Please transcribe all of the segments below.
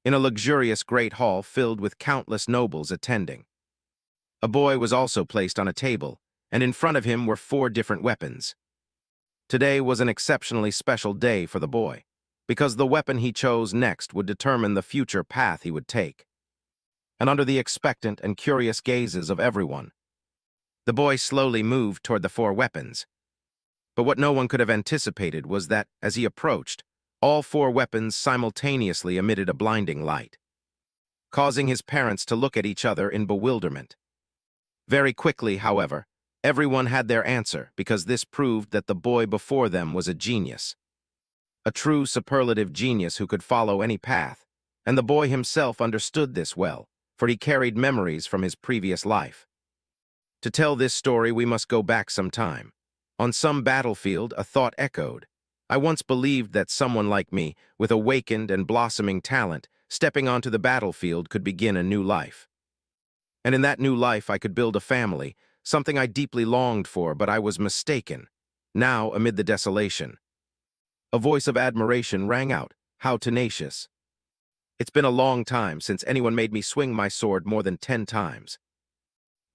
in a luxurious great hall filled with countless nobles attending. A boy was also placed on a table, and in front of him were 4 different weapons. Today was an exceptionally special day for the boy, because the weapon he chose next would determine the future path he would take. And under the expectant and curious gazes of everyone, the boy slowly moved toward the 4 weapons. But what no one could have anticipated was that, as he approached, all 4 weapons simultaneously emitted a blinding light, causing his parents to look at each other in bewilderment. Very quickly, however, everyone had their answer, because this proved that the boy before them was a genius. A true superlative genius who could follow any path, and the boy himself understood this well, for he carried memories from his previous life. To tell this story, we must go back some time. On some battlefield, a thought echoed. I once believed that someone like me, with awakened and blossoming talent, stepping onto the battlefield could begin a new life. And in that new life I could build a family, something I deeply longed for, but I was mistaken. Now, amid the desolation, a voice of admiration rang out. How tenacious! It's been a long time since anyone made me swing my sword more than 10 times.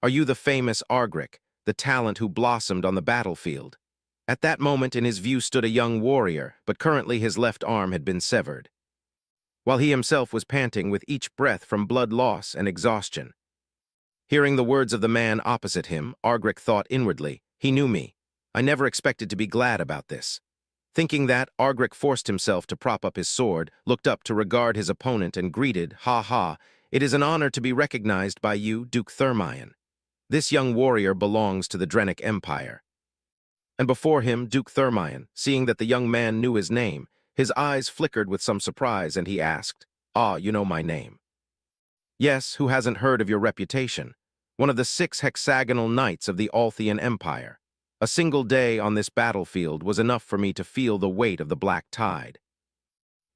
Are you the famous Argrick, the talent who blossomed on the battlefield? At that moment in his view stood a young warrior, but currently his left arm had been severed, while he himself was panting with each breath from blood loss and exhaustion. Hearing the words of the man opposite him, Argrick thought inwardly, he knew me. I never expected to be glad about this. Thinking that, Argrick forced himself to prop up his sword, looked up to regard his opponent and greeted, "Ha ha, it is an honor to be recognized by you, Duke Thermion. This young warrior belongs to the Drenic Empire." And before him, Duke Thermion, seeing that the young man knew his name, his eyes flickered with some surprise, and he asked, "Ah, you know my name?" "Yes, who hasn't heard of your reputation? One of the 6 hexagonal knights of the Althian Empire. A single day on this battlefield was enough for me to feel the weight of the black tide."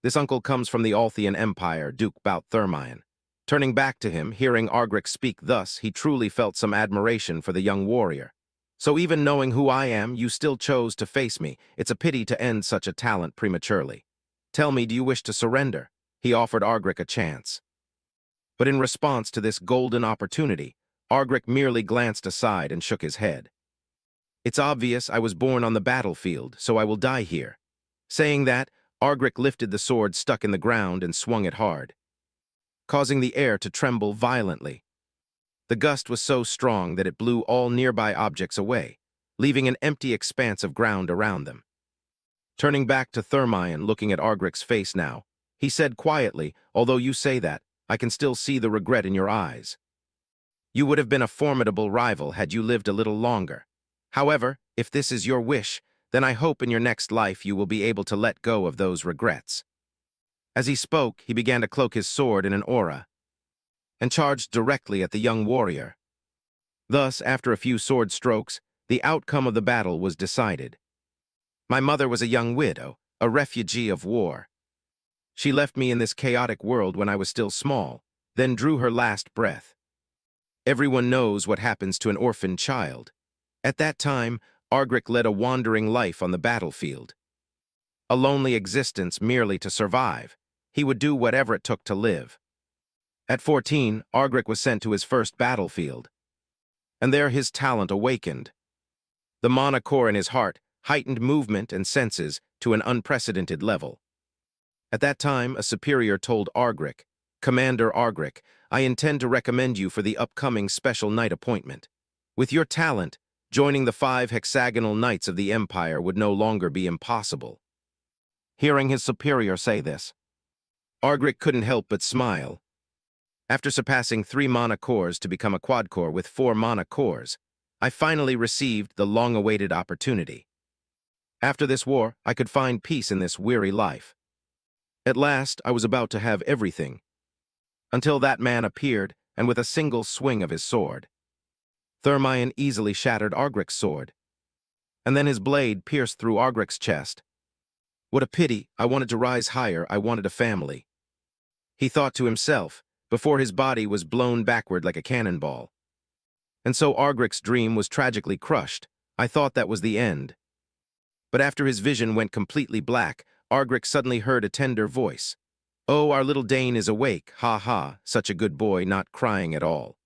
This uncle comes from the Althian Empire, Duke Bout Thermion. Turning back to him, hearing Argrick speak thus, he truly felt some admiration for the young warrior. "So even knowing who I am, you still chose to face me. It's a pity to end such a talent prematurely. Tell me, do you wish to surrender?" He offered Argrick a chance. But in response to this golden opportunity, Argrick merely glanced aside and shook his head. "It's obvious I was born on the battlefield, so I will die here." Saying that, Argrick lifted the sword stuck in the ground and swung it hard, causing the air to tremble violently. The gust was so strong that it blew all nearby objects away, leaving an empty expanse of ground around them. Turning back to Thermion, looking at Argrick's face now, he said quietly, "Although you say that, I can still see the regret in your eyes. You would have been a formidable rival had you lived a little longer. However, if this is your wish, then I hope in your next life you will be able to let go of those regrets." As he spoke, he began to cloak his sword in an aura and charged directly at the young warrior. Thus, after a few sword strokes, the outcome of the battle was decided. My mother was a young widow, a refugee of war. She left me in this chaotic world when I was still small, then drew her last breath. Everyone knows what happens to an orphan child. At that time, Argrick led a wandering life on the battlefield. A lonely existence merely to survive. He would do whatever it took to live. At 14, Argrick was sent to his first battlefield, and there his talent awakened. The MEDIOCRE in his heart heightened movement and senses to an unprecedented level. At that time, a superior told Argrick, "Commander Argrick, I intend to recommend you for the upcoming special knight appointment. With your talent, joining the 5 hexagonal knights of the Empire would no longer be impossible." Hearing his superior say this, Argrick couldn't help but smile. After surpassing 3 MEDIOCREs to become a quadcore with 4 MEDIOCREs, I finally received the long-awaited opportunity. After this war, I could find peace in this weary life. At last, I was about to have everything, until that man appeared, and with a single swing of his sword, Thermion easily shattered Argrick's sword, and then his blade pierced through Argrick's chest. What a pity, I wanted to rise higher, I wanted a family. He thought to himself, before his body was blown backward like a cannonball. And so Argrick's dream was tragically crushed. I thought that was the end. But after his vision went completely black, Argrick suddenly heard a tender voice. Oh, our little Dane is awake, ha ha, such a good boy, not crying at all.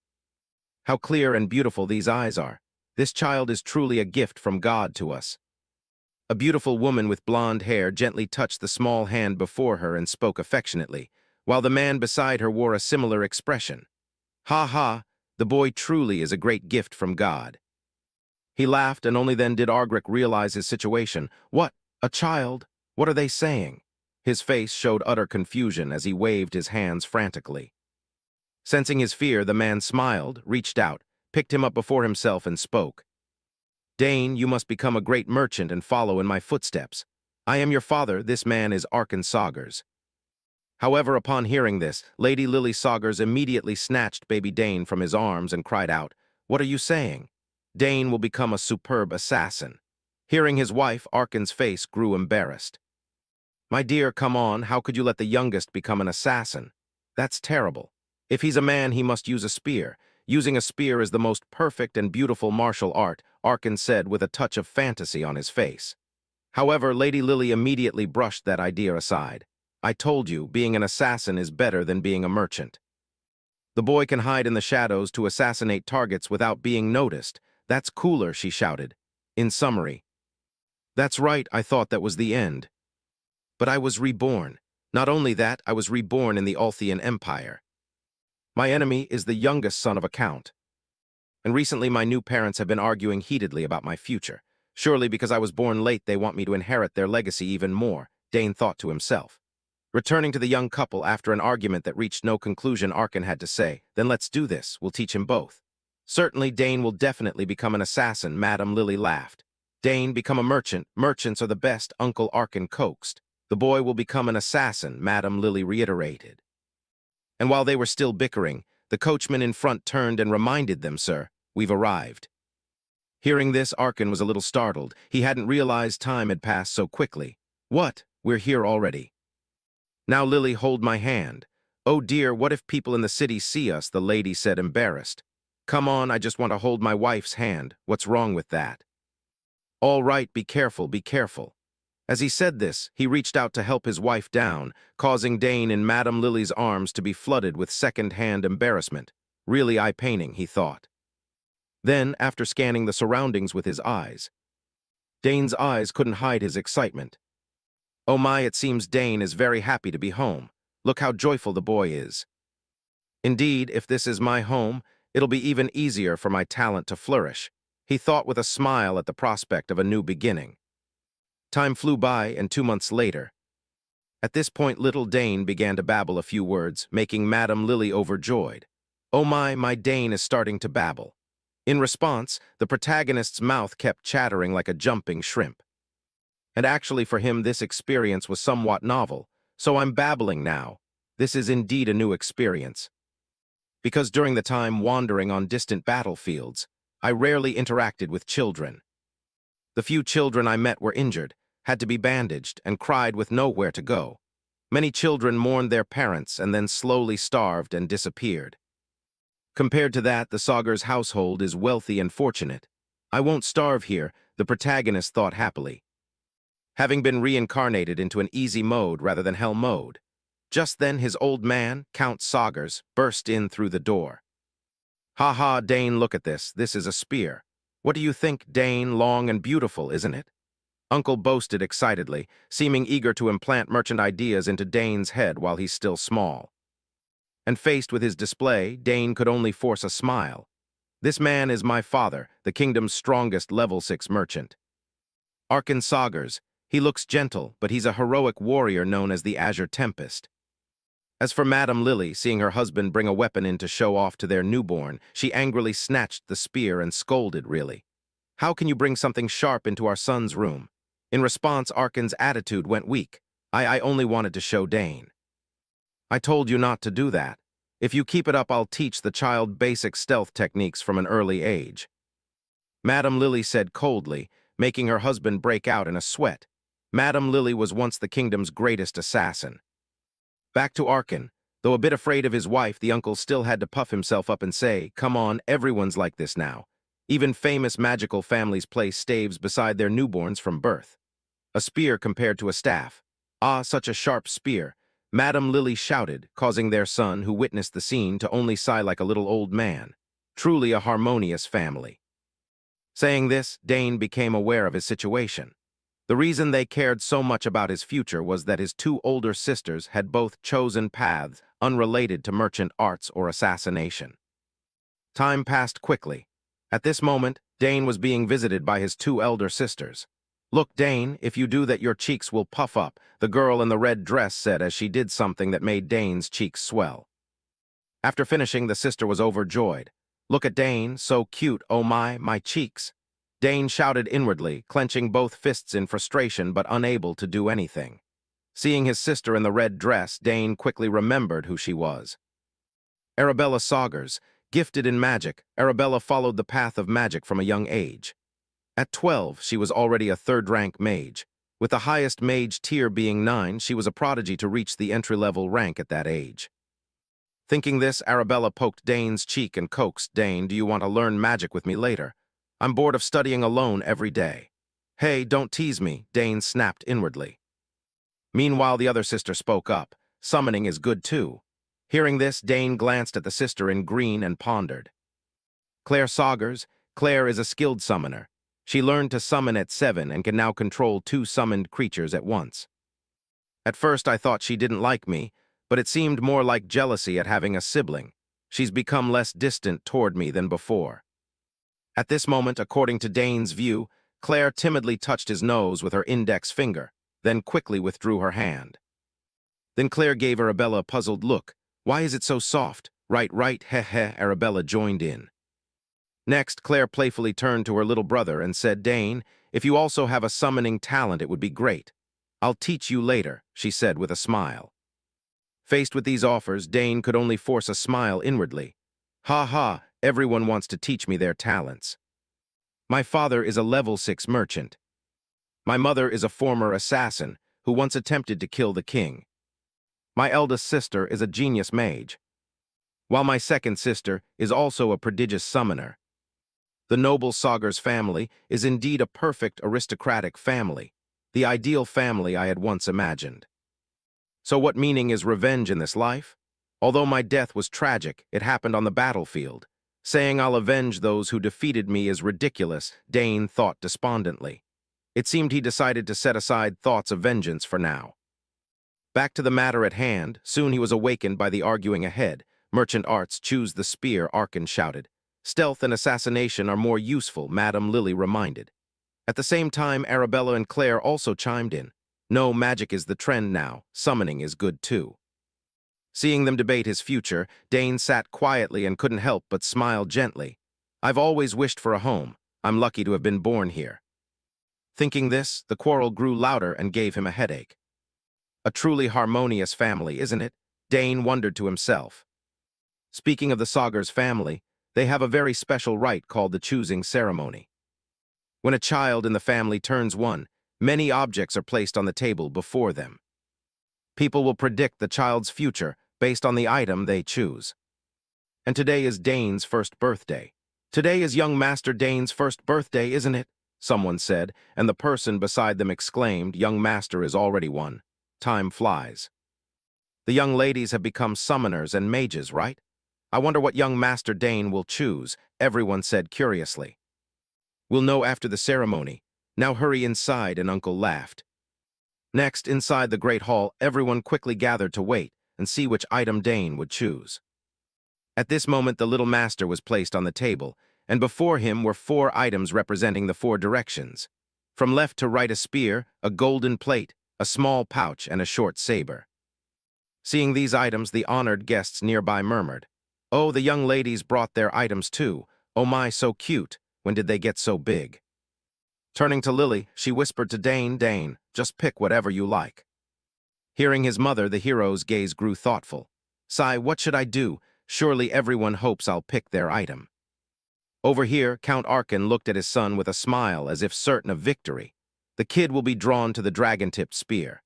How clear and beautiful these eyes are. This child is truly a gift from God to us. A beautiful woman with blonde hair gently touched the small hand before her and spoke affectionately, while the man beside her wore a similar expression. Ha ha, the boy truly is a great gift from God. He laughed, and only then did Argrick realize his situation. What? A child? What are they saying? His face showed utter confusion as he waved his hands frantically. Sensing his fear, the man smiled, reached out, picked him up before himself, and spoke. Dane, you must become a great merchant and follow in my footsteps. I am your father, this man is Arkan Saugers. However, upon hearing this, Lady Lily Saugers immediately snatched baby Dane from his arms and cried out, What are you saying? Dane will become a superb assassin. Hearing his wife, Arkan's face grew embarrassed. My dear, come on, how could you let the youngest become an assassin? That's terrible. If he's a man, he must use a spear. Using a spear is the most perfect and beautiful martial art, Arkan said with a touch of fantasy on his face. However, Lady Lily immediately brushed that idea aside. I told you, being an assassin is better than being a merchant. The boy can hide in the shadows to assassinate targets without being noticed. That's cooler, she shouted. In summary, that's right, I thought that was the end. But I was reborn. Not only that, I was reborn in the Althian Empire. My enemy is the youngest son of a count. And recently my new parents have been arguing heatedly about my future. Surely because I was born late they want me to inherit their legacy even more, Dane thought to himself. Returning to the young couple after an argument that reached no conclusion, Arkan had to say, Then let's do this, we'll teach him both. Certainly Dane will definitely become an assassin, Madame Lily laughed. Dane, become a merchant. Merchants are the best, Uncle Arkan coaxed. The boy will become an assassin, Madame Lily reiterated. And while they were still bickering, the coachman in front turned and reminded them, Sir, we've arrived. Hearing this, Arkan was a little startled. He hadn't realized time had passed so quickly. What? We're here already. Now, Lily, hold my hand. Oh dear, what if people in the city see us, the lady said, embarrassed. Come on, I just want to hold my wife's hand. What's wrong with that? All right, be careful, be careful. As he said this, he reached out to help his wife down, causing Dane in Madame Lily's arms to be flooded with second-hand embarrassment. Really eye-paining, he thought. Then, after scanning the surroundings with his eyes, Dane's eyes couldn't hide his excitement. Oh my, it seems Dane is very happy to be home. Look how joyful the boy is. Indeed, if this is my home, it'll be even easier for my talent to flourish, he thought with a smile at the prospect of a new beginning. Time flew by, and 2 months later. At this point, little Dane began to babble a few words, making Madame Lily overjoyed. Oh my Dane is starting to babble. In response, the protagonist's mouth kept chattering like a jumping shrimp. And actually for him this experience was somewhat novel, so I'm babbling now. This is indeed a new experience. Because during the time wandering on distant battlefields, I rarely interacted with children. The few children I met were injured, had to be bandaged, and cried with nowhere to go. Many children mourned their parents and then slowly starved and disappeared. Compared to that, the Saugers household is wealthy and fortunate. I won't starve here, the protagonist thought happily. Having been reincarnated into an easy mode rather than hell mode. Just then his old man, Count Saugers, burst in through the door. Ha ha, Dane, look at this is a spear. What do you think, Dane? Long and beautiful, isn't it? Uncle boasted excitedly, seeming eager to implant merchant ideas into Dane's head while he's still small. And faced with his display, Dane could only force a smile. This man is my father, the kingdom's strongest level 6 merchant. Arkan Saugers. He looks gentle, but he's a heroic warrior known as the Azure Tempest. As for Madame Lily, seeing her husband bring a weapon in to show off to their newborn, she angrily snatched the spear and scolded, really. How can you bring something sharp into our son's room? In response, Arkan's attitude went weak. I only wanted to show Dane. I told you not to do that. If you keep it up, I'll teach the child basic stealth techniques from an early age. Madame Lily said coldly, making her husband break out in a sweat. Madame Lily was once the kingdom's greatest assassin. Back to Arkan. Though a bit afraid of his wife, the uncle still had to puff himself up and say, Come on, everyone's like this now. Even famous magical families place staves beside their newborns from birth. A spear compared to a staff. Ah, such a sharp spear. Madame Lily shouted, causing their son, who witnessed the scene, to only sigh like a little old man. Truly a harmonious family. Saying this, Dane became aware of his situation. The reason they cared so much about his future was that his two older sisters had both chosen paths unrelated to merchant arts or assassination. Time passed quickly. At this moment, Dane was being visited by his two elder sisters. "Look, Dane, if you do that your cheeks will puff up," the girl in the red dress said as she did something that made Dane's cheeks swell. After finishing, the sister was overjoyed. "Look at Dane, so cute, oh my cheeks." Dane shouted inwardly, clenching both fists in frustration but unable to do anything. Seeing his sister in the red dress, Dane quickly remembered who she was. Arabella Saugers. Gifted in magic, Arabella followed the path of magic from a young age. At 12, she was already a third-rank mage. With the highest mage tier being 9, she was a prodigy to reach the entry-level rank at that age. Thinking this, Arabella poked Dane's cheek and coaxed, "Dane, do you want to learn magic with me later? I'm bored of studying alone every day." "Hey, don't tease me," Dane snapped inwardly. Meanwhile, the other sister spoke up. "Summoning is good too." Hearing this, Dane glanced at the sister in green and pondered. Claire Saugers. Claire is a skilled summoner. She learned to summon at 7 and can now control 2 summoned creatures at once. At first I thought she didn't like me, but it seemed more like jealousy at having a sibling. She's become less distant toward me than before. At this moment, according to Dane's view, Claire timidly touched his nose with her index finger, then quickly withdrew her hand. Then Claire gave Arabella a puzzled look. "Why is it so soft?" Right, heh, Arabella joined in. Next, Claire playfully turned to her little brother and said, "Dane, if you also have a summoning talent, it would be great. I'll teach you later," she said with a smile. Faced with these offers, Dane could only force a smile inwardly. "Ha ha, everyone wants to teach me their talents. My father is a level 6 merchant. My mother is a former assassin who once attempted to kill the king. My eldest sister is a genius mage, while my second sister is also a prodigious summoner. The noble Saugers family is indeed a perfect aristocratic family, the ideal family I had once imagined. So what meaning is revenge in this life? Although my death was tragic, it happened on the battlefield. Saying I'll avenge those who defeated me is ridiculous," Dane thought despondently. It seemed he decided to set aside thoughts of vengeance for now. Back to the matter at hand, soon he was awakened by the arguing ahead. "Merchant arts, choose the spear," Arkan shouted. "Stealth and assassination are more useful," Madame Lily reminded. At the same time, Arabella and Claire also chimed in. "No, magic is the trend now. Summoning is good too." Seeing them debate his future, Dane sat quietly and couldn't help but smile gently. "I've always wished for a home. I'm lucky to have been born here." Thinking this, the quarrel grew louder and gave him a headache. A truly harmonious family, isn't it? Dane wondered to himself. Speaking of the Saugers family, they have a very special rite called the choosing ceremony. When a child in the family turns 1, many objects are placed on the table before them. People will predict the child's future based on the item they choose. And today is Dane's first birthday. "Today is young Master Dane's first birthday, isn't it?" someone said, and the person beside them exclaimed, "Young Master is already one. Time flies." The young ladies have become summoners and mages, right? "I wonder what young Master Dane will choose," everyone said curiously. "We'll know after the ceremony. Now hurry inside," and Uncle laughed. Next, inside the Great Hall, everyone quickly gathered to wait and see which item Dane would choose. At this moment, the little master was placed on the table, and before him were 4 items representing the 4 directions. From left to right, a spear, a golden plate, a small pouch, and a short saber. Seeing these items, the honored guests nearby murmured, "Oh, the young ladies brought their items too. Oh my, so cute. When did they get so big?" Turning to Lily, she whispered to Dane, "Dane, just pick whatever you like." Hearing his mother, the hero's gaze grew thoughtful. "Sigh, what should I do? Surely everyone hopes I'll pick their item." Over here, Count Arkan looked at his son with a smile as if certain of victory. "The kid will be drawn to the dragon-tipped spear."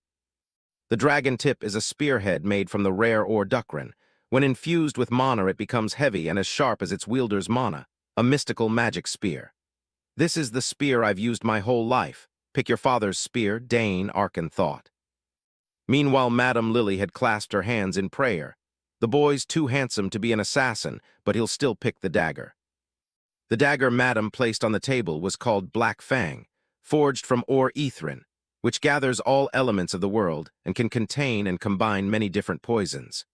The dragon tip is a spearhead made from the rare ore Dukran. When infused with mana, it becomes heavy and as sharp as its wielder's mana, a mystical magic spear. "This is the spear I've used my whole life. Pick your father's spear," Dane, Arkan thought. Meanwhile, Madame Lily had clasped her hands in prayer. The boy's too handsome to be an assassin, but he'll still pick the dagger. The dagger Madame placed on the table was called Black Fang, forged from ore ethrin, which gathers all elements of the world and can contain and combine many different poisons.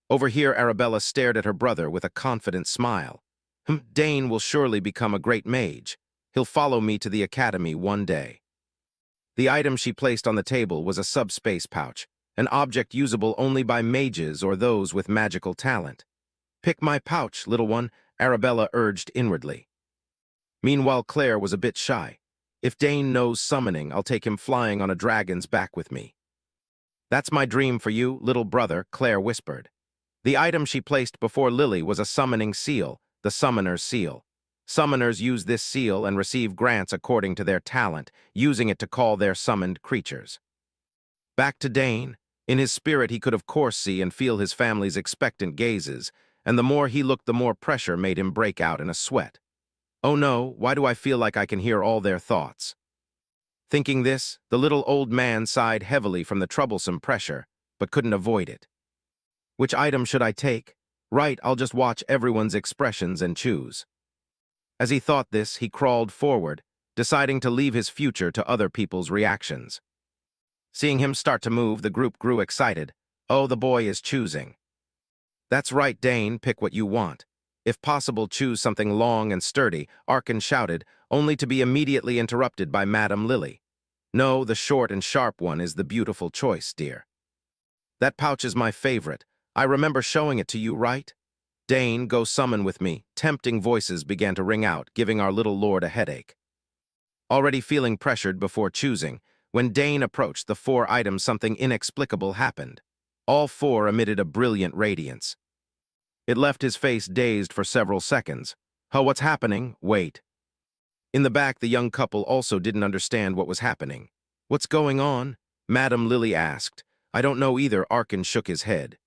Over here, Arabella stared at her brother with a confident smile. Dane will surely become a great mage. He'll follow me to the academy one day. The item she placed on the table was a subspace pouch, an object usable only by mages or those with magical talent. "Pick my pouch, little one," Arabella urged inwardly. Meanwhile, Claire was a bit shy. "If Dane knows summoning, I'll take him flying on a dragon's back with me." "That's my dream for you, little brother," Claire whispered. The item she placed before Lily was a summoning seal, the Summoner's Seal. Summoners use this seal and receive grants according to their talent, using it to call their summoned creatures. Back to Dane. In his spirit, he could of course see and feel his family's expectant gazes, and the more he looked, the more pressure made him break out in a sweat. "Oh no, why do I feel like I can hear all their thoughts?" Thinking this, the little old man sighed heavily from the troublesome pressure, but couldn't avoid it. Which item should I take? Right, I'll just watch everyone's expressions and choose. As he thought this, he crawled forward, deciding to leave his future to other people's reactions. Seeing him start to move, the group grew excited. "Oh, the boy is choosing." "That's right, Dane, pick what you want. If possible, choose something long and sturdy," Arkin shouted, only to be immediately interrupted by Madame Lily. "No, the short and sharp one is the beautiful choice, dear. That pouch is my favorite. I remember showing it to you, right? Dane, go summon with me." Tempting voices began to ring out, giving our little lord a headache. Already feeling pressured before choosing, when Dane approached the four items, something inexplicable happened. All four emitted a brilliant radiance. It left his face dazed for several seconds. "Oh, what's happening? Wait." In the back, the young couple also didn't understand what was happening. "What's going on?" Madame Lily asked. "I don't know either," Arkin shook his head.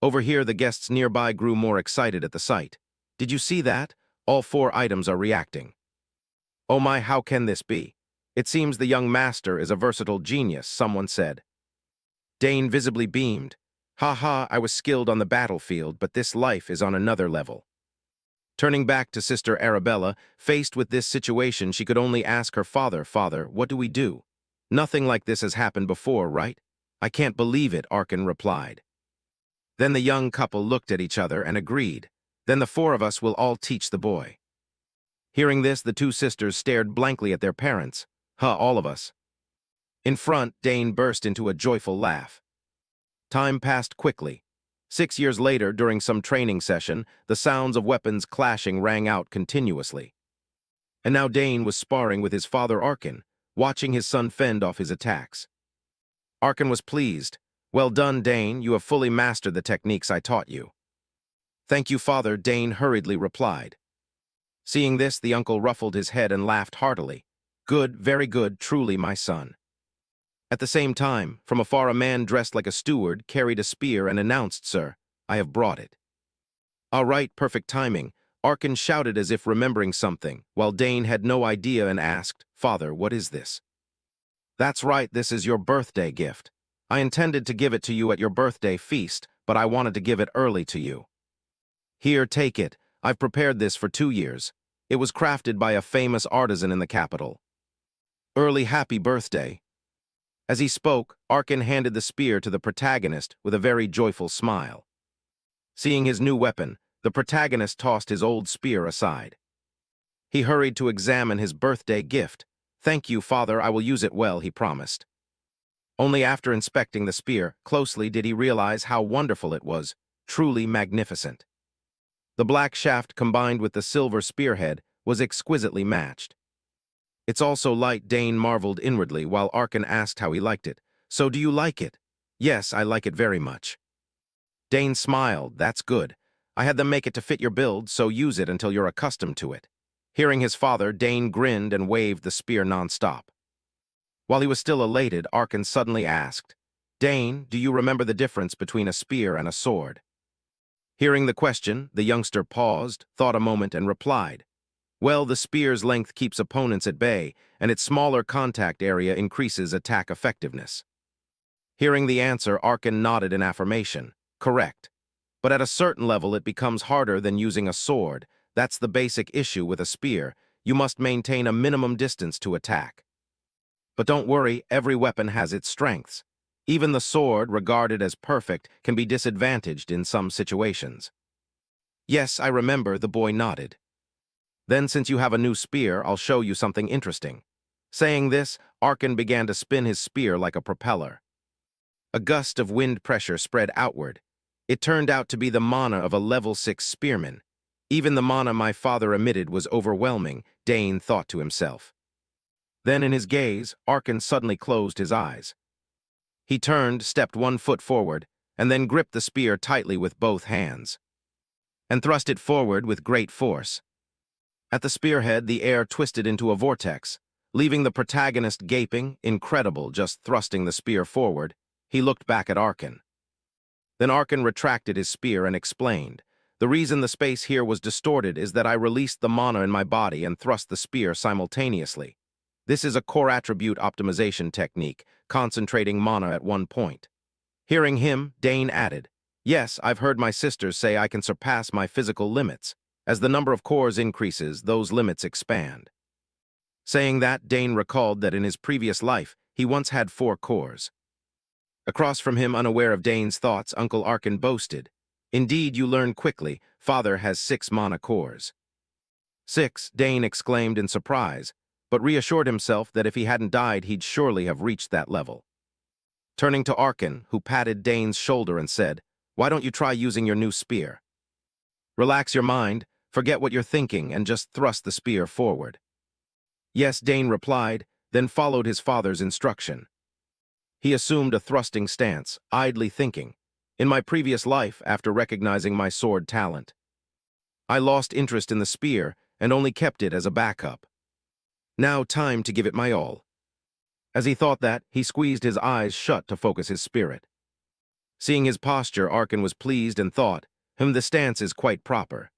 Over here, the guests nearby grew more excited at the sight. "Did you see that? All four items are reacting." "Oh my, how can this be? It seems the young master is a versatile genius," someone said. Dane visibly beamed. "Ha ha, I was skilled on the battlefield, but this life is on another level." Turning back to Sister Arabella, faced with this situation, she could only ask her father, "Father, what do we do? Nothing like this has happened before, right?" "I can't believe it," Arkin replied. Then the young couple looked at each other and agreed. "Then the four of us will all teach the boy." Hearing this, the two sisters stared blankly at their parents. All of us." In front, Dane burst into a joyful laugh. Time passed quickly. 6 years later, during some training session, the sounds of weapons clashing rang out continuously. And now Dane was sparring with his father Arkin, watching his son fend off his attacks. Arkin was pleased. "Well done, Dane, you have fully mastered the techniques I taught you." "Thank you, father," Dane hurriedly replied. Seeing this, the uncle ruffled his head and laughed heartily. "Good, very good, truly, my son." At the same time, from afar, a man dressed like a steward carried a spear and announced, "Sir, I have brought it." "All right, perfect timing," Arkin shouted as if remembering something, while Dane had no idea and asked, "Father, what is this?" "That's right, this is your birthday gift. I intended to give it to you at your birthday feast, but I wanted to give it early to you. Here, take it. I've prepared this for 2 years. It was crafted by a famous artisan in the capital. Early happy birthday." As he spoke, Arkin handed the spear to the protagonist with a very joyful smile. Seeing his new weapon, the protagonist tossed his old spear aside. He hurried to examine his birthday gift. "Thank you, father, I will use it well," he promised. Only after inspecting the spear closely did he realize how wonderful it was, truly magnificent. The black shaft combined with the silver spearhead was exquisitely matched. "It's also light," Dane marveled inwardly, while Arkin asked how he liked it. "So do you like it?" "Yes, I like it very much." Dane smiled. "That's good. I had them make it to fit your build, so use it until you're accustomed to it." Hearing his father, Dane grinned and waved the spear non-stop. While he was still elated, Arkin suddenly asked, "Dane, do you remember the difference between a spear and a sword?" Hearing the question, the youngster paused, thought a moment, and replied, "Well, the spear's length keeps opponents at bay, and its smaller contact area increases attack effectiveness." Hearing the answer, Arkin nodded in affirmation. Correct. But at a certain level, it becomes harder than using a sword. That's the basic issue with a spear. You must maintain a minimum distance to attack. But don't worry, every weapon has its strengths. Even the sword, regarded as perfect, can be disadvantaged in some situations. Yes, I remember, the boy nodded. Then, since you have a new spear, I'll show you something interesting. Saying this, Arkin began to spin his spear like a propeller. A gust of wind pressure spread outward. It turned out to be the mana of a level 6 spearman. Even the mana my father emitted was overwhelming, Dane thought to himself. Then in his gaze, Arkin suddenly closed his eyes. He turned, stepped 1 foot forward, and then gripped the spear tightly with both hands, and thrust it forward with great force. At the spearhead, the air twisted into a vortex, leaving the protagonist gaping, incredible, just thrusting the spear forward. He looked back at Arkin. Then Arkin retracted his spear and explained, the reason the space here was distorted is that I released the mana in my body and thrust the spear simultaneously. This is a core attribute optimization technique, concentrating mana at one point. Hearing him, Dane added, yes, I've heard my sisters say I can surpass my physical limits. As the number of cores increases, those limits expand. Saying that, Dane recalled that in his previous life, he once had 4 cores. Across from him, unaware of Dane's thoughts, Uncle Arkin boasted, indeed, you learn quickly, Father has 6 mana cores. 6, Dane exclaimed in surprise, but reassured himself that if he hadn't died, he'd surely have reached that level. Turning to Arkin, who patted Dane's shoulder and said, why don't you try using your new spear? Relax your mind, forget what you're thinking, and just thrust the spear forward. Yes, Dane replied, then followed his father's instruction. He assumed a thrusting stance, idly thinking, in my previous life, after recognizing my sword talent, I lost interest in the spear and only kept it as a backup. Now time to give it my all. As he thought that, he squeezed his eyes shut to focus his spirit. Seeing his posture, Arkin was pleased and thought, the stance is quite proper.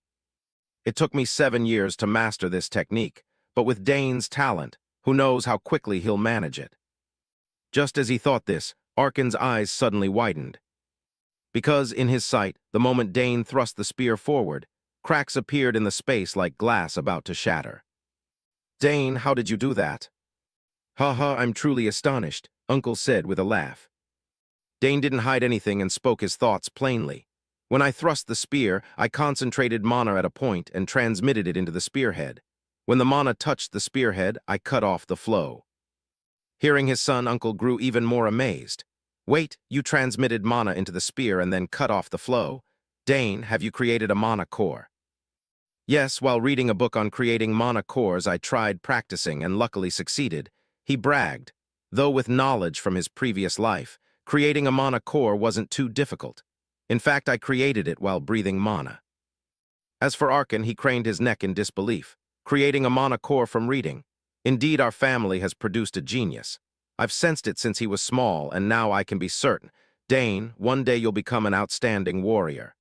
It took me 7 years to master this technique, but with Dane's talent, who knows how quickly he'll manage it. Just as he thought this, Arkin's eyes suddenly widened. Because, in his sight, the moment Dane thrust the spear forward, cracks appeared in the space like glass about to shatter. Dane, how did you do that? Ha, I'm truly astonished, Uncle said with a laugh. Dane didn't hide anything and spoke his thoughts plainly. When I thrust the spear, I concentrated mana at a point and transmitted it into the spearhead. When the mana touched the spearhead, I cut off the flow. Hearing his son, Uncle grew even more amazed. Wait, you transmitted mana into the spear and then cut off the flow? Dane, have you created a mana core? Yes, while reading a book on creating mana cores, I tried practicing and luckily succeeded. He bragged. Though with knowledge from his previous life, creating a mana core wasn't too difficult. In fact, I created it while breathing mana. As for Arkin, he craned his neck in disbelief. Creating a mana core from reading. Indeed, our family has produced a genius. I've sensed it since he was small, and now I can be certain. Dane, one day you'll become an outstanding warrior.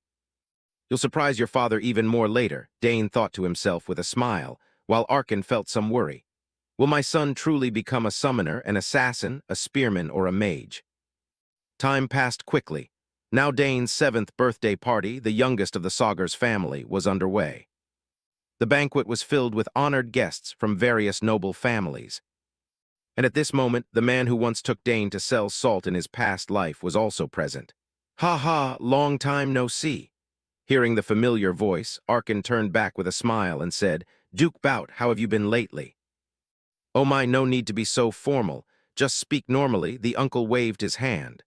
You'll surprise your father even more later, Dane thought to himself with a smile, while Arkin felt some worry. Will my son truly become a summoner, an assassin, a spearman, or a mage? Time passed quickly. Now Dane's 7th birthday party, the youngest of the Saugers family, was underway. The banquet was filled with honored guests from various noble families. And at this moment, the man who once took Dane to sell salt in his past life was also present. Ha, long time no see. Hearing the familiar voice, Arkin turned back with a smile and said, Duke Bout, how have you been lately? Oh my, no need to be so formal. Just speak normally, the uncle waved his hand.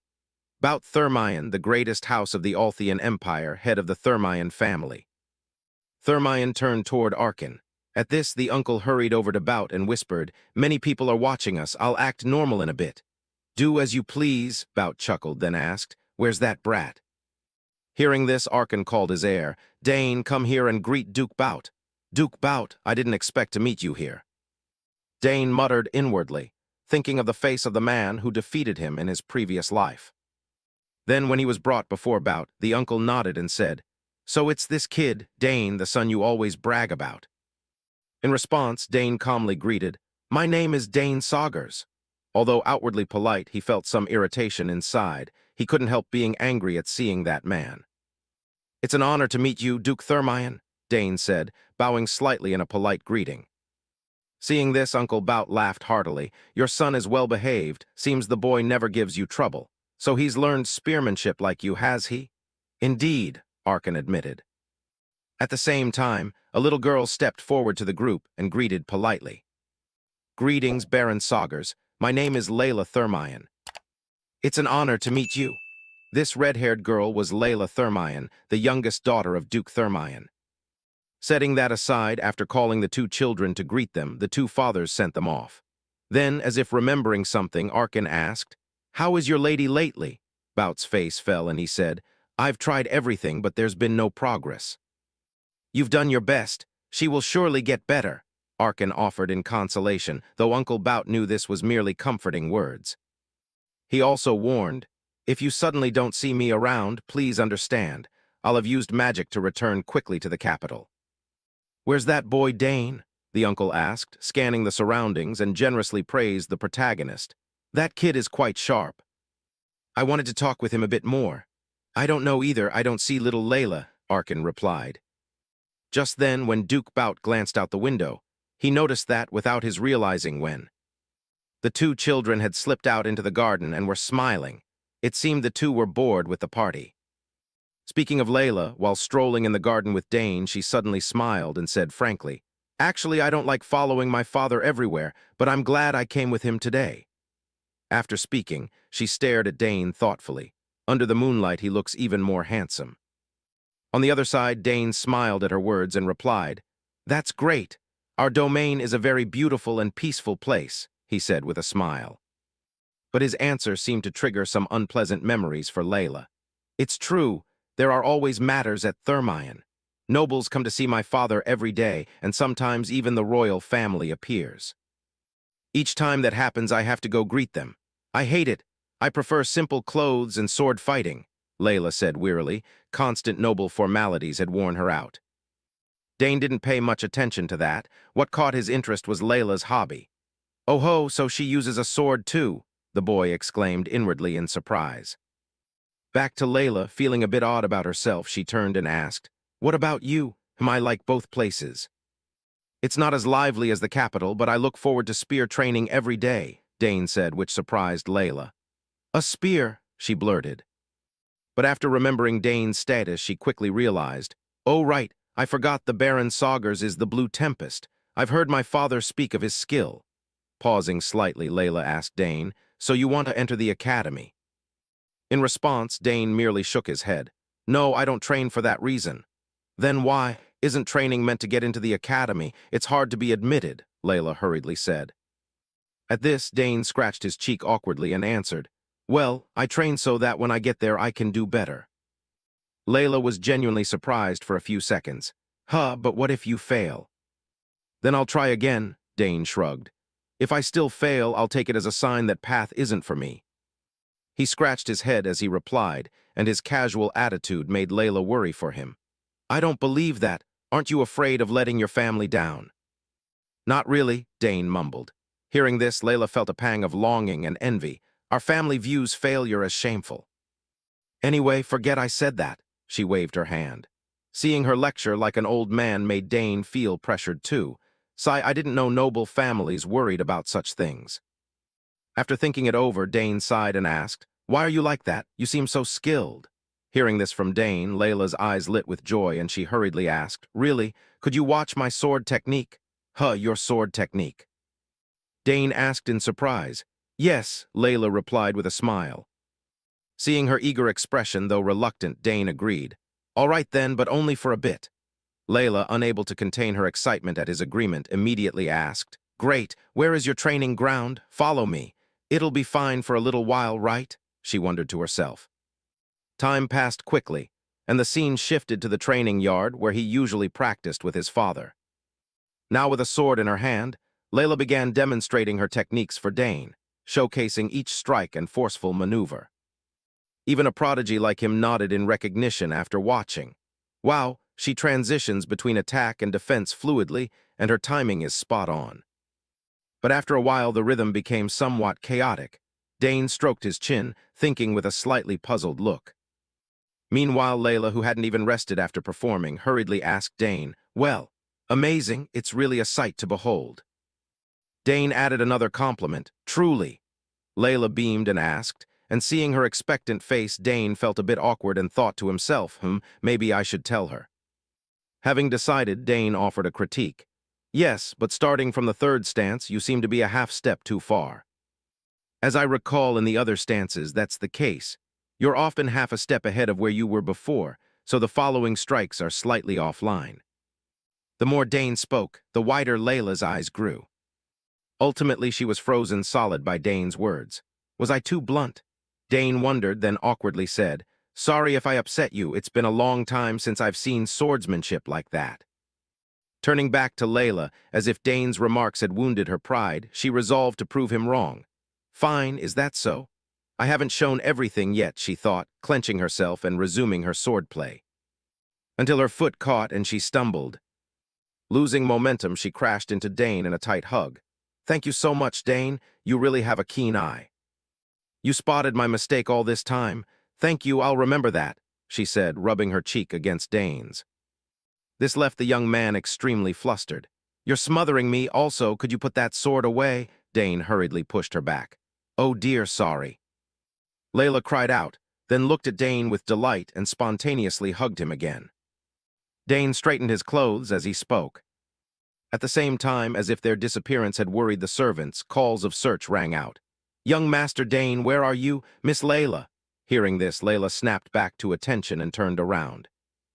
Bout Thermion, the greatest house of the Althian Empire, head of the Thermion family. Thermion turned toward Arkin. At this, the uncle hurried over to Bout and whispered, many people are watching us, I'll act normal in a bit. Do as you please, Bout chuckled, then asked, where's that brat? Hearing this, Arkin called his heir. Dane, come here and greet Duke Bout. Duke Bout, I didn't expect to meet you here. Dane muttered inwardly, thinking of the face of the man who defeated him in his previous life. Then, when he was brought before Bout, the uncle nodded and said, so it's this kid, Dane, the son you always brag about. In response, Dane calmly greeted, my name is Dane Saugers. Although outwardly polite, he felt some irritation inside. He couldn't help being angry at seeing that man. "It's an honor to meet you, Duke Thermion," Dane said, bowing slightly in a polite greeting. Seeing this, Uncle Bout laughed heartily. "Your son is well behaved. Seems the boy never gives you trouble. So he's learned spearmanship like you, has he?" "Indeed," Arkin admitted. At the same time, a little girl stepped forward to the group and greeted politely. "Greetings, Baron Saugers. My name is Layla Thermion. It's an honor to meet you." This red-haired girl was Layla Thermion, the youngest daughter of Duke Thermion. Setting that aside, after calling the two children to greet them, the two fathers sent them off. Then, as if remembering something, Arkin asked, "How is your lady lately?" Bout's face fell and he said, "I've tried everything, but there's been no progress." "You've done your best. She will surely get better," Arkin offered in consolation, though Uncle Bout knew this was merely comforting words. He also warned, "If you suddenly don't see me around, please understand. I'll have used magic to return quickly to the capital." "Where's that boy Dane?" the uncle asked, scanning the surroundings and generously praised the protagonist. "That kid is quite sharp. I wanted to talk with him a bit more." "I don't know either. I don't see little Layla," Arkin replied. Just then, when Duke Bout glanced out the window, he noticed that without his realizing when. The two children had slipped out into the garden and were smiling. It seemed the two were bored with the party. Speaking of Layla, while strolling in the garden with Dane, she suddenly smiled and said frankly, "Actually, I don't like following my father everywhere, but I'm glad I came with him today." After speaking, she stared at Dane thoughtfully. Under the moonlight, he looks even more handsome. On the other side, Dane smiled at her words and replied, "That's great. Our domain is a very beautiful and peaceful place," he said with a smile. But his answer seemed to trigger some unpleasant memories for Layla. "It's true. There are always matters at Thermion. Nobles come to see my father every day, and sometimes even the royal family appears. Each time that happens, I have to go greet them. I hate it. I prefer simple clothes and sword fighting," Layla said wearily. Constant noble formalities had worn her out. Dane didn't pay much attention to that. What caught his interest was Layla's hobby. "Oh ho, so she uses a sword too," the boy exclaimed inwardly in surprise. Back to Layla, feeling a bit odd about herself, she turned and asked, "What about you? Am I like both places?" "It's not as lively as the capital, but I look forward to spear training every day," Dane said, which surprised Layla. "A spear," she blurted. But after remembering Dane's status, she quickly realized, "Oh right, I forgot the Baron Saugers is the Blue Tempest. I've heard my father speak of his skill." Pausing slightly, Layla asked Dane, "So you want to enter the academy?" In response, Dane merely shook his head. "No, I don't train for that reason." "Then why? Isn't training meant to get into the academy? It's hard to be admitted," Layla hurriedly said. At this, Dane scratched his cheek awkwardly and answered, "Well, I train so that when I get there I can do better." Layla was genuinely surprised for a few seconds. But what if you fail?" "Then I'll try again," Dane shrugged. "If I still fail, I'll take it as a sign that path isn't for me." He scratched his head as he replied, and his casual attitude made Layla worry for him. "I don't believe that. Aren't you afraid of letting your family down?" "Not really," Dane mumbled. Hearing this, Layla felt a pang of longing and envy. "Our family views failure as shameful." "Anyway, forget I said that," she waved her hand. Seeing her lecture like an old man made Dane feel pressured too. I didn't know noble families worried about such things." After thinking it over, Dane sighed and asked, "Why are you like that? You seem so skilled." Hearing this from Dane, Layla's eyes lit with joy and she hurriedly asked, "Really? Could you watch my sword technique?" Your sword technique?" Dane asked in surprise. "Yes," Layla replied with a smile. Seeing her eager expression, though reluctant, Dane agreed. "All right then, but only for a bit." Layla, unable to contain her excitement at his agreement, immediately asked, "Great, where is your training ground? Follow me. It'll be fine for a little while, right?" she wondered to herself. Time passed quickly, and the scene shifted to the training yard where he usually practiced with his father. Now with a sword in her hand, Layla began demonstrating her techniques for Dane, showcasing each strike and forceful maneuver. Even a prodigy like him nodded in recognition after watching. "Wow, she transitions between attack and defense fluidly, and her timing is spot on." But after a while the rhythm became somewhat chaotic. Dane stroked his chin, thinking with a slightly puzzled look. Meanwhile, Layla, who hadn't even rested after performing, hurriedly asked Dane, "Well, amazing, it's really a sight to behold." Dane added another compliment, "Truly." Layla beamed and asked, and seeing her expectant face, Dane felt a bit awkward and thought to himself, maybe I should tell her. Having decided, Dane offered a critique. "Yes, but starting from the third stance, you seem to be a half step too far. As I recall in the other stances, that's the case. You're often half a step ahead of where you were before, so the following strikes are slightly offline." The more Dane spoke, the wider Layla's eyes grew. Ultimately, she was frozen solid by Dane's words. Was I too blunt? Dane wondered, then awkwardly said, "Sorry if I upset you, it's been a long time since I've seen swordsmanship like that." Turning back to Layla, as if Dane's remarks had wounded her pride, she resolved to prove him wrong. "Fine, is that so? I haven't shown everything yet," she thought, clenching herself and resuming her swordplay. Until her foot caught and she stumbled. Losing momentum, she crashed into Dane in a tight hug. "Thank you so much, Dane. You really have a keen eye. You spotted my mistake all this time. Thank you, I'll remember that," she said, rubbing her cheek against Dane's. This left the young man extremely flustered. "You're smothering me, also, could you put that sword away?" Dane hurriedly pushed her back. "Oh dear, sorry." Layla cried out, then looked at Dane with delight and spontaneously hugged him again. Dane straightened his clothes as he spoke. At the same time, as if their disappearance had worried the servants, calls of search rang out. "Young Master Dane, where are you? Miss Layla." Hearing this, Layla snapped back to attention and turned around.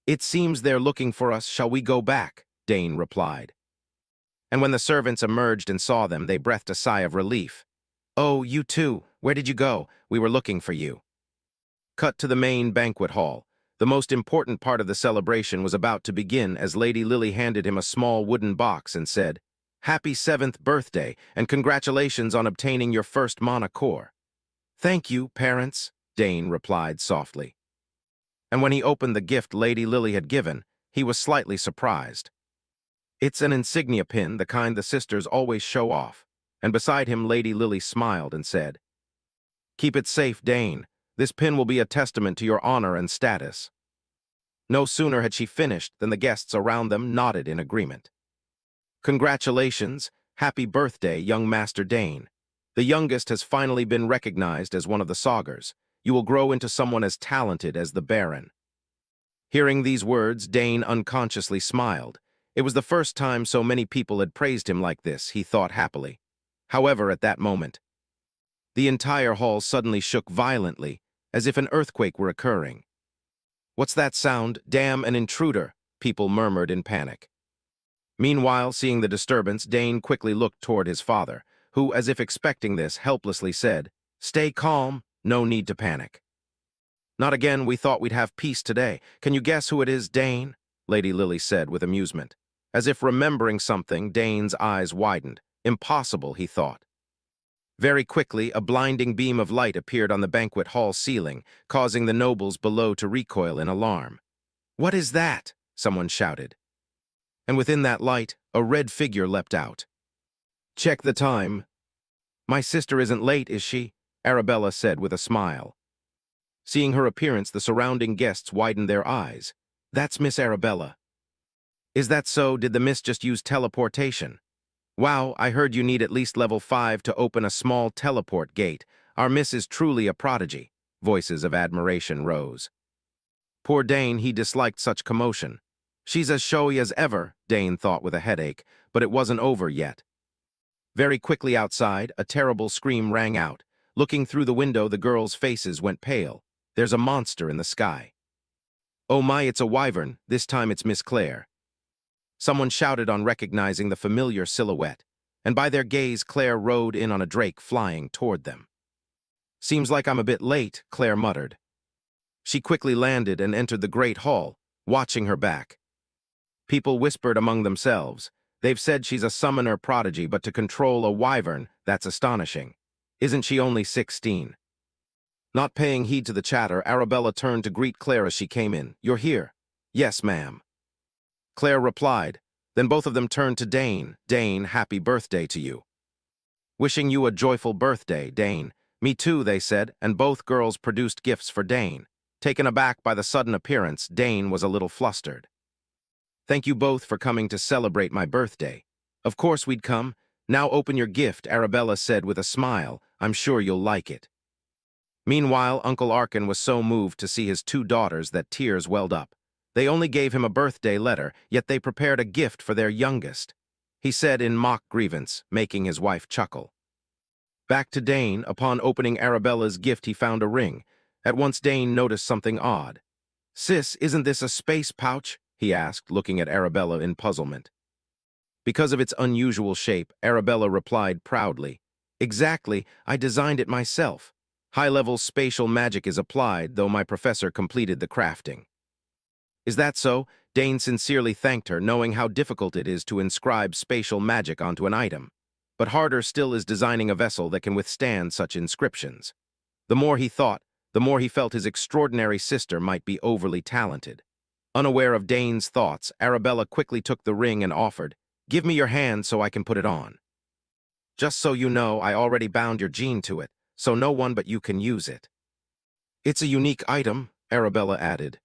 "It seems they're looking for us. Shall we go back?" Dane replied. And when the servants emerged and saw them, they breathed a sigh of relief. "Oh, you too. Where did you go? We were looking for you." Cut to the main banquet hall. The most important part of the celebration was about to begin as Lady Lily handed him a small wooden box and said, "Happy 7th birthday, and congratulations on obtaining your first MEDIOCRE." "Thank you, parents," Dane replied softly. And when he opened the gift Lady Lily had given, he was slightly surprised. It's an insignia pin, the kind the sisters always show off. And beside him, Lady Lily smiled and said, "Keep it safe, Dane. This pin will be a testament to your honor and status." No sooner had she finished than the guests around them nodded in agreement. "Congratulations. Happy birthday, young Master Dane. The youngest has finally been recognized as one of the Saugers. You will grow into someone as talented as the Baron." Hearing these words, Dane unconsciously smiled. It was the first time so many people had praised him like this, he thought happily. However, at that moment, the entire hall suddenly shook violently, as if an earthquake were occurring. "What's that sound? Damn, an intruder," people murmured in panic. Meanwhile, seeing the disturbance, Dane quickly looked toward his father, who, as if expecting this, helplessly said, "Stay calm, no need to panic." "Not again, we thought we'd have peace today. Can you guess who it is, Dane?" Lady Lily said with amusement. As if remembering something, Dane's eyes widened. Impossible, he thought. Very quickly, a blinding beam of light appeared on the banquet hall ceiling, causing the nobles below to recoil in alarm. "What is that?" someone shouted. And within that light, a red figure leapt out. "Check the time." "My sister isn't late, is she?" Arabella said with a smile. Seeing her appearance, the surrounding guests widened their eyes. "That's Miss Arabella." "Is that so? Did the miss just use teleportation?" "Wow, I heard you need at least level 5 to open a small teleport gate. Our miss is truly a prodigy." Voices of admiration rose. Poor Dane, he disliked such commotion. She's as showy as ever, Dane thought with a headache, but it wasn't over yet. Very quickly outside, a terrible scream rang out. Looking through the window, the girls' faces went pale. There's a monster in the sky. "Oh my, it's a wyvern. This time it's Miss Claire." Someone shouted on recognizing the familiar silhouette, and by their gaze Claire rode in on a drake flying toward them. "Seems like I'm a bit late," Claire muttered. She quickly landed and entered the great hall, watching her back. People whispered among themselves. "They've said she's a summoner prodigy, but to control a wyvern, that's astonishing. Isn't she only 16? Not paying heed to the chatter, Arabella turned to greet Claire as she came in. "You're here." "Yes, ma'am." Claire replied. Then both of them turned to Dane. "Dane, happy birthday to you." Wishing you a joyful birthday, Dane. Me too, they said, and both girls produced gifts for Dane. Taken aback by the sudden appearance, Dane was a little flustered. Thank you both for coming to celebrate my birthday. Of course we'd come. Now open your gift, Arabella said with a smile. I'm sure you'll like it. Meanwhile, Uncle Arkin was so moved to see his two daughters that tears welled up. They only gave him a birthday letter, yet they prepared a gift for their youngest. He said in mock grievance, making his wife chuckle. Back to Dane, upon opening Arabella's gift he found a ring. At once Dane noticed something odd. Sis, isn't this a space pouch? He asked, looking at Arabella in puzzlement. Because of its unusual shape, Arabella replied proudly. Exactly, I designed it myself. High-level spatial magic is applied, though my professor completed the crafting. Is that so? Dane sincerely thanked her, knowing how difficult it is to inscribe spatial magic onto an item. But harder still is designing a vessel that can withstand such inscriptions. The more he thought, the more he felt his extraordinary sister might be overly talented. Unaware of Dane's thoughts, Arabella quickly took the ring and offered, "Give me your hand so I can put it on. Just so you know, I already bound your gene to it, so no one but you can use it." It's a unique item, Arabella added.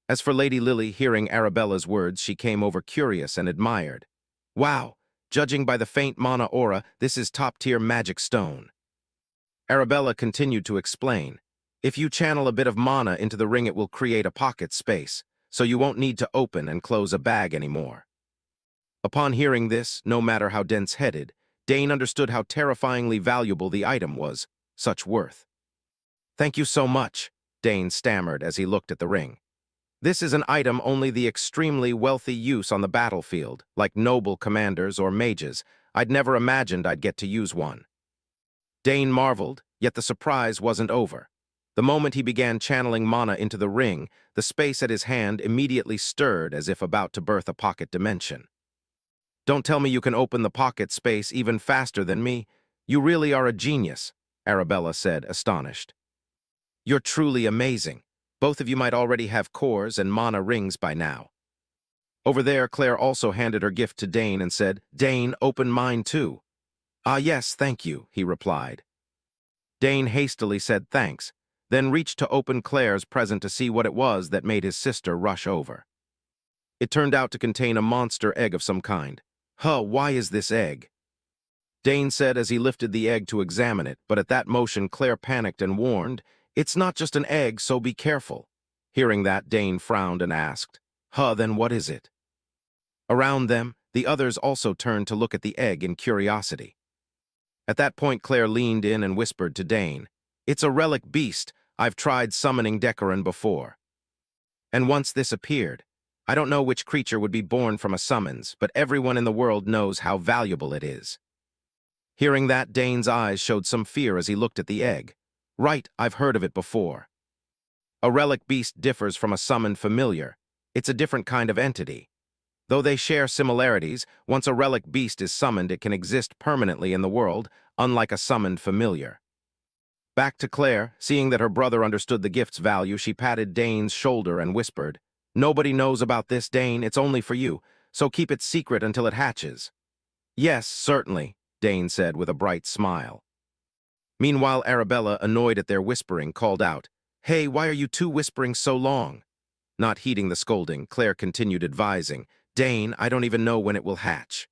As for Lady Lily, hearing Arabella's words, she came over curious and admired. Wow, judging by the faint mana aura, this is top-tier magic stone. Arabella continued to explain. If you channel a bit of mana into the ring, it will create a pocket space, so you won't need to open and close a bag anymore. Upon hearing this, no matter how dense-headed, Dane understood how terrifyingly valuable the item was, such worth. Thank you so much, Dane stammered as he looked at the ring. This is an item only the extremely wealthy use on the battlefield, like noble commanders or mages. I'd never imagined I'd get to use one. Dane marveled, yet the surprise wasn't over. The moment he began channeling mana into the ring, the space at his hand immediately stirred as if about to birth a pocket dimension. Don't tell me you can open the pocket space even faster than me. You really are a genius, Arabella said, astonished. You're truly amazing. Both of you might already have cores and mana rings by now. Over there, Claire also handed her gift to Dane and said, Dane, open mine too. Ah yes, thank you, he replied. Dane hastily said thanks, then reached to open Claire's present to see what it was that made his sister rush over. It turned out to contain a monster egg of some kind. Huh, why is this egg? Dane said as he lifted the egg to examine it, but at that motion Claire panicked and warned, It's not just an egg, so be careful. Hearing that, Dane frowned and asked, Huh, then what is it? Around them, the others also turned to look at the egg in curiosity. At that point, Claire leaned in and whispered to Dane, It's a relic beast. I've tried summoning Decorin before. And once this appeared, I don't know which creature would be born from a summons, but everyone in the world knows how valuable it is. Hearing that, Dane's eyes showed some fear as he looked at the egg. Right, I've heard of it before. A relic beast differs from a summoned familiar. It's a different kind of entity. Though they share similarities, once a relic beast is summoned, it can exist permanently in the world, unlike a summoned familiar. Back to Claire, seeing that her brother understood the gift's value, she patted Dane's shoulder and whispered, Nobody knows about this, Dane, it's only for you, so keep it secret until it hatches. Yes, certainly, Dane said with a bright smile. Meanwhile, Arabella, annoyed at their whispering, called out, Hey, why are you two whispering so long? Not heeding the scolding, Claire continued advising, Dane, I don't even know when it will hatch.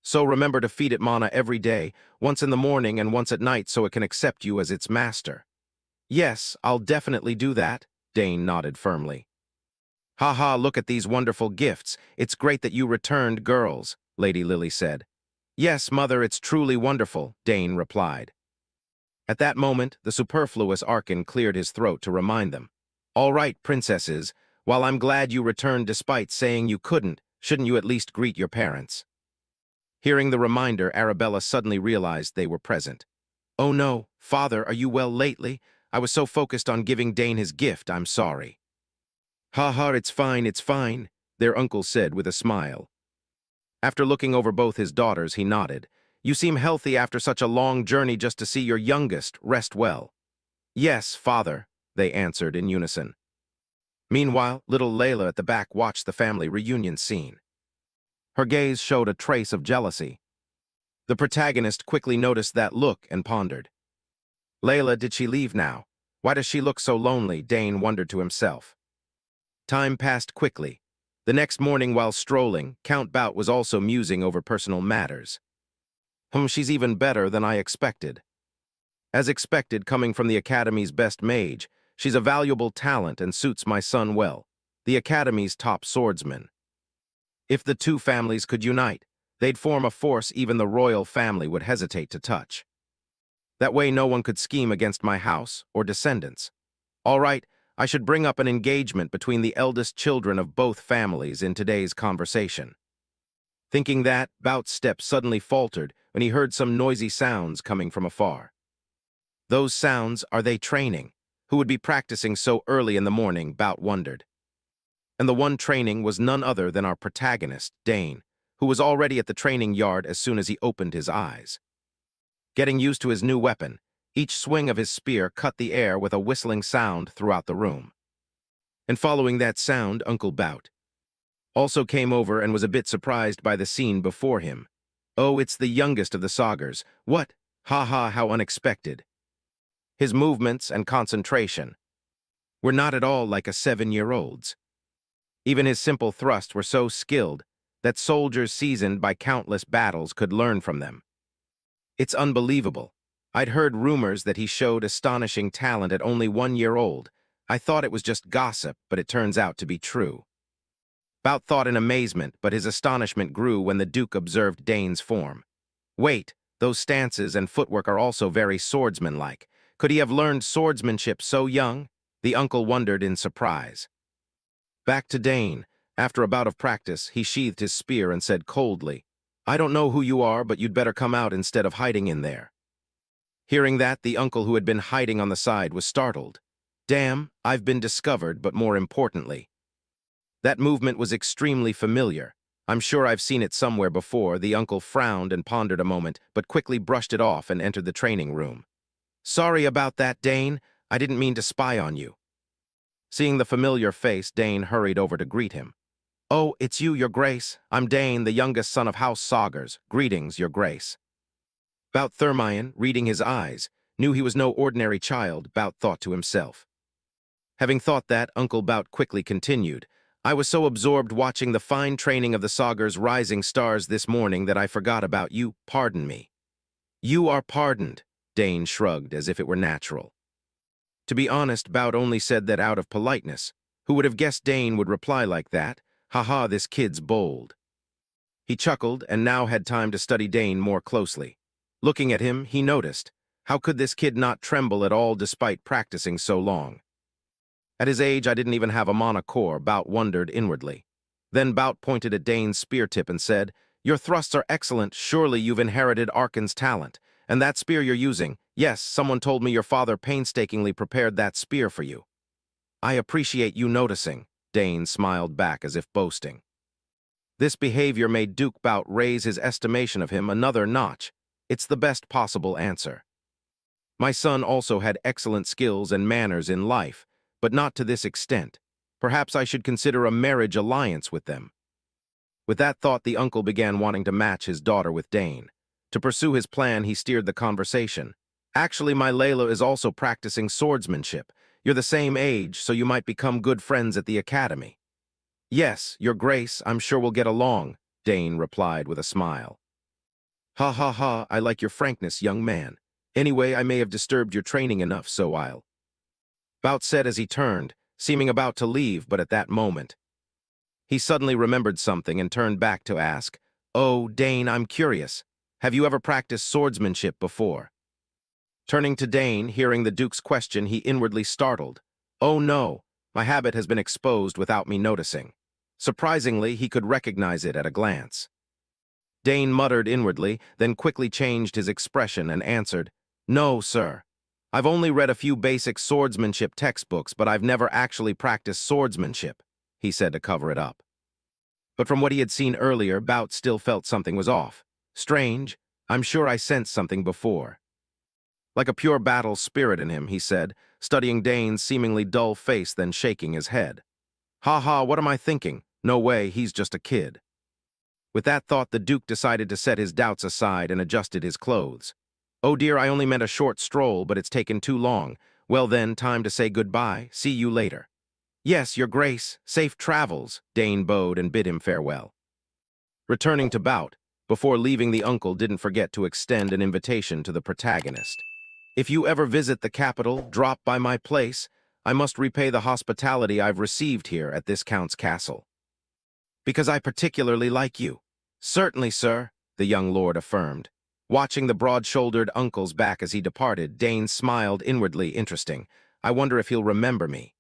So remember to feed it mana every day, once in the morning and once at night so it can accept you as its master. Yes, I'll definitely do that, Dane nodded firmly. Ha, look at these wonderful gifts. It's great that you returned, girls, Lady Lily said. Yes, Mother, it's truly wonderful, Dane replied. At that moment, the superfluous Arkin cleared his throat to remind them. All right, princesses, while I'm glad you returned despite saying you couldn't, shouldn't you at least greet your parents? Hearing the reminder, Arabella suddenly realized they were present. Oh no, Father, are you well lately? I was so focused on giving Dane his gift, I'm sorry. Ha, it's fine, their uncle said with a smile. After looking over both his daughters, he nodded. You seem healthy after such a long journey just to see your youngest rest well. Yes, Father, they answered in unison. Meanwhile, little Layla at the back watched the family reunion scene. Her gaze showed a trace of jealousy. The protagonist quickly noticed that look and pondered. Layla, did she leave now? Why does she look so lonely? Dane wondered to himself. Time passed quickly. The next morning while strolling, Count Bout was also musing over personal matters. She's even better than I expected. As expected, coming from the Academy's best mage, she's a valuable talent and suits my son well, the Academy's top swordsman. If the two families could unite, they'd form a force even the royal family would hesitate to touch. That way no one could scheme against my house or descendants. All right, I should bring up an engagement between the eldest children of both families in today's conversation. Thinking that, Bout's step suddenly faltered when he heard some noisy sounds coming from afar. Those sounds, are they training? Who would be practicing so early in the morning, Bout wondered. And the one training was none other than our protagonist, Dane, who was already at the training yard as soon as he opened his eyes. Getting used to his new weapon, each swing of his spear cut the air with a whistling sound throughout the room. And following that sound, Uncle Bout also came over and was a bit surprised by the scene before him. Oh, it's the youngest of the Saugers. What? Ha ha, how unexpected. His movements and concentration were not at all like a 7-year-old's. Even his simple thrusts were so skilled that soldiers seasoned by countless battles could learn from them. It's unbelievable. I'd heard rumors that he showed astonishing talent at only 1 year old. I thought it was just gossip, but it turns out to be true. Bout thought in amazement, but his astonishment grew when the Duke observed Dane's form. Wait, those stances and footwork are also very swordsmanlike. Could he have learned swordsmanship so young? The uncle wondered in surprise. Back to Dane. After a bout of practice, he sheathed his spear and said coldly, I don't know who you are, but you'd better come out instead of hiding in there. Hearing that, the uncle who had been hiding on the side was startled. Damn, I've been discovered, but more importantly. That movement was extremely familiar. I'm sure I've seen it somewhere before. The uncle frowned and pondered a moment, but quickly brushed it off and entered the training room. Sorry about that, Dane. I didn't mean to spy on you. Seeing the familiar face, Dane hurried over to greet him. Oh, it's you, Your Grace. I'm Dane, the youngest son of House Saugers. Greetings, Your Grace. Bout Thermion, reading his eyes, knew he was no ordinary child, Bout thought to himself. Having thought that, Uncle Bout quickly continued, I was so absorbed watching the fine training of the Saugers' rising stars this morning that I forgot about you. Pardon me. You are pardoned, Dane shrugged as if it were natural. To be honest, Bout only said that out of politeness. Who would have guessed Dane would reply like that? Ha, this kid's bold. He chuckled and now had time to study Dane more closely. Looking at him, he noticed. How could this kid not tremble at all despite practicing so long? At his age, I didn't even have a mana core, Bout wondered inwardly. Then Bout pointed at Dane's spear tip and said, Your thrusts are excellent. Surely you've inherited Arkan's talent. And that spear you're using, yes, someone told me your father painstakingly prepared that spear for you. I appreciate you noticing, Dane smiled back as if boasting. This behavior made Duke Bout raise his estimation of him another notch. It's the best possible answer. My son also had excellent skills and manners in life, but not to this extent. Perhaps I should consider a marriage alliance with them. With that thought, the uncle began wanting to match his daughter with Dane. To pursue his plan, he steered the conversation. Actually, my Layla is also practicing swordsmanship. You're the same age, so you might become good friends at the academy. Yes, Your Grace, I'm sure we'll get along, Dane replied with a smile. Ha, I like your frankness, young man. Anyway, I may have disturbed your training enough, so I'll. Bout said as he turned, seeming about to leave, but at that moment, he suddenly remembered something and turned back to ask, Oh, Dane, I'm curious. Have you ever practiced swordsmanship before? Turning to Dane, hearing the Duke's question, he inwardly startled. Oh no, my habit has been exposed without me noticing. Surprisingly, he could recognize it at a glance. Dane muttered inwardly, then quickly changed his expression and answered, No, sir. I've only read a few basic swordsmanship textbooks, but I've never actually practiced swordsmanship, he said to cover it up. But from what he had seen earlier, Bout still felt something was off. Strange, I'm sure I sensed something before. Like a pure battle spirit in him, he said, studying Dane's seemingly dull face, then shaking his head. Ha, what am I thinking? No way, he's just a kid. With that thought, the Duke decided to set his doubts aside and adjusted his clothes. "Oh dear, I only meant a short stroll, but it's taken too long. Well then, time to say goodbye. See you later." "Yes, your grace. Safe travels," Dane bowed and bid him farewell. Returning to Bout, before leaving, the uncle didn't forget to extend an invitation to the protagonist. "If you ever visit the capital, drop by my place. I must repay the hospitality I've received here at this Count's castle. Because I particularly like you." "Certainly, sir," the young lord affirmed. Watching the broad-shouldered uncle's back as he departed, Dane smiled inwardly. "Interesting. I wonder if he'll remember me.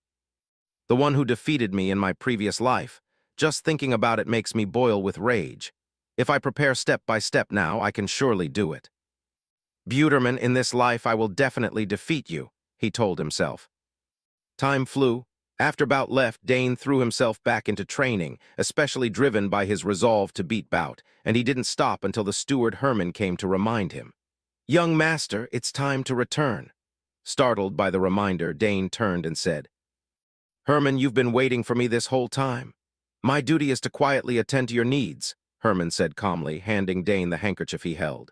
The one who defeated me in my previous life. Just thinking about it makes me boil with rage. If I prepare step by step now, I can surely do it. Buterman, in this life I will definitely defeat you," he told himself. Time flew. After Bout left, Dane threw himself back into training, especially driven by his resolve to beat Bout, and he didn't stop until the steward Herman came to remind him. "Young master, it's time to return." Startled by the reminder, Dane turned and said, "Herman, you've been waiting for me this whole time." "My duty is to quietly attend to your needs," Herman said calmly, handing Dane the handkerchief he held.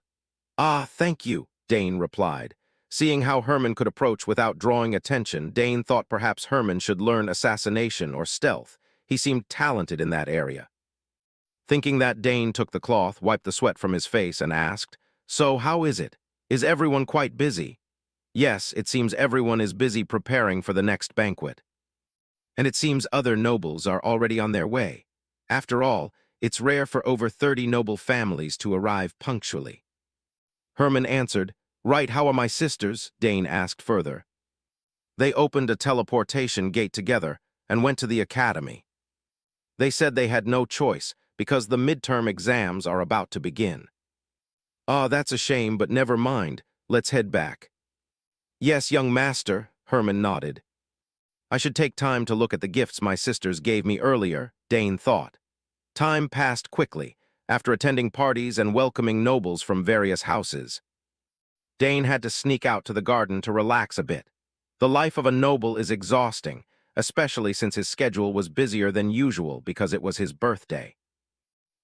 "Ah, thank you," Dane replied. Seeing how Herman could approach without drawing attention, Dane thought perhaps Herman should learn assassination or stealth. He seemed talented in that area. Thinking that, Dane took the cloth, wiped the sweat from his face, and asked, "So, how is it? Is everyone quite busy?" "Yes, it seems everyone is busy preparing for the next banquet. And it seems other nobles are already on their way. After all, it's rare for over 30 noble families to arrive punctually." Herman answered. "Right, how are my sisters?" Dane asked further. "They opened a teleportation gate together and went to the academy. They said they had no choice because the midterm exams are about to begin." "Ah, that's a shame, but never mind. Let's head back." "Yes, young master," Herman nodded. "I should take time to look at the gifts my sisters gave me earlier," Dane thought. Time passed quickly, after attending parties and welcoming nobles from various houses. Dane had to sneak out to the garden to relax a bit. The life of a noble is exhausting, especially since his schedule was busier than usual because it was his birthday.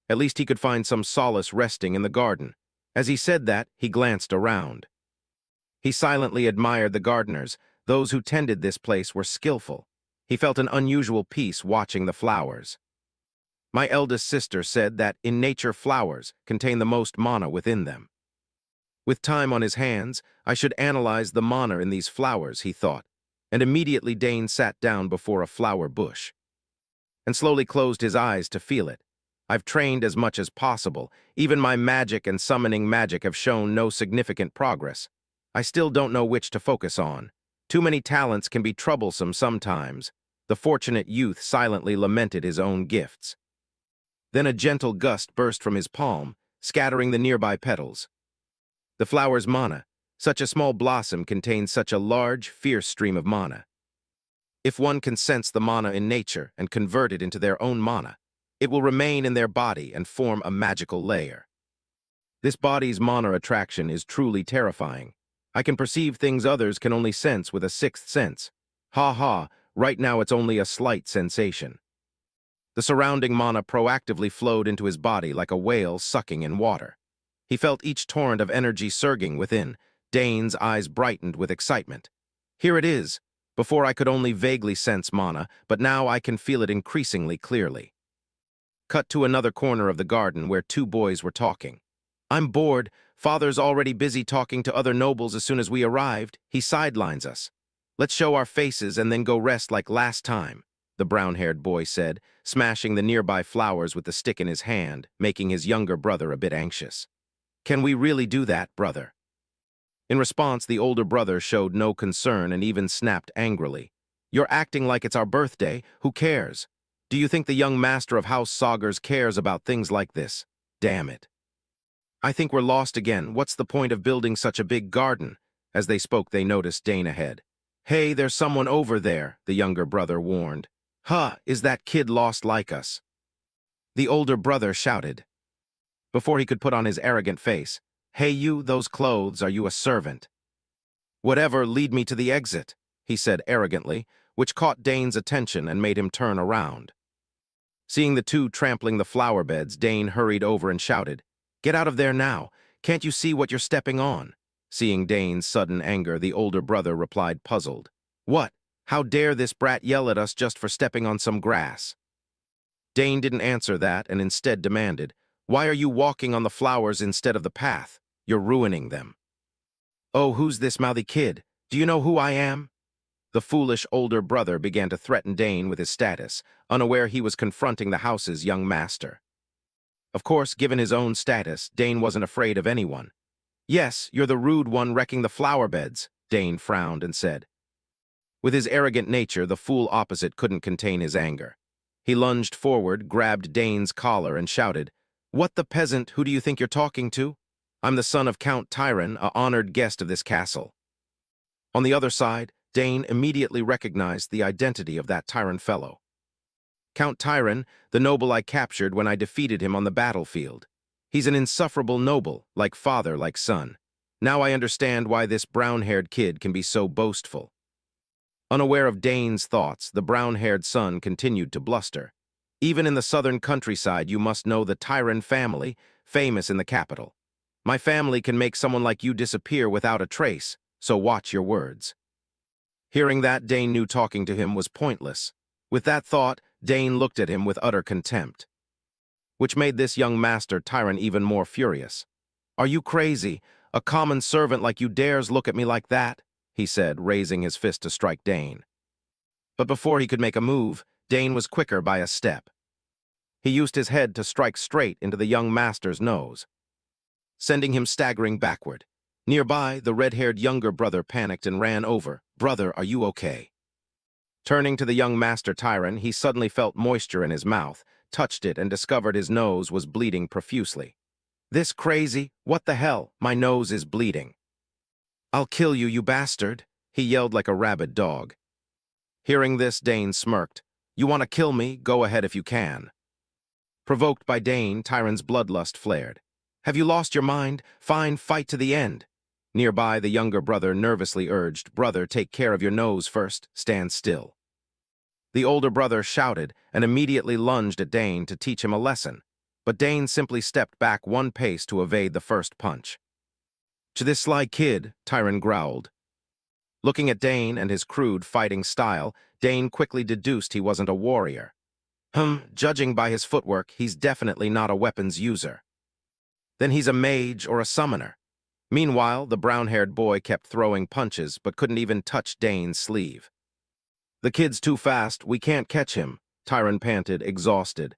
At least he could find some solace resting in the garden. As he said that, he glanced around. He silently admired the gardeners. Those who tended this place were skillful. He felt an unusual peace watching the flowers. My eldest sister said that in nature flowers contain the most mana within them. With time on his hands, I should analyze the mana in these flowers, he thought, and immediately Dane sat down before a flower bush and slowly closed his eyes to feel it. I've trained as much as possible. Even my magic and summoning magic have shown no significant progress. I still don't know which to focus on. Too many talents can be troublesome sometimes. The fortunate youth silently lamented his own gifts. Then a gentle gust burst from his palm, scattering the nearby petals. The flower's mana. Such a small blossom contains such a large, fierce stream of mana. If one can sense the mana in nature and convert it into their own mana, it will remain in their body and form a magical layer. This body's mana attraction is truly terrifying. I can perceive things others can only sense with a sixth sense. Ha ha, right now it's only a slight sensation. The surrounding mana proactively flowed into his body like a whale sucking in water. He felt each torrent of energy surging within. Dane's eyes brightened with excitement. Here it is. Before I could only vaguely sense mana, but now I can feel it increasingly clearly. Cut to another corner of the garden where two boys were talking. "I'm bored. Father's already busy talking to other nobles as soon as we arrived. He sidelines us. Let's show our faces and then go rest like last time," the brown-haired boy said, smashing the nearby flowers with the stick in his hand, making his younger brother a bit anxious. "Can we really do that, brother?" In response, the older brother showed no concern and even snapped angrily. "You're acting like it's our birthday. Who cares? Do you think the young master of House Saugers cares about things like this? Damn it. I think we're lost again. What's the point of building such a big garden?" As they spoke, they noticed Dane ahead. "Hey, there's someone over there," the younger brother warned. "Huh, is that kid lost like us?" The older brother shouted. Before he could put on his arrogant face, "Hey you, those clothes, are you a servant?" "Whatever, lead me to the exit," he said arrogantly, which caught Dane's attention and made him turn around. Seeing the two trampling the flower beds, Dane hurried over and shouted, "Get out of there now! Can't you see what you're stepping on?" Seeing Dane's sudden anger, the older brother replied, puzzled, "What? How dare this brat yell at us just for stepping on some grass?" Dane didn't answer that and instead demanded, "Why are you walking on the flowers instead of the path? You're ruining them." "Oh, who's this mouthy kid? Do you know who I am?" The foolish older brother began to threaten Dane with his status, unaware he was confronting the house's young master. Of course, given his own status, Dane wasn't afraid of anyone. "Yes, you're the rude one wrecking the flower beds," Dane frowned and said. With his arrogant nature, the fool opposite couldn't contain his anger. He lunged forward, grabbed Dane's collar, and shouted, "What the peasant, who do you think you're talking to? I'm the son of Count Tyron, a honored guest of this castle." On the other side, Dane immediately recognized the identity of that Tyron fellow. "Count Tyron, the noble I captured when I defeated him on the battlefield. He's an insufferable noble, like father, like son. Now I understand why this brown-haired kid can be so boastful." Unaware of Dane's thoughts, the brown-haired son continued to bluster. "Even in the southern countryside, you must know the Tyron family, famous in the capital. My family can make someone like you disappear without a trace, so watch your words." Hearing that, Dane knew talking to him was pointless. With that thought, Dane looked at him with utter contempt, which made this young master Tyron even more furious. "Are you crazy? A common servant like you dares look at me like that?" he said, raising his fist to strike Dane. But before he could make a move, Dane was quicker by a step. He used his head to strike straight into the young master's nose, sending him staggering backward. Nearby, the red-haired younger brother panicked and ran over. "Brother, are you okay?" Turning to the young master Tyron, he suddenly felt moisture in his mouth, touched it, and discovered his nose was bleeding profusely. "This crazy? What the hell? My nose is bleeding." "I'll kill you, you bastard," he yelled like a rabid dog. Hearing this, Dane smirked. "You want to kill me? Go ahead if you can." Provoked by Dane, Tyron's bloodlust flared. "Have you lost your mind? Fine, fight to the end." Nearby, the younger brother nervously urged, "Brother, take care of your nose first. Stand still." The older brother shouted and immediately lunged at Dane to teach him a lesson, but Dane simply stepped back one pace to evade the first punch. "To this sly kid," Tyron growled. Looking at Dane and his crude fighting style, Dane quickly deduced he wasn't a warrior. Judging by his footwork, he's definitely not a weapons user. Then he's a mage or a summoner. Meanwhile, the brown-haired boy kept throwing punches but couldn't even touch Dane's sleeve. "The kid's too fast, we can't catch him," Tyron panted, exhausted.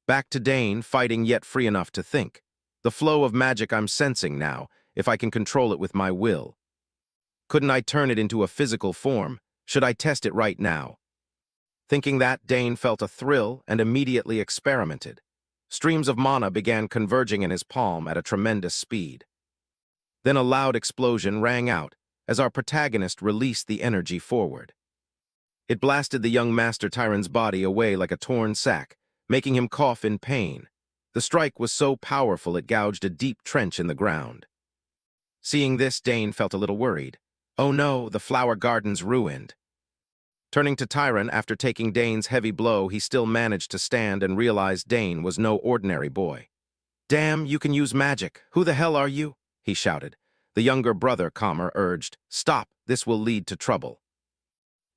Back to Dane, fighting yet free enough to think. "The flow of magic I'm sensing now, if I can control it with my will. Couldn't I turn it into a physical form? Should I test it right now?" Thinking that, Dane felt a thrill and immediately experimented. Streams of mana began converging in his palm at a tremendous speed. Then a loud explosion rang out as our protagonist released the energy forward. It blasted the young Master Tyron's body away like a torn sack, making him cough in pain. The strike was so powerful it gouged a deep trench in the ground. Seeing this, Dane felt a little worried. "Oh no, the flower garden's ruined." Turning to Tyron after taking Dane's heavy blow, he still managed to stand and realized Dane was no ordinary boy. "Damn, you can use magic. Who the hell are you?" he shouted. The younger brother, calmer, urged, "Stop, this will lead to trouble."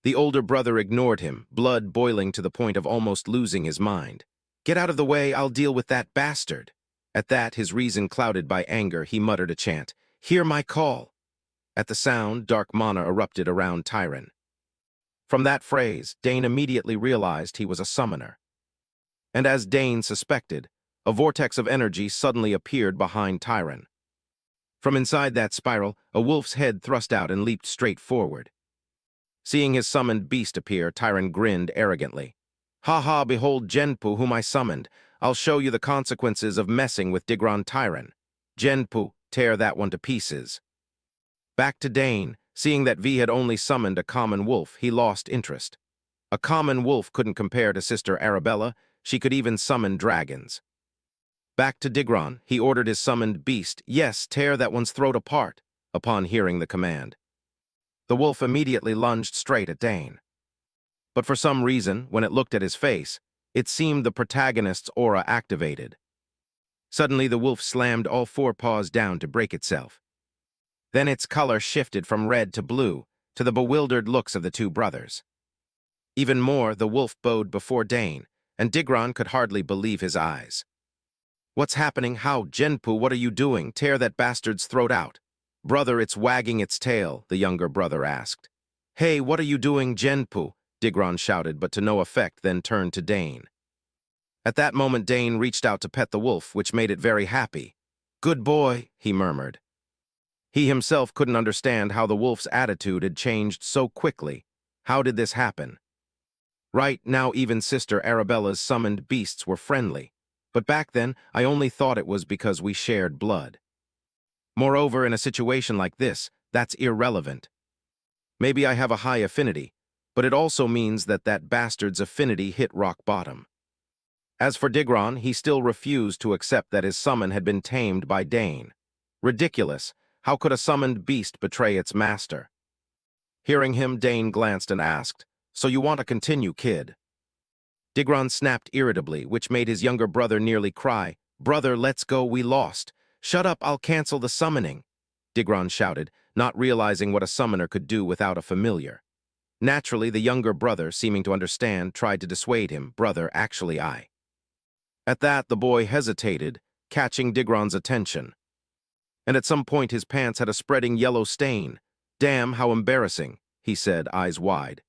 The older brother ignored him, blood boiling to the point of almost losing his mind. "Get out of the way, I'll deal with that bastard." At that, his reason clouded by anger, he muttered a chant, "Hear my call." At the sound, dark mana erupted around Tyron. From that phrase, Dane immediately realized he was a summoner. And as Dane suspected, a vortex of energy suddenly appeared behind Tyron. From inside that spiral, a wolf's head thrust out and leaped straight forward. Seeing his summoned beast appear, Tyron grinned arrogantly. "Ha ha, behold Genpu, whom I summoned. I'll show you the consequences of messing with Digron Tyron. Genpu, tear that one to pieces." Back to Dane, seeing that V had only summoned a common wolf, he lost interest. A common wolf couldn't compare to Sister Arabella, she could even summon dragons. Back to Digron, he ordered his summoned beast, "Yes, tear that one's throat apart," upon hearing the command. The wolf immediately lunged straight at Dane. But for some reason, when it looked at his face, It seemed the protagonist's aura activated. Suddenly, the wolf slammed all four paws down to break itself. Then its color shifted from red to blue, to the bewildered looks of the two brothers. Even more, the wolf bowed before Dane, and Digron could hardly believe his eyes. "What's happening? How? Genpu, what are you doing? Tear that bastard's throat out." "Brother, it's wagging its tail," the younger brother asked. "Hey, what are you doing, Genpu?" Digron shouted, but to no effect, then turned to Dane. At that moment, Dane reached out to pet the wolf, which made it very happy. "Good boy," he murmured. He himself couldn't understand how the wolf's attitude had changed so quickly. How did this happen? Right now, even Sister Arabella's summoned beasts were friendly. But back then, I only thought it was because we shared blood. Moreover, in a situation like this, that's irrelevant. Maybe I have a high affinity, but it also means that that bastard's affinity hit rock bottom. As for Digron, he still refused to accept that his summon had been tamed by Dane. Ridiculous. How could a summoned beast betray its master? Hearing him, Dane glanced and asked, "So you want to continue, kid?" Digron snapped irritably, which made his younger brother nearly cry. "Brother, let's go, we lost." "Shut up, I'll cancel the summoning," Digron shouted, not realizing what a summoner could do without a familiar. Naturally, the younger brother, seeming to understand, tried to dissuade him. "Brother, actually I." At that, the boy hesitated, catching Digron's attention. And at some point his pants had a spreading yellow stain. "Damn, how embarrassing," he said, eyes wide.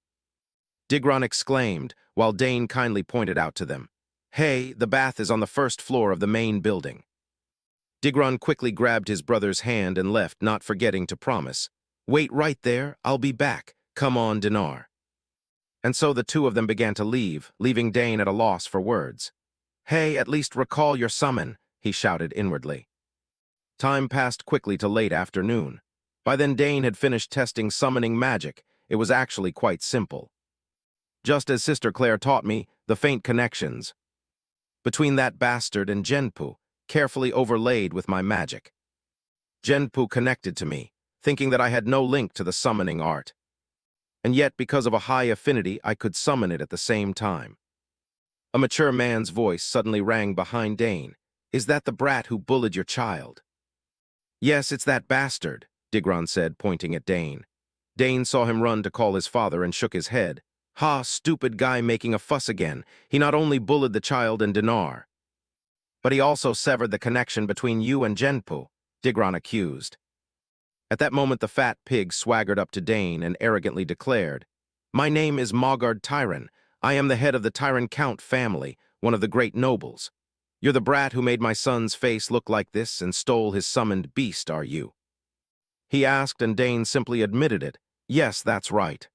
Digron exclaimed, while Dane kindly pointed out to them, "Hey, the bath is on the first floor of the main building." Digron quickly grabbed his brother's hand and left, not forgetting to promise, "Wait right there, I'll be back. Come on, Dinar." And so the two of them began to leave, leaving Dane at a loss for words. "Hey, at least recall your summon," he shouted inwardly. Time passed quickly to late afternoon. By then Dane had finished testing summoning magic. It was actually quite simple. Just as Sister Claire taught me, the faint connections between that bastard and Genpu, carefully overlaid with my magic. Genpu connected to me, thinking that I had no link to the summoning art. And yet, because of a high affinity, I could summon it at the same time. A mature man's voice suddenly rang behind Dane. "Is that the brat who bullied your child?" "Yes, it's that bastard," Digron said, pointing at Dane. Dane saw him run to call his father and shook his head. "Ha, stupid guy making a fuss again. He not only bullied the child and Dinar, but he also severed the connection between you and Genpu," Digron accused. At that moment the fat pig swaggered up to Dane and arrogantly declared, "My name is Mogard Tyron. I am the head of the Tyron Count family, one of the great nobles. You're the brat who made my son's face look like this and stole his summoned beast, are you?" He asked, and Dane simply admitted it. "Yes, that's right."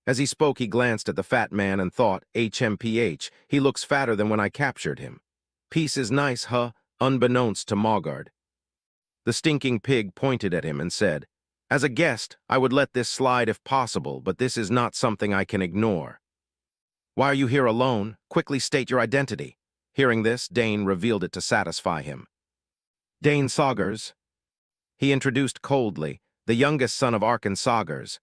As he spoke, he glanced at the fat man and thought, HMPH, he looks fatter than when I captured him. "Peace is nice, huh?" Unbeknownst to Mogard. The stinking pig pointed at him and said, "As a guest, I would let this slide if possible, but this is not something I can ignore." "Why are you here alone? Quickly state your identity." Hearing this, Dane revealed it to satisfy him. "Dane Saugers." He introduced coldly, the youngest son of Arkan Saugers,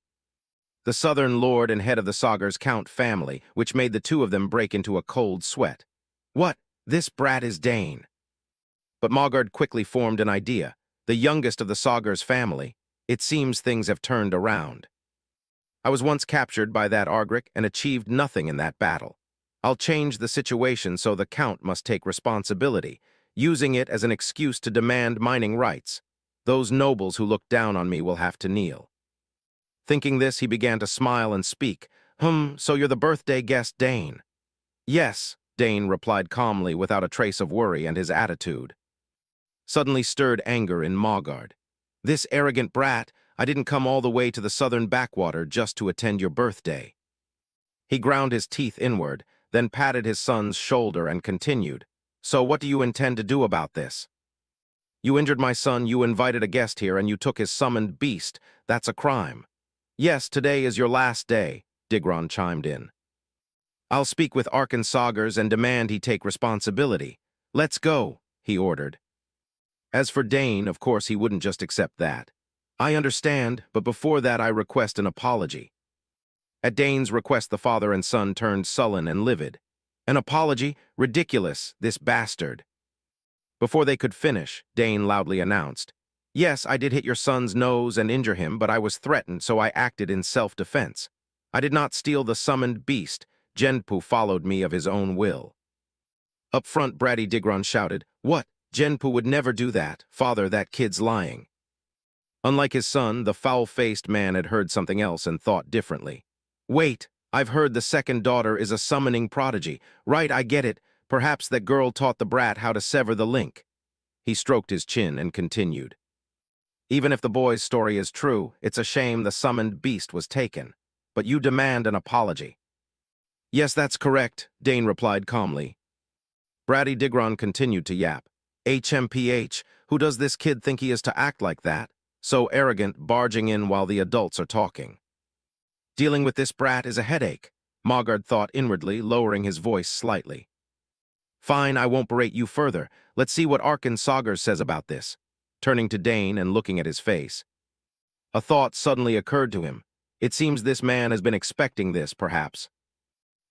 the southern lord and head of the Saugers Count family, which made the two of them break into a cold sweat. "What? This brat is Dane." But Mogard quickly formed an idea. "The youngest of the Saugers family. It seems things have turned around. I was once captured by that Argric and achieved nothing in that battle. I'll change the situation so the Count must take responsibility, using it as an excuse to demand mining rights. Those nobles who look down on me will have to kneel." Thinking this, he began to smile and speak. So you're the birthday guest, Dane." "Yes," Dane replied calmly without a trace of worry, and his attitude suddenly stirred anger in Mogard. "This arrogant brat, I didn't come all the way to the southern backwater just to attend your birthday." He ground his teeth inward, then patted his son's shoulder and continued, "So what do you intend to do about this? You injured my son, you invited a guest here, and you took his summoned beast. That's a crime." "Yes, today is your last day," Digron chimed in. "I'll speak with Arkan Saugers and demand he take responsibility. Let's go," he ordered. As for Dane, of course he wouldn't just accept that. "I understand, but before that I request an apology." At Dane's request, the father and son turned sullen and livid. An apology? Ridiculous, this bastard. Before they could finish, Dane loudly announced, "Yes, I did hit your son's nose and injure him, but I was threatened, so I acted in self-defense. I did not steal the summoned beast. Genpu followed me of his own will." Up front, bratty Digron shouted, "What? Genpu would never do that. Father, that kid's lying." Unlike his son, the foul-faced man had heard something else and thought differently. "Wait, I've heard the second daughter is a summoning prodigy. Right, I get it. Perhaps that girl taught the brat how to sever the link." He stroked his chin and continued. "Even if the boy's story is true, it's a shame the summoned beast was taken. But you demand an apology." "Yes, that's correct," Dane replied calmly. Bratty Digron continued to yap. "HMPH, who does this kid think he is to act like that? So arrogant, barging in while the adults are talking." "Dealing with this brat is a headache," Mogard thought inwardly, lowering his voice slightly. "Fine, I won't berate you further. Let's see what Arkin Sagar says about this," turning to Dane and looking at his face. A thought suddenly occurred to him. It seems this man has been expecting this, perhaps.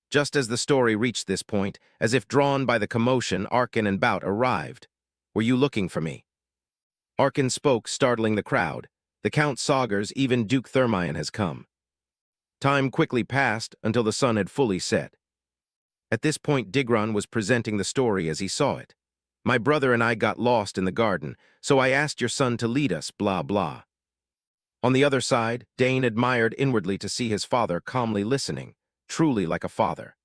Just as the story reached this point, as if drawn by the commotion, Arkin and Bout arrived. "Were you looking for me?" Arkin spoke, startling the crowd. "The Count Sagars, even Duke Thermion has come." Time quickly passed until the sun had fully set. At this point, Digron was presenting the story as he saw it. "My brother and I got lost in the garden, so I asked your son to lead us, blah, blah." On the other side, Dane admired inwardly to see his father calmly listening, truly like a father.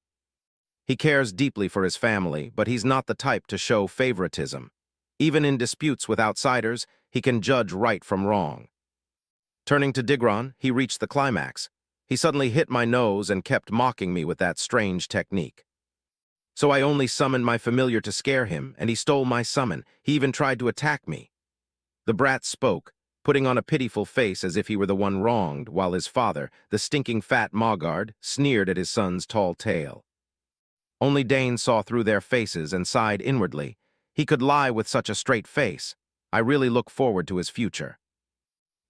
He cares deeply for his family, but he's not the type to show favoritism. Even in disputes with outsiders, he can judge right from wrong. Turning to Digron, he reached the climax. "He suddenly hit my nose and kept mocking me with that strange technique. So I only summoned my familiar to scare him, and he stole my summon. He even tried to attack me." The brat spoke, putting on a pitiful face as if he were the one wronged, while his father, the stinking fat Mogard, sneered at his son's tall tale. Only Dane saw through their faces and sighed inwardly. He could lie with such a straight face. I really look forward to his future.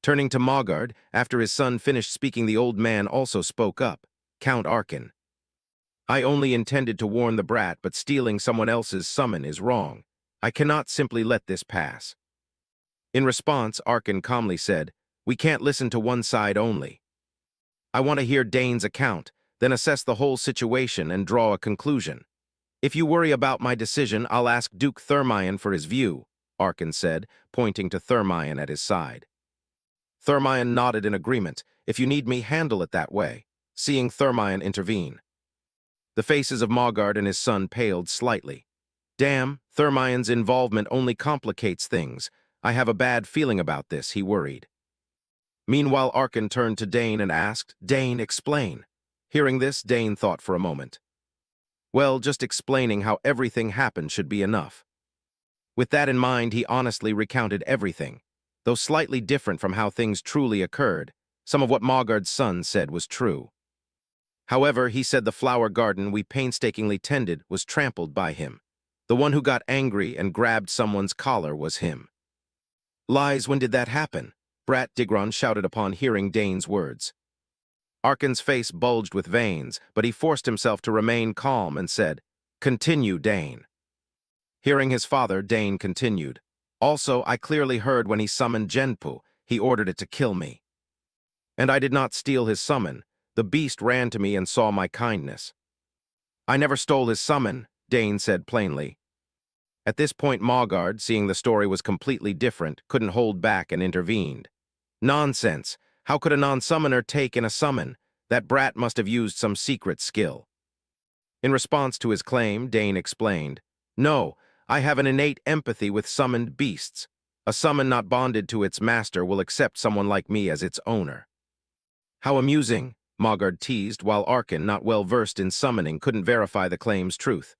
Turning to Mogard, after his son finished speaking, the old man also spoke up. "Count Arkin, I only intended to warn the brat, but stealing someone else's summon is wrong. I cannot simply let this pass." In response, Arkin calmly said, "We can't listen to one side only. I want to hear Dane's account, then assess the whole situation and draw a conclusion. If you worry about my decision, I'll ask Duke Thermion for his view," Arkin said, pointing to Thermion at his side. Thermion nodded in agreement. "If you need me, handle it that way," seeing Thermion intervene. The faces of Mogard and his son paled slightly. "Damn, Thermion's involvement only complicates things. I have a bad feeling about this," he worried. Meanwhile, Arkin turned to Dane and asked, "Dane, explain." Hearing this, Dane thought for a moment. Well, just explaining how everything happened should be enough. With that in mind, he honestly recounted everything. Though slightly different from how things truly occurred, some of what Mogard's son said was true. However, he said the flower garden we painstakingly tended was trampled by him. The one who got angry and grabbed someone's collar was him. "Lies, when did that happen?" Brat Digron shouted upon hearing Dane's words. Arkin's face bulged with veins, but he forced himself to remain calm and said, "Continue, Dane." Hearing his father, Dane continued, "Also, I clearly heard when he summoned Genpu, he ordered it to kill me. And I did not steal his summon. The beast ran to me and saw my kindness." "I never stole his summon," Dane said plainly. At this point, Mogard, seeing the story was completely different, couldn't hold back and intervened. "Nonsense! How could a non-summoner take in a summon? That brat must have used some secret skill." In response to his claim, Dane explained, "No, I have an innate empathy with summoned beasts. A summon not bonded to its master will accept someone like me as its owner." "How amusing," Mogard teased, while Arkin, not well versed in summoning, couldn't verify the claim's truth.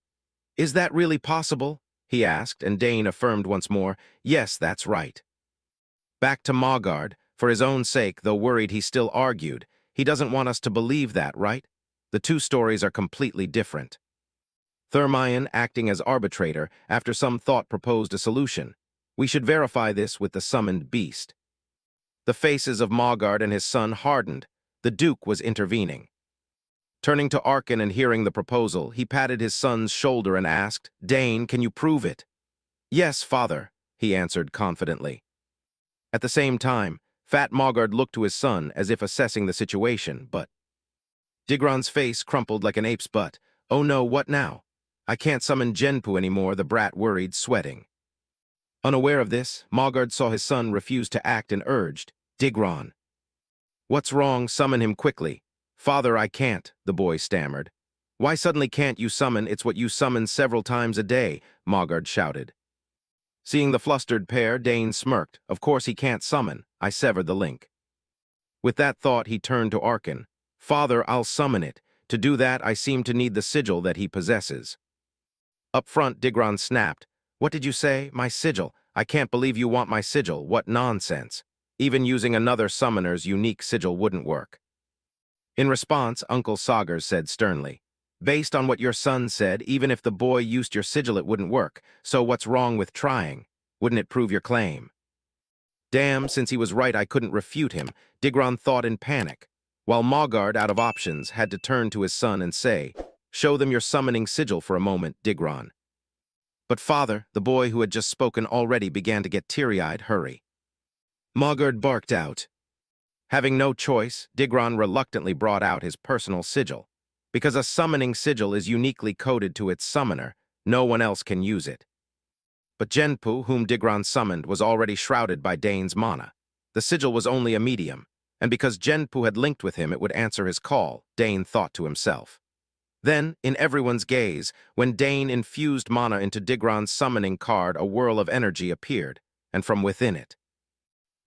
"Is that really possible?" he asked, and Dane affirmed once more, "Yes, that's right." Back to Mogard, for his own sake, though worried, he still argued, "He doesn't want us to believe that, right? The two stories are completely different." Thermion, acting as arbitrator, after some thought proposed a solution. "We should verify this with the summoned beast." The faces of Mogard and his son hardened. The Duke was intervening. Turning to Arkin and hearing the proposal, he patted his son's shoulder and asked, "Dane, can you prove it?" "Yes, father," he answered confidently. At the same time, Fat Mogard looked to his son as if assessing the situation, but Digron's face crumpled like an ape's butt. "Oh no, what now? I can't summon Genpu anymore," the brat worried, sweating. Unaware of this, Mogard saw his son refuse to act and urged, "Digron, what's wrong? Summon him quickly." "Father, I can't," the boy stammered. "Why suddenly can't you summon? It's what you summon several times a day," Mogard shouted. Seeing the flustered pair, Dane smirked. "Of course he can't summon. I severed the link." With that thought, he turned to Arkin. "Father, I'll summon it. To do that, I seem to need the sigil that he possesses." Up front, Digron snapped. "What did you say? My sigil? I can't believe you want my sigil. What nonsense. Even using another summoner's unique sigil wouldn't work." In response, Uncle Sagers said sternly, "Based on what your son said, even if the boy used your sigil it wouldn't work, so what's wrong with trying? Wouldn't it prove your claim?" Damn, since he was right I couldn't refute him, Digron thought in panic, while Mogard, out of options, had to turn to his son and say, "Show them your summoning sigil for a moment, Digron." But father, the boy who had just spoken already began to get teary-eyed. "Hurry." Mogard barked out. Having no choice, Digron reluctantly brought out his personal sigil. Because a summoning sigil is uniquely coded to its summoner, no one else can use it. But Genpu, whom Digron summoned, was already shrouded by Dane's mana. The sigil was only a medium, and because Genpu had linked with him, it would answer his call, Dane thought to himself. Then, in everyone's gaze, when Dane infused mana into Digron's summoning card, a whirl of energy appeared, and from within it,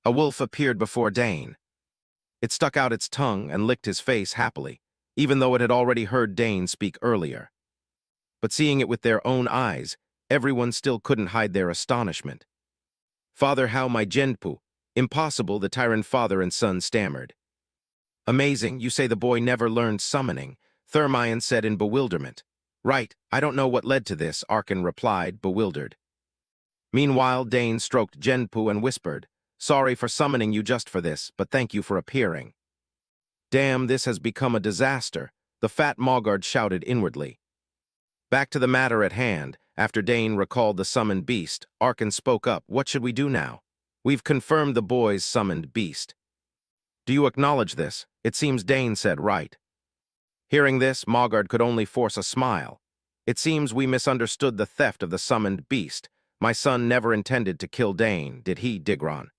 a wolf appeared before Dane. It stuck out its tongue and licked his face happily, even though it had already heard Dane speak earlier. But seeing it with their own eyes, everyone still couldn't hide their astonishment. "Father, how my Genpu?" "Impossible," the tyrant father and son stammered. "Amazing, you say the boy never learned summoning," Thermion said in bewilderment. "Right, I don't know what led to this," Arkin replied, bewildered. Meanwhile, Dane stroked Genpu and whispered, "Sorry for summoning you just for this, but thank you for appearing." "Damn, this has become a disaster," the fat Mogard shouted inwardly. Back to the matter at hand, after Dane recalled the summoned beast, Arkin spoke up. "What should we do now? We've confirmed the boy's summoned beast. Do you acknowledge this?" It seems Dane said right. Hearing this, Mogard could only force a smile. "It seems we misunderstood the theft of the summoned beast. My son never intended to kill Dane, did he, Digron?"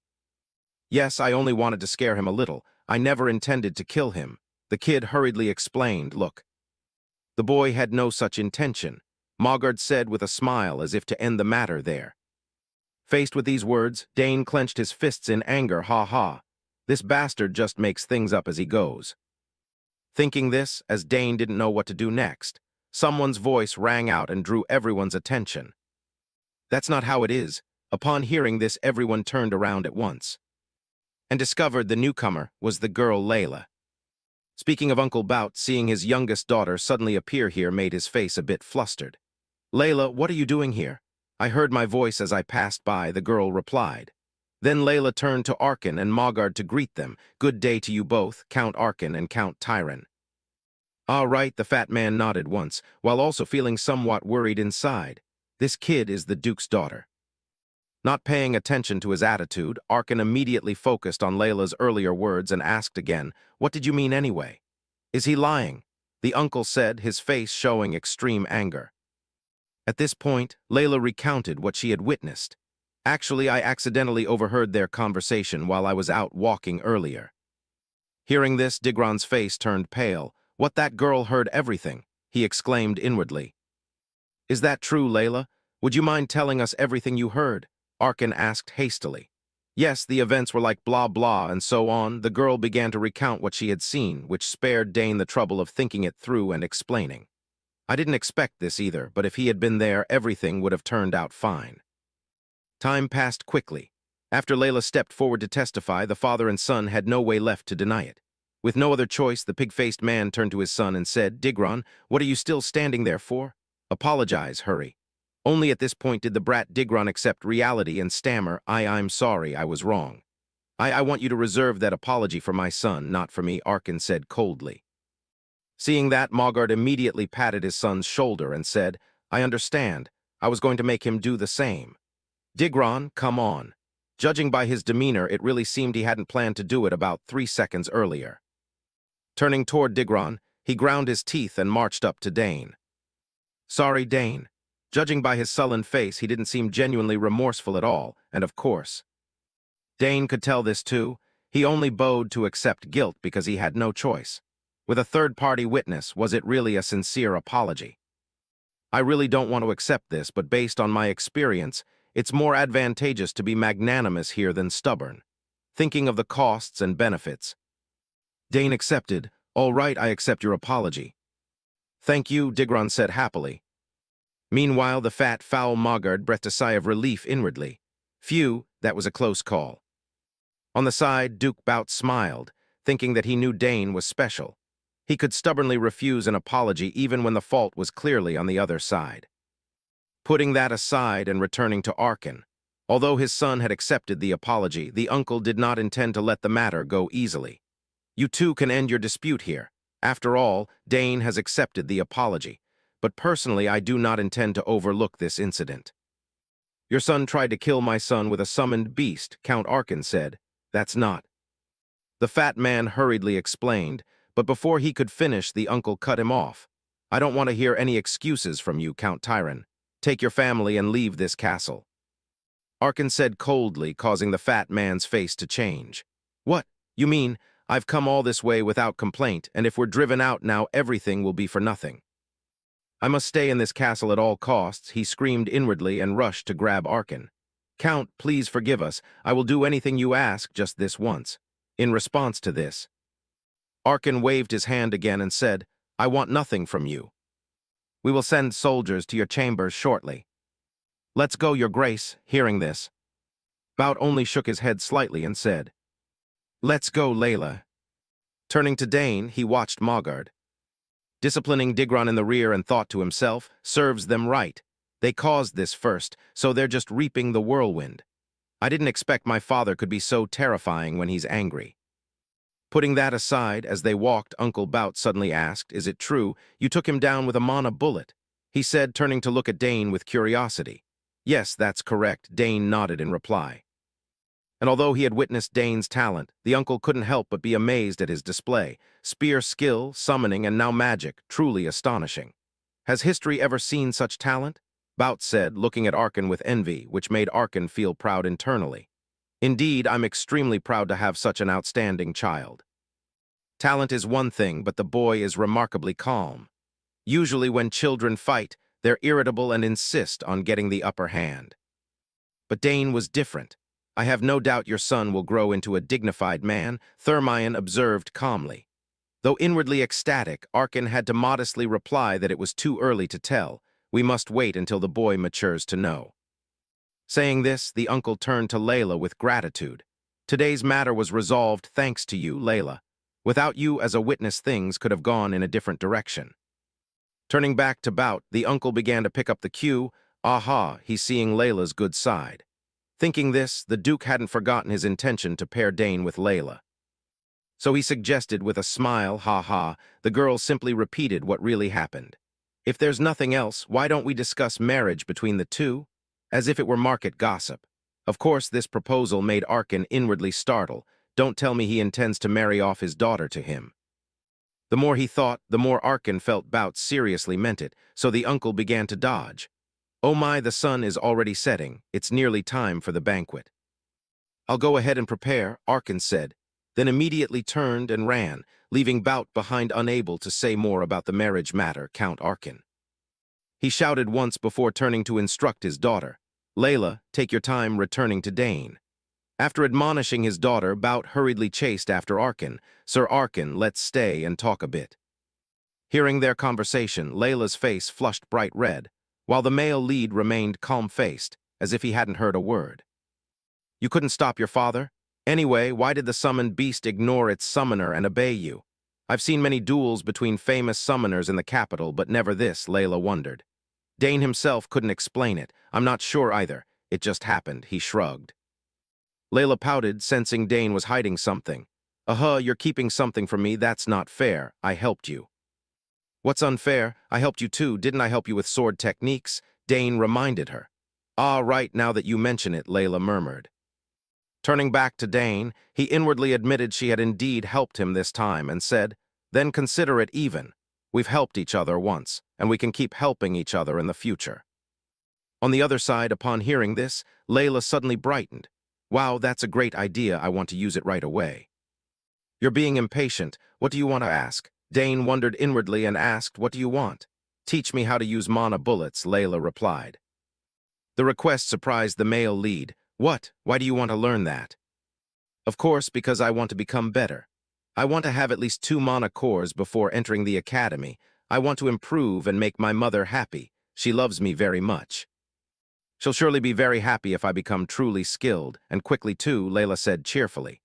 "Yes, I only wanted to scare him a little. I never intended to kill him," the kid hurriedly explained. "Look, the boy had no such intention," Mogard said with a smile as if to end the matter there. Faced with these words, Dane clenched his fists in anger. "Ha ha. This bastard just makes things up as he goes." Thinking this, as Dane didn't know what to do next, someone's voice rang out and drew everyone's attention. "That's not how it is." Upon hearing this, everyone turned around at once and discovered the newcomer was the girl Layla. Speaking of Uncle Bout, seeing his youngest daughter suddenly appear here made his face a bit flustered. "Layla, what are you doing here?" "I heard my voice as I passed by," the girl replied. Then Layla turned to Arkin and Mogard to greet them. "Good day to you both, Count Arkin and Count Tyron." "All right," the fat man nodded once, while also feeling somewhat worried inside. This kid is the Duke's daughter. Not paying attention to his attitude, Arkin immediately focused on Layla's earlier words and asked again, "What did you mean anyway?" "Is he lying?" the uncle said, his face showing extreme anger. At this point, Layla recounted what she had witnessed. "Actually, I accidentally overheard their conversation while I was out walking earlier." Hearing this, Digron's face turned pale. "What, that girl heard everything?" he exclaimed inwardly. "Is that true, Layla? Would you mind telling us everything you heard?" Arkin asked hastily. "Yes, the events were like blah blah and so on." The girl began to recount what she had seen, which spared Dane the trouble of thinking it through and explaining. "I didn't expect this either, but if he had been there, everything would have turned out fine." Time passed quickly. After Layla stepped forward to testify, the father and son had no way left to deny it. With no other choice, the pig-faced man turned to his son and said, "Digron, what are you still standing there for? Apologize, hurry." Only at this point did the brat Digron accept reality and stammer, I'm sorry, I was wrong. I want you to reserve that apology for my son, not for me," Arkin said coldly. Seeing that, Mogard immediately patted his son's shoulder and said, I understand. I was going to make him do the same. Digron, come on. Judging by his demeanor, it really seemed he hadn't planned to do it about 3 seconds earlier. Turning toward Digron, he ground his teeth and marched up to Dane. Sorry, Dane. Judging by his sullen face, he didn't seem genuinely remorseful at all, and of course. Dane could tell this too. He only bowed to accept guilt because he had no choice. With a third-party witness, was it really a sincere apology? I really don't want to accept this, but based on my experience, it's more advantageous to be magnanimous here than stubborn. Thinking of the costs and benefits. Dane accepted. All right, I accept your apology. Thank you, Digron said happily. Meanwhile, the fat, foul Mogard breathed a sigh of relief inwardly. Phew, that was a close call. On the side, Duke Bout smiled, thinking that he knew Dane was special. He could stubbornly refuse an apology even when the fault was clearly on the other side. Putting that aside and returning to Arkin, although his son had accepted the apology, the uncle did not intend to let the matter go easily. You two can end your dispute here. After all, Dane has accepted the apology, but personally I do not intend to overlook this incident. Your son tried to kill my son with a summoned beast, Count Arkin said. That's not. The fat man hurriedly explained, but before he could finish, the uncle cut him off. I don't want to hear any excuses from you, Count Tyron. Take your family and leave this castle. Arkin said coldly, causing the fat man's face to change. What? You mean, I've come all this way without complaint, and if we're driven out now, everything will be for nothing. I must stay in this castle at all costs, he screamed inwardly and rushed to grab Arkin. Count, please forgive us. I will do anything you ask just this once. In response to this, Arkin waved his hand again and said, I want nothing from you. We will send soldiers to your chambers shortly. Let's go, Your Grace. Hearing this, Bout only shook his head slightly and said, Let's go, Layla. Turning to Dane, he watched Mogard. Disciplining Digron in the rear and thought to himself, serves them right. They caused this first, so they're just reaping the whirlwind. I didn't expect my father could be so terrifying when he's angry. Putting that aside, as they walked, Uncle Bout suddenly asked, Is it true you took him down with a mana bullet? He said, turning to look at Dane with curiosity. Yes, that's correct, Dane nodded in reply. And although he had witnessed Dane's talent, the uncle couldn't help but be amazed at his display. Spear skill, summoning, and now magic, truly astonishing. Has history ever seen such talent? Bout said, looking at Arkin with envy, which made Arkin feel proud internally. Indeed, I'm extremely proud to have such an outstanding child. Talent is one thing, but the boy is remarkably calm. Usually when children fight, they're irritable and insist on getting the upper hand. But Dane was different. I have no doubt your son will grow into a dignified man, Thermion observed calmly. Though inwardly ecstatic, Arkin had to modestly reply that it was too early to tell. We must wait until the boy matures to know. Saying this, the uncle turned to Layla with gratitude. Today's matter was resolved thanks to you, Layla. Without you as a witness, things could have gone in a different direction. Turning back to Bout, the uncle began to pick up the cue. Aha, he's seeing Layla's good side. Thinking this, the Duke hadn't forgotten his intention to pair Dane with Layla. So he suggested with a smile, ha, the girl simply repeated what really happened. If there's nothing else, why don't we discuss marriage between the two? As if it were market gossip. Of course, this proposal made Arkin inwardly startle. Don't tell me he intends to marry off his daughter to him. The more he thought, the more Arkin felt Bout seriously meant it, so the uncle began to dodge. Oh my, the sun is already setting. It's nearly time for the banquet. I'll go ahead and prepare, Arkin said, then immediately turned and ran, leaving Bout behind unable to say more about the marriage matter, Count Arkin. He shouted once before turning to instruct his daughter. Layla, take your time returning to Dane. After admonishing his daughter, Bout hurriedly chased after Arkin. Sir Arkin, let's stay and talk a bit. Hearing their conversation, Layla's face flushed bright red, while the male lead remained calm-faced, as if he hadn't heard a word. You couldn't stop your father? Anyway, why did the summoned beast ignore its summoner and obey you? I've seen many duels between famous summoners in the capital, but never this, Layla wondered. Dane himself couldn't explain it. I'm not sure either. It just happened, he shrugged. Layla pouted, sensing Dane was hiding something. You're keeping something from me, that's not fair. I helped you. What's unfair? I helped you too, didn't I help you with sword techniques? Dane reminded her. Ah, right, now that you mention it, Layla murmured. Turning back to Dane, he inwardly admitted she had indeed helped him this time and said, then consider it even. We've helped each other once, and we can keep helping each other in the future. On the other side, upon hearing this, Layla suddenly brightened. Wow, that's a great idea, I want to use it right away. You're being impatient, what do you want to ask? Dane wondered inwardly and asked, what do you want? Teach me how to use mana bullets, Layla replied. The request surprised the male lead. What? Why do you want to learn that? Of course, because I want to become better. I want to have at least 2 mana cores before entering the academy. I want to improve and make my mother happy. She loves me very much. She'll surely be very happy if I become truly skilled, and quickly too, Layla said cheerfully.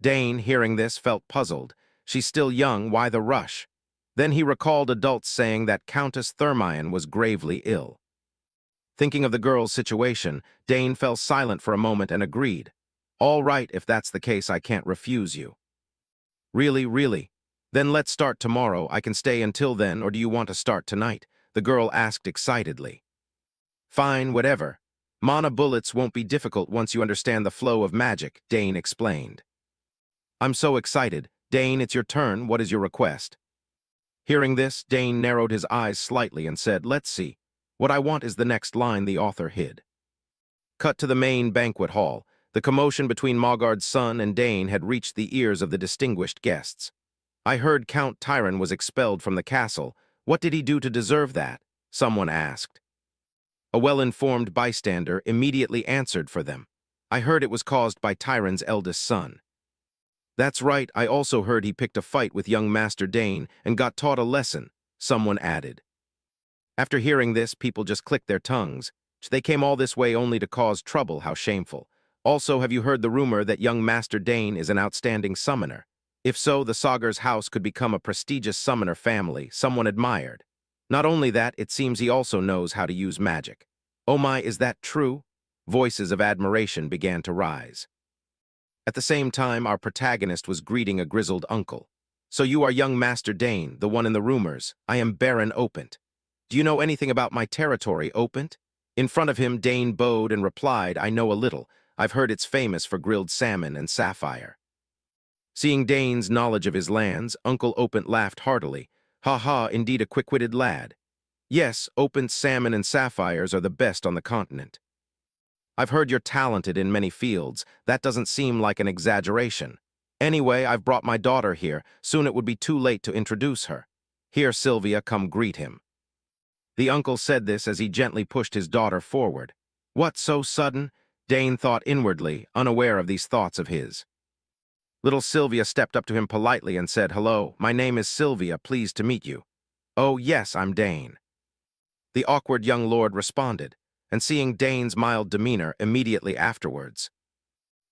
Dane, hearing this, felt puzzled. She's still young, why the rush? Then he recalled adults saying that Countess Thermion was gravely ill. Thinking of the girl's situation, Dane fell silent for a moment and agreed. All right, if that's the case, I can't refuse you. Really, really? Then let's start tomorrow. I can stay until then, or do you want to start tonight? The girl asked excitedly. Fine, whatever. Mana bullets won't be difficult once you understand the flow of magic, Dane explained. I'm so excited. Dane, it's your turn. What is your request? Hearing this, Dane narrowed his eyes slightly and said, let's see. What I want is the next line the author hid. Cut to the main banquet hall. The commotion between Mogard's son and Dane had reached the ears of the distinguished guests. I heard Count Tyron was expelled from the castle. What did he do to deserve that? Someone asked. A well-informed bystander immediately answered for them. I heard it was caused by Tyron's eldest son. That's right, I also heard he picked a fight with young Master Dane and got taught a lesson, someone added. After hearing this, people just clicked their tongues. They came all this way only to cause trouble, how shameful. Also, have you heard the rumor that young Master Dane is an outstanding summoner? If so, the Sagar's house could become a prestigious summoner family, someone admired. Not only that, it seems he also knows how to use magic. Oh my, is that true? Voices of admiration began to rise. At the same time, our protagonist was greeting a grizzled uncle. So you are young Master Dane, the one in the rumors. I am Baron Opent. Do you know anything about my territory, Opent? In front of him, Dane bowed and replied, I know a little. I've heard it's famous for grilled salmon and sapphire. Seeing Dane's knowledge of his lands, Uncle Opent laughed heartily. Ha ha, indeed a quick-witted lad. Yes, Opent's salmon and sapphires are the best on the continent. I've heard you're talented in many fields. That doesn't seem like an exaggeration. Anyway, I've brought my daughter here. Soon it would be too late to introduce her. Here, Sylvia, come greet him. The uncle said this as he gently pushed his daughter forward. What, so sudden? Dane thought inwardly, unaware of these thoughts of his. Little Sylvia stepped up to him politely and said, Hello, my name is Sylvia, pleased to meet you. Oh, yes, I'm Dane. The awkward young lord responded, and seeing Dane's mild demeanor immediately afterwards,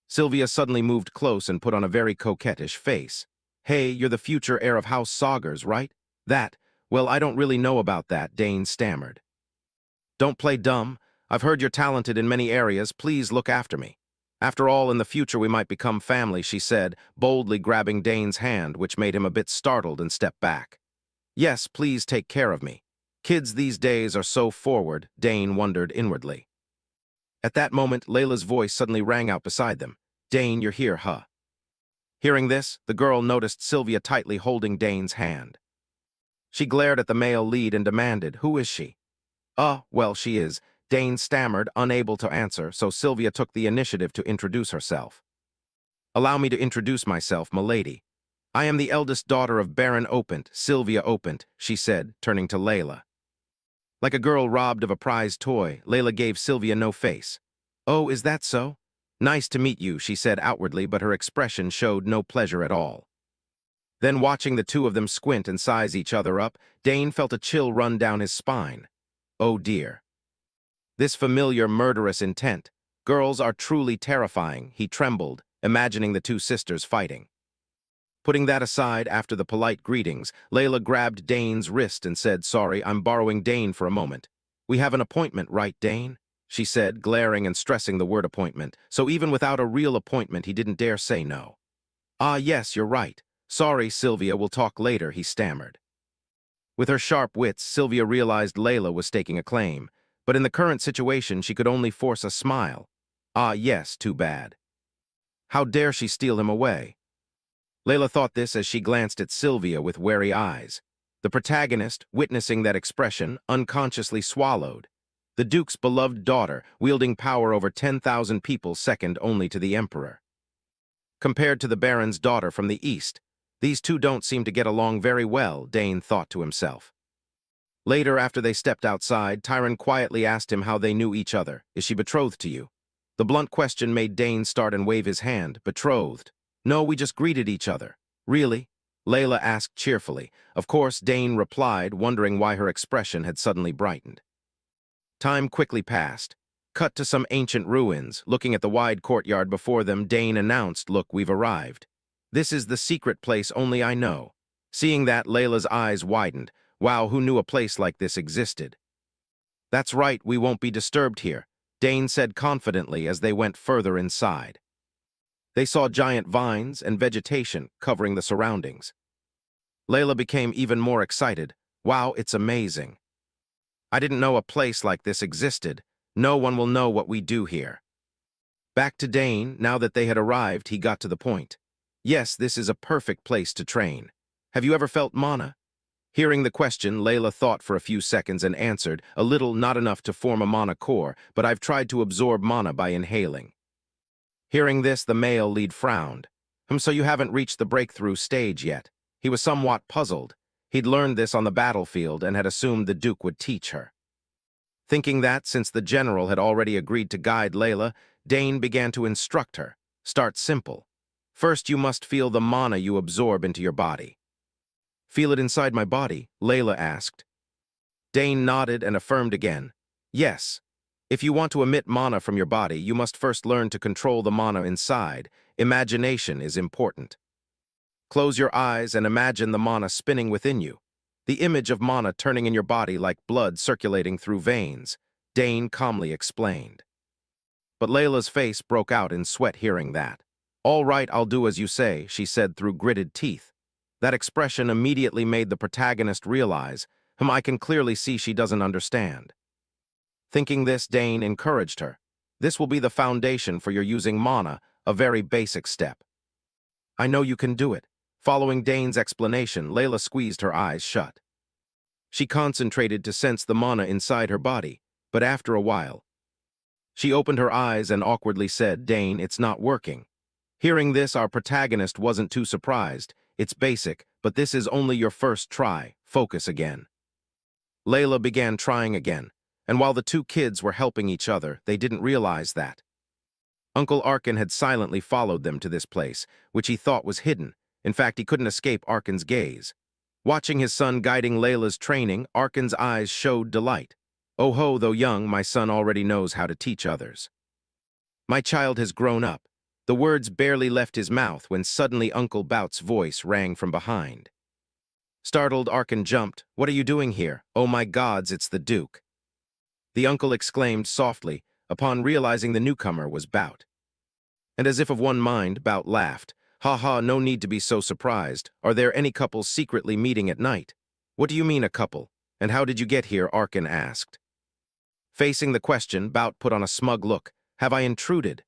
Sylvia suddenly moved close and put on a very coquettish face. Hey, you're the future heir of House Sagars, right? That. Well, I don't really know about that, Dane stammered. Don't play dumb. I've heard you're talented in many areas. Please look after me. After all, in the future we might become family, she said, boldly grabbing Dane's hand, which made him a bit startled and stepped back. Yes, please take care of me. Kids these days are so forward, Dane wondered inwardly. At that moment, Layla's voice suddenly rang out beside them. Dane, you're here, huh? Hearing this, the girl noticed Sylvia tightly holding Dane's hand. She glared at the male lead and demanded, Who is she? Well, she is. Dane stammered, unable to answer, so Sylvia took the initiative to introduce herself. Allow me to introduce myself, milady. I am the eldest daughter of Baron Opent, Sylvia Opent, she said, turning to Layla. Like a girl robbed of a prized toy, Layla gave Sylvia no face. Oh, is that so? Nice to meet you, she said outwardly, but her expression showed no pleasure at all. Then, watching the two of them squint and size each other up, Dane felt a chill run down his spine. Oh dear. This familiar murderous intent. Girls are truly terrifying, he trembled, imagining the two sisters fighting. Putting that aside, after the polite greetings, Layla grabbed Dane's wrist and said, Sorry, I'm borrowing Dane for a moment. We have an appointment, right, Dane? She said, glaring and stressing the word appointment, so even without a real appointment he didn't dare say no. Ah, yes, you're right. Sorry, Sylvia, we'll talk later, he stammered. With her sharp wits, Sylvia realized Layla was staking a claim, but in the current situation she could only force a smile. Ah, yes, too bad. How dare she steal him away? Layla thought this as she glanced at Sylvia with wary eyes. The protagonist, witnessing that expression, unconsciously swallowed. The Duke's beloved daughter, wielding power over 10,000 people second only to the Emperor. Compared to the Baron's daughter from the East, these two don't seem to get along very well, Dane thought to himself. Later, after they stepped outside, Tyron quietly asked him how they knew each other. Is she betrothed to you? The blunt question made Dane start and wave his hand. Betrothed? No, we just greeted each other. Really? Layla asked cheerfully. Of course, Dane replied, wondering why her expression had suddenly brightened. Time quickly passed. Cut to some ancient ruins. Looking at the wide courtyard before them, Dane announced, "Look, we've arrived. This is the secret place only I know." Seeing that, Layla's eyes widened. Wow, who knew a place like this existed? That's right, we won't be disturbed here, Dane said confidently as they went further inside. They saw giant vines and vegetation covering the surroundings. Layla became even more excited. Wow, it's amazing. I didn't know a place like this existed. No one will know what we do here. Back to Dane, now that they had arrived, he got to the point. Yes, this is a perfect place to train. Have you ever felt mana? Hearing the question, Layla thought for a few seconds and answered, a little, not enough to form a mana core, but I've tried to absorb mana by inhaling. Hearing this, the male lead frowned. So you haven't reached the breakthrough stage yet. He was somewhat puzzled. He'd learned this on the battlefield and had assumed the Duke would teach her. Thinking that, since the general had already agreed to guide Layla, Dane began to instruct her. Start simple. First, you must feel the mana you absorb into your body. Feel it inside my body? Layla asked. Dane nodded and affirmed again. Yes. If you want to emit mana from your body, you must first learn to control the mana inside. Imagination is important. Close your eyes and imagine the mana spinning within you. The image of mana turning in your body like blood circulating through veins, Dane calmly explained. But Layla's face broke out in sweat hearing that. All right, I'll do as you say, she said through gritted teeth. That expression immediately made the protagonist realize, I can clearly see she doesn't understand. Thinking this, Dane encouraged her. This will be the foundation for your using mana, a very basic step. I know you can do it. Following Dane's explanation, Layla squeezed her eyes shut. She concentrated to sense the mana inside her body, but after a while, she opened her eyes and awkwardly said, Dane, it's not working. Hearing this, our protagonist wasn't too surprised. It's basic, but this is only your first try. Focus again. Layla began trying again, and while the two kids were helping each other, they didn't realize that. Uncle Arkin had silently followed them to this place, which he thought was hidden. In fact, he couldn't escape Arkin's gaze. Watching his son guiding Layla's training, Arkin's eyes showed delight. Oh ho, though young, my son already knows how to teach others. My child has grown up. The words barely left his mouth when suddenly Uncle Bout's voice rang from behind. Startled, Arkin jumped. What are you doing here? Oh my gods, it's the Duke. The uncle exclaimed softly, upon realizing the newcomer was Bout. And as if of one mind, Bout laughed. Ha ha, no need to be so surprised. Are there any couples secretly meeting at night? What do you mean a couple? And how did you get here? Arkin asked. Facing the question, Bout put on a smug look. Have I intruded?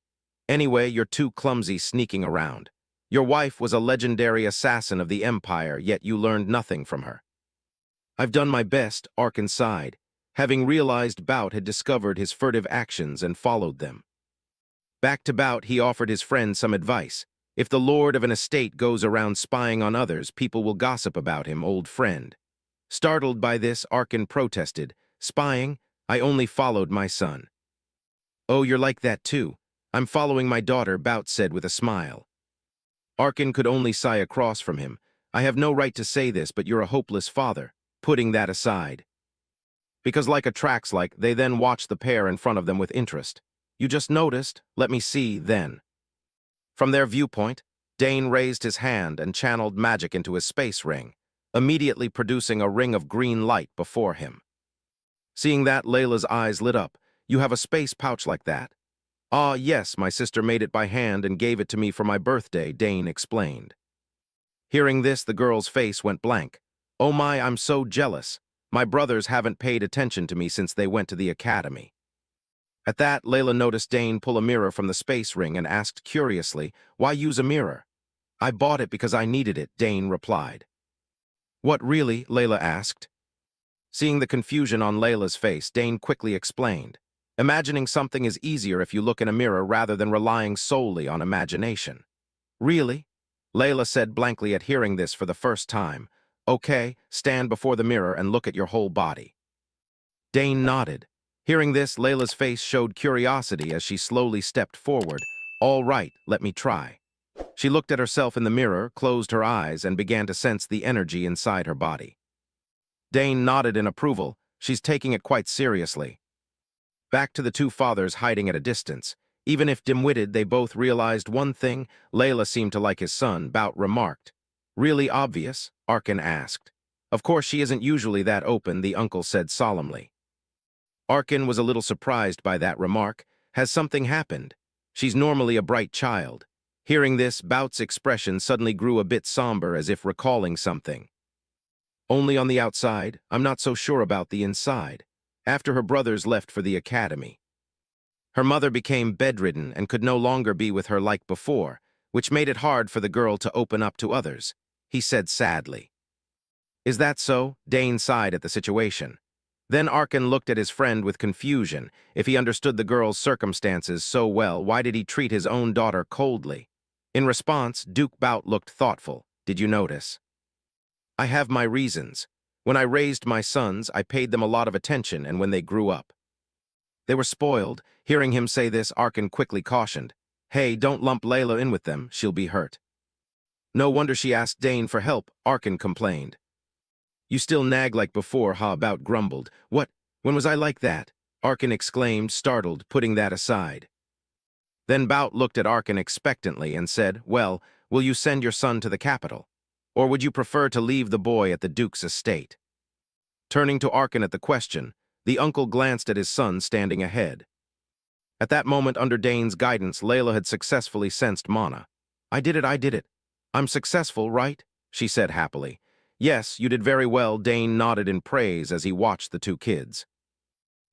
Anyway, you're too clumsy sneaking around. Your wife was a legendary assassin of the Empire, yet you learned nothing from her. I've done my best, Arkin sighed, having realized Bout had discovered his furtive actions and followed them. Back to Bout, he offered his friend some advice. If the lord of an estate goes around spying on others, people will gossip about him, old friend. Startled by this, Arkin protested. Spying? I only followed my son. Oh, you're like that too. I'm following my daughter, Bout said with a smile. Arkin could only sigh across from him. I have no right to say this, but you're a hopeless father, putting that aside. Because like attracts like, they then watched the pair in front of them with interest. You just noticed? Let me see, then. From their viewpoint, Dane raised his hand and channeled magic into his space ring, immediately producing a ring of green light before him. Seeing that, Layla's eyes lit up. You have a space pouch like that? Ah, yes, my sister made it by hand and gave it to me for my birthday, Dane explained. Hearing this, the girl's face went blank. Oh my, I'm so jealous. My brothers haven't paid attention to me since they went to the academy. At that, Layla noticed Dane pull a mirror from the space ring and asked curiously, "Why use a mirror?" "I bought it because I needed it," Dane replied. "What really?" Layla asked. Seeing the confusion on Layla's face, Dane quickly explained. "Imagining something is easier if you look in a mirror rather than relying solely on imagination." "Really?" Layla said blankly at hearing this for the first time. "Okay, stand before the mirror and look at your whole body." Dane nodded. Hearing this, Layla's face showed curiosity as she slowly stepped forward. "All right, let me try." She looked at herself in the mirror, closed her eyes, and began to sense the energy inside her body. Dane nodded in approval. She's taking it quite seriously. Back to the two fathers hiding at a distance. Even if dim-witted, they both realized one thing. Layla seemed to like his son, Bout remarked. "Really obvious?" Arkin asked. "Of course she isn't usually that open," the uncle said solemnly. Arkin was a little surprised by that remark. Has something happened? She's normally a bright child. Hearing this, Bout's expression suddenly grew a bit somber as if recalling something. "Only on the outside. I'm not so sure about the inside." After her brothers left for the academy, her mother became bedridden and could no longer be with her like before, which made it hard for the girl to open up to others. He said sadly. "Is that so?" Dane sighed at the situation. Then Arkin looked at his friend with confusion. If he understood the girl's circumstances so well, why did he treat his own daughter coldly? In response, Duke Bout looked thoughtful. "Did you notice? I have my reasons. When I raised my sons, I paid them a lot of attention, and when they grew up, they were spoiled." Hearing him say this, Arkin quickly cautioned. "Hey, don't lump Layla in with them. She'll be hurt." "No wonder she asked Dane for help," Arkin complained. "You still nag like before," Bout grumbled. "What? When was I like that?" Arkin exclaimed, startled, putting that aside. Then Bout looked at Arkin expectantly and said, "Well, will you send your son to the capital? Or would you prefer to leave the boy at the Duke's estate?" Turning to Arkin at the question, the uncle glanced at his son standing ahead. At that moment, under Dane's guidance, Layla had successfully sensed Mana. I did it. I'm successful, right?" she said happily. "Yes, you did very well," Dane nodded in praise as he watched the two kids.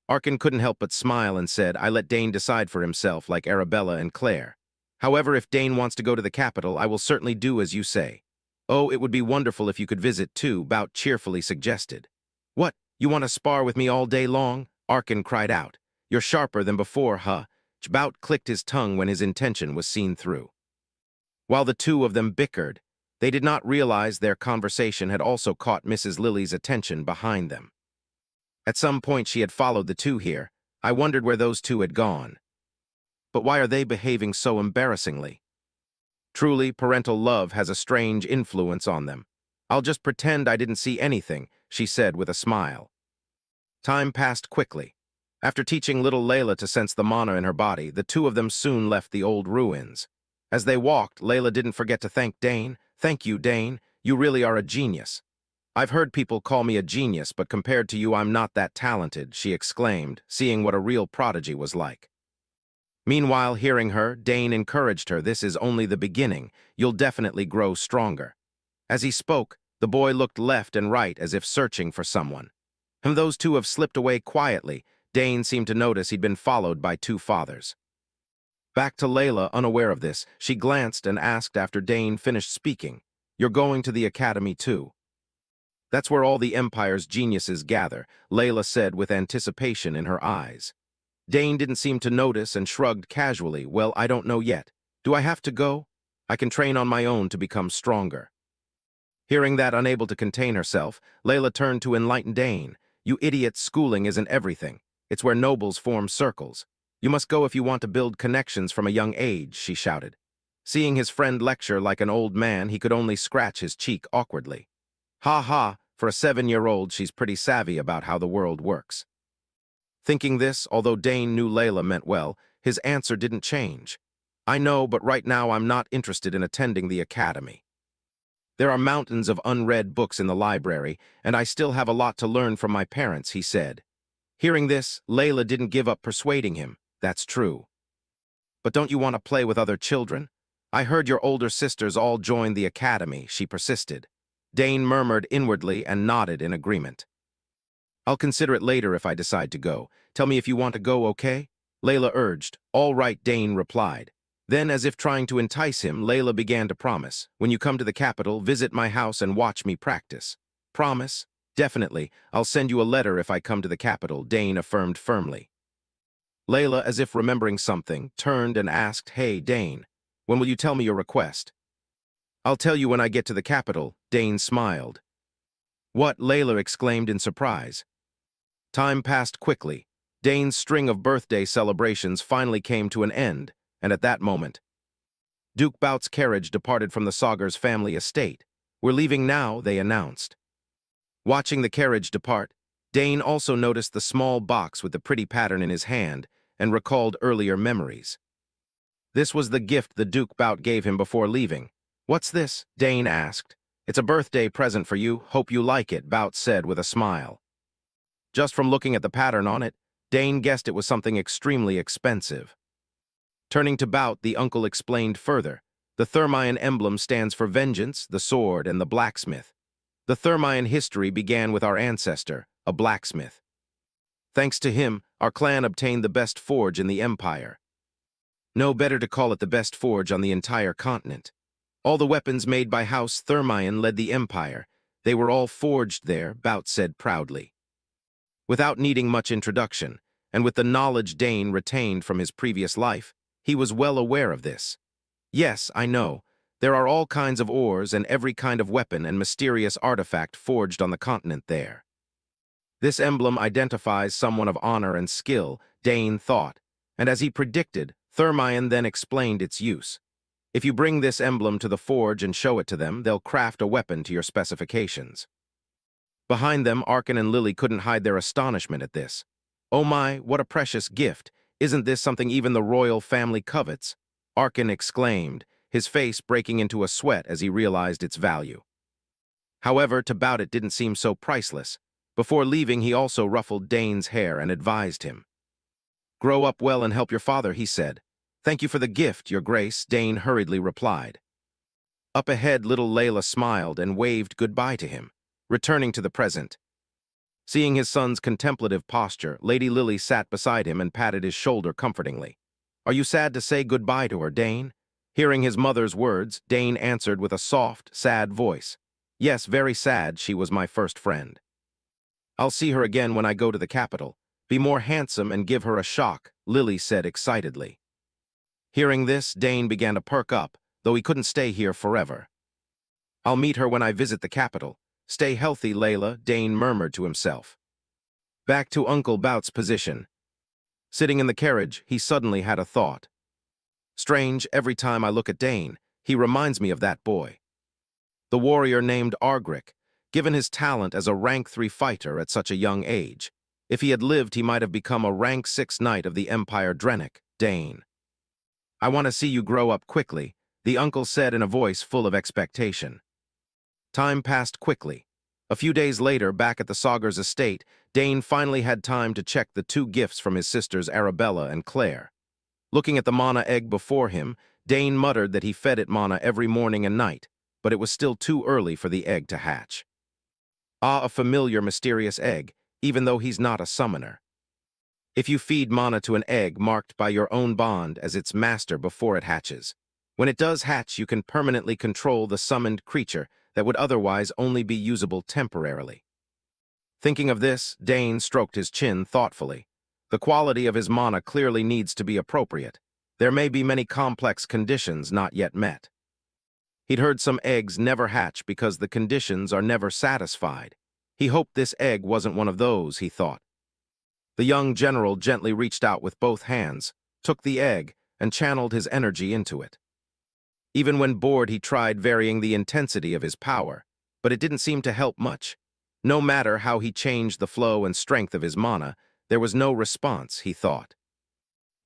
Arkin couldn't help but smile and said, "I let Dane decide for himself, like Arabella and Claire. However, if Dane wants to go to the capital, I will certainly do as you say." "Oh, it would be wonderful if you could visit too," Bout cheerfully suggested. "What, you want to spar with me all day long?" Arkin cried out. "You're sharper than before, huh?" Bout clicked his tongue when his intention was seen through. While the two of them bickered, they did not realize their conversation had also caught Mrs. Lily's attention behind them. At some point she had followed the two here. I wondered where those two had gone. But why are they behaving so embarrassingly? Truly, parental love has a strange influence on them. "I'll just pretend I didn't see anything," she said with a smile. Time passed quickly. After teaching little Layla to sense the mana in her body, the two of them soon left the old ruins. As they walked, Layla didn't forget to thank Dane. "Thank you, Dane. You really are a genius." "I've heard people call me a genius, but compared to you, I'm not that talented," she exclaimed, seeing what a real prodigy was like. Meanwhile, hearing her, Dane encouraged her. "This is only the beginning. You'll definitely grow stronger." As he spoke, the boy looked left and right as if searching for someone. And those two have slipped away quietly. Dane seemed to notice he'd been followed by two fathers. Back to Layla, unaware of this, she glanced and asked after Dane finished speaking, "You're going to the academy too?" "That's where all the Empire's geniuses gather," Layla said with anticipation in her eyes. Dane didn't seem to notice and shrugged casually. "Well, I don't know yet. Do I have to go? I can train on my own to become stronger." Hearing that, unable to contain herself, Layla turned to enlighten Dane. "You idiot, schooling isn't everything. It's where nobles form circles. You must go if you want to build connections from a young age," she shouted. Seeing his friend lecture like an old man, he could only scratch his cheek awkwardly. "Ha ha, for a 7-year-old, she's pretty savvy about how the world works." Thinking this, although Dane knew Layla meant well, his answer didn't change. "I know, but right now I'm not interested in attending the academy. There are mountains of unread books in the library, and I still have a lot to learn from my parents," he said. Hearing this, Layla didn't give up persuading him. "That's true. But don't you want to play with other children? I heard your older sisters all joined the academy," she persisted. Dane murmured inwardly and nodded in agreement. I'll consider it later if I decide to go. Tell me if you want to go, okay? Layla urged. All right, Dane replied. Then, as if trying to entice him, Layla began to promise. When you come to the capital, visit my house and watch me practice. Promise? Definitely. I'll send you a letter if I come to the capital, Dane affirmed firmly. Layla, as if remembering something, turned and asked, Hey, Dane, when will you tell me your request? I'll tell you when I get to the capital, Dane smiled. What? Layla exclaimed in surprise. Time passed quickly. Dane's string of birthday celebrations finally came to an end, and at that moment, Duke Bout's carriage departed from the Saugers family estate. We're leaving now, they announced. Watching the carriage depart, Dane also noticed the small box with the pretty pattern in his hand and recalled earlier memories. This was the gift the Duke Bout gave him before leaving. What's this? Dane asked. It's a birthday present for you. Hope you like it, Bout said with a smile. Just from looking at the pattern on it, Dane guessed it was something extremely expensive. Turning to Bout, the uncle explained further. The Thermion emblem stands for vengeance, the sword, and the blacksmith. The Thermion history began with our ancestor, a blacksmith. Thanks to him, our clan obtained the best forge in the empire. No better to call it the best forge on the entire continent. All the weapons made by House Thermion led the empire. They were all forged there, Bout said proudly. Without needing much introduction, and with the knowledge Dane retained from his previous life, he was well aware of this. Yes, I know. There are all kinds of ores and every kind of weapon and mysterious artifact forged on the continent there. This emblem identifies someone of honor and skill, Dane thought, and as he predicted, Thermion then explained its use. If you bring this emblem to the forge and show it to them, they'll craft a weapon to your specifications. Behind them, Arkin and Lily couldn't hide their astonishment at this. Oh my, what a precious gift. Isn't this something even the royal family covets? Arkin exclaimed, his face breaking into a sweat as he realized its value. However, to Bout it didn't seem so priceless. Before leaving, he also ruffled Dane's hair and advised him. Grow up well and help your father, he said. Thank you for the gift, Your Grace, Dane hurriedly replied. Up ahead, little Layla smiled and waved goodbye to him, returning to the present. Seeing his son's contemplative posture, Lady Lily sat beside him and patted his shoulder comfortingly. Are you sad to say goodbye to her, Dane? Hearing his mother's words, Dane answered with a soft, sad voice. Yes, very sad. She was my first friend. I'll see her again when I go to the capital. Be more handsome and give her a shock, Lily said excitedly. Hearing this, Dane began to perk up, though he couldn't stay here forever. I'll meet her when I visit the capital. Stay healthy, Layla, Dane murmured to himself. Back to Uncle Bout's position. Sitting in the carriage, he suddenly had a thought. Strange, every time I look at Dane, he reminds me of that boy. The warrior named Argrick, given his talent as a rank 3 fighter at such a young age. If he had lived, he might have become a rank 6 knight of the Empire Drennick, Dane. I want to see you grow up quickly, the uncle said in a voice full of expectation. Time passed quickly. A few days later, back at the Saugers estate, Dane finally had time to check the 2 gifts from his sisters Arabella and Claire. Looking at the mana egg before him, Dane muttered that he fed it mana every morning and night, but it was still too early for the egg to hatch. Ah, a familiar mysterious egg, even though he's not a summoner. If you feed mana to an egg marked by your own bond as its master before it hatches, when it does hatch, you can permanently control the summoned creature that would otherwise only be usable temporarily. Thinking of this, Dane stroked his chin thoughtfully. The quality of his mana clearly needs to be appropriate. There may be many complex conditions not yet met. He'd heard some eggs never hatch because the conditions are never satisfied. He hoped this egg wasn't one of those, he thought. The young general gently reached out with both hands, took the egg, and channeled his energy into it. Even when bored, he tried varying the intensity of his power, but it didn't seem to help much. No matter how he changed the flow and strength of his mana, there was no response, he thought.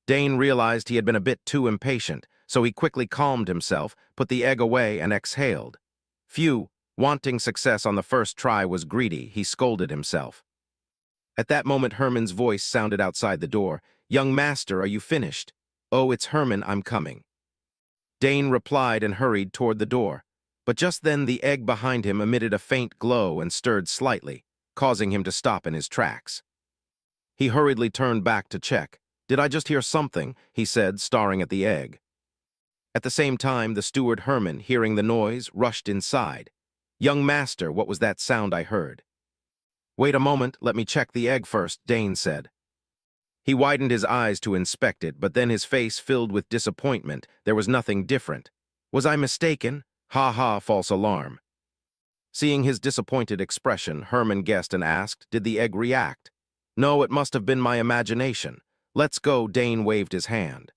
Dane realized he had been a bit too impatient, so he quickly calmed himself, put the egg away, and exhaled. Phew, wanting success on the first try was greedy, he scolded himself. At that moment, Herman's voice sounded outside the door. Young master, are you finished? Oh, it's Herman, I'm coming. Dane replied and hurried toward the door. But just then the egg behind him emitted a faint glow and stirred slightly, causing him to stop in his tracks. He hurriedly turned back to check. "Did I just hear something?" he said, staring at the egg. At the same time, the steward Herman, hearing the noise, rushed inside. "Young master, what was that sound I heard?" "Wait a moment, let me check the egg first," Dane said. He widened his eyes to inspect it, but then his face filled with disappointment. There was nothing different. "Was I mistaken? Ha ha, false alarm." Seeing his disappointed expression, Herman guessed and asked, "Did the egg react?" "No, it must have been my imagination. Let's go," Dane waved his hand.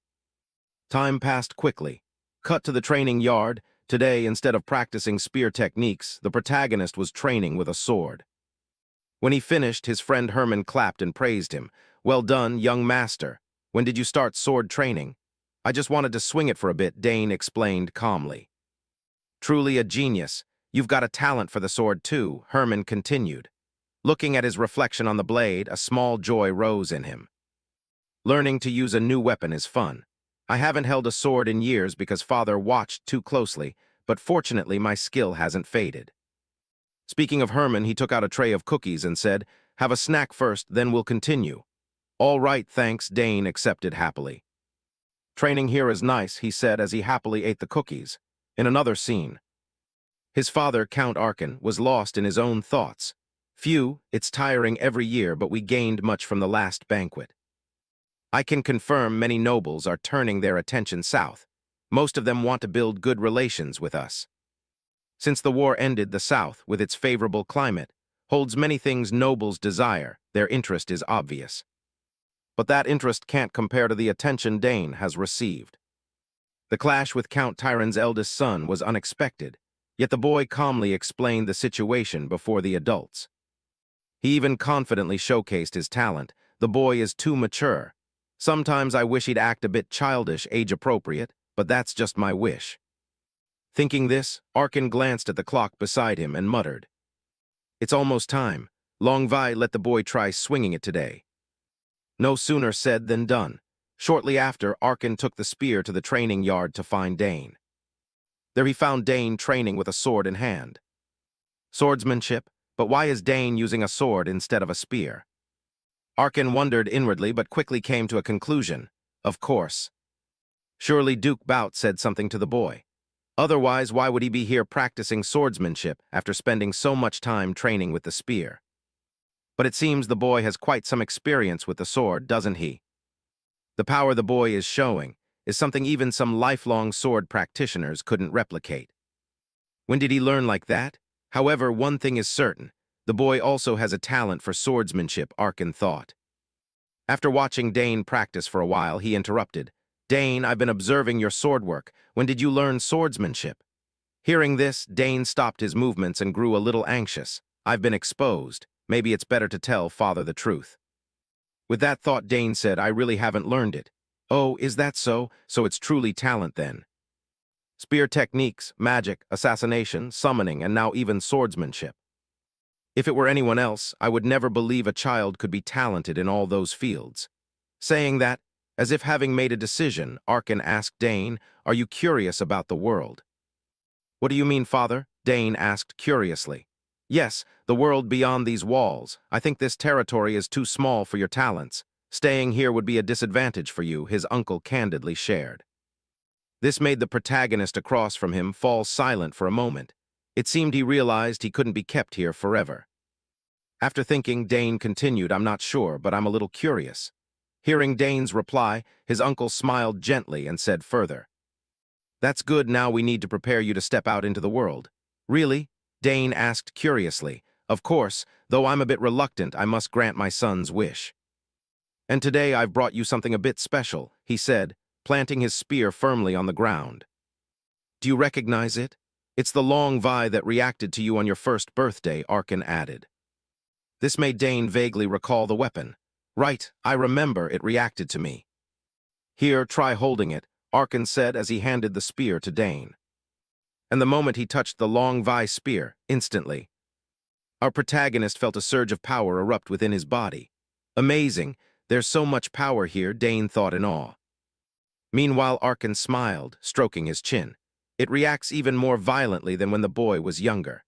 Time passed quickly. Cut to the training yard. Today, instead of practicing spear techniques, the protagonist was training with a sword. When he finished, his friend Herman clapped and praised him. "Well done, young master. When did you start sword training?" "I just wanted to swing it for a bit," Dane explained calmly. "Truly a genius. You've got a talent for the sword too," Herman continued. Looking at his reflection on the blade, a small joy rose in him. "Learning to use a new weapon is fun. I haven't held a sword in years because father watched too closely, but fortunately my skill hasn't faded." Speaking of Herman, he took out a tray of cookies and said, "Have a snack first, then we'll continue." "All right, thanks," Dane accepted happily. "Training here is nice," he said as he happily ate the cookies. In another scene, his father, Count Arkin, was lost in his own thoughts. "Phew, it's tiring every year, but we gained much from the last banquet. I can confirm many nobles are turning their attention south. Most of them want to build good relations with us. Since the war ended, the South, with its favorable climate, holds many things nobles desire. Their interest is obvious. But that interest can't compare to the attention Dane has received." The clash with Count Tyron's eldest son was unexpected, yet the boy calmly explained the situation before the adults. He even confidently showcased his talent. "The boy is too mature. Sometimes I wish he'd act a bit childish, age-appropriate, but that's just my wish." Thinking this, Arkin glanced at the clock beside him and muttered, "It's almost time. Long Vi let the boy try swinging it today." No sooner said than done. Shortly after, Arkin took the spear to the training yard to find Dane. There he found Dane training with a sword in hand. Swordsmanship, but why is Dane using a sword instead of a spear? Arkin wondered inwardly but quickly came to a conclusion. Of course. Surely Duke Bout said something to the boy. Otherwise, why would he be here practicing swordsmanship after spending so much time training with the spear? But it seems the boy has quite some experience with the sword, doesn't he? The power the boy is showing is something even some lifelong sword practitioners couldn't replicate. When did he learn like that? However, one thing is certain. The boy also has a talent for swordsmanship, Arkin thought. After watching Dane practice for a while, he interrupted. "Dane, I've been observing your sword work. When did you learn swordsmanship?" Hearing this, Dane stopped his movements and grew a little anxious. "I've been exposed. Maybe it's better to tell father the truth." With that thought, Dane said, "I really haven't learned it." "Oh, is that so? So it's truly talent then." Spear techniques, magic, assassination, summoning, and now even swordsmanship. If it were anyone else, I would never believe a child could be talented in all those fields. Saying that, as if having made a decision, Arkin asked Dane, "Are you curious about the world?" "What do you mean, father?" Dane asked curiously. "Yes, the world beyond these walls. I think this territory is too small for your talents. Staying here would be a disadvantage for you," his uncle candidly shared. This made the protagonist across from him fall silent for a moment. It seemed he realized he couldn't be kept here forever. After thinking, Dane continued, "I'm not sure, but I'm a little curious." Hearing Dane's reply, his uncle smiled gently and said further, "That's good, now we need to prepare you to step out into the world." "Really?" Dane asked curiously. "Of course, though I'm a bit reluctant, I must grant my son's wish." "And today I've brought you something a bit special," he said, planting his spear firmly on the ground. "Do you recognize it? It's the long Vi that reacted to you on your first birthday," Arkin added. This made Dane vaguely recall the weapon. "Right, I remember it reacted to me." "Here, try holding it," Arkin said as he handed the spear to Dane. And the moment he touched the long Vi spear, instantly, our protagonist felt a surge of power erupt within his body. Amazing, there's so much power here, Dane thought in awe. Meanwhile, Arkin smiled, stroking his chin. It reacts even more violently than when the boy was younger.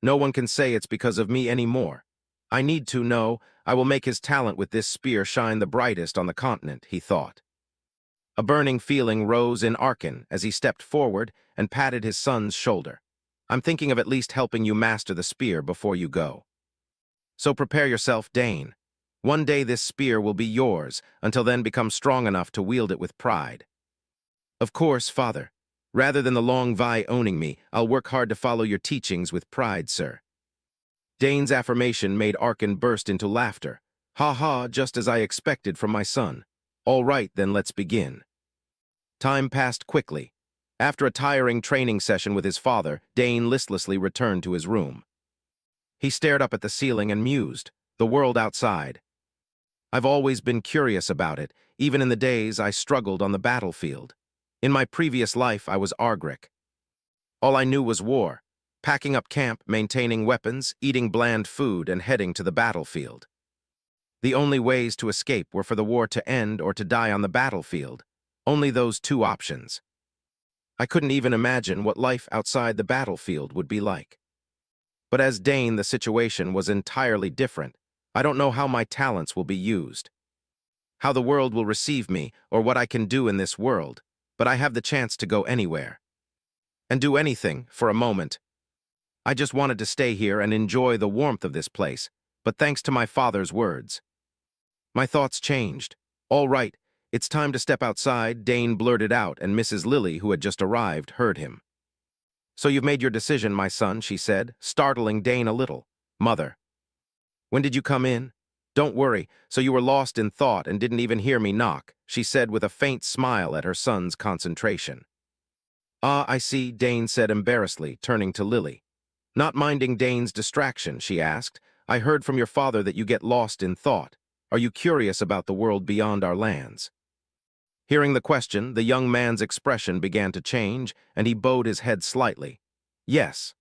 No one can say it's because of me anymore. I need to know. I will make his talent with this spear shine the brightest on the continent, he thought. A burning feeling rose in Arkin as he stepped forward and patted his son's shoulder. I'm thinking of at least helping you master the spear before you go. So prepare yourself, Dane. One day this spear will be yours. Until then, become strong enough to wield it with pride. Of course, father. Rather than the long Vi owning me, I'll work hard to follow your teachings with pride, sir. Dane's affirmation made Arkin burst into laughter. Ha ha, just as I expected from my son. All right, then let's begin. Time passed quickly. After a tiring training session with his father, Dane listlessly returned to his room. He stared up at the ceiling and mused, the world outside. I've always been curious about it, even in the days I struggled on the battlefield. In my previous life, I was Argric. All I knew was war, packing up camp, maintaining weapons, eating bland food, and heading to the battlefield. The only ways to escape were for the war to end or to die on the battlefield. Only those two options. I couldn't even imagine what life outside the battlefield would be like. But as Dane, the situation was entirely different. I don't know how my talents will be used, how the world will receive me, or what I can do in this world, but I have the chance to go anywhere. And do anything, for a moment. I just wanted to stay here and enjoy the warmth of this place, but thanks to my father's words. My thoughts changed. All right, it's time to step outside, Dane blurted out, and Mrs. Lily, who had just arrived, heard him. So you've made your decision, my son, she said, startling Dane a little. Mother. When did you come in? Don't worry, so you were lost in thought and didn't even hear me knock, she said with a faint smile at her son's concentration. Ah, I see, Dane said embarrassedly, turning to Lily. Not minding Dane's distraction, she asked, I heard from your father that you get lost in thought. Are you curious about the world beyond our lands? Hearing the question, the young man's expression began to change, and he bowed his head slightly. Yes.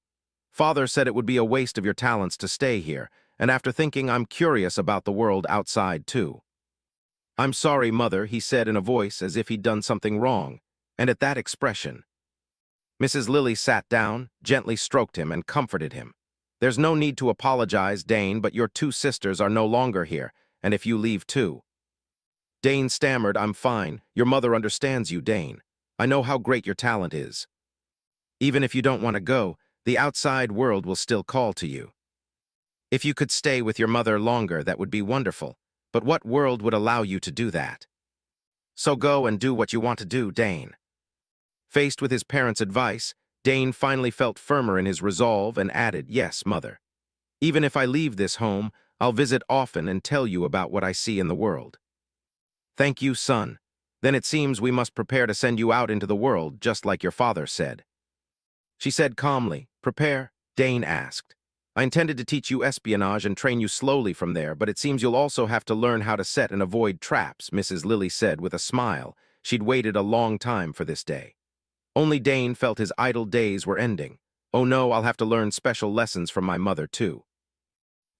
Father said it would be a waste of your talents to stay here, and after thinking, I'm curious about the world outside, too. I'm sorry, Mother, he said in a voice as if he'd done something wrong, and at that expression, Mrs. Lily sat down, gently stroked him, and comforted him. There's no need to apologize, Dane, but your two sisters are no longer here, and if you leave too. Dane stammered, I'm fine. Your mother understands you, Dane. I know how great your talent is. Even if you don't want to go, the outside world will still call to you. If you could stay with your mother longer, that would be wonderful. But what world would allow you to do that? So go and do what you want to do, Dane. Faced with his parents' advice, Dane finally felt firmer in his resolve and added, yes, Mother. Even if I leave this home, I'll visit often and tell you about what I see in the world. Thank you, son. Then it seems we must prepare to send you out into the world, just like your father said. She said calmly. Prepare? Dane asked. I intended to teach you espionage and train you slowly from there, but it seems you'll also have to learn how to set and avoid traps, Mrs. Lily said with a smile. She'd waited a long time for this day. Only Dane felt his idle days were ending. Oh no, I'll have to learn special lessons from my mother too.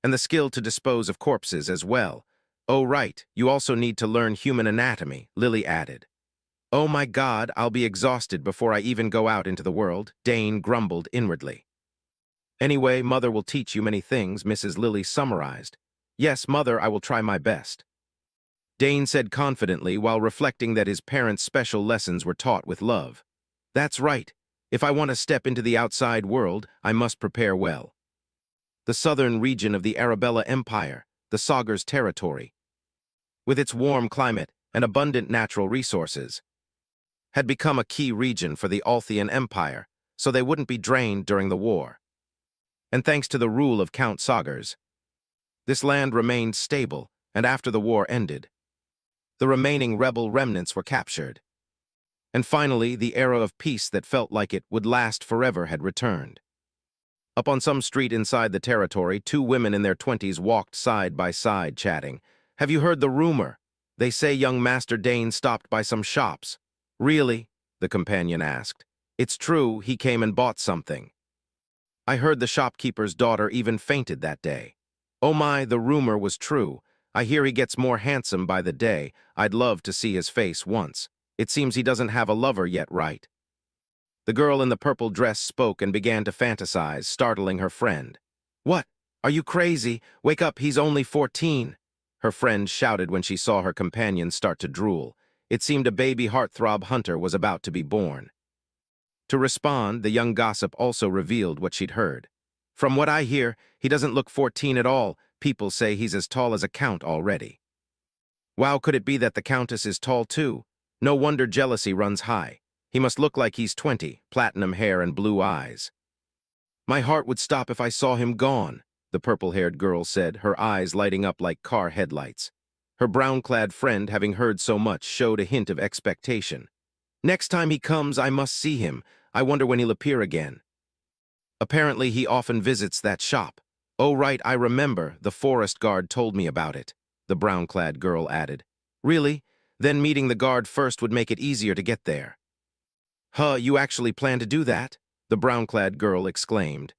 And the skill to dispose of corpses as well. Oh right, you also need to learn human anatomy, Lily added. Oh my God, I'll be exhausted before I even go out into the world, Dane grumbled inwardly. Anyway, Mother will teach you many things, Mrs. Lily summarized. Yes, Mother, I will try my best. Dane said confidently while reflecting that his parents' special lessons were taught with love. That's right. If I want to step into the outside world, I must prepare well. The southern region of the Arabella Empire, the Sagar's territory, with its warm climate and abundant natural resources, had become a key region for the Althian Empire, so they wouldn't be drained during the war. And thanks to the rule of Count Sagars, this land remained stable, and after the war ended, the remaining rebel remnants were captured. And finally, the era of peace that felt like it would last forever had returned. Up on some street inside the territory, two women in their 20s walked side by side, chatting. Have you heard the rumor? They say young Master Dane stopped by some shops. Really? The companion asked. It's true, he came and bought something. I heard the shopkeeper's daughter even fainted that day. Oh my, the rumor was true. I hear he gets more handsome by the day. I'd love to see his face once. It seems he doesn't have a lover yet, right? The girl in the purple dress spoke and began to fantasize, startling her friend. "What? Are you crazy? Wake up, he's only 14." Her friend shouted when she saw her companion start to drool. It seemed a baby heartthrob hunter was about to be born. To respond, the young gossip also revealed what she'd heard. "From what I hear, he doesn't look 14 at all. People say he's as tall as a count already." Wow, could it be that the countess is tall too? No wonder jealousy runs high. He must look like he's 20, platinum hair and blue eyes. "My heart would stop if I saw him gone," the purple-haired girl said, her eyes lighting up like car headlights. Her brown-clad friend, having heard so much, showed a hint of expectation. "Next time he comes, I must see him. I wonder when he'll appear again." "Apparently he often visits that shop." "Oh right, I remember, the forest guard told me about it," the brown-clad girl added. "Really? Then meeting the guard first would make it easier to get there." "Huh, you actually plan to do that?" the brown-clad girl exclaimed.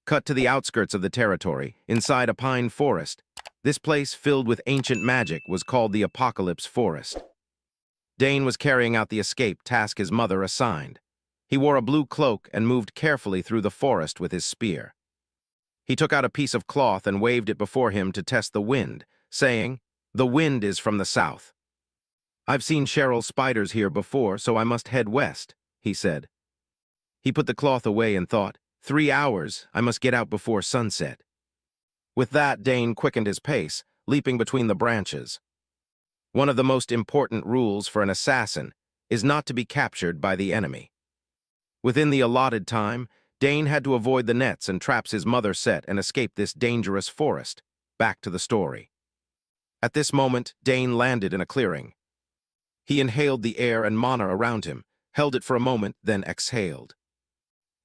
Cut to the outskirts of the territory, inside a pine forest. This place, filled with ancient magic, was called the Apocalypse Forest. Dane was carrying out the escape task his mother assigned. He wore a blue cloak and moved carefully through the forest with his spear. He took out a piece of cloth and waved it before him to test the wind, saying, "The wind is from the south." "I've seen Cheryl's spiders here before, so I must head west," he said. He put the cloth away and thought, 3 hours, I must get out before sunset. With that, Dane quickened his pace, leaping between the branches. One of the most important rules for an assassin is not to be captured by the enemy. Within the allotted time, Dane had to avoid the nets and traps his mother set and escape this dangerous forest. Back to the story. At this moment, Dane landed in a clearing. He inhaled the air and mana around him, held it for a moment, then exhaled.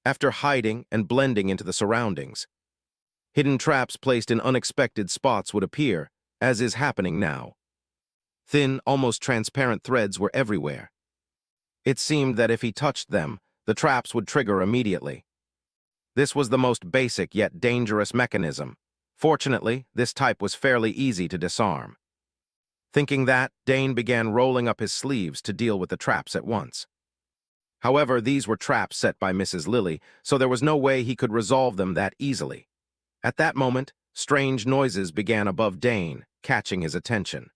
After hiding and blending into the surroundings, hidden traps placed in unexpected spots would appear, as is happening now. Thin, almost transparent threads were everywhere. It seemed that if he touched them, the traps would trigger immediately. This was the most basic yet dangerous mechanism. Fortunately, this type was fairly easy to disarm. Thinking that, Dane began rolling up his sleeves to deal with the traps at once. However, these were traps set by Mrs. Lily, so there was no way he could resolve them that easily. At that moment, strange noises began above Dane, catching his attention.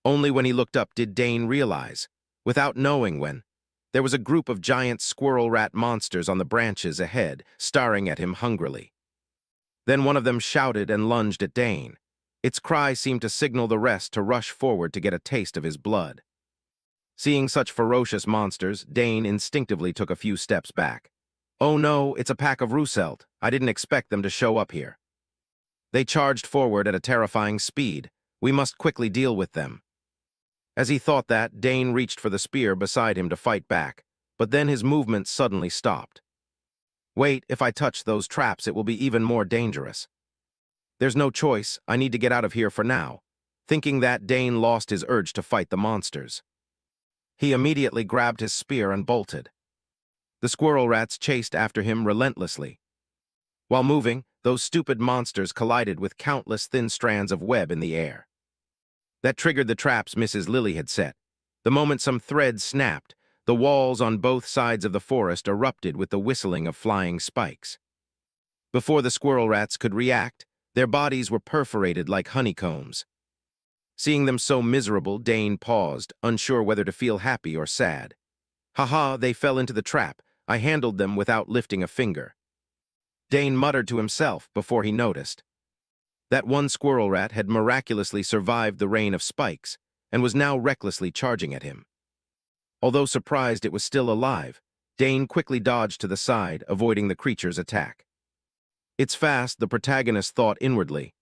Only when he looked up did Dane realize, without knowing when, there was a group of giant squirrel rat monsters on the branches ahead, staring at him hungrily. Then one of them shouted and lunged at Dane. Its cry seemed to signal the rest to rush forward to get a taste of his blood. Seeing such ferocious monsters, Dane instinctively took a few steps back. "Oh no, it's a pack of Russelt. I didn't expect them to show up here." They charged forward at a terrifying speed. "We must quickly deal with them." As he thought that, Dane reached for the spear beside him to fight back, but then his movement suddenly stopped. "Wait, if I touch those traps, it will be even more dangerous. There's no choice, I need to get out of here for now." Thinking that, Dane lost his urge to fight the monsters. He immediately grabbed his spear and bolted. The squirrel rats chased after him relentlessly. While moving, those stupid monsters collided with countless thin strands of web in the air. That triggered the traps Mrs. Lily had set. The moment some threads snapped, the walls on both sides of the forest erupted with the whistling of flying spikes. Before the squirrel rats could react, their bodies were perforated like honeycombs. Seeing them so miserable, Dane paused, unsure whether to feel happy or sad. "Haha, they fell into the trap. I handled them without lifting a finger." Dane muttered to himself before he noticed. That one squirrel rat had miraculously survived the rain of spikes and was now recklessly charging at him. Although surprised it was still alive, Dane quickly dodged to the side, avoiding the creature's attack. "It's fast," the protagonist thought inwardly.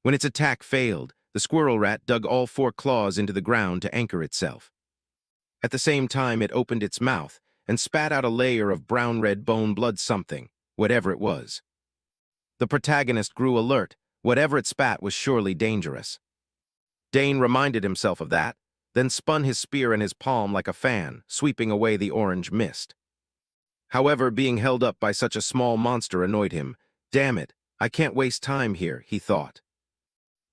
When its attack failed, the squirrel rat dug all 4 claws into the ground to anchor itself. At the same time, it opened its mouth and spat out a layer of brown-red bone blood something, whatever it was. The protagonist grew alert. Whatever it spat was surely dangerous. Dane reminded himself of that, then spun his spear in his palm like a fan, sweeping away the orange mist. However, being held up by such a small monster annoyed him. "Damn it, I can't waste time here," he thought.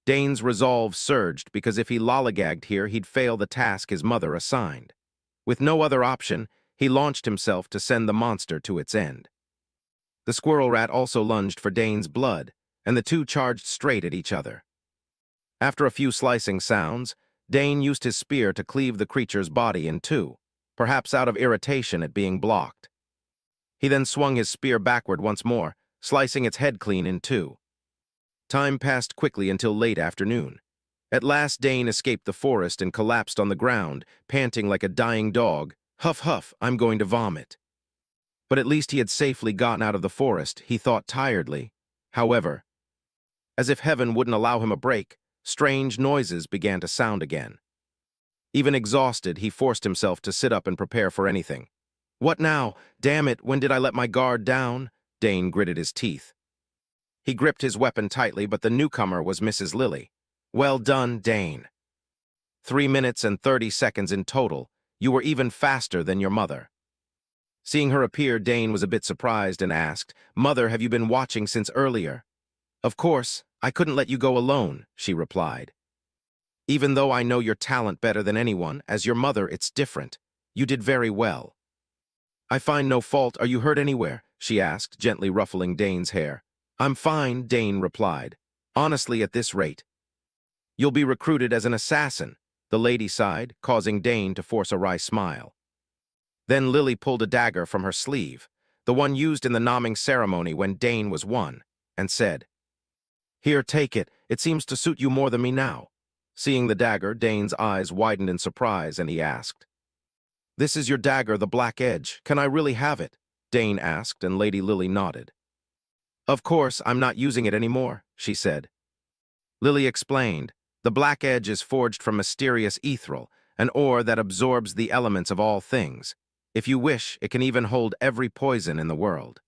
Dane's resolve surged because if he lollygagged here, he'd fail the task his mother assigned. With no other option, he launched himself to send the monster to its end. The squirrel rat also lunged for Dane's blood, and the two charged straight at each other. After a few slicing sounds, Dane used his spear to cleave the creature's body in two, perhaps out of irritation at being blocked. He then swung his spear backward once more, slicing its head clean in two. Time passed quickly until late afternoon. At last Dane escaped the forest and collapsed on the ground, panting like a dying dog. "Huff, huff, I'm going to vomit." But at least he had safely gotten out of the forest, he thought tiredly. However, as if heaven wouldn't allow him a break, strange noises began to sound again. Even exhausted, he forced himself to sit up and prepare for anything. "What now? Damn it, when did I let my guard down?" Dane gritted his teeth. He gripped his weapon tightly, but the newcomer was Mrs. Lily. "Well done, Dane. 3 minutes and 30 seconds in total. You were even faster than your mother." Seeing her appear, Dane was a bit surprised and asked, "Mother, have you been watching since earlier?" "Of course, I couldn't let you go alone," she replied. "Even though I know your talent better than anyone, as your mother it's different. You did very well." "I find no fault. Are you hurt anywhere?" she asked, gently ruffling Dane's hair. "I'm fine," Dane replied. "Honestly, at this rate, you'll be recruited as an assassin," the lady sighed, causing Dane to force a wry smile. Then Lily pulled a dagger from her sleeve, the one used in the nomming ceremony when Dane was one, and said, "Here, take it. It seems to suit you more than me now." Seeing the dagger, Dane's eyes widened in surprise, and he asked, "This is your dagger, the Black Edge. Can I really have it?" Dane asked, and Lady Lily nodded. "Of course, I'm not using it anymore," she said. Lily explained, "The Black Edge is forged from mysterious ethereal, an ore that absorbs the elements of all things. If you wish, it can even hold every poison in the world."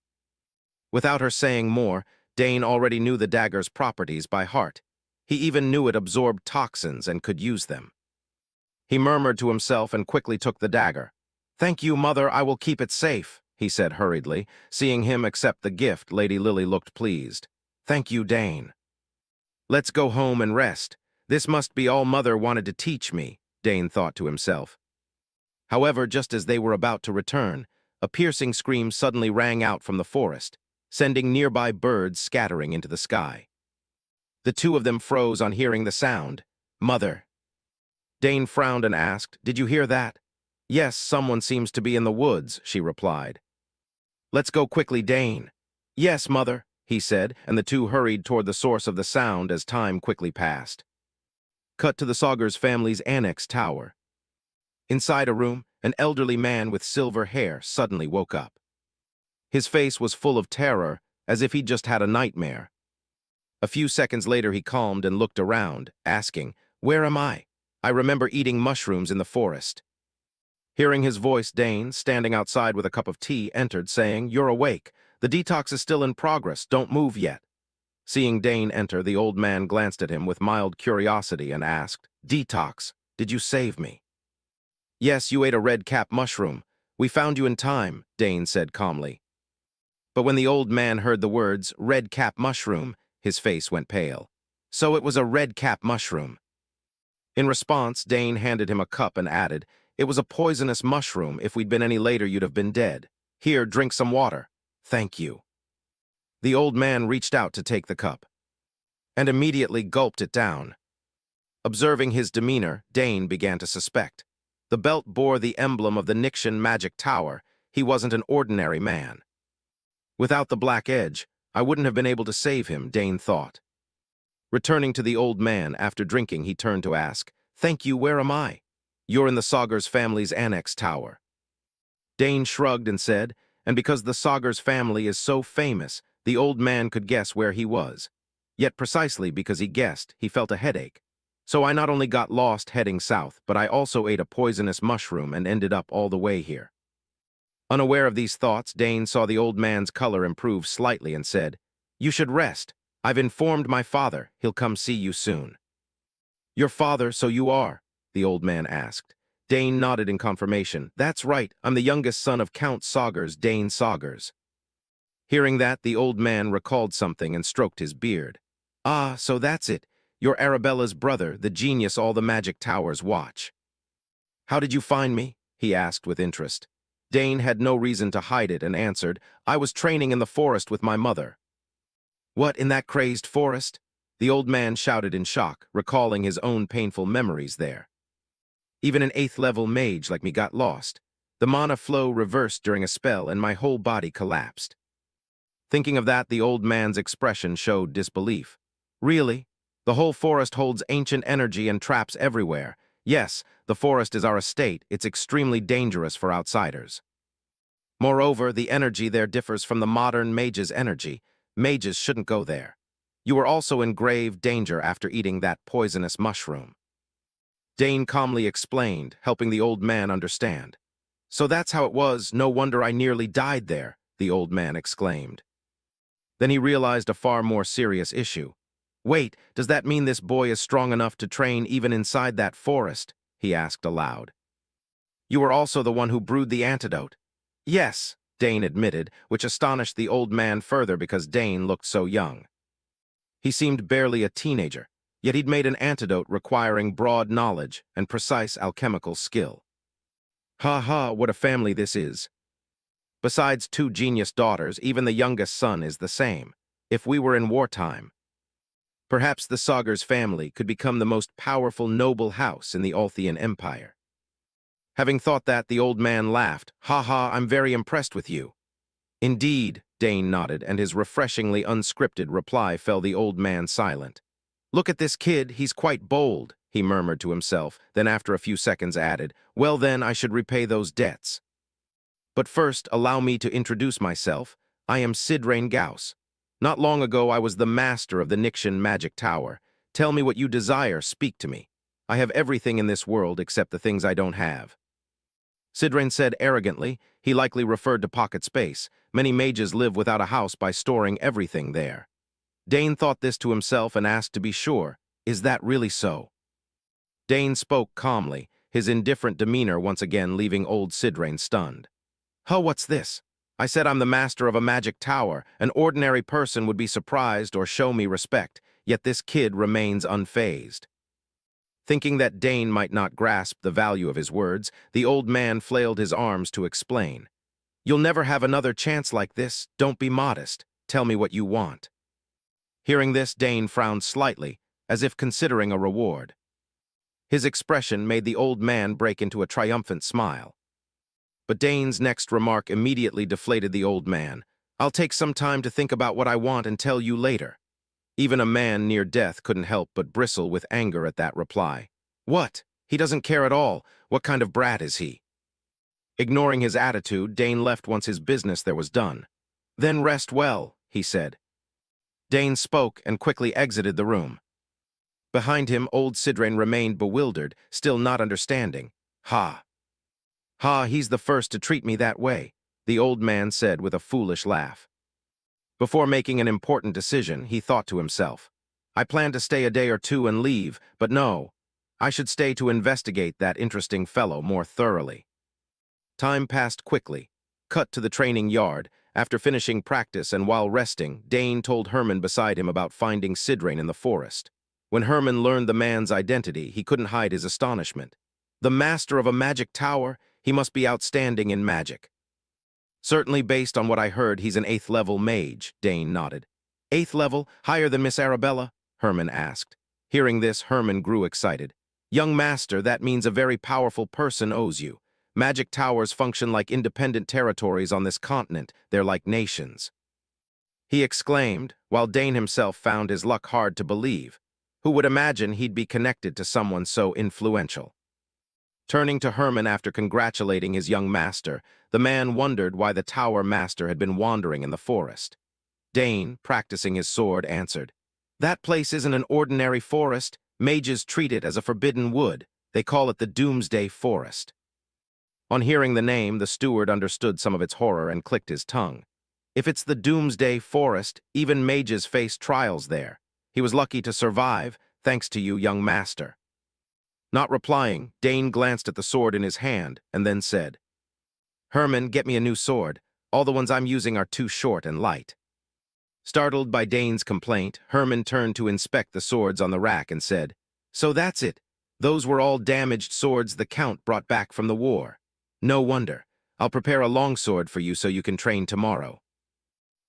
Without her saying more, Dane already knew the dagger's properties by heart. He even knew it absorbed toxins and could use them. He murmured to himself and quickly took the dagger. "Thank you, Mother, I will keep it safe," he said hurriedly. Seeing him accept the gift, Lady Lily looked pleased. "Thank you, Dane. Let's go home and rest. This must be all Mother wanted to teach me," Dane thought to himself. However, just as they were about to return, a piercing scream suddenly rang out from the forest, sending nearby birds scattering into the sky. The two of them froze on hearing the sound. "Mother." Dane frowned and asked, "Did you hear that?" "Yes, someone seems to be in the woods," she replied. "Let's go quickly, Dane." "Yes, Mother," he said, and the two hurried toward the source of the sound as time quickly passed. Cut to the Saugers family's annex tower. Inside a room, an elderly man with silver hair suddenly woke up. His face was full of terror, as if he'd just had a nightmare. A few seconds later he calmed and looked around, asking, "Where am I? I remember eating mushrooms in the forest." Hearing his voice, Dane, standing outside with a cup of tea, entered, saying, "You're awake. The detox is still in progress. Don't move yet." Seeing Dane enter, the old man glanced at him with mild curiosity and asked, "Detox, did you save me?" "Yes, you ate a red-cap mushroom. We found you in time," Dane said calmly. But when the old man heard the words, "red-cap mushroom," his face went pale. "So it was a red-cap mushroom." In response, Dane handed him a cup and added, "It was a poisonous mushroom. If we'd been any later, you'd have been dead. Here, drink some water." "Thank you." The old man reached out to take the cup, and immediately gulped it down. Observing his demeanor, Dane began to suspect. The belt bore the emblem of the Nixian magic tower. He wasn't an ordinary man. Without the Black Edge, I wouldn't have been able to save him, Dane thought. Returning to the old man, after drinking, he turned to ask, "Thank you, where am I?" "You're in the Saugers family's annex tower." Dane shrugged and said, and because the Saugers family is so famous, the old man could guess where he was. Yet precisely because he guessed, he felt a headache. "So I not only got lost heading south, but I also ate a poisonous mushroom and ended up all the way here." Unaware of these thoughts, Dane saw the old man's color improve slightly and said, "You should rest. I've informed my father. He'll come see you soon." "Your father, so you are?" the old man asked. Dane nodded in confirmation. "That's right. I'm the youngest son of Count Saugers, Dane Saugers." Hearing that, the old man recalled something and stroked his beard. "Ah, so that's it. You're Arabella's brother, the genius all the magic towers watch." "How did you find me?" he asked with interest. Dane had no reason to hide it and answered, "I was training in the forest with my mother." "What, in that crazed forest?" The old man shouted in shock, recalling his own painful memories there. "Even an 8th-level mage like me got lost. The mana flow reversed during a spell and my whole body collapsed." Thinking of that, the old man's expression showed disbelief. "Really? The whole forest holds ancient energy and traps everywhere. Yes, the forest is our estate. It's extremely dangerous for outsiders. Moreover, the energy there differs from the modern mage's energy. Mages shouldn't go there. You are also in grave danger after eating that poisonous mushroom." Dane calmly explained, helping the old man understand. "So that's how it was. No wonder I nearly died there," the old man exclaimed. Then he realized a far more serious issue. "Wait, does that mean this boy is strong enough to train even inside that forest?" he asked aloud. "You were also the one who brewed the antidote." "Yes," Dane admitted, which astonished the old man further because Dane looked so young. He seemed barely a teenager, yet he'd made an antidote requiring broad knowledge and precise alchemical skill. "Ha ha, what a family this is. Besides 2 genius daughters, even the youngest son is the same. If we were in wartime, perhaps the Sagar's family could become the most powerful noble house in the Althian Empire." Having thought that, the old man laughed. "Ha ha, I'm very impressed with you." "Indeed," Dane nodded, and his refreshingly unscripted reply fell the old man silent. "Look at this kid, he's quite bold," he murmured to himself, then after a few seconds added, "Well then, I should repay those debts. But first, allow me to introduce myself. I am Sidrain Gauss. Not long ago, I was the master of the Nixian magic tower. Tell me what you desire, speak to me. I have everything in this world except the things I don't have." Sidrain said arrogantly. He likely referred to pocket space. Many mages live without a house by storing everything there. Dane thought this to himself and asked to be sure, "Is that really so?" Dane spoke calmly, his indifferent demeanor once again leaving old Sidrain stunned. "Huh, what's this? I said I'm the master of a magic tower. An ordinary person would be surprised or show me respect, yet this kid remains unfazed." Thinking that Dane might not grasp the value of his words, the old man flailed his arms to explain. "You'll never have another chance like this. Don't be modest. Tell me what you want." Hearing this, Dane frowned slightly, as if considering a reward. His expression made the old man break into a triumphant smile. But Dane's next remark immediately deflated the old man. "I'll take some time to think about what I want and tell you later." Even a man near death couldn't help but bristle with anger at that reply. "What? He doesn't care at all. What kind of brat is he?" Ignoring his attitude, Dane left once his business there was done. "Then rest well," he said. Dane spoke and quickly exited the room. Behind him, old Sidrain remained bewildered, still not understanding. "Ha! Ha, he's the first to treat me that way," the old man said with a foolish laugh. Before making an important decision, he thought to himself, "I planned to stay a day or two and leave, but no, I should stay to investigate that interesting fellow more thoroughly." Time passed quickly. Cut to the training yard. After finishing practice and while resting, Dane told Herman beside him about finding Sidrain in the forest. When Herman learned the man's identity, he couldn't hide his astonishment. "The master of a magic tower? He must be outstanding in magic." "Certainly based on what I heard, he's an 8th-level mage," Dane nodded. "8th level? Higher than Miss Arabella?" Herman asked. Hearing this, Herman grew excited. "Young master, that means a very powerful person owes you. Magic towers function like independent territories on this continent. They're like nations," he exclaimed, while Dane himself found his luck hard to believe. Who would imagine he'd be connected to someone so influential? Turning to Herman after congratulating his young master, the man wondered why the tower master had been wandering in the forest. Dane, practicing his sword, answered, "That place isn't an ordinary forest. Mages treat it as a forbidden wood. They call it the Doomsday Forest." On hearing the name, the steward understood some of its horror and clicked his tongue. If it's the Doomsday Forest, even mages face trials there. He was lucky to survive, thanks to you, young master. Not replying, Dane glanced at the sword in his hand and then said, "Herman, get me a new sword. All the ones I'm using are too short and light." Startled by Dane's complaint, Herman turned to inspect the swords on the rack and said, "So that's it. Those were all damaged swords the Count brought back from the war. No wonder. I'll prepare a longsword for you so you can train tomorrow."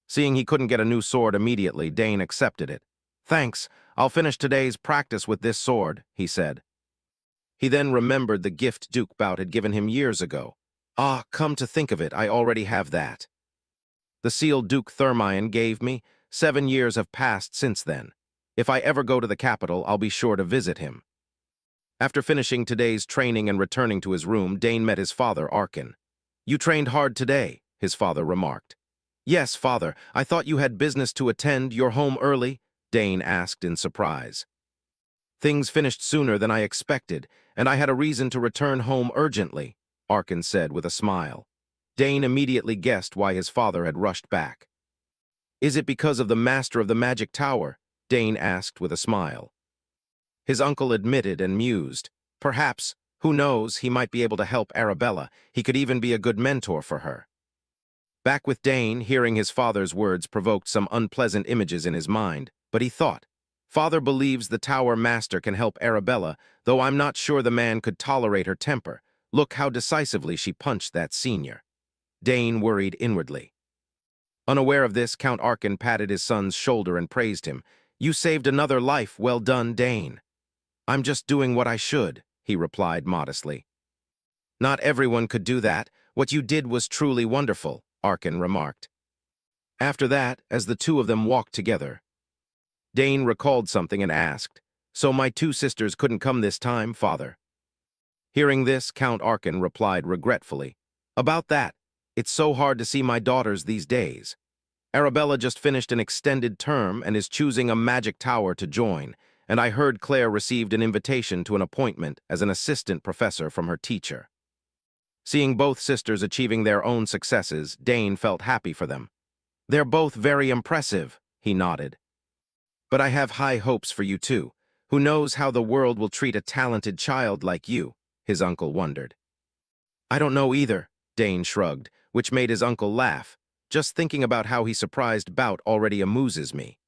Seeing he couldn't get a new sword immediately, Dane accepted it. "Thanks, I'll finish today's practice with this sword," he said. He then remembered the gift Duke Bout had given him years ago. "Ah, come to think of it, I already have that. The seal Duke Thermion gave me. 7 years have passed since then. If I ever go to the capital, I'll be sure to visit him." After finishing today's training and returning to his room, Dane met his father, Arkin. "You trained hard today," his father remarked. "Yes, father, I thought you had business to attend. You're home early?" Dane asked in surprise. "Things finished sooner than I expected, and I had a reason to return home urgently," Arkin said with a smile. Dane immediately guessed why his father had rushed back. "Is it because of the master of the magic tower?" Dane asked with a smile. His uncle admitted and mused. "Perhaps, who knows, he might be able to help Arabella. He could even be a good mentor for her." Back with Dane, hearing his father's words provoked some unpleasant images in his mind, but he thought, "Father believes the tower master can help Arabella, though I'm not sure the man could tolerate her temper. Look how decisively she punched that senior." Dane worried inwardly. Unaware of this, Count Arkin patted his son's shoulder and praised him. "You saved another life. Well done, Dane." "I'm just doing what I should," he replied modestly. "Not everyone could do that. What you did was truly wonderful," Arkin remarked. After that, as the two of them walked together, Dane recalled something and asked, "So my 2 sisters couldn't come this time, father?" Hearing this, Count Arkin replied regretfully, "About that, it's so hard to see my daughters these days. Arabella just finished an extended term and is choosing a magic tower to join, and I heard Claire received an invitation to an appointment as an assistant professor from her teacher." Seeing both sisters achieving their own successes, Dane felt happy for them. "They're both very impressive," he nodded. "But I have high hopes for you too. Who knows how the world will treat a talented child like you?" his uncle wondered. "I don't know either," Dane shrugged, which made his uncle laugh. "Just thinking about how he surprised Bout already amuses me."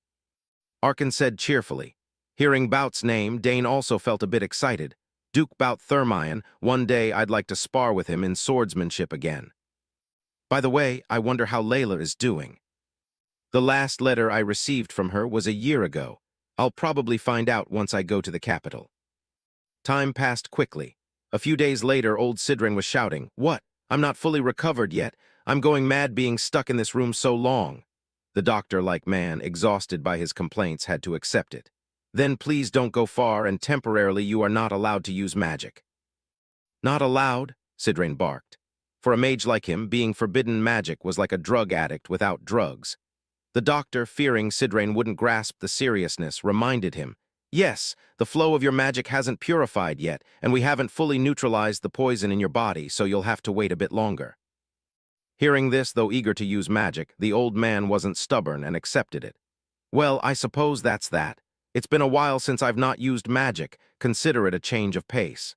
Arkin said cheerfully. Hearing Bout's name, Dane also felt a bit excited. "Duke Bout Thermion, one day I'd like to spar with him in swordsmanship again. By the way, I wonder how Layla is doing. The last letter I received from her was a year ago. I'll probably find out once I go to the capital." Time passed quickly. A few days later, old Sidrin was shouting, "What? I'm not fully recovered yet. I'm going mad being stuck in this room so long." The doctor-like man, exhausted by his complaints, had to accept it. "Then please don't go far, and temporarily you are not allowed to use magic." "Not allowed?" Sidrin barked. For a mage like him, being forbidden magic was like a drug addict without drugs. The doctor, fearing Sidrin wouldn't grasp the seriousness, reminded him, "Yes, the flow of your magic hasn't purified yet, and we haven't fully neutralized the poison in your body, so you'll have to wait a bit longer." Hearing this, though eager to use magic, the old man wasn't stubborn and accepted it. "Well, I suppose that's that. It's been a while since I've not used magic. Consider it a change of pace."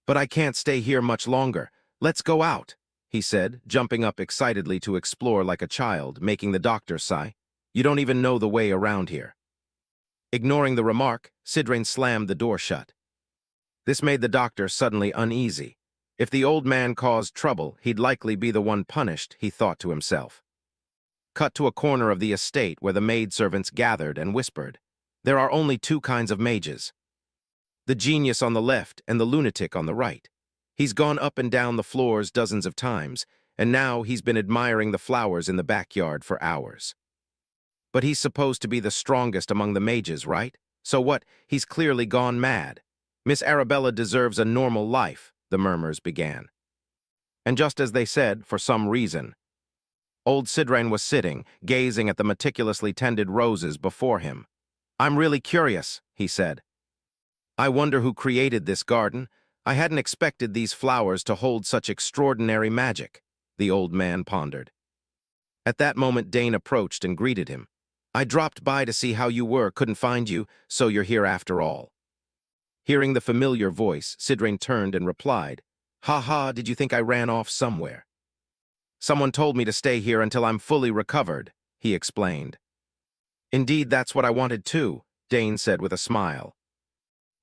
"But I can't stay here much longer. Let's go out," he said, jumping up excitedly to explore like a child, making the doctor sigh. "You don't even know the way around here." Ignoring the remark, Sidrin slammed the door shut. This made the doctor suddenly uneasy. If the old man caused trouble, he'd likely be the one punished, he thought to himself. Cut to a corner of the estate where the maidservants gathered and whispered, "There are only 2 kinds of mages. The genius on the left and the lunatic on the right. He's gone up and down the floors dozens of times, and now he's been admiring the flowers in the backyard for hours. But he's supposed to be the strongest among the mages, right? So what? He's clearly gone mad. Miss Arabella deserves a normal life," the murmurs began. And just as they said, for some reason, old Sidran was sitting, gazing at the meticulously tended roses before him. "I'm really curious," he said. "I wonder who created this garden. I hadn't expected these flowers to hold such extraordinary magic," the old man pondered. At that moment, Dane approached and greeted him. "I dropped by to see how you were, couldn't find you, so you're here after all." Hearing the familiar voice, Sidran turned and replied, "Ha ha, did you think I ran off somewhere?" "Someone told me to stay here until I'm fully recovered," he explained. "Indeed, that's what I wanted too," Dane said with a smile.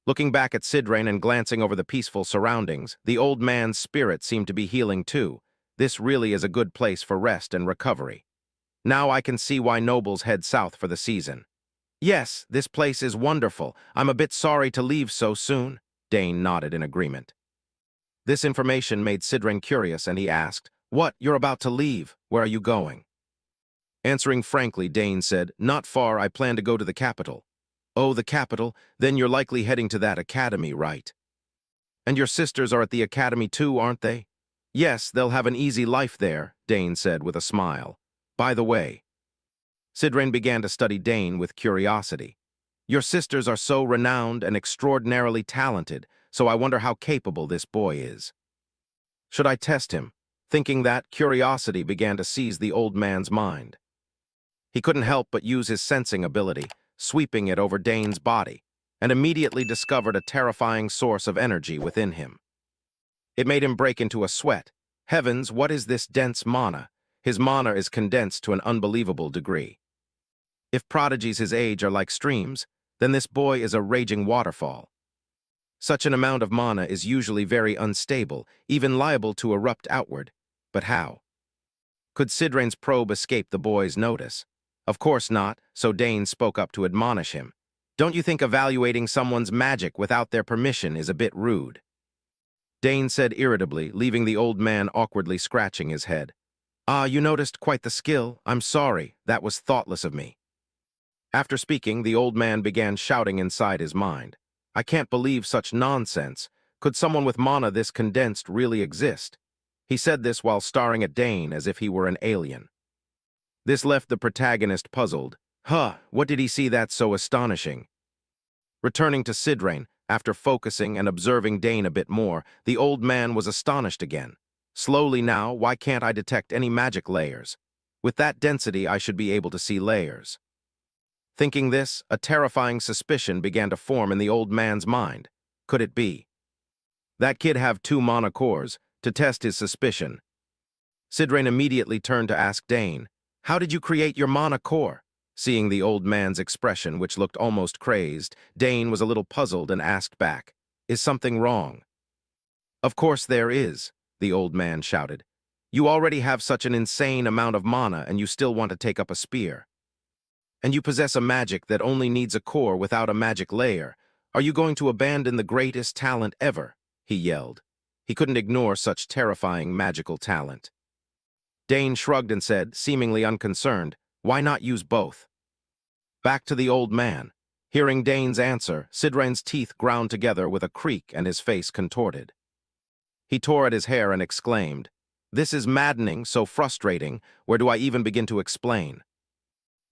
Looking back at Sidran and glancing over the peaceful surroundings, the old man's spirit seemed to be healing too. This really is a good place for rest and recovery. Now I can see why nobles head south for the season. Yes, this place is wonderful. I'm a bit sorry to leave so soon. Dane nodded in agreement. This information made Sidren curious, and he asked, "What, you're about to leave? Where are you going?" Answering frankly, Dane said, "Not far, I plan to go to the capital." "Oh, the capital? Then you're likely heading to that academy, right?" "And your sisters are at the academy too, aren't they?" "Yes, they'll have an easy life there," Dane said with a smile. "By the way," Sidren began to study Dane with curiosity. "Your sisters are so renowned and extraordinarily talented, so I wonder how capable this boy is. Should I test him?" Thinking that, curiosity began to seize the old man's mind. He couldn't help but use his sensing ability, sweeping it over Dane's body, and immediately discovered a terrifying source of energy within him. It made him break into a sweat. Heavens, what is this dense mana? His mana is condensed to an unbelievable degree. If prodigies his age are like streams, then this boy is a raging waterfall. Such an amount of mana is usually very unstable, even liable to erupt outward. But how? Could Sidren's probe escape the boy's notice? Of course not, so Dane spoke up to admonish him. "Don't you think evaluating someone's magic without their permission is a bit rude?" Dane said irritably, leaving the old man awkwardly scratching his head. "Ah, you noticed quite the skill. I'm sorry, that was thoughtless of me." After speaking, the old man began shouting inside his mind. "I can't believe such nonsense. Could someone with mana this condensed really exist?" He said this while staring at Dane as if he were an alien. This left the protagonist puzzled. What did he see that's so astonishing? Returning to Sidren, after focusing and observing Dane a bit more, the old man was astonished again. "Slowly now, why can't I detect any magic layers? With that density, I should be able to see layers." Thinking this, a terrifying suspicion began to form in the old man's mind. Could it be that kid have 2 mana cores? To test his suspicion, Sidren immediately turned to ask Dane, "How did you create your mana core?" Seeing the old man's expression, which looked almost crazed, Dane was a little puzzled and asked back, "Is something wrong?" "Of course there is," the old man shouted. "You already have such an insane amount of mana and you still want to take up a spear. And you possess a magic that only needs a core without a magic layer. Are you going to abandon the greatest talent ever?" he yelled. He couldn't ignore such terrifying magical talent. Dane shrugged and said, seemingly unconcerned, "Why not use both?" Back to the old man. Hearing Dane's answer, Sidren's teeth ground together with a creak and his face contorted. He tore at his hair and exclaimed, "This is maddening, so frustrating. Where do I even begin to explain?"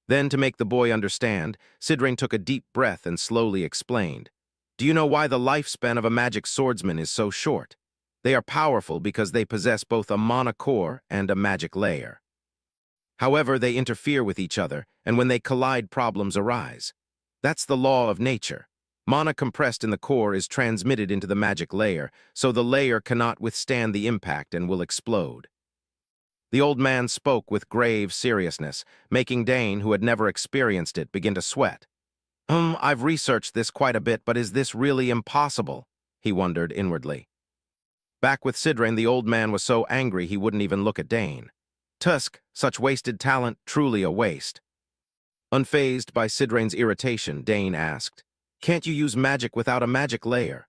Then, to make the boy understand, Sidren took a deep breath and slowly explained, "Do you know why the lifespan of a magic swordsman is so short? They are powerful because they possess both a mana core and a magic layer. However, they interfere with each other, and when they collide, problems arise. That's the law of nature. Mana compressed in the core is transmitted into the magic layer, so the layer cannot withstand the impact and will explode." The old man spoke with grave seriousness, making Dane, who had never experienced it, begin to sweat. I've researched this quite a bit, but is this really impossible?" he wondered inwardly. Back with Sidren, the old man was so angry he wouldn't even look at Dane. "Tusk, such wasted talent, truly a waste." Unfazed by Sidren's irritation, Dane asked, "Can't you use magic without a magic layer?"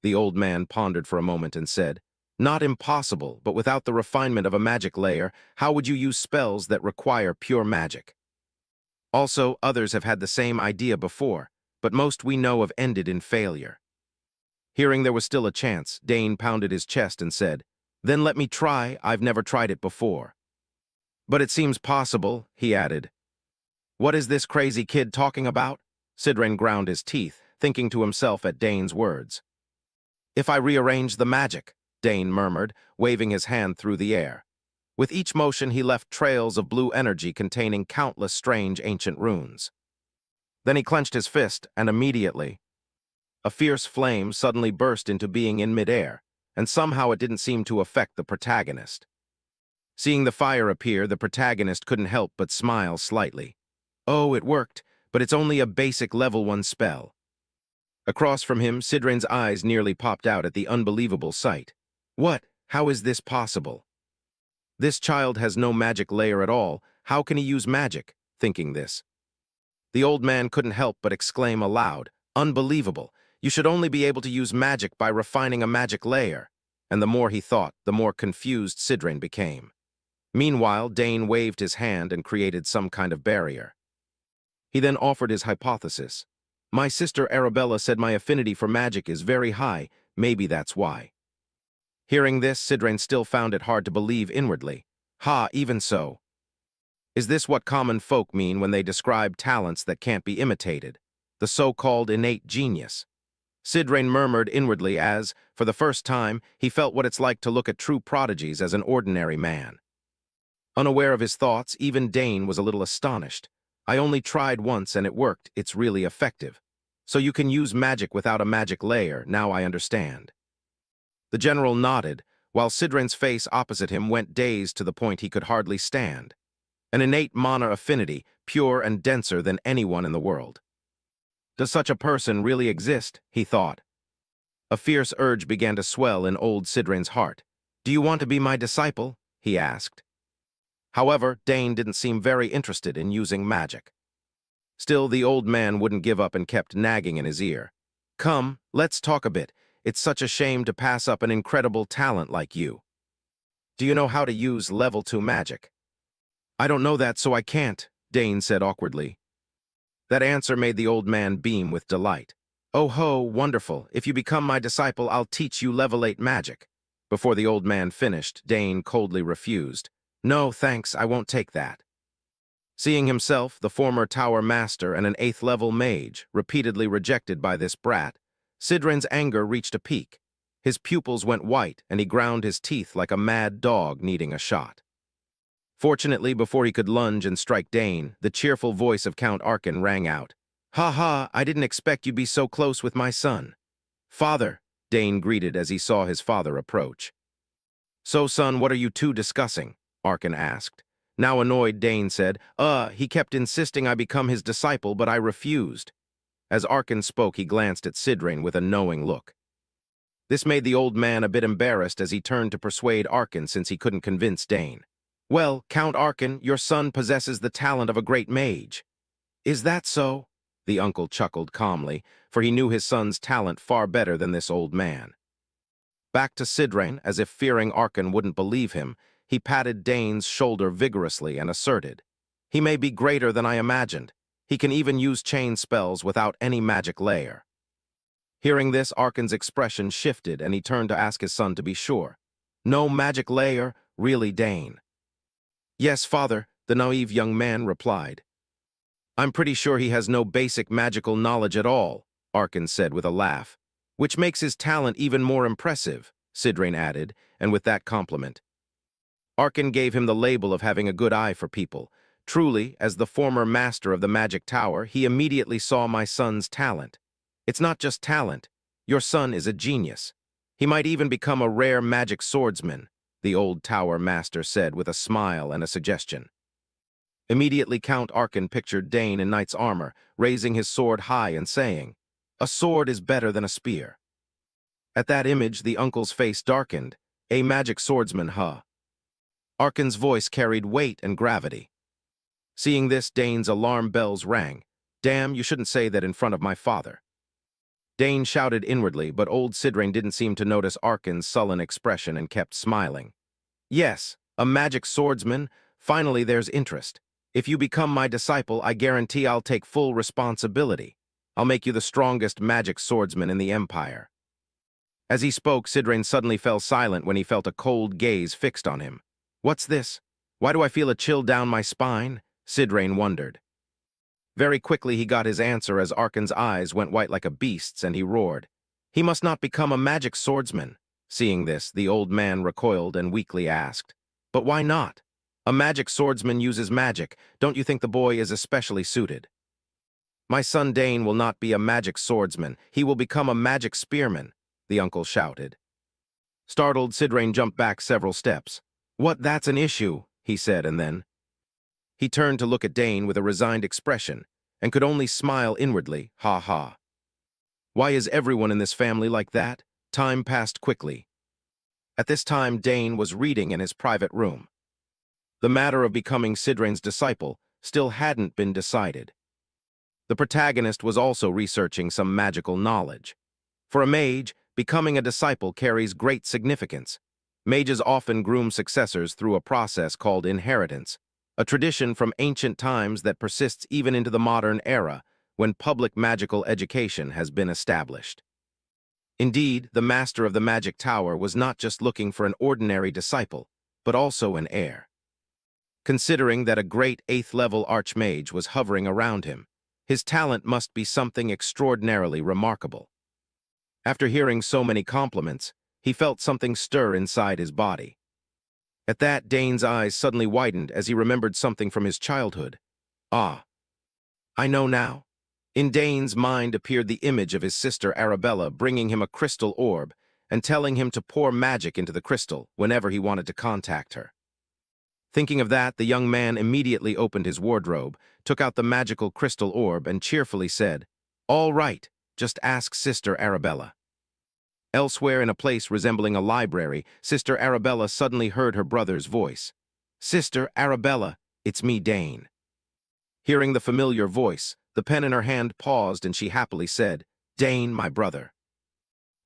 The old man pondered for a moment and said, "Not impossible, but without the refinement of a magic layer, how would you use spells that require pure magic? Also, others have had the same idea before, but most we know have ended in failure." Hearing there was still a chance, Dane pounded his chest and said, "Then let me try. I've never tried it before." "But it seems possible," he added. "What is this crazy kid talking about?" Sidren ground his teeth, thinking to himself at Dane's words. "If I rearrange the magic," Dane murmured, waving his hand through the air. With each motion, he left trails of blue energy containing countless strange ancient runes. Then he clenched his fist, and immediately, a fierce flame suddenly burst into being in midair, and somehow it didn't seem to affect the protagonist. Seeing the fire appear, the protagonist couldn't help but smile slightly. "Oh, it worked, but it's only a basic level 1 spell." Across from him, Sidren's eyes nearly popped out at the unbelievable sight. "What? How is this possible?" This child has no magic layer at all. How can he use magic? Thinking this, the old man couldn't help but exclaim aloud, "Unbelievable! You should only be able to use magic by refining a magic layer." And the more he thought, the more confused Sidrain became. Meanwhile, Dane waved his hand and created some kind of barrier. He then offered his hypothesis. "My sister Arabella said my affinity for magic is very high. Maybe that's why." Hearing this, Sidrain still found it hard to believe inwardly. Ha, even so. Is this what common folk mean when they describe talents that can't be imitated? The so-called innate genius? Sidrain murmured inwardly as, for the first time, he felt what it's like to look at true prodigies as an ordinary man. Unaware of his thoughts, even Dane was a little astonished. "I only tried once and it worked. It's really effective. So you can use magic without a magic layer, now I understand." The general nodded, while Sidrain's face opposite him went dazed to the point he could hardly stand. An innate mana affinity, pure and denser than anyone in the world. Does such a person really exist? He thought. A fierce urge began to swell in old Sidrain's heart. "Do you want to be my disciple?" he asked. However, Dane didn't seem very interested in using magic. Still, the old man wouldn't give up and kept nagging in his ear. "Come, let's talk a bit. It's such a shame to pass up an incredible talent like you. Do you know how to use level 2 magic?" "I don't know that, so I can't," Dane said awkwardly. That answer made the old man beam with delight. "Oh ho, wonderful. If you become my disciple, I'll teach you level 8 magic." Before the old man finished, Dane coldly refused. "No, thanks, I won't take that." Seeing himself, the former tower master and an 8th level mage, repeatedly rejected by this brat, Sidrain's anger reached a peak. His pupils went white and he ground his teeth like a mad dog needing a shot. Fortunately, before he could lunge and strike Dane, the cheerful voice of Count Arkin rang out. "Ha ha, I didn't expect you'd be so close with my son." "Father," Dane greeted as he saw his father approach. "So, son, what are you two discussing?" Arkin asked. Now annoyed, Dane said, He kept insisting I become his disciple, but I refused." As Arkin spoke, he glanced at Sidrain with a knowing look. This made the old man a bit embarrassed as he turned to persuade Arkin since he couldn't convince Dane. "Well, Count Arkin, your son possesses the talent of a great mage." "Is that so?" The uncle chuckled calmly, for he knew his son's talent far better than this old man. Back to Sidrain, as if fearing Arkin wouldn't believe him, he patted Dane's shoulder vigorously and asserted, "He may be greater than I imagined. He can even use chain spells without any magic layer." Hearing this, Arkin's expression shifted and he turned to ask his son to be sure. "No magic layer? Really, Dane?" "Yes, father," the naive young man replied. "I'm pretty sure he has no basic magical knowledge at all," Arkin said with a laugh. "Which makes his talent even more impressive," Sidrain added, and with that compliment, Arkin gave him the label of having a good eye for people. Truly, as the former master of the Magic Tower, he immediately saw my son's talent. It's not just talent. Your son is a genius. He might even become a rare magic swordsman, the old tower master said with a smile and a suggestion. Immediately Count Arkin pictured Dane in knight's armor, raising his sword high and saying, "A sword is better than a spear." At that image, the uncle's face darkened. "A magic swordsman, huh?" Arkin's voice carried weight and gravity. Seeing this, Dane's alarm bells rang. "Damn, you shouldn't say that in front of my father." Dane shouted inwardly, but old Sidrain didn't seem to notice Arkin's sullen expression and kept smiling. "Yes, a magic swordsman. Finally, there's interest. If you become my disciple, I guarantee I'll take full responsibility. I'll make you the strongest magic swordsman in the Empire." As he spoke, Sidrain suddenly fell silent when he felt a cold gaze fixed on him. "What's this? Why do I feel a chill down my spine?" Sidrain wondered. Very quickly he got his answer as Arkin's eyes went white like a beast's and he roared. "He must not become a magic swordsman." Seeing this, the old man recoiled and weakly asked, "But why not? A magic swordsman uses magic. Don't you think the boy is especially suited?" "My son Dane will not be a magic swordsman. He will become a magic spearman," the uncle shouted. Startled, Sidrain jumped back several steps. "What, that's an issue," he said, and then he turned to look at Dane with a resigned expression and could only smile inwardly, ha ha. Why is everyone in this family like that? Time passed quickly. At this time, Dane was reading in his private room. The matter of becoming Sidrain's disciple still hadn't been decided. The protagonist was also researching some magical knowledge. For a mage, becoming a disciple carries great significance. Mages often groom successors through a process called inheritance, a tradition from ancient times that persists even into the modern era, when public magical education has been established. Indeed, the master of the magic tower was not just looking for an ordinary disciple, but also an heir. Considering that a great 8th-level archmage was hovering around him, his talent must be something extraordinarily remarkable. After hearing so many compliments, he felt something stir inside his body. At that, Dane's eyes suddenly widened as he remembered something from his childhood. Ah, I know now. In Dane's mind appeared the image of his sister Arabella bringing him a crystal orb and telling him to pour magic into the crystal whenever he wanted to contact her. Thinking of that, the young man immediately opened his wardrobe, took out the magical crystal orb, and cheerfully said, "All right, just ask Sister Arabella." Elsewhere, in a place resembling a library, Sister Arabella suddenly heard her brother's voice. "Sister Arabella, it's me, Dane." Hearing the familiar voice, the pen in her hand paused and she happily said, "Dane, my brother."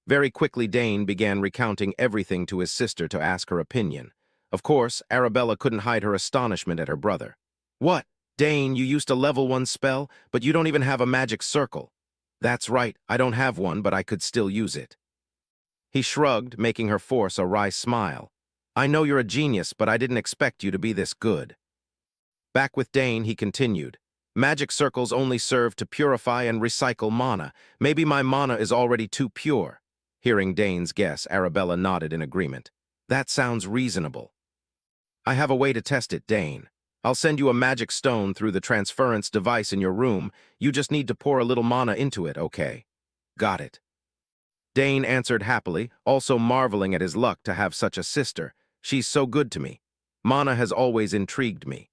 Very quickly, Dane began recounting everything to his sister to ask her opinion. Of course, Arabella couldn't hide her astonishment at her brother. "What? Dane, you used a level 1 spell, but you don't even have a magic circle." "That's right, I don't have one, but I could still use it." He shrugged, making her force a wry smile. "I know you're a genius, but I didn't expect you to be this good." Back with Dane, he continued, "Magic circles only serve to purify and recycle mana. Maybe my mana is already too pure." Hearing Dane's guess, Arabella nodded in agreement. "That sounds reasonable." "I have a way to test it, Dane. I'll send you a magic stone through the transference device in your room. You just need to pour a little mana into it, okay?" "Got it." Dane answered happily, also marveling at his luck to have such a sister. "She's so good to me. Mana has always intrigued me."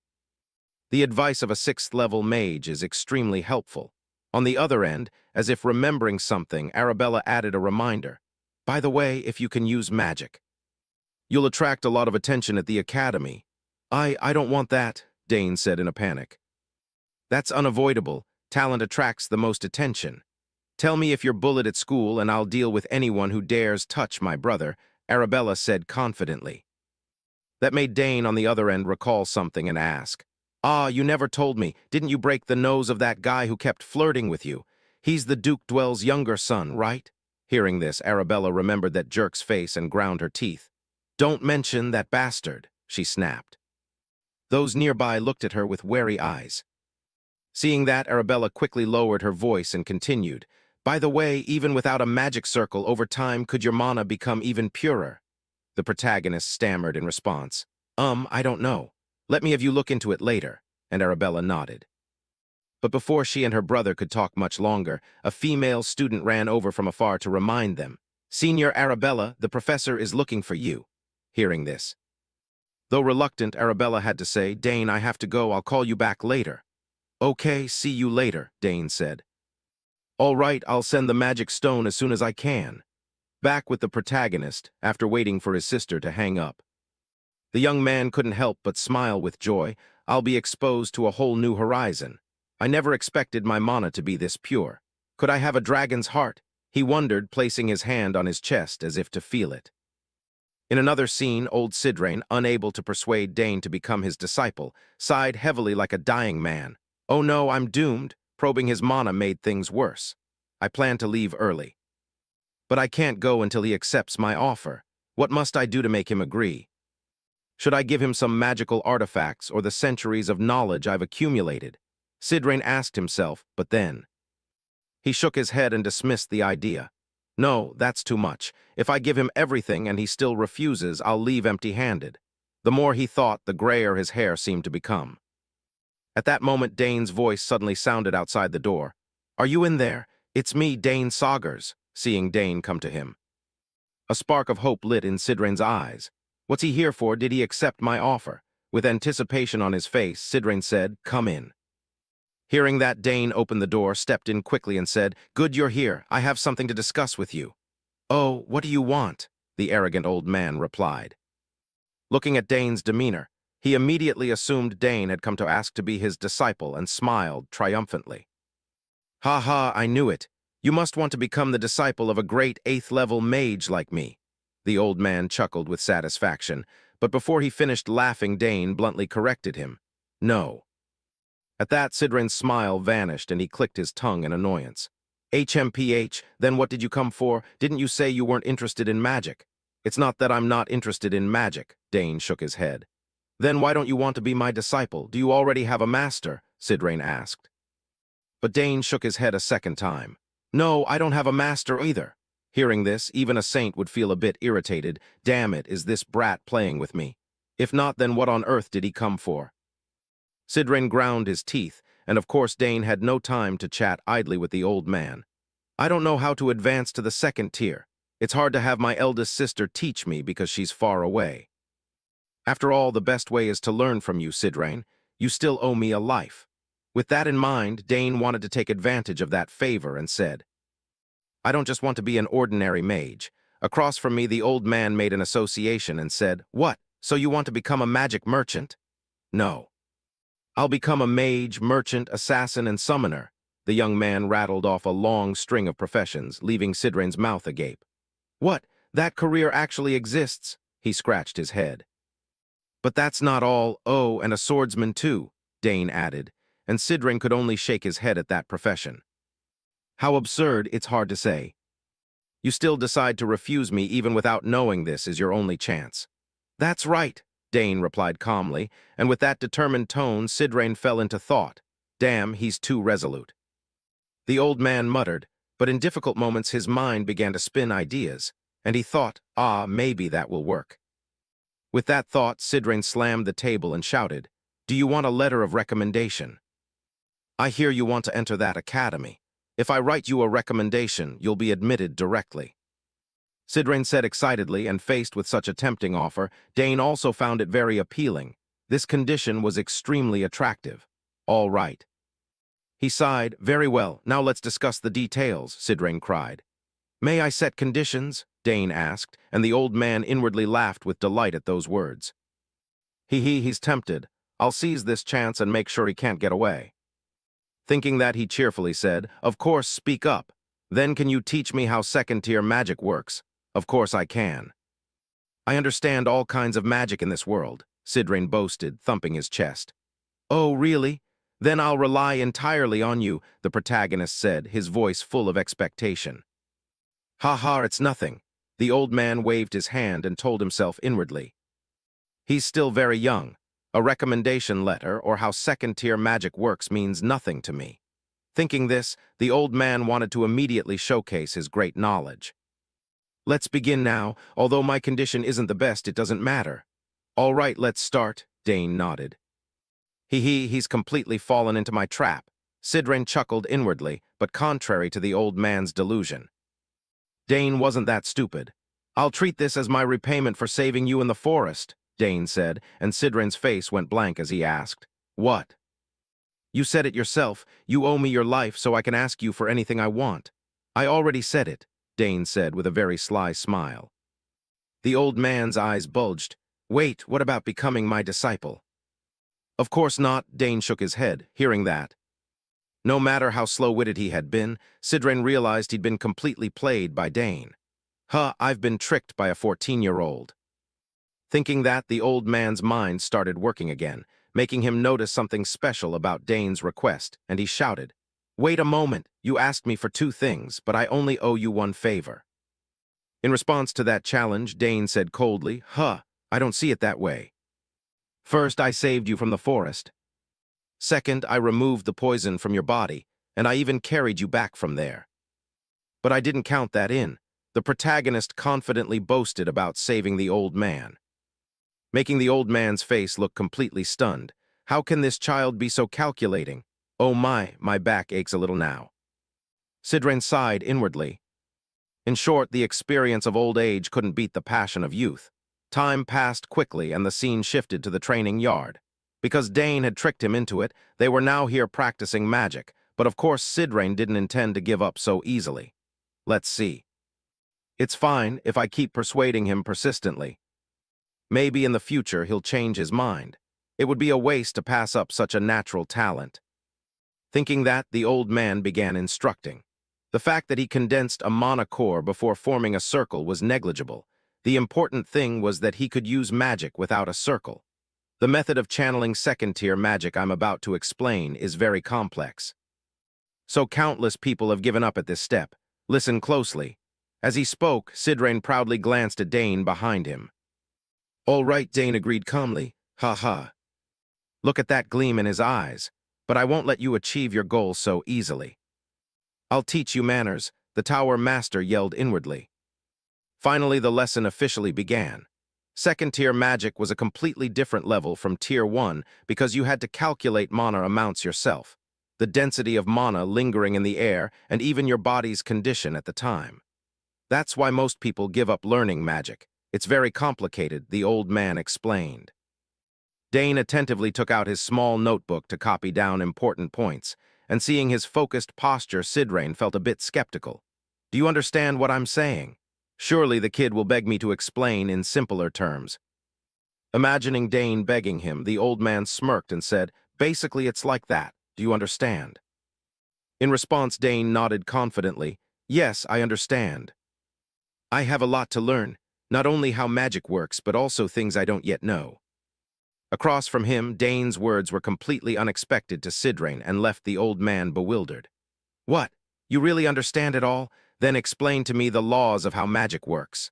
The advice of a 6th-level mage is extremely helpful. On the other end, as if remembering something, Arabella added a reminder. "By the way, if you can use magic, you'll attract a lot of attention at the academy." I don't want that," Dane said in a panic. "That's unavoidable. Talent attracts the most attention. Tell me if you're bullied at school and I'll deal with anyone who dares touch my brother," Arabella said confidently. That made Dane on the other end recall something and ask, "Ah, you never told me. Didn't you break the nose of that guy who kept flirting with you? He's the Duke Dwell's younger son, right?" Hearing this, Arabella remembered that jerk's face and ground her teeth. "Don't mention that bastard," she snapped. Those nearby looked at her with wary eyes. Seeing that, Arabella quickly lowered her voice and continued, "By the way, even without a magic circle, over time could your mana become even purer?" The protagonist stammered in response, I don't know. Let me have you look into it later," and Arabella nodded. But before she and her brother could talk much longer, a female student ran over from afar to remind them, "Senior Arabella, the professor is looking for you." Hearing this, though reluctant, Arabella had to say, "Dane, I have to go. I'll call you back later." "Okay, see you later," Dane said. "All right, I'll send the magic stone as soon as I can." Back with the protagonist, after waiting for his sister to hang up. The young man couldn't help but smile with joy. "I'll be exposed to a whole new horizon. I never expected my mana to be this pure. Could I have a dragon's heart?" he wondered, placing his hand on his chest as if to feel it. In another scene, old Sidrain, unable to persuade Dane to become his disciple, sighed heavily like a dying man. "Oh no, I'm doomed." Probing his mana made things worse. "I plan to leave early. But I can't go until he accepts my offer. What must I do to make him agree? Should I give him some magical artifacts or the centuries of knowledge I've accumulated?" Sidrain asked himself, but then he shook his head and dismissed the idea. "No, that's too much. If I give him everything and he still refuses, I'll leave empty-handed." The more he thought, the grayer his hair seemed to become. At that moment, Dane's voice suddenly sounded outside the door. "Are you in there? It's me, Dane Saugers," seeing Dane come to him. A spark of hope lit in Sidrain's eyes. "What's he here for? Did he accept my offer?" With anticipation on his face, Sidrain said, "Come in." Hearing that, Dane opened the door, stepped in quickly, and said, "Good you're here. I have something to discuss with you." "Oh, what do you want?" the arrogant old man replied. Looking at Dane's demeanor, He immediately assumed Dane had come to ask to be his disciple and smiled triumphantly. "Ha ha, I knew it. You must want to become the disciple of a great 8th-level mage like me." The old man chuckled with satisfaction, but before he finished laughing, Dane bluntly corrected him. "No." At that, Sidren's smile vanished and he clicked his tongue in annoyance. "HMPH, then what did you come for? Didn't you say you weren't interested in magic?" "It's not that I'm not interested in magic," Dane shook his head. "Then why don't you want to be my disciple? Do you already have a master?" Sidren asked. But Dane shook his head a second time. "No, I don't have a master either." Hearing this, even a saint would feel a bit irritated. Damn it, is this brat playing with me? If not, then what on earth did he come for? Sidren ground his teeth, and of course Dane had no time to chat idly with the old man. "I don't know how to advance to the 2nd tier. It's hard to have my eldest sister teach me because she's far away. After all, the best way is to learn from you, Sidren. You still owe me a life." With that in mind, Dane wanted to take advantage of that favor and said, "I don't just want to be an ordinary mage." Across from me, the old man made an association and said, "What? So you want to become a magic merchant?" "No. I'll become a mage, merchant, assassin, and summoner." The young man rattled off a long string of professions, leaving Sidren's mouth agape. "What? That career actually exists?" He scratched his head. "But that's not all. Oh, and a swordsman too," Dane added, and Sidren could only shake his head at that profession. "How absurd, it's hard to say. You still decide to refuse me even without knowing this is your only chance." "That's right," Dane replied calmly, and with that determined tone, Sidren fell into thought. "Damn, he's too resolute." The old man muttered, but in difficult moments his mind began to spin ideas, and he thought, maybe that will work. With that thought, Sidren slammed the table and shouted, "Do you want a letter of recommendation? I hear you want to enter that academy. If I write you a recommendation, you'll be admitted directly." Sidren said excitedly, and faced with such a tempting offer, Dane also found it very appealing. This condition was extremely attractive. "All right." He sighed. "Very well, now let's discuss the details," Sidren cried. "May I set conditions?" Dane asked, and the old man inwardly laughed with delight at those words. He's tempted. I'll seize this chance and make sure he can't get away." Thinking that, he cheerfully said, "Of course, speak up. Then can you teach me how 2nd-tier magic works?" "Of course I can. I understand all kinds of magic in this world," Sidren boasted, thumping his chest. "Oh, really? Then I'll rely entirely on you," the protagonist said, his voice full of expectation. "Ha ha, it's nothing." The old man waved his hand and told himself inwardly, "He's still very young. A recommendation letter or how 2nd-tier magic works means nothing to me." Thinking this, the old man wanted to immediately showcase his great knowledge. "Let's begin now. Although my condition isn't the best, it doesn't matter." "All right, let's start," Dane nodded. He's completely fallen into my trap." Sidren chuckled inwardly, but contrary to the old man's delusion. Dane wasn't that stupid. "I'll treat this as my repayment for saving you in the forest," Dane said, and Sidren's face went blank as he asked, "What?" "You said it yourself. You owe me your life so I can ask you for anything I want." "I already said it," Dane said with a very sly smile. The old man's eyes bulged. "Wait, what about becoming my disciple?" "Of course not," Dane shook his head, hearing that. No matter how slow-witted he had been, Sidren realized he'd been completely played by Dane. I've been tricked by a 14-year-old. Thinking that, the old man's mind started working again, making him notice something special about Dane's request, and he shouted, "Wait a moment, you asked me for 2 things, but I only owe you 1 favor." In response to that challenge, Dane said coldly, I don't see it that way. First, I saved you from the forest. Second, I removed the poison from your body, and I even carried you back from there. But I didn't count that in. The protagonist confidently boasted about saving the old man, making the old man's face look completely stunned. How can this child be so calculating? Oh my back aches a little now. Sidren sighed inwardly. In short, the experience of old age couldn't beat the passion of youth. Time passed quickly and the scene shifted to the training yard. Because Dane had tricked him into it, they were now here practicing magic, but of course Sidren didn't intend to give up so easily. Let's see. It's fine if I keep persuading him persistently. Maybe in the future he'll change his mind. It would be a waste to pass up such a natural talent. Thinking that, the old man began instructing. The fact that he condensed a mana core before forming a circle was negligible. The important thing was that he could use magic without a circle. The method of channeling second-tier magic I'm about to explain is very complex. So countless people have given up at this step. Listen closely. As he spoke, Sidrain proudly glanced at Dane behind him. All right, Dane agreed calmly. Ha ha. Look at that gleam in his eyes. But I won't let you achieve your goal so easily. I'll teach you manners, the Tower Master yelled inwardly. Finally, the lesson officially began. Second-tier magic was a completely different level from Tier 1 because you had to calculate mana amounts yourself, the density of mana lingering in the air, and even your body's condition at the time. That's why most people give up learning magic. It's very complicated, the old man explained. Dane attentively took out his small notebook to copy down important points, and seeing his focused posture, Sidrain felt a bit skeptical. Do you understand what I'm saying? Surely the kid will beg me to explain in simpler terms. Imagining Dane begging him, the old man smirked and said, basically it's like that. Do you understand? In response, Dane nodded confidently. Yes, I understand. I have a lot to learn, not only how magic works, but also things I don't yet know. Across from him, Dane's words were completely unexpected to Sidrain and left the old man bewildered. What? You really understand it all? Then explain to me the laws of how magic works.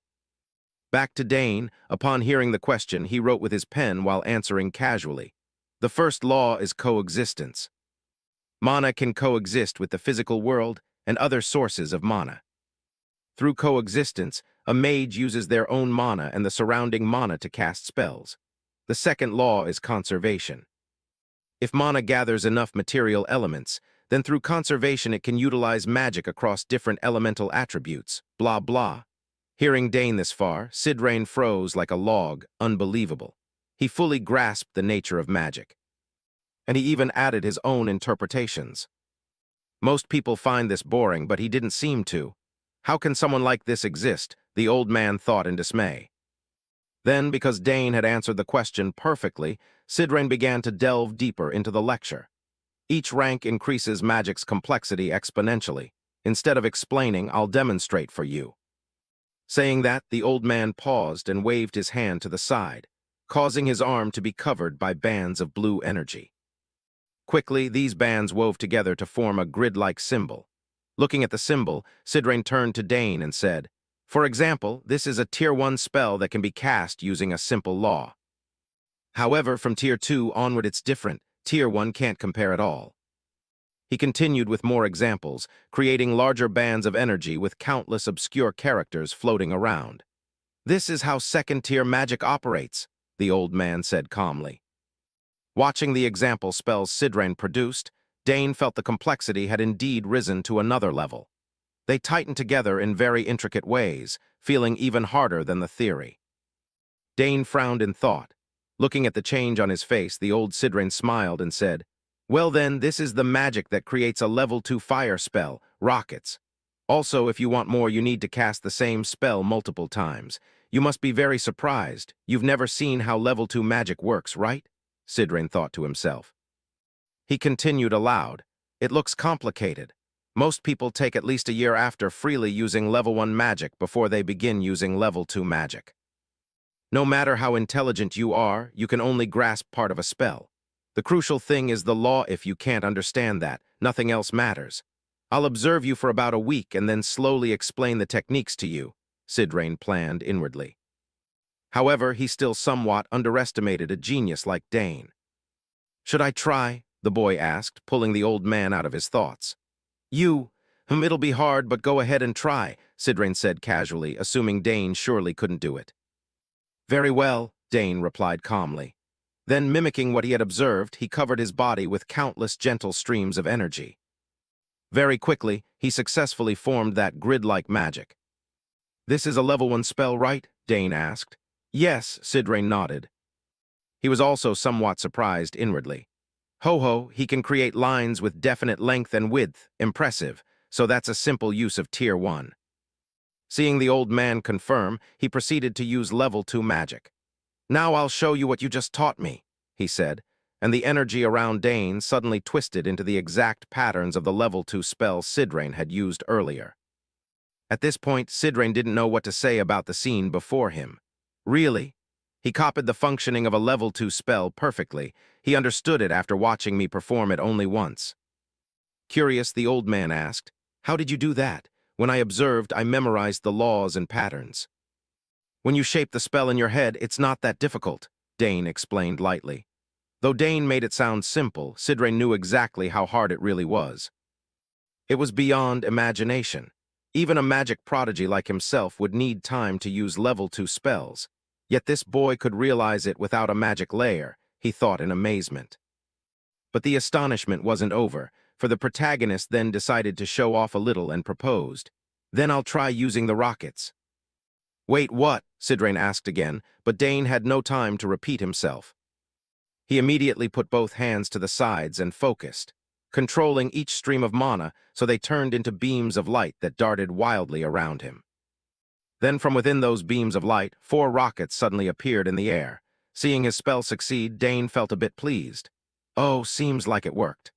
Back to Dane, upon hearing the question, he wrote with his pen while answering casually. The first law is coexistence. Mana can coexist with the physical world and other sources of mana. Through coexistence, a mage uses their own mana and the surrounding mana to cast spells. The second law is conservation. If mana gathers enough material elements, then through conservation it can utilize magic across different elemental attributes, blah blah. Hearing Dane this far, Sidrain froze like a log, unbelievable. He fully grasped the nature of magic. And he even added his own interpretations. Most people find this boring, but he didn't seem to. How can someone like this exist? The old man thought in dismay. Then, because Dane had answered the question perfectly, Sidrain began to delve deeper into the lecture. Each rank increases magic's complexity exponentially. Instead of explaining, I'll demonstrate for you. Saying that, the old man paused and waved his hand to the side, causing his arm to be covered by bands of blue energy. Quickly, these bands wove together to form a grid-like symbol. Looking at the symbol, Sidrain turned to Dane and said, for example, this is a Tier 1 spell that can be cast using a simple law. However, from Tier 2 onward it's different. Tier 1 can't compare at all. He continued with more examples, creating larger bands of energy with countless obscure characters floating around. This is how second-tier magic operates, the old man said calmly. Watching the example spells Sidrain produced, Dane felt the complexity had indeed risen to another level. They tightened together in very intricate ways, feeling even harder than the theory. Dane frowned in thought. Looking at the change on his face, the old Sidrain smiled and said, well then, this is the magic that creates a level 2 fire spell, rockets. Also, if you want more, you need to cast the same spell multiple times. You must be very surprised. You've never seen how level 2 magic works, right? Sidrain thought to himself. He continued aloud. It looks complicated. Most people take at least a year after freely using level 1 magic before they begin using level 2 magic. No matter how intelligent you are, you can only grasp part of a spell. The crucial thing is the law. If you can't understand that, nothing else matters. I'll observe you for about a week and then slowly explain the techniques to you, Sidrain planned inwardly. However, he still somewhat underestimated a genius like Dane. Should I try? The boy asked, pulling the old man out of his thoughts. It'll be hard, but go ahead and try, Sidrain said casually, assuming Dane surely couldn't do it. Very well, Dane replied calmly. Then, mimicking what he had observed, he covered his body with countless gentle streams of energy. Very quickly, he successfully formed that grid-like magic. This is a level 1 spell, right? Dane asked. Yes, Sidrain nodded. He was also somewhat surprised inwardly. Ho-ho, he can create lines with definite length and width. Impressive. So that's a simple use of Tier 1. Seeing the old man confirm, he proceeded to use level 2 magic. Now I'll show you what you just taught me. he said, and the energy around Dane suddenly twisted into the exact patterns of the level 2 spell Sidrain had used earlier. At this point, Sidrain didn't know what to say about the scene before him. Really? He copied the functioning of a level 2 spell perfectly. He understood it after watching me perform it only once. Curious, the old man asked, "How did you do that?" When I observed, I memorized the laws and patterns. When you shape the spell in your head, it's not that difficult, Dane explained lightly. Though Dane made it sound simple, Sidrain knew exactly how hard it really was. It was beyond imagination. Even a magic prodigy like himself would need time to use level 2 spells. Yet this boy could realize it without a magic layer, he thought in amazement. But the astonishment wasn't over, for the protagonist then decided to show off a little and proposed. "Then I'll try using the rockets." "Wait, what?" Sidrain asked again, but Dane had no time to repeat himself. He immediately put both hands to the sides and focused, controlling each stream of mana so they turned into beams of light that darted wildly around him. Then from within those beams of light, 4 rockets suddenly appeared in the air. Seeing his spell succeed, Dane felt a bit pleased. Oh, seems like it worked.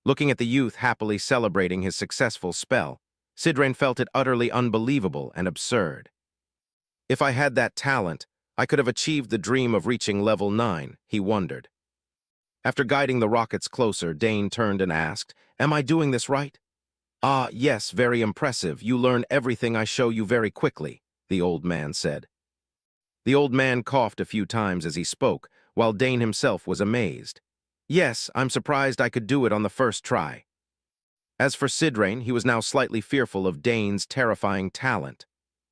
Looking at the youth happily celebrating his successful spell, Sidrain felt it utterly unbelievable and absurd. If I had that talent, I could have achieved the dream of reaching level 9, he wondered. After guiding the rockets closer, Dane turned and asked, "Am I doing this right?" "Ah, yes, very impressive. You learn everything I show you very quickly," the old man said. The old man coughed a few times as he spoke, while Dane himself was amazed. "Yes, I'm surprised I could do it on the first try." As for Sidrain, he was now slightly fearful of Dane's terrifying talent.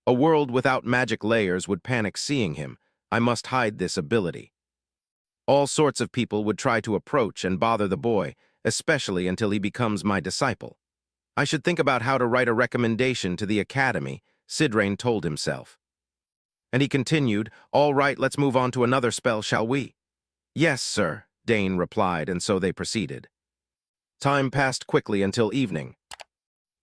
A world without magic layers would panic seeing him. I must hide this ability. All sorts of people would try to approach and bother the boy, especially until he becomes my disciple. I should think about how to write a recommendation to the academy, Sidrain told himself. And he continued, "All right, let's move on to another spell, shall we?" "Yes, sir," Dane replied, and so they proceeded. Time passed quickly until evening.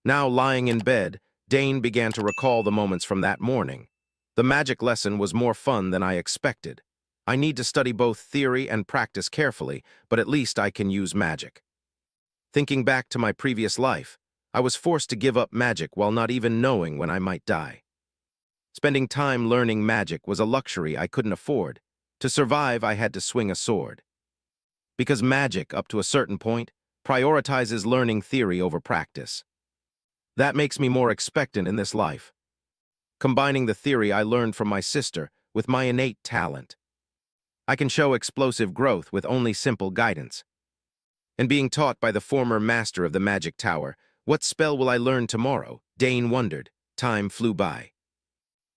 Now lying in bed, Dane began to recall the moments from that morning. The magic lesson was more fun than I expected. I need to study both theory and practice carefully, but at least I can use magic. Thinking back to my previous life, I was forced to give up magic while not even knowing when I might die. Spending time learning magic was a luxury I couldn't afford. To survive, I had to swing a sword. Because magic, up to a certain point, prioritizes learning theory over practice. That makes me more expectant in this life. Combining the theory I learned from my sister with my innate talent, I can show explosive growth with only simple guidance. And being taught by the former master of the magic tower, what spell will I learn tomorrow? Dane wondered. Time flew by.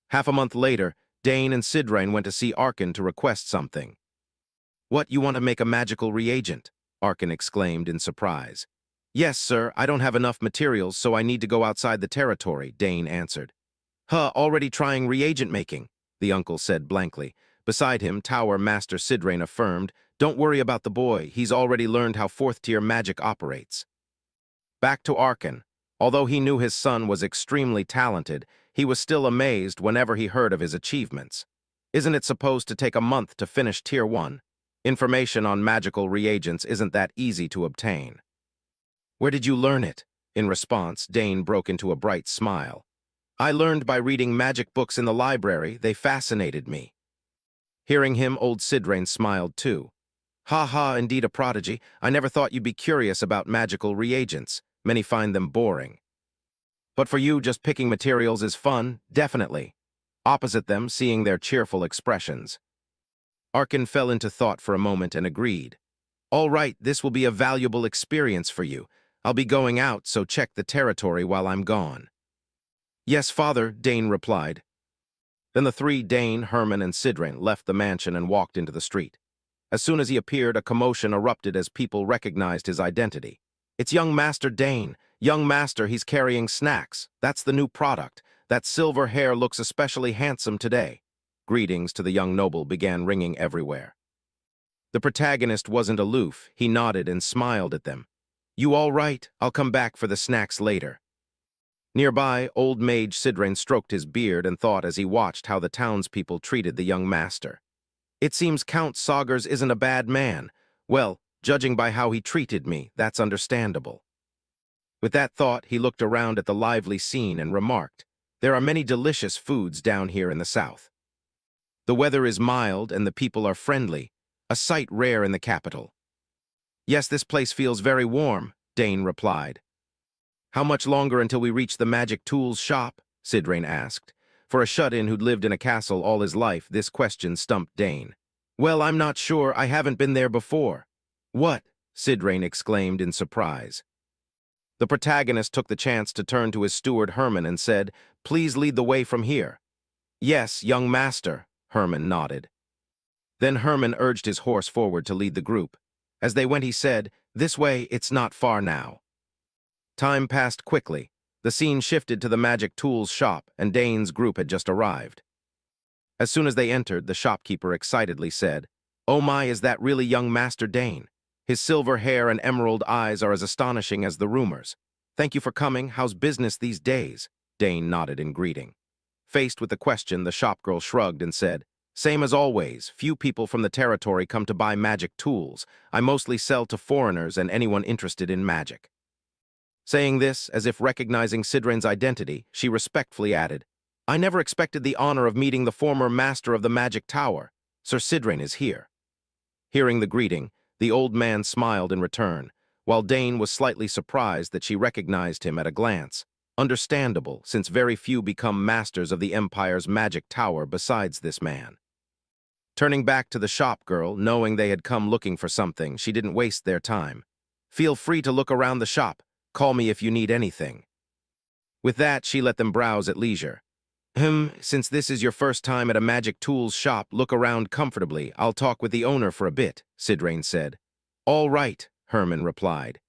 Half a month later, Dane and Sidrain went to see Arkan to request something. "What, you want to make a magical reagent?" Arkan exclaimed in surprise. "Yes, sir, I don't have enough materials, so I need to go outside the territory," Dane answered. "Huh, already trying reagent making," the uncle said blankly. Beside him, Tower Master Sidrain affirmed, "Don't worry about the boy, he's already learned how 4th-tier magic operates." Back to Arkan. Although he knew his son was extremely talented, he was still amazed whenever he heard of his achievements. Isn't it supposed to take a month to finish Tier 1? Information on magical reagents isn't that easy to obtain. "Where did you learn it?" In response, Dane broke into a bright smile. "I learned by reading magic books in the library. They fascinated me." Hearing him, old Sidrain smiled too. "Ha ha, indeed a prodigy. I never thought you'd be curious about magical reagents. Many find them boring. But for you, just picking materials is fun, definitely." Opposite them, seeing their cheerful expressions, Arkan fell into thought for a moment and agreed. "All right, this will be a valuable experience for you. I'll be going out, so check the territory while I'm gone." "Yes, father," Dane replied. Then the three, Dane, Herman, and Sidrain, left the mansion and walked into the street. As soon as he appeared, a commotion erupted as people recognized his identity. "It's young Master Dane. Young Master, he's carrying snacks. That's the new product. That silver hair looks especially handsome today." Greetings to the young noble began ringing everywhere. The protagonist wasn't aloof. He nodded and smiled at them. "You all right? I'll come back for the snacks later." Nearby, old mage Sidrain stroked his beard and thought as he watched how the townspeople treated the young master. It seems Count Saugers isn't a bad man. Well, judging by how he treated me, that's understandable. With that thought, he looked around at the lively scene and remarked, "There are many delicious foods down here in the south. The weather is mild and the people are friendly, a sight rare in the capital." "Yes, this place feels very warm," Dane replied. "How much longer until we reach the magic tools shop?" Sidrain asked. For a shut-in who'd lived in a castle all his life, this question stumped Dane. "Well, I'm not sure. I haven't been there before." "What?" Sidrain exclaimed in surprise. The protagonist took the chance to turn to his steward Herman and said, "Please lead the way from here." "Yes, young master," Herman nodded. Then Herman urged his horse forward to lead the group. As they went, he said, "This way, it's not far now." Time passed quickly. The scene shifted to the magic tools shop, and Dane's group had just arrived. As soon as they entered, the shopkeeper excitedly said, "Oh my, is that really young Master Dane? His silver hair and emerald eyes are as astonishing as the rumors. Thank you for coming. How's business these days?" Dane nodded in greeting. Faced with the question, the shopgirl shrugged and said, "Same as always. Few people from the territory come to buy magic tools. I mostly sell to foreigners and anyone interested in magic." Saying this, as if recognizing Sidrain's identity, she respectfully added, "I never expected the honor of meeting the former master of the magic tower. Sir Sidrain is here." Hearing the greeting, the old man smiled in return, while Dane was slightly surprised that she recognized him at a glance. Understandable, since very few become masters of the Empire's magic tower besides this man. Turning back to the shop girl, knowing they had come looking for something, she didn't waste their time. "Feel free to look around the shop. Call me if you need anything." With that, she let them browse at leisure. Since this is your first time at a magic tools shop, look around comfortably. I'll talk with the owner for a bit," Sidrain said. "All right," Herman replied.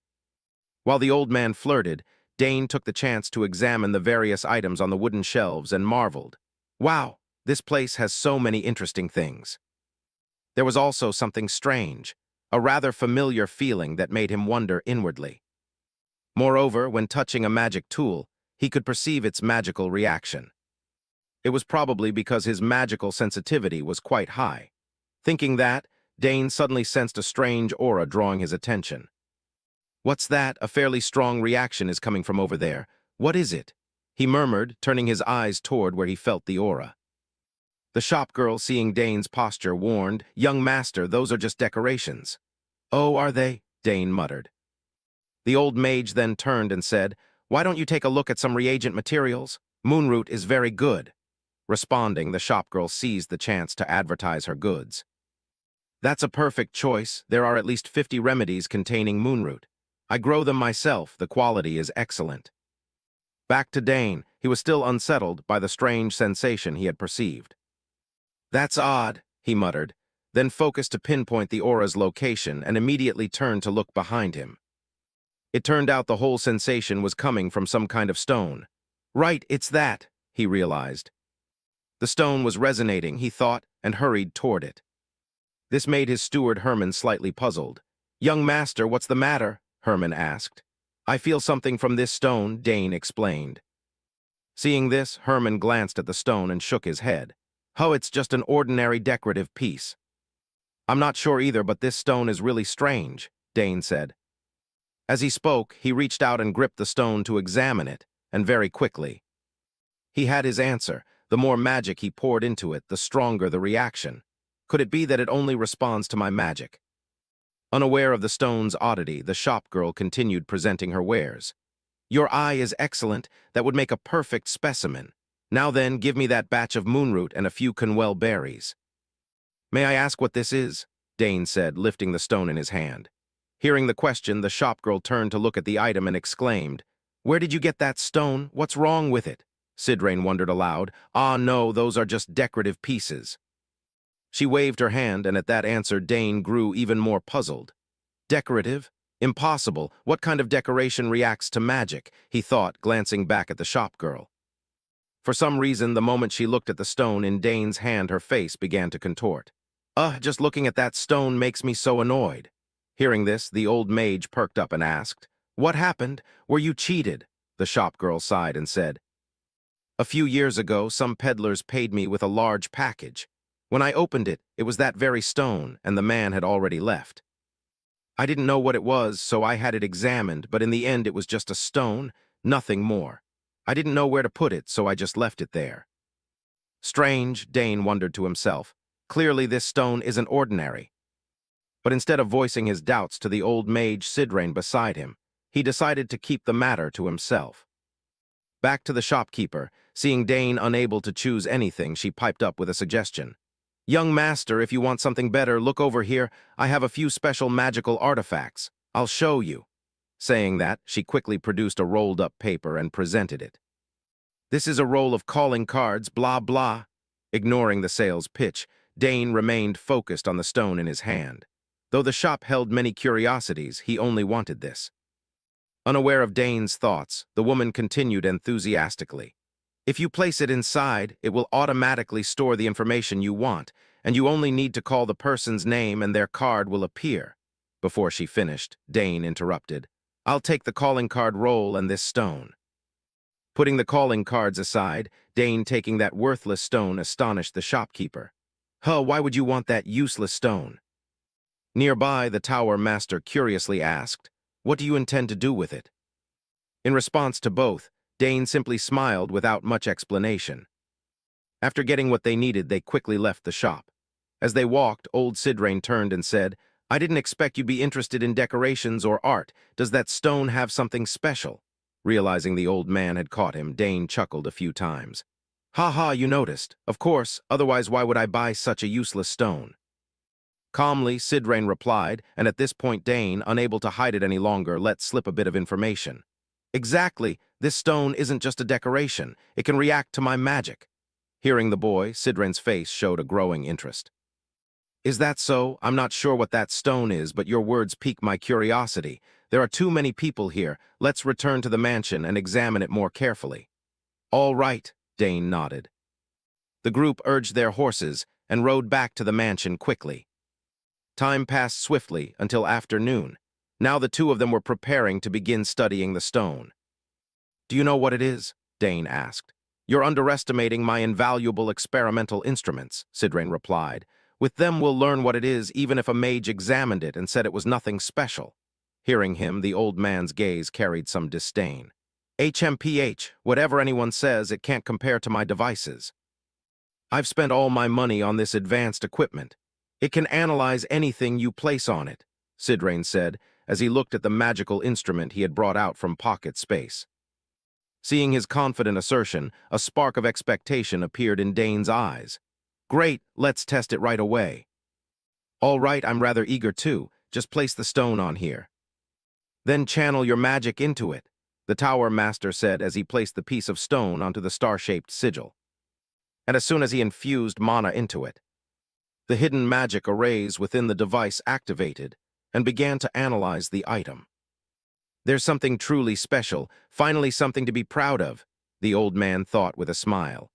While the old man flirted, Dane took the chance to examine the various items on the wooden shelves and marveled. "Wow, this place has so many interesting things." There was also something strange, a rather familiar feeling that made him wonder inwardly. Moreover, when touching a magic tool, he could perceive its magical reaction. It was probably because his magical sensitivity was quite high. Thinking that, Dane suddenly sensed a strange aura drawing his attention. "What's that? A fairly strong reaction is coming from over there. What is it?" he murmured, turning his eyes toward where he felt the aura. The shopgirl, seeing Dane's posture, warned, "Young master, those are just decorations." "Oh, are they?" Dane muttered. The old mage then turned and said, "Why don't you take a look at some reagent materials? Moonroot is very good." Responding, the shopgirl seized the chance to advertise her goods. "That's a perfect choice. There are at least 50 remedies containing moonroot. I grow them myself. The quality is excellent." Back to Dane, he was still unsettled by the strange sensation he had perceived. "That's odd," he muttered, then focused to pinpoint the aura's location and immediately turned to look behind him. It turned out the whole sensation was coming from some kind of stone. "Right, it's that," he realized. The stone was resonating, he thought, and hurried toward it. This made his steward Herman slightly puzzled. "Young master, what's the matter?" Herman asked. "I feel something from this stone," Dane explained. Seeing this, Herman glanced at the stone and shook his head. "Oh, it's just an ordinary decorative piece." "I'm not sure either, but this stone is really strange," Dane said. As he spoke, he reached out and gripped the stone to examine it, and very quickly. He had his answer. The more magic he poured into it, the stronger the reaction. Could it be that it only responds to my magic? Unaware of the stone's oddity, the shopgirl continued presenting her wares. "Your eye is excellent. That would make a perfect specimen. Now then, give me that batch of moonroot and a few conwell berries." "May I ask what this is?" Dane said, lifting the stone in his hand. Hearing the question, the shopgirl turned to look at the item and exclaimed, "Where did you get that stone? What's wrong with it?" Sidrain wondered aloud. "Ah, no, those are just decorative pieces." She waved her hand, and at that answer Dane grew even more puzzled. "Decorative? Impossible. What kind of decoration reacts to magic?" he thought, glancing back at the shopgirl. For some reason, the moment she looked at the stone in Dane's hand, her face began to contort. Just looking at that stone makes me so annoyed." Hearing this, the old mage perked up and asked, "What happened? Were you cheated?" The shopgirl sighed and said, "A few years ago, some peddlers paid me with a large package. When I opened it, it was that very stone, and the man had already left. I didn't know what it was, so I had it examined, but in the end it was just a stone, nothing more. I didn't know where to put it, so I just left it there. Strange, Dane wondered to himself. Clearly this stone isn't ordinary. But instead of voicing his doubts to the old mage Sidrain beside him, he decided to keep the matter to himself. Back to the shopkeeper, seeing Dane unable to choose anything, she piped up with a suggestion. "Young master, if you want something better, look over here. I have a few special magical artifacts. I'll show you." Saying that, she quickly produced a rolled-up paper and presented it. "This is a roll of calling cards, blah blah." Ignoring the sales pitch, Dane remained focused on the stone in his hand. Though the shop held many curiosities, he only wanted this. Unaware of Dane's thoughts, the woman continued enthusiastically. "If you place it inside, it will automatically store the information you want, and you only need to call the person's name and their card will appear." Before she finished, Dane interrupted. "I'll take the calling card roll and this stone." Putting the calling cards aside, Dane taking that worthless stone astonished the shopkeeper. "Huh, why would you want that useless stone?" Nearby, the tower master curiously asked, "What do you intend to do with it?" In response to both, Dane simply smiled without much explanation. After getting what they needed, they quickly left the shop. As they walked, old Sidrain turned and said, "I didn't expect you'd be interested in decorations or art. Does that stone have something special?" Realizing the old man had caught him, Dane chuckled a few times. "Ha ha, you noticed. Of course, otherwise why would I buy such a useless stone?" Calmly, Sidrain replied, and at this point Dane, unable to hide it any longer, let slip a bit of information. "Exactly, this stone isn't just a decoration. It can react to my magic." Hearing the boy, Sidrain's face showed a growing interest. "Is that so? I'm not sure what that stone is, but your words pique my curiosity. There are too many people here. Let's return to the mansion and examine it more carefully." "All right," Dane nodded. The group urged their horses and rode back to the mansion quickly. Time passed swiftly until afternoon. Now the two of them were preparing to begin studying the stone. "Do you know what it is?" Dane asked. "You're underestimating my invaluable experimental instruments," Sidrain replied. "With them we'll learn what it is even if a mage examined it and said it was nothing special." Hearing him, the old man's gaze carried some disdain. "HMPH, whatever anyone says, it can't compare to my devices. I've spent all my money on this advanced equipment. It can analyze anything you place on it," Sidrain said, as he looked at the magical instrument he had brought out from pocket space. Seeing his confident assertion, a spark of expectation appeared in Dane's eyes. "Great, let's test it right away." "All right, I'm rather eager too. Just place the stone on here." "Then channel your magic into it," the tower master said as he placed the piece of stone onto the star-shaped sigil. And as soon as he infused mana into it, the hidden magic arrays within the device activated and began to analyze the item. "There's something truly special, finally something to be proud of," the old man thought with a smile.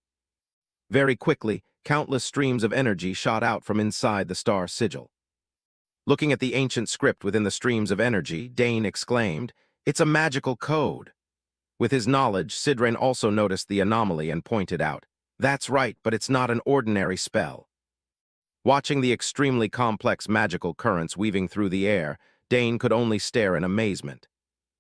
Very quickly, countless streams of energy shot out from inside the star sigil. Looking at the ancient script within the streams of energy, Dane exclaimed, "It's a magical code." With his knowledge, Sidrain also noticed the anomaly and pointed out, "That's right, but it's not an ordinary spell." Watching the extremely complex magical currents weaving through the air, Dane could only stare in amazement.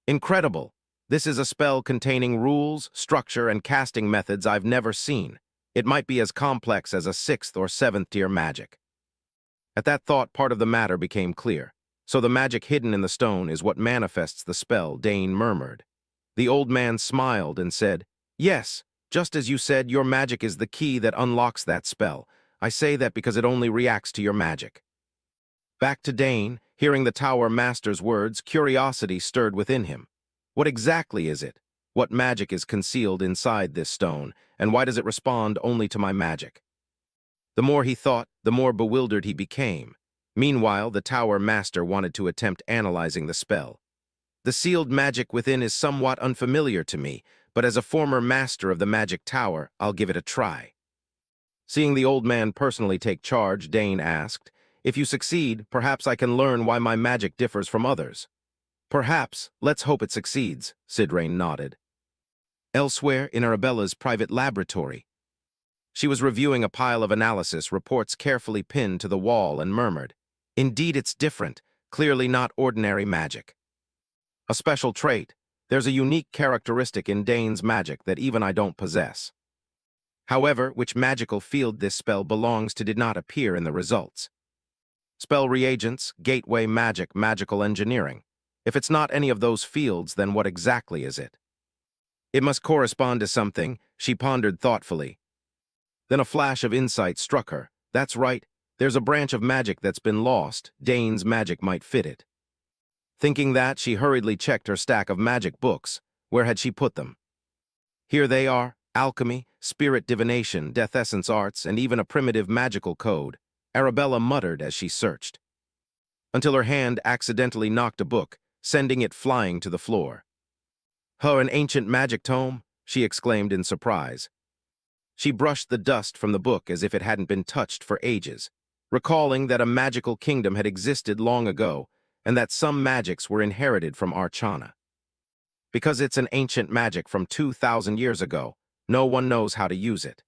"Incredible! This is a spell containing rules, structure, and casting methods I've never seen. It might be as complex as a 6th or 7th tier magic." At that thought, part of the matter became clear. "So the magic hidden in the stone is what manifests the spell," Dane murmured. The old man smiled and said, "Yes, just as you said, your magic is the key that unlocks that spell. I say that because it only reacts to your magic." Back to Dane, hearing the tower master's words, curiosity stirred within him. What exactly is it? What magic is concealed inside this stone, and why does it respond only to my magic? The more he thought, the more bewildered he became. Meanwhile, the tower master wanted to attempt analyzing the spell. "The sealed magic within is somewhat unfamiliar to me, but as a former master of the magic tower, I'll give it a try." Seeing the old man personally take charge, Dane asked, "If you succeed, perhaps I can learn why my magic differs from others." "Perhaps. Let's hope it succeeds," Sidrain nodded. "Elsewhere, in Arabella's private laboratory." She was reviewing a pile of analysis reports carefully pinned to the wall and murmured, "Indeed, it's different, clearly not ordinary magic. A special trait. There's a unique characteristic in Dane's magic that even I don't possess. However, which magical field this spell belongs to did not appear in the results. Spell reagents, gateway magic, magical engineering. If it's not any of those fields, then what exactly is it? It must correspond to something," she pondered thoughtfully. Then a flash of insight struck her. That's right, there's a branch of magic that's been lost. Dane's magic might fit it. Thinking that, she hurriedly checked her stack of magic books. Where had she put them? Here they are: alchemy, spirit divination, death essence arts, and even a primitive magical code, Arabella muttered as she searched, until her hand accidentally knocked a book, sending it flying to the floor. An ancient magic tome?" she exclaimed in surprise. She brushed the dust from the book as if it hadn't been touched for ages, recalling that a magical kingdom had existed long ago and that some magics were inherited from Archana. Because it's an ancient magic from 2,000 years ago, no one knows how to use it.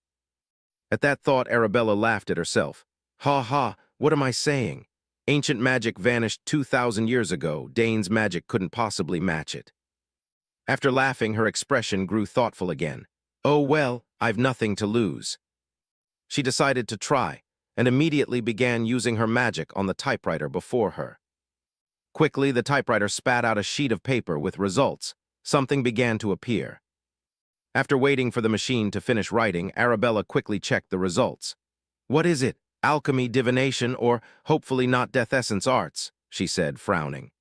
At that thought, Arabella laughed at herself. Ha ha, what am I saying? Ancient magic vanished 2,000 years ago. Dane's magic couldn't possibly match it. After laughing, her expression grew thoughtful again. Oh well, I've nothing to lose. She decided to try, and immediately began using her magic on the typewriter before her. Quickly, the typewriter spat out a sheet of paper with results. Something began to appear. After waiting for the machine to finish writing, Arabella quickly checked the results. What is it? Alchemy, divination, or hopefully not death essence arts, she said, frowning.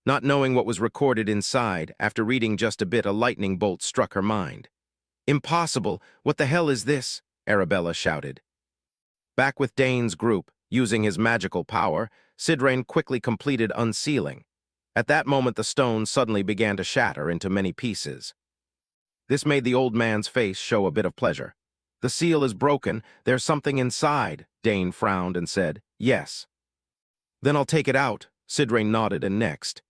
Not knowing what was recorded inside, after reading just a bit, a lightning bolt struck her mind. Impossible! What the hell is this? Arabella shouted. Back with Dane's group, using his magical power, Sidrain quickly completed unsealing. At that moment, the stone suddenly began to shatter into many pieces. This made the old man's face show a bit of pleasure. The seal is broken. There's something inside. Dane frowned and said, yes. Then I'll take it out. Sidrain nodded, and next,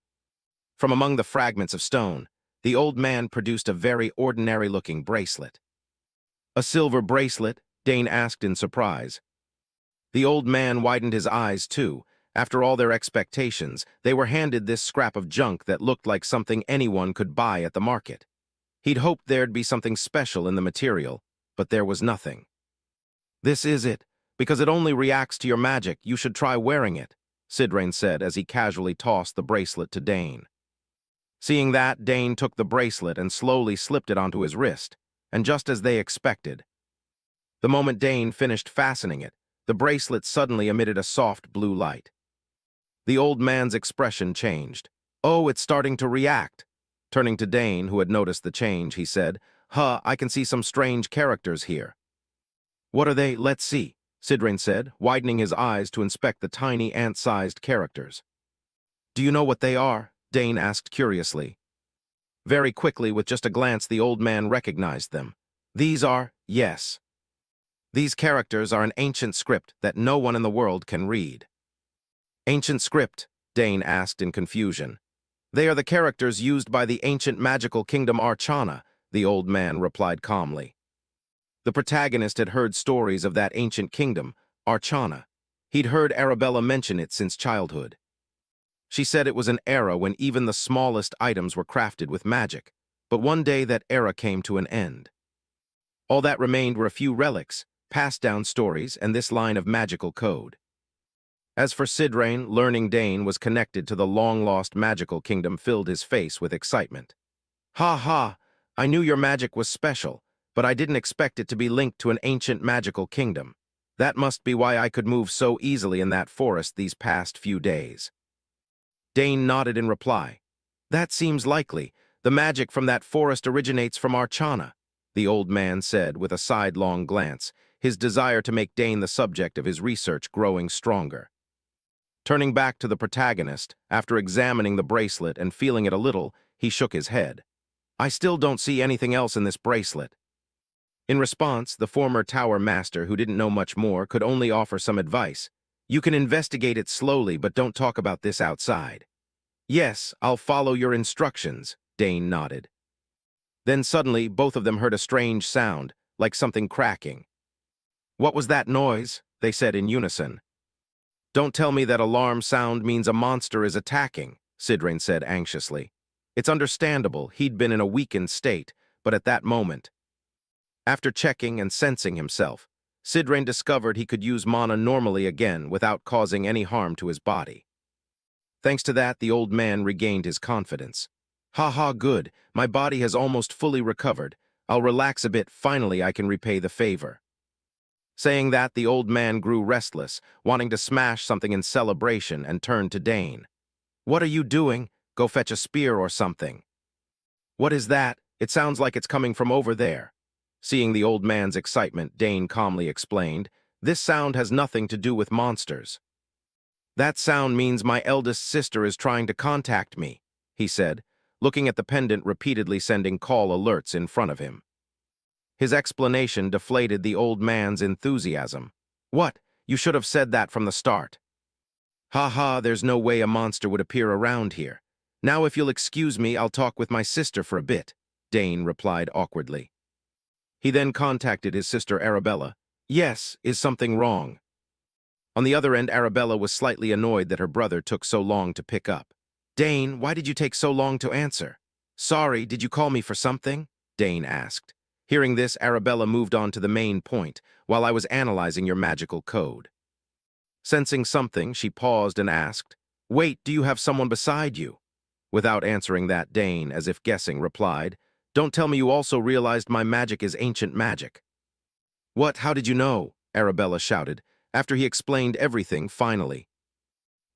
from among the fragments of stone, the old man produced a very ordinary-looking bracelet. A silver bracelet? Dane asked in surprise. The old man widened his eyes too. After all their expectations, they were handed this scrap of junk that looked like something anyone could buy at the market. He'd hoped there'd be something special in the material, but there was nothing. This is it. Because it only reacts to your magic, you should try wearing it, Sidrain said as he casually tossed the bracelet to Dane. Seeing that, Dane took the bracelet and slowly slipped it onto his wrist, and just as they expected, the moment Dane finished fastening it, the bracelet suddenly emitted a soft blue light. The old man's expression changed. Oh, it's starting to react. Turning to Dane, who had noticed the change, he said, I can see some strange characters here. What are they? Let's see, Sidrain said, widening his eyes to inspect the tiny ant-sized characters. Do you know what they are? Dane asked curiously. Very quickly, with just a glance, the old man recognized them. These are, yes. These characters are an ancient script that no one in the world can read. Ancient script? Dane asked in confusion. They are the characters used by the ancient magical kingdom Archana, the old man replied calmly. The protagonist had heard stories of that ancient kingdom, Archana. He'd heard Arabella mention it since childhood. She said it was an era when even the smallest items were crafted with magic, but one day that era came to an end. All that remained were a few relics, passed-down stories, and this line of magical code. As for Sidrain, learning Dane was connected to the long-lost magical kingdom filled his face with excitement. Ha ha, I knew your magic was special, but I didn't expect it to be linked to an ancient magical kingdom. That must be why I could move so easily in that forest these past few days. Dane nodded in reply. That seems likely. The magic from that forest originates from Archana, the old man said with a sidelong glance, his desire to make Dane the subject of his research growing stronger. Turning back to the protagonist, after examining the bracelet and feeling it a little, he shook his head. I still don't see anything else in this bracelet. In response, the former tower master, who didn't know much more, could only offer some advice. You can investigate it slowly, but don't talk about this outside. Yes, I'll follow your instructions, Dane nodded. Then suddenly, both of them heard a strange sound, like something cracking. What was that noise? They said in unison. Don't tell me that alarm sound means a monster is attacking, Sidrain said anxiously. It's understandable, he'd been in a weakened state, but at that moment. After checking and sensing himself, Sidrain discovered he could use mana normally again without causing any harm to his body. Thanks to that, the old man regained his confidence. Ha ha, good, my body has almost fully recovered. I'll relax a bit, finally I can repay the favor. Saying that, the old man grew restless, wanting to smash something in celebration, and turned to Dane. What are you doing? Go fetch a spear or something. What is that? It sounds like it's coming from over there. Seeing the old man's excitement, Dane calmly explained, this sound has nothing to do with monsters. That sound means my eldest sister is trying to contact me, he said, looking at the pendant repeatedly sending call alerts in front of him. His explanation deflated the old man's enthusiasm. What? You should have said that from the start. Ha ha, there's no way a monster would appear around here. Now if you'll excuse me, I'll talk with my sister for a bit, Dane replied awkwardly. He then contacted his sister Arabella. Yes, is something wrong? On the other end, Arabella was slightly annoyed that her brother took so long to pick up. Dane, why did you take so long to answer? Sorry, did you call me for something? Dane asked. Hearing this, Arabella moved on to the main point, while I was analyzing your magical code. Sensing something, she paused and asked, Wait, do you have someone beside you? Without answering that, Dane, as if guessing, replied, Don't tell me you also realized my magic is ancient magic. What, how did you know? Arabella shouted, after he explained everything finally.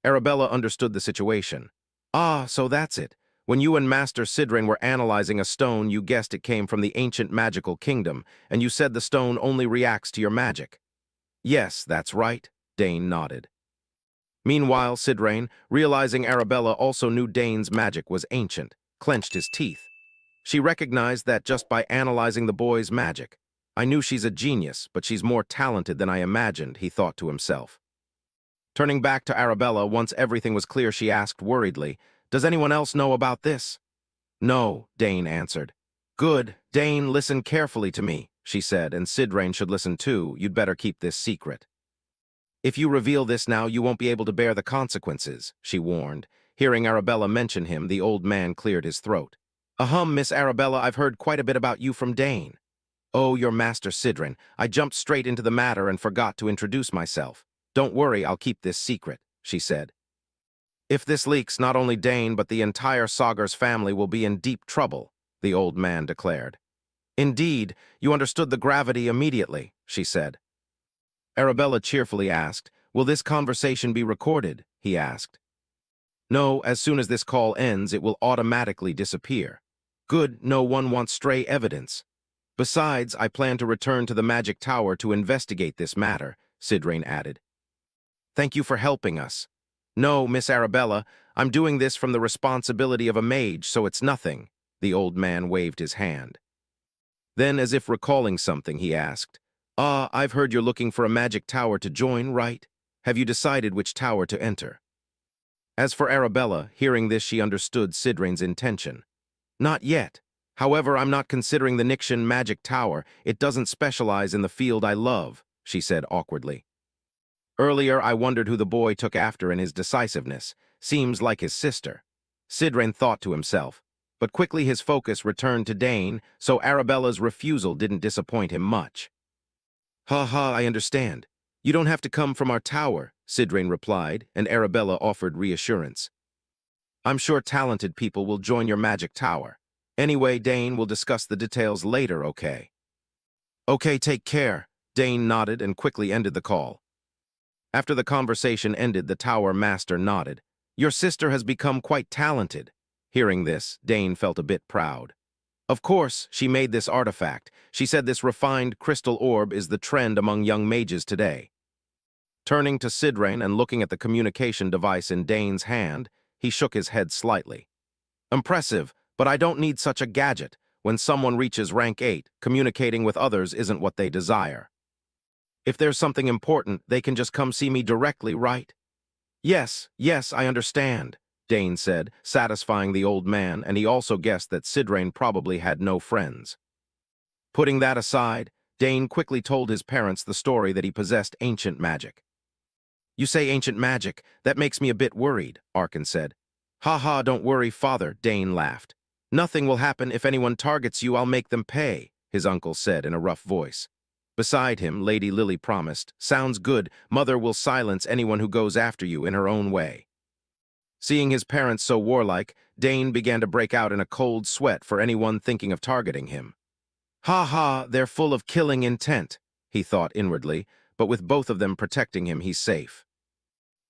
Arabella understood the situation. Ah, so that's it. When you and Master Sidrain were analyzing a stone, you guessed it came from the ancient magical kingdom, and you said the stone only reacts to your magic. Yes, that's right, Dane nodded. Meanwhile, Sidrain, realizing Arabella also knew Dane's magic was ancient, clenched his teeth. She recognized that just by analyzing the boy's magic. I knew she's a genius, but she's more talented than I imagined, he thought to himself. Turning back to Arabella, once everything was clear, she asked worriedly, Does anyone else know about this? No, Dane answered. Good, Dane, listen carefully to me, she said, and Sidrain should listen too. You'd better keep this secret. If you reveal this now, you won't be able to bear the consequences, she warned. Hearing Arabella mention him, the old man cleared his throat. Miss Arabella, I've heard quite a bit about you from Dane. Oh, your Master Sidrain, I jumped straight into the matter and forgot to introduce myself. Don't worry, I'll keep this secret, she said. If this leaks, not only Dane but the entire Sagar's family will be in deep trouble, the old man declared. Indeed, you understood the gravity immediately, she said. Arabella cheerfully asked, Will this conversation be recorded? He asked. No, as soon as this call ends, it will automatically disappear. Good, no one wants stray evidence. Besides, I plan to return to the Magic Tower to investigate this matter, Sidrain added. Thank you for helping us. No, Miss Arabella, I'm doing this from the responsibility of a mage, so it's nothing. The old man waved his hand. Then, as if recalling something, he asked, I've heard you're looking for a magic tower to join, right? Have you decided which tower to enter? As for Arabella, hearing this, she understood Sidrain's intention. Not yet. However, I'm not considering the Nixian magic tower. It doesn't specialize in the field I love, she said awkwardly. Earlier, I wondered who the boy took after in his decisiveness. Seems like his sister. Sidrain thought to himself, but quickly his focus returned to Dane, so Arabella's refusal didn't disappoint him much. Ha ha, I understand. You don't have to come from our tower, Sidrain replied, and Arabella offered reassurance. I'm sure talented people will join your magic tower. Anyway, Dane, we'll discuss the details later, okay? Okay, take care. Dane nodded and quickly ended the call. After the conversation ended, the tower master nodded. Your sister has become quite talented. Hearing this, Dane felt a bit proud. Of course, she made this artifact. She said this refined crystal orb is the trend among young mages today. Turning to Sidrain and looking at the communication device in Dane's hand, he shook his head slightly. Impressive, but I don't need such a gadget. When someone reaches rank 8, communicating with others isn't what they desire. If there's something important, they can just come see me directly, right? Yes, I understand, Dane said, satisfying the old man, and he also guessed that Sidrain probably had no friends. Putting that aside, Dane quickly told his parents the story that he possessed ancient magic. "You say ancient magic, that makes me a bit worried," Arkin said. "Ha ha, don't worry, father," Dane laughed. "Nothing will happen. If anyone targets you, I'll make them pay," his uncle said in a rough voice. Beside him, Lady Lily promised, "Sounds good. Mother will silence anyone who goes after you in her own way." Seeing his parents so warlike, Dane began to break out in a cold sweat for anyone thinking of targeting him. "Ha ha, they're full of killing intent," he thought inwardly, but with both of them protecting him, he's safe.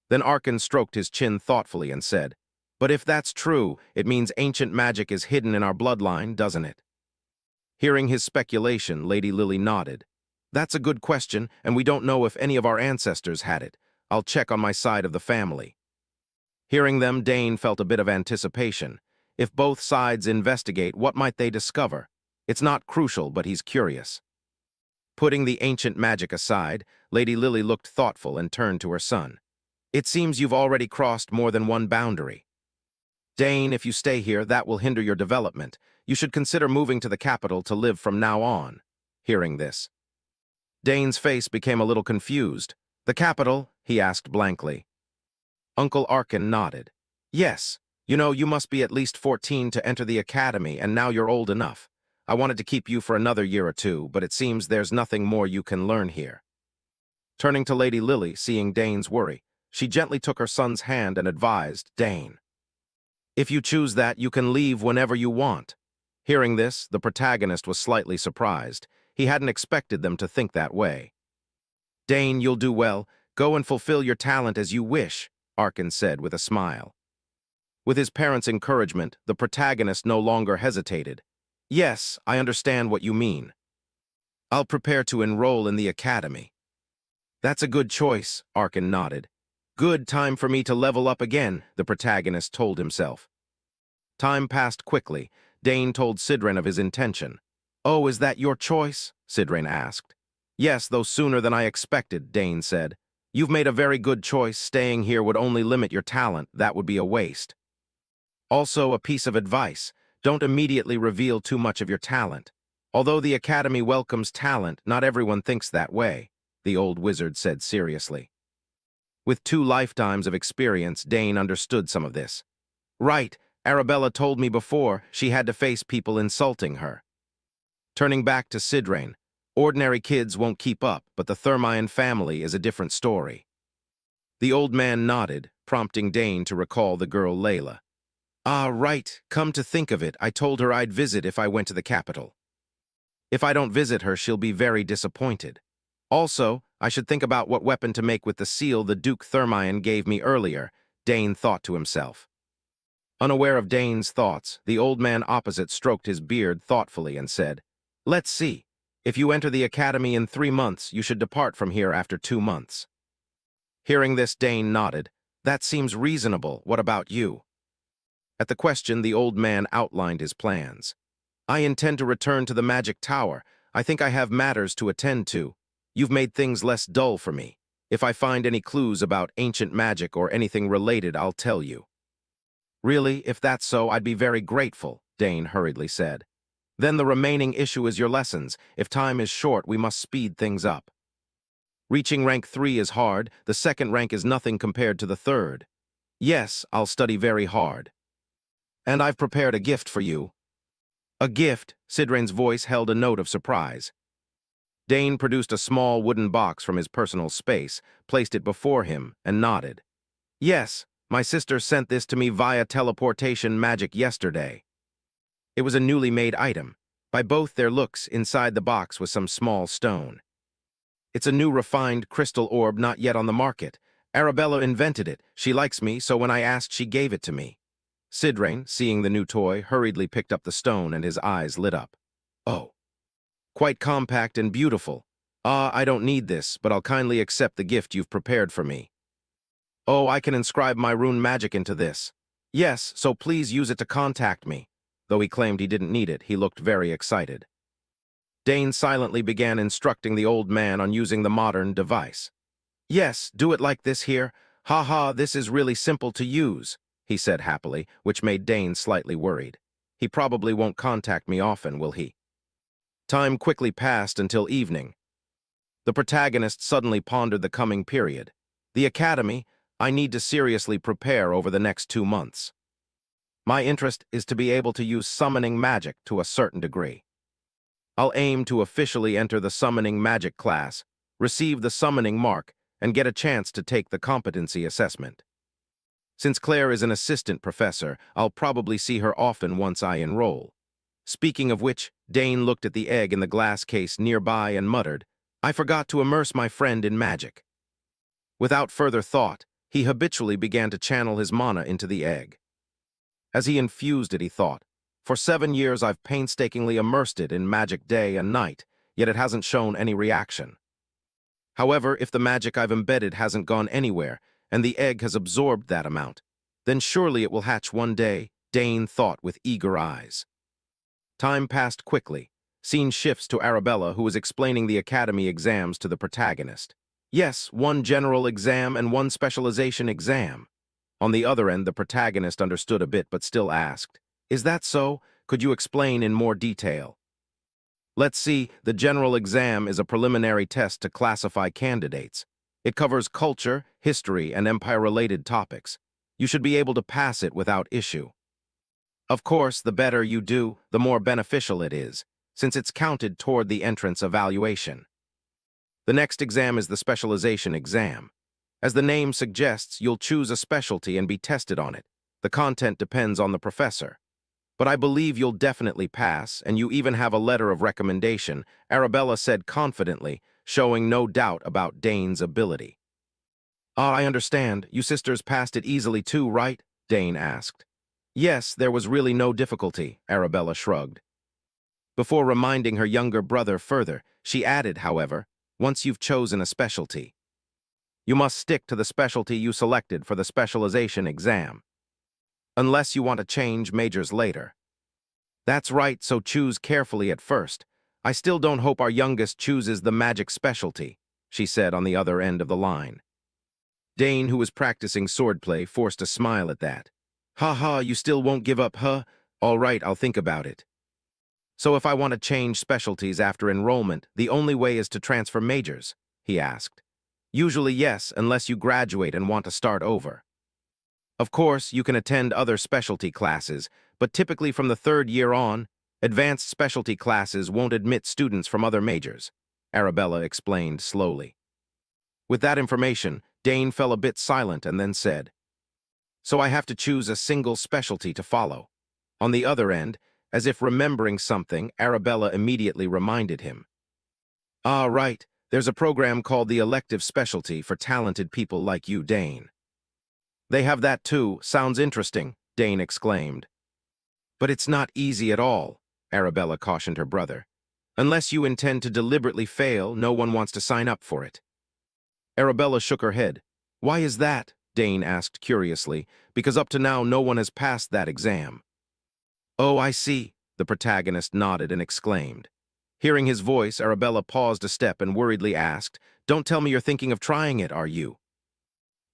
Then Arkin stroked his chin thoughtfully and said, "But if that's true, it means ancient magic is hidden in our bloodline, doesn't it?" Hearing his speculation, Lady Lily nodded. "That's a good question, and we don't know if any of our ancestors had it. I'll check on my side of the family." Hearing them, Dane felt a bit of anticipation. If both sides investigate, what might they discover? It's not crucial, but he's curious. Putting the ancient magic aside, Lady Lily looked thoughtful and turned to her son. "It seems you've already crossed more than one boundary. Dane, if you stay here, that will hinder your development. You should consider moving to the capital to live from now on." Hearing this, Dane's face became a little confused. "The capital?" he asked blankly. Uncle Arkin nodded. "Yes. You know, you must be at least 14 to enter the academy, and now you're old enough. I wanted to keep you for another year or two, but it seems there's nothing more you can learn here." Turning to Lady Lily, seeing Dane's worry, she gently took her son's hand and advised, "Dane, if you choose that, you can leave whenever you want." Hearing this, the protagonist was slightly surprised. He hadn't expected them to think that way. "Dane, you'll do well. Go and fulfill your talent as you wish," Arkin said with a smile. With his parents' encouragement, the protagonist no longer hesitated. "Yes, I understand what you mean. I'll prepare to enroll in the academy." "That's a good choice," Arkin nodded. "Good time for me to level up again," the protagonist told himself. Time passed quickly. Dane told Sidren of his intention. "Oh, is that your choice?" Sidren asked. "Yes, though sooner than I expected," Dane said. "You've made a very good choice. Staying here would only limit your talent. That would be a waste. Also, a piece of advice. Don't immediately reveal too much of your talent. Although the Academy welcomes talent, not everyone thinks that way," the old wizard said seriously. With 2 lifetimes of experience, Dane understood some of this. "Right, Arabella told me before she had to face people insulting her." Turning back to Sidren, ordinary kids won't keep up, but the Thermion family is a different story. The old man nodded, prompting Dane to recall the girl Layla. "Ah, right, come to think of it, I told her I'd visit if I went to the capital. If I don't visit her, she'll be very disappointed. Also, I should think about what weapon to make with the seal the Duke Thermion gave me earlier," Dane thought to himself. Unaware of Dane's thoughts, the old man opposite stroked his beard thoughtfully and said, "Let's see. If you enter the academy in 3 months, you should depart from here after 2 months." Hearing this, Dane nodded. "That seems reasonable. What about you?" At the question, the old man outlined his plans. "I intend to return to the Magic Tower. I think I have matters to attend to. You've made things less dull for me. If I find any clues about ancient magic or anything related, I'll tell you." "Really, if that's so, I'd be very grateful," Dane hurriedly said. "Then the remaining issue is your lessons. If time is short, we must speed things up. Reaching rank 3 is hard. The second rank is nothing compared to the third. Yes, I'll study very hard. And I've prepared a gift for you." "A gift?" Sidren's voice held a note of surprise. Dane produced a small wooden box from his personal space, placed it before him, and nodded. "Yes, my sister sent this to me via teleportation magic yesterday." It was a newly made item. By both their looks, inside the box was some small stone. "It's a new refined crystal orb not yet on the market. Arabella invented it. She likes me, so when I asked, she gave it to me." Sidren, seeing the new toy, hurriedly picked up the stone and his eyes lit up. "Oh. Quite compact and beautiful. Ah, I don't need this, but I'll kindly accept the gift you've prepared for me." "Oh, I can inscribe my rune magic into this." "Yes, so please use it to contact me." Though he claimed he didn't need it, he looked very excited. Dane silently began instructing the old man on using the modern device. "Yes, do it like this here. Ha ha, this is really simple to use," he said happily, which made Dane slightly worried. "He probably won't contact me often, will he?" Time quickly passed until evening. The protagonist suddenly pondered the coming period. The academy, I need to seriously prepare over the next 2 months. My interest is to be able to use summoning magic to a certain degree. I'll aim to officially enter the summoning magic class, receive the summoning mark, and get a chance to take the competency assessment. Since Claire is an assistant professor, I'll probably see her often once I enroll. Speaking of which, Dane looked at the egg in the glass case nearby and muttered, I forgot to immerse my friend in magic. Without further thought, he habitually began to channel his mana into the egg. As he infused it, he thought, for 7 years I've painstakingly immersed it in magic day and night, yet it hasn't shown any reaction. However, if the magic I've embedded hasn't gone anywhere, and the egg has absorbed that amount, then surely it will hatch one day, Dane thought with eager eyes. Time passed quickly. Scene shifts to Arabella, who was explaining the academy exams to the protagonist. Yes, one general exam and one specialization exam. On the other end, the protagonist understood a bit but still asked, Is that so? Could you explain in more detail? Let's see, the general exam is a preliminary test to classify candidates. It covers culture, history, and empire-related topics. You should be able to pass it without issue. Of course, the better you do, the more beneficial it is, since it's counted toward the entrance evaluation. The next exam is the specialization exam. As the name suggests, you'll choose a specialty and be tested on it. The content depends on the professor. But I believe you'll definitely pass, and you even have a letter of recommendation, Arabella said confidently, showing no doubt about Dane's ability. Ah, I understand. You sisters passed it easily too, right? Dane asked. Yes, there was really no difficulty, Arabella shrugged. Before reminding her younger brother further, she added, however, once you've chosen a specialty, you must stick to the specialty you selected for the specialization exam, unless you want to change majors later. That's right, so choose carefully at first. I still don't hope our youngest chooses the magic specialty, she said on the other end of the line. Dane, who was practicing swordplay, forced a smile at that. Ha ha, you still won't give up, huh? All right, I'll think about it. So if I want to change specialties after enrollment, the only way is to transfer majors, he asked. Usually yes, unless you graduate and want to start over. Of course, you can attend other specialty classes, but typically from the 3rd year on, advanced specialty classes won't admit students from other majors, Arabella explained slowly. With that information, Dane fell a bit silent and then said, So I have to choose a single specialty to follow. On the other end, as if remembering something, Arabella immediately reminded him. Ah, right, there's a program called the Elective Specialty for talented people like you, Dane. They have that too. Sounds interesting, Dane exclaimed. But it's not easy at all, Arabella cautioned her brother. Unless you intend to deliberately fail, no one wants to sign up for it. Arabella shook her head. Why is that? Dane asked curiously, because up to now no one has passed that exam. Oh, I see, the protagonist nodded and exclaimed. Hearing his voice, Arabella paused a step and worriedly asked, Don't tell me you're thinking of trying it, are you?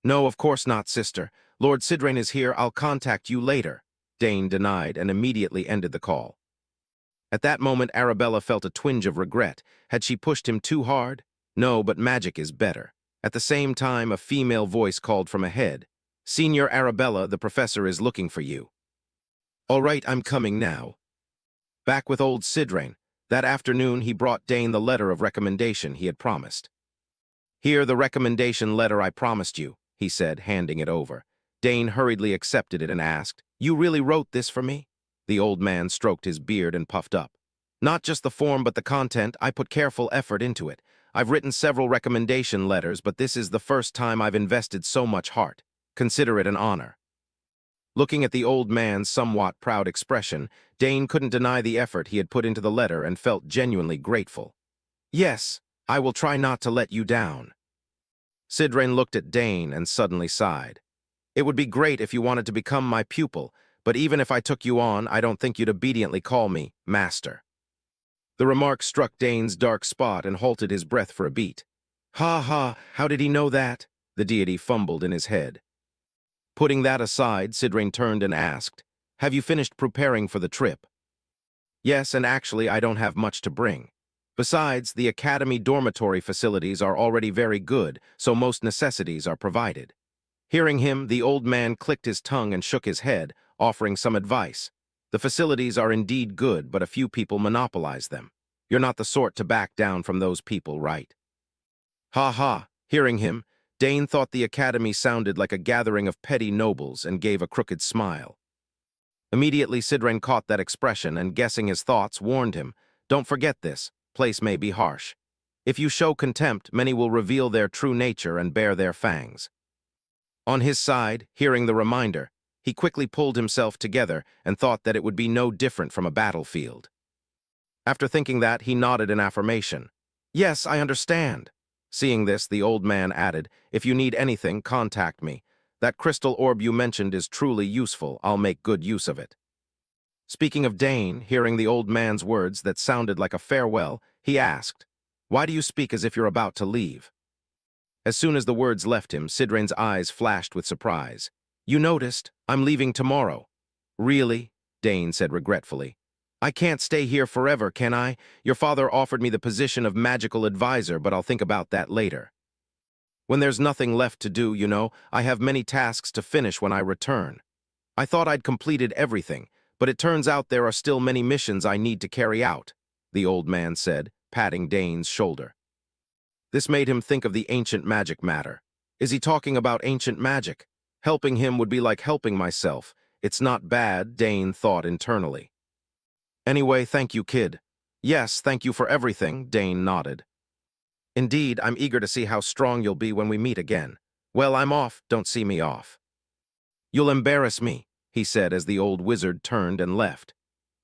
No, of course not, sister. Lord Sidrain is here. I'll contact you later, Dane denied and immediately ended the call. At that moment, Arabella felt a twinge of regret. Had she pushed him too hard? No, but magic is better. At the same time, a female voice called from ahead. Senior Arabella, the professor is looking for you. All right, I'm coming now. Back with old Sidrain. That afternoon, he brought Dane the letter of recommendation he had promised. Here, the recommendation letter I promised you, he said, handing it over. Dane hurriedly accepted it and asked, You really wrote this for me? The old man stroked his beard and puffed up. Not just the form but the content. I put careful effort into it. I've written several recommendation letters, but this is the first time I've invested so much heart. Consider it an honor. Looking at the old man's somewhat proud expression, Dane couldn't deny the effort he had put into the letter and felt genuinely grateful. Yes, I will try not to let you down. Sidrain looked at Dane and suddenly sighed. It would be great if you wanted to become my pupil, but even if I took you on, I don't think you'd obediently call me master. The remark struck Dane's dark spot and halted his breath for a beat. Ha ha, how did he know that? The deity fumbled in his head. Putting that aside, Sidrain turned and asked, Have you finished preparing for the trip? Yes, and actually I don't have much to bring. Besides, the academy dormitory facilities are already very good, so most necessities are provided. Hearing him, the old man clicked his tongue and shook his head, offering some advice. The facilities are indeed good, but a few people monopolize them. You're not the sort to back down from those people, right? Ha ha. Hearing him, Dane thought the academy sounded like a gathering of petty nobles and gave a crooked smile. Immediately Sidren caught that expression and, guessing his thoughts, warned him, "Don't forget this, place may be harsh. If you show contempt, many will reveal their true nature and bare their fangs." On his side, hearing the reminder, he quickly pulled himself together and thought that it would be no different from a battlefield. After thinking that, he nodded in affirmation. "Yes, I understand." Seeing this, the old man added, "If you need anything, contact me. That crystal orb you mentioned is truly useful. I'll make good use of it." Speaking of Dane, hearing the old man's words that sounded like a farewell, he asked, "Why do you speak as if you're about to leave?" As soon as the words left him, Sidren's eyes flashed with surprise. "You noticed? I'm leaving tomorrow." "Really?" Dane said regretfully. "I can't stay here forever, can I? Your father offered me the position of magical advisor, but I'll think about that later. When there's nothing left to do, I have many tasks to finish when I return. I thought I'd completed everything, but it turns out there are still many missions I need to carry out," the old man said, patting Dane's shoulder. This made him think of the ancient magic matter. Is he talking about ancient magic? Helping him would be like helping myself. It's not bad, Dane thought internally. "Anyway, thank you, kid." "Yes, thank you for everything," Dane nodded. "Indeed, I'm eager to see how strong you'll be when we meet again. Well, I'm off, don't see me off." "You'll embarrass me," he said as the old wizard turned and left.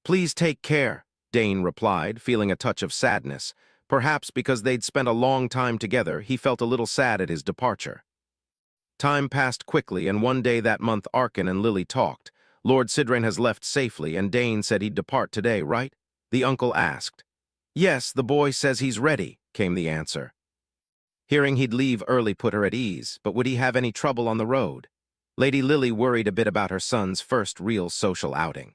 "Please take care," Dane replied, feeling a touch of sadness. Perhaps because they'd spent a long time together, he felt a little sad at his departure. Time passed quickly, and one day that month Arkin and Lily talked. "Lord Sidren has left safely, and Dane said he'd depart today, right?" the uncle asked. "Yes, the boy says he's ready," came the answer. Hearing he'd leave early put her at ease, but would he have any trouble on the road? Lady Lily worried a bit about her son's first real social outing.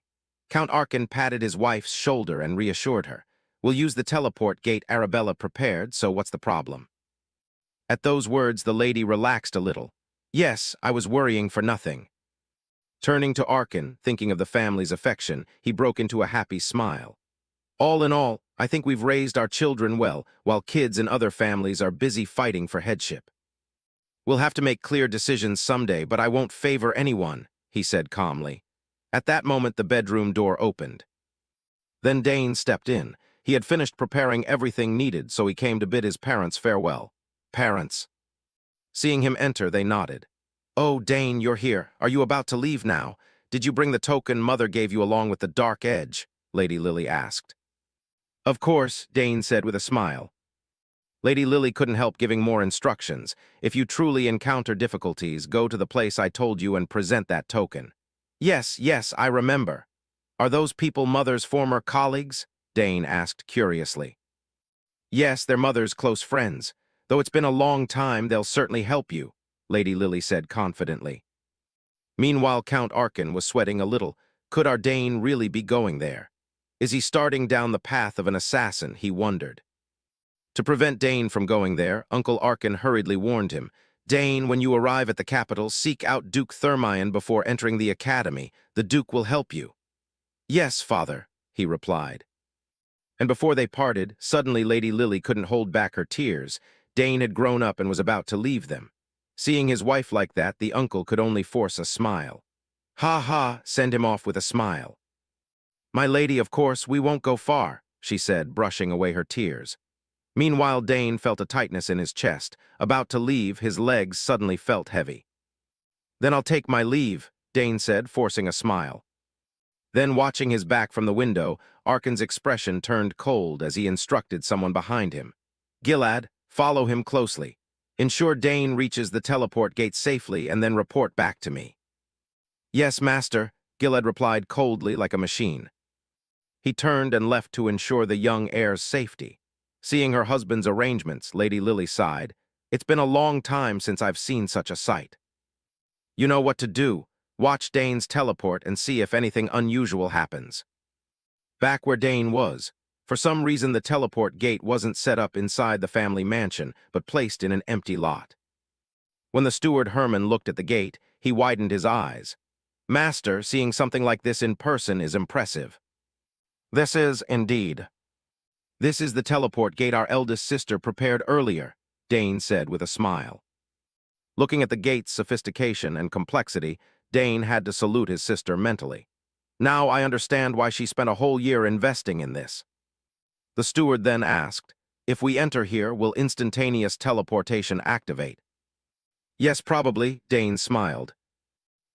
Count Arkin patted his wife's shoulder and reassured her. "We'll use the teleport gate Arabella prepared, so what's the problem?" At those words, the lady relaxed a little. "Yes, I was worrying for nothing." Turning to Arkin, thinking of the family's affection, he broke into a happy smile. "All in all, I think we've raised our children well, while kids in other families are busy fighting for headship. We'll have to make clear decisions someday, but I won't favor anyone," he said calmly. At that moment, the bedroom door opened. Then Dane stepped in. He had finished preparing everything needed, so he came to bid his parents farewell. "Parents." Seeing him enter, they nodded. "Oh, Dane, you're here. Are you about to leave now? Did you bring the token Mother gave you along with the dark edge?" Lady Lily asked. "Of course," Dane said with a smile. Lady Lily couldn't help giving more instructions. "If you truly encounter difficulties, go to the place I told you and present that token." "Yes, yes, I remember." "Are those people Mother's former colleagues?" Dane asked curiously. "Yes, they're Mother's close friends. Though it's been a long time, they'll certainly help you," Lady Lily said confidently. Meanwhile, Count Arkin was sweating a little. Could our Dane really be going there? Is he starting down the path of an assassin, he wondered. To prevent Dane from going there, Uncle Arkin hurriedly warned him. "Dane, when you arrive at the capital, seek out Duke Thermion before entering the academy. The Duke will help you." "Yes, Father," he replied. And before they parted, suddenly Lady Lily couldn't hold back her tears. Dane had grown up and was about to leave them. Seeing his wife like that, the uncle could only force a smile. "Ha ha, send him off with a smile." "My lady, of course, we won't go far," she said, brushing away her tears. Meanwhile, Dane felt a tightness in his chest. About to leave, his legs suddenly felt heavy. "Then I'll take my leave," Dane said, forcing a smile. Then, watching his back from the window, Arkin's expression turned cold as he instructed someone behind him. "Gilad, follow him closely. Ensure Dane reaches the teleport gate safely and then report back to me." "Yes, master," Gilad replied coldly like a machine. He turned and left to ensure the young heir's safety. Seeing her husband's arrangements, Lady Lily sighed. "It's been a long time since I've seen such a sight." "You know what to do. Watch Dane's teleport and see if anything unusual happens." back where Dane was. For some reason, the teleport gate wasn't set up inside the family mansion, but placed in an empty lot. When the steward Herman looked at the gate, he widened his eyes. Master, seeing something like this in person is impressive. This is, indeed. This is the teleport gate our eldest sister prepared earlier, Dane said with a smile. Looking at the gate's sophistication and complexity, Dane had to salute his sister mentally. Now I understand why she spent a whole year investing in this. The steward then asked, if we enter here, will instantaneous teleportation activate? Yes, probably, Dane smiled.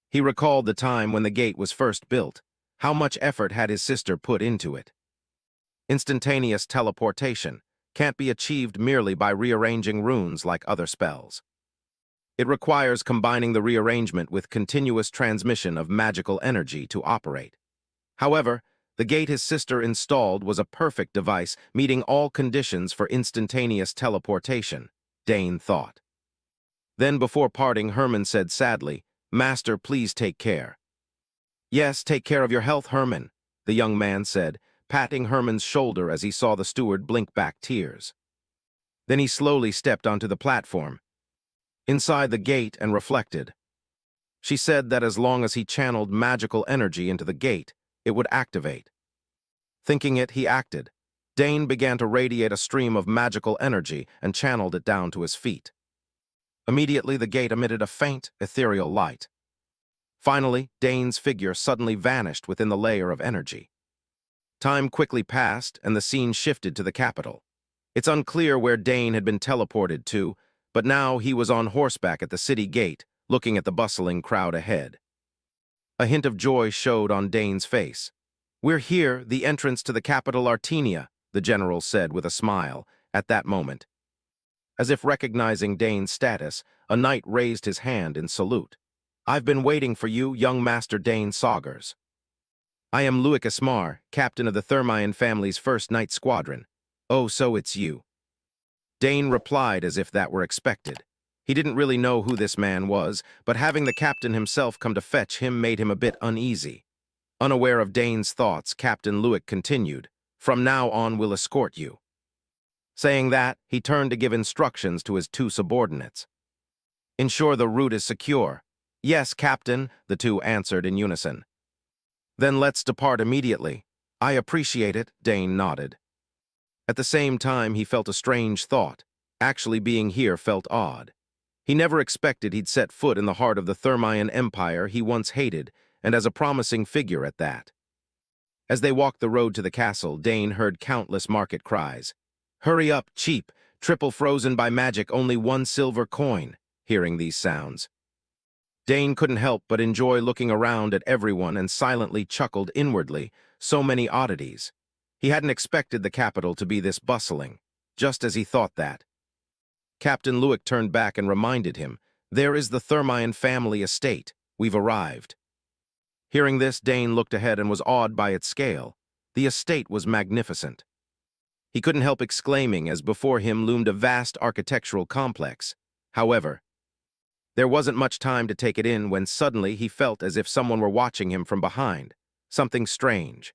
He recalled the time when the gate was first built. How much effort had his sister put into it? Instantaneous teleportation can't be achieved merely by rearranging runes like other spells. It requires combining the rearrangement with continuous transmission of magical energy to operate. However, the gate his sister installed was a perfect device meeting all conditions for instantaneous teleportation, Dane thought. Then before parting, Herman said sadly, Master, please take care. Yes, take care of your health, Herman, the young man said, patting Herman's shoulder as he saw the steward blink back tears. Then he slowly stepped onto the platform, inside the gate, and reflected. She said that as long as he channeled magical energy into the gate, it would activate. Thinking it, he acted. Dane began to radiate a stream of magical energy and channeled it down to his feet. Immediately, the gate emitted a faint, ethereal light. Finally, Dane's figure suddenly vanished within the layer of energy. Time quickly passed, and the scene shifted to the capital. It's unclear where Dane had been teleported to, but now he was on horseback at the city gate, looking at the bustling crowd ahead. A hint of joy showed on Dane's face. We're here, the entrance to the capital Artenia, the general said with a smile, at that moment. As if recognizing Dane's status, a knight raised his hand in salute. I've been waiting for you, young Master Dane Saugers. I am Luik Asmar, captain of the Thermion family's first knight squadron. Oh, so it's you. Dane replied as if that were expected. He didn't really know who this man was, but having the captain himself come to fetch him made him a bit uneasy. Unaware of Dane's thoughts, Captain Luik continued, From now on we'll escort you. Saying that, he turned to give instructions to his two subordinates. Ensure the route is secure. Yes, Captain, the two answered in unison. Then let's depart immediately. I appreciate it, Dane nodded. At the same time, he felt a strange thought. Actually being here felt odd. He never expected he'd set foot in the heart of the Thermion Empire he once hated, and as a promising figure at that. As they walked the road to the castle, Dane heard countless market cries. Hurry up, cheap, triple frozen by magic, only 1 silver coin, hearing these sounds. Dane couldn't help but enjoy looking around at everyone and silently chuckled inwardly, so many oddities. He hadn't expected the capital to be this bustling, just as he thought that. Captain Luik turned back and reminded him, There is the Thermion family estate. We've arrived. Hearing this, Dane looked ahead and was awed by its scale. The estate was magnificent. He couldn't help exclaiming as before him loomed a vast architectural complex. However, there wasn't much time to take it in when suddenly he felt as if someone were watching him from behind. Something strange.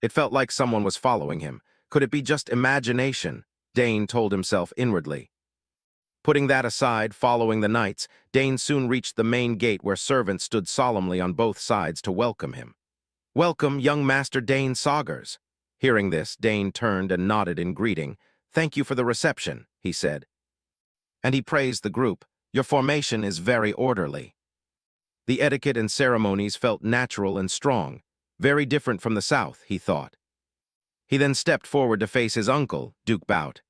It felt like someone was following him. Could it be just imagination? Dane told himself inwardly. Putting that aside, following the knights, Dane soon reached the main gate where servants stood solemnly on both sides to welcome him. Welcome, young Master Dane Saugers. Hearing this, Dane turned and nodded in greeting. Thank you for the reception, he said. And he praised the group. Your formation is very orderly. The etiquette and ceremonies felt natural and strong, very different from the south, he thought. He then stepped forward to face his uncle, Duke Bout.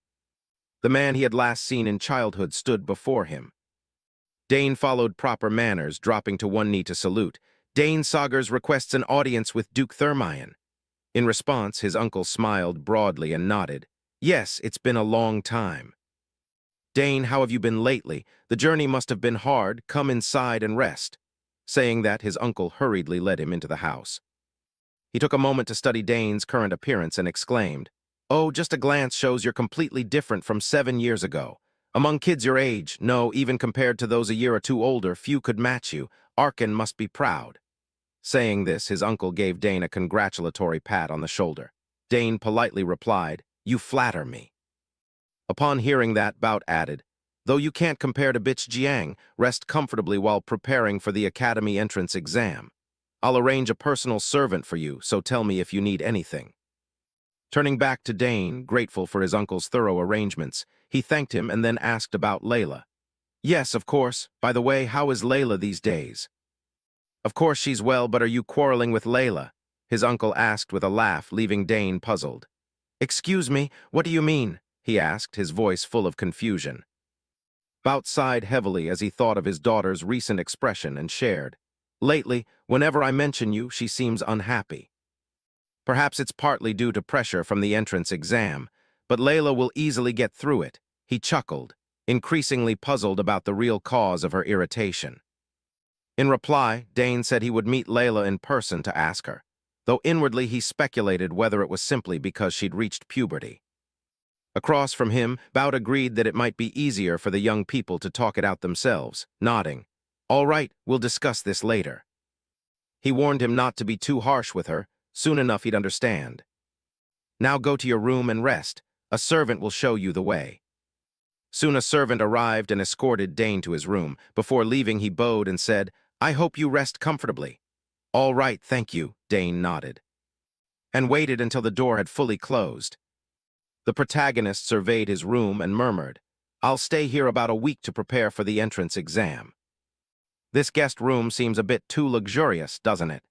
The man he had last seen in childhood stood before him. Dane followed proper manners, dropping to one knee to salute. Dane Saugers requests an audience with Duke Thermion. In response, his uncle smiled broadly and nodded. Yes, it's been a long time. Dane, how have you been lately? The journey must have been hard. Come inside and rest. Saying that, his uncle hurriedly led him into the house. He took a moment to study Dane's current appearance and exclaimed, Oh, just a glance shows you're completely different from 7 years ago. Among kids your age, no, even compared to those a year or two older, few could match you. Arkan must be proud. Saying this, his uncle gave Dane a congratulatory pat on the shoulder. Dane politely replied, "You flatter me." Upon hearing that, Bout added, "Though you can't compare to Bitch Jiang, rest comfortably while preparing for the academy entrance exam. I'll arrange a personal servant for you, so tell me if you need anything." Turning back to Dane, grateful for his uncle's thorough arrangements, he thanked him and then asked about Layla. "Yes, of course. By the way, how is Layla these days?" "Of course she's well, but are you quarreling with Layla?" his uncle asked with a laugh, leaving Dane puzzled. "Excuse me, what do you mean?" he asked, his voice full of confusion. Bout sighed heavily as he thought of his daughter's recent expression and shared. "Lately, whenever I mention you, she seems unhappy. Perhaps it's partly due to pressure from the entrance exam, but Layla will easily get through it," he chuckled, increasingly puzzled about the real cause of her irritation. In reply, Dane said he would meet Layla in person to ask her, though inwardly he speculated whether it was simply because she'd reached puberty. Across from him, Bout agreed that it might be easier for the young people to talk it out themselves, nodding. "All right, we'll discuss this later." He warned him not to be too harsh with her. Soon enough he'd understand. "Now go to your room and rest. A servant will show you the way." Soon a servant arrived and escorted Dane to his room. Before leaving, he bowed and said, "I hope you rest comfortably." "All right, thank you," Dane nodded, and waited until the door had fully closed. The protagonist surveyed his room and murmured, "I'll stay here about a week to prepare for the entrance exam. This guest room seems a bit too luxurious, doesn't it?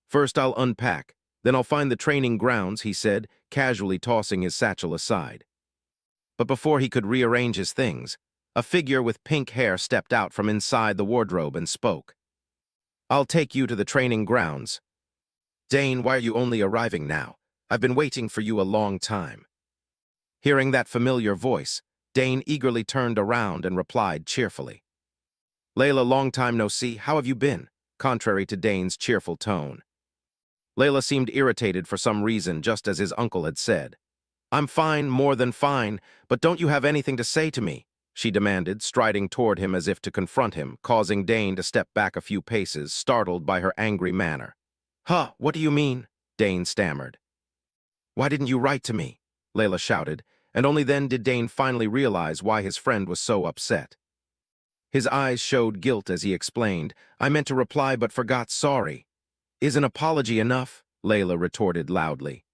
First I'll unpack, then I'll find the training grounds," he said, casually tossing his satchel aside. But before he could rearrange his things, a figure with pink hair stepped out from inside the wardrobe and spoke. "I'll take you to the training grounds." "Dane, why are you only arriving now? I've been waiting for you a long time." Hearing that familiar voice, Dane eagerly turned around and replied cheerfully, "Layla, long time no see, how have you been?" Contrary to Dane's cheerful tone, Layla seemed irritated for some reason, just as his uncle had said. "I'm fine, more than fine, but don't you have anything to say to me?" she demanded, striding toward him as if to confront him, causing Dane to step back a few paces, startled by her angry manner. "Huh, what do you mean?" Dane stammered. "Why didn't you write to me?" Layla shouted, and only then did Dane finally realize why his friend was so upset. His eyes showed guilt as he explained, "I meant to reply but forgot, sorry." "Is an apology enough?" Layla retorted loudly.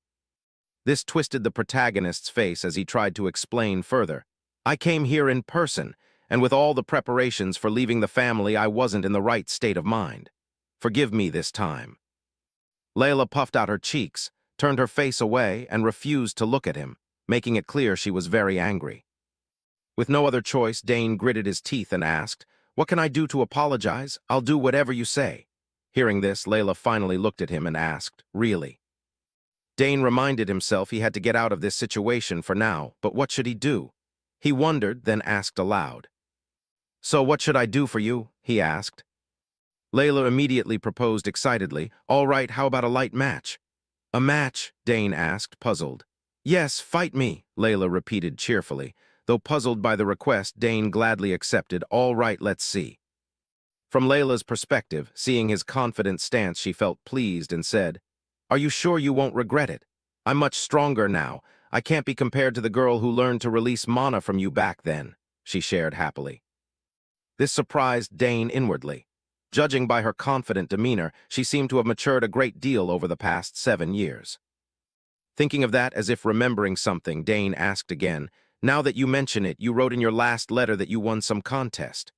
This twisted the protagonist's face as he tried to explain further. "I came here in person, and with all the preparations for leaving the family, I wasn't in the right state of mind. Forgive me this time." Layla puffed out her cheeks, turned her face away, and refused to look at him, making it clear she was very angry. With no other choice, Dane gritted his teeth and asked, "What can I do to apologize? I'll do whatever you say." Hearing this, Layla finally looked at him and asked, "Really?" Dane reminded himself he had to get out of this situation for now, but what should he do? He wondered, then asked aloud. "So what should I do for you?" he asked. Layla immediately proposed excitedly, "All right, how about a light match?" "A match?" Dane asked, puzzled. "Yes, fight me," Layla repeated cheerfully. Though puzzled by the request, Dane gladly accepted. "All right, let's see." From Layla's perspective, seeing his confident stance, she felt pleased and said, "Are you sure you won't regret it? I'm much stronger now. I can't be compared to the girl who learned to release mana from you back then," she shared happily. This surprised Dane inwardly. Judging by her confident demeanor, she seemed to have matured a great deal over the past 7 years. Thinking of that as if remembering something, Dane asked again, "Now that you mention it, you wrote in your last letter that you won some contest."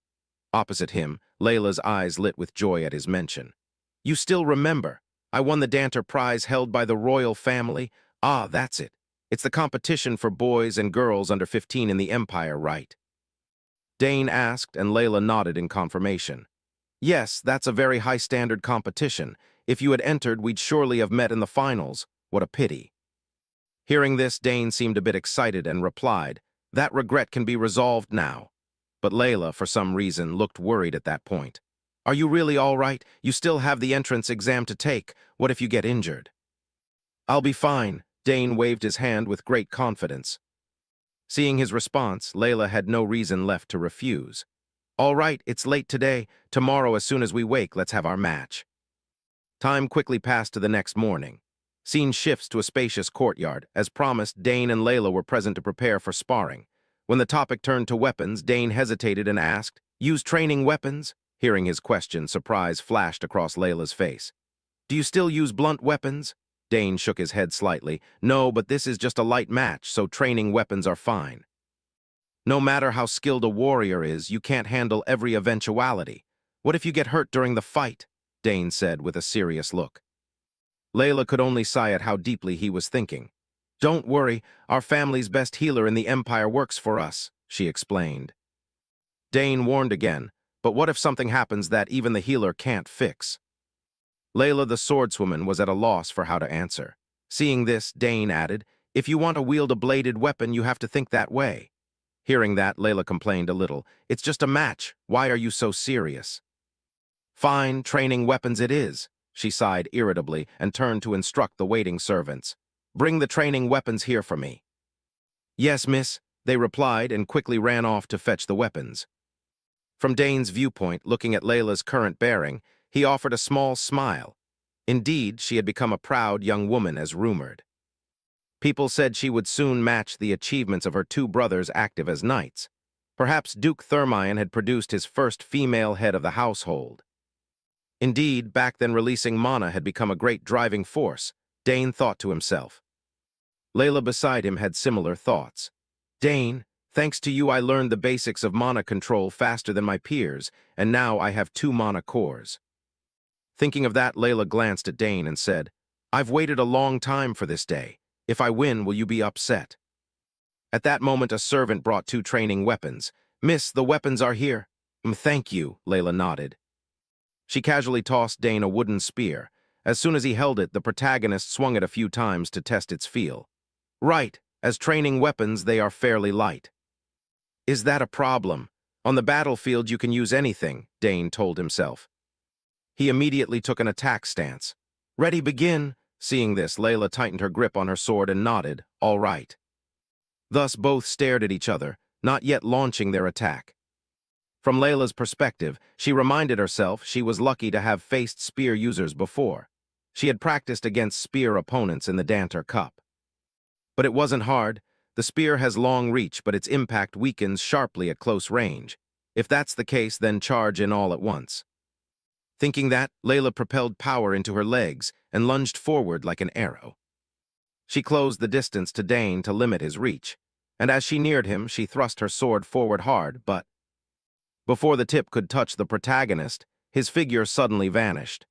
Opposite him, Layla's eyes lit with joy at his mention. "You still remember? I won the Danter Prize held by the royal family. Ah, that's it. It's the competition for boys and girls under 15 in the Empire, right?" Dane asked, and Layla nodded in confirmation. "Yes, that's a very high-standard competition. If you had entered, we'd surely have met in the finals. What a pity." Hearing this, Dane seemed a bit excited and replied, "That regret can be resolved now." But Layla, for some reason, looked worried at that point. "Are you really all right? You still have the entrance exam to take. What if you get injured?" "I'll be fine." Dane waved his hand with great confidence. Seeing his response, Layla had no reason left to refuse. "All right, it's late today. Tomorrow, as soon as we wake, let's have our match." Time quickly passed to the next morning. Scene shifts to a spacious courtyard. As promised, Dane and Layla were present to prepare for sparring. When the topic turned to weapons, Dane hesitated and asked, "Use training weapons?" Hearing his question, surprise flashed across Layla's face. "Do you still use blunt weapons?" Dane shook his head slightly. "No, but this is just a light match, so training weapons are fine." "No matter how skilled a warrior is, you can't handle every eventuality. What if you get hurt during the fight?" Dane said with a serious look. Layla could only sigh at how deeply he was thinking. "Don't worry, our family's best healer in the Empire works for us," she explained. Dane warned again, "But what if something happens that even the healer can't fix?" Layla the swordswoman was at a loss for how to answer. Seeing this, Dane added, "If you want to wield a bladed weapon, you have to think that way." Hearing that, Layla complained a little. "It's just a match. Why are you so serious?" "Fine, training weapons it is," she sighed irritably and turned to instruct the waiting servants. "Bring the training weapons here for me." "Yes, miss," they replied and quickly ran off to fetch the weapons. From Dane's viewpoint, looking at Layla's current bearing, he offered a small smile. Indeed, she had become a proud young woman as rumored. People said she would soon match the achievements of her two brothers active as knights. Perhaps Duke Thermion had produced his first female head of the household. Indeed, back then releasing mana had become a great driving force, Dane thought to himself. Layla beside him had similar thoughts. "Dane, thanks to you I learned the basics of mana control faster than my peers, and now I have 2 mana cores." Thinking of that, Layla glanced at Dane and said, "I've waited a long time for this day. If I win, will you be upset?" At that moment, a servant brought 2 training weapons. "Miss, the weapons are here." "Thank you," Layla nodded. She casually tossed Dane a wooden spear. As soon as he held it, the protagonist swung it a few times to test its feel. "Right, as training weapons, they are fairly light." "Is that a problem? On the battlefield, you can use anything," Dane told himself. He immediately took an attack stance. "Ready, begin." Seeing this, Layla tightened her grip on her sword and nodded, "All right." Thus both stared at each other, not yet launching their attack. From Layla's perspective, she reminded herself she was lucky to have faced spear users before. She had practiced against spear opponents in the Danter Cup. But it wasn't hard. The spear has long reach, but its impact weakens sharply at close range. If that's the case, then charge in all at once. Thinking that, Layla propelled power into her legs and lunged forward like an arrow. She closed the distance to Dane to limit his reach, and as she neared him, she thrust her sword forward hard, but before the tip could touch the protagonist, his figure suddenly vanished.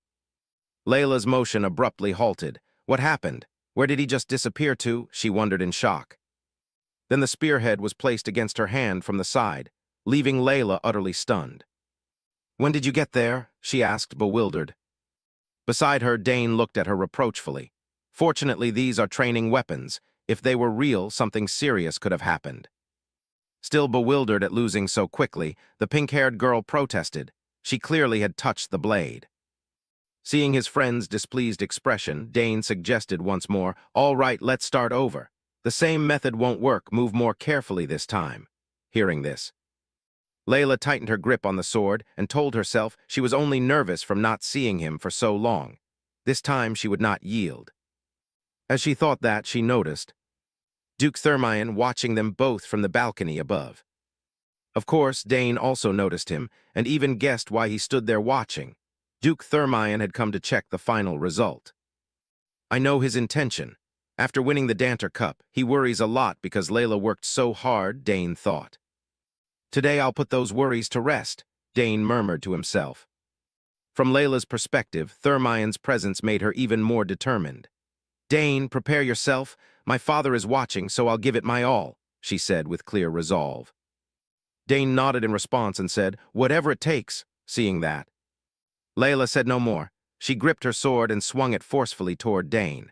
Layla's motion abruptly halted. What happened? Where did he just disappear to? She wondered in shock. Then the spearhead was placed against her hand from the side, leaving Layla utterly stunned. "When did you get there?" she asked, bewildered. Beside her, Dane looked at her reproachfully. "Fortunately, these are training weapons. If they were real, something serious could have happened." Still bewildered at losing so quickly, the pink-haired girl protested. She clearly had touched the blade. Seeing his friend's displeased expression, Dane suggested once more, "All right, let's start over. The same method won't work. Move more carefully this time." Hearing this, Layla tightened her grip on the sword and told herself she was only nervous from not seeing him for so long. This time she would not yield. As she thought that, she noticed Duke Thermion watching them both from the balcony above. Of course, Dane also noticed him, and even guessed why he stood there watching. Duke Thermion had come to check the final result. "I know his intention. After winning the Danter Cup, he worries a lot because Layla worked so hard," Dane thought. "Today I'll put those worries to rest," Dane murmured to himself. From Layla's perspective, Thermion's presence made her even more determined. "Dane, prepare yourself. My father is watching, so I'll give it my all," she said with clear resolve. Dane nodded in response and said, "Whatever it takes." Seeing that, Layla said no more. She gripped her sword and swung it forcefully toward Dane.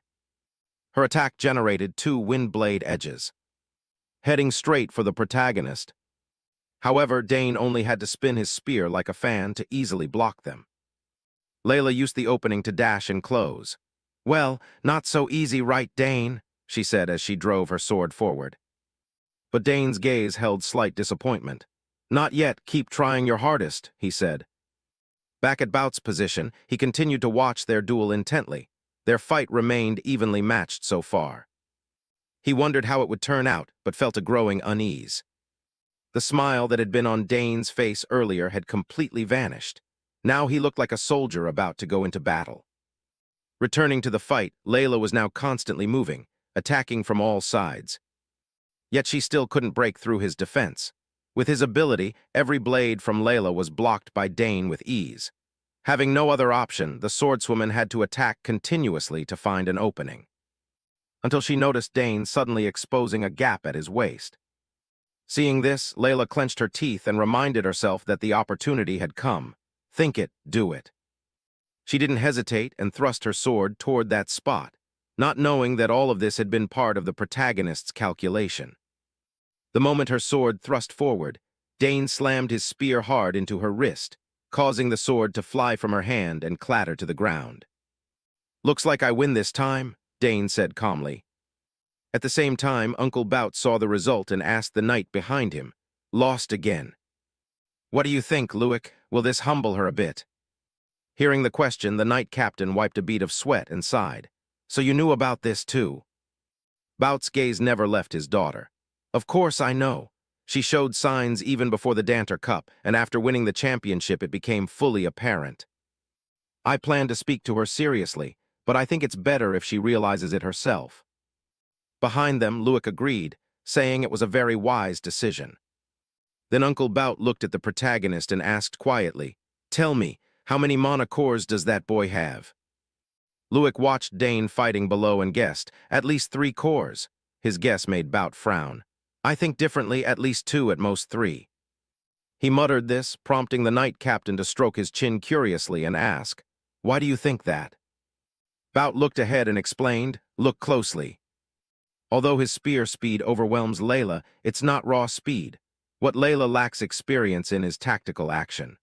Her attack generated 2 wind blade edges, heading straight for the protagonist. However, Dane only had to spin his spear like a fan to easily block them. Layla used the opening to dash and close. "Well, not so easy, right, Dane?" she said as she drove her sword forward. But Dane's gaze held slight disappointment. "Not yet, keep trying your hardest," he said. Back at Bout's position, he continued to watch their duel intently. Their fight remained evenly matched so far. He wondered how it would turn out, but felt a growing unease. The smile that had been on Dane's face earlier had completely vanished. Now he looked like a soldier about to go into battle. Returning to the fight, Layla was now constantly moving, attacking from all sides. Yet she still couldn't break through his defense. With his ability, every blade from Layla was blocked by Dane with ease. Having no other option, the swordswoman had to attack continuously to find an opening. Until she noticed Dane suddenly exposing a gap at his waist. Seeing this, Layla clenched her teeth and reminded herself that the opportunity had come. Think it, do it. She didn't hesitate and thrust her sword toward that spot, not knowing that all of this had been part of the protagonist's calculation. The moment her sword thrust forward, Dane slammed his spear hard into her wrist, causing the sword to fly from her hand and clatter to the ground. "Looks like I win this time," Dane said calmly. At the same time, Uncle Bout saw the result and asked the knight behind him, "Lost again. What do you think, Luik? Will this humble her a bit?" Hearing the question, the knight captain wiped a bead of sweat and sighed. "So you knew about this too?" Bout's gaze never left his daughter. "Of course I know. She showed signs even before the Danter Cup, and after winning the championship it became fully apparent. I plan to speak to her seriously, but I think it's better if she realizes it herself." Behind them, Luik agreed, saying it was a very wise decision. Then Uncle Bout looked at the protagonist and asked quietly, "Tell me, how many monochores does that boy have?" Luik watched Dane fighting below and guessed, "At least 3 cores." His guess made Bout frown. "I think differently, at least 2, at most 3. He muttered this, prompting the knight captain to stroke his chin curiously and ask, "Why do you think that?" Bout looked ahead and explained, "Look closely. Although his spear speed overwhelms Layla, it's not raw speed. What Layla lacks experience in is tactical action."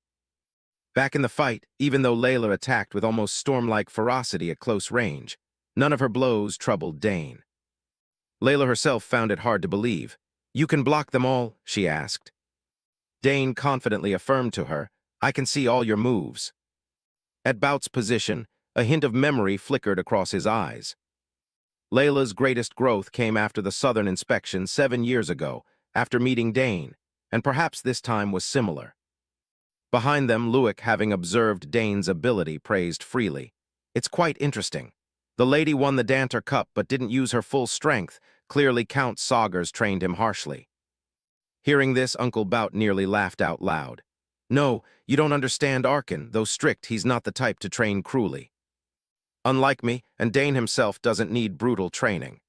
Back in the fight, even though Layla attacked with almost storm-like ferocity at close range, none of her blows troubled Dane. Layla herself found it hard to believe. "You can block them all?" she asked. Dane confidently affirmed to her, "I can see all your moves." At Bout's position, a hint of memory flickered across his eyes. Layla's greatest growth came after the southern inspection 7 years ago, after meeting Dane, and perhaps this time was similar. Behind them, Luik, having observed Dane's ability, praised freely. "It's quite interesting. The lady won the Danter Cup but didn't use her full strength. Clearly Count Saugers trained him harshly." Hearing this, Uncle Bout nearly laughed out loud. "No, you don't understand Arkin. Though strict, he's not the type to train cruelly. Unlike me, and Dane himself doesn't need brutal training."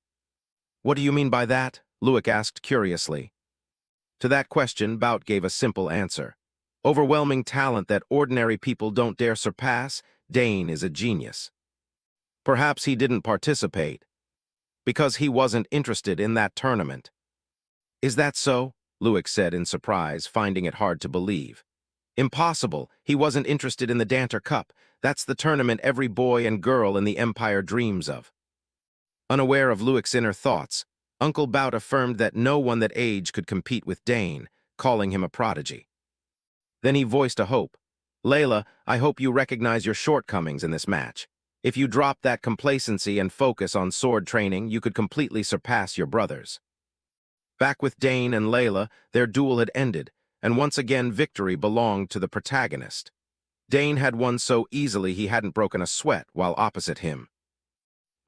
"What do you mean by that?" Luik asked curiously. To that question, Bout gave a simple answer. "Overwhelming talent that ordinary people don't dare surpass, Dane is a genius. Perhaps he didn't participate because he wasn't interested in that tournament." "Is that so?" Luik said in surprise, finding it hard to believe. "Impossible. He wasn't interested in the Danter Cup. That's the tournament every boy and girl in the Empire dreams of." Unaware of Luik's inner thoughts, Uncle Bout affirmed that no one that age could compete with Dane, calling him a prodigy. Then he voiced a hope. "Layla, I hope you recognize your shortcomings in this match. If you drop that complacency and focus on sword training, you could completely surpass your brothers." Back with Dane and Layla, their duel had ended, and once again victory belonged to the protagonist. Dane had won so easily he hadn't broken a sweat while opposite him.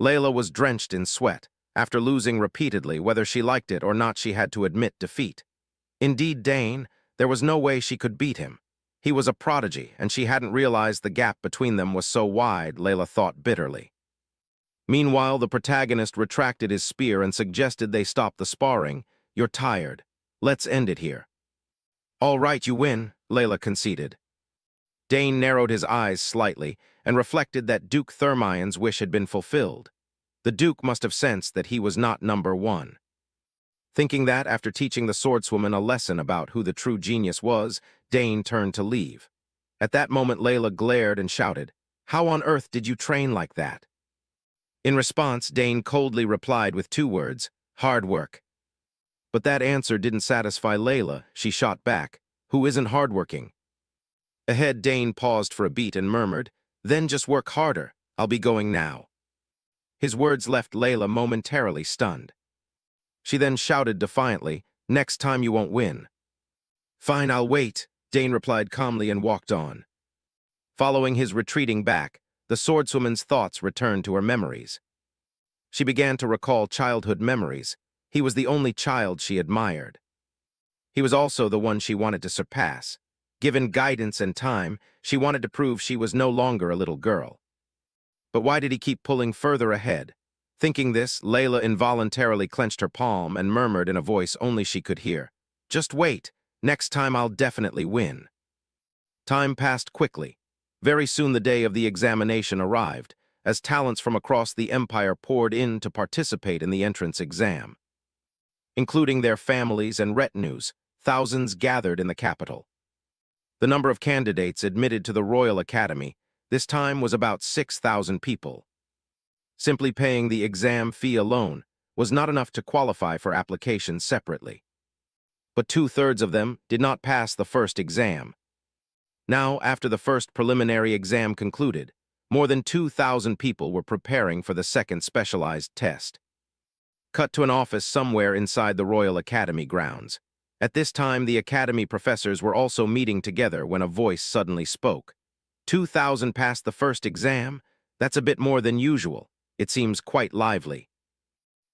Layla was drenched in sweat. After losing repeatedly, whether she liked it or not, she had to admit defeat. Indeed, Dane, there was no way she could beat him. He was a prodigy, and she hadn't realized the gap between them was so wide, Layla thought bitterly. Meanwhile, the protagonist retracted his spear and suggested they stop the sparring. "You're tired. Let's end it here." "All right, you win," Layla conceded. Dane narrowed his eyes slightly and reflected that Duke Thermion's wish had been fulfilled. The Duke must have sensed that he was not number 1. Thinking that, after teaching the swordswoman a lesson about who the true genius was, Dane turned to leave. At that moment, Layla glared and shouted, "How on earth did you train like that?" In response, Dane coldly replied with 2 words, "Hard work." But that answer didn't satisfy Layla. She shot back, "Who isn't hardworking?" Ahead, Dane paused for a beat and murmured, "Then just work harder. I'll be going now." His words left Layla momentarily stunned. She then shouted defiantly, "Next time you won't win." "Fine, I'll wait," Dane replied calmly and walked on. Following his retreating back, the swordswoman's thoughts returned to her memories. She began to recall childhood memories. He was the only child she admired. He was also the one she wanted to surpass. Given guidance and time, she wanted to prove she was no longer a little girl. But why did he keep pulling further ahead? Thinking this, Layla involuntarily clenched her palm and murmured in a voice only she could hear, "Just wait. Next time I'll definitely win." Time passed quickly. Very soon the day of the examination arrived, as talents from across the empire poured in to participate in the entrance exam. Including their families and retinues, thousands gathered in the capital. The number of candidates admitted to the Royal Academy this time was about 6,000 people. Simply paying the exam fee alone was not enough to qualify for applications separately. But 2/3 of them did not pass the first exam. Now, after the first preliminary exam concluded, more than 2,000 people were preparing for the second specialized test. Cut to an office somewhere inside the Royal Academy grounds. At this time, the Academy professors were also meeting together when a voice suddenly spoke. 2,000 passed the first exam? That's a bit more than usual. It seems quite lively.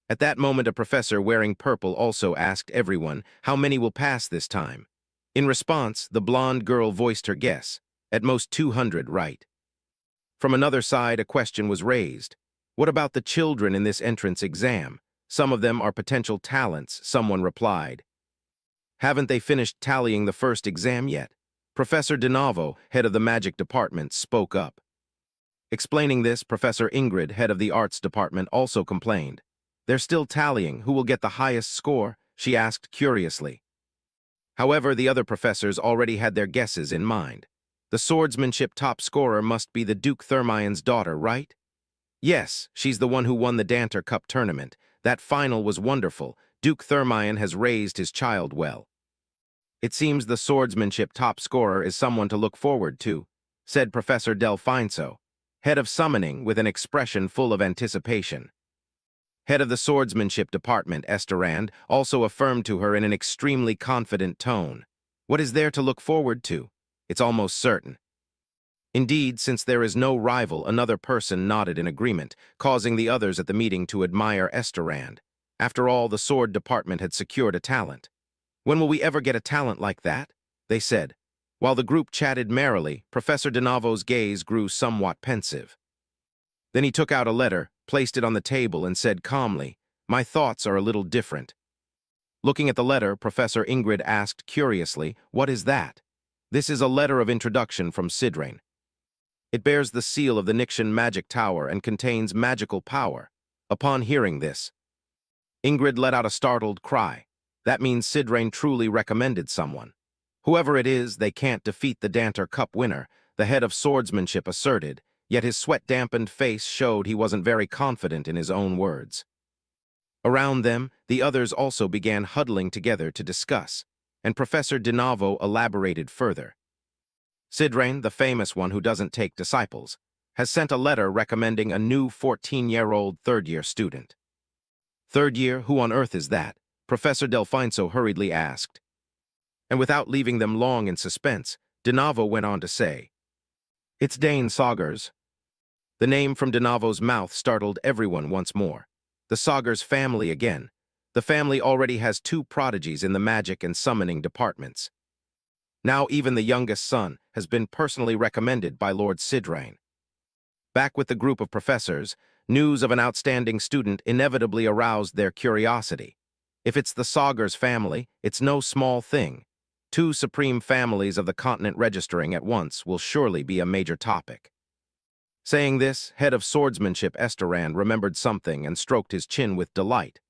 At that moment, a professor wearing purple also asked everyone, "How many will pass this time?" In response, the blonde girl voiced her guess, "At most 200, right?" From another side, a question was raised. "What about the children in this entrance exam? Some of them are potential talents," someone replied. "Haven't they finished tallying the first exam yet?" Professor DeNavo, head of the magic department, spoke up. Explaining this, Professor Ingrid, head of the arts department, also complained. "They're still tallying who will get the highest score?" she asked curiously. However, the other professors already had their guesses in mind. The swordsmanship top scorer must be the Duke Thermion's daughter, right? Yes, she's the one who won the Danter Cup tournament. That final was wonderful. Duke Thermion has raised his child well. It seems the swordsmanship top scorer is someone to look forward to, said Professor Delfinso, head of summoning, with an expression full of anticipation. Head of the swordsmanship department, Esterand, also affirmed to her in an extremely confident tone. What is there to look forward to? It's almost certain. Indeed, since there is no rival, another person nodded in agreement, causing the others at the meeting to admire Esterand. After all, the sword department had secured a talent. "When will we ever get a talent like that?" they said. While the group chatted merrily, Professor DeNavo's gaze grew somewhat pensive. Then he took out a letter, placed it on the table, and said calmly, "My thoughts are a little different." Looking at the letter, Professor Ingrid asked curiously, "What is that?" "This is a letter of introduction from Sidrain. It bears the seal of the Nixian Magic Tower and contains magical power." Upon hearing this, Ingrid let out a startled cry. That means Sidrain truly recommended someone. "Whoever it is, they can't defeat the Danter Cup winner," the head of swordsmanship asserted, yet his sweat-dampened face showed he wasn't very confident in his own words. Around them, the others also began huddling together to discuss, and Professor DeNavo elaborated further. "Sidrain, the famous one who doesn't take disciples, has sent a letter recommending a new 14-year-old third-year student." "Third year? Who on earth is that?" Professor Delfinso hurriedly asked. And without leaving them long in suspense, DeNavo went on to say, "It's Dane Saugers." The name from DeNavo's mouth startled everyone once more. The Saugers family again. The family already has 2 prodigies in the magic and summoning departments. Now even the youngest son has been personally recommended by Lord Sidrain. Back with the group of professors, news of an outstanding student inevitably aroused their curiosity. If it's the Saugers family, it's no small thing. 2 supreme families of the continent registering at once will surely be a major topic. Saying this, head of swordsmanship Esterand remembered something and stroked his chin with delight.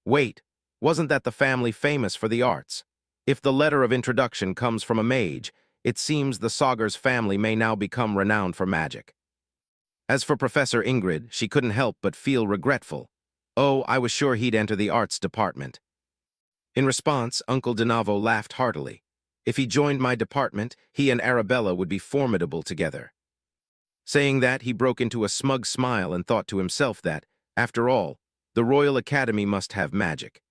Wait, wasn't that the family famous for the arts? If the letter of introduction comes from a mage, it seems the Saugers family may now become renowned for magic. As for Professor Ingrid, she couldn't help but feel regretful. "Oh, I was sure he'd enter the arts department." In response, Uncle DeNavo laughed heartily. If he joined my department, he and Arabella would be formidable together. Saying that, he broke into a smug smile and thought to himself that, after all, the Royal Academy must have magic.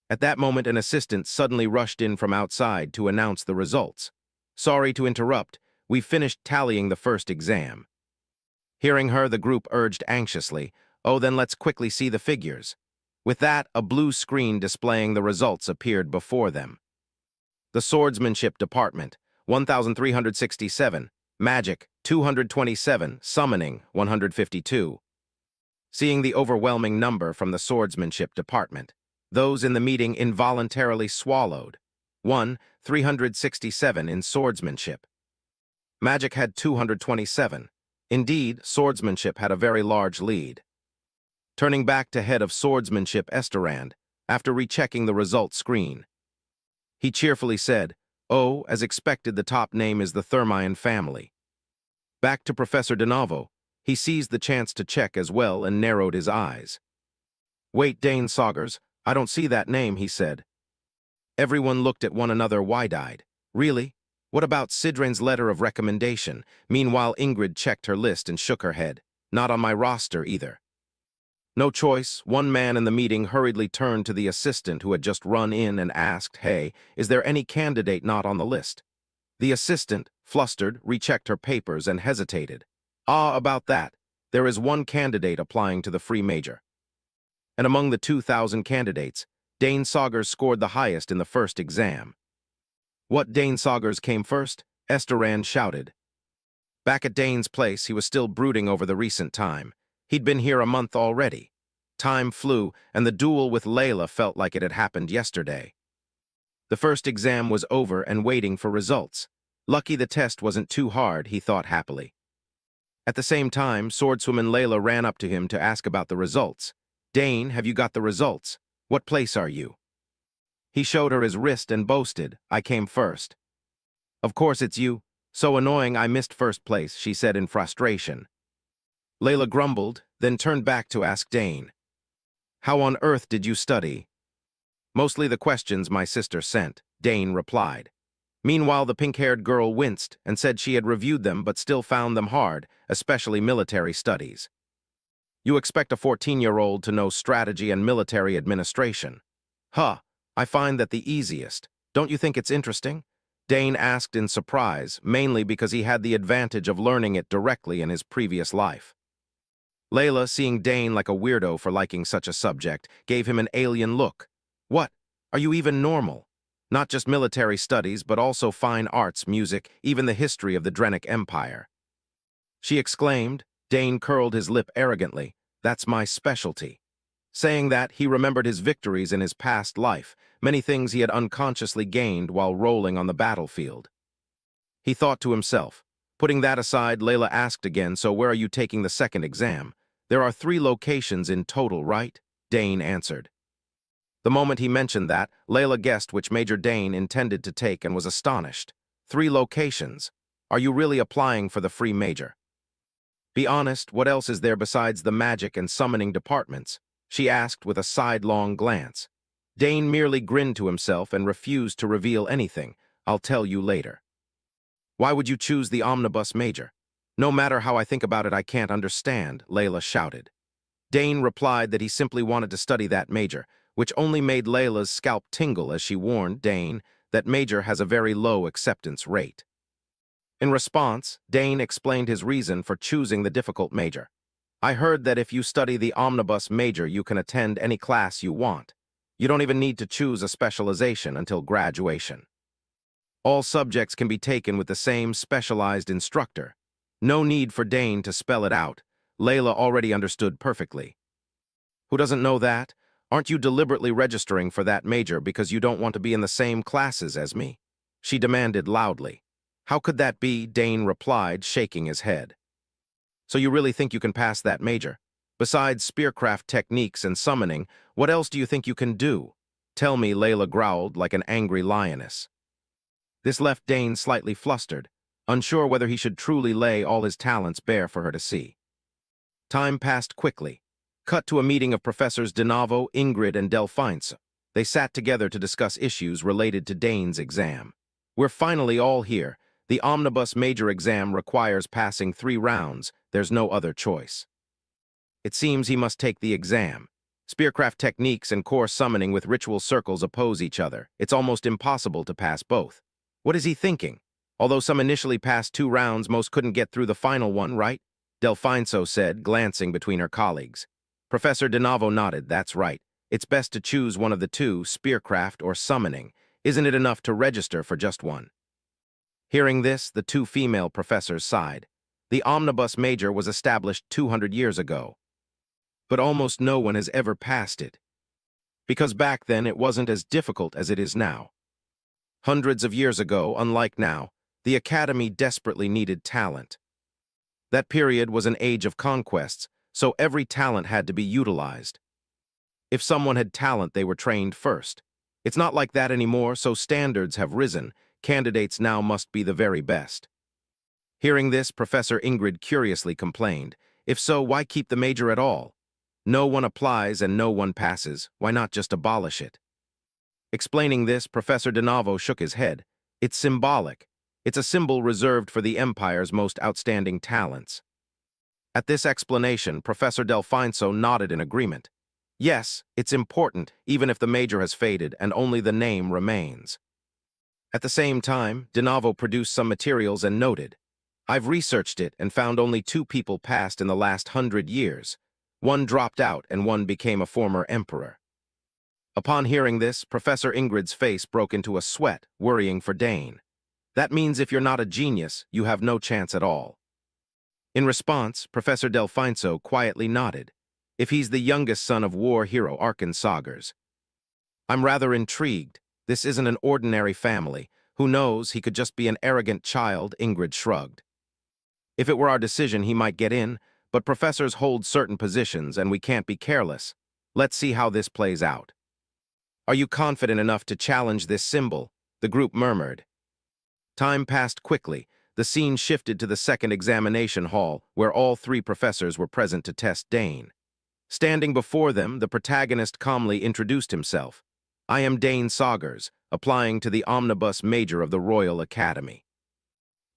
At that moment, an assistant suddenly rushed in from outside to announce the results. Sorry to interrupt, we finished tallying the first exam. Hearing her, the group urged anxiously, oh, then let's quickly see the figures. With that, a blue screen displaying the results appeared before them. The Swordsmanship Department, 1,367. Magic, 227. Summoning, 152. Seeing the overwhelming number from the Swordsmanship Department, those in the meeting involuntarily swallowed. 367 in swordsmanship. Magic had 227. Indeed, swordsmanship had a very large lead. Turning back to head of swordsmanship Esterand, after rechecking the result screen, he cheerfully said, oh, as expected, the top name is the Thermion family. Back to Professor DeNavo, he seized the chance to check as well and narrowed his eyes. Wait, Dane Saugers, I don't see that name, he said. Everyone looked at one another wide-eyed. Really? What about Sidrain's letter of recommendation? Meanwhile, Ingrid checked her list and shook her head. Not on my roster either. No choice, one man in the meeting hurriedly turned to the assistant who had just run in and asked, hey, is there any candidate not on the list? The assistant, flustered, rechecked her papers and hesitated. Ah, about that. There is one candidate applying to the free major. And among the 2,000 candidates, Dane Saugers scored the highest in the first exam. What, Dane Saugers came first? Esterand shouted. Back at Dane's place, he was still brooding over the recent time. He'd been here a month already. Time flew, and the duel with Layla felt like it had happened yesterday. The first exam was over and waiting for results. Lucky the test wasn't too hard, he thought happily. At the same time, swordswoman Layla ran up to him to ask about the results. Dane, have you got the results? What place are you? He showed her his wrist and boasted, I came first. Of course it's you. So annoying I missed first place, she said in frustration. Layla grumbled, then turned back to ask Dane. How on earth did you study? Mostly the questions my sister sent, Dane replied. Meanwhile, the pink-haired girl winced and said she had reviewed them but still found them hard, especially military studies. You expect a 14-year-old to know strategy and military administration. Huh, I find that the easiest. Don't you think it's interesting? Dane asked in surprise, mainly because he had the advantage of learning it directly in his previous life. Layla, seeing Dane like a weirdo for liking such a subject, gave him an alien look. What? Are you even normal? Not just military studies, but also fine arts, music, even the history of the Drenic Empire. She exclaimed. Dane curled his lip arrogantly. That's my specialty. Saying that, he remembered his victories in his past life, many things he had unconsciously gained while rolling on the battlefield. He thought to himself. Putting that aside, Layla asked again, so where are you taking the second exam? There are 3 locations in total, right? Dane answered. The moment he mentioned that, Layla guessed which major Dane intended to take and was astonished. 3 locations. Are you really applying for the free major? Be honest, what else is there besides the magic and summoning departments? She asked with a sidelong glance. Dane merely grinned to himself and refused to reveal anything. I'll tell you later. Why would you choose the omnibus major? No matter how I think about it, I can't understand, Layla shouted. Dane replied that he simply wanted to study that major, which only made Layla's scalp tingle as she warned Dane that major has a very low acceptance rate. In response, Dane explained his reason for choosing the difficult major. I heard that if you study the omnibus major, you can attend any class you want. You don't even need to choose a specialization until graduation. All subjects can be taken with the same specialized instructor. No need for Dane to spell it out. Layla already understood perfectly. Who doesn't know that? Aren't you deliberately registering for that major because you don't want to be in the same classes as me? She demanded loudly. How could that be? Dane replied, shaking his head. So you really think you can pass that major? Besides spearcraft techniques and summoning, what else do you think you can do? Tell me, Layla growled like an angry lioness. This left Dane slightly flustered, unsure whether he should truly lay all his talents bare for her to see. Time passed quickly. Cut to a meeting of Professors DeNavo, Ingrid, and Delphine. They sat together to discuss issues related to Dane's exam. We're finally all here. The omnibus major exam requires passing 3 rounds. There's no other choice. It seems he must take the exam. Spearcraft techniques and core summoning with ritual circles oppose each other. It's almost impossible to pass both. What is he thinking? Although some initially passed 2 rounds, most couldn't get through the final one, right? Delfinso said, glancing between her colleagues. Professor DeNavo nodded. That's right. It's best to choose one of the two, spearcraft or summoning. Isn't it enough to register for just one? Hearing this, the 2 female professors sighed. The omnibus major was established 200 years ago, but almost no one has ever passed it. Because back then it wasn't as difficult as it is now. Hundreds of years ago, unlike now, the academy desperately needed talent. That period was an age of conquests, so every talent had to be utilized. If someone had talent, they were trained first. It's not like that anymore, so standards have risen. Candidates now must be the very best. Hearing this, Professor Ingrid curiously complained. If so, why keep the major at all? No one applies and no one passes. Why not just abolish it? Explaining this, Professor DeNavo shook his head. It's symbolic. It's a symbol reserved for the Empire's most outstanding talents. At this explanation, Professor Delfinso nodded in agreement. Yes, it's important, even if the major has faded and only the name remains. At the same time, DeNavo produced some materials and noted, I've researched it and found only 2 people passed in the last 100 years. One dropped out and one became a former emperor. Upon hearing this, Professor Ingrid's face broke into a sweat, worrying for Dane. That means if you're not a genius, you have no chance at all. In response, Professor Delfinso quietly nodded. If he's the youngest son of war hero Arkensagers. I'm rather intrigued. This isn't an ordinary family. Who knows, he could just be an arrogant child, Ingrid shrugged. If it were our decision, he might get in, but professors hold certain positions and we can't be careless. Let's see how this plays out. Are you confident enough to challenge this symbol? The group murmured. Time passed quickly. The scene shifted to the second examination hall, where all 3 professors were present to test Dane. Standing before them, the protagonist calmly introduced himself. I am Dane Sagers, applying to the omnibus major of the Royal Academy.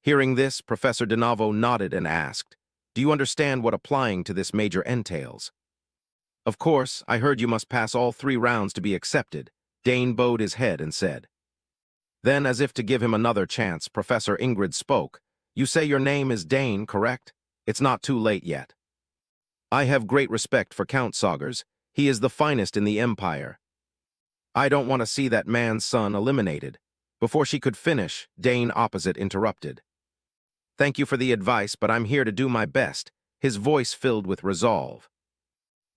Hearing this, Professor DeNavo nodded and asked, Do you understand what applying to this major entails? Of course, I heard you must pass all 3 rounds to be accepted. Dane bowed his head and said. Then, as if to give him another chance, Professor Ingrid spoke. You say your name is Dane, correct? It's not too late yet. I have great respect for Count Sagers. He is the finest in the Empire. I don't want to see that man's son eliminated. Before she could finish, Dane opposite interrupted. Thank you for the advice, but I'm here to do my best, his voice filled with resolve.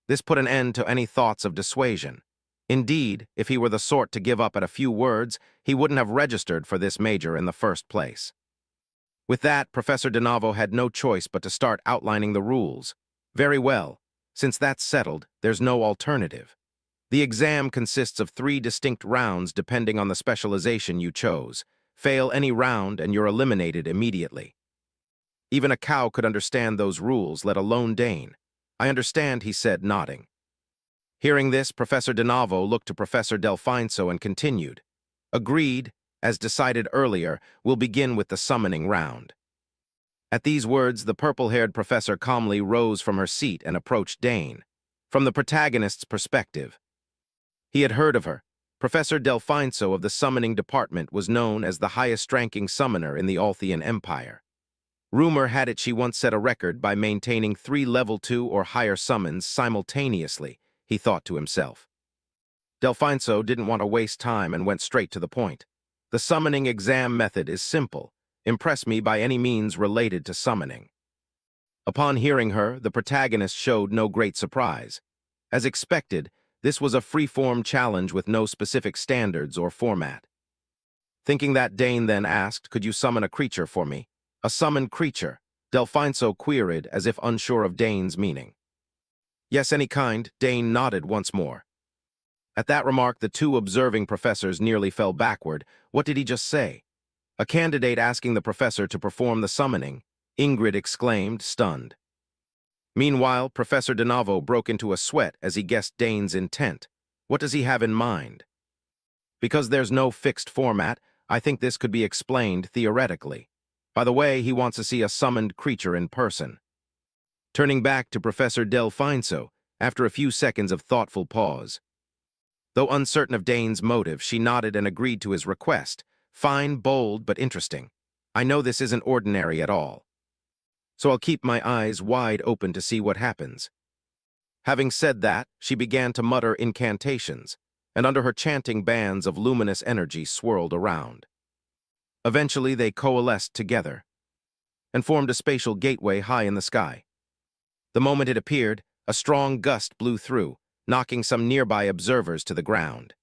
This put an end to any thoughts of dissuasion. Indeed, if he were the sort to give up at a few words, he wouldn't have registered for this major in the first place. With that, Professor DeNavo had no choice but to start outlining the rules. Very well. Since that's settled, there's no alternative. The exam consists of 3 distinct rounds depending on the specialization you chose. Fail any round and you're eliminated immediately. Even a cow could understand those rules, let alone Dane. I understand, he said, nodding. Hearing this, Professor DeNavo looked to Professor Delfinso and continued. Agreed, as decided earlier, we'll begin with the summoning round. At these words, the purple-haired professor calmly rose from her seat and approached Dane. From the protagonist's perspective, he had heard of her. Professor Delfinso of the summoning department was known as the highest-ranking summoner in the Althian Empire. Rumor had it she once set a record by maintaining 3 level 2 or higher summons simultaneously, he thought to himself. Delfinso didn't want to waste time and went straight to the point. The summoning exam method is simple. Impress me by any means related to summoning. Upon hearing her, the protagonist showed no great surprise. As expected, this was a free-form challenge with no specific standards or format. Thinking that, Dane then asked, could you summon a creature for me? A summoned creature, Delfinso queried as if unsure of Dane's meaning. Yes, any kind, Dane nodded once more. At that remark, the 2 observing professors nearly fell backward. What did he just say? A candidate asking the professor to perform the summoning, Ingrid exclaimed, stunned. Meanwhile, Professor DeNavo broke into a sweat as he guessed Dane's intent. What does he have in mind? Because there's no fixed format, I think this could be explained theoretically. By the way, he wants to see a summoned creature in person. Turning back to Professor Delfinso, after a few seconds of thoughtful pause. Though uncertain of Dane's motive, she nodded and agreed to his request. Fine, bold, but interesting. I know this isn't ordinary at all. So I'll keep my eyes wide open to see what happens. Having said that, she began to mutter incantations, and under her chanting bands of luminous energy swirled around. Eventually they coalesced together and formed a spatial gateway high in the sky. The moment it appeared, a strong gust blew through, knocking some nearby observers to the ground.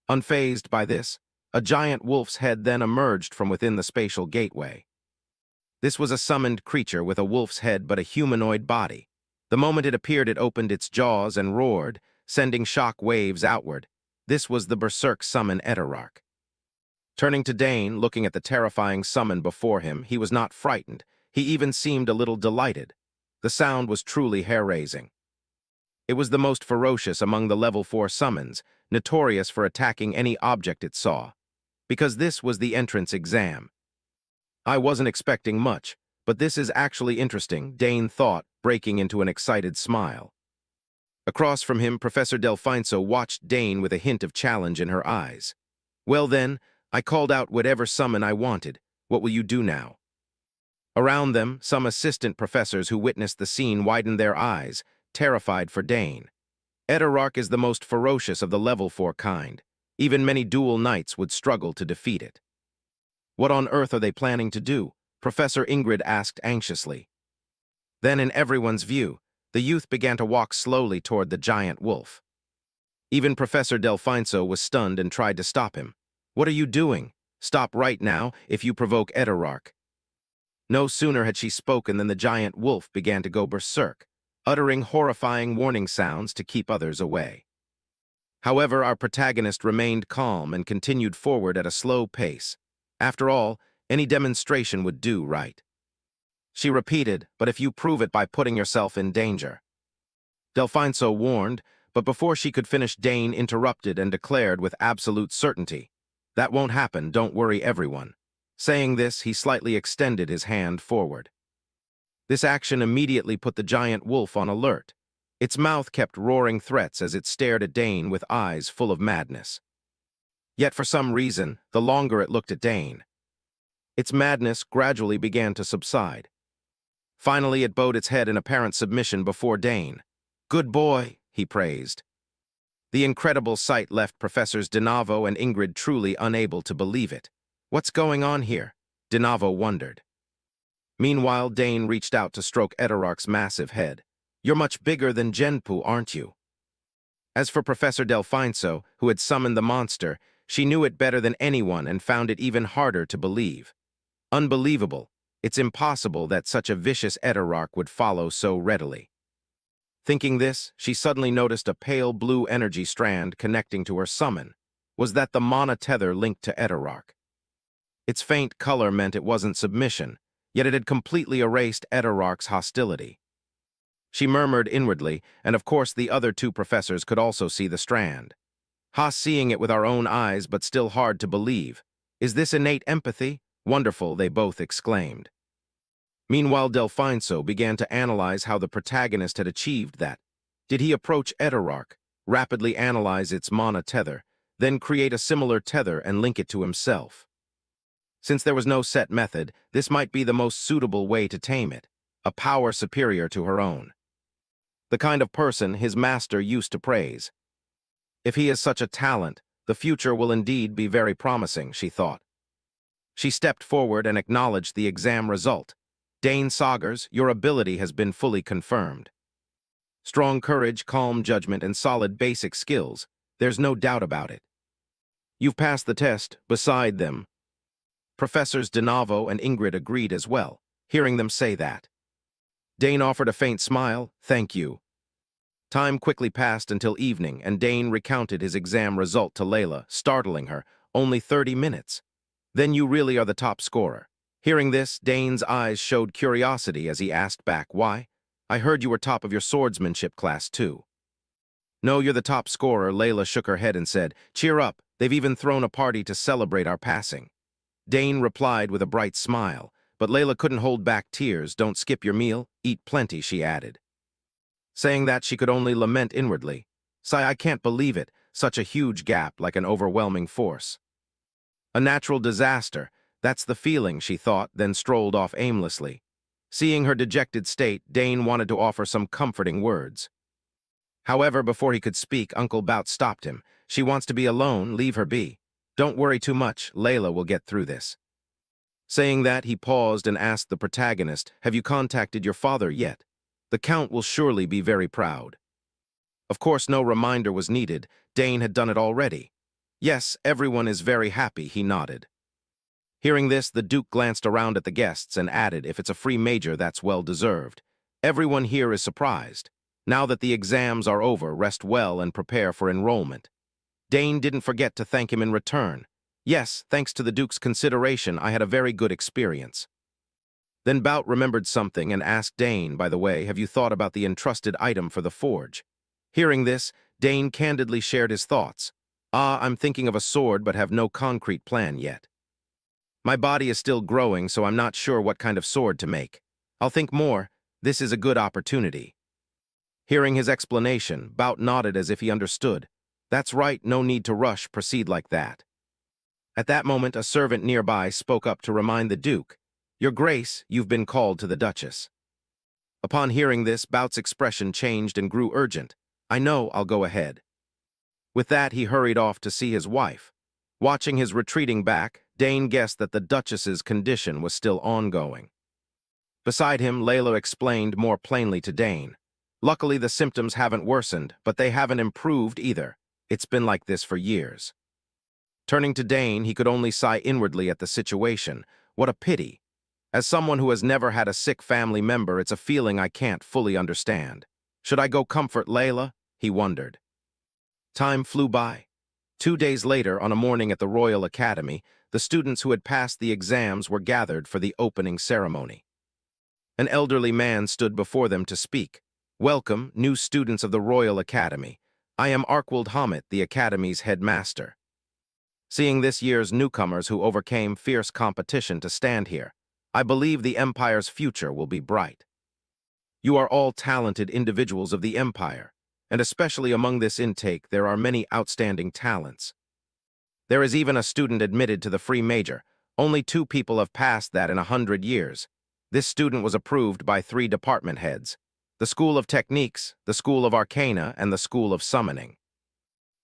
Unfazed by this, a giant wolf's head then emerged from within the spatial gateway. This was a summoned creature with a wolf's head but a humanoid body. The moment it appeared, it opened its jaws and roared, sending shock waves outward. This was the berserk summon Eterarch. Turning to Dane, looking at the terrifying summon before him, he was not frightened. He even seemed a little delighted. The sound was truly hair-raising. It was the most ferocious among the level 4 summons, notorious for attacking any object it saw. Because this was the entrance exam. I wasn't expecting much, but this is actually interesting, Dane thought, breaking into an excited smile. Across from him, Professor Delfinso watched Dane with a hint of challenge in her eyes. Well then, I called out whatever summon I wanted. What will you do now? Around them, some assistant professors who witnessed the scene widened their eyes, terrified for Dane. Eterarch is the most ferocious of the level 4 kind. Even many dual knights would struggle to defeat it. What on earth are they planning to do? Professor Ingrid asked anxiously. Then, in everyone's view, the youth began to walk slowly toward the giant wolf. Even Professor Delfinso was stunned and tried to stop him. What are you doing? Stop right now, if you provoke Eterarch. No sooner had she spoken than the giant wolf began to go berserk, uttering horrifying warning sounds to keep others away. However, our protagonist remained calm and continued forward at a slow pace. After all, any demonstration would do, right? She repeated, but if you prove it by putting yourself in danger. Delfinso warned, but before she could finish, Dane interrupted and declared with absolute certainty, "That won't happen, don't worry everyone." Saying this, he slightly extended his hand forward. This action immediately put the giant wolf on alert. Its mouth kept roaring threats as it stared at Dane with eyes full of madness. Yet for some reason, the longer it looked at Dane, its madness gradually began to subside. Finally, it bowed its head in apparent submission before Dane. "Good boy," he praised. The incredible sight left Professors Dinavo and Ingrid truly unable to believe it. What's going on here? Dinavo wondered. Meanwhile, Dane reached out to stroke Eterarch's massive head. "You're much bigger than Genpu, aren't you?" As for Professor Delfinso, who had summoned the monster, she knew it better than anyone and found it even harder to believe. Unbelievable. It's impossible that such a vicious Eterarch would follow so readily. Thinking this, she suddenly noticed a pale blue energy strand connecting to her summon. Was that the mana tether linked to Eterarch? Its faint color meant it wasn't submission, yet it had completely erased Eterarch's hostility. She murmured inwardly, and of course the other two professors could also see the strand. Seeing it with our own eyes, but still hard to believe. Is this innate empathy? Wonderful, they both exclaimed. Meanwhile, Delfinso began to analyze how the protagonist had achieved that. Did he approach Eterarch, rapidly analyze its mana tether, then create a similar tether and link it to himself? Since there was no set method, this might be the most suitable way to tame it, a power superior to her own. The kind of person his master used to praise. If he is such a talent, the future will indeed be very promising, she thought. She stepped forward and acknowledged the exam result. Dane Sagers, your ability has been fully confirmed. Strong courage, calm judgment, and solid basic skills. There's no doubt about it. You've passed the test. Beside them, Professors Dinavo and Ingrid agreed as well, hearing them say that. Dane offered a faint smile. Thank you. Time quickly passed until evening, and Dane recounted his exam result to Layla, startling her. Only 30 minutes. Then you really are the top scorer. Hearing this, Dane's eyes showed curiosity as he asked back, why? I heard you were top of your swordsmanship class too. No, you're the top scorer, Layla shook her head and said. Cheer up, they've even thrown a party to celebrate our passing. Dane replied with a bright smile, but Layla couldn't hold back tears. Don't skip your meal, eat plenty, she added. Saying that, she could only lament inwardly. Sigh, I can't believe it, such a huge gap, like an overwhelming force. A natural disaster, that's the feeling, she thought, then strolled off aimlessly. Seeing her dejected state, Dane wanted to offer some comforting words. However, before he could speak, Uncle Bout stopped him. She wants to be alone, leave her be. Don't worry too much, Layla will get through this. Saying that, he paused and asked the protagonist, have you contacted your father yet? The Count will surely be very proud. Of course, no reminder was needed. Dane had done it already. Yes, everyone is very happy, he nodded. Hearing this, the Duke glanced around at the guests and added, if it's a free major, that's well deserved. Everyone here is surprised. Now that the exams are over, rest well and prepare for enrollment. Dane didn't forget to thank him in return. Yes, thanks to the Duke's consideration, I had a very good experience. Then Bout remembered something and asked Dane, by the way, have you thought about the entrusted item for the forge? Hearing this, Dane candidly shared his thoughts. I'm thinking of a sword but have no concrete plan yet. My body is still growing, so I'm not sure what kind of sword to make. I'll think more. This is a good opportunity. Hearing his explanation, Bout nodded as if he understood. That's right, no need to rush, proceed like that. At that moment, a servant nearby spoke up to remind the Duke, Your Grace, you've been called to the Duchess. Upon hearing this, Bout's expression changed and grew urgent. I know, I'll go ahead. With that, he hurried off to see his wife. Watching his retreating back, Dane guessed that the Duchess's condition was still ongoing. Beside him, Layla explained more plainly to Dane. Luckily, the symptoms haven't worsened, but they haven't improved either. It's been like this for years. Turning to Dane, he could only sigh inwardly at the situation. What a pity. As someone who has never had a sick family member, it's a feeling I can't fully understand. Should I go comfort Layla? He wondered. Time flew by. 2 days later, on a morning at the Royal Academy, the students who had passed the exams were gathered for the opening ceremony. An elderly man stood before them to speak. Welcome, new students of the Royal Academy. I am Arkwold Hammett, the Academy's headmaster. Seeing this year's newcomers who overcame fierce competition to stand here, I believe the Empire's future will be bright. You are all talented individuals of the Empire, and especially among this intake there are many outstanding talents. There is even a student admitted to the free major. Only 2 people have passed that in 100 years. This student was approved by 3 department heads: the School of Techniques, the School of Arcana, and the School of Summoning.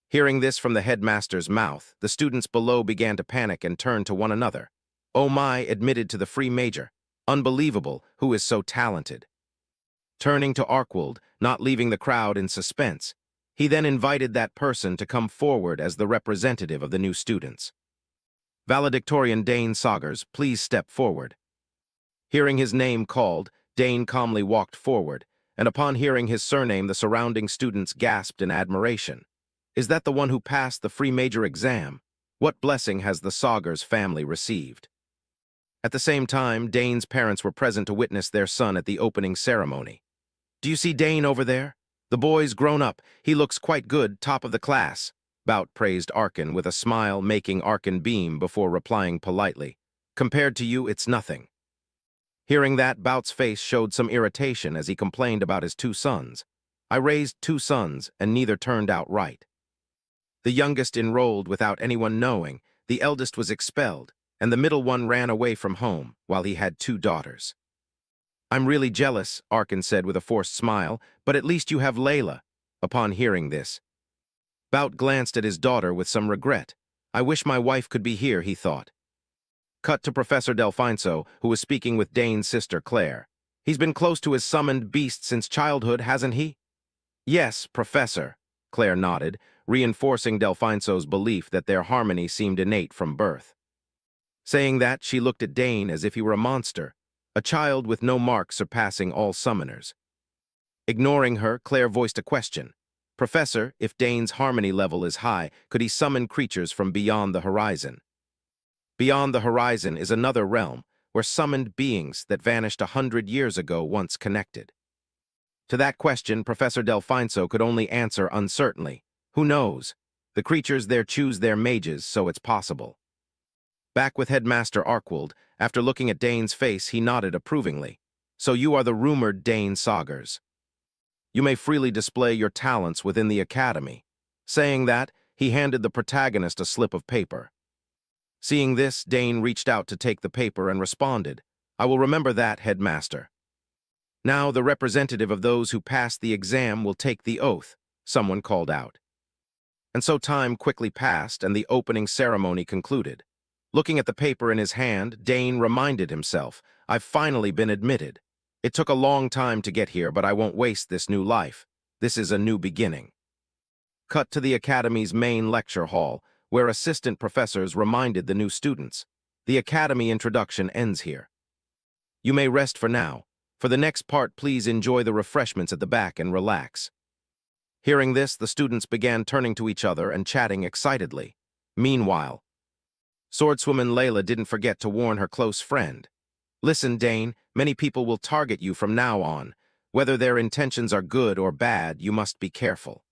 Hearing this from the headmaster's mouth, the students below began to panic and turn to one another. Oh my, admitted to the free major. Unbelievable, who is so talented? Turning to Arkwold, not leaving the crowd in suspense, he then invited that person to come forward as the representative of the new students. Valedictorian Dane Saugers, please step forward. Hearing his name called, Dane calmly walked forward, and upon hearing his surname, the surrounding students gasped in admiration. Is that the one who passed the free major exam? What blessing has the Saugers family received? At the same time, Dane's parents were present to witness their son at the opening ceremony. Do you see Dane over there? The boy's grown up. He looks quite good, top of the class. Bout praised Arkin with a smile, making Arkin beam before replying politely. Compared to you, it's nothing. Hearing that, Bout's face showed some irritation as he complained about his 2 sons. I raised 2 sons, and neither turned out right. The youngest enrolled without anyone knowing, the eldest was expelled, and the middle one ran away from home, while he had 2 daughters. I'm really jealous, Arkin said with a forced smile, but at least you have Layla. Upon hearing this, Bout glanced at his daughter with some regret. I wish my wife could be here, he thought. Cut to Professor Delfinso, who was speaking with Dane's sister Claire. He's been close to his summoned beast since childhood, hasn't he? Yes, Professor, Claire nodded, reinforcing Delfinso's belief that their harmony seemed innate from birth. Saying that, she looked at Dane as if he were a monster, a child with no mark surpassing all summoners. Ignoring her, Claire voiced a question. Professor, if Dane's harmony level is high, could he summon creatures from beyond the horizon? Beyond the horizon is another realm, where summoned beings that vanished 100 years ago once connected. To that question, Professor Delfinso could only answer uncertainly. Who knows? The creatures there choose their mages, so it's possible. Back with Headmaster Arkwold, after looking at Dane's face, he nodded approvingly. So you are the rumored Dane Saugers. You may freely display your talents within the academy. Saying that, he handed the protagonist a slip of paper. Seeing this, Dane reached out to take the paper and responded, I will remember that, Headmaster. Now the representative of those who passed the exam will take the oath, someone called out. And so time quickly passed and the opening ceremony concluded. Looking at the paper in his hand, Dane reminded himself, I've finally been admitted. It took a long time to get here, but I won't waste this new life. This is a new beginning. Cut to the Academy's main lecture hall, where assistant professors reminded the new students. The Academy introduction ends here. You may rest for now. For the next part, please enjoy the refreshments at the back and relax. Hearing this, the students began turning to each other and chatting excitedly. Meanwhile, swordswoman Layla didn't forget to warn her close friend. Listen, Dane, many people will target you from now on. Whether their intentions are good or bad, you must be careful.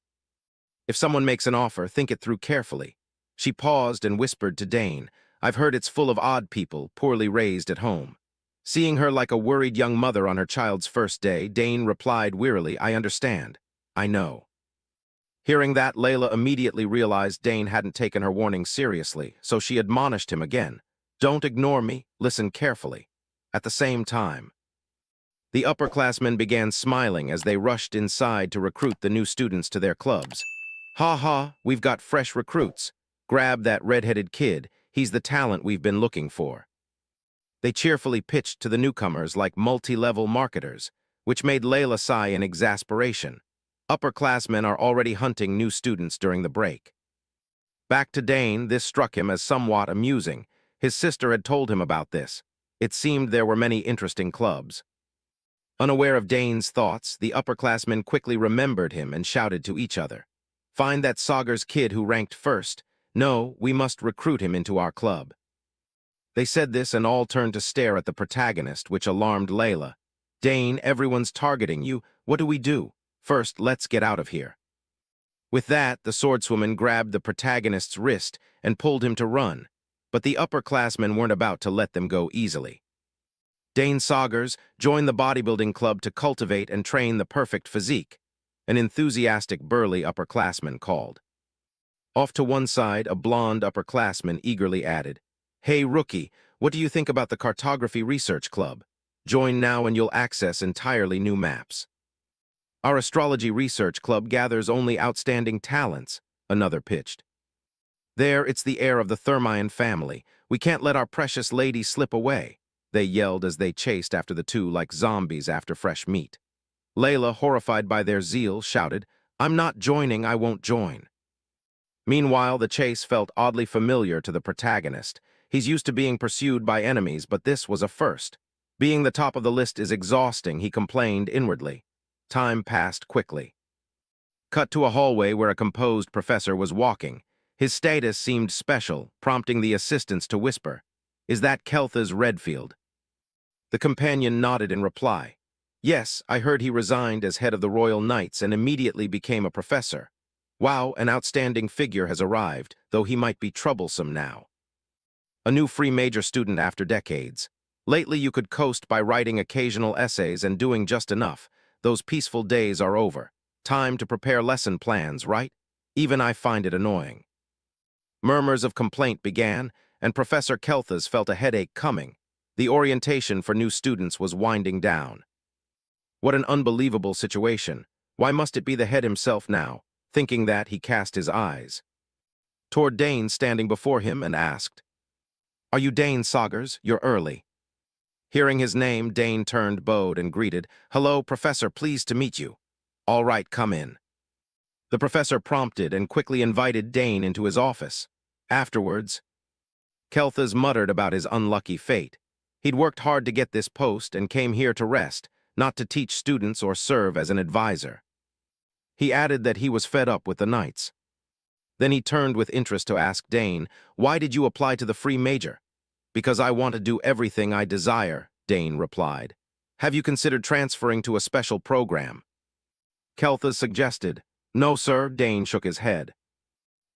If someone makes an offer, think it through carefully. She paused and whispered to Dane, I've heard it's full of odd people, poorly raised at home. Seeing her like a worried young mother on her child's first day, Dane replied wearily, I understand. I know. Hearing that, Layla immediately realized Dane hadn't taken her warning seriously, so she admonished him again. Don't ignore me, listen carefully. At the same time, the upperclassmen began smiling as they rushed inside to recruit the new students to their clubs. Ha ha, we've got fresh recruits. Grab that red-headed kid, he's the talent we've been looking for. They cheerfully pitched to the newcomers like multi-level marketers, which made Layla sigh in exasperation. Upperclassmen are already hunting new students during the break. Back to Dane, this struck him as somewhat amusing. His sister had told him about this. It seemed there were many interesting clubs. Unaware of Dane's thoughts, the upperclassmen quickly remembered him and shouted to each other. Find that Saugers kid who ranked first. No, we must recruit him into our club. They said this and all turned to stare at the protagonist, which alarmed Layla. Dane, everyone's targeting you. What do we do? First, let's get out of here. With that, the swordswoman grabbed the protagonist's wrist and pulled him to run, but the upperclassmen weren't about to let them go easily. Dane Saugers joined the bodybuilding club to cultivate and train the perfect physique, an enthusiastic burly upperclassman called. Off to one side, a blonde upperclassman eagerly added, Hey, rookie, what do you think about the Cartography Research Club? Join now and you'll access entirely new maps. Our Astrology Research Club gathers only outstanding talents, another pitched. There, it's the heir of the Thermion family. We can't let our precious lady slip away, they yelled as they chased after the two like zombies after fresh meat. Layla, horrified by their zeal, shouted, I'm not joining, I won't join. Meanwhile, the chase felt oddly familiar to the protagonist. He's used to being pursued by enemies, but this was a first. Being the top of the list is exhausting, he complained inwardly. Time passed quickly. Cut to a hallway where a composed professor was walking. His status seemed special, prompting the assistants to whisper, Is that Keltha's Redfield? The companion nodded in reply. Yes, I heard he resigned as head of the Royal Knights and immediately became a professor. Wow, an outstanding figure has arrived, though he might be troublesome now. A new free major student after decades. Lately you could coast by writing occasional essays and doing just enough. Those peaceful days are over. Time to prepare lesson plans, right? Even I find it annoying. Murmurs of complaint began, and Professor Kelthas felt a headache coming. The orientation for new students was winding down. What an unbelievable situation. Why must it be the head himself now? Thinking that, he cast his eyes toward Dane standing before him and asked, Are you Dane Saugers? You're early. Hearing his name, Dane turned, bowed, and greeted, Hello, Professor, pleased to meet you. All right, come in. The professor prompted and quickly invited Dane into his office. Afterwards, Kelthas muttered about his unlucky fate. He'd worked hard to get this post and came here to rest, not to teach students or serve as an advisor. He added that he was fed up with the Knights. Then he turned with interest to ask Dane, Why did you apply to the free major? Because I want to do everything I desire, Dane replied. Have you considered transferring to a special program? Kelthas suggested. No, sir, Dane shook his head.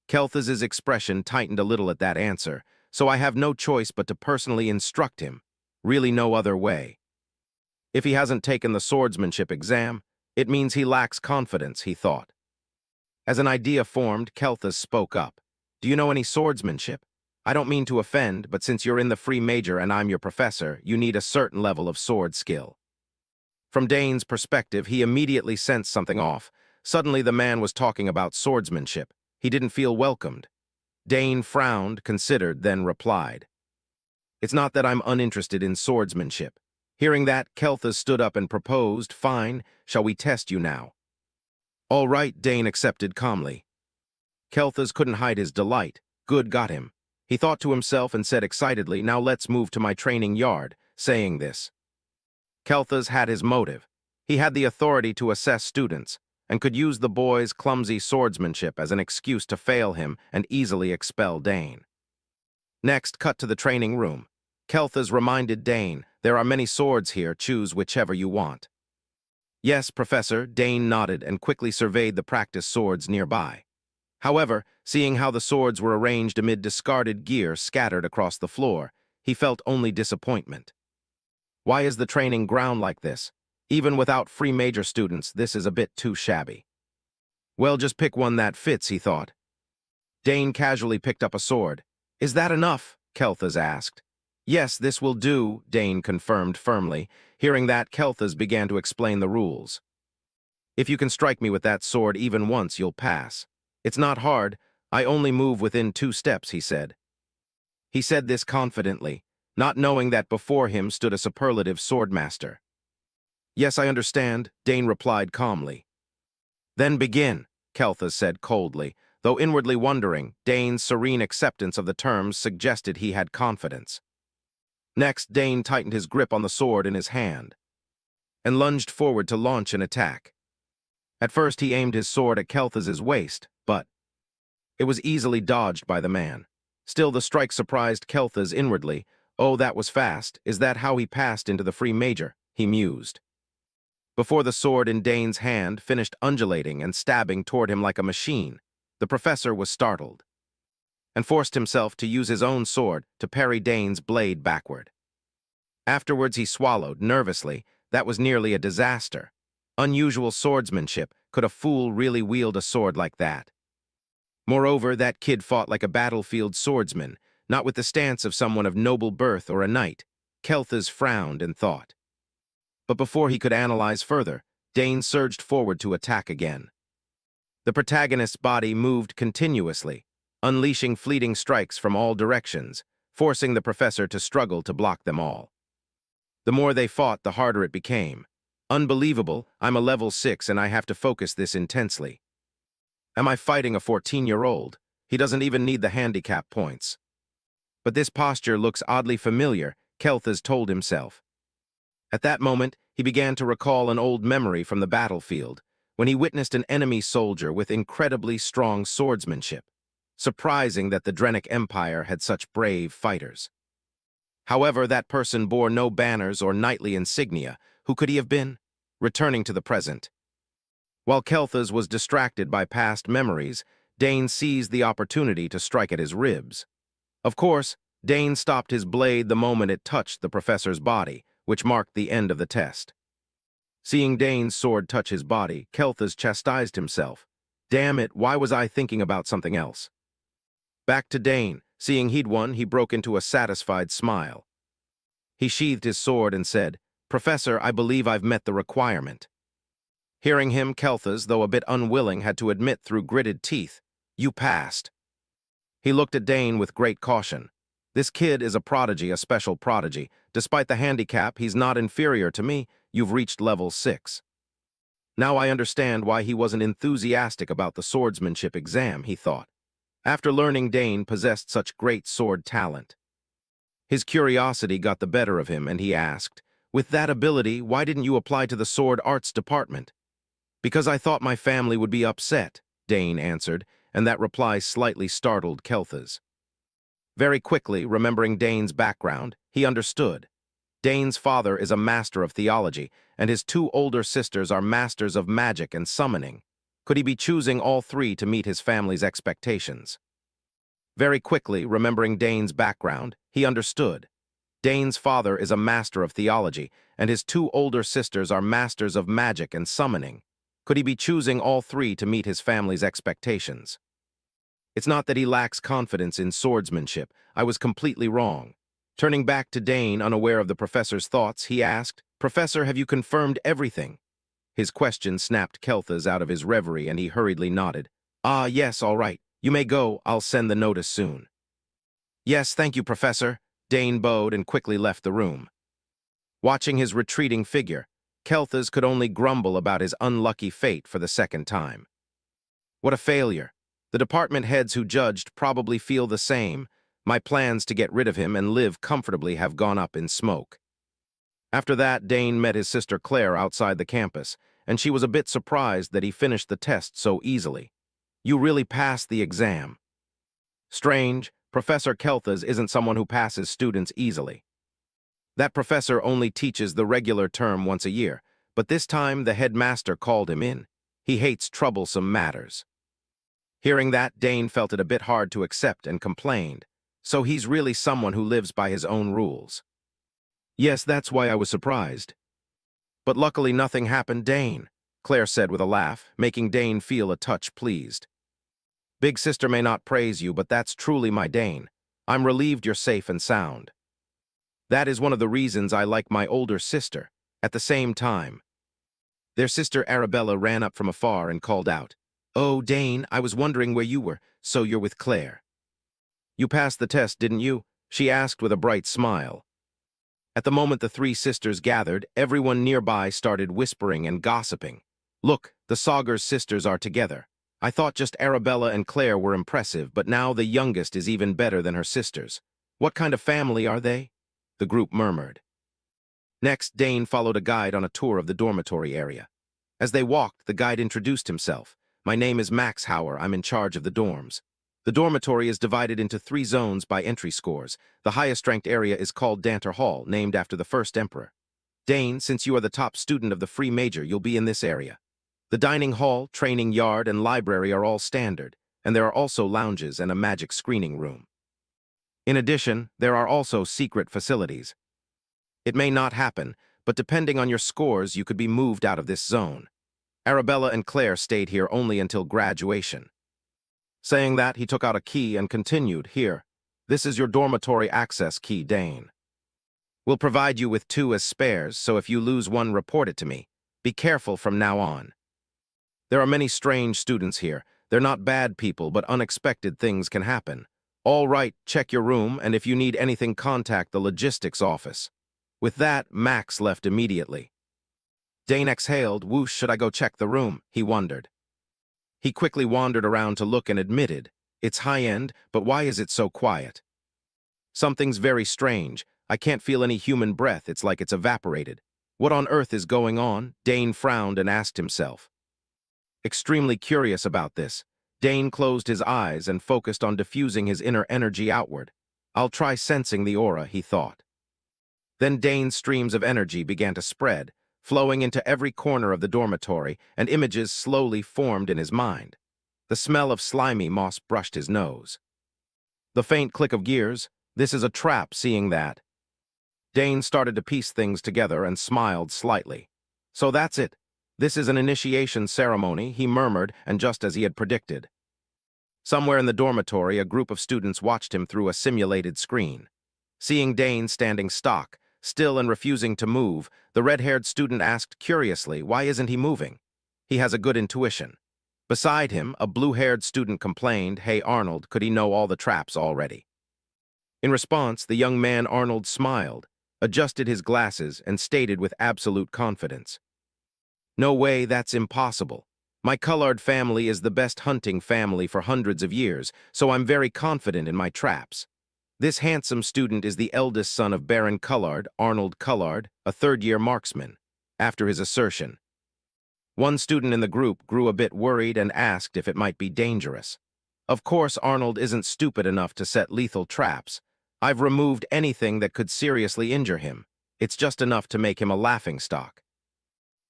Kelthas's expression tightened a little at that answer, so I have no choice but to personally instruct him. Really no other way. If he hasn't taken the swordsmanship exam, it means he lacks confidence, he thought. As an idea formed, Kelthas spoke up. Do you know any swordsmanship? I don't mean to offend, but since you're in the free major and I'm your professor, you need a certain level of sword skill. From Dane's perspective, he immediately sensed something off. Suddenly the man was talking about swordsmanship. He didn't feel welcomed. Dane frowned, considered, then replied. It's not that I'm uninterested in swordsmanship. Hearing that, Kelthas stood up and proposed, fine, shall we test you now? All right, Dane accepted calmly. Kelthas couldn't hide his delight. Good got him. He thought to himself and said excitedly, now let's move to my training yard, saying this. Kelthas had his motive. He had the authority to assess students, and could use the boy's clumsy swordsmanship as an excuse to fail him and easily expel Dane. Next, cut to the training room. Kelthas reminded Dane, there are many swords here, choose whichever you want. Yes, Professor, Dane nodded and quickly surveyed the practice swords nearby. However, seeing how the swords were arranged amid discarded gear scattered across the floor, he felt only disappointment. Why is the training ground like this? Even without free major students, this is a bit too shabby. Well, just pick one that fits, he thought. Dane casually picked up a sword. Is that enough? Kelthas asked. Yes, this will do, Dane confirmed firmly. Hearing that, Kelthas began to explain the rules. If you can strike me with that sword even once, you'll pass. It's not hard. I only move within 2 steps, he said. He said this confidently, not knowing that before him stood a superlative swordmaster. Yes, I understand, Dane replied calmly. Then begin, Kelthas said coldly, though inwardly wondering, Dane's serene acceptance of the terms suggested he had confidence. Next, Dane tightened his grip on the sword in his hand and lunged forward to launch an attack. At first, he aimed his sword at Kelthas's waist, but it was easily dodged by the man. Still, the strike surprised Kelthas inwardly. Oh, that was fast. Is that how he passed into the free major? He mused. Before the sword in Dane's hand finished undulating and stabbing toward him like a machine, the professor was startled and forced himself to use his own sword to parry Dane's blade backward. Afterwards, he swallowed, nervously. That was nearly a disaster. Unusual swordsmanship. Could a fool really wield a sword like that? Moreover, that kid fought like a battlefield swordsman, not with the stance of someone of noble birth or a knight. Kelthas frowned and thought. But before he could analyze further, Dane surged forward to attack again. The protagonist's body moved continuously, unleashing fleeting strikes from all directions, forcing the professor to struggle to block them all. The more they fought, the harder it became. Unbelievable, I'm a level 6 and I have to focus this intensely. Am I fighting a 14-year-old? He doesn't even need the handicap points. But this posture looks oddly familiar, Kelthas told himself. At that moment, he began to recall an old memory from the battlefield, when he witnessed an enemy soldier with incredibly strong swordsmanship. Surprising that the Drenic Empire had such brave fighters. However, that person bore no banners or knightly insignia. Who could he have been? Returning to the present. While Kelthas was distracted by past memories, Dane seized the opportunity to strike at his ribs. Of course, Dane stopped his blade the moment it touched the professor's body, which marked the end of the test. Seeing Dane's sword touch his body, Kelthas chastised himself. Damn it, why was I thinking about something else? Back to Dane. Seeing he'd won, he broke into a satisfied smile. He sheathed his sword and said, Professor, I believe I've met the requirement. Hearing him, Kelthas, though a bit unwilling, had to admit through gritted teeth, You passed. He looked at Dane with great caution. This kid is a prodigy, a special prodigy. Despite the handicap, he's not inferior to me. You've reached level 6. Now I understand why he wasn't enthusiastic about the swordsmanship exam, he thought, after learning Dane possessed such great sword talent. His curiosity got the better of him, and he asked, With that ability, why didn't you apply to the sword arts department? Because I thought my family would be upset, Dane answered, and that reply slightly startled Kelthas. Very quickly, remembering Dane's background, he understood. Dane's father is a master of theology, and his two older sisters are masters of magic and summoning. Could he be choosing all three to meet his family's expectations? Very quickly, remembering Dane's background, he understood. Dane's father is a master of theology, and his two older sisters are masters of magic and summoning. Could he be choosing all three to meet his family's expectations? It's not that he lacks confidence in swordsmanship. I was completely wrong. Turning back to Dane, unaware of the professor's thoughts, he asked, "Professor, have you confirmed everything?" His question snapped Kelthas out of his reverie, and he hurriedly nodded. "Ah, yes, all right. You may go. I'll send the notice soon." "Yes, thank you, Professor." Dane bowed and quickly left the room. Watching his retreating figure, Kelthas could only grumble about his unlucky fate for the second time. What a failure. The department heads who judged probably feel the same. My plans to get rid of him and live comfortably have gone up in smoke. After that, Dane met his sister Claire outside the campus, and she was a bit surprised that he finished the test so easily. "You really passed the exam." Strange, Professor Kelthas isn't someone who passes students easily. That professor only teaches the regular term once a year, but this time the headmaster called him in. He hates troublesome matters. Hearing that, Dane felt it a bit hard to accept and complained. So he's really someone who lives by his own rules. "Yes, that's why I was surprised." "But luckily nothing happened, Dane," Claire said with a laugh, making Dane feel a touch pleased. "Big sister may not praise you, but that's truly my Dane. I'm relieved you're safe and sound. That is one of the reasons I like my older sister." At the same time, their sister Arabella ran up from afar and called out, "Oh, Dane, I was wondering where you were. So you're with Claire." "You passed the test, didn't you?" she asked with a bright smile. At the moment the three sisters gathered, everyone nearby started whispering and gossiping. "Look, the Saugers sisters are together. I thought just Arabella and Claire were impressive, but now the youngest is even better than her sisters. What kind of family are they?" the group murmured. Next, Dane followed a guide on a tour of the dormitory area. As they walked, the guide introduced himself. "My name is Max Hauer. I'm in charge of the dorms." The dormitory is divided into 3 zones by entry scores. The highest-ranked area is called Danter Hall, named after the first emperor. "Dane, since you are the top student of the free major, you'll be in this area." The dining hall, training yard, and library are all standard, and there are also lounges and a magic screening room. In addition, there are also secret facilities. It may not happen, but depending on your scores, you could be moved out of this zone. Arabella and Claire stayed here only until graduation. Saying that, he took out a key and continued, "Here, this is your dormitory access key, Dane. We'll provide you with 2 as spares, so if you lose one, report it to me. Be careful from now on. There are many strange students here. They're not bad people, but unexpected things can happen. All right, check your room, and if you need anything, contact the logistics office." With that, Max left immediately. Dane exhaled. "Whoosh, should I go check the room?" he wondered. He quickly wandered around to look and admitted, "It's high-end, but why is it so quiet? Something's very strange. I can't feel any human breath. It's like it's evaporated. What on earth is going on?" Dane frowned and asked himself. Extremely curious about this, Dane closed his eyes and focused on diffusing his inner energy outward. "I'll try sensing the aura," he thought. Then Dane's streams of energy began to spread, flowing into every corner of the dormitory, and images slowly formed in his mind. The smell of slimy moss brushed his nose. The faint click of gears. "This is a trap," seeing that. Dane started to piece things together and smiled slightly. "So that's it. This is an initiation ceremony," he murmured, and just as he had predicted. Somewhere in the dormitory, a group of students watched him through a simulated screen. Seeing Dane standing stock, still and refusing to move, the red-haired student asked curiously, "Why isn't he moving?" He has a good intuition. Beside him, a blue-haired student complained, "Hey, Arnold, could he know all the traps already?" In response, the young man Arnold smiled, adjusted his glasses, and stated with absolute confidence, "No way, that's impossible. My Cullard family is the best hunting family for hundreds of years, so I'm very confident in my traps." This handsome student is the eldest son of Baron Cullard, Arnold Cullard, a third-year marksman. After his assertion, one student in the group grew a bit worried and asked if it might be dangerous. "Of course, Arnold isn't stupid enough to set lethal traps. I've removed anything that could seriously injure him. It's just enough to make him a laughingstock.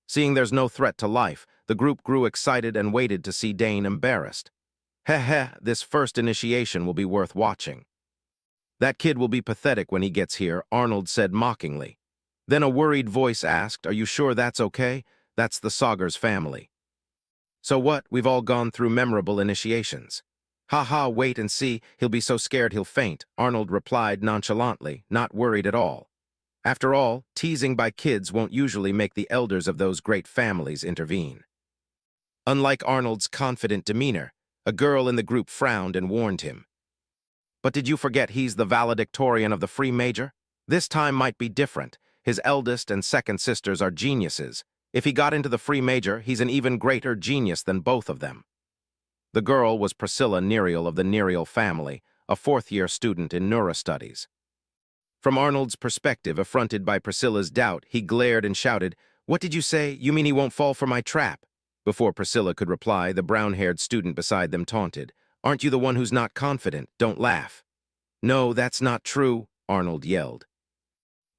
Seeing there's no threat to life, the group grew excited and waited to see Dane embarrassed. Heh heh, this first initiation will be worth watching. That kid will be pathetic when he gets here, Arnold said mockingly. Then a worried voice asked, Are you sure that's okay? That's the Saugers family. So what? We've all gone through memorable initiations. Ha ha, wait and see, he'll be so scared he'll faint, Arnold replied nonchalantly, not worried at all. After all, teasing by kids won't usually make the elders of those great families intervene. Unlike Arnold's confident demeanor, a girl in the group frowned and warned him. But did you forget he's the valedictorian of the free major? This time might be different. His eldest and second sisters are geniuses. If he got into the free major, he's an even greater genius than both of them. The girl was Priscilla Nerial of the Nerial family, a fourth-year student in neurostudies. From Arnold's perspective, affronted by Priscilla's doubt, he glared and shouted, What did you say? You mean he won't fall for my trap? Before Priscilla could reply, the brown-haired student beside them taunted, Aren't you the one who's not confident? Don't laugh. No, that's not true, Arnold yelled.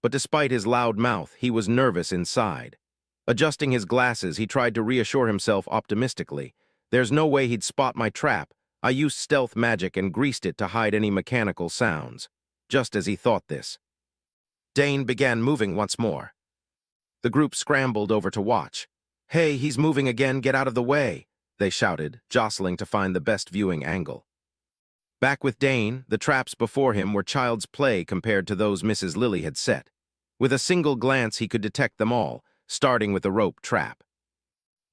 But despite his loud mouth, he was nervous inside. Adjusting his glasses, he tried to reassure himself optimistically. There's no way he'd spot my trap. I used stealth magic and greased it to hide any mechanical sounds. Just as he thought this, Dane began moving once more. The group scrambled over to watch. Hey, he's moving again, get out of the way, they shouted, jostling to find the best viewing angle. Back with Dane, the traps before him were child's play compared to those Mrs. Lily had set. With a single glance, he could detect them all, starting with the rope trap.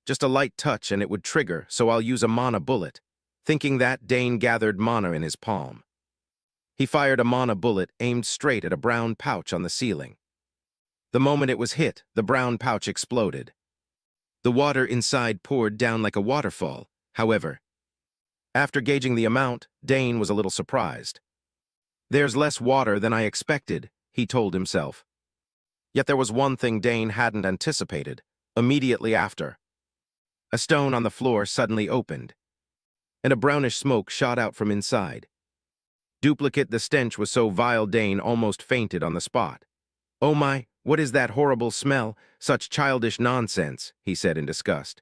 Just a light touch and it would trigger, so I'll use a mana bullet. Thinking that, Dane gathered mana in his palm. He fired a mana bullet aimed straight at a brown pouch on the ceiling. The moment it was hit, the brown pouch exploded. The water inside poured down like a waterfall, however. After gauging the amount, Dane was a little surprised. There's less water than I expected, he told himself. Yet there was one thing Dane hadn't anticipated. Immediately after, a stone on the floor suddenly opened, and a brownish smoke shot out from inside. Duplicate, the stench was so vile Dane almost fainted on the spot. Oh my, what is that horrible smell? Such childish nonsense, he said in disgust.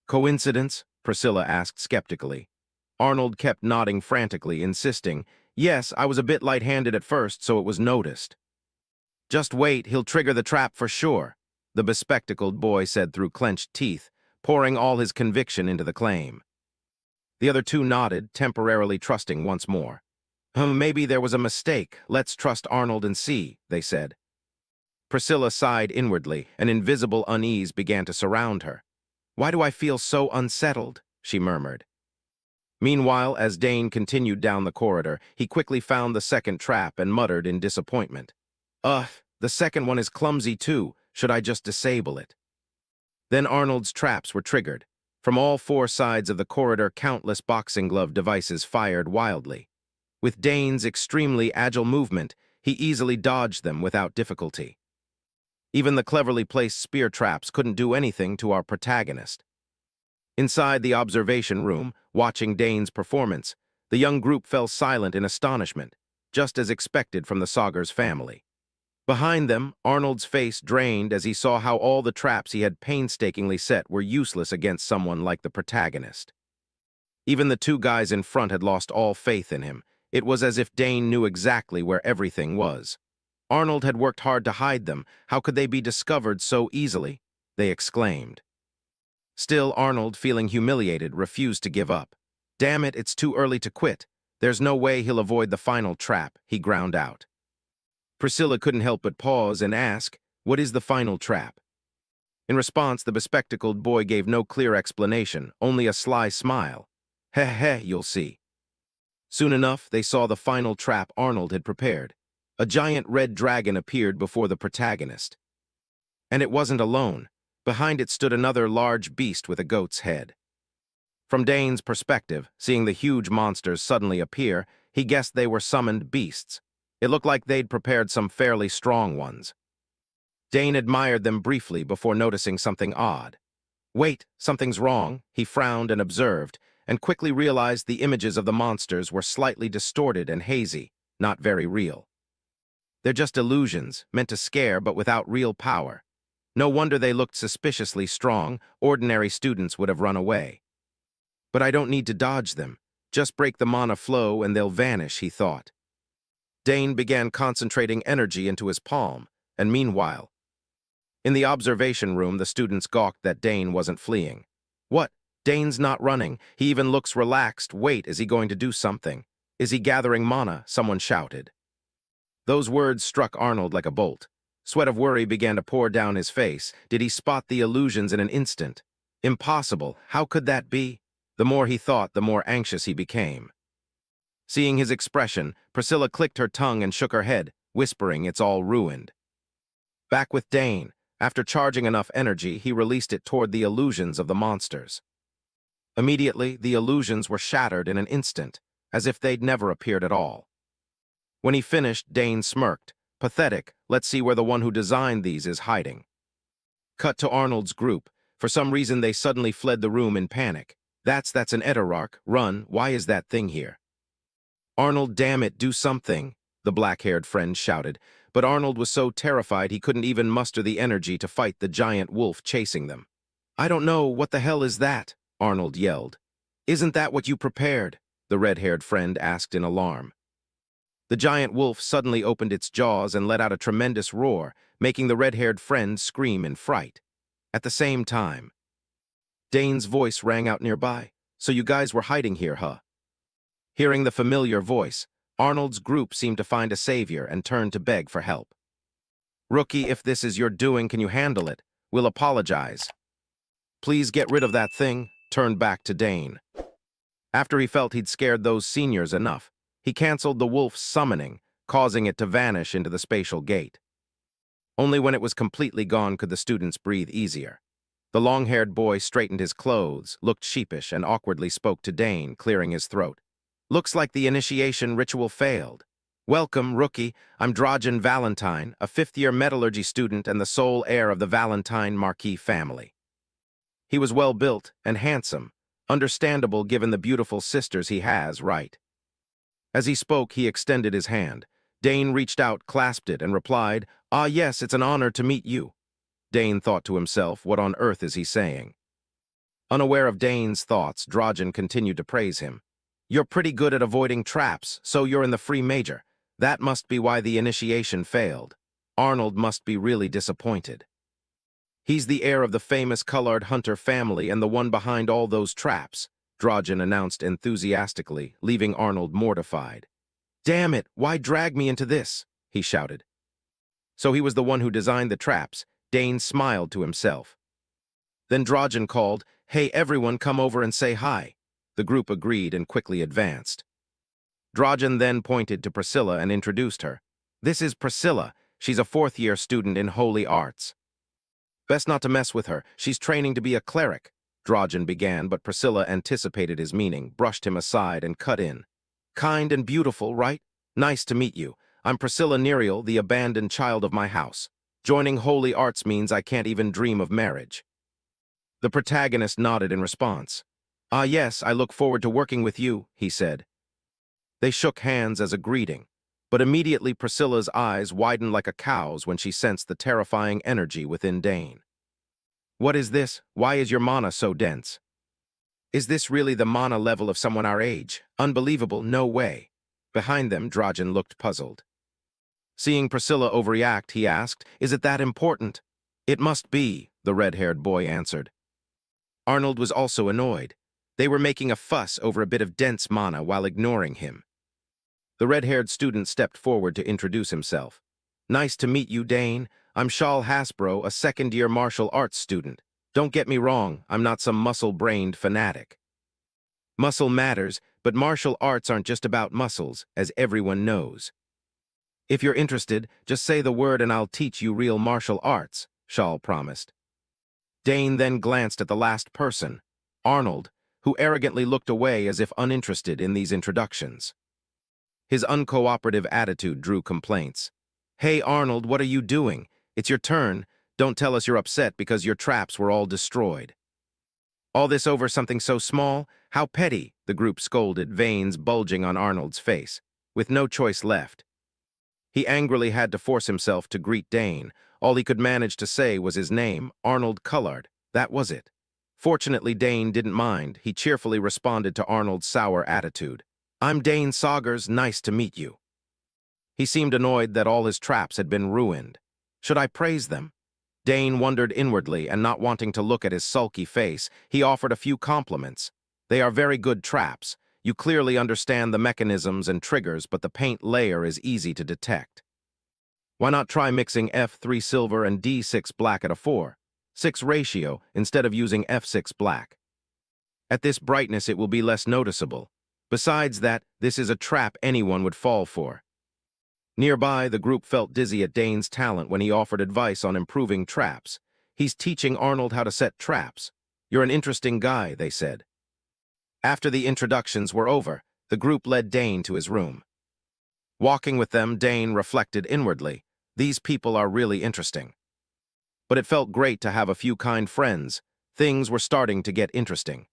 Coincidence? Priscilla asked skeptically. Arnold kept nodding frantically, insisting, Yes, I was a bit light-handed at first, so it was noticed. Just wait, he'll trigger the trap for sure, the bespectacled boy said through clenched teeth, pouring all his conviction into the claim. The other two nodded, temporarily trusting once more. Maybe there was a mistake. Let's trust Arnold and see, they said. Priscilla sighed inwardly, an invisible unease began to surround her. Why do I feel so unsettled? She murmured. Meanwhile, as Dane continued down the corridor, he quickly found the second trap and muttered in disappointment. The second one is clumsy too. Should I just disable it? Then Arnold's traps were triggered. From all four sides of the corridor, countless boxing glove devices fired wildly. With Dane's extremely agile movement, he easily dodged them without difficulty. Even the cleverly placed spear traps couldn't do anything to our protagonist. Inside the observation room, watching Dane's performance, the young group fell silent in astonishment, just as expected from the Saugers family. Behind them, Arnold's face drained as he saw how all the traps he had painstakingly set were useless against someone like the protagonist. Even the two guys in front had lost all faith in him. It was as if Dane knew exactly where everything was. Arnold had worked hard to hide them. How could they be discovered so easily? They exclaimed. Still, Arnold, feeling humiliated, refused to give up. Damn it, it's too early to quit. There's no way he'll avoid the final trap, he ground out. Priscilla couldn't help but pause and ask, What is the final trap? In response, the bespectacled boy gave no clear explanation, only a sly smile. Heh heh, you'll see. Soon enough, they saw the final trap Arnold had prepared. A giant red dragon appeared before the protagonist. And it wasn't alone. Behind it stood another large beast with a goat's head. From Dane's perspective, seeing the huge monsters suddenly appear, he guessed they were summoned beasts. It looked like they'd prepared some fairly strong ones. Dane admired them briefly before noticing something odd. Wait, something's wrong, he frowned and observed, and quickly realized the images of the monsters were slightly distorted and hazy, not very real. They're just illusions, meant to scare but without real power. No wonder they looked suspiciously strong. Ordinary students would have run away. But I don't need to dodge them. Just break the mana flow and they'll vanish, he thought. Dane began concentrating energy into his palm, and meanwhile, in the observation room, the students gawked that Dane wasn't fleeing. What? Dane's not running. He even looks relaxed. Wait, is he going to do something? Is he gathering mana? Someone shouted. Those words struck Arnold like a bolt. Sweat of worry began to pour down his face. Did he spot the illusions in an instant? Impossible. How could that be? The more he thought, the more anxious he became. Seeing his expression, Priscilla clicked her tongue and shook her head, whispering, "It's all ruined." Back with Dane, after charging enough energy, he released it toward the illusions of the monsters. Immediately, the illusions were shattered in an instant, as if they'd never appeared at all. When he finished, Dane smirked. Pathetic. Let's see where the one who designed these is hiding. Cut to Arnold's group. For some reason, they suddenly fled the room in panic. That's an Eterarch. Run. Why is that thing here? Arnold, damn it, do something, the black-haired friend shouted. But Arnold was so terrified he couldn't even muster the energy to fight the giant wolf chasing them. I don't know, what the hell is that? Arnold yelled. Isn't that what you prepared? The red-haired friend asked in alarm. The giant wolf suddenly opened its jaws and let out a tremendous roar, making the red-haired friend scream in fright. At the same time, Dane's voice rang out nearby. So you guys were hiding here, huh? Hearing the familiar voice, Arnold's group seemed to find a savior and turned to beg for help. Rookie, if this is your doing, can you handle it? We'll apologize. Please get rid of that thing, turned back to Dane. After he felt he'd scared those seniors enough, he canceled the wolf's summoning, causing it to vanish into the spatial gate. Only when it was completely gone could the students breathe easier. The long-haired boy straightened his clothes, looked sheepish, and awkwardly spoke to Dane, clearing his throat. Looks like the initiation ritual failed. Welcome, Rookie. I'm Drogen Valentine, a fifth-year metallurgy student and the sole heir of the Valentine Marquis family. He was well-built and handsome, understandable given the beautiful sisters he has, right? As he spoke, he extended his hand. Dane reached out, clasped it, and replied, "Ah, yes, it's an honor to meet you." Dane thought to himself, what on earth is he saying? Unaware of Dane's thoughts, Drogen continued to praise him. You're pretty good at avoiding traps, so you're in the free major. That must be why the initiation failed. Arnold must be really disappointed. He's the heir of the famous colored hunter family and the one behind all those traps, Drogen announced enthusiastically, leaving Arnold mortified. Damn it, why drag me into this? He shouted. So he was the one who designed the traps. Dane smiled to himself. Then Drogen called, "Hey everyone, come over and say hi." The group agreed and quickly advanced. Drogen then pointed to Priscilla and introduced her. This is Priscilla. She's a fourth-year student in holy arts. Best not to mess with her. She's training to be a cleric. Drogen began, but Priscilla anticipated his meaning, brushed him aside, and cut in. Kind and beautiful, right? Nice to meet you. I'm Priscilla Neriel, the abandoned child of my house. Joining holy arts means I can't even dream of marriage. The protagonist nodded in response. Ah, yes, I look forward to working with you, he said. They shook hands as a greeting, but immediately Priscilla's eyes widened like a cow's when she sensed the terrifying energy within Dane. What is this? Why is your mana so dense? Is this really the mana level of someone our age? Unbelievable, no way. Behind them, Drogen looked puzzled. Seeing Priscilla overreact, he asked, Is it that important? It must be, the red-haired boy answered. Arnold was also annoyed. They were making a fuss over a bit of dense mana while ignoring him. The red-haired student stepped forward to introduce himself. Nice to meet you, Dane. I'm Shal Hasbro, a second-year martial arts student. Don't get me wrong, I'm not some muscle-brained fanatic. Muscle matters, but martial arts aren't just about muscles, as everyone knows. If you're interested, just say the word and I'll teach you real martial arts, Shal promised. Dane then glanced at the last person, Arnold, who arrogantly looked away as if uninterested in these introductions. His uncooperative attitude drew complaints. Hey Arnold, what are you doing? It's your turn. Don't tell us you're upset because your traps were all destroyed. All this over something so small? How petty, the group scolded, veins bulging on Arnold's face, with no choice left. He angrily had to force himself to greet Dane. All he could manage to say was his name, Arnold Cullard. That was it. Fortunately, Dane didn't mind. He cheerfully responded to Arnold's sour attitude. "I'm Dane Saugers, nice to meet you." He seemed annoyed that all his traps had been ruined. Should I praise them? Dane wondered inwardly, and not wanting to look at his sulky face, he offered a few compliments. "They are very good traps. You clearly understand the mechanisms and triggers, but the paint layer is easy to detect. Why not try mixing F3 silver and D6 black at a 4:6 ratio instead of using F6 black? At this brightness it will be less noticeable. Besides that, this is a trap anyone would fall for." Nearby, the group felt dizzy at Dane's talent when he offered advice on improving traps. "He's teaching Arnold how to set traps. You're an interesting guy," they said. After the introductions were over, the group led Dane to his room. Walking with them, Dane reflected inwardly. These people are really interesting. But it felt great to have a few kind friends. Things were starting to get interesting.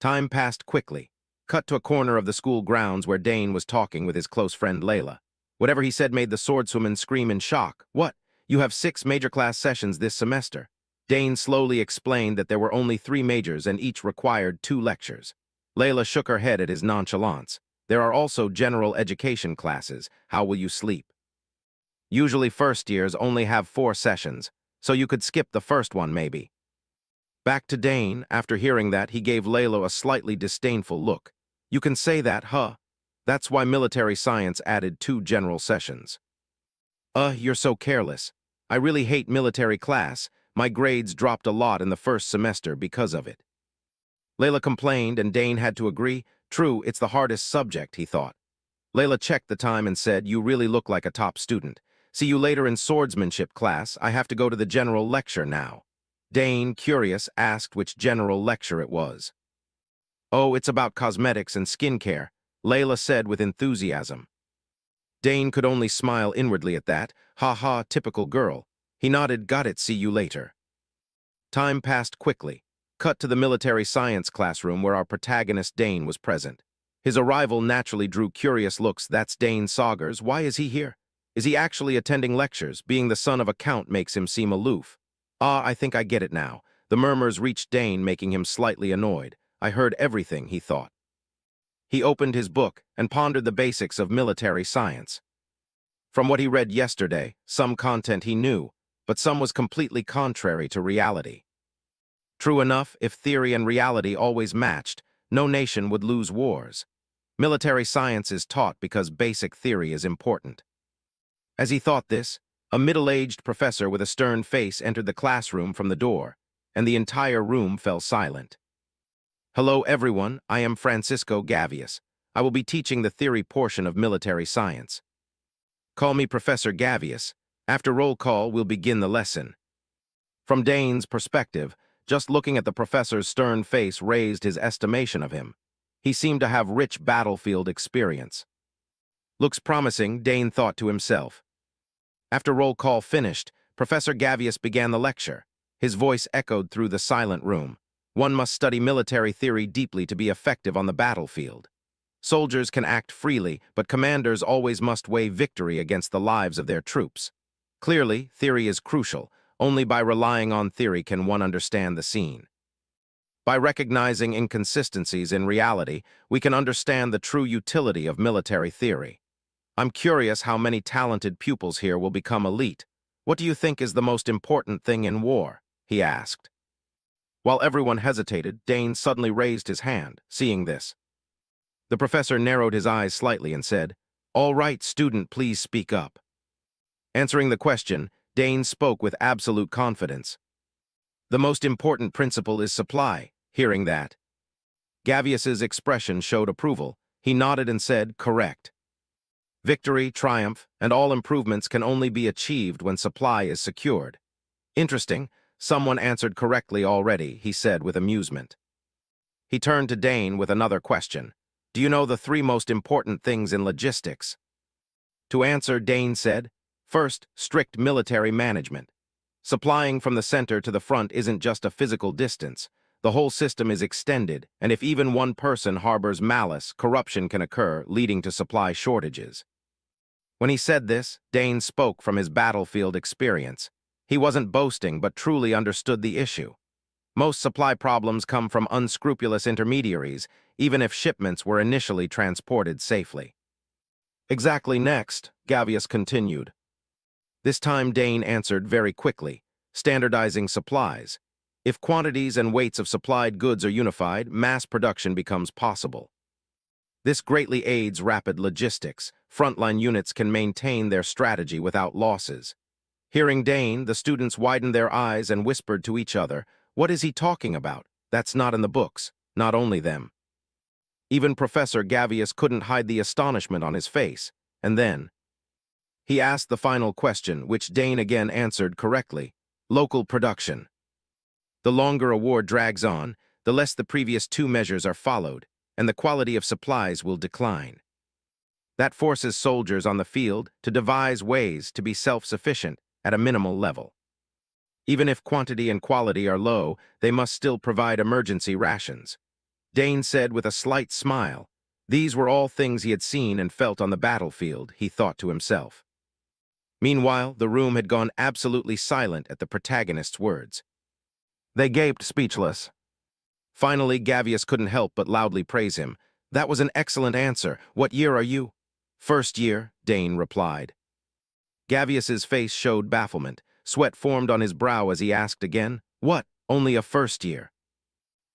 Time passed quickly. Cut to a corner of the school grounds where Dane was talking with his close friend Layla. Whatever he said made the swordswoman scream in shock. "What? You have 6 major class sessions this semester." Dane slowly explained that there were only 3 majors and each required 2 lectures. Layla shook her head at his nonchalance. "There are also general education classes. How will you sleep?" "Usually first years only have 4 sessions, so you could skip the first one maybe." Back to Dane. After hearing that, he gave Layla a slightly disdainful look. "You can say that, huh? That's why military science added 2 general sessions." You're so careless. I really hate military class. My grades dropped a lot in the first semester because of it." Layla complained, and Dane had to agree. True, it's the hardest subject, he thought. Layla checked the time and said, "You really look like a top student. See you later in swordsmanship class. I have to go to the general lecture now." Dane, curious, asked which general lecture it was. "Oh, it's about cosmetics and skincare," Layla said with enthusiasm. Dane could only smile inwardly at that. "Ha ha, typical girl." He nodded. "Got it, see you later." Time passed quickly. Cut to the military science classroom where our protagonist Dane was present. His arrival naturally drew curious looks. "That's Dane Saugers. Why is he here? Is he actually attending lectures? Being the son of a count makes him seem aloof." I think I get it now." The murmurs reached Dane, making him slightly annoyed. "I heard everything," he thought. He opened his book and pondered the basics of military science. From what he read yesterday, some content he knew, but some was completely contrary to reality. True enough, if theory and reality always matched, no nation would lose wars. Military science is taught because basic theory is important. As he thought this, a middle-aged professor with a stern face entered the classroom from the door, and the entire room fell silent. "Hello, everyone. I am Francisco Gavious. I will be teaching the theory portion of military science. Call me Professor Gavious. After roll call, we'll begin the lesson." From Dane's perspective, just looking at the professor's stern face raised his estimation of him. He seemed to have rich battlefield experience. "Looks promising," Dane thought to himself. After roll call finished, Professor Gavious began the lecture. His voice echoed through the silent room. "One must study military theory deeply to be effective on the battlefield. Soldiers can act freely, but commanders always must weigh victory against the lives of their troops. Clearly, theory is crucial. Only by relying on theory can one understand the scene. By recognizing inconsistencies in reality, we can understand the true utility of military theory. I'm curious how many talented pupils here will become elite. What do you think is the most important thing in war?" he asked. While everyone hesitated, Dane suddenly raised his hand, seeing this. The professor narrowed his eyes slightly and said, "All right, student, please speak up." Answering the question, Dane spoke with absolute confidence. "The most important principle is supply." Hearing that, Gavious's expression showed approval. He nodded and said, "Correct. Victory, triumph, and all improvements can only be achieved when supply is secured." "Interesting. Someone answered correctly already," he said with amusement. He turned to Dane with another question. "Do you know the 3 most important things in logistics?" To answer, Dane said, "First, strict military management. Supplying from the center to the front isn't just a physical distance. The whole system is extended, and if even one person harbors malice, corruption can occur, leading to supply shortages. When he said this, Dane spoke from his battlefield experience. He wasn't boasting, but truly understood the issue. Most supply problems come from unscrupulous intermediaries, even if shipments were initially transported safely. Exactly next, Gavious continued. This time Dane answered very quickly, standardizing supplies. If quantities and weights of supplied goods are unified, mass production becomes possible. This greatly aids rapid logistics. Frontline units can maintain their strategy without losses. Hearing Dane, the students widened their eyes and whispered to each other, "What is he talking about? That's not in the books." Not only them. Even Professor Gavious couldn't hide the astonishment on his face. And then he asked the final question, which Dane again answered correctly. Local production. The longer a war drags on, the less the previous two measures are followed, and the quality of supplies will decline. That forces soldiers on the field to devise ways to be self-sufficient at a minimal level. Even if quantity and quality are low, they must still provide emergency rations. Dane said with a slight smile. These were all things he had seen and felt on the battlefield, he thought to himself. Meanwhile, the room had gone absolutely silent at the protagonist's words. They gaped speechless. Finally, Gavious couldn't help but loudly praise him. "That was an excellent answer. What year are you?" "First year," Dane replied. Gavious's face showed bafflement. Sweat formed on his brow as he asked again, "What? Only a first year?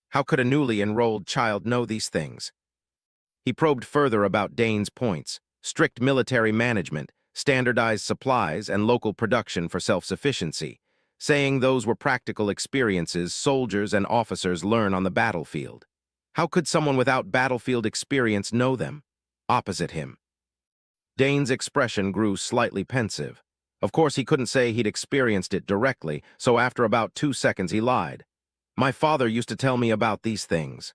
How could a newly enrolled child know these things?" He probed further about Dane's points: strict military management, standardized supplies, and local production for self-sufficiency, saying those were practical experiences soldiers and officers learn on the battlefield. How could someone without battlefield experience know them? Opposite him, Dane's expression grew slightly pensive. Of course, he couldn't say he'd experienced it directly, so after about 2 seconds he lied. "My father used to tell me about these things."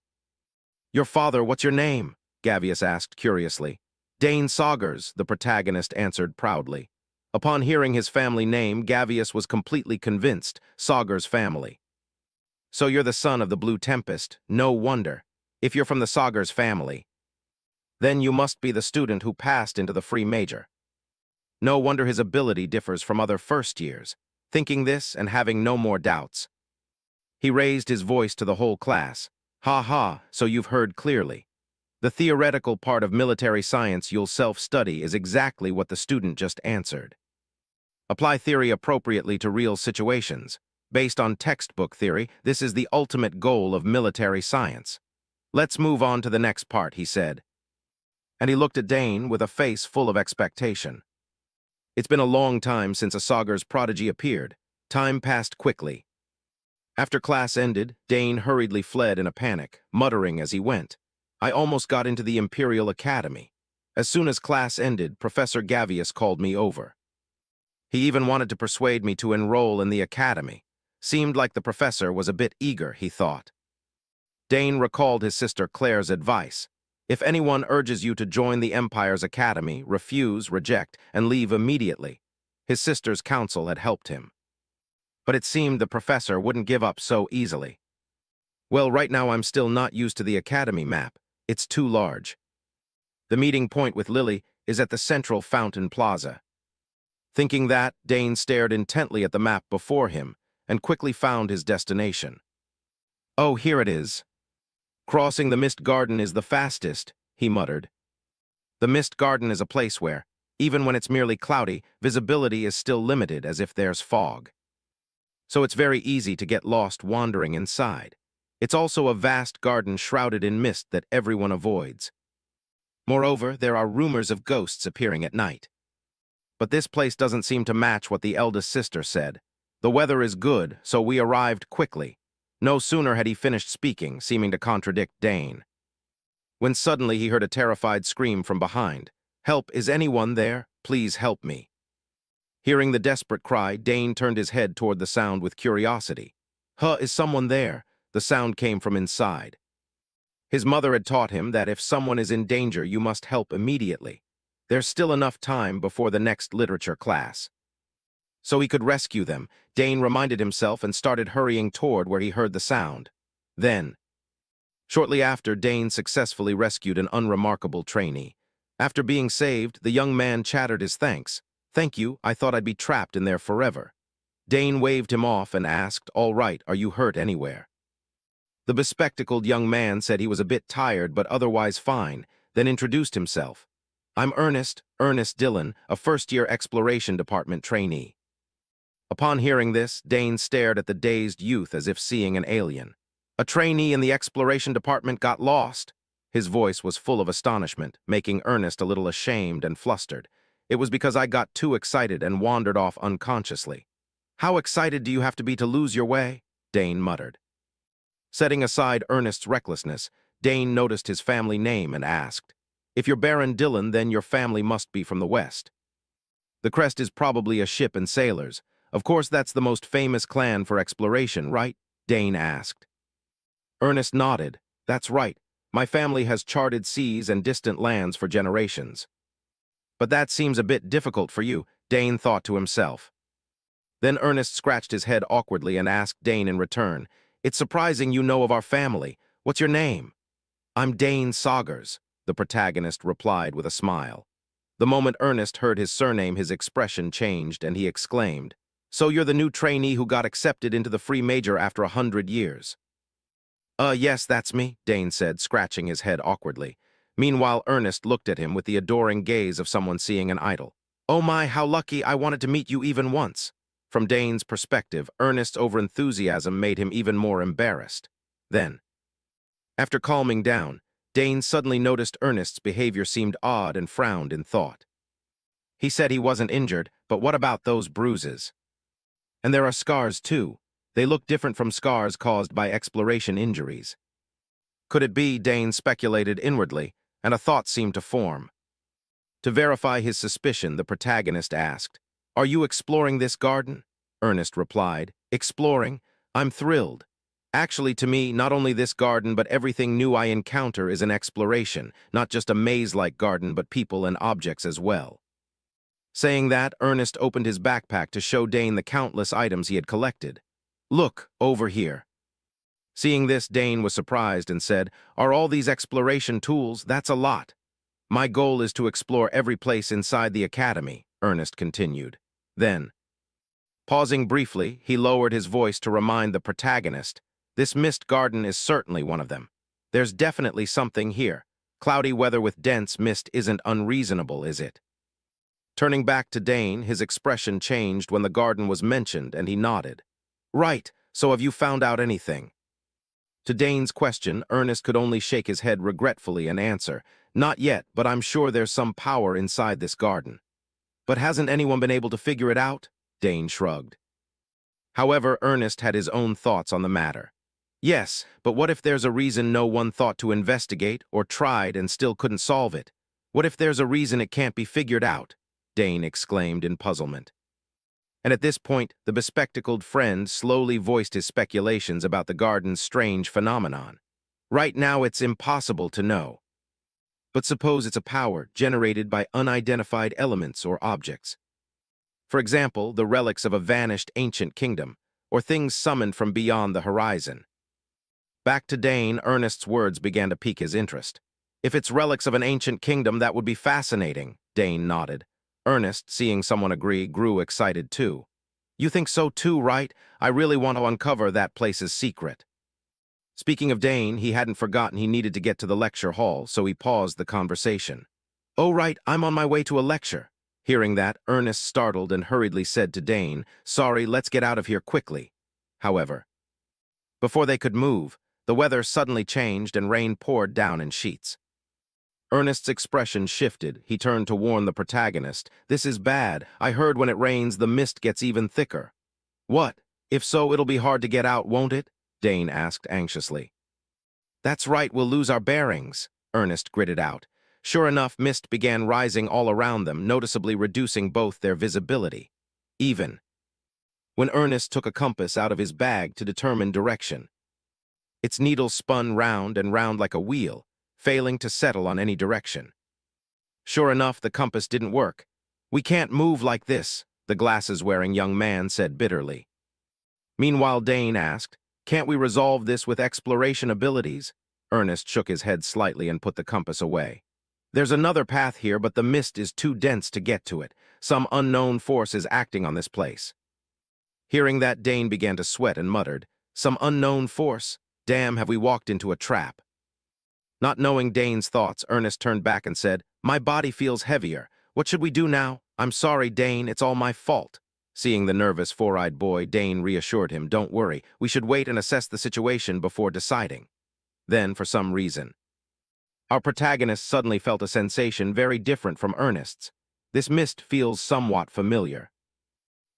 "Your father, what's your name?" Gavious asked curiously. "Dane Saugers," the protagonist answered proudly. Upon hearing his family name, Gavious was completely convinced. Saugers family. "So you're the son of the Blue Tempest. No wonder. If you're from the Saugers family, then you must be the student who passed into the free major. No wonder his ability differs from other first years." Thinking this and having no more doubts, he raised his voice to the whole class. "Ha ha, so you've heard clearly. The theoretical part of military science you'll self-study is exactly what the student just answered. Apply theory appropriately to real situations. Based on textbook theory, this is the ultimate goal of military science. Let's move on to the next part," he said. And he looked at Dane with a face full of expectation. It's been a long time since a Saugers prodigy appeared. Time passed quickly. After class ended, Dane hurriedly fled in a panic, muttering as he went, "I almost got into the Imperial Academy." As soon as class ended, Professor Gavious called me over. He even wanted to persuade me to enroll in the academy. Seemed like the professor was a bit eager, he thought. Dane recalled his sister Claire's advice. If anyone urges you to join the Empire's academy, refuse, reject, and leave immediately. His sister's counsel had helped him. But it seemed the professor wouldn't give up so easily. "Well, right now I'm still not used to the academy map. It's too large. The meeting point with Lily is at the central fountain plaza." Thinking that, Dane stared intently at the map before him and quickly found his destination. "Oh, here it is. Crossing the Mist Garden is the fastest," he muttered. The Mist Garden is a place where, even when it's merely cloudy, visibility is still limited as if there's fog. So it's very easy to get lost wandering inside. It's also a vast garden shrouded in mist that everyone avoids. Moreover, there are rumors of ghosts appearing at night. But this place doesn't seem to match what the eldest sister said. The weather is good, so we arrived quickly. No sooner had he finished speaking, seeming to contradict Dane, when suddenly he heard a terrified scream from behind. "Help, is anyone there? Please help me." Hearing the desperate cry, Dane turned his head toward the sound with curiosity. Is someone there?" The sound came from inside. His mother had taught him that if someone is in danger, you must help immediately. There's still enough time before the next literature class. So he could rescue them, Dane reminded himself and started hurrying toward where he heard the sound. Then, shortly after, Dane successfully rescued an unremarkable trainee. After being saved, the young man chattered his thanks. "Thank you, I thought I'd be trapped in there forever." Dane waved him off and asked, "All right, are you hurt anywhere?" The bespectacled young man said he was a bit tired but otherwise fine, then introduced himself. "I'm Ernest Dillon, a first-year Exploration Department trainee." Upon hearing this, Dane stared at the dazed youth as if seeing an alien. "A trainee in the Exploration Department got lost?" His voice was full of astonishment, making Ernest a little ashamed and flustered. "It was because I got too excited and wandered off unconsciously." "How excited do you have to be to lose your way?" Dane muttered. Setting aside Ernest's recklessness, Dane noticed his family name and asked, "If you're Baron Dillon, then your family must be from the West." "The crest is probably a ship and sailors. Of course that's the most famous clan for exploration, right?" Dane asked. Ernest nodded. "That's right. My family has charted seas and distant lands for generations." "But that seems a bit difficult for you," Dane thought to himself. Then Ernest scratched his head awkwardly and asked Dane in return, "It's surprising you know of our family. What's your name?" "I'm Dane Saugers," the protagonist replied with a smile. The moment Ernest heard his surname, his expression changed, and he exclaimed, "So you're the new trainee who got accepted into the free major after 100 years?" Yes, that's me," Dane said, scratching his head awkwardly. Meanwhile, Ernest looked at him with the adoring gaze of someone seeing an idol. "Oh my, how lucky, I wanted to meet you even once." From Dane's perspective, Ernest's overenthusiasm made him even more embarrassed. Then, after calming down, Dane suddenly noticed Ernest's behavior seemed odd and frowned in thought. He said he wasn't injured, but what about those bruises? "And there are scars, too. They look different from scars caused by exploration injuries." Could it be, Dane speculated inwardly, and a thought seemed to form. To verify his suspicion, the protagonist asked, "Are you exploring this garden?" Ernest replied, "Exploring? I'm thrilled. Actually, to me, not only this garden, but everything new I encounter is an exploration, not just a maze-like garden, but people and objects as well." Saying that, Ernest opened his backpack to show Dane the countless items he had collected. "Look, over here." Seeing this, Dane was surprised and said, "Are all these exploration tools? That's a lot." "My goal is to explore every place inside the academy," Ernest continued. Then, pausing briefly, he lowered his voice to remind the protagonist, "This mist garden is certainly one of them. There's definitely something here. Cloudy weather with dense mist isn't unreasonable, is it?" Turning back to Dane, his expression changed when the garden was mentioned, and he nodded. "Right, so have you found out anything?" To Dane's question, Ernest could only shake his head regretfully and answer, "Not yet, but I'm sure there's some power inside this garden." "But hasn't anyone been able to figure it out?" Dane shrugged. However, Ernest had his own thoughts on the matter. "Yes, but what if there's a reason no one thought to investigate or tried and still couldn't solve it? What if there's a reason it can't be figured out?" Dane exclaimed in puzzlement. And at this point, the bespectacled friend slowly voiced his speculations about the garden's strange phenomenon. "Right now, it's impossible to know. But suppose it's a power generated by unidentified elements or objects. For example, the relics of a vanished ancient kingdom, or things summoned from beyond the horizon." Back to Dane, Ernest's words began to pique his interest. "If it's relics of an ancient kingdom, that would be fascinating," Dane nodded. Ernest, seeing someone agree, grew excited too. "You think so too, right? I really want to uncover that place's secret." Speaking of Dane, he hadn't forgotten he needed to get to the lecture hall, so he paused the conversation. "Oh, right, I'm on my way to a lecture." Hearing that, Ernest startled and hurriedly said to Dane, "Sorry, let's get out of here quickly." However, before they could move, the weather suddenly changed and rain poured down in sheets. Ernest's expression shifted. He turned to warn the protagonist. "This is bad. I heard when it rains, the mist gets even thicker." "What? If so, it'll be hard to get out, won't it?" Dane asked anxiously. "That's right, we'll lose our bearings," Ernest gritted out. Sure enough, mist began rising all around them, noticeably reducing both their visibility. Even when Ernest took a compass out of his bag to determine direction, its needle spun round and round like a wheel, failing to settle on any direction. Sure enough, the compass didn't work. "We can't move like this," the glasses-wearing young man said bitterly. Meanwhile, Dane asked, "Can't we resolve this with exploration abilities?" Ernest shook his head slightly and put the compass away. There's another path here, but the mist is too dense to get to it. Some unknown force is acting on this place. Hearing that, Dane began to sweat and muttered, "Some unknown force? Damn, have we walked into a trap?" Not knowing Dane's thoughts, Ernest turned back and said, "My body feels heavier. What should we do now? I'm sorry, Dane, it's all my fault." Seeing the nervous, four-eyed boy, Dane reassured him, "Don't worry, we should wait and assess the situation before deciding." Then, for some reason, our protagonist suddenly felt a sensation very different from Ernest's. This mist feels somewhat familiar.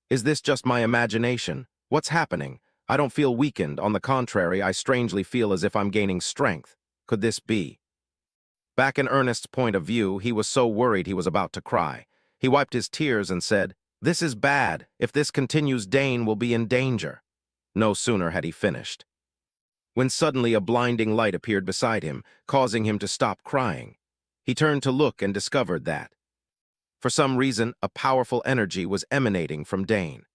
Is this just my imagination? What's happening? I don't feel weakened. On the contrary, I strangely feel as if I'm gaining strength. Could this be? Back in Ernest's point of view, he was so worried he was about to cry. He wiped his tears and said, "This is bad. If this continues, Dane will be in danger." No sooner had he finished when suddenly a blinding light appeared beside him, causing him to stop crying. He turned to look and discovered that, for some reason, a powerful energy was emanating from Dane.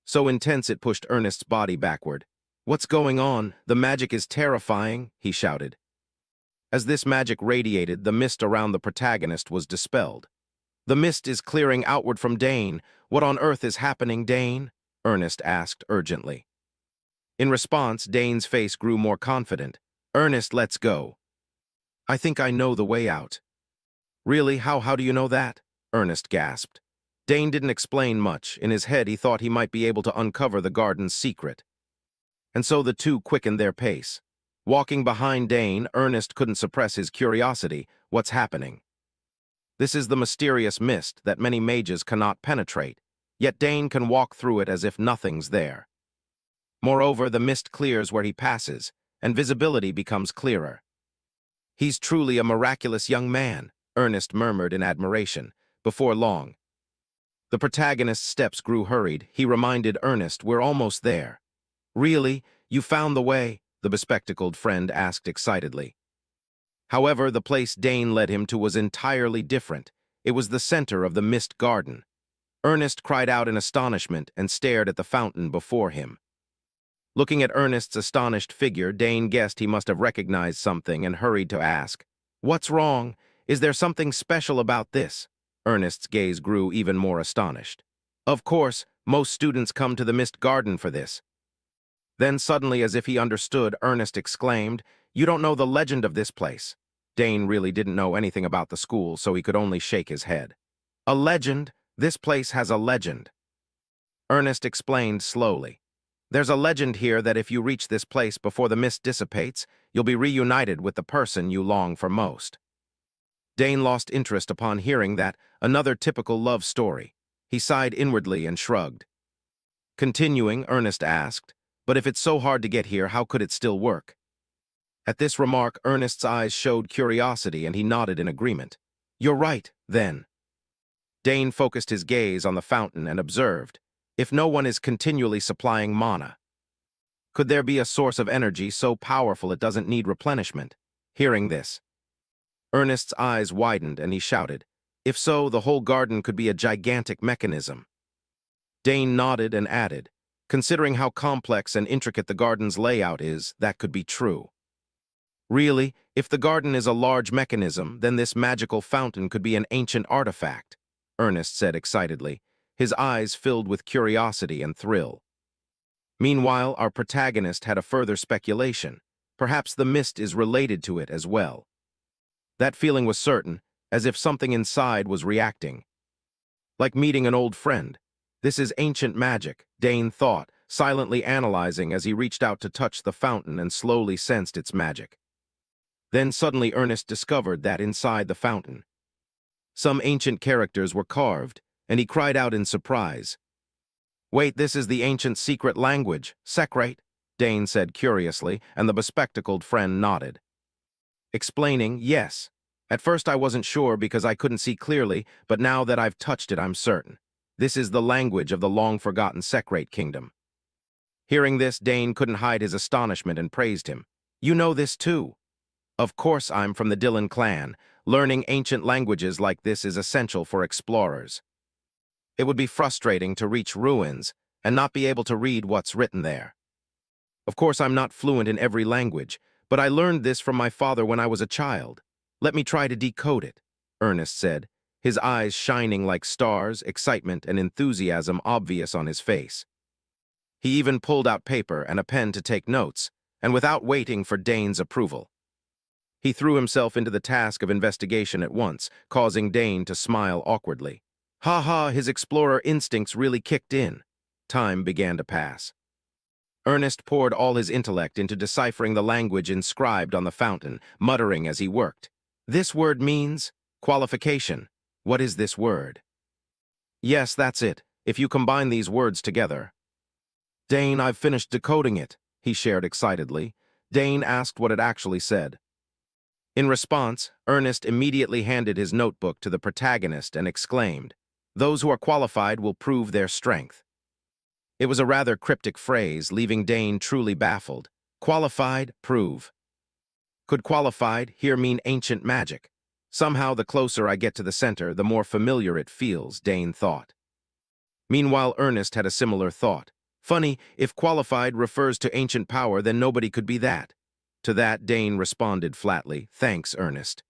So intense it pushed Ernest's body backward. "What's going on? The magic is terrifying," he shouted. As this magic radiated, the mist around the protagonist was dispelled. "The mist is clearing outward from Dane. What on earth is happening, Dane?" Ernest asked urgently. In response, Dane's face grew more confident. "Ernest, let's go. I think I know the way out." "Really? How do you know that?" Ernest gasped. Dane didn't explain much. In his head, he thought he might be able to uncover the garden's secret. And so the two quickened their pace. Walking behind Dane, Ernest couldn't suppress his curiosity. What's happening? This is the mysterious mist that many mages cannot penetrate, yet Dane can walk through it as if nothing's there. Moreover, the mist clears where he passes, and visibility becomes clearer. "He's truly a miraculous young man," Ernest murmured in admiration. Before long, the protagonist's steps grew hurried. He reminded Ernest, "We're almost there." "Really? You found the way?" the bespectacled friend asked excitedly. However, the place Dane led him to was entirely different. It was the center of the mist garden. Ernest cried out in astonishment and stared at the fountain before him. Looking at Ernest's astonished figure, Dane guessed he must have recognized something and hurried to ask, "What's wrong? Is there something special about this?" Ernest's gaze grew even more astonished. "Of course, most students come to the mist garden for this." Then suddenly, as if he understood, Ernest exclaimed, "You don't know the legend of this place." Dane really didn't know anything about the school, so he could only shake his head. "A legend? This place has a legend." Ernest explained slowly. "There's a legend here that if you reach this place before the mist dissipates, you'll be reunited with the person you long for most." Dane lost interest upon hearing that, another typical love story. He sighed inwardly and shrugged. Continuing, Ernest asked, "But if it's so hard to get here, how could it still work?" At this remark, Ernest's eyes showed curiosity and he nodded in agreement. "You're right, then." Dane focused his gaze on the fountain and observed, "If no one is continually supplying mana, could there be a source of energy so powerful it doesn't need replenishment?" Hearing this, Ernest's eyes widened and he shouted, "If so, the whole garden could be a gigantic mechanism." Dane nodded and added, "Considering how complex and intricate the garden's layout is, that could be true." "Really, if the garden is a large mechanism, then this magical fountain could be an ancient artifact," Ernest said excitedly, his eyes filled with curiosity and thrill. Meanwhile, our protagonist had a further speculation. Perhaps the mist is related to it as well. That feeling was certain, as if something inside was reacting. Like meeting an old friend. This is ancient magic, Dane thought, silently analyzing as he reached out to touch the fountain and slowly sensed its magic. Then suddenly Ernest discovered that inside the fountain, some ancient characters were carved, and he cried out in surprise. "Wait, this is the ancient secret language, secrete," Dane said curiously, and the bespectacled friend nodded. Explaining, "Yes. At first I wasn't sure because I couldn't see clearly, but now that I've touched it, I'm certain. This is the language of the long-forgotten secrete kingdom." Hearing this, Dane couldn't hide his astonishment and praised him. "You know this too." "Of course, I'm from the Dylan clan. Learning ancient languages like this is essential for explorers. It would be frustrating to reach ruins and not be able to read what's written there. Of course, I'm not fluent in every language, but I learned this from my father when I was a child. Let me try to decode it, Ernest said, his eyes shining like stars, excitement and enthusiasm obvious on his face. He even pulled out paper and a pen to take notes, and without waiting for Dane's approval. He threw himself into the task of investigation at once, causing Dane to smile awkwardly. Ha ha, his explorer instincts really kicked in. Time began to pass. Ernest poured all his intellect into deciphering the language inscribed on the fountain, muttering as he worked. This word means qualification. What is this word? Yes, that's it. If you combine these words together. Dane, I've finished decoding it, he shared excitedly. Dane asked what it actually said. In response, Ernest immediately handed his notebook to the protagonist and exclaimed, "Those who are qualified will prove their strength." It was a rather cryptic phrase, leaving Dane truly baffled. Qualified, prove. Could qualified here mean ancient magic? Somehow, the closer I get to the center, the more familiar it feels, Dane thought. Meanwhile, Ernest had a similar thought. Funny, if qualified refers to ancient power, then nobody could be that. To that, Dane responded flatly, "Thanks, Ernest."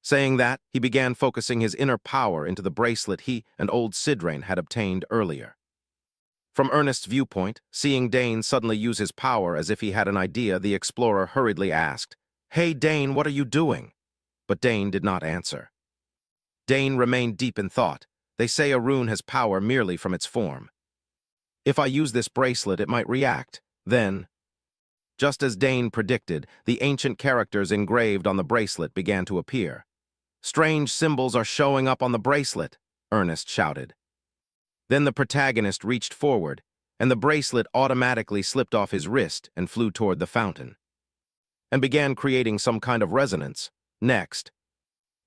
Saying that, he began focusing his inner power into the bracelet he and old Sidrain had obtained earlier. From Ernest's viewpoint, seeing Dane suddenly use his power as if he had an idea, the explorer hurriedly asked, "Hey, Dane, what are you doing?" But Dane did not answer. Dane remained deep in thought. They say a rune has power merely from its form. If I use this bracelet, it might react. Then, just as Dane predicted, the ancient characters engraved on the bracelet began to appear. "Strange symbols are showing up on the bracelet," Ernest shouted. Then the protagonist reached forward, and the bracelet automatically slipped off his wrist and flew toward the fountain, and began creating some kind of resonance. Next,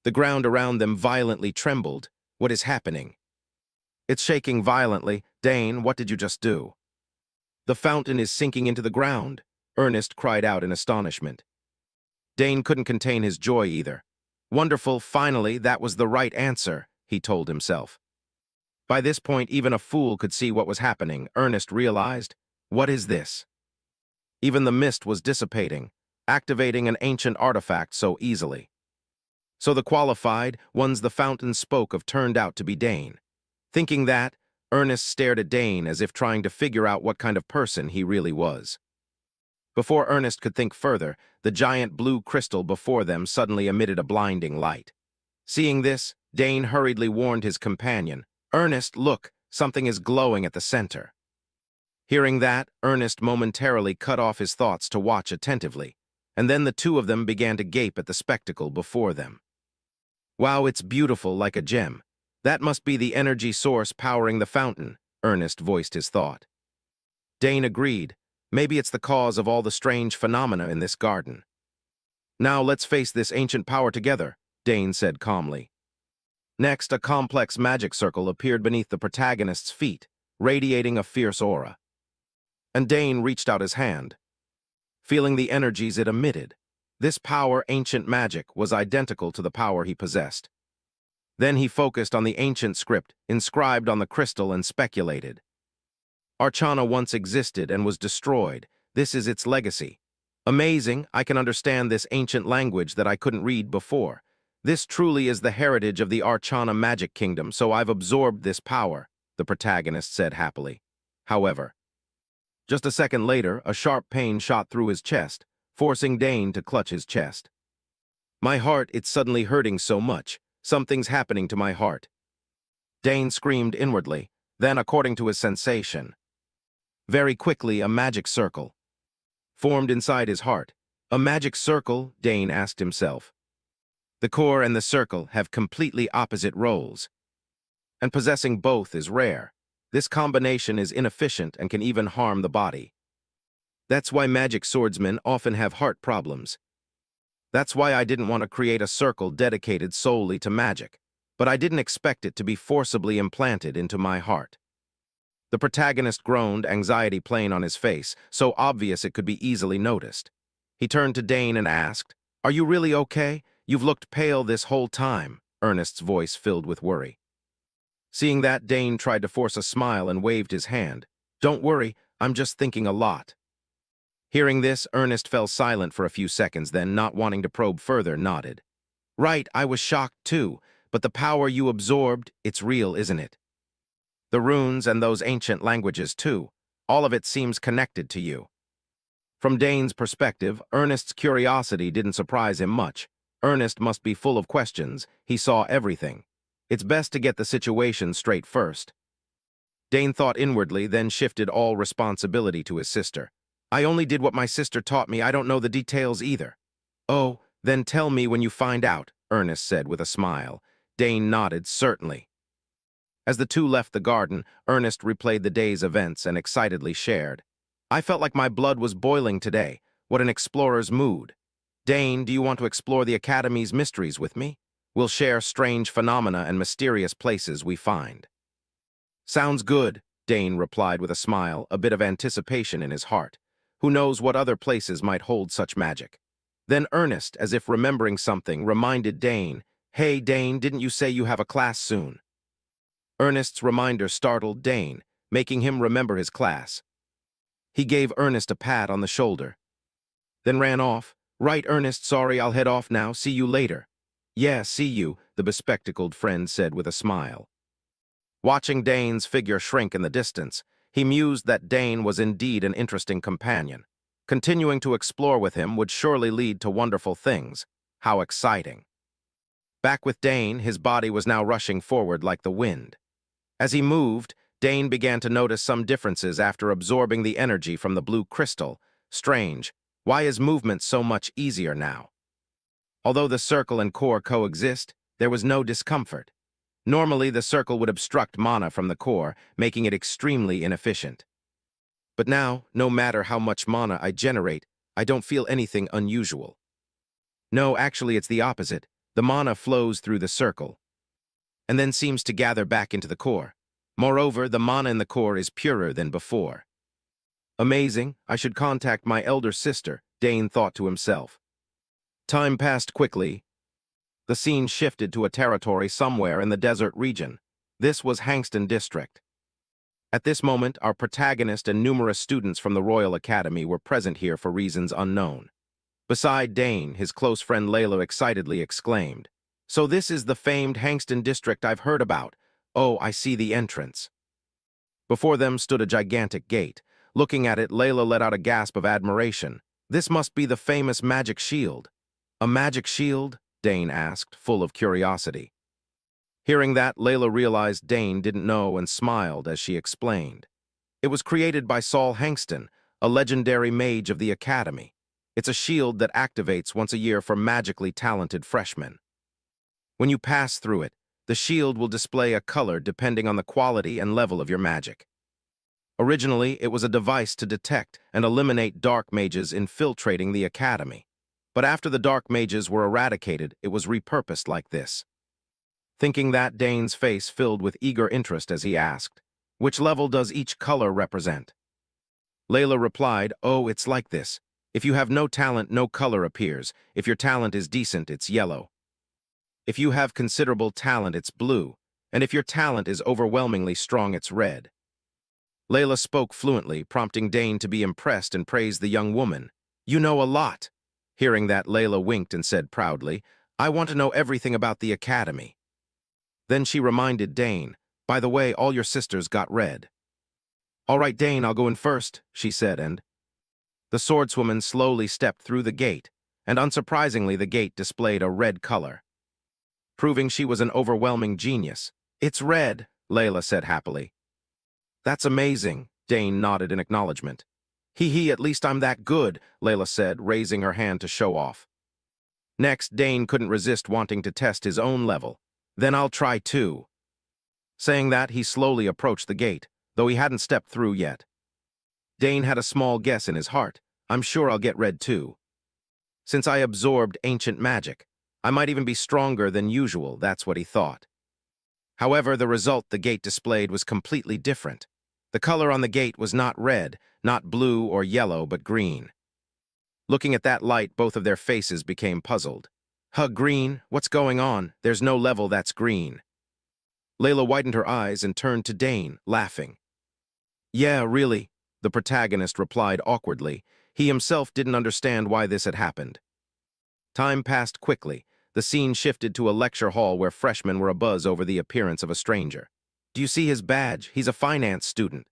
the ground around them violently trembled. What is happening? It's shaking violently. Dane, what did you just do? The fountain is sinking into the ground, Ernest cried out in astonishment. Dane couldn't contain his joy either. Wonderful, finally, that was the right answer, he told himself. By this point, even a fool could see what was happening. Ernest realized, what is this? Even the mist was dissipating, activating an ancient artifact so easily. So the qualified ones the fountain spoke of turned out to be Dane. Thinking that, Ernest stared at Dane as if trying to figure out what kind of person he really was. Before Ernest could think further, the giant blue crystal before them suddenly emitted a blinding light. Seeing this, Dane hurriedly warned his companion, "Ernest, look, something is glowing at the center." Hearing that, Ernest momentarily cut off his thoughts to watch attentively, and then the two of them began to gape at the spectacle before them. "Wow, it's beautiful, like a gem. That must be the energy source powering the fountain," Ernest voiced his thought. Dane agreed. Maybe it's the cause of all the strange phenomena in this garden. "Now let's face this ancient power together," Dane said calmly. Next, a complex magic circle appeared beneath the protagonist's feet, radiating a fierce aura. And Dane reached out his hand, feeling the energies it emitted. This power, ancient magic, was identical to the power he possessed. Then he focused on the ancient script inscribed on the crystal and speculated. Archana once existed and was destroyed. This is its legacy. Amazing, I can understand this ancient language that I couldn't read before. This truly is the heritage of the Archana magic kingdom, so I've absorbed this power, the protagonist said happily. However, just a second later, a sharp pain shot through his chest, forcing Dane to clutch his chest. "My heart, it's suddenly hurting so much. Something's happening to my heart." Dane screamed inwardly. Then, according to his sensation, very quickly a magic circle formed inside his heart. A magic circle, Dane asked himself. The core and the circle have completely opposite roles, and possessing both is rare. This combination is inefficient and can even harm the body. That's why magic swordsmen often have heart problems. That's why I didn't want to create a circle dedicated solely to magic, but I didn't expect it to be forcibly implanted into my heart. The protagonist groaned, anxiety plain on his face, so obvious it could be easily noticed. He turned to Dane and asked, "Are you really okay? You've looked pale this whole time," Ernest's voice filled with worry. Seeing that, Dane tried to force a smile and waved his hand. "Don't worry, I'm just thinking a lot." Hearing this, Ernest fell silent for a few seconds, then, not wanting to probe further, nodded. Right, I was shocked too, but the power you absorbed, it's real, isn't it? The runes and those ancient languages too. All of it seems connected to you. From Dane's perspective, Ernest's curiosity didn't surprise him much. Ernest must be full of questions. He saw everything. It's best to get the situation straight first. Dane thought inwardly, then shifted all responsibility to his sister. I only did what my sister taught me. I don't know the details either. Oh, then tell me when you find out, Ernest said with a smile. Dane nodded, certainly. As the two left the garden, Ernest replayed the day's events and excitedly shared. I felt like my blood was boiling today. What an explorer's mood. Dane, do you want to explore the Academy's mysteries with me? We'll share strange phenomena and mysterious places we find. Sounds good, Dane replied with a smile, a bit of anticipation in his heart. Who knows what other places might hold such magic? Then Ernest, as if remembering something, reminded Dane, Hey, Dane, didn't you say you have a class soon? Ernest's reminder startled Dane, making him remember his class. He gave Ernest a pat on the shoulder, then ran off. Right, Ernest, sorry, I'll head off now. See you later. Yeah, see you, the bespectacled friend said with a smile. Watching Dane's figure shrink in the distance, he mused that Dane was indeed an interesting companion. Continuing to explore with him would surely lead to wonderful things. How exciting. Back with Dane, his body was now rushing forward like the wind. As he moved, Dane began to notice some differences after absorbing the energy from the blue crystal. Strange. Why is movement so much easier now? Although the circle and core coexist, there was no discomfort. Normally, the circle would obstruct mana from the core, making it extremely inefficient. But now, no matter how much mana I generate, I don't feel anything unusual. No, actually, it's the opposite. The mana flows through the circle, and then seems to gather back into the core. Moreover, the mana in the core is purer than before. Amazing, I should contact my elder sister, Dane thought to himself. Time passed quickly. The scene shifted to a territory somewhere in the desert region. This was Hangston District. At this moment, our protagonist and numerous students from the Royal Academy were present here for reasons unknown. Beside Dane, his close friend Layla excitedly exclaimed, So this is the famed Hangston District I've heard about. Oh, I see the entrance. Before them stood a gigantic gate. Looking at it, Layla let out a gasp of admiration. This must be the famous magic shield. A magic shield? Dane asked, full of curiosity. Hearing that, Layla realized Dane didn't know and smiled as she explained. It was created by Saul Hangston, a legendary mage of the Academy. It's a shield that activates once a year for magically talented freshmen. When you pass through it, the shield will display a color depending on the quality and level of your magic. Originally, it was a device to detect and eliminate dark mages infiltrating the Academy. But after the dark mages were eradicated, it was repurposed like this. Thinking that, Dane's face filled with eager interest as he asked, Which level does each color represent? Layla replied, Oh, it's like this. If you have no talent, no color appears. If your talent is decent, it's yellow. If you have considerable talent, it's blue. And if your talent is overwhelmingly strong, it's red. Layla spoke fluently, prompting Dane to be impressed and praise the young woman. You know a lot. Hearing that, Layla winked and said proudly, I want to know everything about the Academy. Then she reminded Dane, By the way, all your sisters got red. All right, Dane, I'll go in first, she said, and the swordswoman slowly stepped through the gate, and unsurprisingly the gate displayed a red color, proving she was an overwhelming genius. It's red, Layla said happily. That's amazing, Dane nodded in acknowledgement. Hee, at least I'm that good, Layla said, raising her hand to show off. Next, Dane couldn't resist wanting to test his own level. Then I'll try too. Saying that, he slowly approached the gate, though he hadn't stepped through yet. Dane had a small guess in his heart. I'm sure I'll get red too. Since I absorbed ancient magic, I might even be stronger than usual, that's what he thought. However, the result the gate displayed was completely different. The color on the gate was not red, not blue or yellow, but green. Looking at that light, both of their faces became puzzled. Green? What's going on? There's no level that's green. Layla widened her eyes and turned to Dane, laughing. Yeah, really, the protagonist replied awkwardly. He himself didn't understand why this had happened. Time passed quickly. The scene shifted to a lecture hall where freshmen were abuzz over the appearance of a stranger. "Do you see his badge? He's a finance student."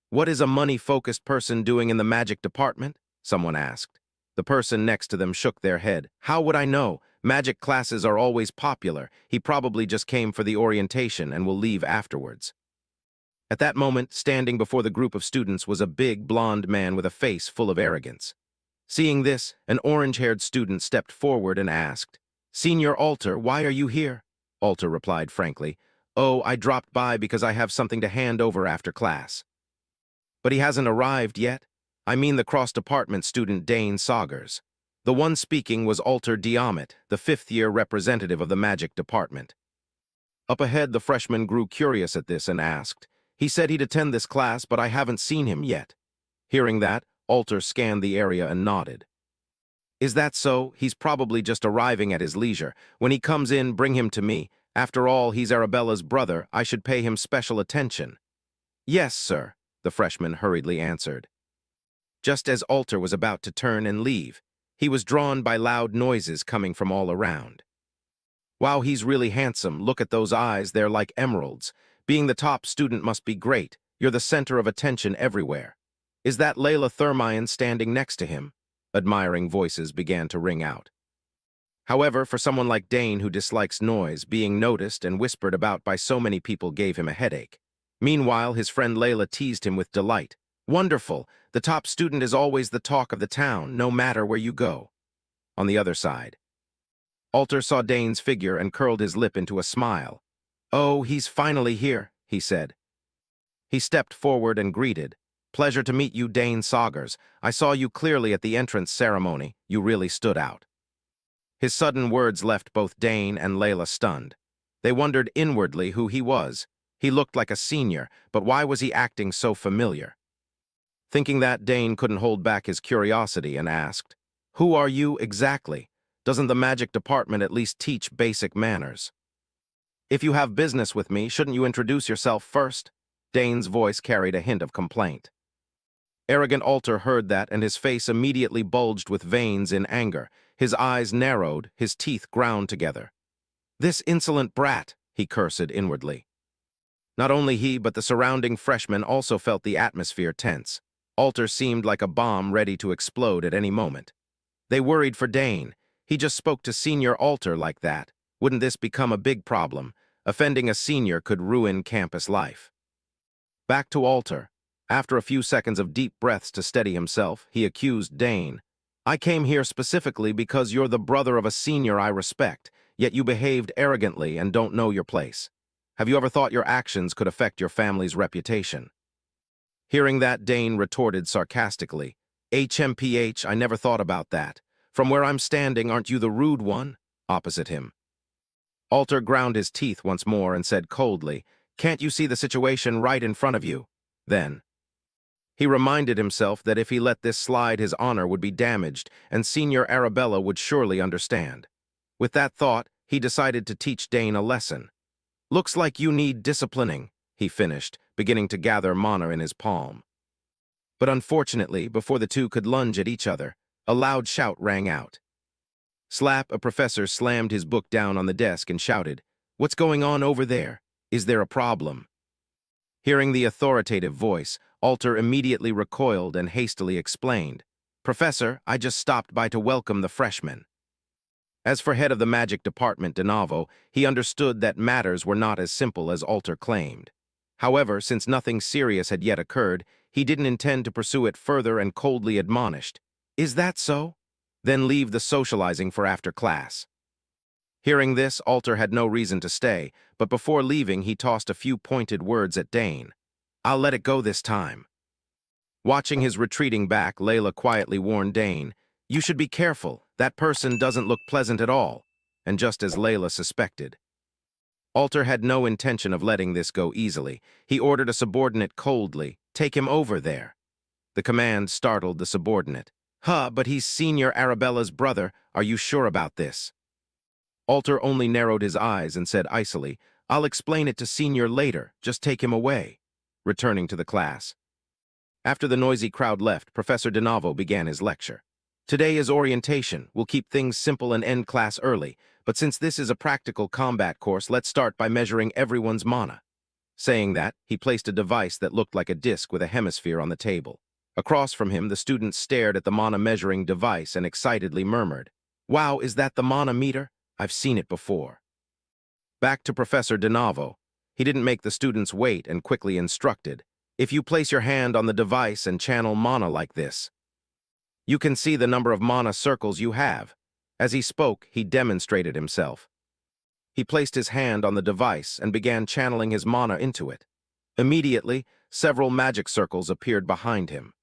"What is a money-focused person doing in the magic department?" someone asked. The person next to them shook their head. "How would I know? Magic classes are always popular. He probably just came for the orientation and will leave afterwards." At that moment, standing before the group of students was a big, blond man with a face full of arrogance. Seeing this, an orange-haired student stepped forward and asked, "Senior Alter, why are you here?" Alter replied frankly, "Oh, I dropped by because I have something to hand over after class." "But he hasn't arrived yet. I mean the cross-department student Dane Saugers." The one speaking was Alter Diamet, the fifth-year representative of the magic department. Up ahead, the freshman grew curious at this and asked, "He said he'd attend this class, but I haven't seen him yet." Hearing that, Alter scanned the area and nodded. "Is that so? He's probably just arriving at his leisure. When he comes in, bring him to me. After all, he's Arabella's brother. I should pay him special attention." "Yes, sir," the freshman hurriedly answered. Just as Alter was about to turn and leave, he was drawn by loud noises coming from all around. "Wow, he's really handsome. Look at those eyes, they're like emeralds. Being the top student must be great. You're the center of attention everywhere. Is that Layla Thermion standing next to him?" Admiring voices began to ring out. However, for someone like Dane who dislikes noise, being noticed and whispered about by so many people gave him a headache. Meanwhile, his friend Layla teased him with delight. "Wonderful! The top student is always the talk of the town, no matter where you go." On the other side, Alter saw Dane's figure and curled his lip into a smile. "Oh, he's finally here," he said. He stepped forward and greeted. "Pleasure to meet you, Dane Saugers. I saw you clearly at the entrance ceremony. You really stood out." His sudden words left both Dane and Layla stunned. They wondered inwardly who he was. He looked like a senior, but why was he acting so familiar? Thinking that, Dane couldn't hold back his curiosity and asked, "Who are you exactly? Doesn't the magic department at least teach basic manners?" "If you have business with me, shouldn't you introduce yourself first?" Dane's voice carried a hint of complaint. Arrogant Alter heard that, and his face immediately bulged with veins in anger. His eyes narrowed, his teeth ground together. "This insolent brat," he cursed inwardly. Not only he, but the surrounding freshmen also felt the atmosphere tense. Alter seemed like a bomb ready to explode at any moment. They worried for Dane. He just spoke to Senior Alter like that. Wouldn't this become a big problem? Offending a senior could ruin campus life. Back to Alter. After a few seconds of deep breaths to steady himself, he accused Dane. "I came here specifically because you're the brother of a senior I respect, yet you behaved arrogantly and don't know your place. Have you ever thought your actions could affect your family's reputation?" Hearing that, Dane retorted sarcastically, "HMPH, I never thought about that. From where I'm standing, aren't you the rude one?" Opposite him. Alter ground his teeth once more and said coldly, "Can't you see the situation right in front of you?" Then, he reminded himself that if he let this slide, his honor would be damaged, and Senior Arabella would surely understand. With that thought, he decided to teach Dane a lesson. "Looks like you need disciplining," he finished, beginning to gather mana in his palm. But unfortunately, before the two could lunge at each other, a loud shout rang out. Slap, a professor, slammed his book down on the desk and shouted, "What's going on over there? Is there a problem?" Hearing the authoritative voice, Alter immediately recoiled and hastily explained, "Professor, I just stopped by to welcome the freshmen." As for head of the magic department, DeNavo, he understood that matters were not as simple as Alter claimed. However, since nothing serious had yet occurred, he didn't intend to pursue it further and coldly admonished, "Is that so? Then leave the socializing for after class." Hearing this, Alter had no reason to stay, but before leaving he tossed a few pointed words at Dane. "I'll let it go this time." Watching his retreating back, Layla quietly warned Dane, "You should be careful. That person doesn't look pleasant at all." And just as Layla suspected, Alter had no intention of letting this go easily. He ordered a subordinate coldly, "Take him over there." The command startled the subordinate. "Huh, but he's Senior Arabella's brother. Are you sure about this?" Alter only narrowed his eyes and said icily, "I'll explain it to Senior later. Just take him away." Returning to the class. After the noisy crowd left, Professor DeNavo began his lecture. Today is orientation. We'll keep things simple and end class early, but since this is a practical combat course, let's start by measuring everyone's mana. Saying that, he placed a device that looked like a disc with a hemisphere on the table. Across from him, the student stared at the mana measuring device and excitedly murmured, "Wow, is that the mana meter? I've seen it before." Back to Professor DeNavo. He didn't make the students wait and quickly instructed, "If you place your hand on the device and channel mana like this, you can see the number of mana circles you have." As he spoke, he demonstrated himself. He placed his hand on the device and began channeling his mana into it. Immediately, several magic circles appeared behind him.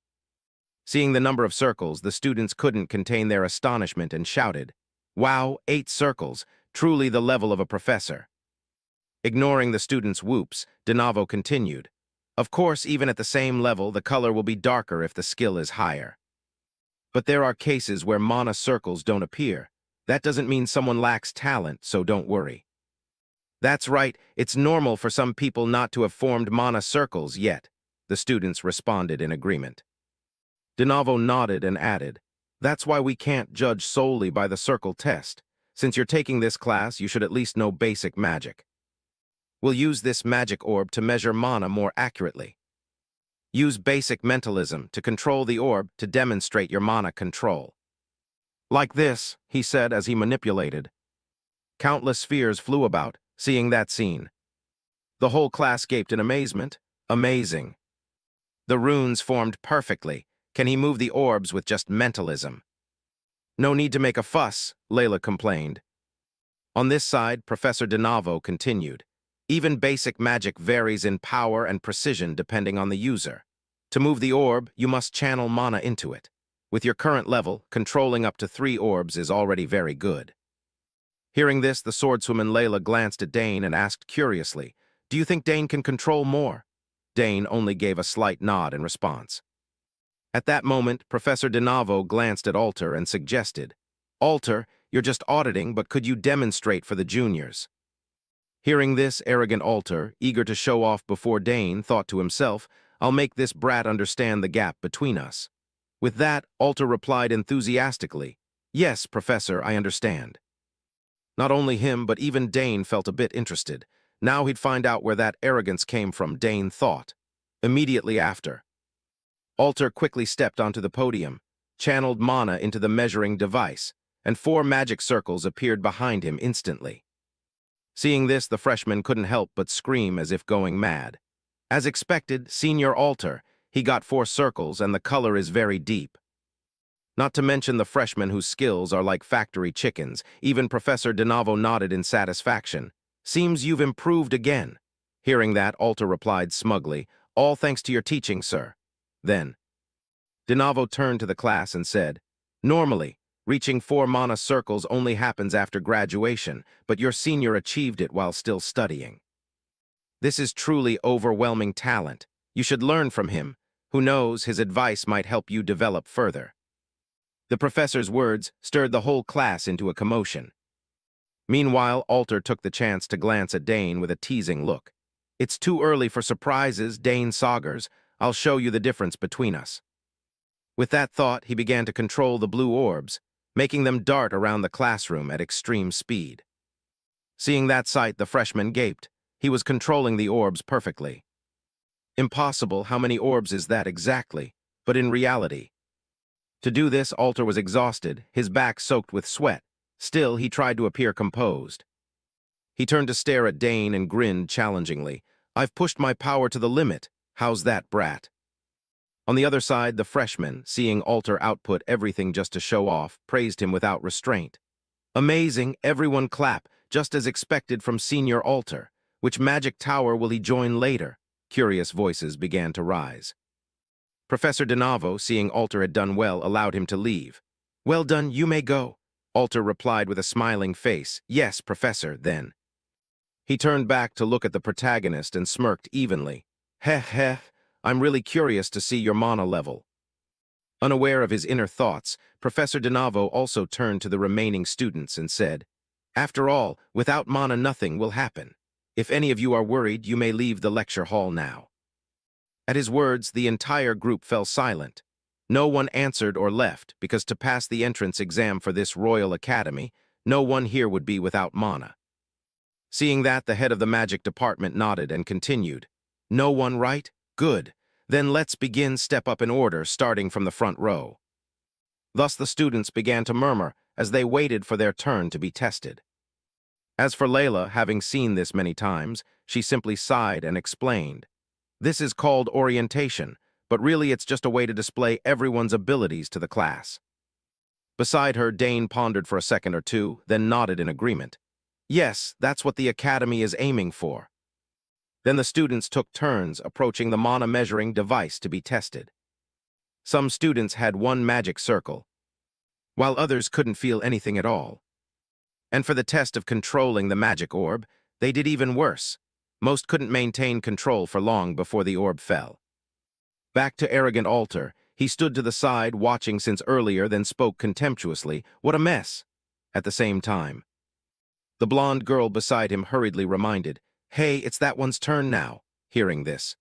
Seeing the number of circles, the students couldn't contain their astonishment and shouted, "Wow, 8 circles, truly the level of a professor." Ignoring the students' whoops, DeNavo continued, "Of course, even at the same level, the color will be darker if the skill is higher. But there are cases where mana circles don't appear. That doesn't mean someone lacks talent, so don't worry." "That's right, it's normal for some people not to have formed mana circles yet," the students responded in agreement. DeNavo nodded and added, "That's why we can't judge solely by the circle test. Since you're taking this class, you should at least know basic magic. We'll use this magic orb to measure mana more accurately. Use basic mentalism to control the orb to demonstrate your mana control." "Like this," he said as he manipulated. Countless spheres flew about, seeing that scene. The whole class gaped in amazement. Amazing. The runes formed perfectly. Can he move the orbs with just mentalism? "No need to make a fuss," Layla complained. On this side, Professor DeNavo continued, "Even basic magic varies in power and precision depending on the user. To move the orb, you must channel mana into it. With your current level, controlling up to 3 orbs is already very good." Hearing this, the swordswoman Layla glanced at Dane and asked curiously, "Do you think Dane can control more?" Dane only gave a slight nod in response. At that moment, Professor DeNavo glanced at Alter and suggested, "Alter, you're just auditing, but could you demonstrate for the juniors?" Hearing this, arrogant Alter, eager to show off before Dane, thought to himself, "I'll make this brat understand the gap between us." With that, Alter replied enthusiastically, "Yes, Professor, I understand." Not only him, but even Dane felt a bit interested. Now he'd find out where that arrogance came from, Dane thought. Immediately after, Alter quickly stepped onto the podium, channeled mana into the measuring device, and 4 magic circles appeared behind him instantly. Seeing this, the freshman couldn't help but scream as if going mad. As expected, Senior Alter, he got 4 circles and the color is very deep. Not to mention the freshmen whose skills are like factory chickens. Even Professor DeNavo nodded in satisfaction. "Seems you've improved again." Hearing that, Alter replied smugly, "All thanks to your teaching, sir." Then, DeNavo turned to the class and said, "Normally, reaching 4 mana circles only happens after graduation, but your senior achieved it while still studying. This is truly overwhelming talent. You should learn from him. Who knows, his advice might help you develop further." The professor's words stirred the whole class into a commotion. Meanwhile, Alter took the chance to glance at Dane with a teasing look. "It's too early for surprises, Dane Saugers. I'll show you the difference between us." With that thought, he began to control the blue orbs, making them dart around the classroom at extreme speed. Seeing that sight, the freshman gaped. He was controlling the orbs perfectly. Impossible, how many orbs is that exactly? But in reality, to do this, Alter was exhausted, his back soaked with sweat. Still, he tried to appear composed. He turned to stare at Dane and grinned challengingly. "I've pushed my power to the limit. How's that, brat?" On the other side, the freshman, seeing Alter output everything just to show off, praised him without restraint. "Amazing, everyone clap, just as expected from Senior Alter. Which magic tower will he join later?" Curious voices began to rise. Professor DeNavo, seeing Alter had done well, allowed him to leave. "Well done, you may go." Alter replied with a smiling face. "Yes, Professor," then. He turned back to look at the protagonist and smirked evenly. "Heh heh, I'm really curious to see your mana level." Unaware of his inner thoughts, Professor DeNavo also turned to the remaining students and said, "After all, without mana nothing will happen. If any of you are worried, you may leave the lecture hall now." At his words, the entire group fell silent. No one answered or left, because to pass the entrance exam for this Royal Academy, no one here would be without mana. Seeing that, the head of the magic department nodded and continued. No one, right? Good. Then let's begin step up in order, starting from the front row. Thus the students began to murmur as they waited for their turn to be tested. As for Layla, having seen this many times, she simply sighed and explained. This is called orientation, but really it's just a way to display everyone's abilities to the class. Beside her, Dane pondered for a second or two, then nodded in agreement. Yes, that's what the academy is aiming for. Then the students took turns approaching the mana measuring device to be tested. Some students had one magic circle, while others couldn't feel anything at all. And for the test of controlling the magic orb, they did even worse. Most couldn't maintain control for long before the orb fell. Back to arrogant Alter, he stood to the side watching since earlier, then spoke contemptuously, "What a mess!" At the same time, the blonde girl beside him hurriedly reminded, "Hey, it's that one's turn now." Hearing this,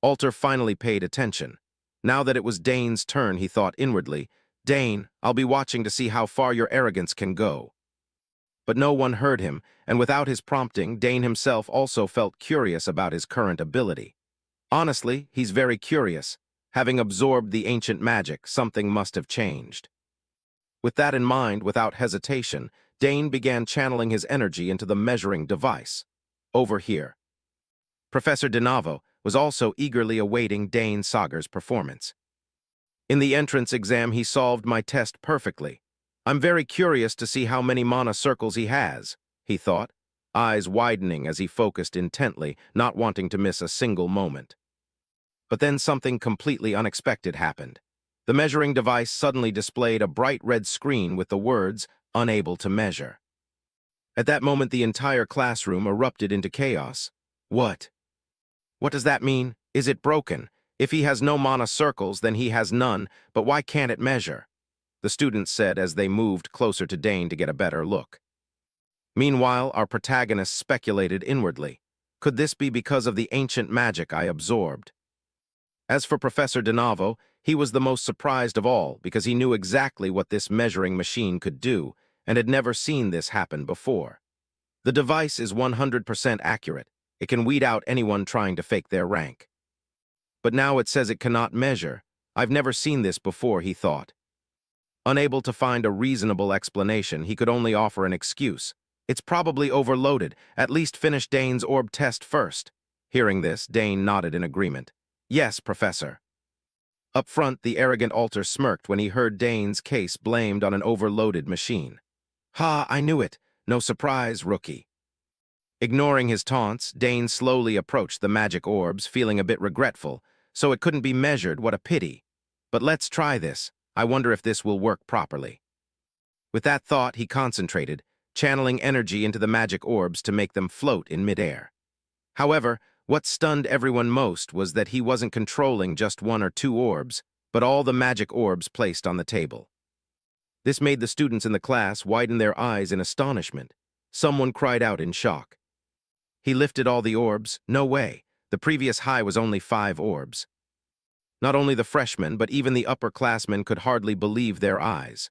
Alter finally paid attention. Now that it was Dane's turn, he thought inwardly, "Dane, I'll be watching to see how far your arrogance can go." But no one heard him, and without his prompting, Dane himself also felt curious about his current ability. Honestly, he's very curious. Having absorbed the ancient magic, something must have changed. With that in mind, without hesitation, Dane began channeling his energy into the measuring device. Over here, Professor DeNavo was also eagerly awaiting Dane Sagar's performance. In the entrance exam, he solved my test perfectly. I'm very curious to see how many mana circles he has, he thought, eyes widening as he focused intently, not wanting to miss a single moment. But then something completely unexpected happened. The measuring device suddenly displayed a bright red screen with the words, "Unable to measure." At that moment, the entire classroom erupted into chaos. What? What does that mean? Is it broken? If he has no mana circles, then he has none, but why can't it measure? The students said as they moved closer to Dane to get a better look. Meanwhile, our protagonist speculated inwardly. Could this be because of the ancient magic I absorbed? As for Professor DeNavo, he was the most surprised of all because he knew exactly what this measuring machine could do and had never seen this happen before. The device is 100% accurate. It can weed out anyone trying to fake their rank. But now it says it cannot measure. I've never seen this before, he thought. Unable to find a reasonable explanation, he could only offer an excuse. It's probably overloaded. At least finish Dane's orb test first. Hearing this, Dane nodded in agreement. Yes, Professor. Up front, the arrogant Alter smirked when he heard Dane's case blamed on an overloaded machine. Ha, I knew it. No surprise, rookie. Ignoring his taunts, Dane slowly approached the magic orbs, feeling a bit regretful. So it couldn't be measured, what a pity. But let's try this. I wonder if this will work properly. With that thought, he concentrated, channeling energy into the magic orbs to make them float in midair. However, what stunned everyone most was that he wasn't controlling just one or two orbs, but all the magic orbs placed on the table. This made the students in the class widen their eyes in astonishment. Someone cried out in shock. He lifted all the orbs? No way. The previous high was only 5 orbs. Not only the freshmen, but even the upperclassmen could hardly believe their eyes.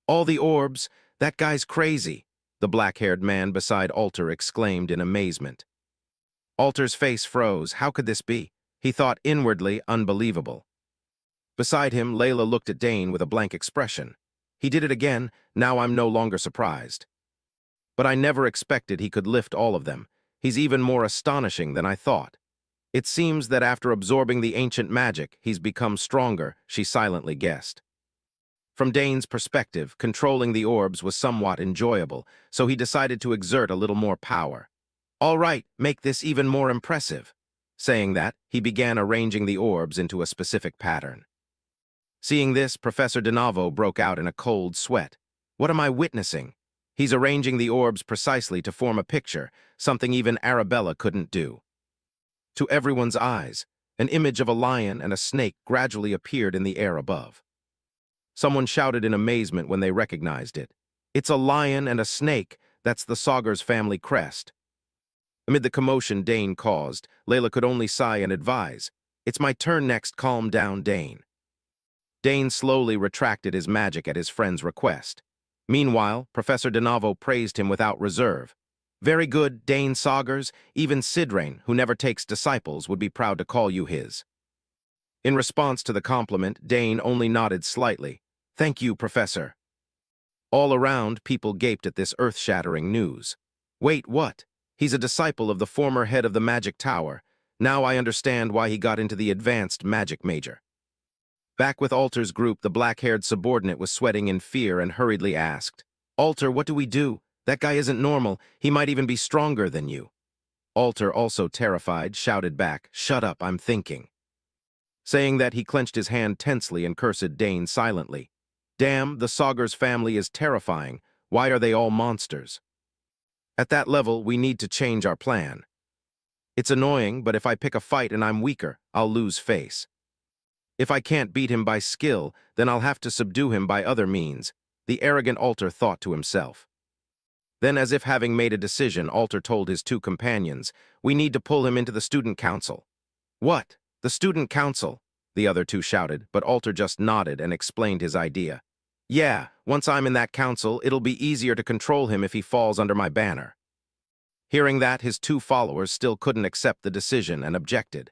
All the orbs? That guy's crazy, the black-haired man beside Alter exclaimed in amazement. Alter's face froze. How could this be? He thought inwardly, unbelievable. Beside him, Layla looked at Dane with a blank expression. He did it again. Now I'm no longer surprised. But I never expected he could lift all of them. He's even more astonishing than I thought. It seems that after absorbing the ancient magic, he's become stronger, she silently guessed. From Dane's perspective, controlling the orbs was somewhat enjoyable, so he decided to exert a little more power. All right, make this even more impressive. Saying that, he began arranging the orbs into a specific pattern. Seeing this, Professor DeNavo broke out in a cold sweat. What am I witnessing? He's arranging the orbs precisely to form a picture, something even Arabella couldn't do. To everyone's eyes, an image of a lion and a snake gradually appeared in the air above. Someone shouted in amazement when they recognized it. It's a lion and a snake. That's the Sagar's family crest. Amid the commotion Dane caused, Layla could only sigh and advise. It's my turn next. Calm down, Dane. Dane slowly retracted his magic at his friend's request. Meanwhile, Professor DeNavo praised him without reserve. Very good, Dane Saugers. Even Sidrain, who never takes disciples, would be proud to call you his. In response to the compliment, Dane only nodded slightly. Thank you, Professor. All around, people gaped at this earth-shattering news. Wait, what? He's a disciple of the former head of the Magic Tower. Now I understand why he got into the advanced magic major. Back with Alter's group, the black-haired subordinate was sweating in fear and hurriedly asked, Alter, what do we do? That guy isn't normal. He might even be stronger than you. Alter, also terrified, shouted back, Shut up, I'm thinking. Saying that, he clenched his hand tensely and cursed Dane silently. Damn, the Saugers family is terrifying. Why are they all monsters? At that level, we need to change our plan. It's annoying, but if I pick a fight and I'm weaker, I'll lose face. If I can't beat him by skill, then I'll have to subdue him by other means, the arrogant Alter thought to himself. Then, as if having made a decision, Alter told his two companions, We need to pull him into the student council. What? The student council? The other two shouted, but Alter just nodded and explained his idea. Yeah, once I'm in that council, it'll be easier to control him if he falls under my banner. Hearing that, his two followers still couldn't accept the decision and objected.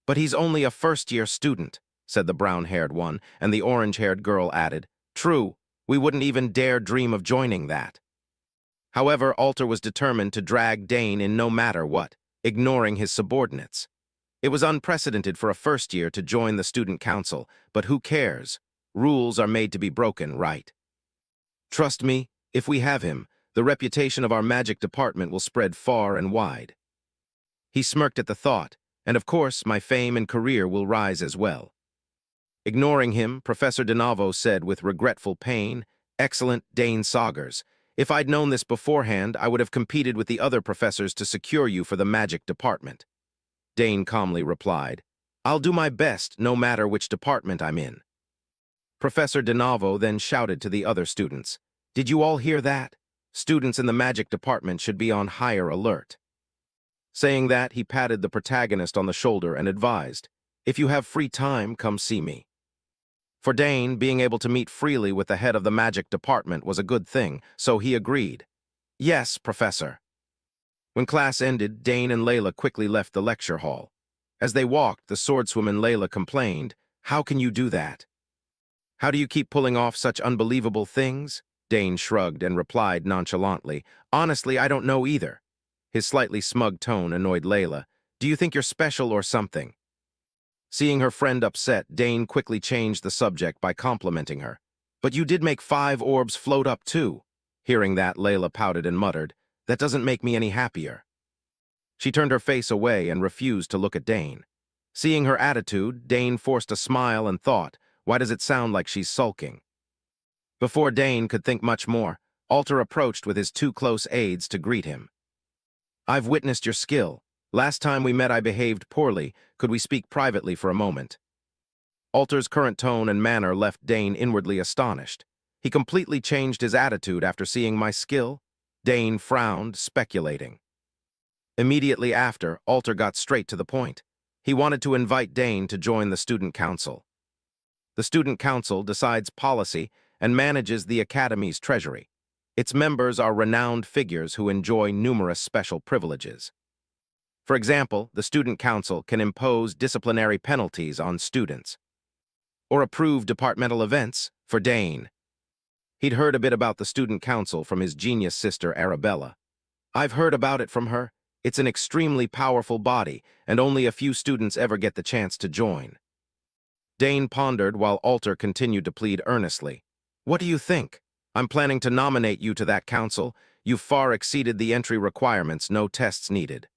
But he's only a first-year student, said the brown-haired one, and the orange-haired girl added, True, we wouldn't even dare dream of joining that. However, Alter was determined to drag Dane in no matter what, ignoring his subordinates. It was unprecedented for a first year to join the student council, but who cares? Rules are made to be broken, right? Trust me, if we have him, the reputation of our magic department will spread far and wide. He smirked at the thought, and of course my fame and career will rise as well. Ignoring him, Professor DeNavo said with regretful pain, Excellent, Dane Saugers. If I'd known this beforehand, I would have competed with the other professors to secure you for the magic department. Dane calmly replied, I'll do my best no matter which department I'm in. Professor DeNavo then shouted to the other students, Did you all hear that? Students in the magic department should be on higher alert. Saying that, he patted the protagonist on the shoulder and advised, If you have free time, come see me. For Dane, being able to meet freely with the head of the magic department was a good thing, so he agreed. Yes, Professor. When class ended, Dane and Layla quickly left the lecture hall. As they walked, the swordswoman Layla complained, How can you do that? How do you keep pulling off such unbelievable things? Dane shrugged and replied nonchalantly, Honestly, I don't know either. His slightly smug tone annoyed Layla. Do you think you're special or something? Seeing her friend upset, Dane quickly changed the subject by complimenting her. But you did make 5 orbs float up too. Hearing that, Layla pouted and muttered, That doesn't make me any happier. She turned her face away and refused to look at Dane. Seeing her attitude, Dane forced a smile and thought, Why does it sound like she's sulking? Before Dane could think much more, Alter approached with his 2 close aides to greet him. I've witnessed your skill. Last time we met I behaved poorly. Could we speak privately for a moment? Alter's current tone and manner left Dane inwardly astonished. He completely changed his attitude after seeing my skill. Dane frowned, speculating. Immediately after, Alter got straight to the point. He wanted to invite Dane to join the student council. The student council decides policy and manages the academy's treasury. Its members are renowned figures who enjoy numerous special privileges. For example, the student council can impose disciplinary penalties on students or approve departmental events for Dane. He'd heard a bit about the student council from his genius sister Arabella. I've heard about it from her. It's an extremely powerful body, and only a few students ever get the chance to join. Dane pondered while Alter continued to plead earnestly. What do you think? I'm planning to nominate you to that council. You've far exceeded the entry requirements, no tests needed.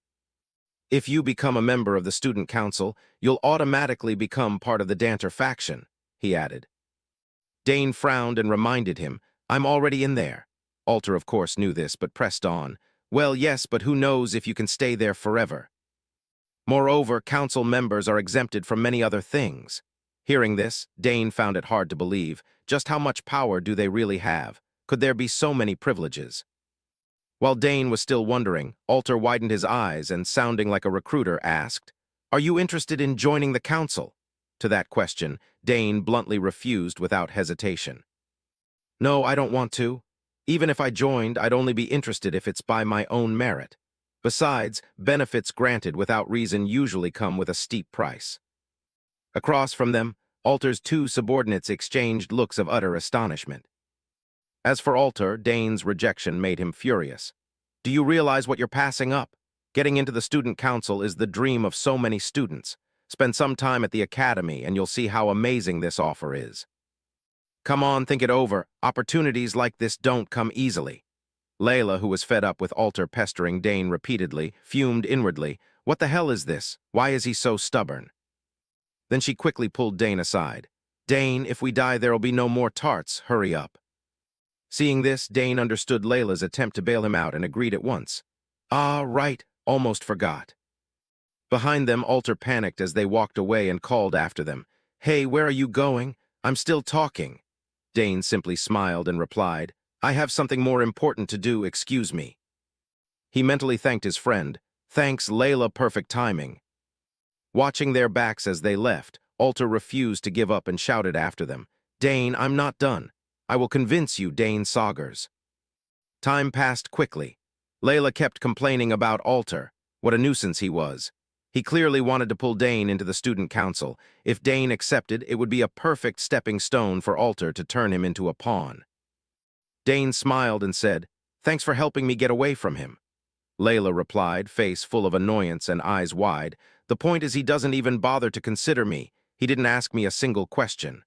If you become a member of the student council, you'll automatically become part of the Danter faction, he added. Dane frowned and reminded him, I'm already in there. Alter, of course, knew this, but pressed on. Well, yes, but who knows if you can stay there forever. Moreover, council members are exempted from many other things. Hearing this, Dane found it hard to believe. Just how much power do they really have? Could there be so many privileges? While Dane was still wondering, Alter widened his eyes and, sounding like a recruiter, asked, Are you interested in joining the council? To that question, Dane bluntly refused without hesitation. No, I don't want to. Even if I joined, I'd only be interested if it's by my own merit. Besides, benefits granted without reason usually come with a steep price. Across from them, Alter's two subordinates exchanged looks of utter astonishment. As for Alter, Dane's rejection made him furious. Do you realize what you're passing up? Getting into the student council is the dream of so many students. Spend some time at the academy and you'll see how amazing this offer is. Come on, think it over. Opportunities like this don't come easily. Layla, who was fed up with Alter pestering Dane repeatedly, fumed inwardly. What the hell is this? Why is he so stubborn? Then she quickly pulled Dane aside. Dane, if we die, there'll be no more tarts. Hurry up. Seeing this, Dane understood Layla's attempt to bail him out and agreed at once. Ah, right, almost forgot. Behind them, Alter panicked as they walked away and called after them. Hey, where are you going? I'm still talking. Dane simply smiled and replied, I have something more important to do, excuse me. He mentally thanked his friend. Thanks, Layla, perfect timing. Watching their backs as they left, Alter refused to give up and shouted after them. Dane, I'm not done. I will convince you, Dane Saugers. Time passed quickly. Layla kept complaining about Alter, what a nuisance he was. He clearly wanted to pull Dane into the student council. If Dane accepted, it would be a perfect stepping stone for Alter to turn him into a pawn. Dane smiled and said, Thanks for helping me get away from him. Layla replied, face full of annoyance and eyes wide, The point is he doesn't even bother to consider me. He didn't ask me a single question.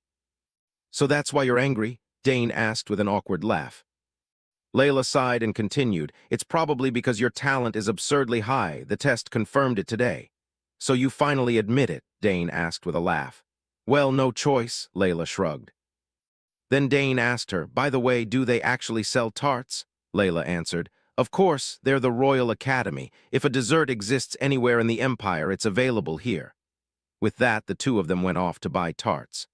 So that's why you're angry? Dane asked with an awkward laugh. Layla sighed and continued, It's probably because your talent is absurdly high. The test confirmed it today. So you finally admit it? Dane asked with a laugh. Well, no choice, Layla shrugged. Then Dane asked her, By the way, do they actually sell tarts? Layla answered, Of course, they're the Royal Academy. If a dessert exists anywhere in the Empire, it's available here. With that, the two of them went off to buy tarts.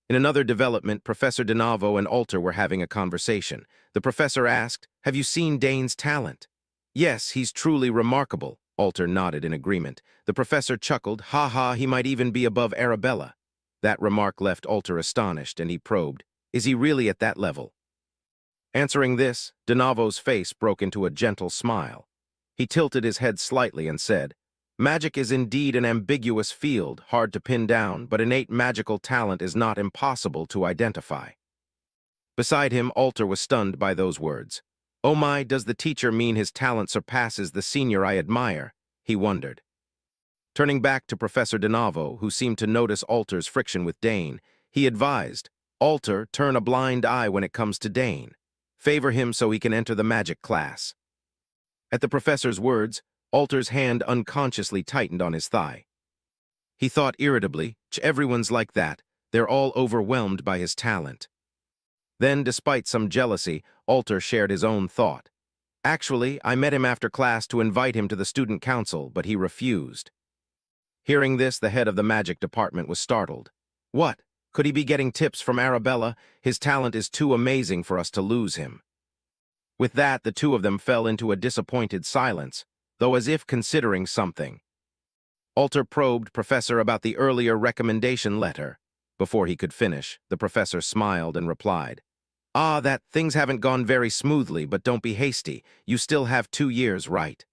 In another development, Professor DeNavo and Alter were having a conversation. The professor asked, Have you seen Dane's talent? Yes, he's truly remarkable. Alter nodded in agreement. The professor chuckled, Ha ha, he might even be above Arabella. That remark left Alter astonished, and he probed, Is he really at that level? Answering this, DeNavo's face broke into a gentle smile. He tilted his head slightly and said, Magic is indeed an ambiguous field, hard to pin down, but innate magical talent is not impossible to identify. Beside him, Alter was stunned by those words. Oh my, does the teacher mean his talent surpasses the senior I admire? He wondered. Turning back to Professor DeNavo, who seemed to notice Alter's friction with Dane, he advised, Alter, turn a blind eye when it comes to Dane. Favor him so he can enter the magic class. At the professor's words, Alter's hand unconsciously tightened on his thigh. He thought irritably, everyone's like that. They're all overwhelmed by his talent. Then, despite some jealousy, Alter shared his own thought. Actually, I met him after class to invite him to the student council, but he refused. Hearing this, the head of the magic department was startled. What? Could he be getting tips from Arabella? His talent is too amazing for us to lose him. With that, the two of them fell into a disappointed silence, though as if considering something. Alter probed Professor about the earlier recommendation letter. Before he could finish, the professor smiled and replied, Ah, that things haven't gone very smoothly, but don't be hasty. You still have 2 years, right?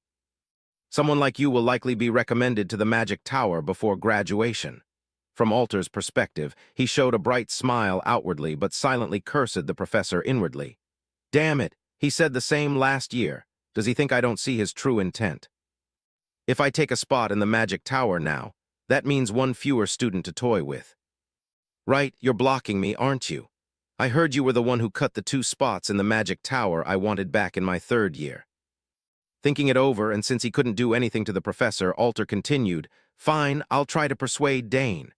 Someone like you will likely be recommended to the Magic Tower before graduation. From Alter's perspective, he showed a bright smile outwardly but silently cursed the professor inwardly. Damn it, he said the same last year. Does he think I don't see his true intent? If I take a spot in the Magic Tower now, that means one fewer student to toy with. Right, you're blocking me, aren't you? I heard you were the one who cut the 2 spots in the Magic Tower I wanted back in my 3rd year. Thinking it over, and since he couldn't do anything to the professor, Alter continued, Fine, I'll try to persuade Dane.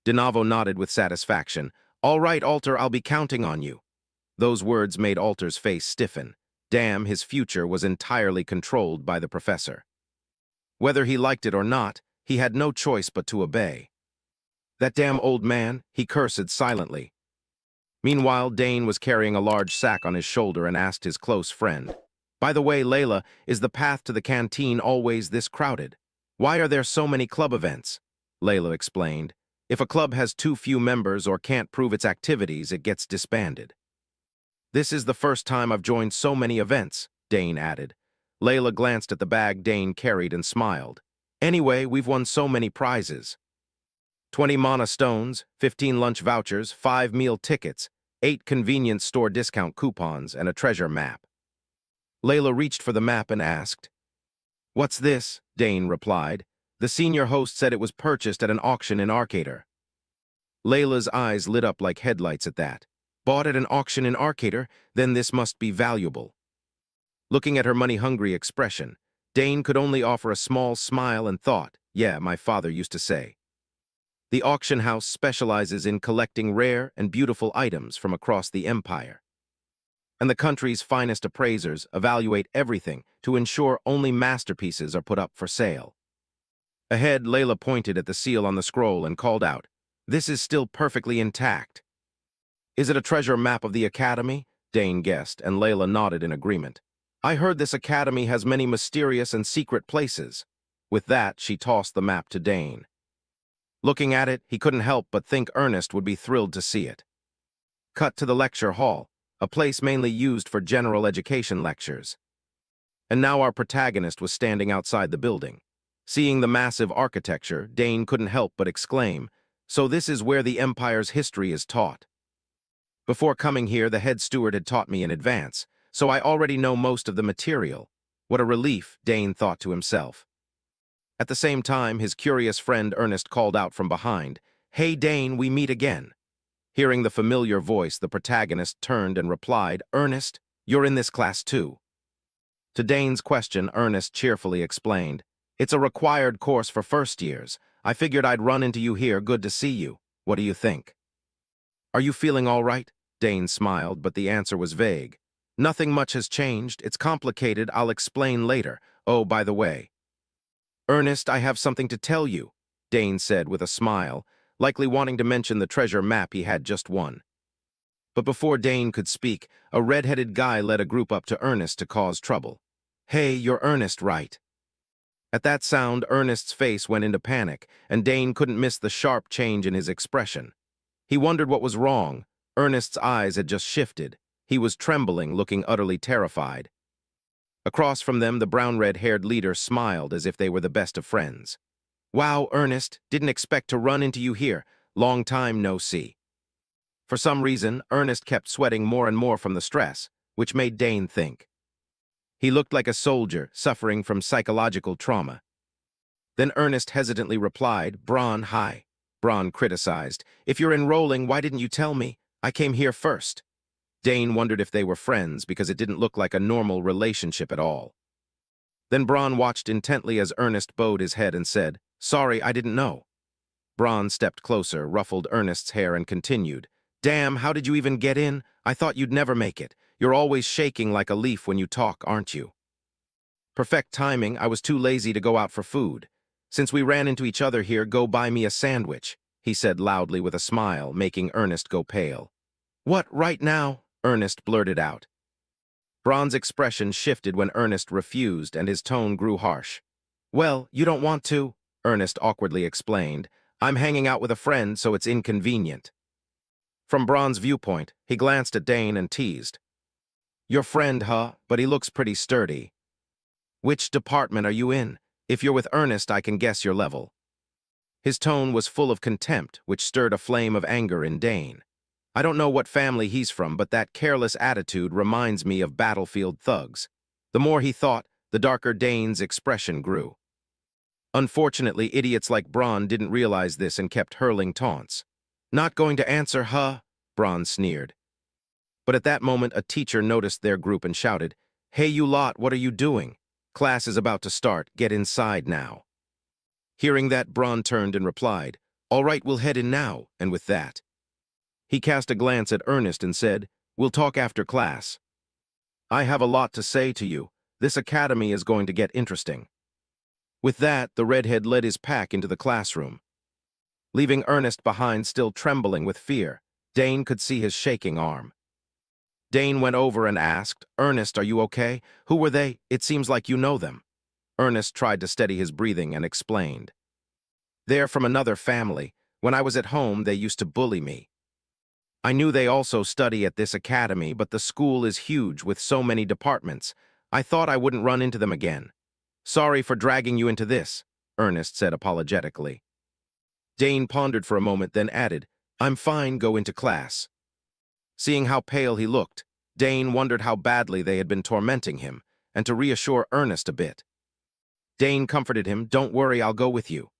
DeNavo nodded with satisfaction. All right, Alter, I'll be counting on you. Those words made Alter's face stiffen. Damn, his future was entirely controlled by the professor. Whether he liked it or not, he had no choice but to obey. That damn old man, he cursed silently. Meanwhile, Dane was carrying a large sack on his shoulder and asked his close friend, By the way, Layla, is the path to the canteen always this crowded? Why are there so many club events? Layla explained, If a club has too few members or can't prove its activities, it gets disbanded. This is the first time I've joined so many events, Dane added. Layla glanced at the bag Dane carried and smiled. Anyway, we've won so many prizes. 20 mana stones, 15 lunch vouchers, 5 meal tickets, 8 convenience store discount coupons, and a treasure map. Layla reached for the map and asked, "What's this?" Dane replied. The senior host said it was purchased at an auction in Arcader. Layla's eyes lit up like headlights at that. Bought at an auction in Arcader? Then this must be valuable. Looking at her money-hungry expression, Dane could only offer a small smile and thought, "Yeah, my father used to say." The auction house specializes in collecting rare and beautiful items from across the empire. And the country's finest appraisers evaluate everything to ensure only masterpieces are put up for sale. Ahead, Layla pointed at the seal on the scroll and called out, "This is still perfectly intact." "Is it a treasure map of the academy?" Dane guessed, and Layla nodded in agreement. "I heard this academy has many mysterious and secret places." With that, she tossed the map to Dane. Looking at it, he couldn't help but think Ernest would be thrilled to see it. Cut to the lecture hall, a place mainly used for general education lectures. And now our protagonist was standing outside the building. Seeing the massive architecture, Dane couldn't help but exclaim, "So this is where the Empire's history is taught." Before coming here, the head steward had taught me in advance, so I already know most of the material. What a relief, Dane thought to himself. At the same time, his curious friend Ernest called out from behind, "Hey Dane, we meet again." Hearing the familiar voice, the protagonist turned and replied, "Ernest, you're in this class too." To Dane's question, Ernest cheerfully explained, "It's a required course for first years. I figured I'd run into you here. Good to see you. What do you think?" "Are you feeling all right?" Dane smiled, but the answer was vague. "Nothing much has changed. It's complicated. I'll explain later. Oh, by the way." "Ernest, I have something to tell you," Dane said with a smile, likely wanting to mention the treasure map he had just won. But before Dane could speak, a red-headed guy led a group up to Ernest to cause trouble. "Hey, you're Ernest, right?" At that sound, Ernest's face went into panic, and Dane couldn't miss the sharp change in his expression. He wondered what was wrong. Ernest's eyes had just shifted. He was trembling, looking utterly terrified. Across from them, the brown-red-haired leader smiled as if they were the best of friends. "Wow, Ernest, didn't expect to run into you here. Long time no see." For some reason, Ernest kept sweating more and more from the stress, which made Dane think. He looked like a soldier suffering from psychological trauma. Then Ernest hesitantly replied, "Braun, hi." Braun criticized, "If you're enrolling, why didn't you tell me? I came here first." Dane wondered if they were friends because it didn't look like a normal relationship at all. Then Braun watched intently as Ernest bowed his head and said, "Sorry, I didn't know." Braun stepped closer, ruffled Ernest's hair, and continued, "Damn, how did you even get in? I thought you'd never make it. You're always shaking like a leaf when you talk, aren't you?" "Perfect timing. I was too lazy to go out for food. Since we ran into each other here, go buy me a sandwich," he said loudly with a smile, making Ernest go pale. "What, right now?" Ernest blurted out. Braun's expression shifted when Ernest refused, and his tone grew harsh. "Well, you don't want to," Ernest awkwardly explained. "I'm hanging out with a friend, so it's inconvenient." From Braun's viewpoint, he glanced at Dane and teased, "Your friend, huh? But he looks pretty sturdy. Which department are you in? If you're with Ernest, I can guess your level." His tone was full of contempt, which stirred a flame of anger in Dane. "I don't know what family he's from, but that careless attitude reminds me of battlefield thugs." The more he thought, the darker Dane's expression grew. Unfortunately, idiots like Braun didn't realize this and kept hurling taunts. "Not going to answer, huh?" Braun sneered. But at that moment, a teacher noticed their group and shouted, "Hey, you lot, what are you doing? Class is about to start. Get inside now." Hearing that, Braun turned and replied, "All right, we'll head in now," and with that, he cast a glance at Ernest and said, "We'll talk after class. I have a lot to say to you. This academy is going to get interesting." With that, the redhead led his pack into the classroom. Leaving Ernest behind still trembling with fear, Dane could see his shaking arm. Dane went over and asked, "Ernest, are you okay? Who were they? It seems like you know them." Ernest tried to steady his breathing and explained, "They're from another family. When I was at home, they used to bully me. I knew they also study at this academy, but the school is huge with so many departments. I thought I wouldn't run into them again. Sorry for dragging you into this, Ernest said apologetically. Dane pondered for a moment, then added, I'm fine, go into class. Seeing how pale he looked, Dane wondered how badly they had been tormenting him, and to reassure Ernest a bit. Dane comforted him, don't worry, I'll go with you.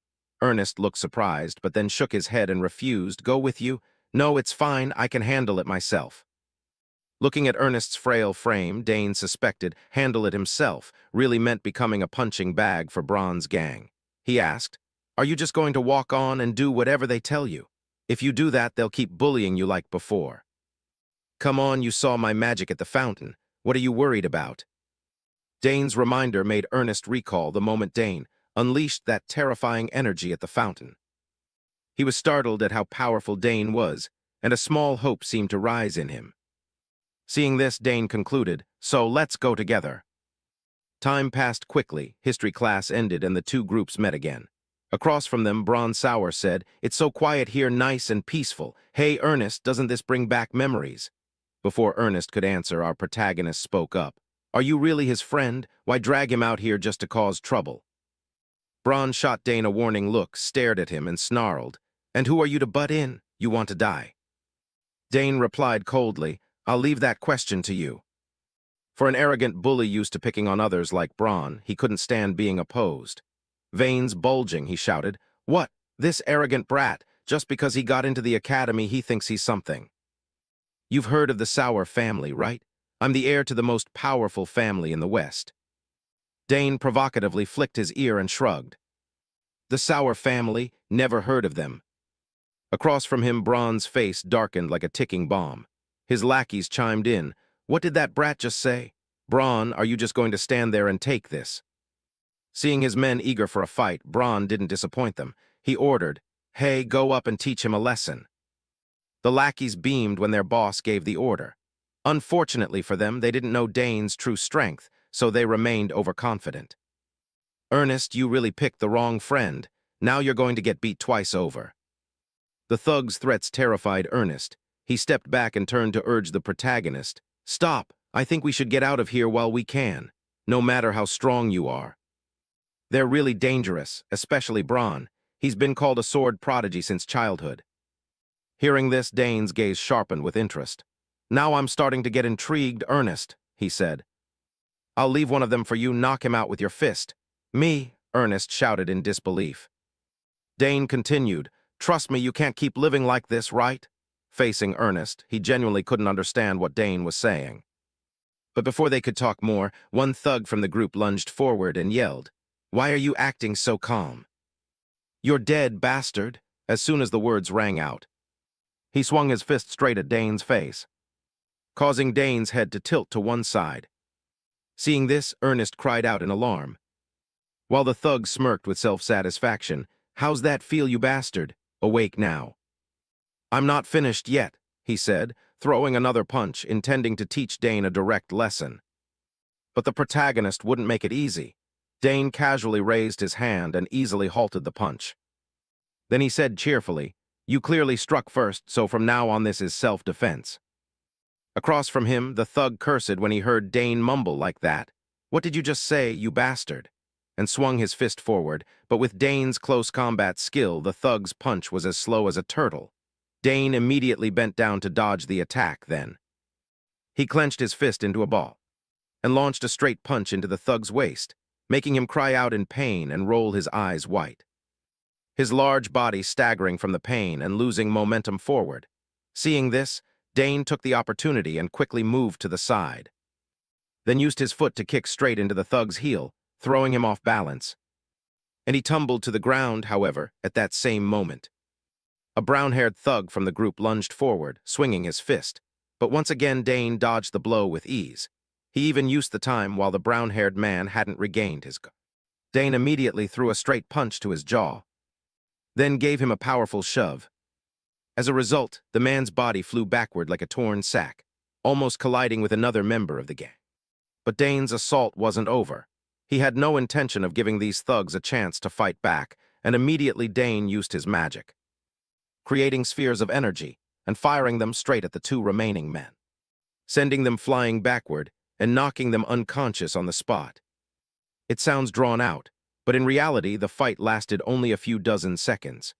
Ernest looked surprised, but then shook his head and refused. Go with you? No, it's fine, I can handle it myself. Looking at Ernest's frail frame, Dane suspected handle it himself really meant becoming a punching bag for Braun's gang. He asked, are you just going to walk on and do whatever they tell you? If you do that, they'll keep bullying you like before. Come on, you saw my magic at the fountain. What are you worried about? Dane's reminder made Ernest recall the moment Dane unleashed that terrifying energy at the fountain. He was startled at how powerful Dane was, and a small hope seemed to rise in him. Seeing this, Dane concluded, so let's go together. Time passed quickly, history class ended, and the two groups met again. Across from them, Braun Sauer said, it's so quiet here, nice and peaceful. Hey, Ernest, doesn't this bring back memories? Before Ernest could answer, our protagonist spoke up. Are you really his friend? Why drag him out here just to cause trouble? Braun shot Dane a warning look, stared at him, and snarled, and who are you to butt in? You want to die? Dane replied coldly, I'll leave that question to you. For an arrogant bully used to picking on others like Braun, he couldn't stand being opposed. Veins bulging, he shouted, what? This arrogant brat, just because he got into the academy, he thinks he's something. You've heard of the Sauer family, right? I'm the heir to the most powerful family in the West. Dane provocatively flicked his ear and shrugged. The Sauer family? Never heard of them. Across from him, Braun's face darkened like a ticking bomb. His lackeys chimed in. What did that brat just say? Braun, are you just going to stand there and take this? Seeing his men eager for a fight, Braun didn't disappoint them. He ordered, hey, go up and teach him a lesson. The lackeys beamed when their boss gave the order. Unfortunately for them, they didn't know Dane's true strength, so they remained overconfident. Ernest, you really picked the wrong friend. Now you're going to get beat twice over. The thug's threats terrified Ernest. He stepped back and turned to urge the protagonist. Stop, I think we should get out of here while we can, no matter how strong you are. They're really dangerous, especially Braun. He's been called a sword prodigy since childhood. Hearing this, Dane's gaze sharpened with interest. Now I'm starting to get intrigued, Ernest, he said. I'll leave one of them for you, knock him out with your fist. Me, Ernest shouted in disbelief. Dane continued, trust me, you can't keep living like this, right? Facing Ernest, he genuinely couldn't understand what Dane was saying. But before they could talk more, one thug from the group lunged forward and yelled, why are you acting so calm? You're dead, bastard, as soon as the words rang out. He swung his fist straight at Dane's face, causing Dane's head to tilt to one side. Seeing this, Ernest cried out in alarm, while the thug smirked with self-satisfaction. How's that feel, you bastard? Awake now. I'm not finished yet, he said, throwing another punch, intending to teach Dane a direct lesson. But the protagonist wouldn't make it easy. Dane casually raised his hand and easily halted the punch. Then he said cheerfully, you clearly struck first, so from now on this is self-defense. Across from him, the thug cursed when he heard Dane mumble like that. What did you just say, you bastard? And swung his fist forward, but with Dane's close combat skill, the thug's punch was as slow as a turtle. Dane immediately bent down to dodge the attack then. He clenched his fist into a ball and launched a straight punch into the thug's waist, making him cry out in pain and roll his eyes white. His large body staggering from the pain and losing momentum forward. Seeing this, Dane took the opportunity and quickly moved to the side, then used his foot to kick straight into the thug's heel, throwing him off balance. And he tumbled to the ground, however, at that same moment. A brown-haired thug from the group lunged forward, swinging his fist, but once again Dane dodged the blow with ease. He even used the time while the brown-haired man hadn't regained his gun. Dane immediately threw a straight punch to his jaw, then gave him a powerful shove. As a result, the man's body flew backward like a torn sack, almost colliding with another member of the gang. But Dane's assault wasn't over. He had no intention of giving these thugs a chance to fight back, and immediately Dane used his magic. creating spheres of energy and firing them straight at the two remaining men, sending them flying backward and knocking them unconscious on the spot. It sounds drawn out, but in reality, the fight lasted only a few dozen seconds.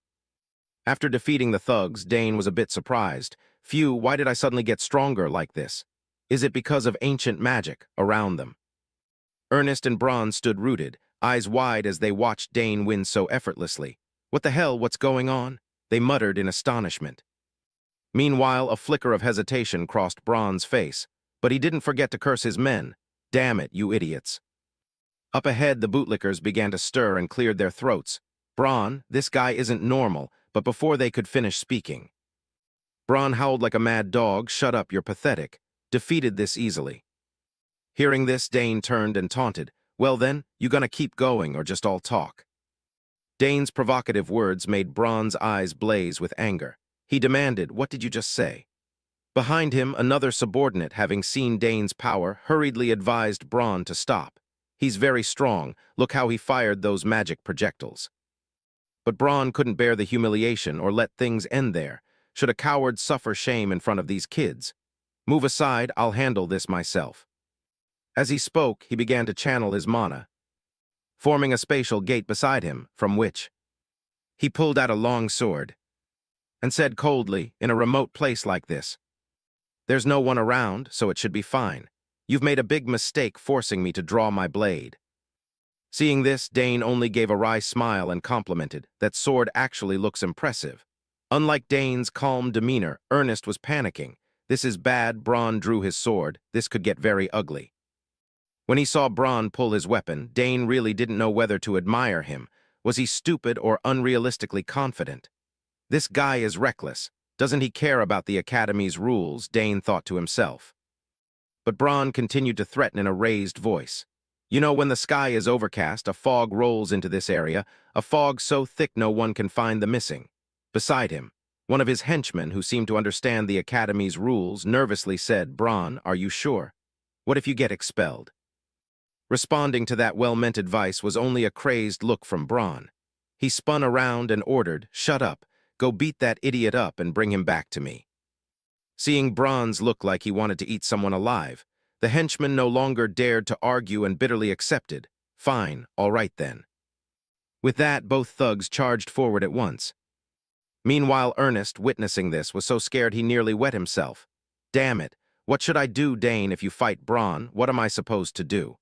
After defeating the thugs, Dane was a bit surprised. Phew, why did I suddenly get stronger like this? Is it because of ancient magic around them? Ernest and Bronze stood rooted, eyes wide as they watched Dane win so effortlessly. What the hell, what's going on? They muttered in astonishment. Meanwhile, a flicker of hesitation crossed Bronze's face, but he didn't forget to curse his men. Damn it, you idiots. Up ahead, the bootlickers began to stir and cleared their throats. Bron, this guy isn't normal, but before they could finish speaking, Bron howled like a mad dog. Shut up, you're pathetic. Defeated this easily. Hearing this, Dane turned and taunted. Well then, you gonna keep going or just all talk? Dane's provocative words made Bron's eyes blaze with anger. He demanded, what did you just say? Behind him, another subordinate, having seen Dane's power, hurriedly advised Bron to stop. He's very strong. Look how he fired those magic projectiles. But Bron couldn't bear the humiliation or let things end there. Should a coward suffer shame in front of these kids? Move aside, I'll handle this myself. As he spoke, he began to channel his mana, forming a spatial gate beside him, from which he pulled out a long sword and said coldly, in a remote place like this, there's no one around, so it should be fine. You've made a big mistake forcing me to draw my blade. Seeing this, Dane only gave a wry smile and complimented, that sword actually looks impressive. Unlike Dane's calm demeanor, Ernest was panicking. This is bad. Bron drew his sword. This could get very ugly. When he saw Bron pull his weapon, Dane really didn't know whether to admire him. Was he stupid or unrealistically confident? This guy is reckless. Doesn't he care about the Academy's rules? Dane thought to himself. But Bron continued to threaten in a raised voice. You know, when the sky is overcast, a fog rolls into this area, a fog so thick no one can find the missing. Beside him, one of his henchmen, who seemed to understand the Academy's rules, nervously said, Bron, are you sure? What if you get expelled? Responding to that well-meant advice was only a crazed look from Bron. He spun around and ordered, shut up, go beat that idiot up and bring him back to me. Seeing Bron's look like he wanted to eat someone alive, the henchman no longer dared to argue and bitterly accepted. Fine, all right then. With that, both thugs charged forward at once. Meanwhile, Ernest, witnessing this, was so scared he nearly wet himself. Damn it, what should I do, Dane, if you fight Bron? What am I supposed to do?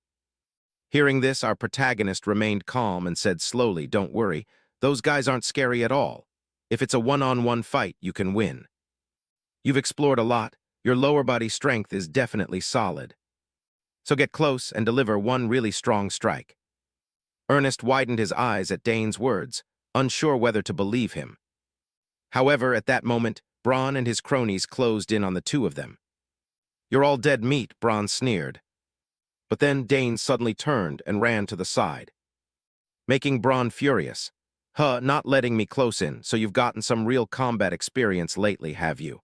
Hearing this, our protagonist remained calm and said slowly, don't worry, those guys aren't scary at all. If it's a one-on-one fight, you can win. You've explored a lot. Your lower body strength is definitely solid. So get close and deliver one really strong strike. Ernest widened his eyes at Dane's words, unsure whether to believe him. However, at that moment, Bron and his cronies closed in on the two of them. You're all dead meat, Bron sneered. But then Dane suddenly turned and ran to the side, making Bron furious. Huh, not letting me close in, so you've gotten some real combat experience lately, have you?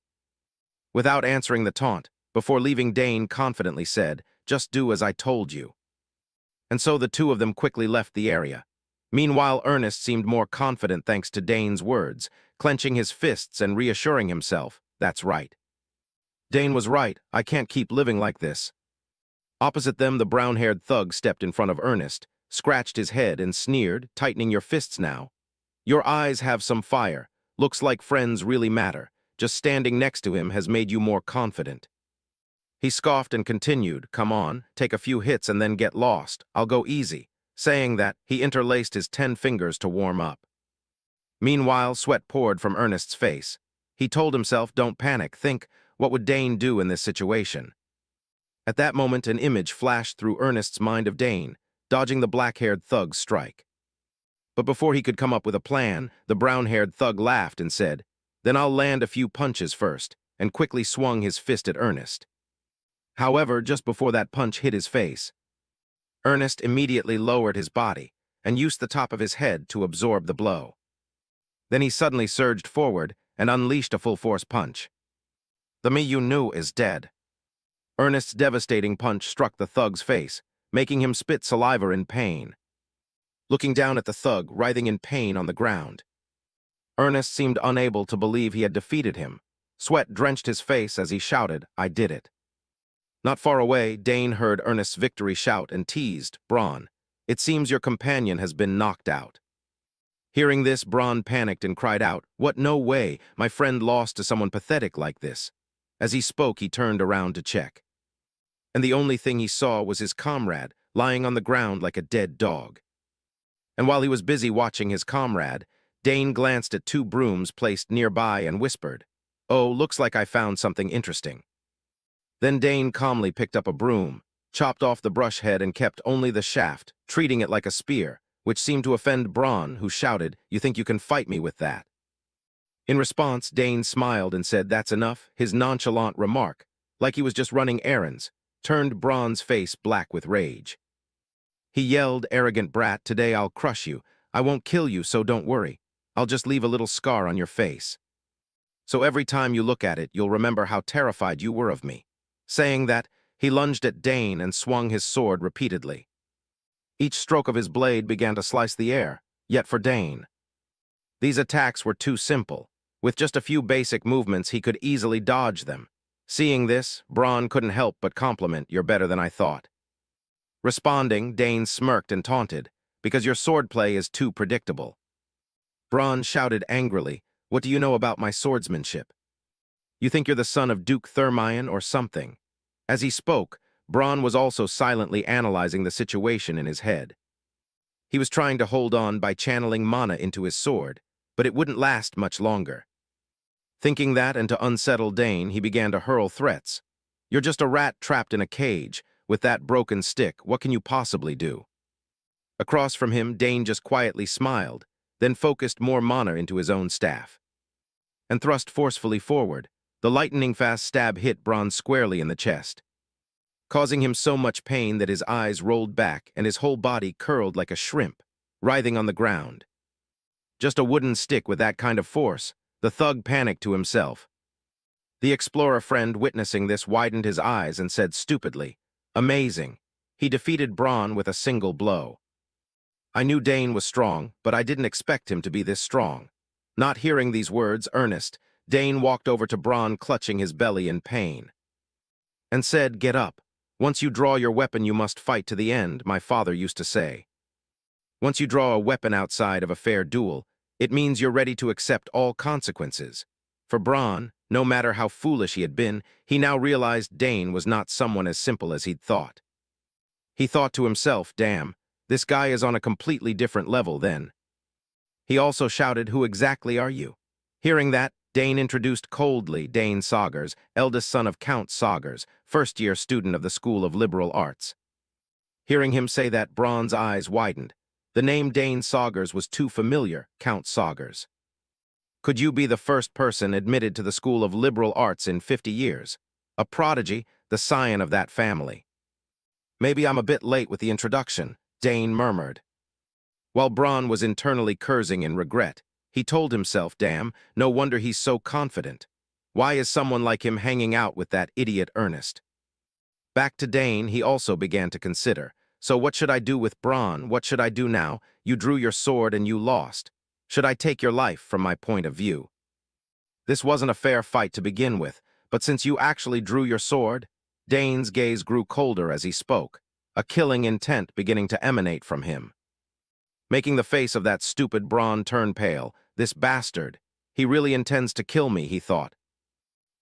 Without answering the taunt, before leaving, Dane confidently said, just do as I told you. And so the two of them quickly left the area. Meanwhile, Ernest seemed more confident thanks to Dane's words, clenching his fists and reassuring himself, that's right. Dane was right, I can't keep living like this. Opposite them, the brown-haired thug stepped in front of Ernest, scratched his head and sneered, tightening your fists now. Your eyes have some fire. Looks like friends really matter. Just standing next to him has made you more confident. He scoffed and continued, come on, take a few hits and then get lost. I'll go easy. Saying that, he interlaced his 10 fingers to warm up. Meanwhile, sweat poured from Ernest's face. He told himself, don't panic, think, what would Dane do in this situation? At that moment, an image flashed through Ernest's mind of Dane, dodging the black-haired thug's strike. But before he could come up with a plan, the brown-haired thug laughed and said, then I'll land a few punches first, and quickly swung his fist at Ernest. However, just before that punch hit his face, Ernest immediately lowered his body and used the top of his head to absorb the blow. Then he suddenly surged forward and unleashed a full-force punch. The me you knew is dead. Ernest's devastating punch struck the thug's face, making him spit saliva in pain. Looking down at the thug, writhing in pain on the ground, Ernest seemed unable to believe he had defeated him. Sweat drenched his face as he shouted, "I did it." Not far away, Dane heard Ernest's victory shout and teased, "Braun, it seems your companion has been knocked out." Hearing this, Braun panicked and cried out, "What? No way! My friend lost to someone pathetic like this." As he spoke, he turned around to check. And the only thing he saw was his comrade, lying on the ground like a dead dog. And while he was busy watching his comrade, Dane glanced at two brooms placed nearby and whispered, "Oh, looks like I found something interesting." Then Dane calmly picked up a broom, chopped off the brush head and kept only the shaft, treating it like a spear, which seemed to offend Braun, who shouted, "You think you can fight me with that?" In response, Dane smiled and said, "That's enough." His nonchalant remark, like he was just running errands, turned Braun's face black with rage. He yelled, "Arrogant brat, today I'll crush you. I won't kill you, so don't worry. I'll just leave a little scar on your face. So every time you look at it, you'll remember how terrified you were of me." Saying that, he lunged at Dane and swung his sword repeatedly. Each stroke of his blade began to slice the air, yet for Dane, these attacks were too simple. With just a few basic movements, he could easily dodge them. Seeing this, Braun couldn't help but compliment, "You're better than I thought." Responding, Dane smirked and taunted, "Because your swordplay is too predictable." Braun shouted angrily, "What do you know about my swordsmanship? You think you're the son of Duke Thermion or something?" As he spoke, Braun was also silently analyzing the situation in his head. He was trying to hold on by channeling mana into his sword, but it wouldn't last much longer. Thinking that, and to unsettle Dane, he began to hurl threats. "You're just a rat trapped in a cage. With that broken stick, what can you possibly do?" Across from him, Dane just quietly smiled, then focused more mana into his own staff and thrust forcefully forward. The lightning-fast stab hit Braun squarely in the chest, causing him so much pain that his eyes rolled back and his whole body curled like a shrimp, writhing on the ground. Just a wooden stick with that kind of force. The thug panicked to himself. The explorer friend, witnessing this, widened his eyes and said stupidly, "Amazing. He defeated Braun with a single blow." I knew Dane was strong, but I didn't expect him to be this strong. Not hearing these words, Dane walked over to Braun, clutching his belly in pain, and said, "Get up. Once you draw your weapon, you must fight to the end, my father used to say. Once you draw a weapon outside of a fair duel, it means you're ready to accept all consequences." For Braun, no matter how foolish he had been, he now realized Dane was not someone as simple as he'd thought. He thought to himself, "Damn, this guy is on a completely different level then." He also shouted, "Who exactly are you?" Hearing that, Dane introduced coldly Dane Sagers, eldest son of Count Sagers, first-year student of the School of Liberal Arts. Hearing him say that, Braun's eyes widened. The name Dane Sagers was too familiar, Count Sagers. Could you be the first person admitted to the School of Liberal Arts in 50 years? A prodigy, the scion of that family. "Maybe I'm a bit late with the introduction," Dane murmured. While Braun was internally cursing in regret, he told himself, "Damn, no wonder he's so confident. Why is someone like him hanging out with that idiot Ernest?" Back to Dane, he also began to consider, "So what should I do with Braun? What should I do now? You drew your sword and you lost. Should I take your life from my point of view? This wasn't a fair fight to begin with, but since you actually drew your sword..." Dane's gaze grew colder as he spoke, a killing intent beginning to emanate from him, making the face of that stupid Braun turn pale. "This bastard. He really intends to kill me," he thought.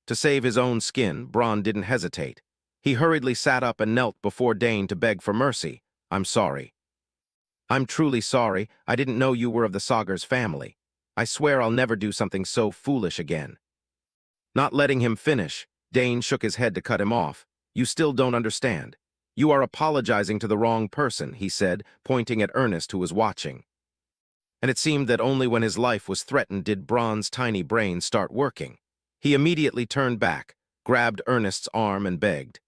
To save his own skin, Braun didn't hesitate. He hurriedly sat up and knelt before Dane to beg for mercy. "I'm sorry. I'm truly sorry. I didn't know you were of the Sagers family. I swear I'll never do something so foolish again." Not letting him finish, Dane shook his head to cut him off. "You still don't understand. You are apologizing to the wrong person," he said, pointing at Ernest, who was watching. And it seemed that only when his life was threatened did Braun's tiny brain start working. He immediately turned back, grabbed Ernest's arm and begged,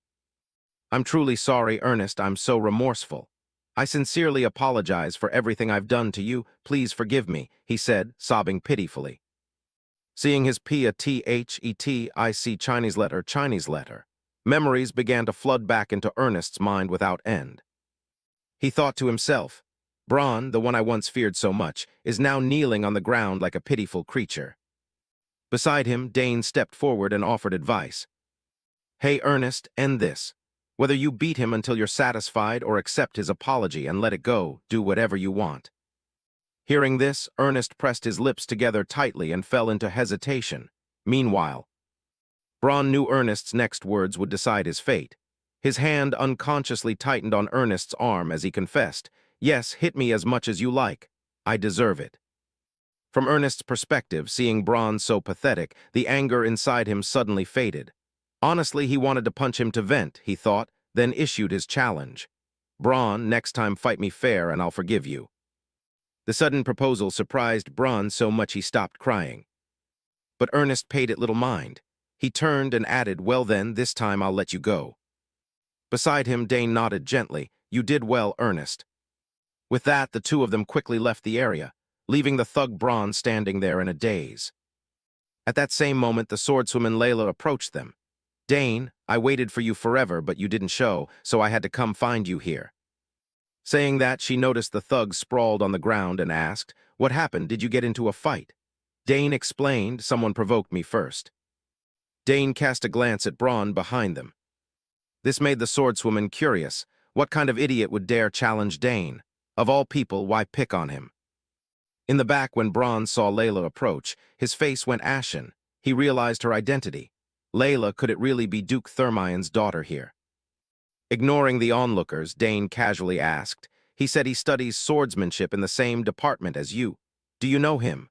"I'm truly sorry, Ernest. I'm so remorseful. I sincerely apologize for everything I've done to you. Please forgive me," he said, sobbing pitifully. Seeing his PATHETIC Chinese letter, memories began to flood back into Ernest's mind without end. He thought to himself, Braun, the one I once feared so much, is now kneeling on the ground like a pitiful creature. Beside him, Dane stepped forward and offered advice. Hey, Ernest, end this. Whether you beat him until you're satisfied or accept his apology and let it go, do whatever you want. Hearing this, Ernest pressed his lips together tightly and fell into hesitation. Meanwhile, Braun knew Ernest's next words would decide his fate. His hand unconsciously tightened on Ernest's arm as he confessed, "Yes, hit me as much as you like. I deserve it." From Ernest's perspective, seeing Braun so pathetic, the anger inside him suddenly faded. Honestly, he wanted to punch him to vent, he thought, then issued his challenge. Braun, next time fight me fair and I'll forgive you. The sudden proposal surprised Braun so much he stopped crying. But Ernest paid it little mind. He turned and added, "Well then, this time I'll let you go." Beside him, Dane nodded gently. "You did well, Ernest." With that, the two of them quickly left the area, leaving the thug Braun standing there in a daze. At that same moment, the swordswoman Layla approached them. "Dane, I waited for you forever, but you didn't show, so I had to come find you here." Saying that, she noticed the thug sprawled on the ground and asked, "What happened? Did you get into a fight?" Dane explained, "Someone provoked me first." Dane cast a glance at Braun behind them. This made the swordswoman curious. What kind of idiot would dare challenge Dane? Of all people, why pick on him? In the back, when Braun saw Layla approach, his face went ashen. He realized her identity. Layla, could it really be Duke Thermion's daughter here? Ignoring the onlookers, Dane casually asked, "He said he studies swordsmanship in the same department as you. Do you know him?"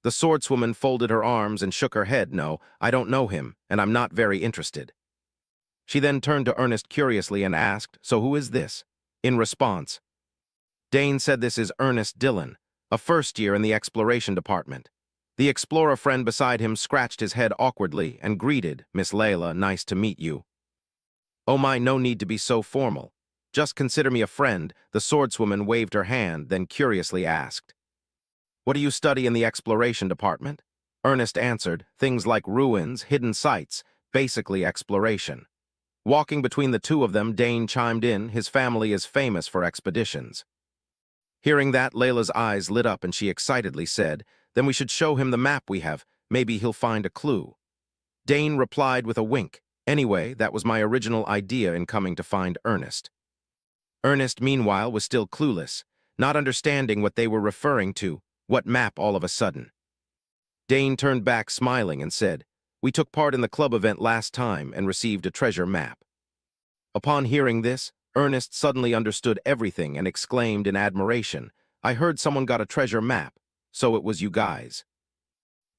The swordswoman folded her arms and shook her head. "No, I don't know him, and I'm not very interested." She then turned to Ernest curiously and asked, "So who is this?" In response, Dane said, "This is Ernest Dillon, a first year in the exploration department." The explorer friend beside him scratched his head awkwardly and greeted, "Miss Layla, nice to meet you." "Oh my, no need to be so formal. Just consider me a friend." The swordswoman waved her hand, then curiously asked, "What do you study in the exploration department?" Ernest answered, "Things like ruins, hidden sites, basically exploration." Walking between the two of them, Dane chimed in, "His family is famous for expeditions." Hearing that, Layla's eyes lit up and she excitedly said, "Then we should show him the map we have. Maybe he'll find a clue." Dane replied with a wink, "Anyway, that was my original idea in coming to find Ernest." Ernest, meanwhile, was still clueless, not understanding what they were referring to. What map all of a sudden? Dane turned back smiling and said, "We took part in the club event last time and received a treasure map." Upon hearing this, Ernest suddenly understood everything and exclaimed in admiration, "I heard someone got a treasure map, so it was you guys."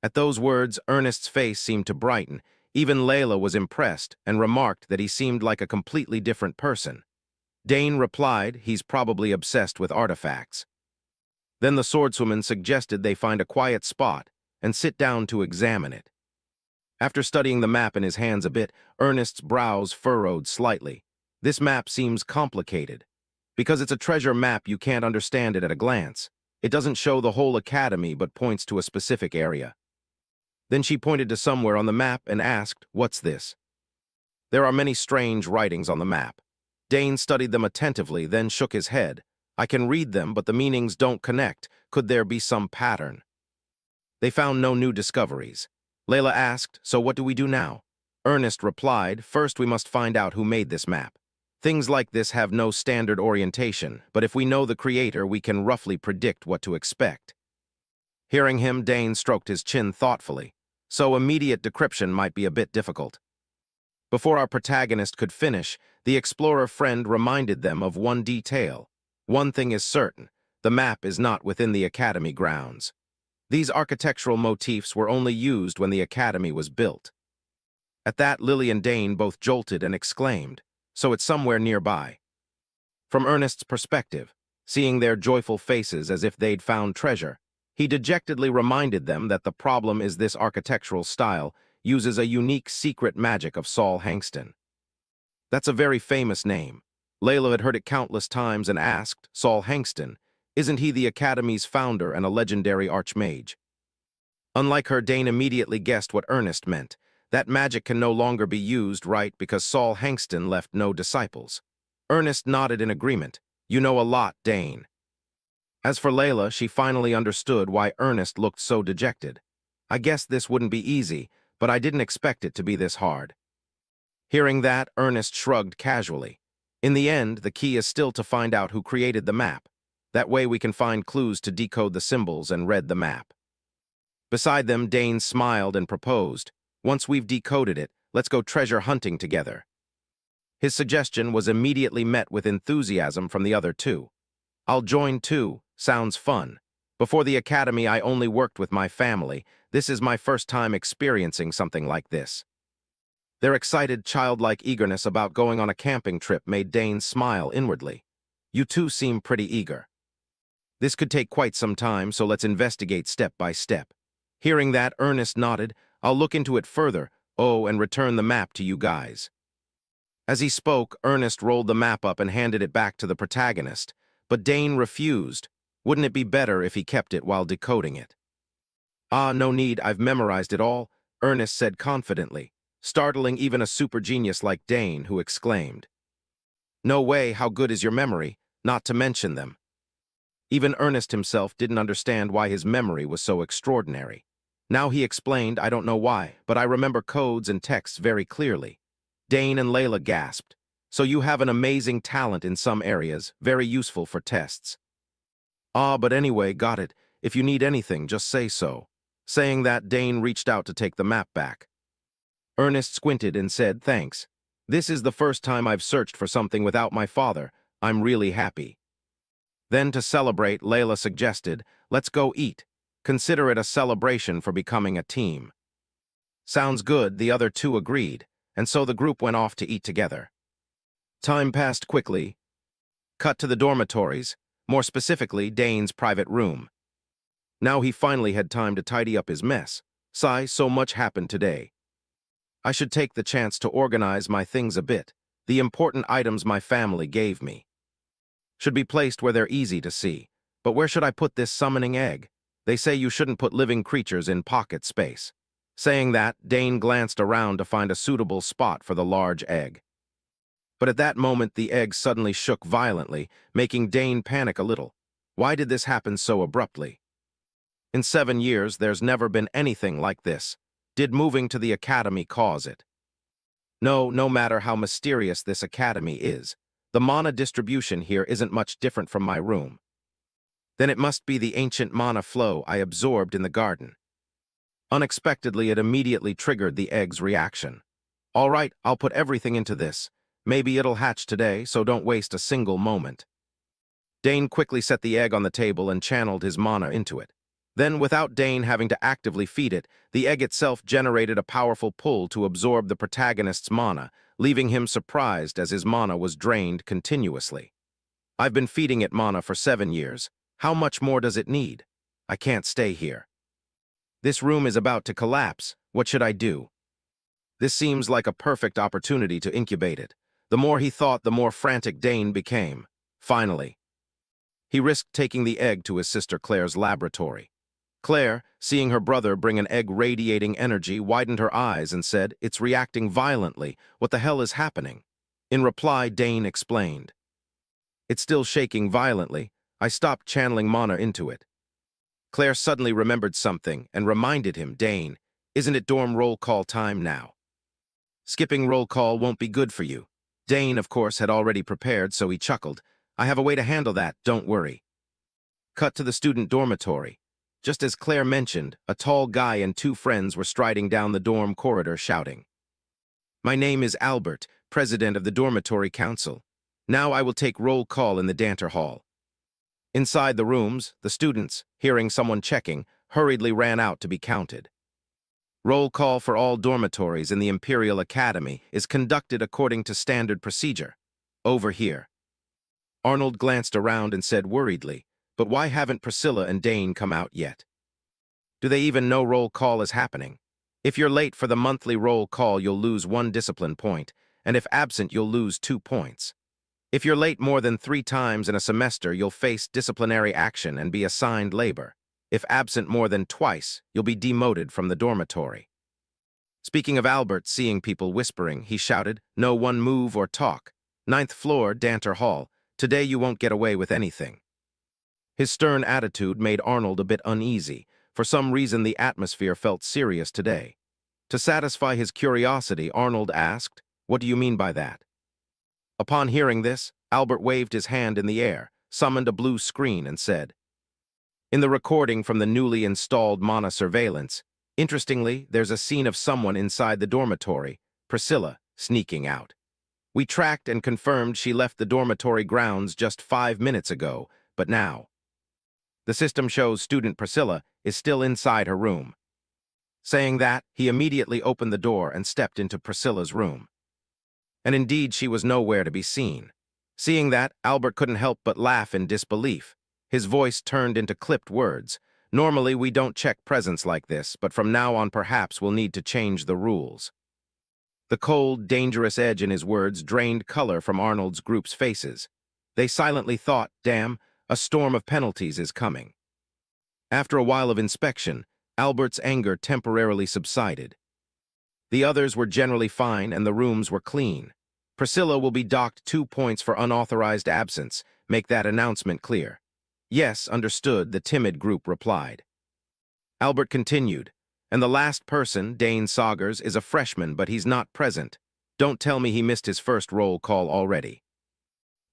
At those words, Ernest's face seemed to brighten. Even Layla was impressed and remarked that he seemed like a completely different person. Dane replied, "He's probably obsessed with artifacts." Then the swordswoman suggested they find a quiet spot and sit down to examine it. After studying the map in his hands a bit, Ernest's brows furrowed slightly. This map seems complicated. Because it's a treasure map, you can't understand it at a glance. It doesn't show the whole academy but points to a specific area. Then she pointed to somewhere on the map and asked, "What's this?" There are many strange writings on the map. Dane studied them attentively, then shook his head. "I can read them, but the meanings don't connect. Could there be some pattern?" They found no new discoveries. Layla asked, "So what do we do now?" Ernest replied, "First we must find out who made this map. Things like this have no standard orientation, but if we know the creator, we can roughly predict what to expect." Hearing him, Dane stroked his chin thoughtfully. "So immediate decryption might be a bit difficult." Before our protagonist could finish, the explorer friend reminded them of one detail. One thing is certain, the map is not within the academy grounds. These architectural motifs were only used when the academy was built. At that, Lily and Dane both jolted and exclaimed, "So it's somewhere nearby." From Ernest's perspective, seeing their joyful faces as if they'd found treasure, he dejectedly reminded them that the problem is this architectural style uses a unique secret magic of Saul Hankston. That's a very famous name. Layla had heard it countless times and asked, "Saul Hankston, isn't he the Academy's founder and a legendary archmage?" Unlike her, Dane immediately guessed what Ernest meant. That magic can no longer be used, right, because Saul Hankston left no disciples. Ernest nodded in agreement. "You know a lot, Dane." As for Layla, she finally understood why Ernest looked so dejected. I guess this wouldn't be easy, but I didn't expect it to be this hard. Hearing that, Ernest shrugged casually. In the end, the key is still to find out who created the map. That way we can find clues to decode the symbols and read the map. Beside them, Dane smiled and proposed, "Once we've decoded it, let's go treasure hunting together." His suggestion was immediately met with enthusiasm from the other two. "I'll join too. Sounds fun. Before the academy, I only worked with my family. This is my first time experiencing something like this." Their excited, childlike eagerness about going on a camping trip made Dane smile inwardly. "You two seem pretty eager. This could take quite some time, so let's investigate step by step." Hearing that, Ernest nodded. "I'll look into it further, and return the map to you guys." As he spoke, Ernest rolled the map up and handed it back to the protagonist, but Dane refused. Wouldn't it be better if he kept it while decoding it? "Ah, no need, I've memorized it all," Ernest said confidently, startling even a super genius like Dane, who exclaimed, "No way, how good is your memory, not to mention them?" Even Ernest himself didn't understand why his memory was so extraordinary. Now he explained, "I don't know why, but I remember codes and texts very clearly." Dane and Layla gasped. "So you have an amazing talent in some areas, very useful for tests." "Ah, but anyway, got it. If you need anything, just say so." Saying that, Dane reached out to take the map back. Ernest squinted and said, "Thanks. This is the first time I've searched for something without my father. I'm really happy." Then, to celebrate, Layla suggested, "Let's go eat. Consider it a celebration for becoming a team." "Sounds good," the other two agreed, and so the group went off to eat together. Time passed quickly. Cut to the dormitories, more specifically, Dane's private room. Now he finally had time to tidy up his mess. Sigh, so much happened today. I should take the chance to organize my things a bit. The important items my family gave me should be placed where they're easy to see. But where should I put this summoning egg? They say you shouldn't put living creatures in pocket space. Saying that, Dane glanced around to find a suitable spot for the large egg. But at that moment, the egg suddenly shook violently, making Dane panic a little. Why did this happen so abruptly? In 7 years, there's never been anything like this. Did moving to the academy cause it? No matter how mysterious this academy is, the mana distribution here isn't much different from my room. Then it must be the ancient mana flow I absorbed in the garden. Unexpectedly, it immediately triggered the egg's reaction. "All right, I'll put everything into this. Maybe it'll hatch today, so don't waste a single moment." Dane quickly set the egg on the table and channeled his mana into it. Then, without Dane having to actively feed it, the egg itself generated a powerful pull to absorb the protagonist's mana, leaving him surprised as his mana was drained continuously. "I've been feeding it mana for 7 years. How much more does it need? I can't stay here. This room is about to collapse. What should I do?" This seems like a perfect opportunity to incubate it. The more he thought, the more frantic Dane became. Finally, he risked taking the egg to his sister Claire's laboratory. Claire, seeing her brother bring an egg radiating energy, widened her eyes and said, "It's reacting violently. What the hell is happening?" In reply, Dane explained, "It's still shaking violently. I stopped channeling mana into it." Claire suddenly remembered something and reminded him, "Dane, isn't it dorm roll call time now? Skipping roll call won't be good for you." Dane, of course, had already prepared, so he chuckled. "I have a way to handle that, don't worry." Cut to the student dormitory. Just as Claire mentioned, a tall guy and 2 friends were striding down the dorm corridor shouting, "My name is Albert, president of the dormitory council. Now I will take roll call in the Danter Hall." Inside the rooms, the students, hearing someone checking, hurriedly ran out to be counted. Roll call for all dormitories in the Imperial Academy is conducted according to standard procedure. Over here. Arnold glanced around and said worriedly, "But why haven't Priscilla and Dane come out yet? Do they even know roll call is happening? If you're late for the monthly roll call, you'll lose 1 discipline point, and if absent, you'll lose 2 points. If you're late more than 3 times in a semester, you'll face disciplinary action and be assigned labor. If absent more than twice, you'll be demoted from the dormitory." Speaking of Albert seeing people whispering, he shouted, "No one move or talk. 9th floor, Danter Hall. Today you won't get away with anything." His stern attitude made Arnold a bit uneasy. For some reason, the atmosphere felt serious today. To satisfy his curiosity, Arnold asked, "What do you mean by that?" Upon hearing this, Albert waved his hand in the air, summoned a blue screen, and said, "In the recording from the newly installed Mana surveillance, interestingly, there's a scene of someone inside the dormitory, Priscilla, sneaking out. We tracked and confirmed she left the dormitory grounds just 5 minutes ago, but now the system shows student Priscilla is still inside her room." Saying that, he immediately opened the door and stepped into Priscilla's room. And indeed, she was nowhere to be seen. Seeing that, Albert couldn't help but laugh in disbelief. His voice turned into clipped words. "Normally, we don't check presence like this, but from now on perhaps we'll need to change the rules." The cold, dangerous edge in his words drained color from Arnold's group's faces. They silently thought, "Damn, a storm of penalties is coming." After a while of inspection, Albert's anger temporarily subsided. The others were generally fine and the rooms were clean. "Priscilla will be docked 2 points for unauthorized absence. Make that announcement clear." "Yes, understood," the timid group replied. Albert continued, "And the last person, Dane Saugers, is a freshman, but he's not present. Don't tell me he missed his first roll call already."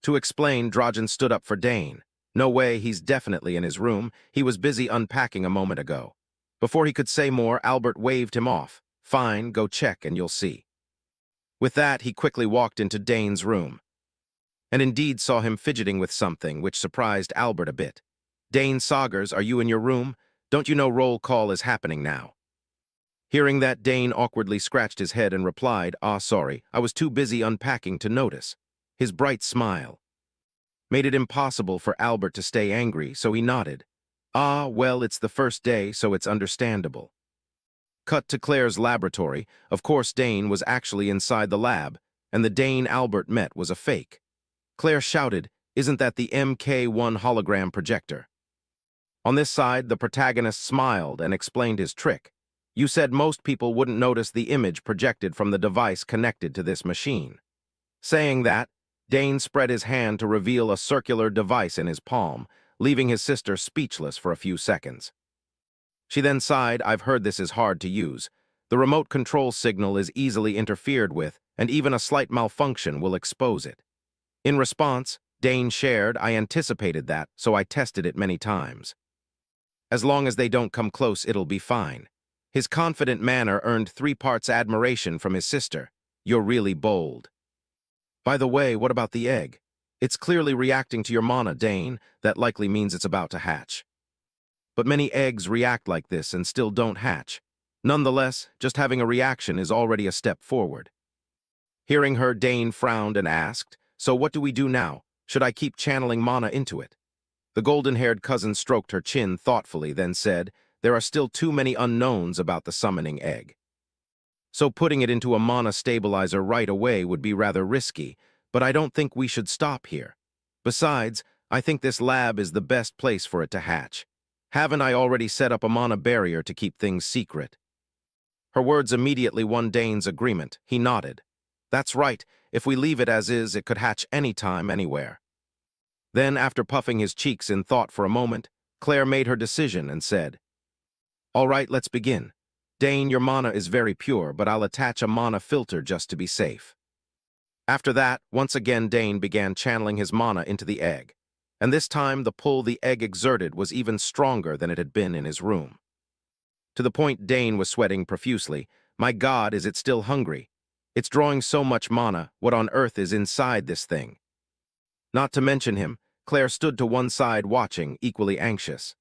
To explain, Drajan stood up for Dane. "No way, he's definitely in his room. He was busy unpacking a moment ago." Before he could say more, Albert waved him off. "Fine, go check and you'll see." With that, he quickly walked into Dane's room, and indeed saw him fidgeting with something, which surprised Albert a bit. "Dane Saugers, are you in your room? Don't you know roll call is happening now?" Hearing that, Dane awkwardly scratched his head and replied, Sorry, I was too busy unpacking to notice." His bright smile made it impossible for Albert to stay angry, so he nodded. Well, it's the first day, so it's understandable." Cut to Claire's laboratory. Of course, Dane was actually inside the lab, and the Dane Albert met was a fake. Claire shouted, "Isn't that the MK1 hologram projector?" On this side, the protagonist smiled and explained his trick. "You said most people wouldn't notice the image projected from the device connected to this machine." Saying that, Dane spread his hand to reveal a circular device in his palm, leaving his sister speechless for a few seconds. She then sighed, "I've heard this is hard to use. The remote control signal is easily interfered with, and even a slight malfunction will expose it." In response, Dane shared, "I anticipated that, so I tested it many times. As long as they don't come close, it'll be fine." His confident manner earned 3 parts admiration from his sister. "You're really bold. By the way, what about the egg? It's clearly reacting to your mana, Dane. That likely means it's about to hatch." But many eggs react like this and still don't hatch. Nonetheless, just having a reaction is already a step forward. Hearing her, Dane frowned and asked, "So what do we do now? Should I keep channeling mana into it?" The golden-haired cousin stroked her chin thoughtfully, then said, "There are still too many unknowns about the summoning egg. So putting it into a mana stabilizer right away would be rather risky, but I don't think we should stop here. Besides, I think this lab is the best place for it to hatch. Haven't I already set up a mana barrier to keep things secret?" Her words immediately won Dane's agreement. He nodded. "That's right. If we leave it as is, it could hatch anytime, anywhere." Then, after puffing his cheeks in thought for a moment, Claire made her decision and said, "All right, let's begin. Dane, your mana is very pure, but I'll attach a mana filter just to be safe." After that, once again Dane began channeling his mana into the egg, and this time the pull the egg exerted was even stronger than it had been in his room. To the point Dane was sweating profusely. "My God, is it still hungry? It's drawing so much mana. What on earth is inside this thing?" Not to mention him, Claire stood to one side watching, equally anxious.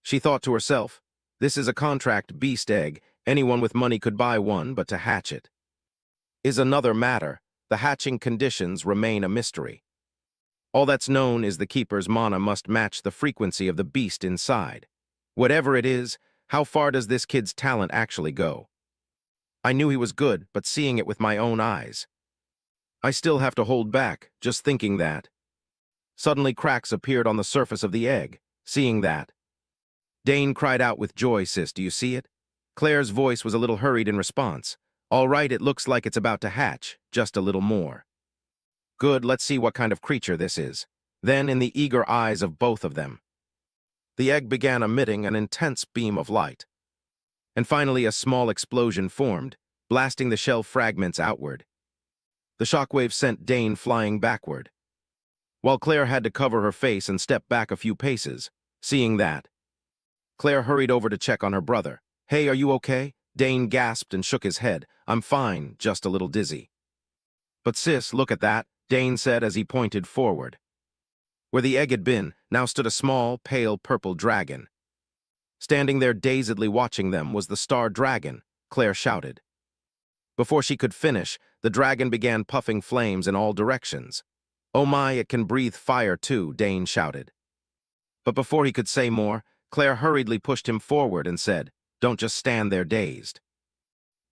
She thought to herself, "This is a contract beast egg. Anyone with money could buy one, but to hatch it is another matter. The hatching conditions remain a mystery. All that's known is the keeper's mana must match the frequency of the beast inside. Whatever it is, how far does this kid's talent actually go? I knew he was good, but seeing it with my own eyes, I still have to hold back, just thinking that." Suddenly cracks appeared on the surface of the egg. Seeing that, Dane cried out with joy, "Sis, do you see it?" Claire's voice was a little hurried in response. "All right, it looks like it's about to hatch, just a little more." "Good, let's see what kind of creature this is." Then, in the eager eyes of both of them, The egg began emitting an intense beam of light. And finally, a small explosion formed, blasting the shell fragments outward. The shockwave sent Dane flying backward, while Claire had to cover her face and step back a few paces. Seeing that, Claire hurried over to check on her brother. "Hey, are you okay?" Dane gasped and shook his head. "I'm fine, just a little dizzy." "But sis, look at that," Dane said as he pointed forward. Where the egg had been, now stood a small, pale purple dragon. Standing there dazedly watching them was the star dragon, Claire shouted. Before she could finish, the dragon began puffing flames in all directions. "Oh my, it can breathe fire too," Dane shouted. But before he could say more, Claire hurriedly pushed him forward and said, "Don't just stand there dazed.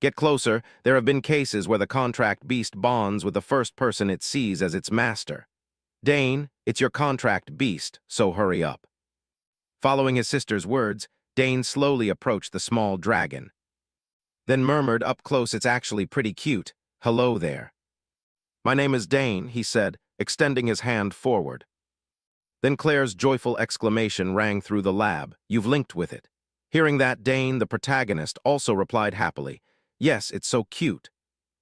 Get closer. There have been cases where the contract beast bonds with the first person it sees as its master. Dane, it's your contract beast, so hurry up." Following his sister's words, Dane slowly approached the small dragon, then murmured up close, "It's actually pretty cute. Hello there." "My name is Dane," he said, extending his hand forward. Then Claire's joyful exclamation rang through the lab, "You've linked with it." Hearing that, Dane, the protagonist, also replied happily, "Yes, it's so cute."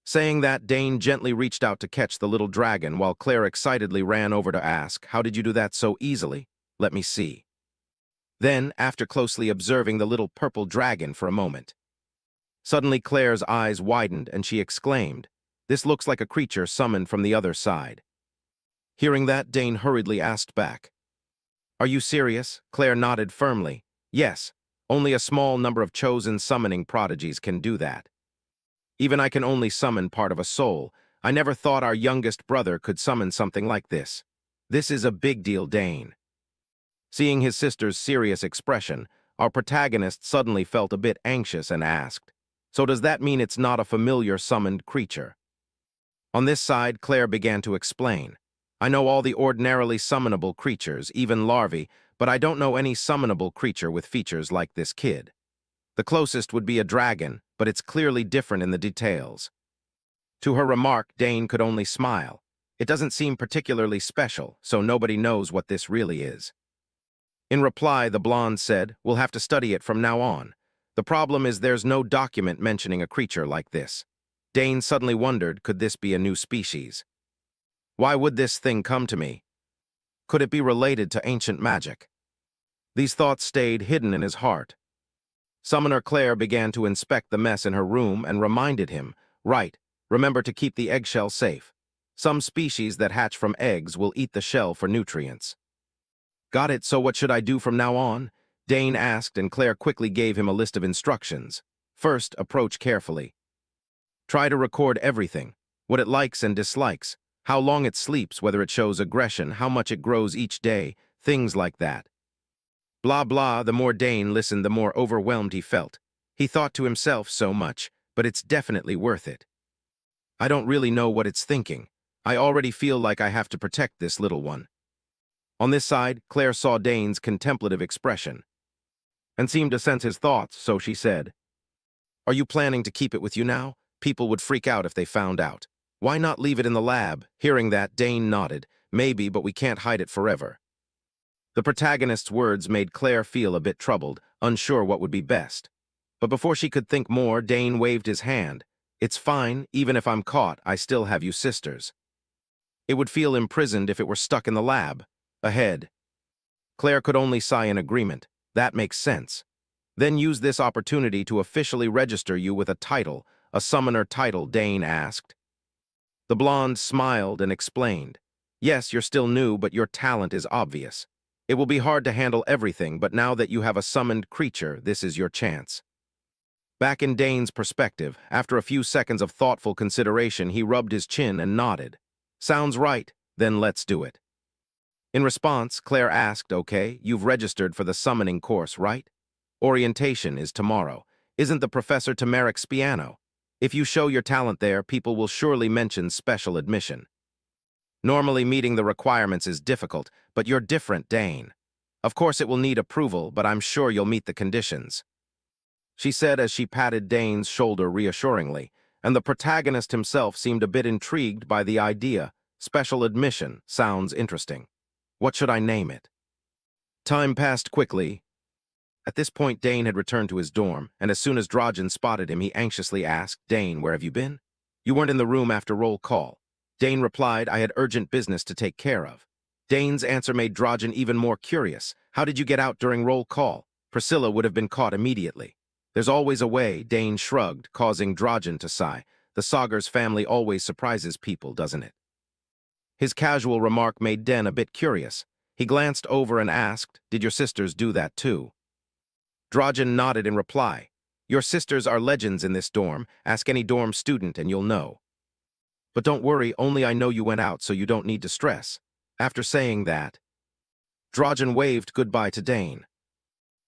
Saying that, Dane gently reached out to catch the little dragon while Claire excitedly ran over to ask, "How did you do that so easily? Let me see." Then, after closely observing the little purple dragon for a moment, suddenly Claire's eyes widened and she exclaimed, "This looks like a creature summoned from the other side." Hearing that, Dane hurriedly asked back, "Are you serious?" Claire nodded firmly. "Yes, only a small number of chosen summoning prodigies can do that. Even I can only summon part of a soul. I never thought our youngest brother could summon something like this. This is a big deal, Dane." Seeing his sister's serious expression, our protagonist suddenly felt a bit anxious and asked, "So does that mean it's not a familiar summoned creature?" On this side, Claire began to explain, "I know all the ordinarily summonable creatures, even larvae, but I don't know any summonable creature with features like this kid. The closest would be a dragon, but it's clearly different in the details." To her remark, Dane could only smile. "It doesn't seem particularly special, so nobody knows what this really is." In reply, the blonde said, "We'll have to study it from now on. The problem is there's no document mentioning a creature like this." Dane suddenly wondered, could this be a new species? Why would this thing come to me? Could it be related to ancient magic? These thoughts stayed hidden in his heart. Summoner Claire began to inspect the mess in her room and reminded him, "Right, remember to keep the eggshell safe. Some species that hatch from eggs will eat the shell for nutrients." "Got it, so what should I do from now on?" Dane asked, and Claire quickly gave him a list of instructions. "First, approach carefully. Try to record everything, what it likes and dislikes, how long it sleeps, whether it shows aggression, how much it grows each day, things like that." Blah blah. The more Dane listened, the more overwhelmed he felt. He thought to himself, so much, but it's definitely worth it. I don't really know what it's thinking. I already feel like I have to protect this little one. On this side, Claire saw Dane's contemplative expression and seemed to sense his thoughts, so she said, "Are you planning to keep it with you now? People would freak out if they found out. Why not leave it in the lab?" Hearing that, Dane nodded. "Maybe, but we can't hide it forever." The protagonist's words made Claire feel a bit troubled, unsure what would be best. But before she could think more, Dane waved his hand. "It's fine, even if I'm caught, I still have you sisters. It would feel imprisoned if it were stuck in the lab." Ahead. Claire could only sigh in agreement. "That makes sense. Then use this opportunity to officially register you with a title, a summoner title," Dane asked. The blonde smiled and explained, "Yes, you're still new, but your talent is obvious. It will be hard to handle everything, but now that you have a summoned creature, this is your chance." Back in Dane's perspective, after a few seconds of thoughtful consideration, he rubbed his chin and nodded. "Sounds right, then let's do it." In response, Claire asked, "Okay, you've registered for the summoning course, right? Orientation is tomorrow. Isn't the professor Temeric's piano? If you show your talent there, people will surely mention special admission. Normally meeting the requirements is difficult, but you're different, Dane. Of course it will need approval, but I'm sure you'll meet the conditions," she said as she patted Dane's shoulder reassuringly, and the protagonist himself seemed a bit intrigued by the idea. Special admission sounds interesting. What should I name it? Time passed quickly. At this point, Dane had returned to his dorm, and as soon as Drajan spotted him, he anxiously asked, "Dane, where have you been?" "You weren't in the room after roll call." Dane replied, "I had urgent business to take care of." Dane's answer made Drajan even more curious. "How did you get out during roll call?" "Priscilla would have been caught immediately." "There's always a way," Dane shrugged, causing Drajan to sigh. "The Saugers family always surprises people, doesn't it?" His casual remark made Den a bit curious. He glanced over and asked, "Did your sisters do that too?" Drajan nodded in reply. "Your sisters are legends in this dorm. Ask any dorm student and you'll know. But don't worry, only I know you went out, so you don't need to stress." After saying that, Drajan waved goodbye to Dane.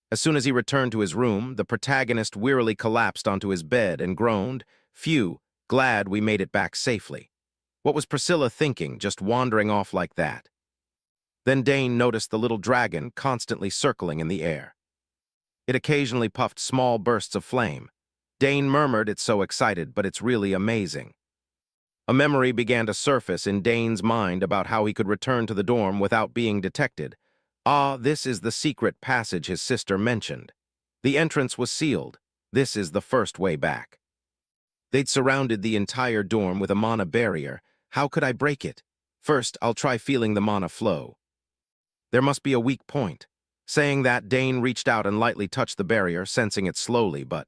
As soon as he returned to his room, the protagonist wearily collapsed onto his bed and groaned, "Phew, glad we made it back safely." What was Priscilla thinking, just wandering off like that? Then Dane noticed the little dragon constantly circling in the air. It occasionally puffed small bursts of flame. Dane murmured, "It's so excited, but it's really amazing." A memory began to surface in Dane's mind about how he could return to the dorm without being detected. Ah, this is the secret passage his sister mentioned. The entrance was sealed. This is the first way back. They'd surrounded the entire dorm with a mana barrier. How could I break it? First, I'll try feeling the mana flow. There must be a weak point. Saying that, Dane reached out and lightly touched the barrier, sensing it slowly, but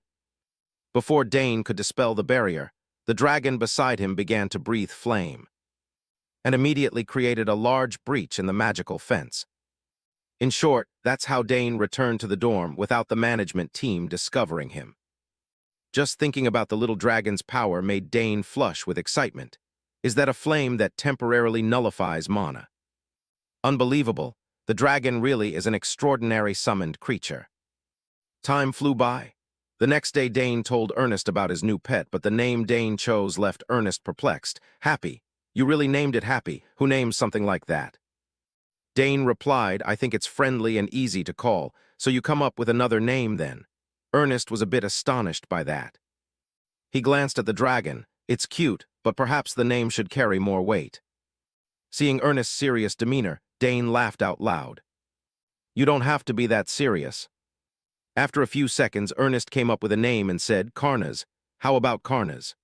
before Dane could dispel the barrier, the dragon beside him began to breathe flame, and immediately created a large breach in the magical fence. In short, that's how Dane returned to the dorm without the management team discovering him. Just thinking about the little dragon's power made Dane flush with excitement. Is that a flame that temporarily nullifies mana? Unbelievable. The dragon really is an extraordinary summoned creature. Time flew by. The next day Dane told Ernest about his new pet, but the name Dane chose left Ernest perplexed. "Happy. You really named it Happy? Who names something like that?" Dane replied, "I think it's friendly and easy to call, so you come up with another name then." Ernest was a bit astonished by that. He glanced at the dragon. "It's cute, but perhaps the name should carry more weight." Seeing Ernest's serious demeanor, Dane laughed out loud. "You don't have to be that serious." After a few seconds, Ernest came up with a name and said, "Karnas. How about Karnas?"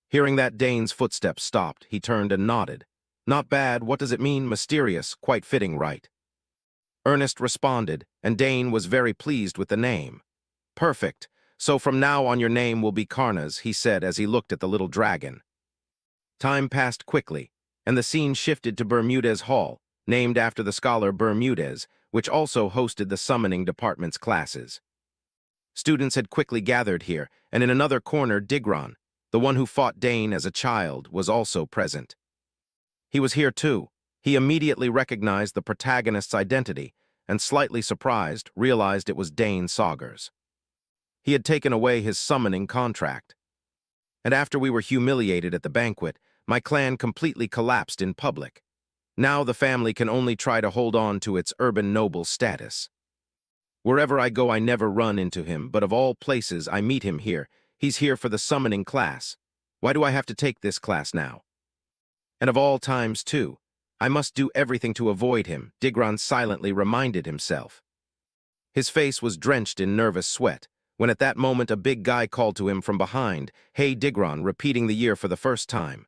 Hearing that, Dane's footsteps stopped. He turned and nodded. "Not bad. What does it mean? Mysterious. Quite fitting, right?" Ernest responded, and Dane was very pleased with the name. "Perfect. So from now on your name will be Karnas," he said as he looked at the little dragon. Time passed quickly, and the scene shifted to Bermudez Hall, named after the scholar Bermudez, which also hosted the summoning department's classes. Students had quickly gathered here, and in another corner, Digron, the one who fought Dane as a child, was also present. He was here too. He immediately recognized the protagonist's identity, and slightly surprised, realized it was Dane Saugers. He had taken away his summoning contract. And after we were humiliated at the banquet, my clan completely collapsed in public. Now the family can only try to hold on to its urban noble status. Wherever I go, I never run into him, but of all places, I meet him here. He's here for the summoning class. Why do I have to take this class now? And of all times, too. I must do everything to avoid him, Digron silently reminded himself. His face was drenched in nervous sweat, when at that moment a big guy called to him from behind, "Hey, Digron," repeating the year for the first time.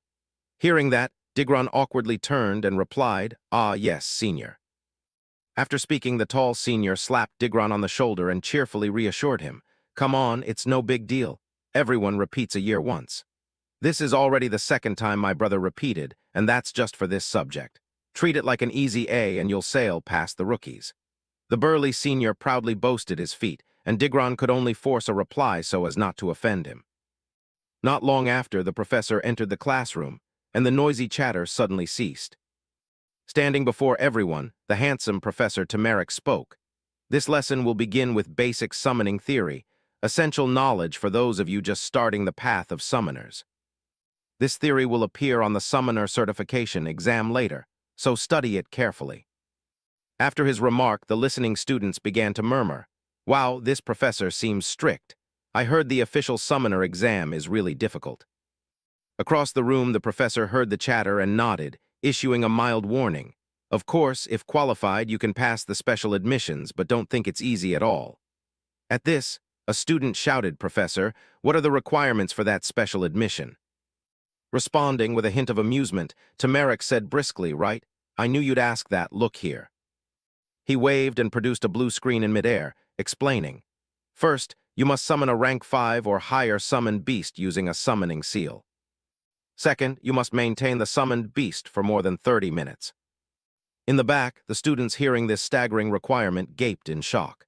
Hearing that, Digron awkwardly turned and replied, "Ah, yes, senior." After speaking, the tall senior slapped Digron on the shoulder and cheerfully reassured him, "Come on, it's no big deal. Everyone repeats a year once. This is already the second time my brother repeated, and that's just for this subject. Treat it like an easy A and you'll sail past the rookies." The burly senior proudly boasted his feat, and Digron could only force a reply so as not to offend him. Not long after, the professor entered the classroom, and the noisy chatter suddenly ceased. Standing before everyone, the handsome Professor Temeric spoke. "This lesson will begin with basic summoning theory, essential knowledge for those of you just starting the path of summoners. This theory will appear on the summoner certification exam later, so study it carefully." After his remark, the listening students began to murmur, "Wow, this professor seems strict. I heard the official summoner exam is really difficult." Across the room, the professor heard the chatter and nodded, issuing a mild warning. Of course, if qualified, you can pass the special admissions, but don't think it's easy at all. At this, a student shouted, "Professor, what are the requirements for that special admission?" Responding with a hint of amusement, Tamarek said briskly, "Right, I knew you'd ask that, look here." He waved and produced a blue screen in midair, explaining, "First, you must summon a rank 5 or higher summoned beast using a summoning seal. Second, you must maintain the summoned beast for more than 30 minutes. In the back, the students hearing this staggering requirement gaped in shock.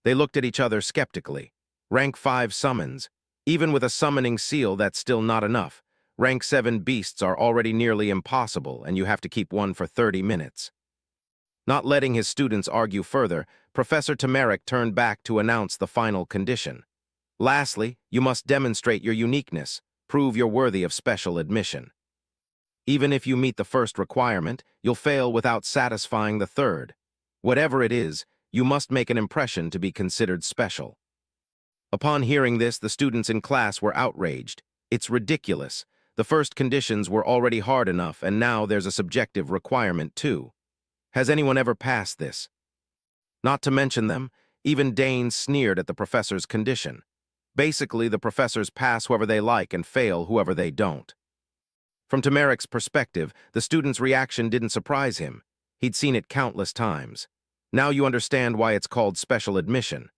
They looked at each other skeptically. Rank 5 summons. Even with a summoning seal, that's still not enough. Rank 7 beasts are already nearly impossible, and you have to keep one for 30 minutes. Not letting his students argue further, Professor Tamarek turned back to announce the final condition. Lastly, you must demonstrate your uniqueness, prove you're worthy of special admission. Even if you meet the first requirement, you'll fail without satisfying the third. Whatever it is, you must make an impression to be considered special. Upon hearing this, the students in class were outraged. It's ridiculous. The first conditions were already hard enough, and now there's a subjective requirement too. Has anyone ever passed this? Not to mention them, even Dane sneered at the professor's condition. Basically, the professors pass whoever they like and fail whoever they don't. From Tamarek's perspective, the student's reaction didn't surprise him. He'd seen it countless times. Now you understand why it's called special admission.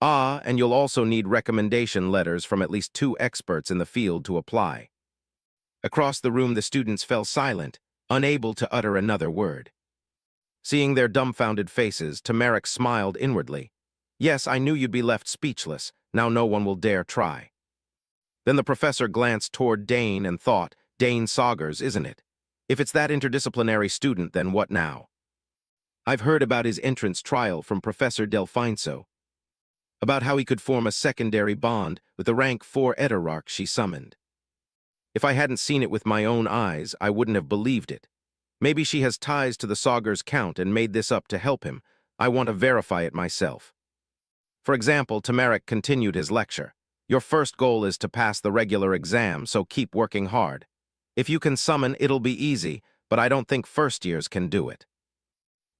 Ah, and you'll also need recommendation letters from at least 2 experts in the field to apply. Across the room, the students fell silent, unable to utter another word. Seeing their dumbfounded faces, Tamarek smiled inwardly. Yes, I knew you'd be left speechless. Now no one will dare try. Then the professor glanced toward Dane and thought, Dane Saugers, isn't it? If it's that interdisciplinary student, then what now? I've heard about his entrance trial from Professor Delfinso, about how he could form a secondary bond with the rank 4 Eterarch she summoned. If I hadn't seen it with my own eyes, I wouldn't have believed it. Maybe she has ties to the Saugers Count and made this up to help him. I want to verify it myself. For example, Tamarek continued his lecture. Your first goal is to pass the regular exam, so keep working hard. If you can summon, it'll be easy, but I don't think first years can do it.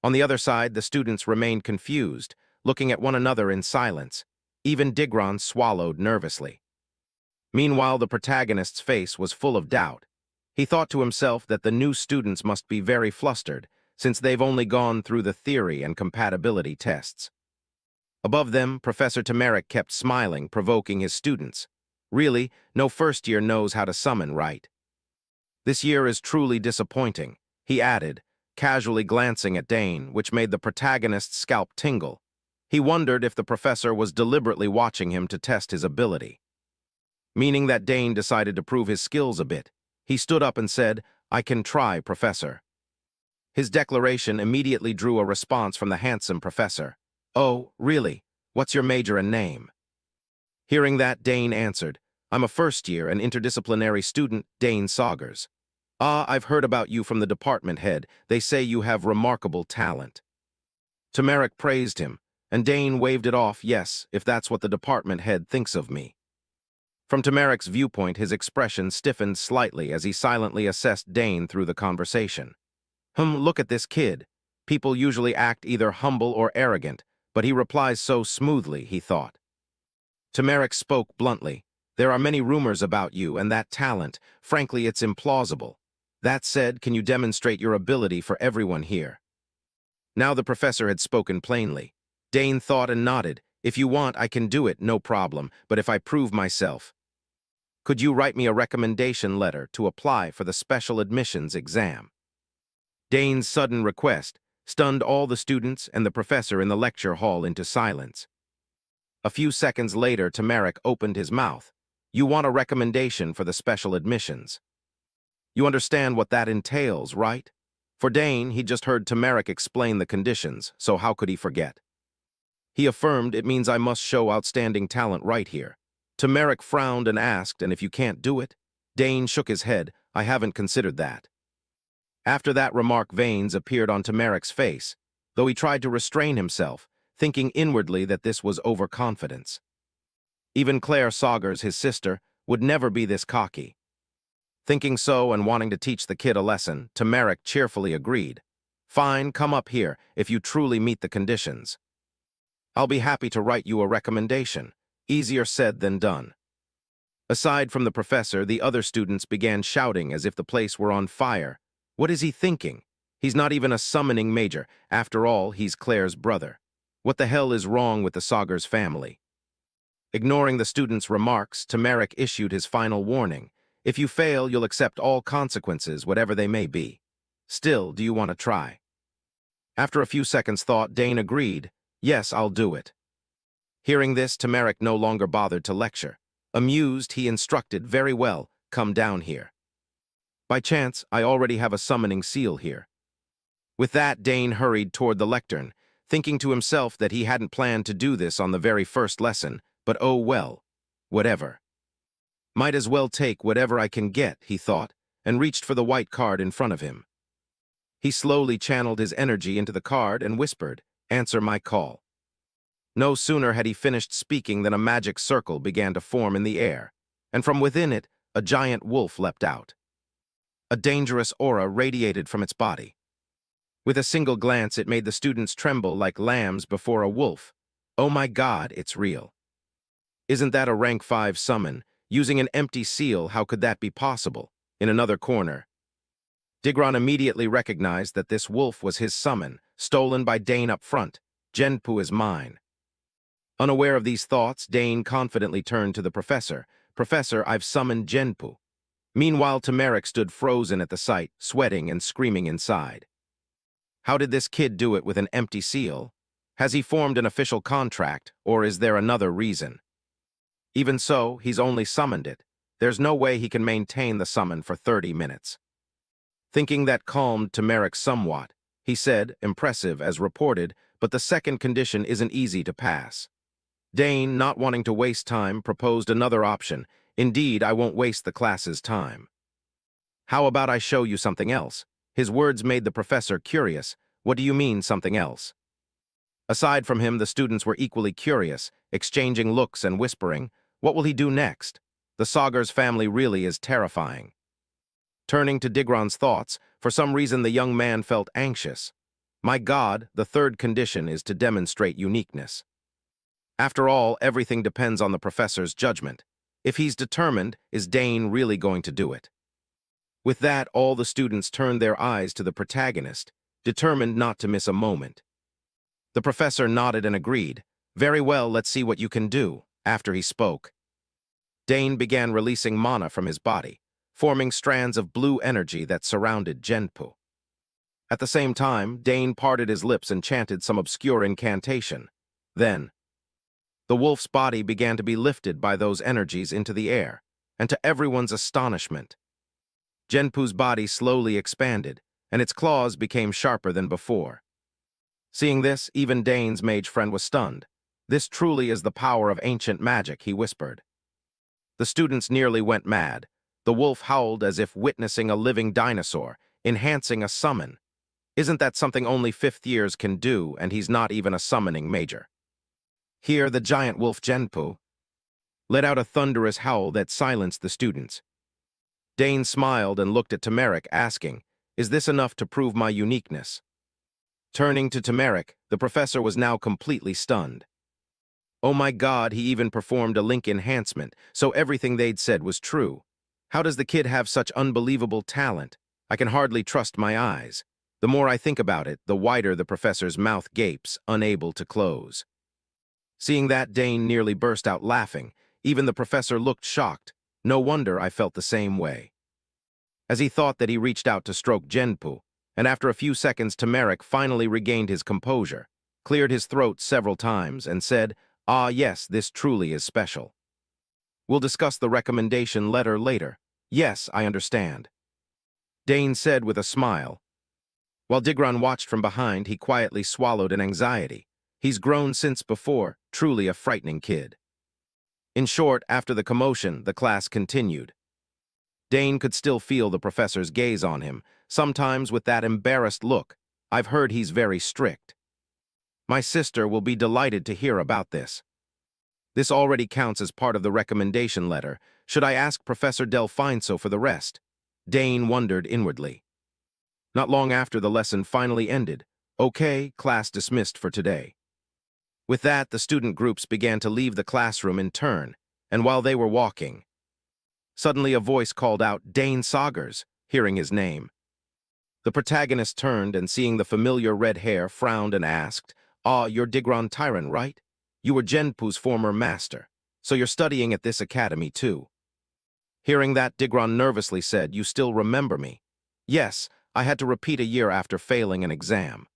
On the other side, the students remained confused, looking at one another in silence. Even Digron swallowed nervously. Meanwhile, the protagonist's face was full of doubt. He thought to himself that the new students must be very flustered, since they've only gone through the theory and compatibility tests. Above them, Professor Tamarek kept smiling, provoking his students. Really, no first year knows how to summon right. This year is truly disappointing, he added, casually glancing at Dane, which made the protagonist's scalp tingle. He wondered if the professor was deliberately watching him to test his ability. Meaning that Dane decided to prove his skills a bit. He stood up and said, I can try, Professor. His declaration immediately drew a response from the handsome professor. Oh, really? What's your major and name? Hearing that, Dane answered, I'm a first-year and interdisciplinary student, Dane Saugers. Ah, I've heard about you from the department head. They say you have remarkable talent. Tamarek praised him, and Dane waved it off, yes, if that's what the department head thinks of me. From Tamarek's viewpoint, his expression stiffened slightly as he silently assessed Dane through the conversation. Look at this kid. People usually act either humble or arrogant, but he replies so smoothly, he thought. Tamarek spoke bluntly. There are many rumors about you and that talent. Frankly, it's implausible. That said, can you demonstrate your ability for everyone here? Now the professor had spoken plainly. Dane thought and nodded. If you want, I can do it, no problem, but if I prove myself. Could you write me a recommendation letter to apply for the special admissions exam? Dane's sudden request stunned all the students and the professor in the lecture hall into silence. A few seconds later, Tamarek opened his mouth. You want a recommendation for the special admissions. You understand what that entails, right? For Dane, he just heard Tamarek explain the conditions, so how could he forget? He affirmed, it means I must show outstanding talent right here. Tamarek frowned and asked, and if you can't do it? Dane shook his head, I haven't considered that. After that remark, veins appeared on Tamarek's face, though he tried to restrain himself, thinking inwardly that this was overconfidence. Even Claire Saugers, his sister, would never be this cocky. Thinking so and wanting to teach the kid a lesson, Tamarek cheerfully agreed. Fine, come up here if you truly meet the conditions. I'll be happy to write you a recommendation. Easier said than done. Aside from the professor, the other students began shouting as if the place were on fire. What is he thinking? He's not even a summoning major. After all, he's Claire's brother. What the hell is wrong with the Sagar's family? Ignoring the students' remarks, Turmeric issued his final warning. If you fail, you'll accept all consequences, whatever they may be. Still, do you want to try? After a few seconds' thought, Dane agreed. Yes, I'll do it. Hearing this, Turmeric no longer bothered to lecture. Amused, he instructed, very well, come down here. By chance, I already have a summoning seal here. With that, Dane hurried toward the lectern, thinking to himself that he hadn't planned to do this on the very first lesson, but oh well, whatever. Might as well take whatever I can get, he thought, and reached for the white card in front of him. He slowly channeled his energy into the card and whispered, "Answer my call." No sooner had he finished speaking than a magic circle began to form in the air, and from within it, a giant wolf leapt out. A dangerous aura radiated from its body. With a single glance, it made the students tremble like lambs before a wolf. Oh my God, it's real. Isn't that a rank 5 summon? Using an empty seal, how could that be possible? In another corner, Digron immediately recognized that this wolf was his summon, stolen by Dane up front. Genpu is mine. Unaware of these thoughts, Dane confidently turned to the professor. Professor, I've summoned Genpu. Meanwhile, Turmeric stood frozen at the sight, sweating and screaming inside. How did this kid do it with an empty seal? Has he formed an official contract, or is there another reason? Even so, he's only summoned it. There's no way he can maintain the summon for 30 minutes. Thinking that calmed Turmeric somewhat, he said, impressive as reported, but the second condition isn't easy to pass. Dane, not wanting to waste time, proposed another option. Indeed, I won't waste the class's time. How about I show you something else? His words made the professor curious. What do you mean, something else? Aside from him, the students were equally curious, exchanging looks and whispering, what will he do next? The Sagar's family really is terrifying. Turning to Digron's thoughts, for some reason the young man felt anxious. My God, the third condition is to demonstrate uniqueness. After all, everything depends on the professor's judgment. If he's determined, is Dane really going to do it? With that, all the students turned their eyes to the protagonist, determined not to miss a moment. The professor nodded and agreed. Very well, let's see what you can do. After he spoke, Dane began releasing mana from his body, forming strands of blue energy that surrounded Genpu. At the same time, Dane parted his lips and chanted some obscure incantation. Then, the wolf's body began to be lifted by those energies into the air, and to everyone's astonishment, Genpu's body slowly expanded, and its claws became sharper than before. Seeing this, even Dane's mage friend was stunned. This truly is the power of ancient magic, he whispered. The students nearly went mad. The wolf howled as if witnessing a living dinosaur, enhancing a summon. Isn't that something only fifth years can do, and he's not even a summoning major? Here, the giant wolf Genpu let out a thunderous howl that silenced the students. Dane smiled and looked at Turmeric, asking, is this enough to prove my uniqueness? Turning to Turmeric, the professor was now completely stunned. Oh my God, he even performed a link enhancement, so everything they'd said was true. How does the kid have such unbelievable talent? I can hardly trust my eyes. The more I think about it, the wider the professor's mouth gapes, unable to close. Seeing that, Dane nearly burst out laughing. Even the professor looked shocked. No wonder I felt the same way. As he thought that, he reached out to stroke Genpu, and after a few seconds, Turmeric finally regained his composure, cleared his throat several times, and said, ah yes, this truly is special. We'll discuss the recommendation letter later. Yes, I understand, Dane said with a smile. While Digron watched from behind, he quietly swallowed an anxiety. He's grown since before, truly a frightening kid. In short, after the commotion, the class continued. Dane could still feel the professor's gaze on him, sometimes with that embarrassed look. I've heard he's very strict. My sister will be delighted to hear about this. This already counts as part of the recommendation letter. Should I ask Professor Delfinso for the rest? Dane wondered inwardly. Not long after the lesson finally ended. Okay, class dismissed for today. With that, the student groups began to leave the classroom in turn, and while they were walking, suddenly a voice called out, "Dane Saugers," hearing his name. The protagonist turned and seeing the familiar red hair, frowned and asked, "Ah, you're Digron Tyron, right? You were Genpu's former master, so you're studying at this academy too." Hearing that, Digron nervously said, "You still remember me?" "Yes, I had to repeat a year after failing an exam."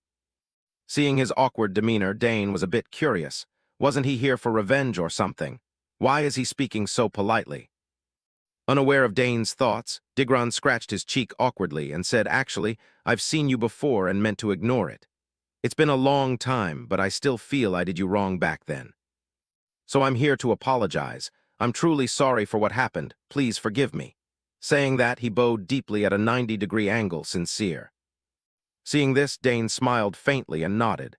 Seeing his awkward demeanor, Dane was a bit curious. Wasn't he here for revenge or something? Why is he speaking so politely? Unaware of Dane's thoughts, Digron scratched his cheek awkwardly and said, "Actually, I've seen you before and meant to ignore it. It's been a long time, but I still feel I did you wrong back then. So I'm here to apologize. I'm truly sorry for what happened. Please forgive me." Saying that, he bowed deeply at a 90-degree angle, sincere. Seeing this, Dane smiled faintly and nodded.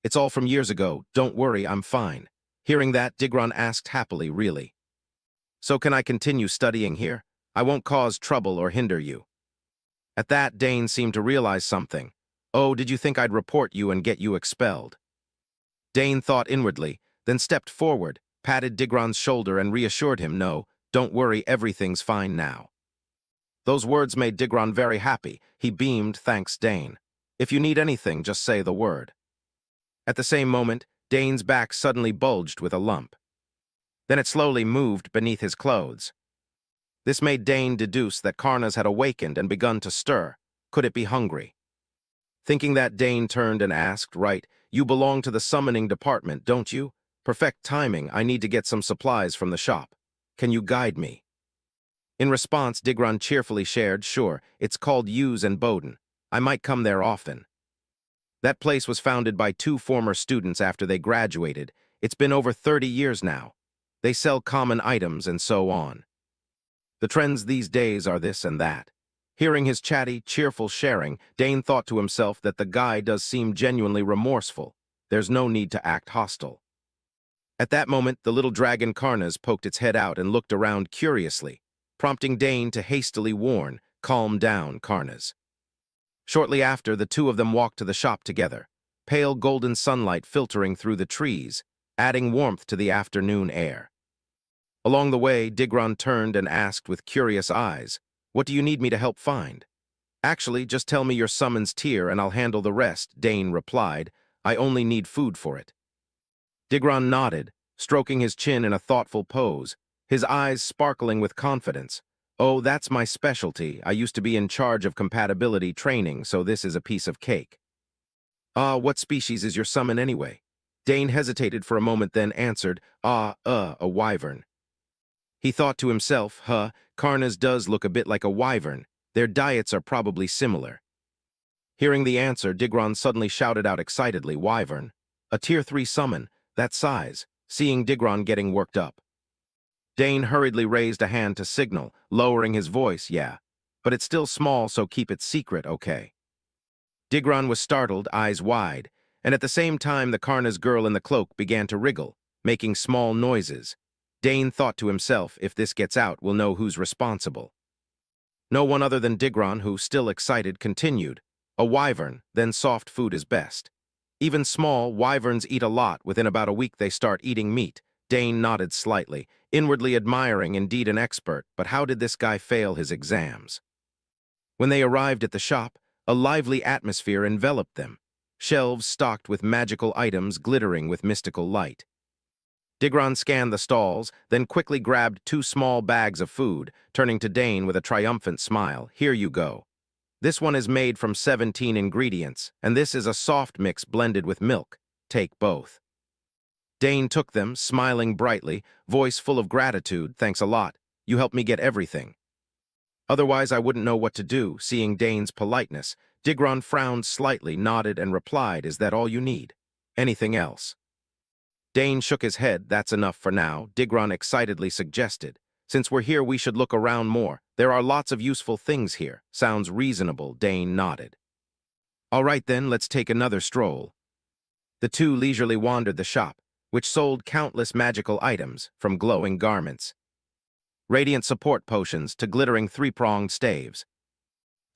"It's all from years ago. Don't worry, I'm fine." Hearing that, Digron asked happily, "Really? So can I continue studying here? I won't cause trouble or hinder you." At that, Dane seemed to realize something. "Oh, did you think I'd report you and get you expelled?" Dane thought inwardly, then stepped forward, patted Digron's shoulder and reassured him, "No, don't worry, everything's fine now." Those words made Digron very happy. He beamed, "Thanks, Dane. If you need anything, just say the word." At the same moment, Dane's back suddenly bulged with a lump. Then it slowly moved beneath his clothes. This made Dane deduce that Karnas had awakened and begun to stir. Could it be hungry? Thinking that, Dane turned and asked, "Right, you belong to the summoning department, don't you? Perfect timing, I need to get some supplies from the shop. Can you guide me?" In response, Digron cheerfully shared, "Sure, it's called Hughes and Bowden. I might come there often." That place was founded by two former students after they graduated. It's been over 30 years now. They sell common items and so on. The trends these days are this and that. Hearing his chatty, cheerful sharing, Dane thought to himself that the guy does seem genuinely remorseful. There's no need to act hostile. At that moment, the little dragon Karnas poked its head out and looked around curiously, prompting Dane to hastily warn, "Calm down, Karnas." Shortly after, the two of them walked to the shop together, pale golden sunlight filtering through the trees, adding warmth to the afternoon air. Along the way, Digron turned and asked with curious eyes, "What do you need me to help find?" "Actually, just tell me your summons tier and I'll handle the rest," Dane replied. "I only need food for it." Digron nodded, stroking his chin in a thoughtful pose, his eyes sparkling with confidence. "Oh, that's my specialty. I used to be in charge of compatibility training, so this is a piece of cake." "Ah, what species is your summon anyway?" Dane hesitated for a moment, then answered, A wyvern." He thought to himself, Karnas does look a bit like a wyvern. Their diets are probably similar." Hearing the answer, Digron suddenly shouted out excitedly, "Wyvern? A tier 3 summon, that size," seeing Digron getting worked up. Dane hurriedly raised a hand to signal, lowering his voice, "Yeah, but it's still small, so keep it secret, okay?" Digron was startled, eyes wide, and at the same time the Karnas girl in the cloak began to wriggle, making small noises. Dane thought to himself, if this gets out, we'll know who's responsible. No one other than Digron, who, still excited, continued, "A wyvern, then soft food is best. Even small, wyverns eat a lot. Within about a week they start eating meat." Dane nodded slightly, inwardly admiring, indeed an expert, but how did this guy fail his exams? When they arrived at the shop, a lively atmosphere enveloped them, shelves stocked with magical items glittering with mystical light. Digron scanned the stalls, then quickly grabbed 2 small bags of food, turning to Dane with a triumphant smile. "Here you go. This one is made from 17 ingredients, and this is a soft mix blended with milk. Take both." Dane took them, smiling brightly, voice full of gratitude. "Thanks a lot. You helped me get everything. Otherwise, I wouldn't know what to do." Seeing Dane's politeness, Digron frowned slightly, nodded, and replied, "Is that all you need? Anything else?" Dane shook his head. "That's enough for now," Digron excitedly suggested. "Since we're here, we should look around more. There are lots of useful things here." "Sounds reasonable," Dane nodded. "All right then, let's take another stroll." The two leisurely wandered the shop, which sold countless magical items, from glowing garments, radiant support potions, to glittering 3-pronged staves.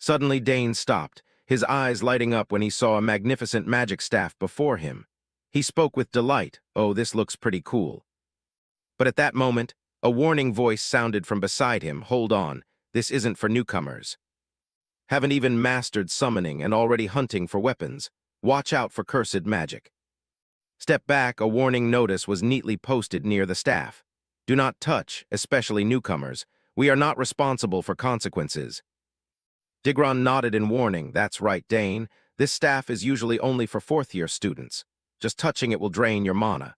Suddenly, Dane stopped, his eyes lighting up when he saw a magnificent magic staff before him. He spoke with delight. "Oh, this looks pretty cool." But at that moment, a warning voice sounded from beside him. "Hold on, this isn't for newcomers. Haven't even mastered summoning and already hunting for weapons. Watch out for cursed magic." Step back, a warning notice was neatly posted near the staff. "Do not touch, especially newcomers. We are not responsible for consequences." Digron nodded in warning. "That's right, Dane. This staff is usually only for fourth-year students. Just touching it will drain your mana."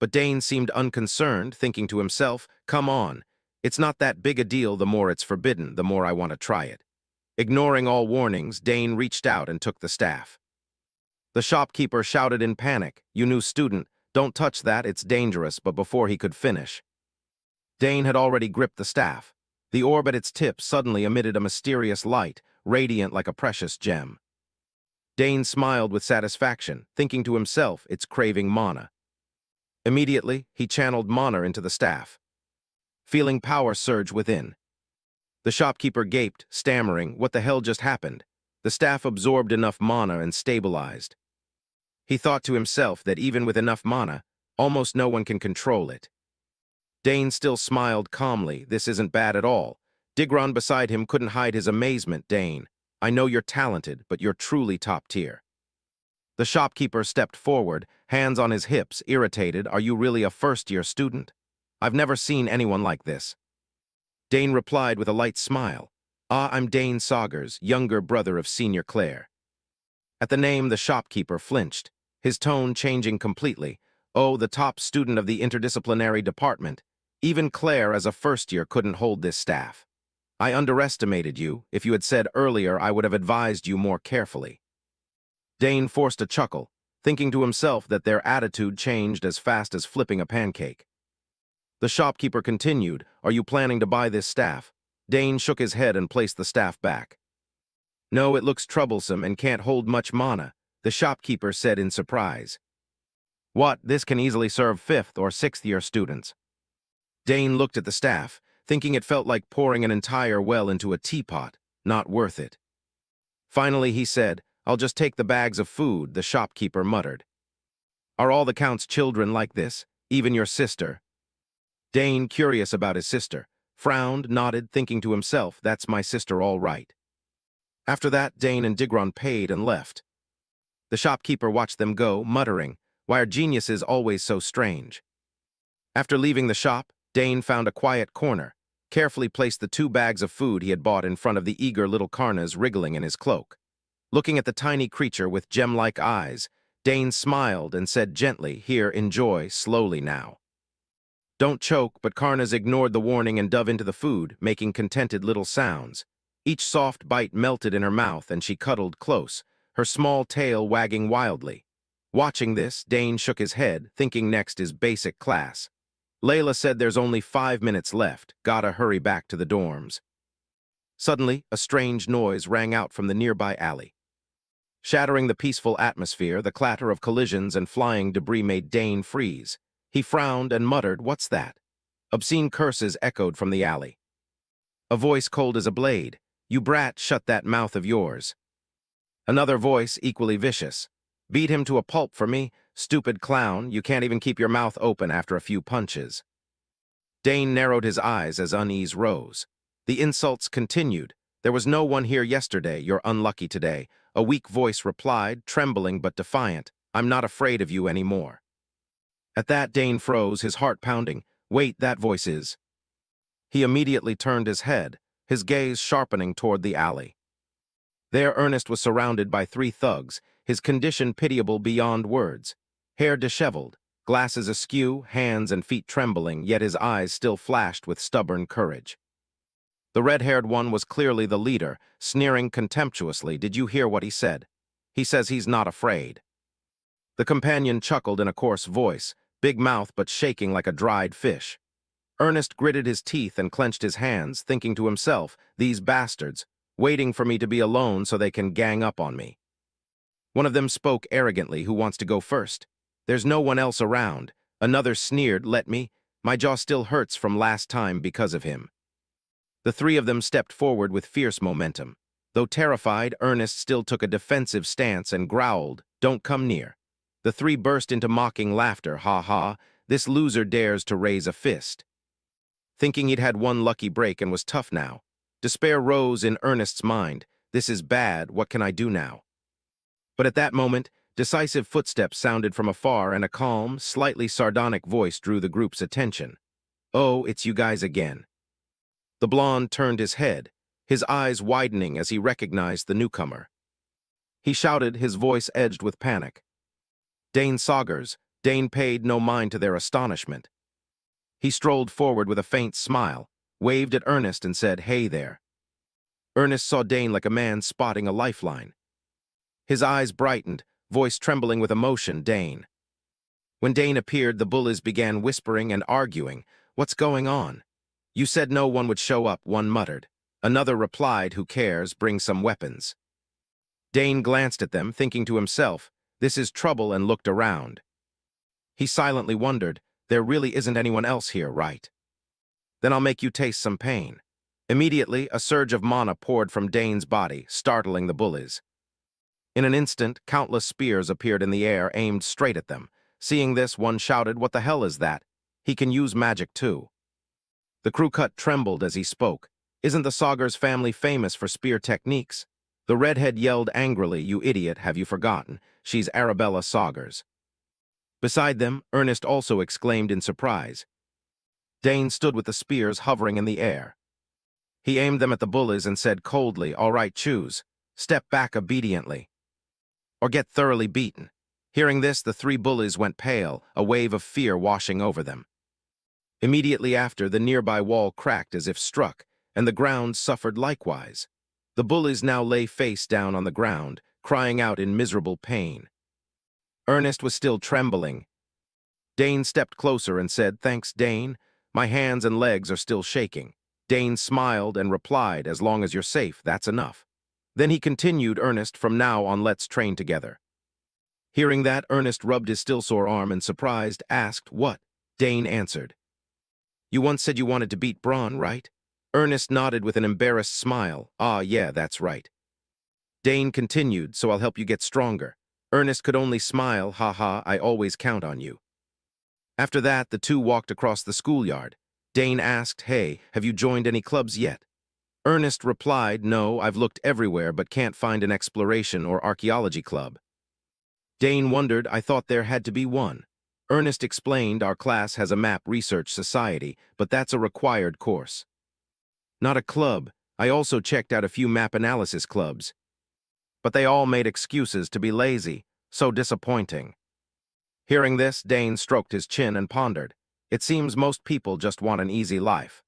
But Dane seemed unconcerned, thinking to himself, "Come on. It's not that big a deal. The more it's forbidden, the more I want to try it." Ignoring all warnings, Dane reached out and took the staff. The shopkeeper shouted in panic, "You new student, don't touch that, it's dangerous," but before he could finish, Dane had already gripped the staff. The orb at its tip suddenly emitted a mysterious light, radiant like a precious gem. Dane smiled with satisfaction, thinking to himself, "It's craving mana." Immediately, he channeled mana into the staff, feeling power surge within. The shopkeeper gaped, stammering, "What the hell just happened?" The staff absorbed enough mana and stabilized. He thought to himself that even with enough mana, almost no one can control it. Dane still smiled calmly. "This isn't bad at all." Digron beside him couldn't hide his amazement. "Dane, I know you're talented, but you're truly top tier." The shopkeeper stepped forward, hands on his hips, irritated. "Are you really a first-year student? I've never seen anyone like this." Dane replied with a light smile. "I'm Dane Saugers, younger brother of Senior Claire." At the name, the shopkeeper flinched, his tone changing completely. "Oh, the top student of the interdisciplinary department. Even Claire, as a first-year, couldn't hold this staff. I underestimated you. If you had said earlier, I would have advised you more carefully." Dane forced a chuckle, thinking to himself that their attitude changed as fast as flipping a pancake. The shopkeeper continued, "Are you planning to buy this staff?" Dane shook his head and placed the staff back. "No, it looks troublesome and can't hold much mana," the shopkeeper said in surprise. "What? This can easily serve 5th or 6th-year students." Dane looked at the staff, thinking it felt like pouring an entire well into a teapot. Not worth it. Finally, he said, "I'll just take the bags of food," the shopkeeper muttered. "Are all the Count's children like this? Even your sister?" Dane, curious about his sister, frowned, nodded, thinking to himself, "That's my sister all right." After that, Dane and Digron paid and left. The shopkeeper watched them go, muttering, "Why are geniuses always so strange?" After leaving the shop, Dane found a quiet corner, carefully placed the 2 bags of food he had bought in front of the eager little Karnas wriggling in his cloak. Looking at the tiny creature with gem-like eyes, Dane smiled and said gently, "Here, enjoy, slowly now." "Don't choke," but Karnas ignored the warning and dove into the food, making contented little sounds. Each soft bite melted in her mouth and she cuddled close, her small tail wagging wildly. Watching this, Dane shook his head, thinking next is basic class. Layla said there's only 5 minutes left, gotta hurry back to the dorms. Suddenly, a strange noise rang out from the nearby alley. Shattering the peaceful atmosphere, the clatter of collisions and flying debris made Dane freeze. He frowned and muttered, "What's that?" Obscene curses echoed from the alley. A voice cold as a blade, "You brat, shut that mouth of yours." Another voice, equally vicious, "Beat him to a pulp for me, stupid clown, you can't even keep your mouth open after a few punches." Dane narrowed his eyes as unease rose. The insults continued. "There was no one here yesterday, you're unlucky today." A weak voice replied, trembling but defiant, "I'm not afraid of you anymore." At that, Dane froze, his heart pounding. "Wait, that voice is..." He immediately turned his head, his gaze sharpening toward the alley. There Ernest was surrounded by 3 thugs, his condition pitiable beyond words. Hair disheveled, glasses askew, hands and feet trembling, yet his eyes still flashed with stubborn courage. The red-haired one was clearly the leader, sneering contemptuously. "Did you hear what he said? He says he's not afraid." The companion chuckled in a coarse voice, big mouth but shaking like a dried fish. Ernest gritted his teeth and clenched his hands, thinking to himself, "These bastards, waiting for me to be alone so they can gang up on me." One of them spoke arrogantly, "Who wants to go first?" "There's no one else around." Another sneered, "Let me. My jaw still hurts from last time because of him." The 3 of them stepped forward with fierce momentum. Though terrified, Ernest still took a defensive stance and growled, "Don't come near." The three burst into mocking laughter. "Ha ha, this loser dares to raise a fist." Thinking he'd had one lucky break and was tough now, despair rose in Ernest's mind. "This is bad, what can I do now?" But at that moment, decisive footsteps sounded from afar and a calm, slightly sardonic voice drew the group's attention. "Oh, it's you guys again." The blonde turned his head, his eyes widening as he recognized the newcomer. He shouted, his voice edged with panic. "Dane Saugers." Dane paid no mind to their astonishment. He strolled forward with a faint smile, waved at Ernest and said, "Hey there." Ernest saw Dane like a man spotting a lifeline. His eyes brightened, voice trembling with emotion. "Dane." When Dane appeared, the bullies began whispering and arguing. "What's going on?" "You said no one would show up," one muttered. Another replied, "Who cares, bring some weapons." Dane glanced at them, thinking to himself, "This is trouble," and looked around. He silently wondered, there really isn't anyone else here, right? "Then I'll make you taste some pain." Immediately, a surge of mana poured from Dane's body, startling the bullies. In an instant, countless spears appeared in the air, aimed straight at them. Seeing this, one shouted, "What the hell is that? He can use magic too." The crew cut trembled as he spoke. "Isn't the Saugers family famous for spear techniques?" The redhead yelled angrily, "You idiot, have you forgotten? She's Arabella Saugers." Beside them, Ernest also exclaimed in surprise. Dane stood with the spears hovering in the air. He aimed them at the bullies and said coldly, "All right, choose. Step back obediently, or get thoroughly beaten." Hearing this, the three bullies went pale, a wave of fear washing over them. Immediately after, the nearby wall cracked as if struck, and the ground suffered likewise. The bullies now lay face down on the ground, crying out in miserable pain. Ernest was still trembling. Dane stepped closer and said, "Thanks, Dane. My hands and legs are still shaking." Dane smiled and replied, "As long as you're safe, that's enough." Then he continued, "Ernest, from now on let's train together." Hearing that, Ernest rubbed his still sore arm and surprised asked, "What?" Dane answered, "You once said you wanted to beat Braun, right?" Ernest nodded with an embarrassed smile. "Ah, yeah, that's right." Dane continued, "So I'll help you get stronger." Ernest could only smile. "Ha ha, I always count on you." After that, the two walked across the schoolyard. Dane asked, "Hey, have you joined any clubs yet?" Ernest replied, "No, I've looked everywhere but can't find an exploration or archaeology club." Dane wondered, "I thought there had to be one." Ernest explained, "Our class has a map research society, but that's a required course." "Not a club. I also checked out a few map analysis clubs. But they all made excuses to be lazy. So disappointing." Hearing this, Dane stroked his chin and pondered. It seems most people just want an easy life.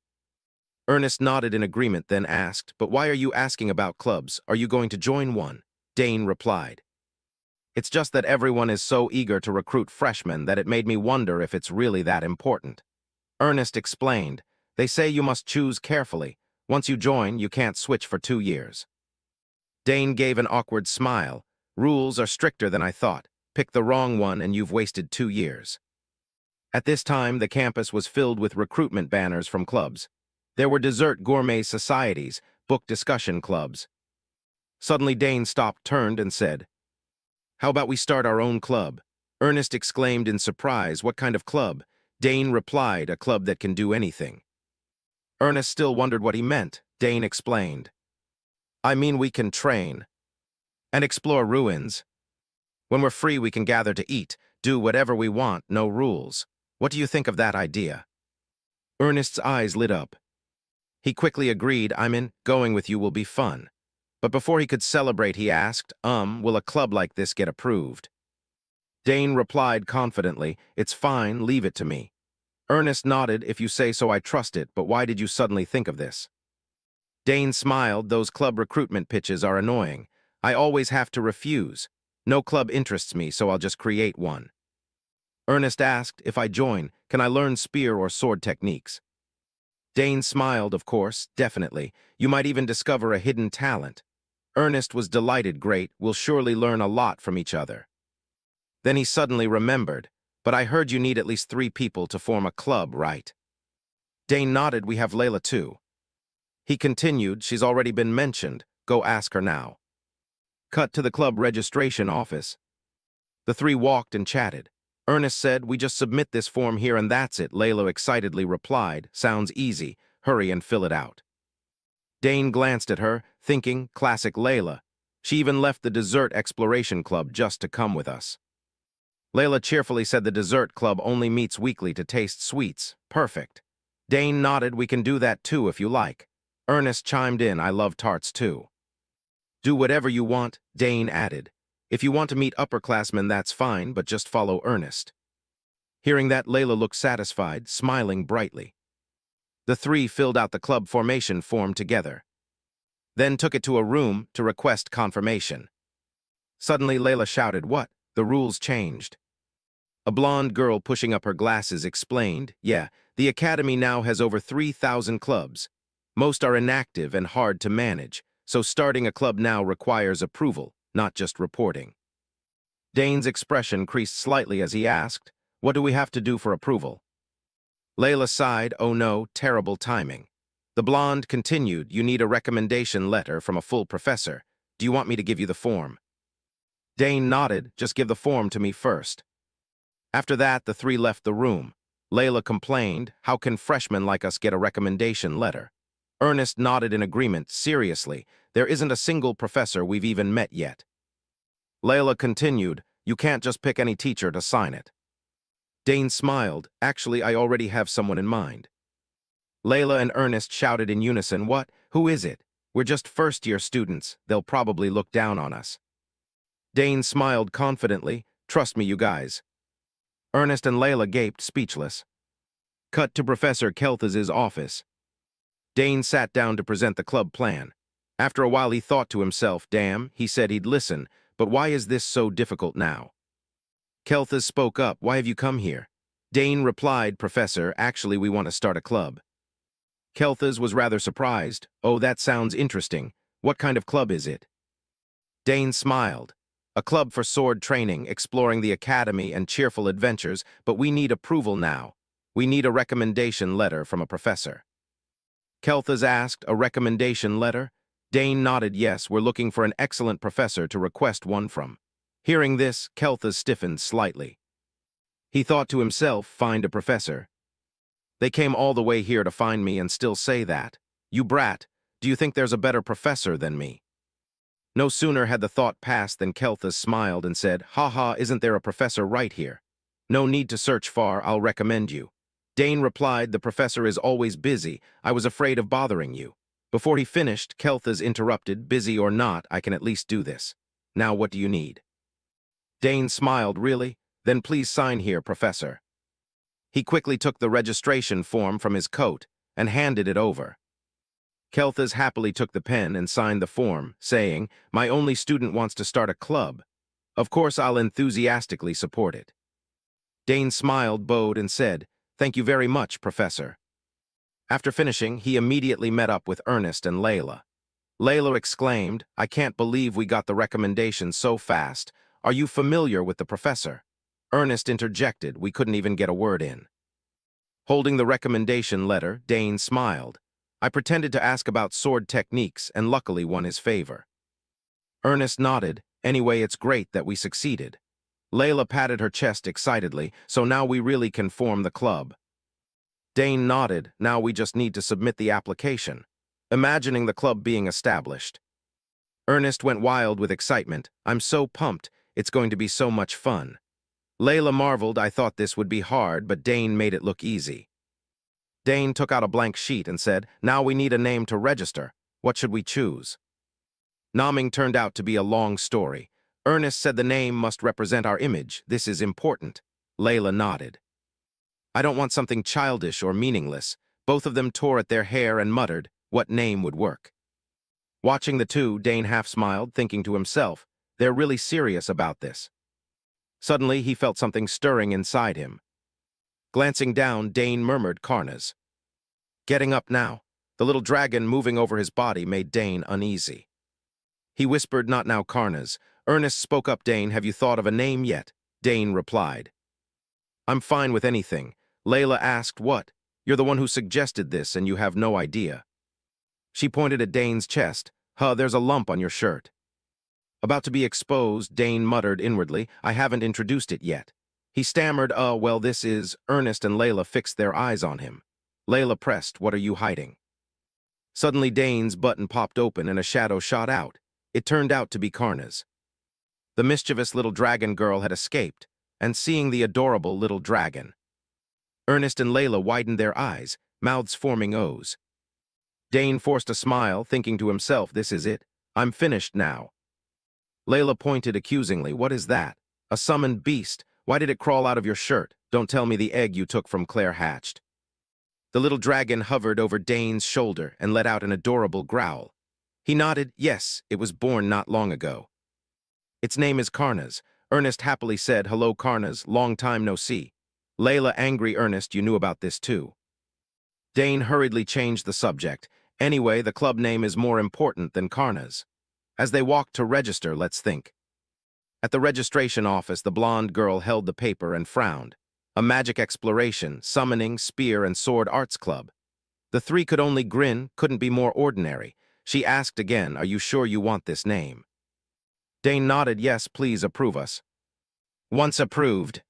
Ernest nodded in agreement, then asked, "But why are you asking about clubs? Are you going to join one?" Dane replied, "It's just that everyone is so eager to recruit freshmen that it made me wonder if it's really that important." Ernest explained, "They say you must choose carefully. Once you join, you can't switch for 2 years." Dane gave an awkward smile. "Rules are stricter than I thought. Pick the wrong one and you've wasted 2 years. At this time, the campus was filled with recruitment banners from clubs. There were dessert gourmet societies, book discussion clubs. Suddenly Dane stopped, turned, and said, "How about we start our own club?" Ernest exclaimed in surprise, "What kind of club?" Dane replied, "A club that can do anything." Ernest still wondered what he meant. Dane explained, "I mean we can train and explore ruins. When we're free, we can gather to eat, do whatever we want, no rules. What do you think of that idea?" Ernest's eyes lit up. He quickly agreed, "I'm in. Going with you will be fun." But before he could celebrate, he asked, Will a club like this get approved?" Dane replied confidently, "It's fine, leave it to me." Ernest nodded, "If you say so, I trust it, but why did you suddenly think of this?" Dane smiled, "Those club recruitment pitches are annoying. I always have to refuse. No club interests me, so I'll just create one." Ernest asked, "If I join, can I learn spear or sword techniques?" Dane smiled, "Of course, definitely. You might even discover a hidden talent." Ernest was delighted. "Great, we'll surely learn a lot from each other." Then he suddenly remembered, "But I heard you need at least 3 people to form a club, right?" Dane nodded, "We have Layla too." He continued, "She's already been mentioned. Go ask her now. Cut to the club registration office. The three walked and chatted. Ernest said, we just submit this form here and that's it. Layla excitedly replied, sounds easy. Hurry and fill it out. Dane glanced at her, thinking, classic Layla. She even left the dessert exploration club just to come with us. Layla cheerfully said the dessert club only meets weekly to taste sweets. Perfect. Dane nodded, we can do that too if you like. Ernest chimed in, I love tarts too. Do whatever you want, Dane added. If you want to meet upperclassmen, that's fine, but just follow Ernest. Hearing that, Layla looked satisfied, smiling brightly. The three filled out the club formation form together, then took it to a room to request confirmation. Suddenly, Layla shouted, what? The rules changed. A blonde girl pushing up her glasses explained, yeah, the academy now has over 3,000 clubs. Most are inactive and hard to manage, so starting a club now requires approval, not just reporting. Dane's expression creased slightly as he asked, what do we have to do for approval? Layla sighed, oh no, terrible timing. The blonde continued, you need a recommendation letter from a full professor. Do you want me to give you the form? Dane nodded, just give the form to me first. After that, the three left the room. Layla complained, how can freshmen like us get a recommendation letter? Ernest nodded in agreement, seriously, there isn't a single professor we've even met yet. Layla continued, you can't just pick any teacher to sign it. Dane smiled, actually I already have someone in mind. Layla and Ernest shouted in unison, what? Who is it? We're just first-year students, they'll probably look down on us. Dane smiled confidently, trust me you guys. Ernest and Layla gaped, speechless. Cut to Professor Kelthas's office. Dane sat down to present the club plan. After a while he thought to himself, damn, he said he'd listen, but why is this so difficult now? Kelthas spoke up, why have you come here? Dane replied, Professor, actually we want to start a club. Kelthas was rather surprised, oh that sounds interesting, what kind of club is it? Dane smiled, a club for sword training, exploring the academy and cheerful adventures, but we need approval now. We need a recommendation letter from a professor. Kelthas asked, a recommendation letter? Dane nodded, yes, we're looking for an excellent professor to request one from. Hearing this, Kelthas stiffened slightly. He thought to himself, find a professor. They came all the way here to find me and still say that. You brat, do you think there's a better professor than me? No sooner had the thought passed than Kelthas smiled and said, haha, isn't there a professor right here? No need to search far, I'll recommend you. Dane replied, the professor is always busy, I was afraid of bothering you. Before he finished, Kelthas interrupted, busy or not, I can at least do this. Now what do you need? Dane smiled, really? Then please sign here, Professor. He quickly took the registration form from his coat and handed it over. Kelthas happily took the pen and signed the form, saying, my only student wants to start a club. Of course I'll enthusiastically support it. Dane smiled, bowed, and said, thank you very much, Professor. After finishing, he immediately met up with Ernest and Layla. Layla exclaimed, I can't believe we got the recommendation so fast. Are you familiar with the professor? Ernest interjected, we couldn't even get a word in. Holding the recommendation letter, Dane smiled. I pretended to ask about sword techniques and luckily won his favor. Ernest nodded, anyway it's great that we succeeded. Layla patted her chest excitedly, so now we really can form the club. Dane nodded, now we just need to submit the application, imagining the club being established. Ernest went wild with excitement, I'm so pumped, it's going to be so much fun. Layla marveled, I thought this would be hard, but Dane made it look easy. Dane took out a blank sheet and said, now we need a name to register. What should we choose? Naming turned out to be a long story. Ernest said the name must represent our image. This is important. Layla nodded. I don't want something childish or meaningless. Both of them tore at their hair and muttered, what name would work? Watching the two, Dane half smiled, thinking to himself, they're really serious about this. Suddenly, he felt something stirring inside him. Glancing down, Dane murmured, Karnas. Getting up now, the little dragon moving over his body made Dane uneasy. He whispered, not now, Karnas. Ernest spoke up, Dane, have you thought of a name yet? Dane replied, I'm fine with anything. Layla asked, what? You're the one who suggested this and you have no idea. She pointed at Dane's chest. Huh, there's a lump on your shirt. About to be exposed, Dane muttered inwardly, I haven't introduced it yet. He stammered, well, this is... Ernest and Layla fixed their eyes on him. Layla pressed, what are you hiding? Suddenly Dane's button popped open and a shadow shot out. It turned out to be Karna's. The mischievous little dragon girl had escaped, and seeing the adorable little dragon. Ernest and Layla widened their eyes, mouths forming O's. Dane forced a smile, thinking to himself, this is it. I'm finished now. Layla pointed accusingly, what is that? A summoned beast. Why did it crawl out of your shirt? Don't tell me the egg you took from Claire hatched. The little dragon hovered over Dane's shoulder and let out an adorable growl. He nodded, yes, it was born not long ago. Its name is Karna's. Ernest happily said, hello Karna's, long time no see. Layla, angry Ernest, you knew about this too. Dane hurriedly changed the subject. Anyway, the club name is more important than Karna's. As they walked to register, let's think. At the registration office, the blonde girl held the paper and frowned. A magic exploration, summoning, spear, and sword arts club. The three could only grin, couldn't be more ordinary. She asked again, are you sure you want this name? Dane nodded, yes, please approve us. Once approved.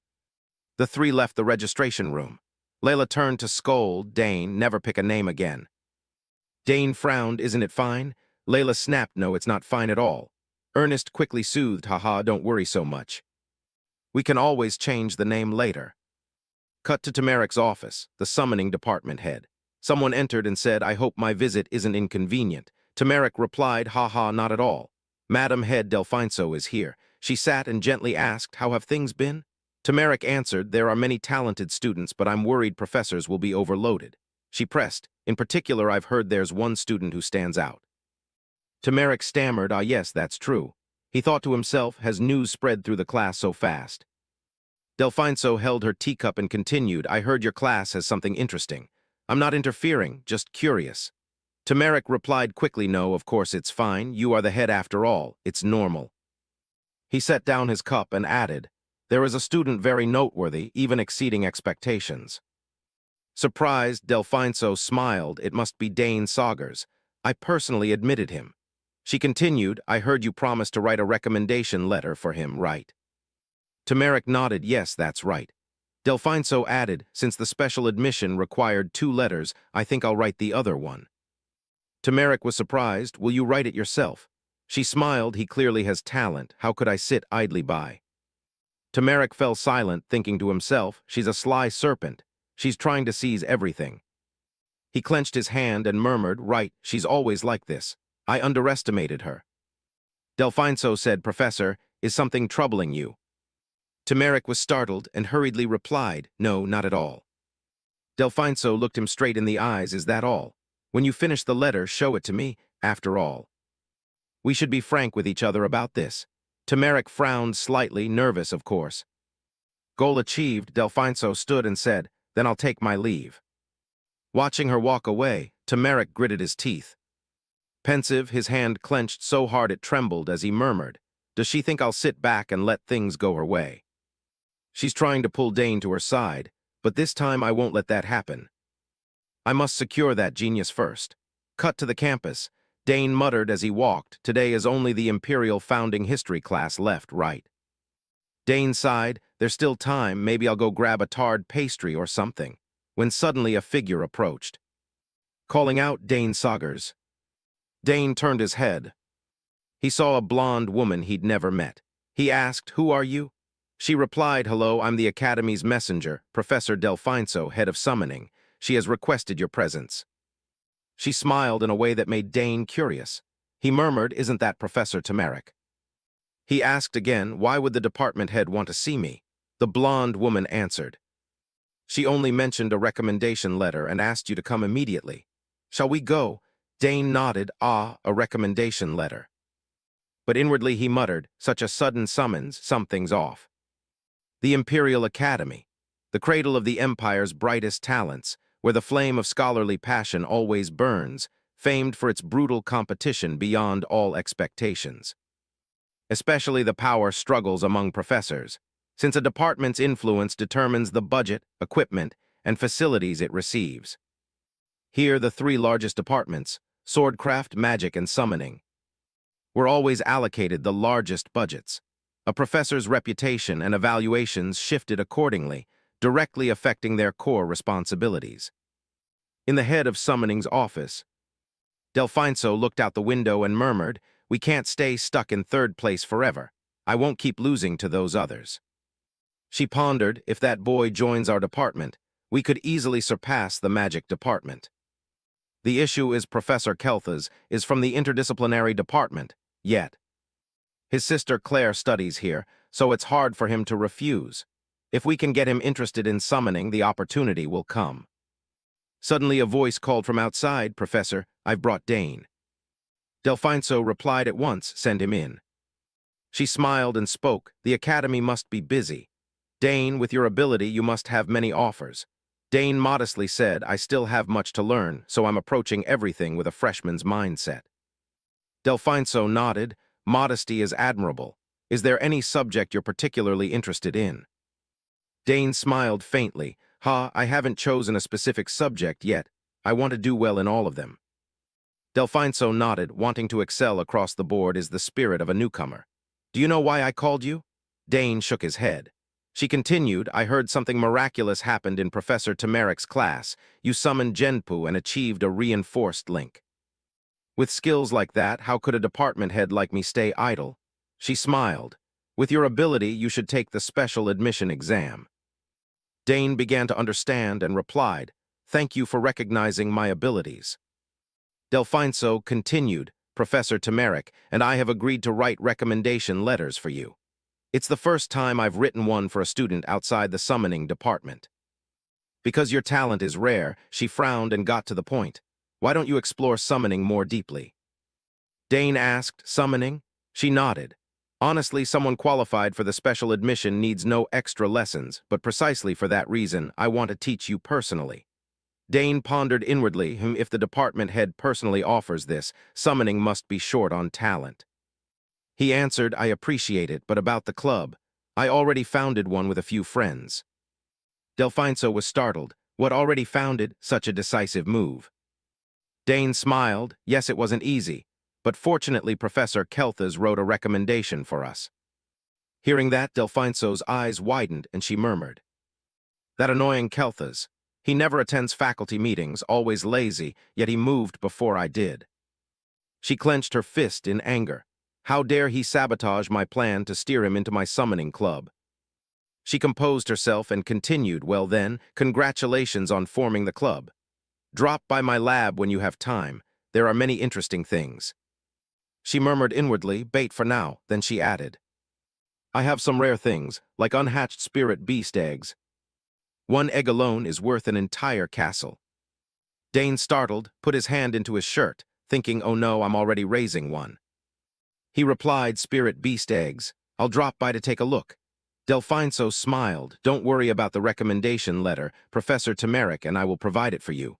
The three left the registration room. Layla turned to scold Dane, never pick a name again. Dane frowned, isn't it fine? Layla snapped, no, it's not fine at all. Ernest quickly soothed, haha, don't worry so much. We can always change the name later. Cut to Tamarik's office, the summoning department head. Someone entered and said, I hope my visit isn't inconvenient. Tamarik replied, haha, not at all. Madam Head Delfinso is here. She sat and gently asked, how have things been? Tamarik answered, there are many talented students, but I'm worried professors will be overloaded. She pressed, in particular I've heard there's one student who stands out. Tamarik stammered, ah yes, that's true. He thought to himself, has news spread through the class so fast? Delfinso held her teacup and continued, I heard your class has something interesting. I'm not interfering, just curious. Tamarik replied quickly, no, of course it's fine. You are the head after all. It's normal. He set down his cup and added, there is a student very noteworthy, even exceeding expectations. Surprised, Delfinso smiled, it must be Dane Saugers. I personally admitted him. She continued, I heard you promised to write a recommendation letter for him, right? Tamarik nodded, yes, that's right. Delfinso added, since the special admission required 2 letters, I think I'll write the other one. Tamarik was surprised, will you write it yourself? She smiled, he clearly has talent, how could I sit idly by? Tamarik fell silent, thinking to himself, she's a sly serpent. She's trying to seize everything. He clenched his hand and murmured, right, she's always like this. I underestimated her. Delfinso said, Professor, is something troubling you? Tamarik was startled and hurriedly replied, no, not at all. Delfinso looked him straight in the eyes, is that all? When you finish the letter, show it to me, after all. We should be frank with each other about this. Tamarik frowned slightly, nervous, of course. Goal achieved, Delfinso stood and said, then I'll take my leave. Watching her walk away, Tamarik gritted his teeth. Pensive, his hand clenched so hard it trembled as he murmured, does she think I'll sit back and let things go her way? She's trying to pull Dane to her side, but this time I won't let that happen. I must secure that genius first. Cut to the campus. Dane muttered as he walked, today is only the Imperial Founding History class left, right? Dane sighed, there's still time, maybe I'll go grab a tarred pastry or something, when suddenly a figure approached. Calling out, Dane Saugers. Dane turned his head. He saw a blonde woman he'd never met. He asked, who are you? She replied, hello, I'm the Academy's messenger, Professor Delfinso, head of summoning. She has requested your presence. She smiled in a way that made Dane curious. He murmured, isn't that Professor Tamarik? He asked again, why would the department head want to see me? The blonde woman answered. She only mentioned a recommendation letter and asked you to come immediately. Shall we go? Dane nodded, ah, a recommendation letter. But inwardly he muttered, such a sudden summons, something's off. The Imperial Academy, the cradle of the Empire's brightest talents, where the flame of scholarly passion always burns, famed for its brutal competition beyond all expectations. Especially the power struggles among professors, since a department's influence determines the budget, equipment, and facilities it receives. Here, the 3 largest departments, swordcraft, magic, and summoning, were always allocated the largest budgets. A professor's reputation and evaluations shifted accordingly, directly affecting their core responsibilities. In the head of summoning's office, Delfinso looked out the window and murmured, "We can't stay stuck in third place forever. I won't keep losing to those others." She pondered, if that boy joins our department, we could easily surpass the magic department. The issue is Professor Kelthas is from the interdisciplinary department, yet. His sister Claire studies here, so it's hard for him to refuse. If we can get him interested in summoning, the opportunity will come. Suddenly a voice called from outside, "Professor, I've brought Dane." Delfinso replied at once, "Send him in." She smiled and spoke, "The academy must be busy. Dane, with your ability, you must have many offers." Dane modestly said, "I still have much to learn, so I'm approaching everything with a freshman's mindset." Delfinso nodded, "Modesty is admirable. Is there any subject you're particularly interested in?" Dane smiled faintly, I haven't chosen a specific subject yet. I want to do well in all of them." Delfinso nodded, wanting to excel across the board is the spirit of a newcomer. "Do you know why I called you?" Dane shook his head. She continued, "I heard something miraculous happened in Professor Tamarek's class. You summoned Genpu and achieved a reinforced link. With skills like that, how could a department head like me stay idle?" She smiled. "With your ability, you should take the special admission exam." Dane began to understand and replied, "Thank you for recognizing my abilities." Delfinso continued, "Professor Tamarek and I have agreed to write recommendation letters for you. It's the first time I've written one for a student outside the summoning department. Because your talent is rare," she frowned and got to the point. "Why don't you explore summoning more deeply?" Dane asked, "Summoning?" She nodded. "Honestly, someone qualified for the special admission needs no extra lessons, but precisely for that reason, I want to teach you personally." Dane pondered inwardly, if the department head personally offers this, summoning must be short on talent. He answered, "I appreciate it, but about the club, I already founded one with a few friends." Delfinso was startled. What already founded such a decisive move? Dane smiled. "Yes, it wasn't easy, but fortunately Professor Kelthas wrote a recommendation for us." Hearing that, Delfinso's eyes widened and she murmured, "That annoying Kelthas. He never attends faculty meetings, always lazy, yet he moved before I did." She clenched her fist in anger. How dare he sabotage my plan to steer him into my summoning club? She composed herself and continued, "Well then, congratulations on forming the club. Drop by my lab when you have time. There are many interesting things." She murmured inwardly, "Bait for now," then she added, "I have some rare things, like unhatched spirit beast eggs. One egg alone is worth an entire castle." Dane, startled, put his hand into his shirt, thinking, "Oh no, I'm already raising one." He replied, "Spirit beast eggs. I'll drop by to take a look." Delfinso smiled, "Don't worry about the recommendation letter. Professor Tamarek and I will provide it for you.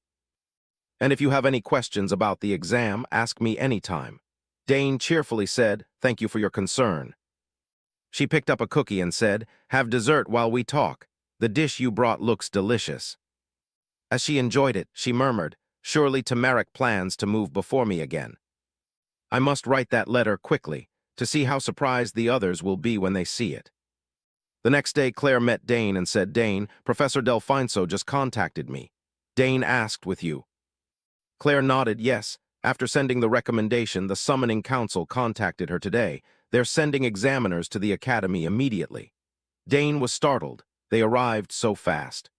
And if you have any questions about the exam, ask me anytime." Dane cheerfully said, "Thank you for your concern." She picked up a cookie and said, "Have dessert while we talk. The dish you brought looks delicious." As she enjoyed it, she murmured, "Surely Tamarek plans to move before me again. I must write that letter quickly, to see how surprised the others will be when they see it." The next day, Claire met Dane and said, "Dane, Professor Delfinso just contacted me. Dane asked with you." Claire nodded, "Yes. After sending the recommendation, the summoning council contacted her today. They're sending examiners to the academy immediately." Dane was startled. They arrived so fast.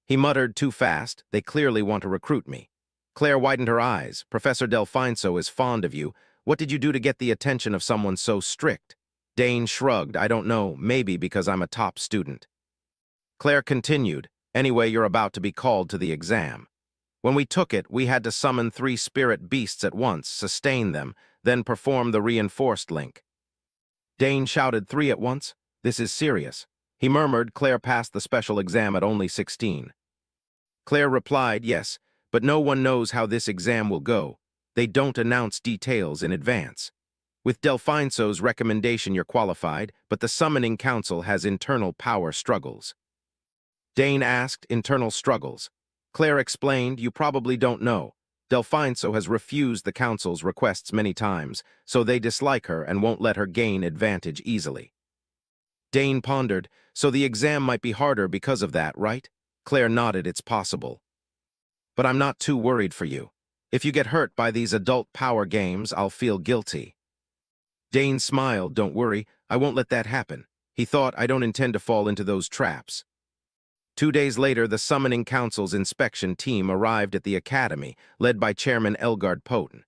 He muttered, "Too fast. They clearly want to recruit me." Claire widened her eyes. "Professor Delfinso is fond of you. What did you do to get the attention of someone so strict?" Dane shrugged. "I don't know. Maybe because I'm a top student." Claire continued, "Anyway, you're about to be called to the exam. When we took it, we had to summon 3 spirit beasts at once, sustain them, then perform the reinforced link." Dane shouted, "3 at once? This is serious." He murmured, "Claire passed the special exam at only 16. Claire replied, "Yes, but no one knows how this exam will go. They don't announce details in advance. With Delfinso's recommendation you're qualified, but the summoning council has internal power struggles." Dane asked, "Internal struggles?" Claire explained, "You probably don't know. Delfinso has refused the council's requests many times, so they dislike her and won't let her gain advantage easily. Dane pondered, so the exam might be harder because of that, right? Claire nodded, it's possible. But I'm not too worried for you. If you get hurt by these adult power games, I'll feel guilty. Dane smiled, don't worry, I won't let that happen. He thought, I don't intend to fall into those traps. 2 days later, the Summoning Council's inspection team arrived at the academy, led by Chairman Elgard Poten.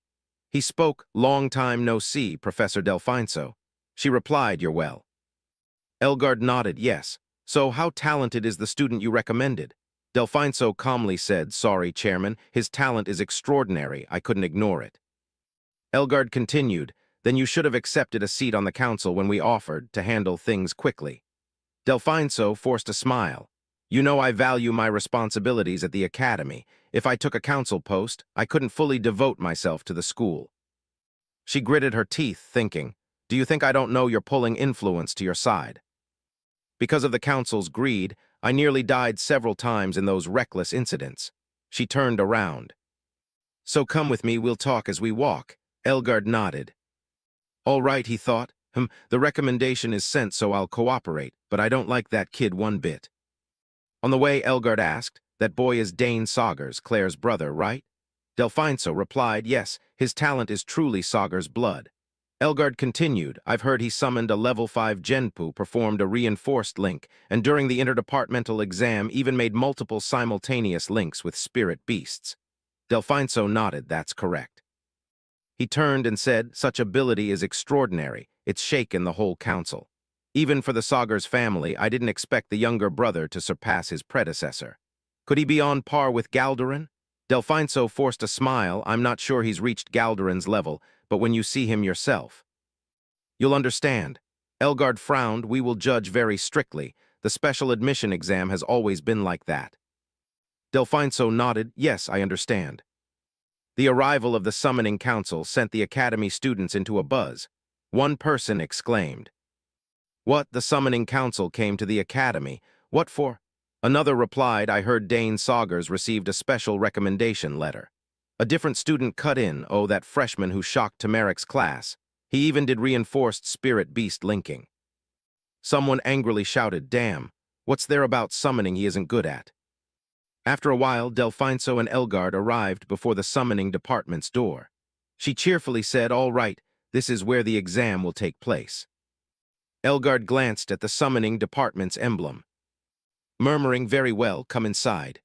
He spoke, long time no see, Professor Delfinso. She replied, you're well. Elgard nodded, yes. So how talented is the student you recommended? Delfinso calmly said, sorry, Chairman, his talent is extraordinary, I couldn't ignore it. Elgard continued, then you should have accepted a seat on the council when we offered to handle things quickly. Delfinso forced a smile. You know I value my responsibilities at the academy. If I took a council post, I couldn't fully devote myself to the school. She gritted her teeth, thinking, do you think I don't know you're pulling influence to your side? Because of the council's greed, I nearly died several times in those reckless incidents. She turned around. So come with me, we'll talk as we walk. Elgard nodded. All right, he thought. The recommendation is sent, so I'll cooperate, but I don't like that kid one bit. On the way, Elgard asked, that boy is Dane Saugers, Claire's brother, right? Delfinso replied, yes, his talent is truly Saugers' blood. Elgard continued, I've heard he summoned a level 5 Genpu, performed a reinforced link, and during the interdepartmental exam even made multiple simultaneous links with spirit beasts. Delfinso nodded, that's correct. He turned and said, such ability is extraordinary, it's shaken the whole council. Even for the Saugers family, I didn't expect the younger brother to surpass his predecessor. Could he be on par with Galderon? Delfinso forced a smile, I'm not sure he's reached Galderon's level, but when you see him yourself, you'll understand. Elgard frowned, we will judge very strictly. The special admission exam has always been like that. Delfinso nodded, yes, I understand. The arrival of the Summoning Council sent the Academy students into a buzz. One person exclaimed, what, the Summoning Council came to the Academy? What for? Another replied, I heard Dane Saugers received a special recommendation letter. A different student cut in, oh, that freshman who shocked Tamarik's class. He even did reinforced spirit beast linking. Someone angrily shouted, damn, what's there about summoning he isn't good at? After a while, Delfinso and Elgard arrived before the summoning department's door. She cheerfully said, all right, this is where the exam will take place. Elgard glanced at the summoning department's emblem. Murmuring, very well, come inside.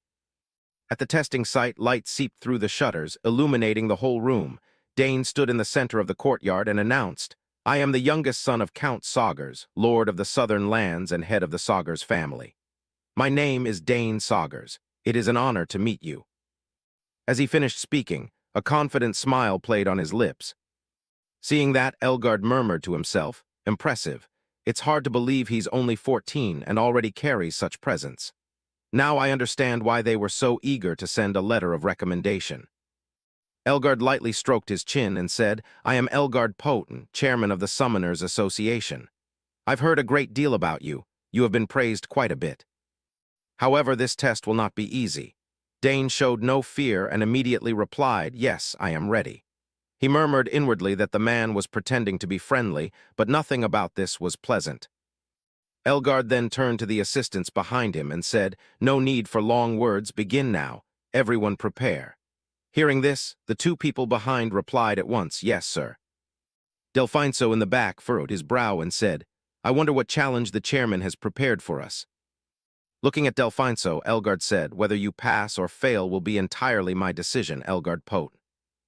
At the testing site, light seeped through the shutters, illuminating the whole room. Dane stood in the center of the courtyard and announced, I am the youngest son of Count Saugers, Lord of the Southern Lands and head of the Saugers family. My name is Dane Saugers. It is an honor to meet you. As he finished speaking, a confident smile played on his lips. Seeing that, Elgard murmured to himself, impressive. It's hard to believe he's only 14 and already carries such presence. Now I understand why they were so eager to send a letter of recommendation. Elgard lightly stroked his chin and said, I am Elgard Poten, chairman of the Summoners Association. I've heard a great deal about you. You have been praised quite a bit. However, this test will not be easy. Dane showed no fear and immediately replied, yes, I am ready. He murmured inwardly that the man was pretending to be friendly, but nothing about this was pleasant. Elgard then turned to the assistants behind him and said, no need for long words, begin now. Everyone prepare. Hearing this, the two people behind replied at once, yes, sir. Delfinso in the back furrowed his brow and said, I wonder what challenge the chairman has prepared for us. Looking at Delfinso, Elgard said, whether you pass or fail will be entirely my decision, Elgard Poten.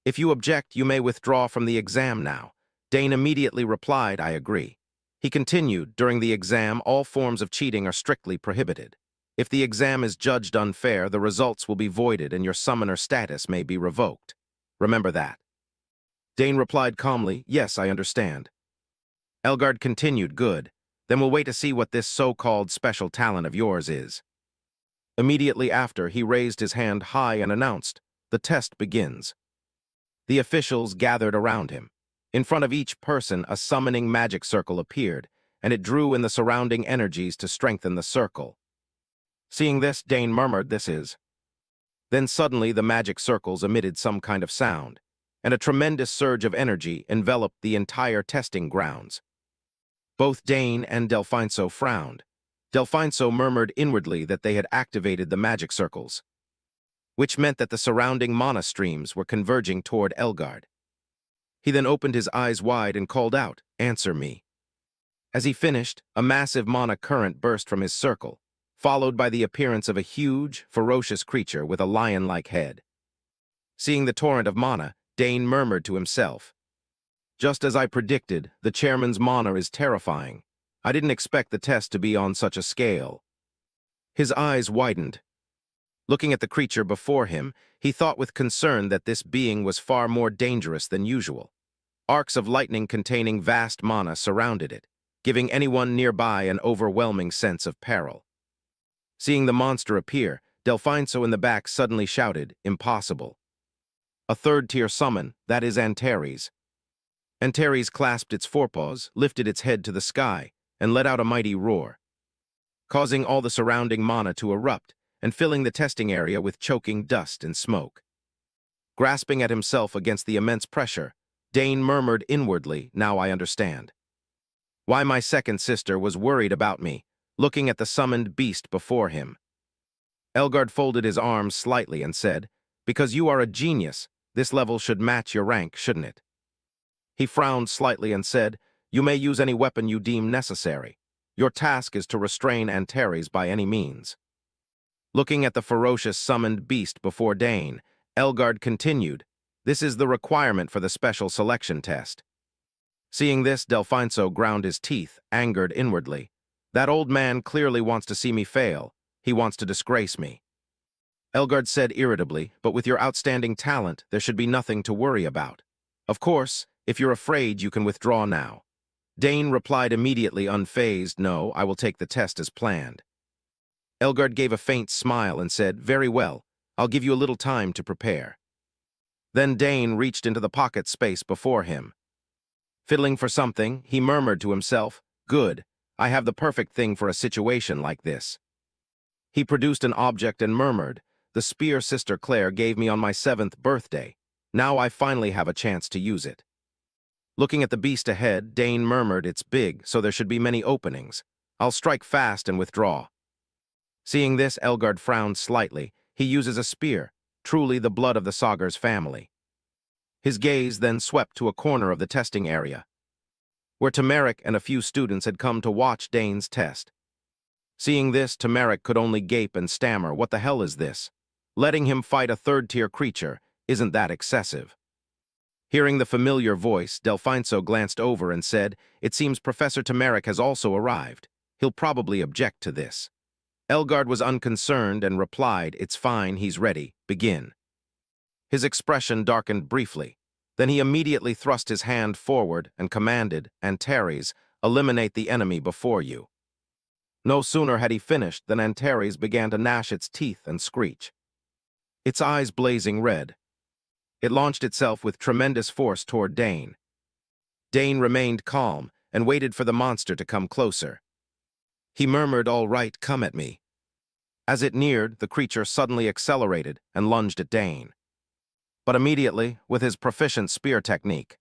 If you object, you may withdraw from the exam now. Dane immediately replied, I agree. He continued, during the exam, all forms of cheating are strictly prohibited. If the exam is judged unfair, the results will be voided and your summoner status may be revoked. Remember that. Dane replied calmly, yes, I understand. Elgard continued, good. Then we'll wait to see what this so-called special talent of yours is. Immediately after, he raised his hand high and announced, the test begins. The officials gathered around him. In front of each person, a summoning magic circle appeared, and it drew in the surrounding energies to strengthen the circle. Seeing this, Dane murmured, this is Then suddenly the magic circles emitted some kind of sound, and a tremendous surge of energy enveloped the entire testing grounds. Both Dane and Delfinso frowned. Delfinso murmured inwardly that they had activated the magic circles, which meant that the surrounding mana streams were converging toward Elgard. He then opened his eyes wide and called out, "Answer me." As he finished, a massive mana current burst from his circle, followed by the appearance of a huge, ferocious creature with a lion-like head. Seeing the torrent of mana, Dane murmured to himself, "Just as I predicted, the chairman's mana is terrifying. I didn't expect the test to be on such a scale." His eyes widened. Looking at the creature before him, he thought with concern that this being was far more dangerous than usual. Arcs of lightning containing vast mana surrounded it, giving anyone nearby an overwhelming sense of peril. Seeing the monster appear, Delfinso in the back suddenly shouted, "Impossible. A third-tier summon, that is Antares." Antares clasped its forepaws, lifted its head to the sky, and let out a mighty roar, causing all the surrounding mana to erupt and filling the testing area with choking dust and smoke. Grasping at himself against the immense pressure, Dane murmured inwardly, "Now I understand why my second sister was worried about me," looking at the summoned beast before him. Elgard folded his arms slightly and said, "Because you are a genius, this level should match your rank, shouldn't it?" He frowned slightly and said, "You may use any weapon you deem necessary. Your task is to restrain Antares by any means." Looking at the ferocious summoned beast before Dane, Elgard continued, "This is the requirement for the special selection test." Seeing this, Delfinso ground his teeth, angered inwardly. "That old man clearly wants to see me fail. He wants to disgrace me." Elgard said irritably, "But with your outstanding talent, there should be nothing to worry about. Of course, if you're afraid, you can withdraw now." Dane replied immediately unfazed, "No, I will take the test as planned." Elgard gave a faint smile and said, "Very well, I'll give you a little time to prepare." Then Dane reached into the pocket space before him. Fiddling for something, he murmured to himself, "Good, I have the perfect thing for a situation like this." He produced an object and murmured, "The spear Sister Claire gave me on my 7th birthday. Now I finally have a chance to use it." Looking at the beast ahead, Dane murmured, "It's big, so there should be many openings. I'll strike fast and withdraw." Seeing this, Elgard frowned slightly. He uses a spear, truly the blood of the Sagar's family. His gaze then swept to a corner of the testing area, where Tamaric and a few students had come to watch Dane's test. Seeing this, Tamaric could only gape and stammer, "What the hell is this? Letting him fight a third-tier creature, isn't that excessive?" Hearing the familiar voice, Delfinso glanced over and said, "It seems Professor Tamaric has also arrived. He'll probably object to this." Elgard was unconcerned and replied, "It's fine, he's ready. Begin." His expression darkened briefly. Then he immediately thrust his hand forward and commanded, "Antares, eliminate the enemy before you." No sooner had he finished than Antares began to gnash its teeth and screech, its eyes blazing red. It launched itself with tremendous force toward Dane. Dane remained calm and waited for the monster to come closer. He murmured, "All right, come at me." As it neared, the creature suddenly accelerated and lunged at Dane. But immediately, with his proficient spear technique,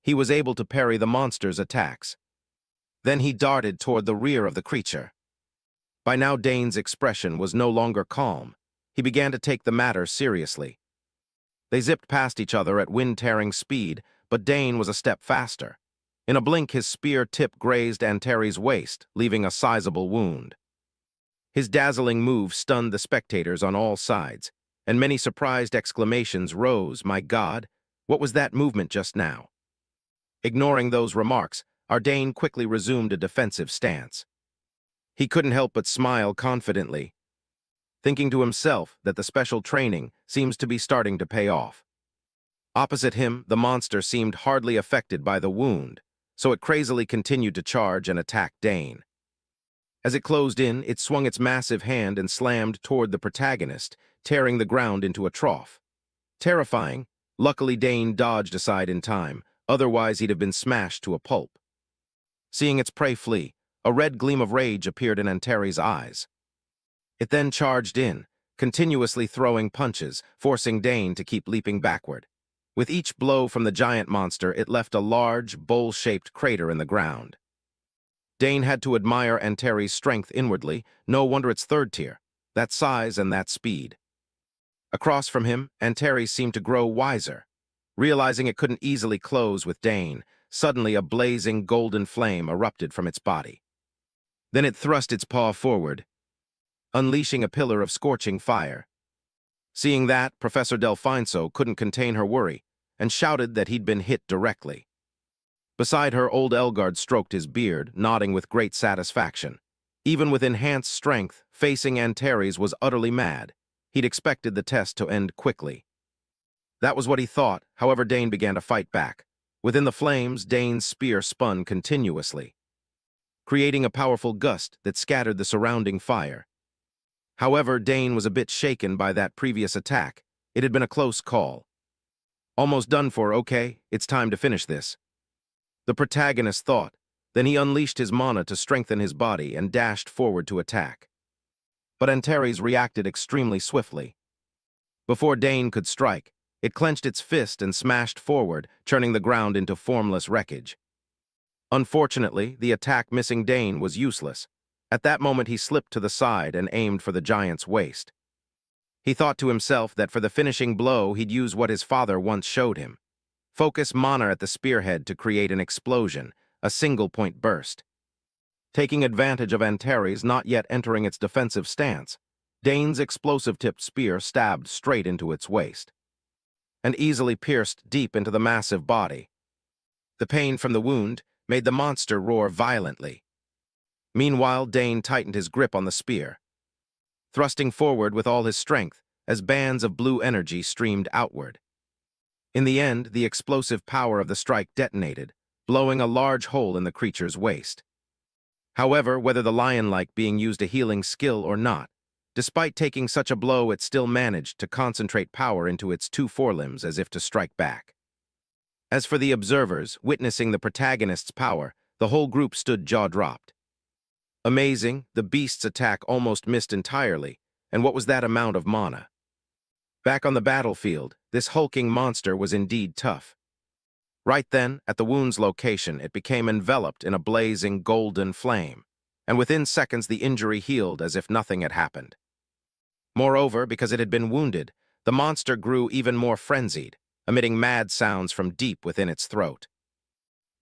he was able to parry the monster's attacks. Then he darted toward the rear of the creature. By now, Dane's expression was no longer calm. He began to take the matter seriously. They zipped past each other at wind-tearing speed, but Dane was a step faster. In a blink, his spear tip grazed Antares' waist, leaving a sizable wound. His dazzling move stunned the spectators on all sides, and many surprised exclamations rose, "My God, what was that movement just now?" Ignoring those remarks, Dane quickly resumed a defensive stance. He couldn't help but smile confidently, thinking to himself that the special training seems to be starting to pay off. Opposite him, the monster seemed hardly affected by the wound, so it crazily continued to charge and attack Dane. As it closed in, it swung its massive hand and slammed toward the protagonist, tearing the ground into a trough. Terrifying, luckily Dane dodged aside in time, otherwise he'd have been smashed to a pulp. Seeing its prey flee, a red gleam of rage appeared in Antares' eyes. It then charged in, continuously throwing punches, forcing Dane to keep leaping backward. With each blow from the giant monster, it left a large, bowl-shaped crater in the ground. Dane had to admire Antares' strength inwardly. No wonder it's third tier. That size and that speed. Across from him, Antares seemed to grow wiser. Realizing it couldn't easily close with Dane, suddenly a blazing golden flame erupted from its body. Then it thrust its paw forward, unleashing a pillar of scorching fire. Seeing that, Professor Delfinso couldn't contain her worry and shouted that he'd been hit directly. Beside her, old Elgard stroked his beard, nodding with great satisfaction. Even with enhanced strength, facing Antares was utterly mad. He'd expected the test to end quickly. That was what he thought. However, Dane began to fight back. Within the flames, Dane's spear spun continuously, creating a powerful gust that scattered the surrounding fire. However, Dane was a bit shaken by that previous attack. It had been a close call. Almost done for, okay, it's time to finish this. The protagonist thought. Then he unleashed his mana to strengthen his body and dashed forward to attack. But Antares reacted extremely swiftly. Before Dane could strike, it clenched its fist and smashed forward, churning the ground into formless wreckage. Unfortunately, the attack missing Dane was useless. At that moment he slipped to the side and aimed for the giant's waist. He thought to himself that for the finishing blow he'd use what his father once showed him. Focus mana at the spearhead to create an explosion, a single-point burst. Taking advantage of Antares not yet entering its defensive stance, Dane's explosive-tipped spear stabbed straight into its waist and easily pierced deep into the massive body. The pain from the wound made the monster roar violently. Meanwhile, Dane tightened his grip on the spear, thrusting forward with all his strength as bands of blue energy streamed outward. In the end, the explosive power of the strike detonated, blowing a large hole in the creature's waist. However, whether the lion-like being used a healing skill or not, despite taking such a blow, it still managed to concentrate power into its two forelimbs as if to strike back. As for the observers, witnessing the protagonist's power, the whole group stood jaw-dropped. Amazing, the beast's attack almost missed entirely, and what was that amount of mana? Back on the battlefield, this hulking monster was indeed tough. Right then, at the wound's location, it became enveloped in a blazing golden flame, and within seconds the injury healed as if nothing had happened. Moreover, because it had been wounded, the monster grew even more frenzied, emitting mad sounds from deep within its throat.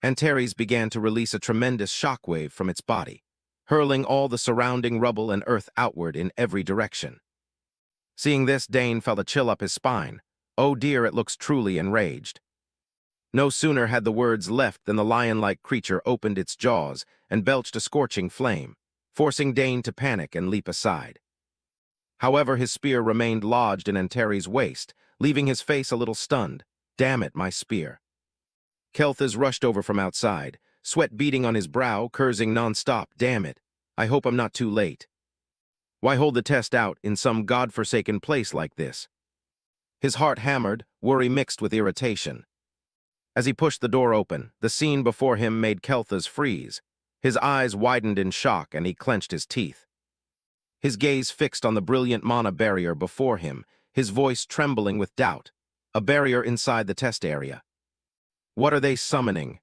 Antares began to release a tremendous shockwave from its body, hurling all the surrounding rubble and earth outward in every direction. Seeing this, Dane felt a chill up his spine. Oh dear, it looks truly enraged. No sooner had the words left than the lion-like creature opened its jaws and belched a scorching flame, forcing Dane to panic and leap aside. However, his spear remained lodged in Antares' waist, leaving his face a little stunned. Damn it, my spear. Kelthas rushed over from outside, sweat beading on his brow, cursing non-stop. Damn it, I hope I'm not too late. Why hold the test out in some godforsaken place like this? His heart hammered, worry mixed with irritation. As he pushed the door open, the scene before him made Kelthas freeze. His eyes widened in shock and he clenched his teeth. His gaze fixed on the brilliant mana barrier before him, his voice trembling with doubt. A barrier inside the test area. What are they summoning?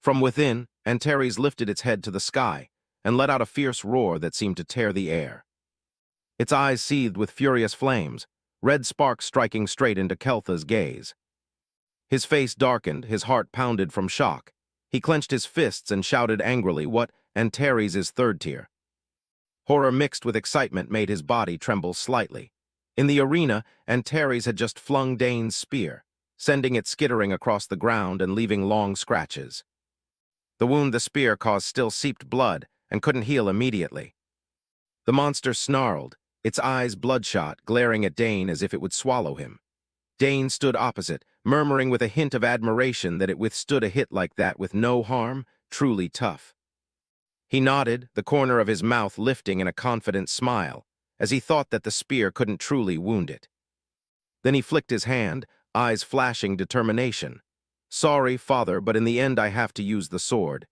From within, Antares lifted its head to the sky and let out a fierce roar that seemed to tear the air. Its eyes seethed with furious flames, red sparks striking straight into Kelthas' gaze. His face darkened, his heart pounded from shock. He clenched his fists and shouted angrily, "What? Antares is third tier." Horror mixed with excitement made his body tremble slightly. In the arena, Antares had just flung Dane's spear, sending it skittering across the ground and leaving long scratches. The wound the spear caused still seeped blood and couldn't heal immediately. The monster snarled, its eyes bloodshot, glaring at Dane as if it would swallow him. Dane stood opposite, murmuring with a hint of admiration that it withstood a hit like that with no harm, truly tough. He nodded, the corner of his mouth lifting in a confident smile, as he thought that the spear couldn't truly wound it. Then he flicked his hand, eyes flashing determination. "Sorry, father, but in the end I have to use the sword."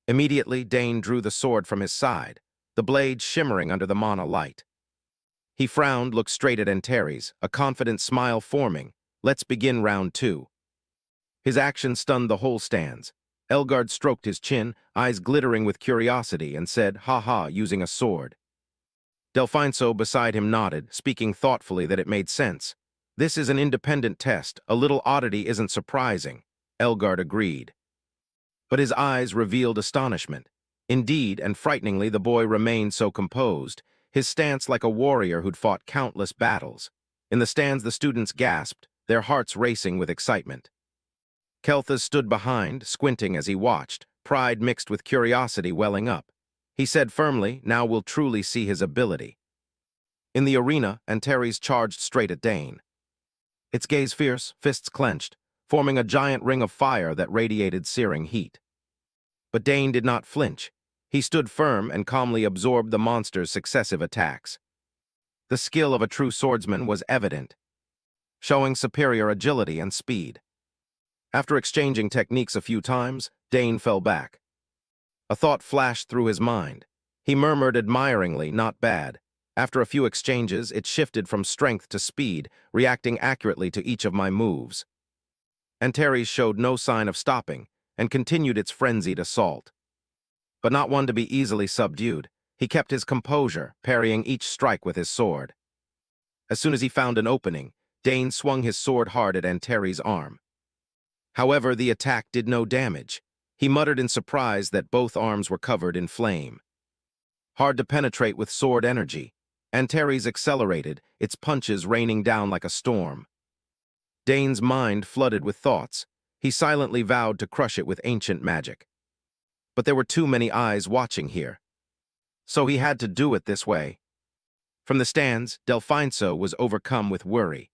Immediately, Dane drew the sword from his side, the blade shimmering under the mana light. He frowned, looked straight at Antares, a confident smile forming. Let's begin round 2. His action stunned the whole stands. Elgard stroked his chin, eyes glittering with curiosity, and said, "Ha ha," using a sword. Delfinso beside him nodded, speaking thoughtfully that it made sense. "This is an independent test. A little oddity isn't surprising," Elgard agreed. But his eyes revealed astonishment. Indeed, and frighteningly, the boy remained so composed, his stance like a warrior who'd fought countless battles. In the stands, the students gasped, their hearts racing with excitement. Kelthas stood behind, squinting as he watched, pride mixed with curiosity welling up. He said firmly, "Now we'll truly see his ability." In the arena, Antares charged straight at Dane. Its gaze fierce, fists clenched, forming a giant ring of fire that radiated searing heat. But Dane did not flinch. He stood firm and calmly absorbed the monster's successive attacks. The skill of a true swordsman was evident, showing superior agility and speed. After exchanging techniques a few times, Dane fell back. A thought flashed through his mind. He murmured admiringly, "Not bad." After a few exchanges, it shifted from strength to speed, reacting accurately to each of my moves. Antares showed no sign of stopping, and continued its frenzied assault. But not one to be easily subdued, he kept his composure, parrying each strike with his sword. As soon as he found an opening, Dane swung his sword hard at Antares' arm. However, the attack did no damage. He muttered in surprise that both arms were covered in flame. Hard to penetrate with sword energy, Antares accelerated, its punches raining down like a storm. Dane's mind flooded with thoughts. He silently vowed to crush it with ancient magic. But there were too many eyes watching here. So he had to do it this way. From the stands, Delfinso was overcome with worry.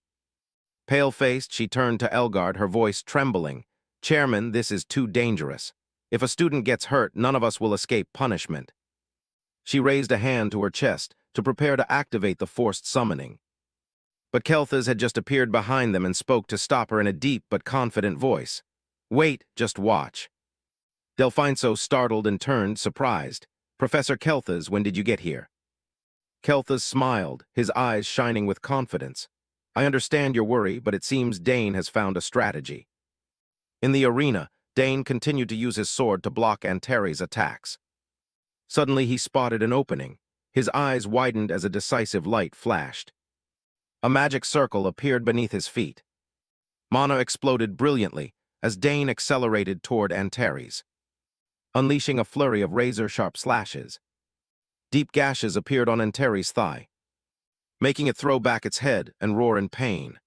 Pale-faced, she turned to Elgard, her voice trembling. "Chairman, this is too dangerous. If a student gets hurt, none of us will escape punishment." She raised a hand to her chest to prepare to activate the forced summoning. But Kelthas had just appeared behind them and spoke to stop her in a deep but confident voice. "Wait, just watch." Delfinso startled and turned, surprised. "Professor Kelthas, when did you get here?" Kelthas smiled, his eyes shining with confidence. "I understand your worry, but it seems Dane has found a strategy." In the arena, Dane continued to use his sword to block Antares' attacks. Suddenly he spotted an opening. His eyes widened as a decisive light flashed. A magic circle appeared beneath his feet. Mana exploded brilliantly as Dane accelerated toward Antares, unleashing a flurry of razor-sharp slashes. Deep gashes appeared on Antares' thigh, making it throw back its head and roar in pain.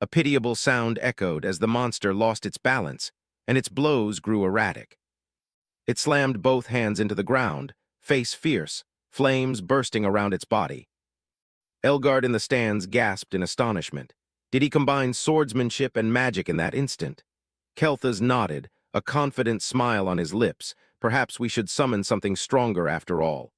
A pitiable sound echoed as the monster lost its balance, and its blows grew erratic. It slammed both hands into the ground, face fierce, flames bursting around its body. Elgard in the stands gasped in astonishment. Did he combine swordsmanship and magic in that instant? Kelthas nodded, a confident smile on his lips. Perhaps we should summon something stronger after all.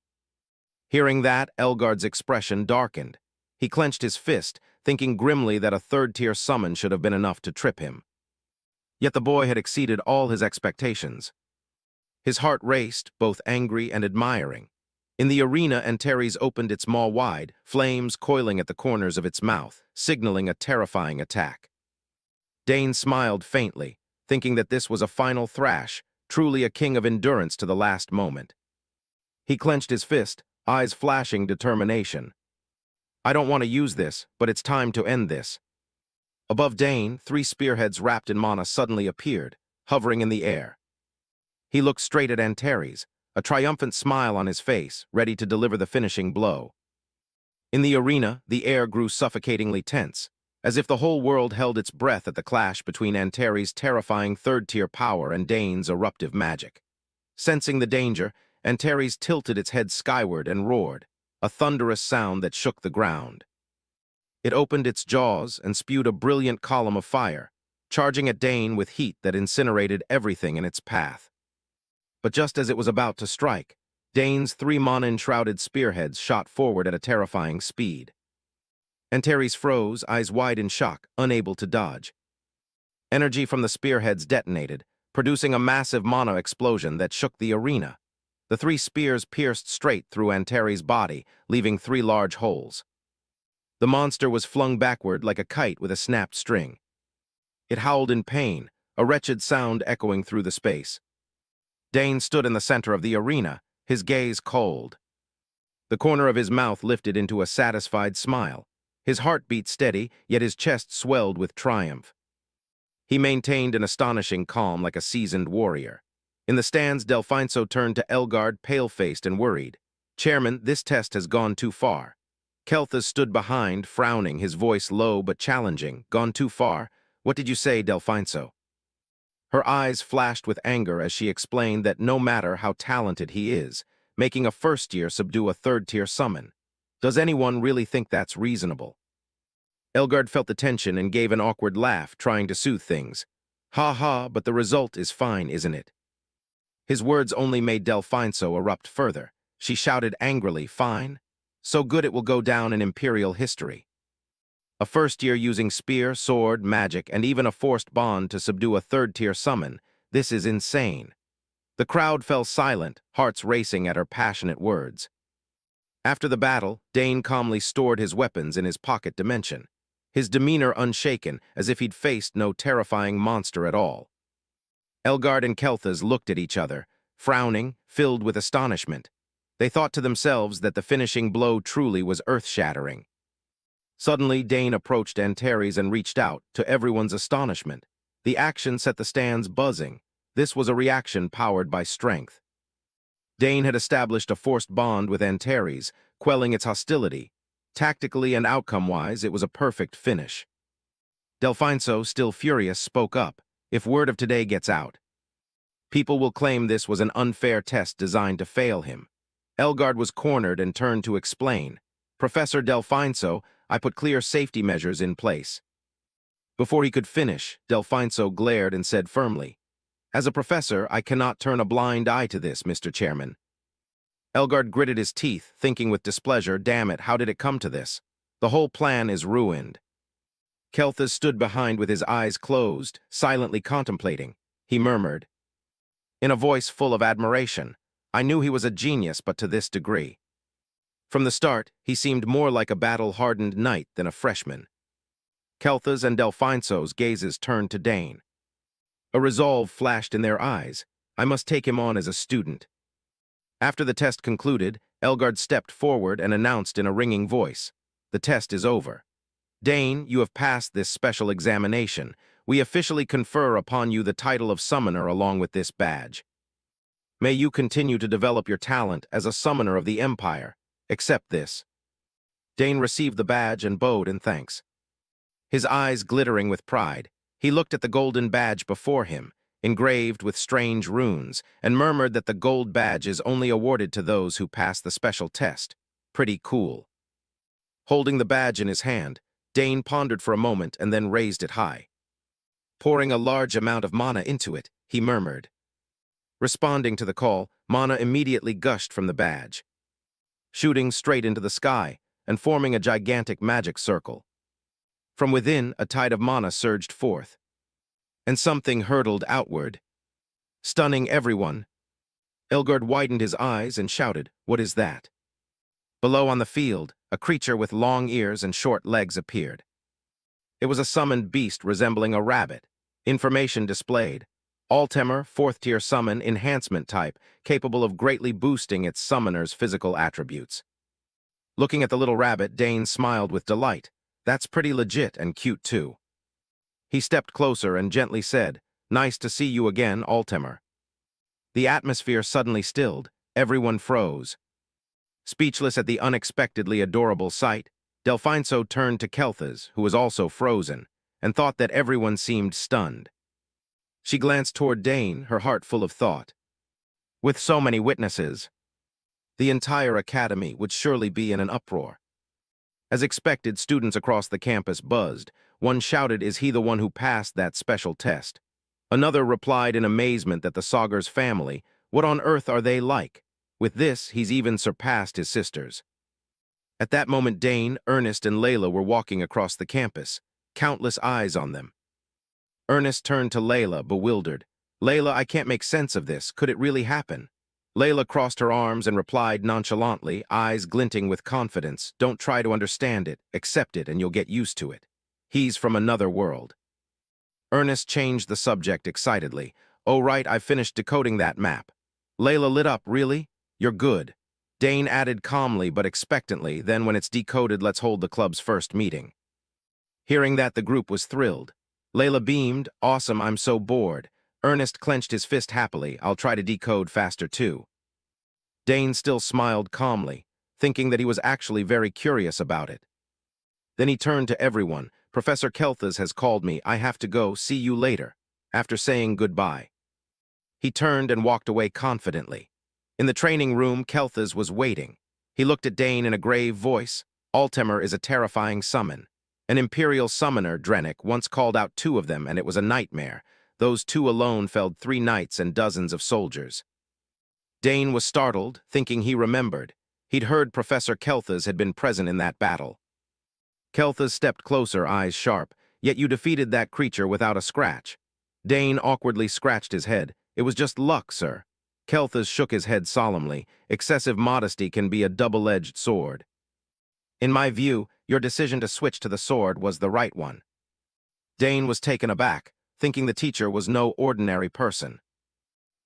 Hearing that, Elgard's expression darkened. He clenched his fist, thinking grimly that a third-tier summon should have been enough to trip him. Yet the boy had exceeded all his expectations. His heart raced, both angry and admiring. In the arena, Antares opened its maw wide, flames coiling at the corners of its mouth, signaling a terrifying attack. Dane smiled faintly, thinking that this was a final thrash, truly a king of endurance to the last moment. He clenched his fist, eyes flashing determination. "I don't want to use this, but it's time to end this." Above Dane, 3 spearheads wrapped in mana suddenly appeared, hovering in the air. He looked straight at Antares, a triumphant smile on his face, ready to deliver the finishing blow. In the arena, the air grew suffocatingly tense, as if the whole world held its breath at the clash between Antares' terrifying third-tier power and Dane's eruptive magic. Sensing the danger, Antares tilted its head skyward and roared, a thunderous sound that shook the ground. It opened its jaws and spewed a brilliant column of fire, charging at Dane with heat that incinerated everything in its path. But just as it was about to strike, Dane's 3 mana-enshrouded spearheads shot forward at a terrifying speed. Antares froze, eyes wide in shock, unable to dodge. Energy from the spearheads detonated, producing a massive mana explosion that shook the arena. The 3 spears pierced straight through Antares' body, leaving 3 large holes. The monster was flung backward like a kite with a snapped string. It howled in pain, a wretched sound echoing through the space. Dane stood in the center of the arena, his gaze cold. The corner of his mouth lifted into a satisfied smile. His heart beat steady, yet his chest swelled with triumph. He maintained an astonishing calm like a seasoned warrior. In the stands, Delfinso turned to Elgard, pale-faced and worried. "Chairman, this test has gone too far." Kelthas stood behind, frowning, his voice low but challenging. "Gone too far? What did you say, Delfinso?" Her eyes flashed with anger as she explained that no matter how talented he is, making a first-year subdue a third-tier summon. Does anyone really think that's reasonable? Elgard felt the tension and gave an awkward laugh, trying to soothe things. "Ha ha, but the result is fine, isn't it?" His words only made Delfinso erupt further. She shouted angrily, "Fine? So good it will go down in Imperial history. A first-year using spear, sword, magic, and even a forced bond to subdue a third-tier summon. This is insane." The crowd fell silent, hearts racing at her passionate words. After the battle, Dane calmly stored his weapons in his pocket dimension, his demeanor unshaken, as if he'd faced no terrifying monster at all. Elgard and Kelthas looked at each other, frowning, filled with astonishment. They thought to themselves that the finishing blow truly was earth-shattering. Suddenly, Dane approached Antares and reached out, to everyone's astonishment. The action set the stands buzzing. This was a reaction powered by strength. Dane had established a forced bond with Antares, quelling its hostility. Tactically and outcome-wise, it was a perfect finish. Delfinso, still furious, spoke up. "If word of today gets out, people will claim this was an unfair test designed to fail him." Elgard was cornered and turned to explain. "Professor Delfinso, I put clear safety measures in place." Before he could finish, Delfinso glared and said firmly, "As a professor, I cannot turn a blind eye to this, Mr. Chairman." Elgard gritted his teeth, thinking with displeasure, "Damn it, how did it come to this? The whole plan is ruined." Kelthas stood behind with his eyes closed, silently contemplating. He murmured, in a voice full of admiration, "I knew he was a genius, but to this degree." From the start, he seemed more like a battle-hardened knight than a freshman. Kelthas and Delfinso's gazes turned to Dane. A resolve flashed in their eyes. I must take him on as a student. After the test concluded, Elgard stepped forward and announced in a ringing voice, "The test is over. Dane, you have passed this special examination. We officially confer upon you the title of summoner along with this badge. May you continue to develop your talent as a summoner of the Empire. Accept this." Dane received the badge and bowed in thanks. His eyes glittering with pride, he looked at the golden badge before him, engraved with strange runes, and murmured that the gold badge is only awarded to those who pass the special test. Pretty cool. Holding the badge in his hand, Dane pondered for a moment and then raised it high. Pouring a large amount of mana into it, he murmured. Responding to the call, mana immediately gushed from the badge, shooting straight into the sky and forming a gigantic magic circle. From within, a tide of mana surged forth, and something hurtled outward, stunning everyone. Elgard widened his eyes and shouted, "What is that?" Below on the field, a creature with long ears and short legs appeared. It was a summoned beast resembling a rabbit. Information displayed. Altemur, 4th-tier summon, enhancement type, capable of greatly boosting its summoner's physical attributes. Looking at the little rabbit, Dane smiled with delight. "That's pretty legit and cute too." He stepped closer and gently said, "Nice to see you again, Altemur." The atmosphere suddenly stilled. Everyone froze. Speechless at the unexpectedly adorable sight, Delfinso turned to Kelthas, who was also frozen, and thought that everyone seemed stunned. She glanced toward Dane, her heart full of thought. With so many witnesses, the entire academy would surely be in an uproar. As expected, students across the campus buzzed. One shouted, "Is he the one who passed that special test?" Another replied in amazement that the Sagar's family, what on earth are they like? With this, he's even surpassed his sisters. At that moment, Dane, Ernest, and Layla were walking across the campus, countless eyes on them. Ernest turned to Layla, bewildered. "Layla, I can't make sense of this. Could it really happen?" Layla crossed her arms and replied nonchalantly, eyes glinting with confidence, "Don't try to understand it, accept it, and you'll get used to it. He's from another world." Ernest changed the subject excitedly. "Oh, right, I finished decoding that map." Layla lit up. "Really? You're good." Dane added calmly but expectantly, "Then when it's decoded, let's hold the club's first meeting." Hearing that, the group was thrilled. Layla beamed, "Awesome, I'm so bored." Ernest clenched his fist happily, "I'll try to decode faster too." Dane still smiled calmly, thinking that he was actually very curious about it. Then he turned to everyone. "Professor Kelthas has called me. I have to go. See you later." After saying goodbye, he turned and walked away confidently. In the training room, Kelthas was waiting. He looked at Dane in a grave voice. "Altemur is a terrifying summon. An imperial summoner, Drennick, once called out 2 of them, and it was a nightmare. Those 2 alone felled 3 knights and dozens of soldiers." Dane was startled, thinking he remembered. He'd heard Professor Kelthas had been present in that battle. Kelthas stepped closer, eyes sharp. "Yet you defeated that creature without a scratch." Dane awkwardly scratched his head. "It was just luck, sir." Kelthas shook his head solemnly. "Excessive modesty can be a double-edged sword. In my view, your decision to switch to the sword was the right one." Dane was taken aback, thinking the teacher was no ordinary person.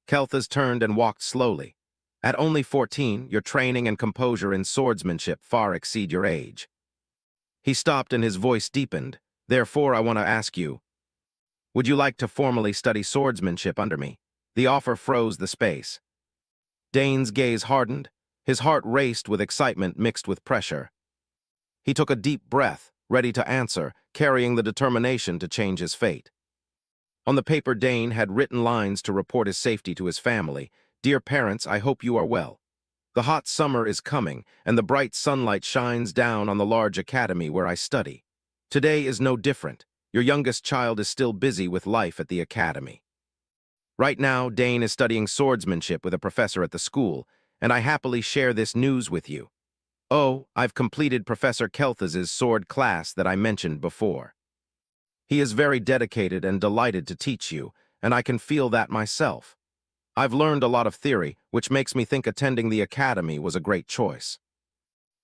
Kelthas turned and walked slowly. "At only 14, your training and composure in swordsmanship far exceed your age." He stopped and his voice deepened. "Therefore, I want to ask you, would you like to formally study swordsmanship under me?" The offer froze the space. Dane's gaze hardened. His heart raced with excitement mixed with pressure. He took a deep breath, ready to answer, carrying the determination to change his fate. On the paper, Dane had written lines to report his safety to his family. "Dear parents, I hope you are well. The hot summer is coming, and the bright sunlight shines down on the large academy where I study. Today is no different. Your youngest child is still busy with life at the academy. Right now, Dane is studying swordsmanship with a professor at the school, and I happily share this news with you. Oh, I've completed Professor Kelthas's sword class that I mentioned before. He is very dedicated and delighted to teach you, and I can feel that myself. I've learned a lot of theory, which makes me think attending the academy was a great choice."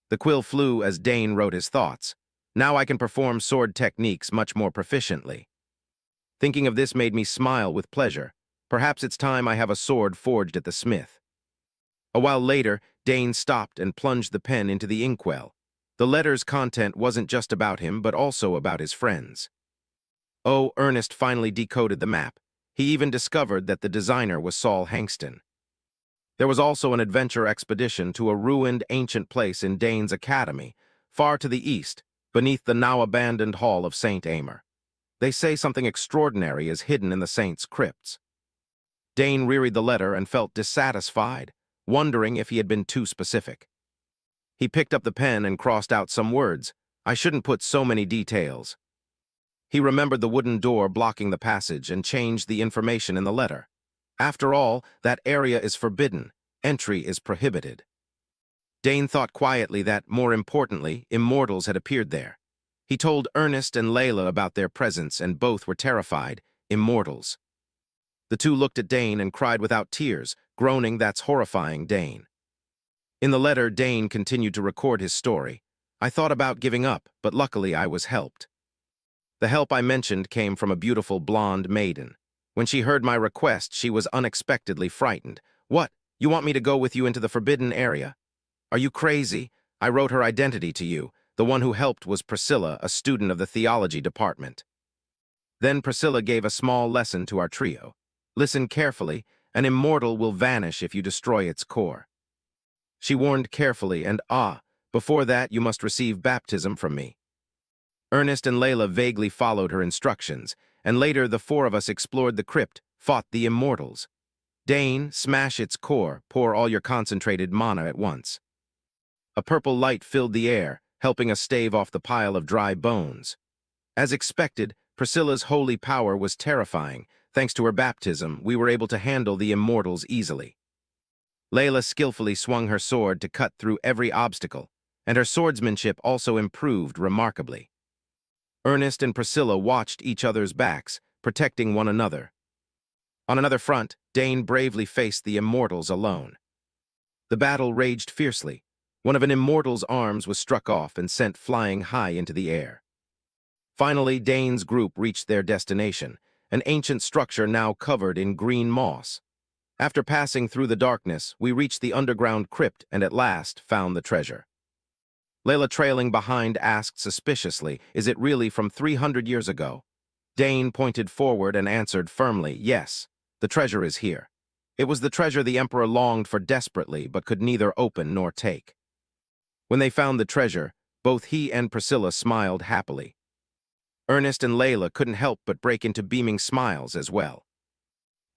The quill flew as Dane wrote his thoughts. "Now I can perform sword techniques much more proficiently." Thinking of this made me smile with pleasure. Perhaps it's time I have a sword forged at the smith. A while later, Dane stopped and plunged the pen into the inkwell. The letter's content wasn't just about him, but also about his friends. Oh, Ernest finally decoded the map. He even discovered that the designer was Saul Hankston. There was also an adventure expedition to a ruined ancient place in Dane's academy, far to the east, beneath the now-abandoned hall of St. Amer. They say something extraordinary is hidden in the saints' crypts. Dane reread the letter and felt dissatisfied, wondering if he had been too specific. He picked up the pen and crossed out some words. "I shouldn't put so many details." He remembered the wooden door blocking the passage and changed the information in the letter. After all, that area is forbidden. Entry is prohibited. Dane thought quietly that, more importantly, immortals had appeared there. He told Ernest and Layla about their presence, and both were terrified. Immortals. The 2 looked at Dane and cried without tears, groaning, "That's horrifying, Dane." In the letter, Dane continued to record his story. "I thought about giving up, but luckily I was helped. The help I mentioned came from a beautiful blonde maiden. When she heard my request, she was unexpectedly frightened. 'What? You want me to go with you into the forbidden area? Are you crazy?' I wrote her identity to you. The one who helped was Priscilla, a student of the theology department." Then Priscilla gave a small lesson to our trio. "Listen carefully. An immortal will vanish if you destroy its core." She warned carefully, and before that you must receive baptism from me. Ernest and Layla vaguely followed her instructions, and later the 4 of us explored the crypt, fought the immortals. Dane, smash its core, pour all your concentrated mana at once. A purple light filled the air, helping us stave off the pile of dry bones. As expected, Priscilla's holy power was terrifying. Thanks to her baptism, we were able to handle the immortals easily. Layla skillfully swung her sword to cut through every obstacle, and her swordsmanship also improved remarkably. Ernest and Priscilla watched each other's backs, protecting one another. On another front, Dane bravely faced the immortals alone. The battle raged fiercely. One of an immortal's arms was struck off and sent flying high into the air. Finally, Dane's group reached their destination, an ancient structure now covered in green moss. After passing through the darkness, we reached the underground crypt and at last found the treasure. Layla, trailing behind, asked suspiciously, "Is it really from 300 years ago?" Dane pointed forward and answered firmly, "Yes, the treasure is here." It was the treasure the Emperor longed for desperately but could neither open nor take. When they found the treasure, both he and Priscilla smiled happily. Ernest and Layla couldn't help but break into beaming smiles as well.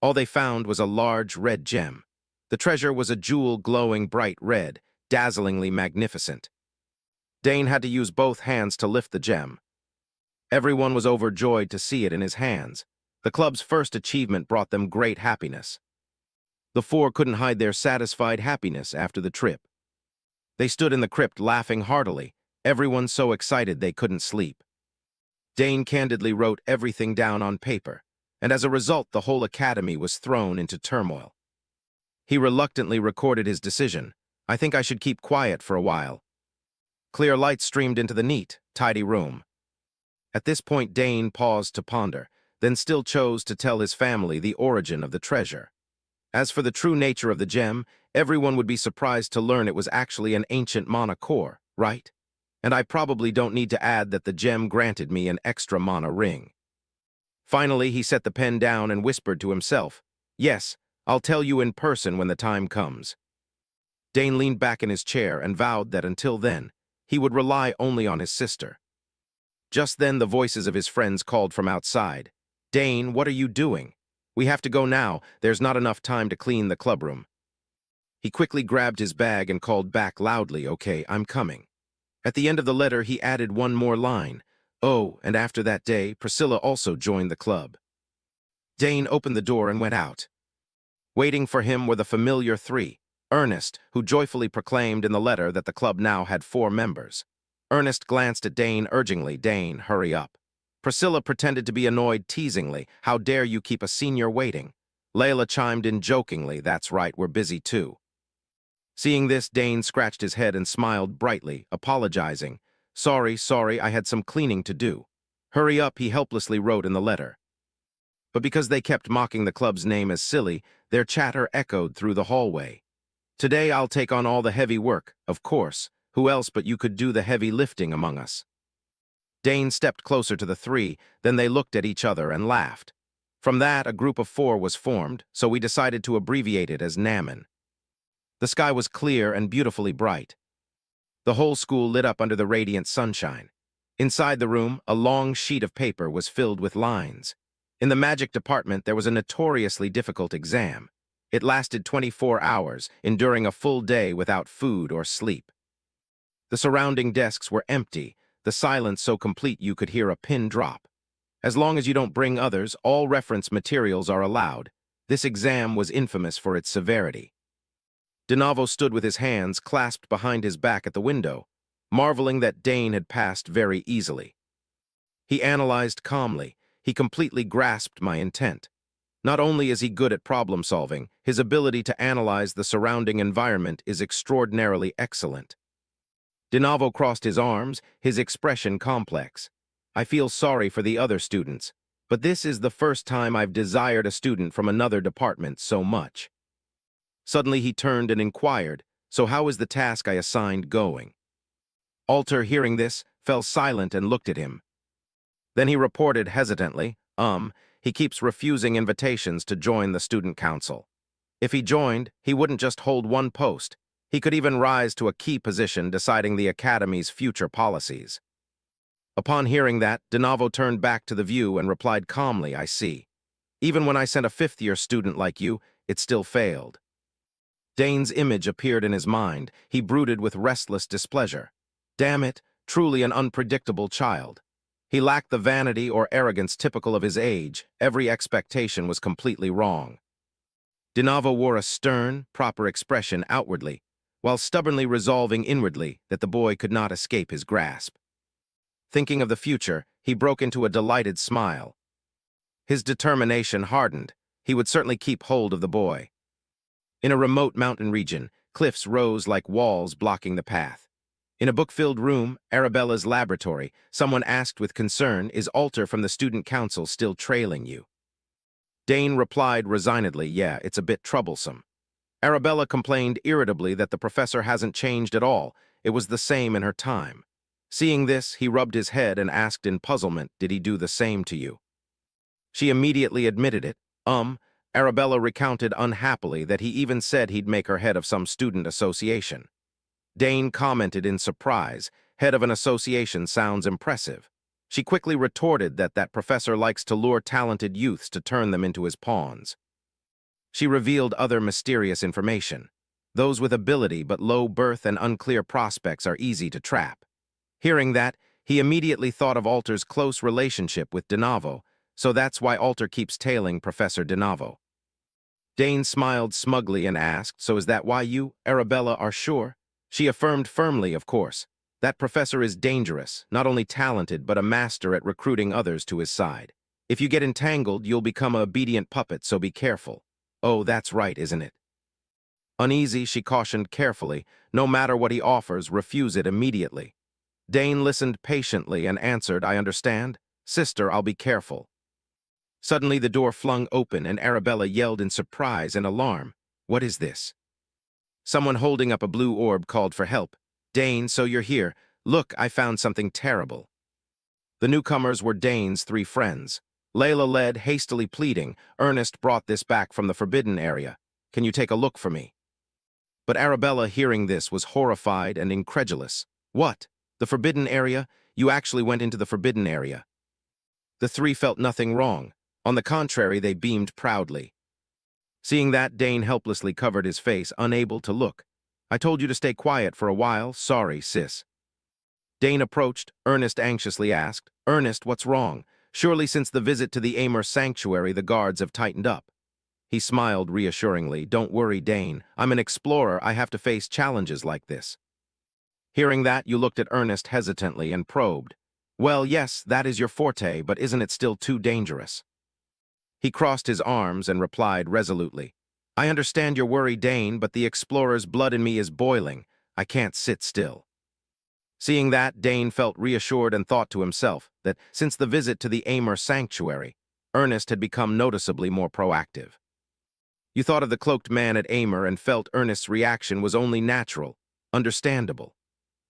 All they found was a large red gem. The treasure was a jewel glowing bright red, dazzlingly magnificent. Dane had to use both hands to lift the gem. Everyone was overjoyed to see it in his hands. The club's first achievement brought them great happiness. The four couldn't hide their satisfied happiness after the trip. They stood in the crypt laughing heartily, everyone so excited they couldn't sleep. Dane candidly wrote everything down on paper, and as a result the whole academy was thrown into turmoil. He reluctantly recorded his decision. "I think I should keep quiet for a while." Clear light streamed into the neat, tidy room. At this point Dane paused to ponder, then still chose to tell his family the origin of the treasure. As for the true nature of the gem, everyone would be surprised to learn it was actually an ancient mana core, right? And I probably don't need to add that the gem granted me an extra mana ring. Finally, he set the pen down and whispered to himself, "Yes, I'll tell you in person when the time comes." Dane leaned back in his chair and vowed that until then, he would rely only on his sister. Just then, the voices of his friends called from outside. "Dane, what are you doing? We have to go now. There's not enough time to clean the clubroom." He quickly grabbed his bag and called back loudly, "Okay, I'm coming." At the end of the letter, he added one more line. "Oh, and after that day, Priscilla also joined the club." Dane opened the door and went out. Waiting for him were the familiar three. Ernest, who joyfully proclaimed in the letter that the club now had 4 members. Ernest glanced at Dane urgingly. "Dane, hurry up." Priscilla pretended to be annoyed teasingly. "How dare you keep a senior waiting?" Layla chimed in jokingly. "That's right, we're busy too." Seeing this, Dane scratched his head and smiled brightly, apologizing. Sorry, I had some cleaning to do." "Hurry up," he helplessly wrote in the letter. But because they kept mocking the club's name as silly, their chatter echoed through the hallway. "Today I'll take on all the heavy work, of course. Who else but you could do the heavy lifting among us?" Dane stepped closer to the three, then they looked at each other and laughed. From that, a group of 4 was formed, so we decided to abbreviate it as Namen. The sky was clear and beautifully bright. The whole school lit up under the radiant sunshine. Inside the room, a long sheet of paper was filled with lines. In the magic department, there was a notoriously difficult exam. It lasted 24 hours, enduring a full day without food or sleep. The surrounding desks were empty, the silence so complete you could hear a pin drop. As long as you don't bring others, all reference materials are allowed. This exam was infamous for its severity. Dinavo stood with his hands clasped behind his back at the window, marveling that Dane had passed very easily. He analyzed calmly. He completely grasped my intent. Not only is he good at problem-solving, his ability to analyze the surrounding environment is extraordinarily excellent. Dinavo crossed his arms, his expression complex. "I feel sorry for the other students, but this is the first time I've desired a student from another department so much." Suddenly he turned and inquired, "So how is the task I assigned going?" Alter, hearing this, fell silent and looked at him. Then he reported hesitantly, he keeps refusing invitations to join the student council. If he joined, he wouldn't just hold one post. He could even rise to a key position deciding the academy's future policies." Upon hearing that, Dinavo turned back to the view and replied calmly, "I see. Even when I sent a 5th-year student like you, it still failed." Dane's image appeared in his mind. He brooded with restless displeasure. Damn it, truly an unpredictable child. He lacked the vanity or arrogance typical of his age. Every expectation was completely wrong. Dinavo wore a stern, proper expression outwardly, while stubbornly resolving inwardly that the boy could not escape his grasp. Thinking of the future, he broke into a delighted smile. His determination hardened. He would certainly keep hold of the boy. In a remote mountain region, Cliffs rose like walls blocking the path. In a book-filled room, Arabella's laboratory, someone asked with concern, "Is Alter from the student council still trailing you?" Dane replied resignedly, "Yeah, it's a bit troublesome." Arabella complained irritably that the professor hasn't changed at all. It was the same in her time. Seeing this, he rubbed his head and asked in puzzlement, "Did he do the same to you?" She immediately admitted it. Arabella recounted unhappily that he even said he'd make her head of some student association. Dane commented in surprise, "Head of an association sounds impressive." She quickly retorted that professor likes to lure talented youths to turn them into his pawns. She revealed other mysterious information. Those with ability but low birth and unclear prospects are easy to trap. Hearing that, he immediately thought of Alter's close relationship with DeNavo, so that's why Alter keeps tailing Professor DeNavo. Dane smiled smugly and asked, "So is that why you, Arabella, are sure?" She affirmed firmly, of course. That professor is dangerous, not only talented, but a master at recruiting others to his side. If you get entangled, you'll become an obedient puppet, so be careful. Oh, that's right, isn't it? Uneasy, she cautioned carefully, "No matter what he offers, refuse it immediately." Dane listened patiently and answered, "I understand. Sister, I'll be careful." Suddenly the door flung open and Arabella yelled in surprise and alarm. "What is this?" Someone holding up a blue orb called for help. "Dane, so you're here. Look, I found something terrible." The newcomers were Dane's three friends. Layla led, hastily pleading, "Ernest brought this back from the forbidden area. Can you take a look for me?" But Arabella, hearing this, was horrified and incredulous. "What? The forbidden area? You actually went into the forbidden area?" The three felt nothing wrong. On the contrary, they beamed proudly. Seeing that, Dane helplessly covered his face, unable to look. "I told you to stay quiet for a while. Sorry, sis." Dane approached. Ernest anxiously asked, "Ernest, what's wrong? Surely since the visit to the Amur sanctuary, the guards have tightened up." He smiled reassuringly. "Don't worry, Dane. I'm an explorer. I have to face challenges like this." Hearing that, you looked at Ernest hesitantly and probed. "Well, yes, that is your forte, but isn't it still too dangerous?" He crossed his arms and replied resolutely, "I understand your worry, Dane, but the explorer's blood in me is boiling. I can't sit still." Seeing that, Dane felt reassured and thought to himself that since the visit to the Amur sanctuary, Ernest had become noticeably more proactive. You thought of the cloaked man at Amur and felt Ernest's reaction was only natural, understandable.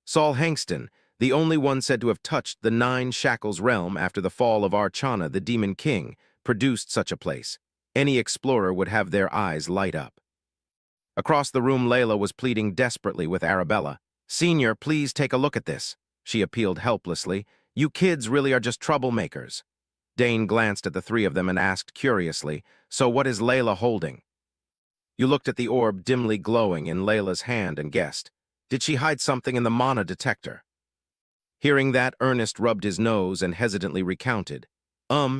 Saul Hankston, the only one said to have touched the Nine Shackles realm after the fall of Archana, the Demon King, produced such a place. Any explorer would have their eyes light up. Across the room, Layla was pleading desperately with Arabella. "Senior, please take a look at this," she appealed helplessly. "You kids really are just troublemakers." Dane glanced at the three of them and asked curiously, "So what is Layla holding?" You looked at the orb dimly glowing in Layla's hand and guessed. Did she hide something in the mana detector? Hearing that, Ernest rubbed his nose and hesitantly recounted.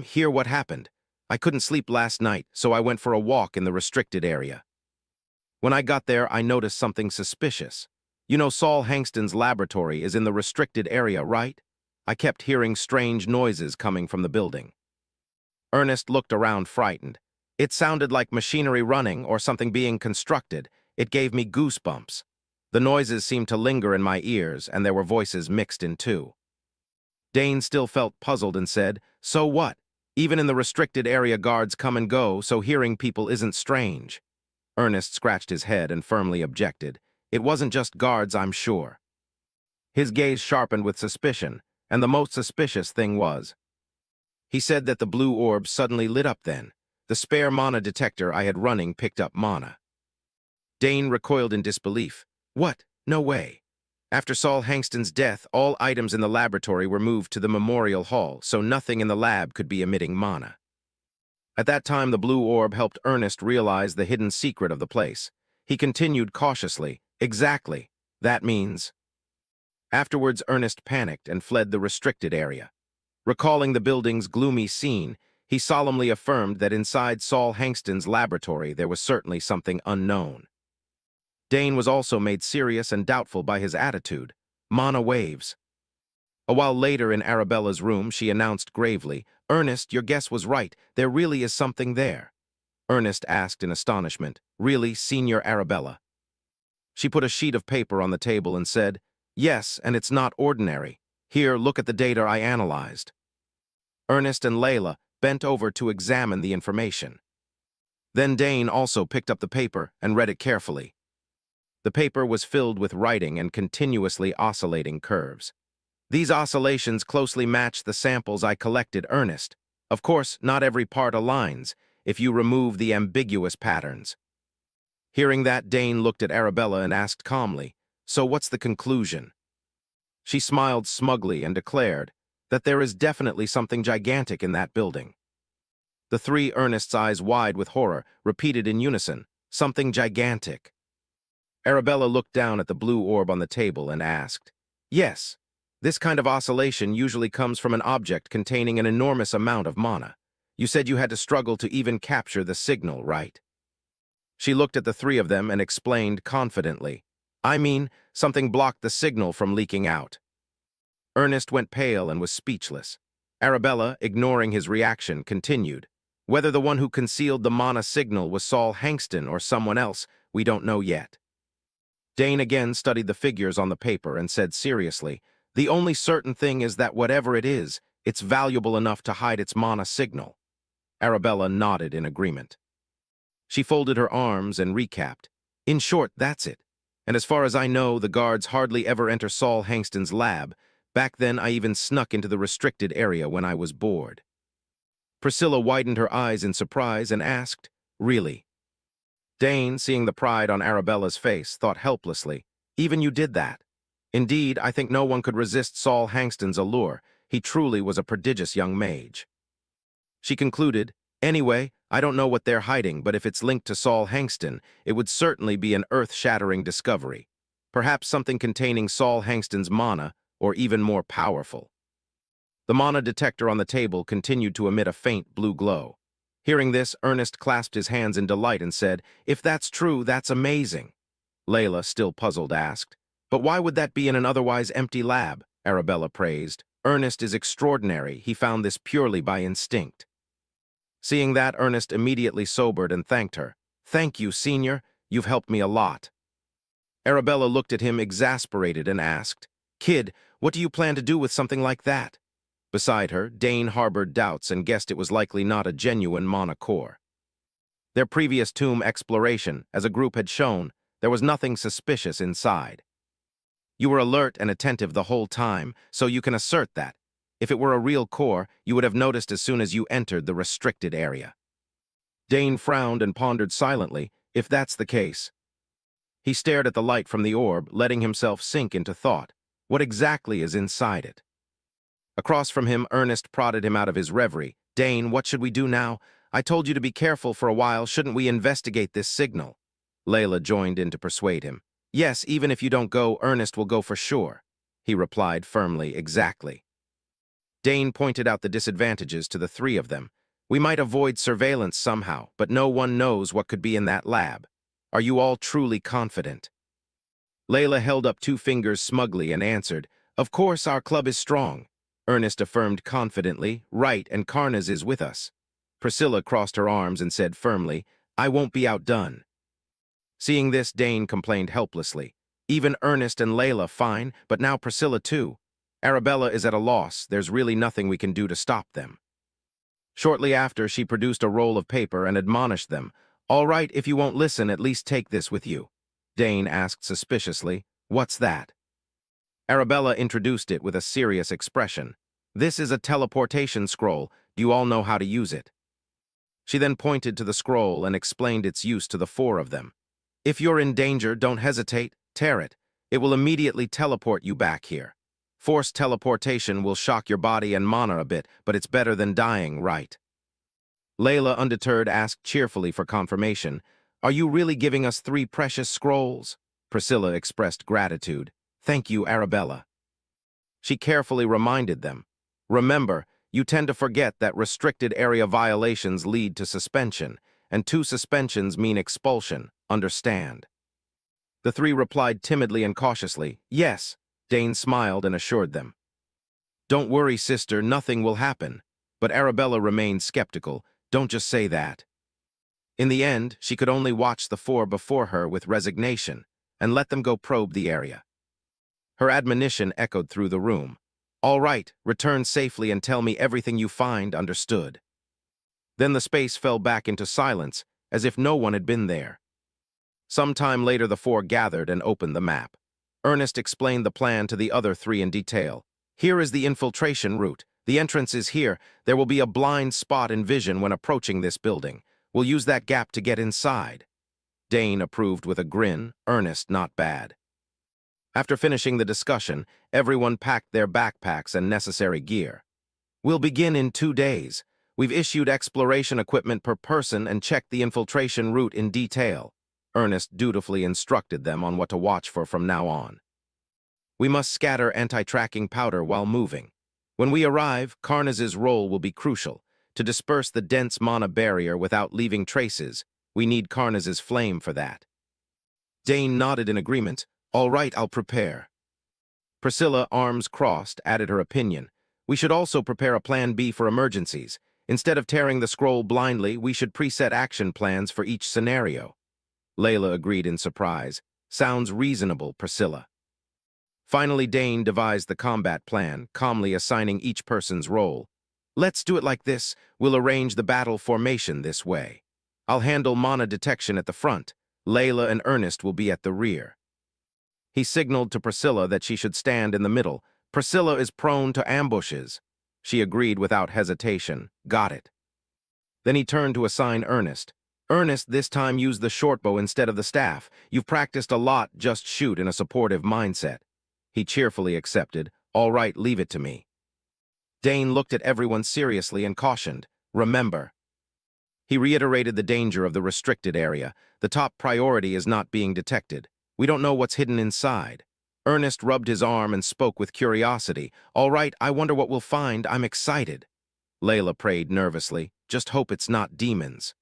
Hear what happened. I couldn't sleep last night, so I went for a walk in the restricted area. When I got there, I noticed something suspicious. You know Saul Hankston's laboratory is in the restricted area, right? I kept hearing strange noises coming from the building." Ernest looked around frightened. "It sounded like machinery running or something being constructed. It gave me goosebumps. The noises seemed to linger in my ears, and there were voices mixed in two." Dane still felt puzzled and said, "So what? Even in the restricted area, guards come and go, so hearing people isn't strange." Ernest scratched his head and firmly objected. "It wasn't just guards, I'm sure." His gaze sharpened with suspicion, and the most suspicious thing was. He said that the blue orb suddenly lit up then. The spare mana detector I had running picked up mana. Dane recoiled in disbelief. "What? No way." After Saul Hankston's death, all items in the laboratory were moved to the memorial hall, so nothing in the lab could be emitting mana. At that time, the blue orb helped Ernest realize the hidden secret of the place. He continued cautiously, "Exactly. That means..." Afterwards, Ernest panicked and fled the restricted area. Recalling the building's gloomy scene, he solemnly affirmed that inside Saul Hankston's laboratory there was certainly something unknown. Dane was also made serious and doubtful by his attitude. "Mana waves." A while later in Arabella's room, she announced gravely, "Ernest, your guess was right. There really is something there." Ernest asked in astonishment, "Really, Senior Arabella?" She put a sheet of paper on the table and said, "Yes, and it's not ordinary. Here, look at the data I analyzed." Ernest and Layla bent over to examine the information. Then Dane also picked up the paper and read it carefully. The paper was filled with writing and continuously oscillating curves. These oscillations closely match the samples I collected, Ernest. Of course, not every part aligns, if you remove the ambiguous patterns. Hearing that, Dane looked at Arabella and asked calmly, "So what's the conclusion?" She smiled smugly and declared that there is definitely something gigantic in that building. The three, Ernest's eyes wide with horror, repeated in unison, "Something gigantic." Arabella looked down at the blue orb on the table and asked, "Yes, this kind of oscillation usually comes from an object containing an enormous amount of mana. You said you had to struggle to even capture the signal, right?" She looked at the three of them and explained confidently, "I mean, something blocked the signal from leaking out." Ernest went pale and was speechless. Arabella, ignoring his reaction, continued, "Whether the one who concealed the mana signal was Saul Hankston or someone else, we don't know yet." Dane again studied the figures on the paper and said seriously, "The only certain thing is that whatever it is, it's valuable enough to hide its mana signal." Arabella nodded in agreement. She folded her arms and recapped, "In short, that's it. And as far as I know, the guards hardly ever enter Saul Hankston's lab. Back then, I even snuck into the restricted area when I was bored." Priscilla widened her eyes in surprise and asked, "Really?" Dane, seeing the pride on Arabella's face, thought helplessly, "Even you did that? Indeed, I think no one could resist Saul Hankston's allure. He truly was a prodigious young mage." She concluded, "Anyway, I don't know what they're hiding, but if it's linked to Saul Hankston, it would certainly be an earth-shattering discovery. Perhaps something containing Saul Hankston's mana, or even more powerful." The mana detector on the table continued to emit a faint blue glow. Hearing this, Ernest clasped his hands in delight and said, "If that's true, that's amazing." Layla, still puzzled, asked, "But why would that be in an otherwise empty lab?" Arabella praised, "Ernest is extraordinary. He found this purely by instinct." Seeing that, Ernest immediately sobered and thanked her. "Thank you, Senior. You've helped me a lot." Arabella looked at him exasperated and asked, "Kid, what do you plan to do with something like that?" Beside her, Dane harbored doubts and guessed it was likely not a genuine mana core. Their previous tomb exploration, as a group had shown, there was nothing suspicious inside. You were alert and attentive the whole time, so you can assert that. If it were a real core, you would have noticed as soon as you entered the restricted area. Dane frowned and pondered silently, if that's the case. He stared at the light from the orb, letting himself sink into thought. What exactly is inside it? Across from him, Ernest prodded him out of his reverie. "Dane, what should we do now? I told you to be careful for a while. Shouldn't we investigate this signal?" Layla joined in to persuade him. "Yes, even if you don't go, Ernest will go for sure," he replied firmly. "Exactly." Dane pointed out the disadvantages to the three of them. "We might avoid surveillance somehow, but no one knows what could be in that lab. Are you all truly confident?" Layla held up two fingers smugly and answered, "Of course, our club is strong." Ernest affirmed confidently, "Right, and Karnas is with us." Priscilla crossed her arms and said firmly, "I won't be outdone." Seeing this, Dane complained helplessly, "Even Ernest and Layla fine, but now Priscilla too. Arabella is at a loss. There's really nothing we can do to stop them." Shortly after, she produced a roll of paper and admonished them, "All right, if you won't listen, at least take this with you." Dane asked suspiciously, "What's that?" Arabella introduced it with a serious expression. "This is a teleportation scroll. Do you all know how to use it?" She then pointed to the scroll and explained its use to the four of them. "If you're in danger, don't hesitate. Tear it. It will immediately teleport you back here. Forced teleportation will shock your body and mana a bit, but it's better than dying, right?" Layla, undeterred, asked cheerfully for confirmation, "Are you really giving us 3 precious scrolls?" Priscilla expressed gratitude. "Thank you, Arabella." She carefully reminded them, "Remember, you tend to forget that restricted area violations lead to suspension, and 2 suspensions mean expulsion, understand?" The 3 replied timidly and cautiously, "Yes." Dane smiled and assured them. "Don't worry, sister, nothing will happen." But Arabella remained skeptical. "Don't just say that." In the end, she could only watch the 4 before her with resignation. and let them go probe the area. Her admonition echoed through the room. All right, return safely and tell me everything you find, understood. Then the space fell back into silence, as if no one had been there. Some time later the four gathered and opened the map. Ernest explained the plan to the other three in detail. Here is the infiltration route. The entrance is here. There will be a blind spot in vision when approaching this building. We'll use that gap to get inside. Dane approved with a grin. Ernest, not bad. After finishing the discussion, everyone packed their backpacks and necessary gear. We'll begin in 2 days. We've issued exploration equipment per person and checked the infiltration route in detail. Ernest dutifully instructed them on what to watch for from now on. We must scatter anti-tracking powder while moving. When we arrive, Carnaz's role will be crucial. To disperse the dense mana barrier without leaving traces, we need Carnaz's flame for that. Dane nodded in agreement. All right, I'll prepare. Priscilla, arms crossed, added her opinion. We should also prepare a plan B for emergencies. Instead of tearing the scroll blindly, we should preset action plans for each scenario. Layla agreed in surprise. Sounds reasonable, Priscilla. Finally, Dane devised the combat plan, calmly assigning each person's role. Let's do it like this. We'll arrange the battle formation this way. I'll handle mana detection at the front. Layla and Ernest will be at the rear. He signaled to Priscilla that she should stand in the middle. Priscilla is prone to ambushes. She agreed without hesitation. Got it. Then he turned to assign Ernest. Ernest, this time use the shortbow instead of the staff. You've practiced a lot, just shoot in a supportive mindset. He cheerfully accepted. All right, leave it to me. Dane looked at everyone seriously and cautioned. Remember. He reiterated the danger of the restricted area. The top priority is not being detected. We don't know what's hidden inside. Ernest rubbed his arm and spoke with curiosity. All right, I wonder what we'll find. I'm excited. Layla prayed nervously. Just hope it's not demons.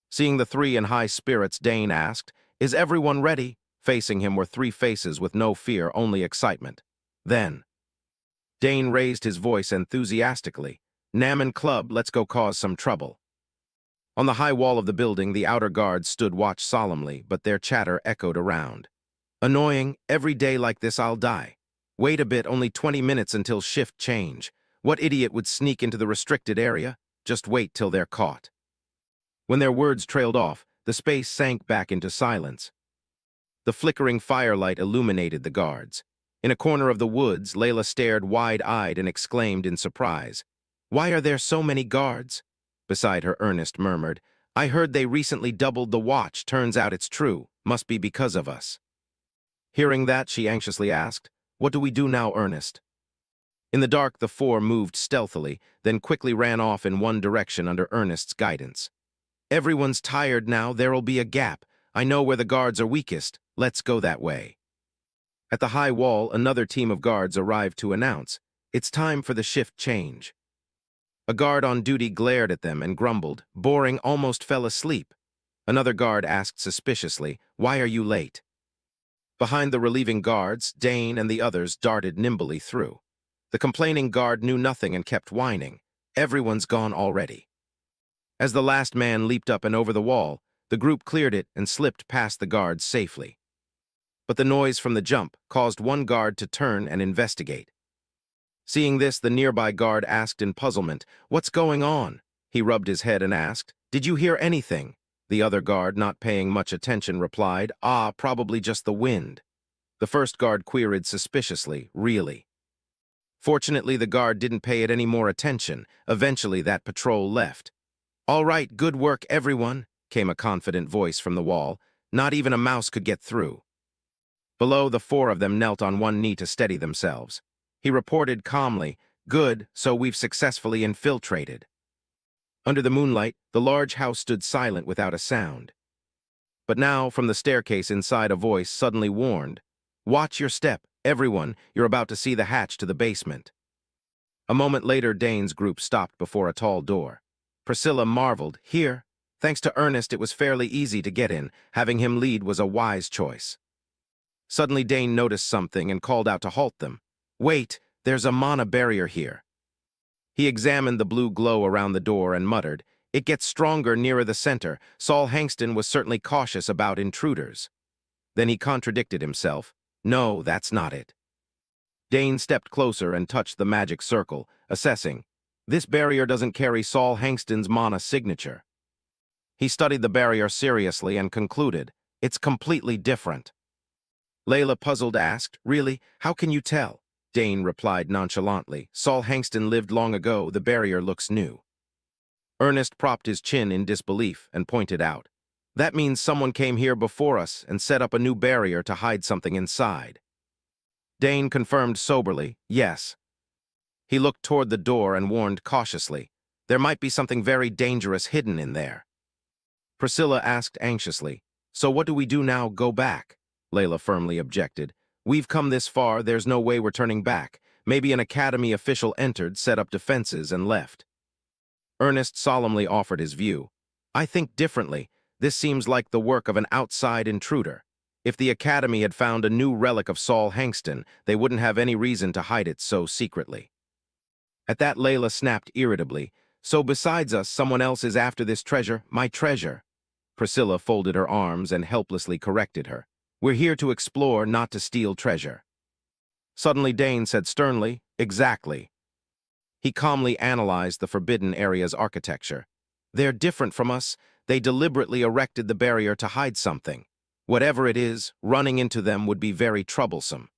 Seeing the three in high spirits, Dane asked, Is everyone ready? Facing him were three faces with no fear, only excitement. Then, Dane raised his voice enthusiastically. Naman Club, let's go cause some trouble. On the high wall of the building, the outer guards stood watch solemnly, but their chatter echoed around. Annoying, every day like this I'll die. Wait a bit, only 20 minutes until shift change. What idiot would sneak into the restricted area? Just wait till they're caught. When their words trailed off, the space sank back into silence. The flickering firelight illuminated the guards. In a corner of the woods, Layla stared wide-eyed and exclaimed in surprise. Why are there so many guards? Beside her, Ernest murmured, I heard they recently doubled the watch. Turns out it's true. Must be because of us. Hearing that, she anxiously asked, What do we do now, Ernest? In the dark, the four moved stealthily, then quickly ran off in one direction under Ernest's guidance. Everyone's tired now. There'll be a gap. I know where the guards are weakest. Let's go that way. At the high wall, another team of guards arrived to announce, It's time for the shift change. A guard on duty glared at them and grumbled, Boring, almost fell asleep. Another guard asked suspiciously, Why are you late? Behind the relieving guards, Dane and the others darted nimbly through. The complaining guard knew nothing and kept whining. Everyone's gone already. As the last man leaped up and over the wall, the group cleared it and slipped past the guards safely. But the noise from the jump caused one guard to turn and investigate. Seeing this, the nearby guard asked in puzzlement, What's going on? He rubbed his head and asked, Did you hear anything? The other guard, not paying much attention, replied, Probably just the wind. The first guard queried suspiciously, Really? Fortunately, the guard didn't pay it any more attention. Eventually, that patrol left. All right, good work, everyone, came a confident voice from the wall. Not even a mouse could get through. Below, the four of them knelt on one knee to steady themselves. He reported calmly, Good, so we've successfully infiltrated. Under the moonlight, the large house stood silent without a sound. But now, from the staircase inside, a voice suddenly warned, Watch your step, everyone, you're about to see the hatch to the basement. A moment later, Dane's group stopped before a tall door. Priscilla marveled, Here? Thanks to Ernest, it was fairly easy to get in. Having him lead was a wise choice. Suddenly, Dane noticed something and called out to halt them. Wait, there's a mana barrier here. He examined the blue glow around the door and muttered, It gets stronger nearer the center. Saul Hankston was certainly cautious about intruders. Then he contradicted himself. No, that's not it. Dane stepped closer and touched the magic circle, assessing. This barrier doesn't carry Saul Hangston's mana signature. He studied the barrier seriously and concluded, it's completely different. Layla, puzzled, asked, really? How can you tell? Dane replied nonchalantly, Saul Hangston lived long ago, the barrier looks new. Ernest propped his chin in disbelief and pointed out, that means someone came here before us and set up a new barrier to hide something inside. Dane confirmed soberly, yes. He looked toward the door and warned cautiously, there might be something very dangerous hidden in there. Priscilla asked anxiously, so what do we do now, go back? Layla firmly objected. We've come this far, there's no way we're turning back. Maybe an academy official entered, set up defenses, and left. Ernest solemnly offered his view. I think differently. This seems like the work of an outside intruder. If the academy had found a new relic of Saul Hangston, they wouldn't have any reason to hide it so secretly. At that, Layla snapped irritably. So besides us, someone else is after this treasure, my treasure. Priscilla folded her arms and helplessly corrected her. We're here to explore, not to steal treasure. Suddenly Dane said sternly, exactly. He calmly analyzed the forbidden area's architecture. They're different from us. They deliberately erected the barrier to hide something. Whatever it is, running into them would be very troublesome.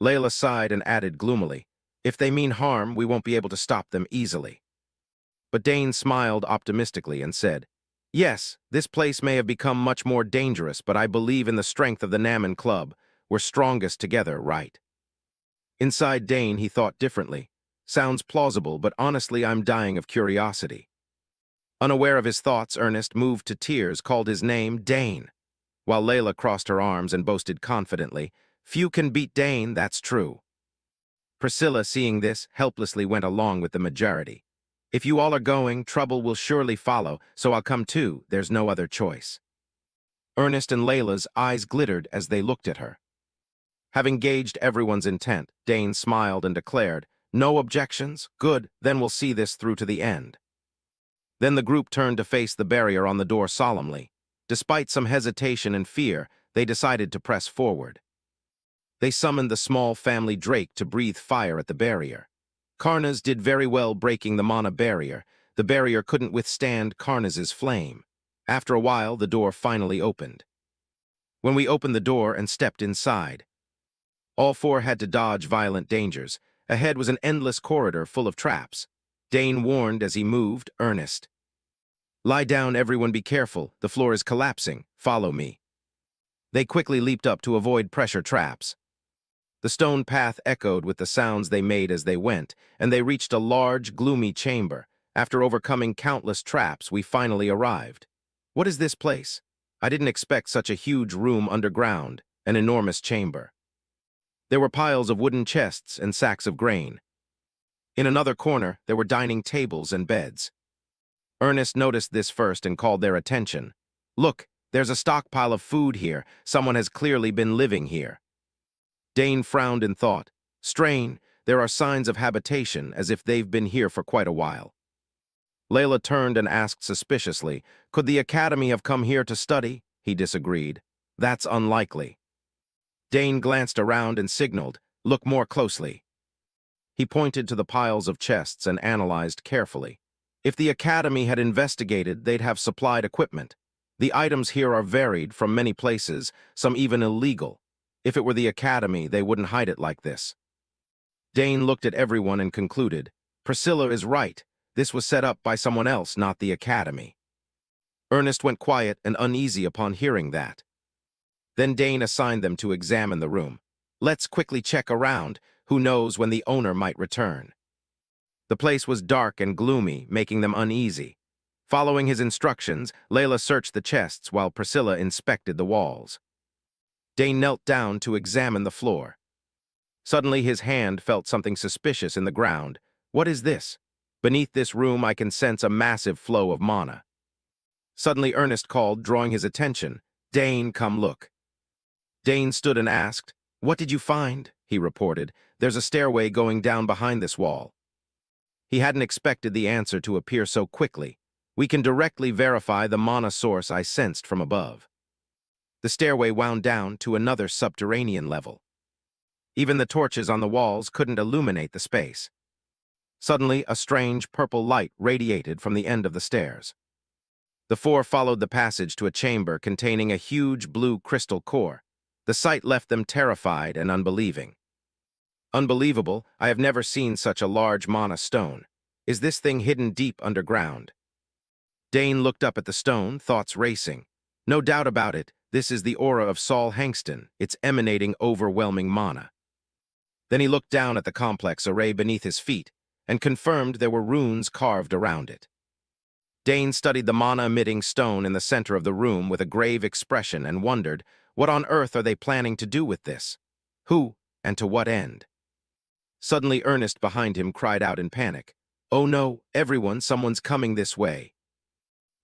Layla sighed and added gloomily, if they mean harm, we won't be able to stop them easily. But Dane smiled optimistically and said, yes, this place may have become much more dangerous, but I believe in the strength of the Namen Club. We're strongest together, right? Inside Dane, he thought differently. Sounds plausible, but honestly, I'm dying of curiosity. Unaware of his thoughts, Ernest, moved to tears, called his name Dane, while Layla crossed her arms and boasted confidently, few can beat Dane, that's true. Priscilla, seeing this, helplessly went along with the majority. If you all are going, trouble will surely follow, so I'll come too, there's no other choice. Ernest and Layla's eyes glittered as they looked at her. Having gauged everyone's intent, Dane smiled and declared, no objections? Good, then we'll see this through to the end. Then the group turned to face the barrier on the door solemnly. Despite some hesitation and fear, they decided to press forward. They summoned the small family Drake to breathe fire at the barrier. Karnaz did very well breaking the mana barrier. The barrier couldn't withstand Karnaz's flame. After a while, the door finally opened. When we opened the door and stepped inside, all four had to dodge violent dangers. Ahead was an endless corridor full of traps. Dane warned as he moved, Ernest. Lie down, everyone, be careful. The floor is collapsing. Follow me. They quickly leaped up to avoid pressure traps. The stone path echoed with the sounds they made as they went, and they reached a large, gloomy chamber. After overcoming countless traps, we finally arrived. What is this place? I didn't expect such a huge room underground, an enormous chamber. There were piles of wooden chests and sacks of grain. In another corner, there were dining tables and beds. Ernest noticed this first and called their attention. Look, there's a stockpile of food here. Someone has clearly been living here. Dane frowned in thought. Strange, there are signs of habitation, as if they've been here for quite a while. Layla turned and asked suspiciously, could the academy have come here to study? He disagreed. That's unlikely. Dane glanced around and signaled, look more closely. He pointed to the piles of chests and analyzed carefully. If the academy had investigated, they'd have supplied equipment. The items here are varied from many places, some even illegal. If it were the academy, they wouldn't hide it like this. Dane looked at everyone and concluded, Priscilla is right. This was set up by someone else, not the academy. Ernest went quiet and uneasy upon hearing that. Then Dane assigned them to examine the room. Let's quickly check around. Who knows when the owner might return? The place was dark and gloomy, making them uneasy. Following his instructions, Layla searched the chests while Priscilla inspected the walls. Dane knelt down to examine the floor. Suddenly his hand felt something suspicious in the ground. What is this? Beneath this room I can sense a massive flow of mana. Suddenly Ernest called, drawing his attention. Dane, come look. Dane stood and asked, what did you find? He reported, there's a stairway going down behind this wall. He hadn't expected the answer to appear so quickly. We can directly verify the mana source I sensed from above. The stairway wound down to another subterranean level. Even the torches on the walls couldn't illuminate the space. Suddenly, a strange purple light radiated from the end of the stairs. The four followed the passage to a chamber containing a huge blue crystal core. The sight left them terrified and unbelieving. Unbelievable, I have never seen such a large mana stone. Is this thing hidden deep underground? Dane looked up at the stone, thoughts racing. No doubt about it, this is the aura of Saul Hankston. It's emanating overwhelming mana. Then he looked down at the complex array beneath his feet and confirmed there were runes carved around it. Dane studied the mana-emitting stone in the center of the room with a grave expression and wondered, what on earth are they planning to do with this? Who, and to what end? Suddenly Ernest behind him cried out in panic. "Oh no, everyone, someone's coming this way."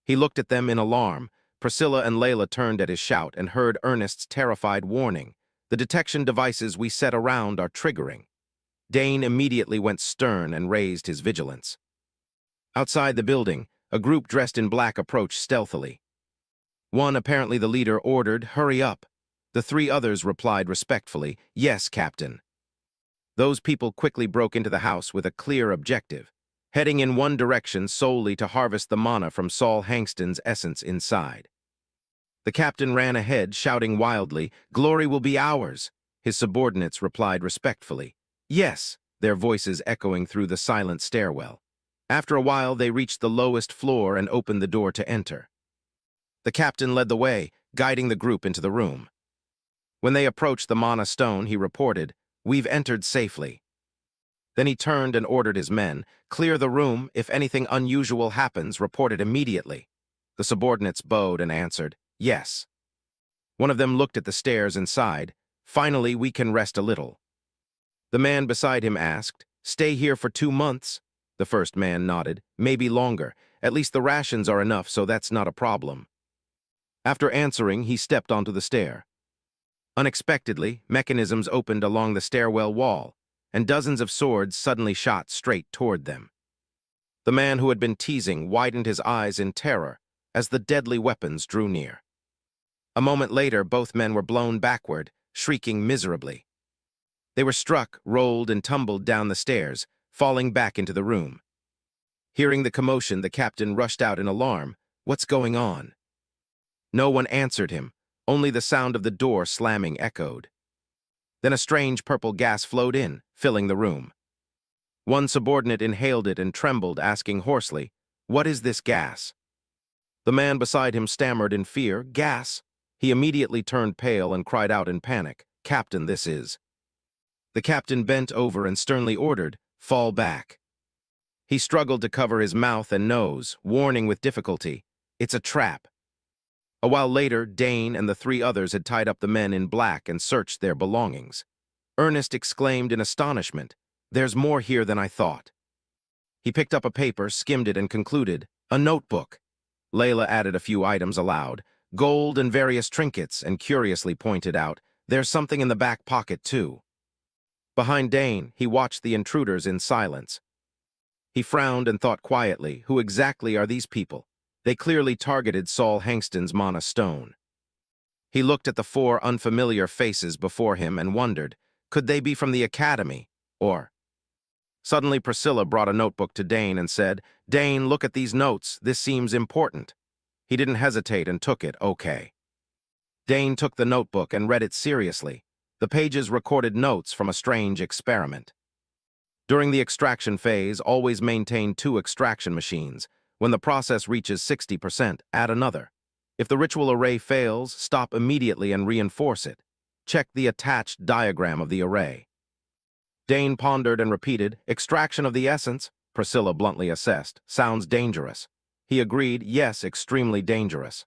He looked at them in alarm. Priscilla and Layla turned at his shout and heard Ernest's terrified warning. "The detection devices we set around are triggering." Dane immediately went stern and raised his vigilance. Outside the building, a group dressed in black approached stealthily. One, apparently the leader, ordered, "Hurry up." The three others replied respectfully, "Yes, Captain." Those people quickly broke into the house with a clear objective, heading in one direction solely to harvest the mana from Saul Hankston's essence inside. The captain ran ahead, shouting wildly, "Glory will be ours." His subordinates replied respectfully, "Yes," their voices echoing through the silent stairwell. After a while, they reached the lowest floor and opened the door to enter. The captain led the way, guiding the group into the room. When they approached the mana stone, he reported, "We've entered safely." Then he turned and ordered his men, "Clear the room. If anything unusual happens, report it immediately." The subordinates bowed and answered, "Yes." One of them looked at the stairs and sighed, "Finally, we can rest a little." The man beside him asked, "Stay here for 2 months?" The first man nodded, "Maybe longer. At least the rations are enough, so that's not a problem." After answering, he stepped onto the stair. Unexpectedly, mechanisms opened along the stairwell wall, and dozens of swords suddenly shot straight toward them. The man who had been teasing widened his eyes in terror as the deadly weapons drew near. A moment later, both men were blown backward, shrieking miserably. They were struck, rolled, and tumbled down the stairs, falling back into the room. Hearing the commotion, the captain rushed out in alarm. "What's going on?" No one answered him. Only the sound of the door slamming echoed. Then a strange purple gas flowed in, filling the room. One subordinate inhaled it and trembled, asking hoarsely, "What is this gas?" The man beside him stammered in fear, "Gas." He immediately turned pale and cried out in panic, "Captain, this is..." The captain bent over and sternly ordered, "Fall back." He struggled to cover his mouth and nose, warning with difficulty, "It's a trap." A while later, Dane and the three others had tied up the men in black and searched their belongings. Ernest exclaimed in astonishment, "There's more here than I thought." He picked up a paper, skimmed it, and concluded, "A notebook." Layla added a few items aloud, "Gold and various trinkets," and curiously pointed out, "There's something in the back pocket, too." Behind Dane, he watched the intruders in silence. He frowned and thought quietly, who exactly are these people? They clearly targeted Saul Hankston's mana stone. He looked at the 4 unfamiliar faces before him and wondered, could they be from the academy, or... Suddenly Priscilla brought a notebook to Dane and said, "Dane, look at these notes. This seems important." He didn't hesitate and took it, "Okay." Dane took the notebook and read it seriously. The pages recorded notes from a strange experiment. During the extraction phase, always maintain 2 extraction machines. When the process reaches 60%, add another. If the ritual array fails, stop immediately and reinforce it. Check the attached diagram of the array. Dane pondered and repeated, "Extraction of the essence," Priscilla bluntly assessed. "Sounds dangerous." He agreed, "Yes, extremely dangerous."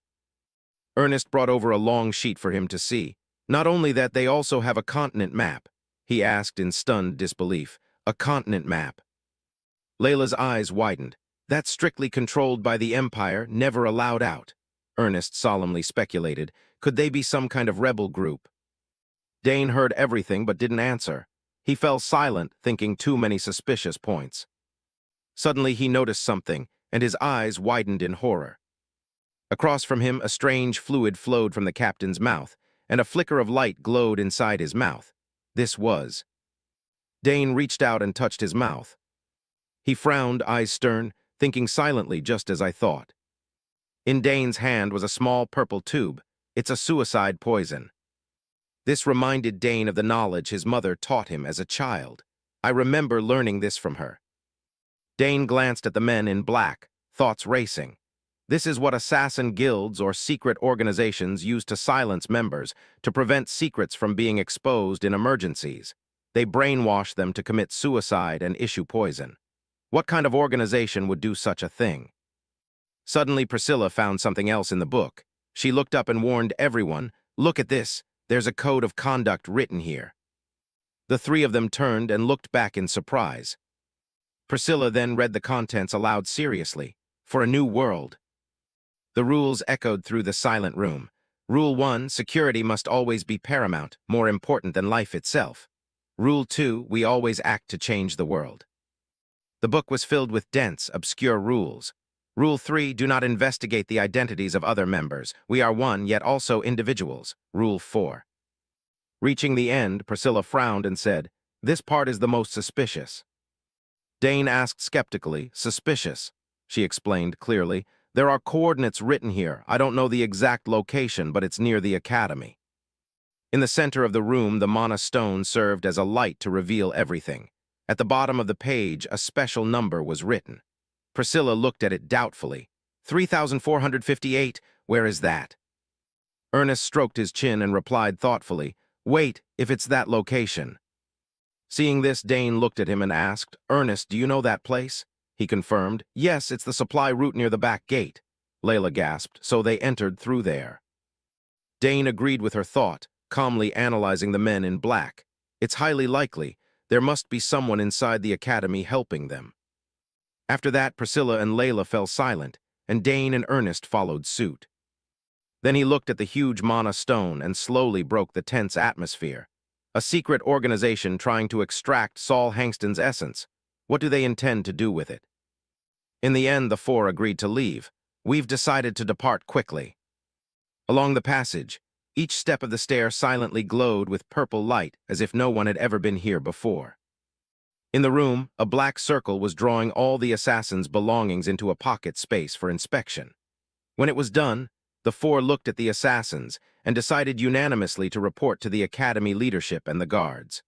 Ernest brought over a long sheet for him to see. "Not only that, they also have a continent map." He asked in stunned disbelief, "A continent map?" Layla's eyes widened. "That's strictly controlled by the Empire, never allowed out." Ernest solemnly speculated, "Could they be some kind of rebel group?" Dane heard everything but didn't answer. He fell silent, thinking too many suspicious points. Suddenly he noticed something, and his eyes widened in horror. Across from him, a strange fluid flowed from the captain's mouth, and a flicker of light glowed inside his mouth. This was. Dane reached out and touched his mouth. He frowned, eyes stern, thinking silently just as I thought. In Dane's hand was a small purple tube. It's a suicide poison. This reminded Dane of the knowledge his mother taught him as a child. I remember learning this from her. Dane glanced at the men in black, thoughts racing. This is what assassin guilds or secret organizations use to silence members, to prevent secrets from being exposed in emergencies. They brainwash them to commit suicide and issue poison. What kind of organization would do such a thing? Suddenly, Priscilla found something else in the book. She looked up and warned everyone, "Look at this. There's a code of conduct written here." The three of them turned and looked back in surprise. Priscilla then read the contents aloud seriously. For a new world. The rules echoed through the silent room. Rule 1, security must always be paramount, more important than life itself. Rule 2, we always act to change the world. The book was filled with dense, obscure rules. Rule 3, do not investigate the identities of other members. We are one, yet also individuals. Rule 4. Reaching the end, Priscilla frowned and said, "This part is the most suspicious." Dane asked skeptically, "Suspicious?" She explained clearly, "There are coordinates written here. I don't know the exact location, but it's near the academy." In the center of the room, the mana stone served as a light to reveal everything. At the bottom of the page, a special number was written. Priscilla looked at it doubtfully. 3458, where is that? Ernest stroked his chin and replied thoughtfully, "Wait, if it's that location." Seeing this, Dane looked at him and asked, "Ernest, do you know that place?" He confirmed, "Yes, it's the supply route near the back gate." Layla gasped, "So they entered through there." Dane agreed with her thought, calmly analyzing the men in black. "It's highly likely. There must be someone inside the academy helping them." After that, Priscilla and Layla fell silent, and Dane and Ernest followed suit. Then he looked at the huge mana stone and slowly broke the tense atmosphere. A secret organization trying to extract Saul Hangston's essence. What do they intend to do with it? In the end, the four agreed to leave. "We've decided to depart quickly." Along the passage, each step of the stair silently glowed with purple light as if no one had ever been here before. In the room, a black circle was drawing all the assassins' belongings into a pocket space for inspection. When it was done, the four looked at the assassins and decided unanimously to report to the academy leadership and the guards.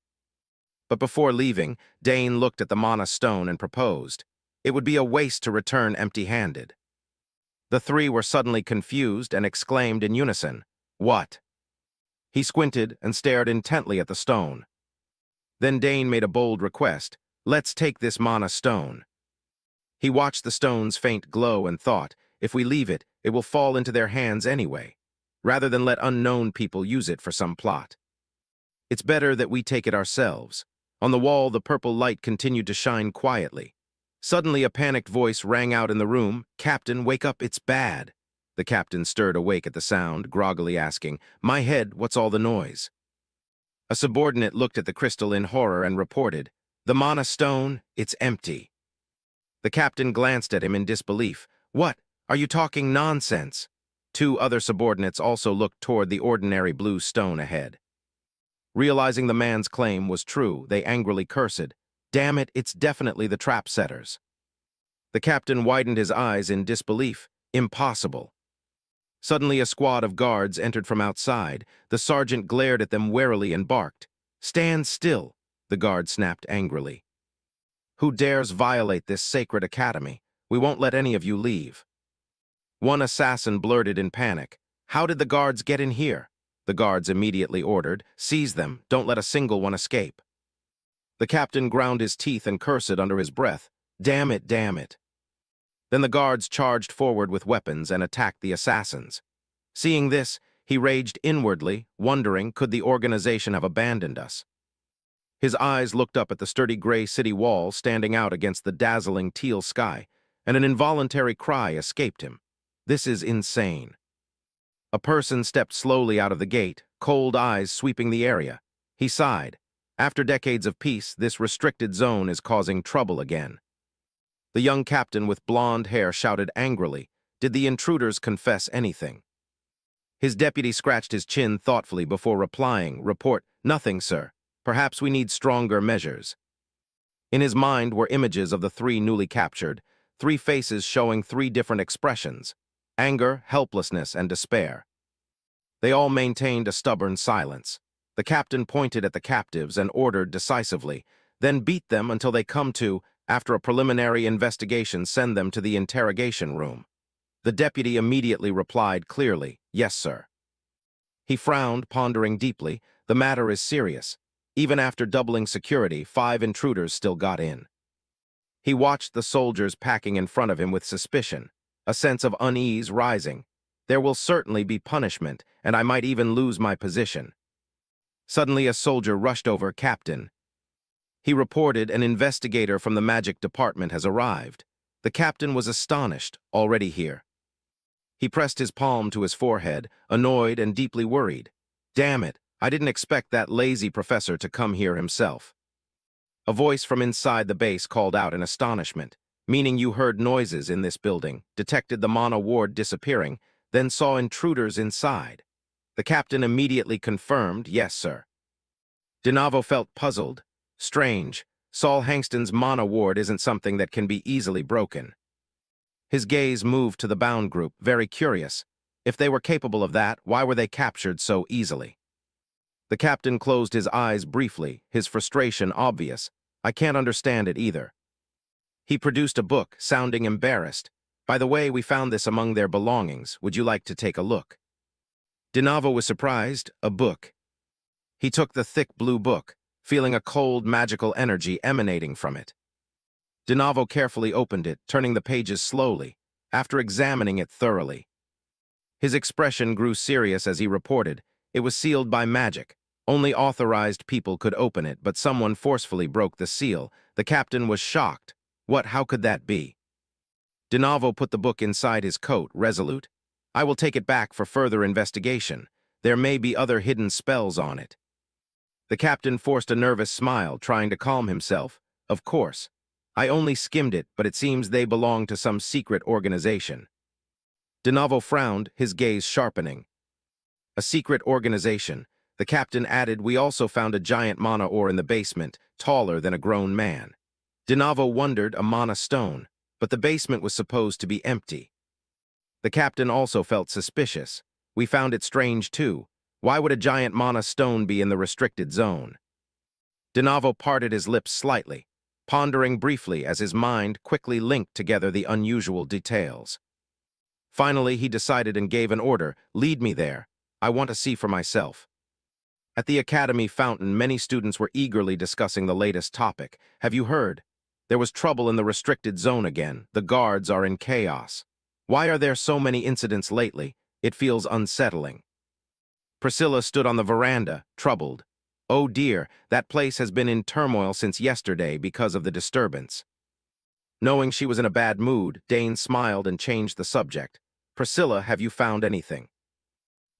But before leaving, Dane looked at the mana stone and proposed. It would be a waste to return empty-handed. The three were suddenly confused and exclaimed in unison, "What?" He squinted and stared intently at the stone. Then Dane made a bold request, "Let's take this mana stone." He watched the stone's faint glow and thought, if we leave it, it will fall into their hands anyway, rather than let unknown people use it for some plot. It's better that we take it ourselves. On the wall, the purple light continued to shine quietly. Suddenly, a panicked voice rang out in the room, "Captain, wake up, it's bad." The captain stirred awake at the sound, groggily asking, "My head, what's all the noise?" A subordinate looked at the crystal in horror and reported, "The mana stone, it's empty." The captain glanced at him in disbelief. "What? Are you talking nonsense?" Two other subordinates also looked toward the ordinary blue stone ahead. Realizing the man's claim was true, they angrily cursed, "Damn it, it's definitely the trap setters." The captain widened his eyes in disbelief. "Impossible." Suddenly, a squad of guards entered from outside. The sergeant glared at them warily and barked. "Stand still," the guard snapped angrily. "Who dares violate this sacred academy? We won't let any of you leave." One assassin blurted in panic, "How did the guards get in here?" The guards immediately ordered, "Seize them, don't let a single one escape." The captain ground his teeth and cursed under his breath, "Damn it, damn it." Then the guards charged forward with weapons and attacked the assassins. Seeing this, he raged inwardly, wondering, could the organization have abandoned us? His eyes looked up at the sturdy gray city wall standing out against the dazzling teal sky, and an involuntary cry escaped him. This is insane. A person stepped slowly out of the gate, cold eyes sweeping the area. He sighed. After decades of peace, this restricted zone is causing trouble again. The young captain with blonde hair shouted angrily, Did the intruders confess anything? His deputy scratched his chin thoughtfully before replying, "Report, nothing, sir. Perhaps we need stronger measures." In his mind were images of the three newly captured, three faces showing three different expressions: anger, helplessness, and despair. They all maintained a stubborn silence. The captain pointed at the captives and ordered decisively, "Then beat them until they come to, after a preliminary investigation, send them to the interrogation room." The deputy immediately replied clearly, "Yes, sir." He frowned, pondering deeply. The matter is serious. Even after doubling security, 5 intruders still got in. He watched the soldiers packing in front of him with suspicion, a sense of unease rising. There will certainly be punishment, and I might even lose my position. Suddenly a soldier rushed over. "Captain." He reported, "An investigator from the magic department has arrived." The captain was astonished, already here. He pressed his palm to his forehead, annoyed and deeply worried. "Damn it, I didn't expect that lazy professor to come here himself." A voice from inside the base called out in astonishment, "Meaning you heard noises in this building, detected the Mana ward disappearing, then saw intruders inside." The captain immediately confirmed, "Yes, sir." DeNavo felt puzzled. Strange. Saul Hangston's Mana ward isn't something that can be easily broken. His gaze moved to the bound group, very curious. If they were capable of that, why were they captured so easily? The captain closed his eyes briefly, his frustration obvious. "I can't understand it either." He produced a book, sounding embarrassed. "By the way, we found this among their belongings. Would you like to take a look?" DeNavo was surprised. A book. He took the thick blue book, feeling a cold, magical energy emanating from it. DeNavo carefully opened it, turning the pages slowly, after examining it thoroughly. His expression grew serious as he reported, "It was sealed by magic. Only authorized people could open it, but someone forcefully broke the seal." The captain was shocked. How could that be? DeNavo put the book inside his coat, resolute. "I will take it back for further investigation. There may be other hidden spells on it." The captain forced a nervous smile, trying to calm himself. "Of course. I only skimmed it, but it seems they belong to some secret organization." DeNavo frowned, his gaze sharpening. "A secret organization." The captain added, "We also found a giant mana ore in the basement, taller than a grown man." DeNavo wondered, a mana stone, but the basement was supposed to be empty. The captain also felt suspicious. "We found it strange too. Why would a giant mana stone be in the restricted zone?" DeNavo parted his lips slightly, pondering briefly as his mind quickly linked together the unusual details. Finally, he decided and gave an order, "Lead me there. I want to see for myself." At the academy fountain, many students were eagerly discussing the latest topic. "Have you heard? There was trouble in the restricted zone again. The guards are in chaos. Why are there so many incidents lately? It feels unsettling." Priscilla stood on the veranda, troubled. "Oh dear, that place has been in turmoil since yesterday because of the disturbance." Knowing she was in a bad mood, Dane smiled and changed the subject. "Priscilla, have you found anything?"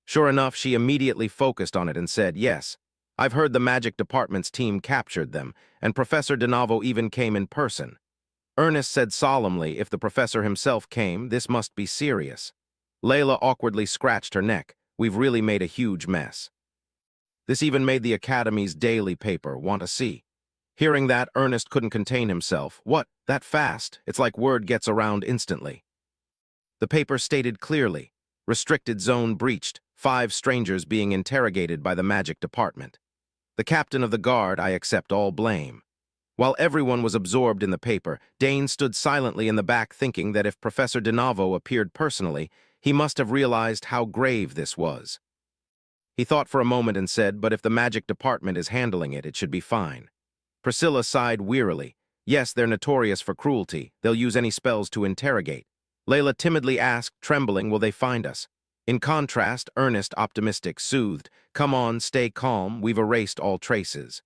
Sure enough, she immediately focused on it and said, "Yes. I've heard the magic department's team captured them, and Professor DeNavo even came in person." Ernest said solemnly, "If the professor himself came, this must be serious." Layla awkwardly scratched her neck. "We've really made a huge mess." This even made the academy's daily paper. Want to see? Hearing that, Ernest couldn't contain himself. "What? That fast? It's like word gets around instantly." The paper stated clearly, "Restricted zone breached, 5 strangers being interrogated by the magic department." The captain of the guard, I accept all blame. While everyone was absorbed in the paper, Dane stood silently in the back thinking that if Professor DeNavo appeared personally, he must have realized how grave this was. He thought for a moment and said, "But if the magic department is handling it, it should be fine." Priscilla sighed wearily. "Yes, they're notorious for cruelty. They'll use any spells to interrogate." Layla timidly asked, trembling, "Will they find us?" In contrast, Ernest, optimistic, soothed, "Come on, stay calm. We've erased all traces."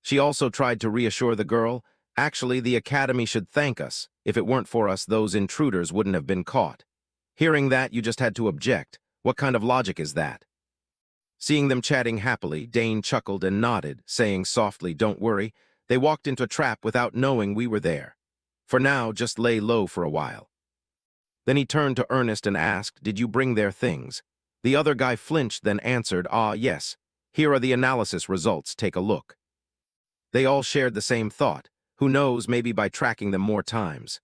She also tried to reassure the girl, "Actually, the academy should thank us. If it weren't for us, those intruders wouldn't have been caught." Hearing that, you just had to object. What kind of logic is that? Seeing them chatting happily, Dane chuckled and nodded, saying softly, "Don't worry. They walked into a trap without knowing we were there. For now, just lay low for a while." Then he turned to Ernest and asked, "Did you bring their things?" The other guy flinched, then answered, "Ah, yes. Here are the analysis results, take a look." They all shared the same thought. Who knows, maybe by tracking them more times.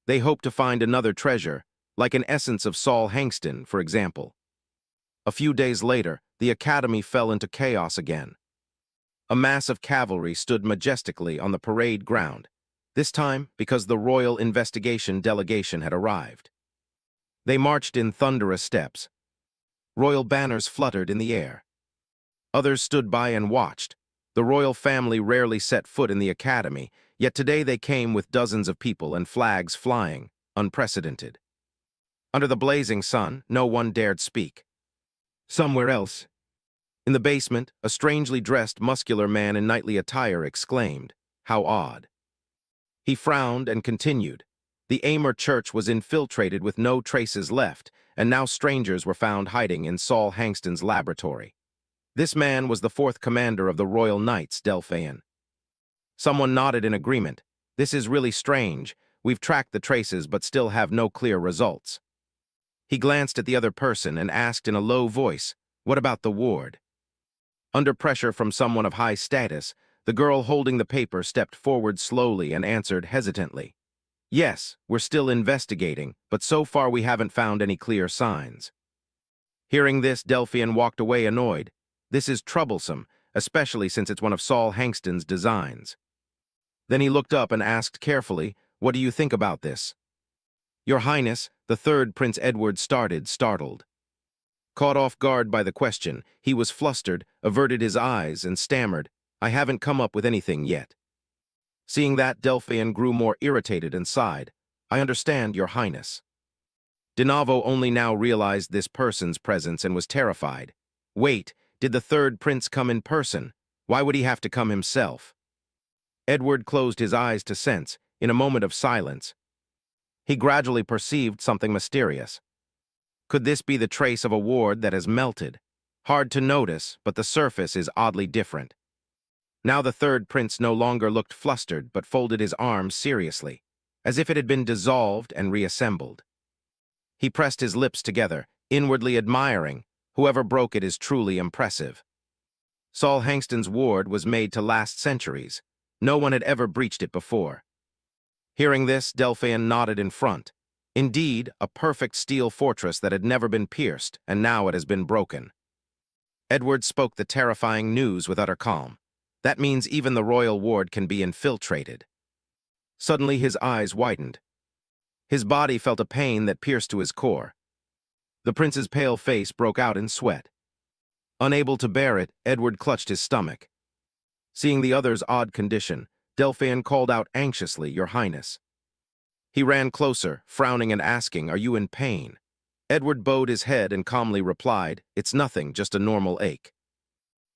They hoped to find another treasure, like an essence of Saul Hangston, for example. A few days later, the academy fell into chaos again. A mass of cavalry stood majestically on the parade ground, this time because the royal investigation delegation had arrived. They marched in thunderous steps. Royal banners fluttered in the air. Others stood by and watched. The royal family rarely set foot in the academy, yet today they came with dozens of people and flags flying, unprecedented. Under the blazing sun, no one dared speak. Somewhere else, in the basement, a strangely dressed, muscular man in knightly attire exclaimed, "How odd." He frowned and continued. The Amer church was infiltrated with no traces left, and now strangers were found hiding in Saul Hangston's laboratory. This man was the fourth commander of the Royal Knights, Delphian. Someone nodded in agreement. "This is really strange. We've tracked the traces but still have no clear results." He glanced at the other person and asked in a low voice, "What about the ward?" Under pressure from someone of high status, the girl holding the paper stepped forward slowly and answered hesitantly, "Yes, we're still investigating, but so far we haven't found any clear signs." Hearing this, Delphian walked away annoyed. This is troublesome, especially since it's one of Saul Hangston's designs. Then he looked up and asked carefully, "What do you think about this?" "Your Highness," the third Prince Edward started, startled. Caught off guard by the question, he was flustered, averted his eyes, and stammered, "I haven't come up with anything yet." Seeing that, Delphian grew more irritated and sighed, "I understand, Your Highness." Dinavo only now realized this person's presence and was terrified. Wait, did the third prince come in person? Why would he have to come himself? Edward closed his eyes to sense, in a moment of silence. He gradually perceived something mysterious. Could this be the trace of a ward that has melted? Hard to notice, but the surface is oddly different. Now the third prince no longer looked flustered, but folded his arms seriously, as if it had been dissolved and reassembled. He pressed his lips together, inwardly admiring. Whoever broke it is truly impressive. Saul Hangston's ward was made to last centuries. No one had ever breached it before. Hearing this, Delphian nodded in front. Indeed, a perfect steel fortress that had never been pierced, and now it has been broken. Edward spoke the terrifying news with utter calm. That means even the royal ward can be infiltrated. Suddenly his eyes widened. His body felt a pain that pierced to his core. The prince's pale face broke out in sweat. Unable to bear it, Edward clutched his stomach. Seeing the other's odd condition, Delphian called out anxiously, "Your Highness." He ran closer, frowning and asking, "Are you in pain?" Edward bowed his head and calmly replied, "It's nothing, just a normal ache."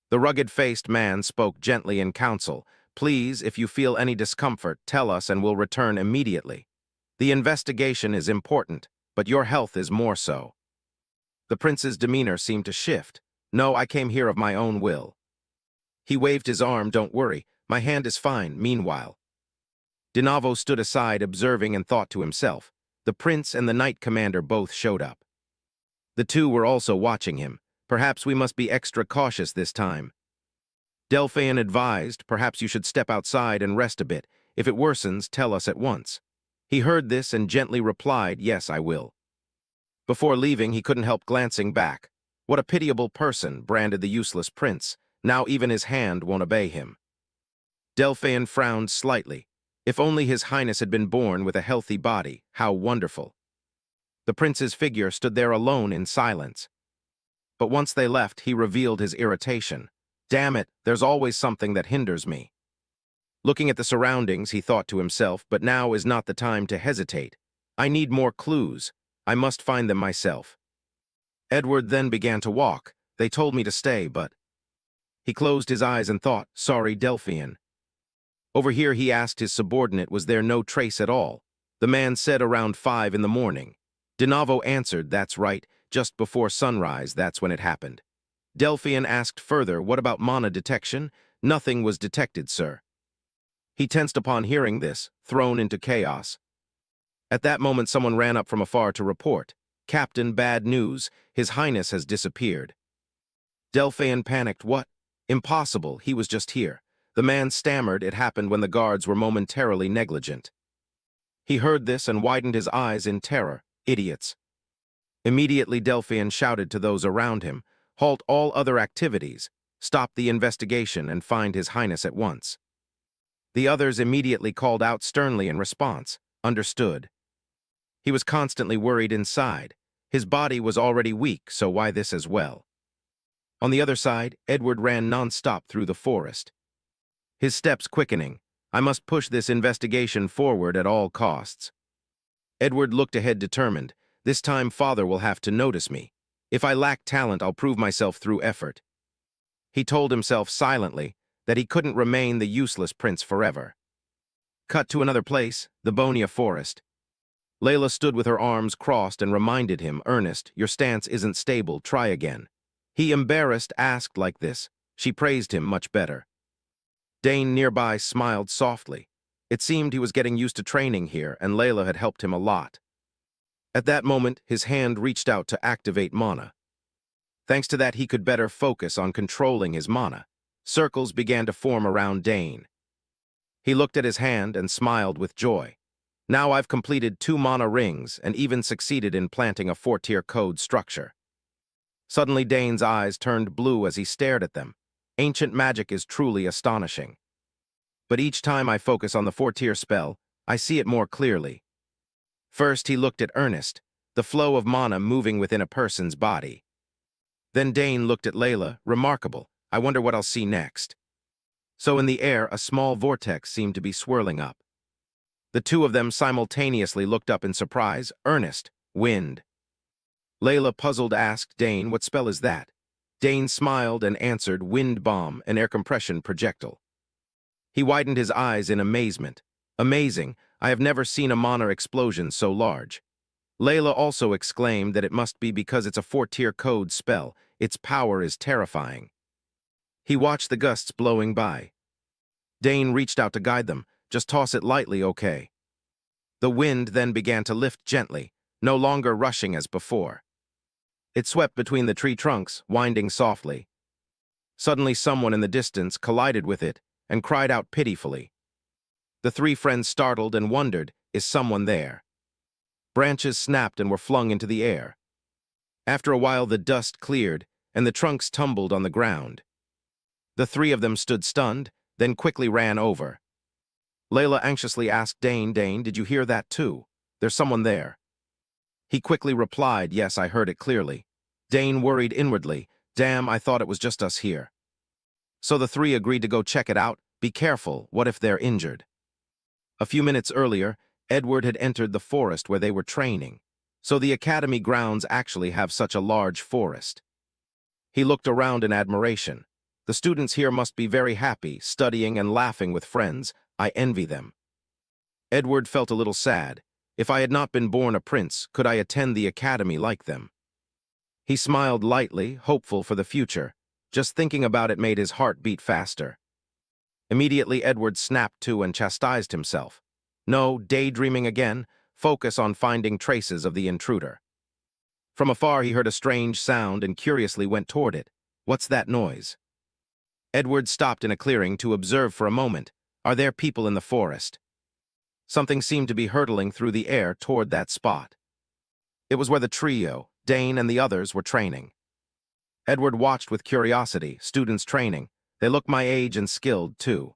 The rugged-faced man spoke gently in counsel, "Please, if you feel any discomfort, tell us and we'll return immediately. The investigation is important, but your health is more so." The prince's demeanor seemed to shift. "No, I came here of my own will." He waved his arm, "Don't worry, my hand is fine, meanwhile." Dinavo stood aside, observing, and thought to himself. The prince and the knight commander both showed up. The two were also watching him. "Perhaps we must be extra cautious this time." Delphian advised, "Perhaps you should step outside and rest a bit. If it worsens, tell us at once." He heard this and gently replied, "Yes, I will." Before leaving, he couldn't help glancing back. What a pitiable person, branded the useless prince. Now even his hand won't obey him. Delphian frowned slightly. If only his highness had been born with a healthy body, how wonderful. The prince's figure stood there alone in silence. But once they left, he revealed his irritation. "Damn it, there's always something that hinders me." Looking at the surroundings, he thought to himself, but now is not the time to hesitate. I need more clues. I must find them myself. Edward then began to walk. "They told me to stay, but..." He closed his eyes and thought, "Sorry, Delphian." Over here, he asked his subordinate, was there no trace at all? The man said around 5 in the morning. Dinavo answered, "That's right, just before sunrise, that's when it happened." Delphian asked further, "What about mana detection?" "Nothing was detected, sir." He tensed upon hearing this, thrown into chaos. At that moment, someone ran up from afar to report. "Captain, bad news. His Highness has disappeared." Delphian panicked. "What? Impossible, he was just here." The man stammered it happened when the guards were momentarily negligent. He heard this and widened his eyes in terror. "Idiots." Immediately Delphian shouted to those around him, "Halt all other activities. Stop the investigation and find His Highness at once." The others immediately called out sternly in response. "Understood." He was constantly worried inside. His body was already weak, so why this as well? On the other side, Edward ran non-stop through the forest, his steps quickening. "I must push this investigation forward at all costs." Edward looked ahead determined. "This time Father will have to notice me. If I lack talent, I'll prove myself through effort." He told himself silently that he couldn't remain the useless prince forever. Cut to another place, the Bonia forest. Layla stood with her arms crossed and reminded him, "Ernest, your stance isn't stable, try again." He, embarrassed, asked like this. She praised him much better. Dane nearby smiled softly. It seemed he was getting used to training here, and Layla had helped him a lot. At that moment, his hand reached out to activate mana. Thanks to that, he could better focus on controlling his mana. Circles began to form around Dane. He looked at his hand and smiled with joy. "Now I've completed 2 mana rings and even succeeded in planting a 4-tier code structure." Suddenly Dane's eyes turned blue as he stared at them. "Ancient magic is truly astonishing. But each time I focus on the 4-tier spell, I see it more clearly." First he looked at Ernest, the flow of mana moving within a person's body. Then Dane looked at Layla. "Remarkable. I wonder what I'll see next." So in the air, a small vortex seemed to be swirling up. The two of them simultaneously looked up in surprise. "Ernest, wind." Layla, puzzled, asked Dane, "What spell is that?" Dane smiled and answered, "Wind bomb, an air compression projectile." He widened his eyes in amazement. "Amazing, I have never seen a mana explosion so large." Layla also exclaimed that it must be because it's a 4-tier code spell. Its power is terrifying. He watched the gusts blowing by. Dane reached out to guide them. "Just toss it lightly, okay?" The wind then began to lift gently, no longer rushing as before. It swept between the tree trunks, winding softly. Suddenly someone in the distance collided with it and cried out pitifully. The 3 friends startled and wondered, is someone there? Branches snapped and were flung into the air. After a while the dust cleared and the trunks tumbled on the ground. The 3 of them stood stunned, then quickly ran over. Layla anxiously asked Dane, "Dane, did you hear that too? There's someone there." He quickly replied, "Yes, I heard it clearly." Dane worried inwardly, "Damn, I thought it was just us here." So the 3 agreed to go check it out. "Be careful, what if they're injured?" A few minutes earlier, Edward had entered the forest where they were training. So the academy grounds actually have such a large forest. He looked around in admiration. "The students here must be very happy, studying and laughing with friends. I envy them." Edward felt a little sad. If I had not been born a prince, could I attend the academy like them? He smiled lightly, hopeful for the future. Just thinking about it made his heart beat faster. Immediately Edward snapped to and chastised himself. No, daydreaming again. Focus on finding traces of the intruder. From afar he heard a strange sound and curiously went toward it. What's that noise? Edward stopped in a clearing to observe for a moment. Are there people in the forest? Something seemed to be hurtling through the air toward that spot. It was where the trio, Dane and the others, were training. Edward watched with curiosity. Students training. They look my age and skilled, too.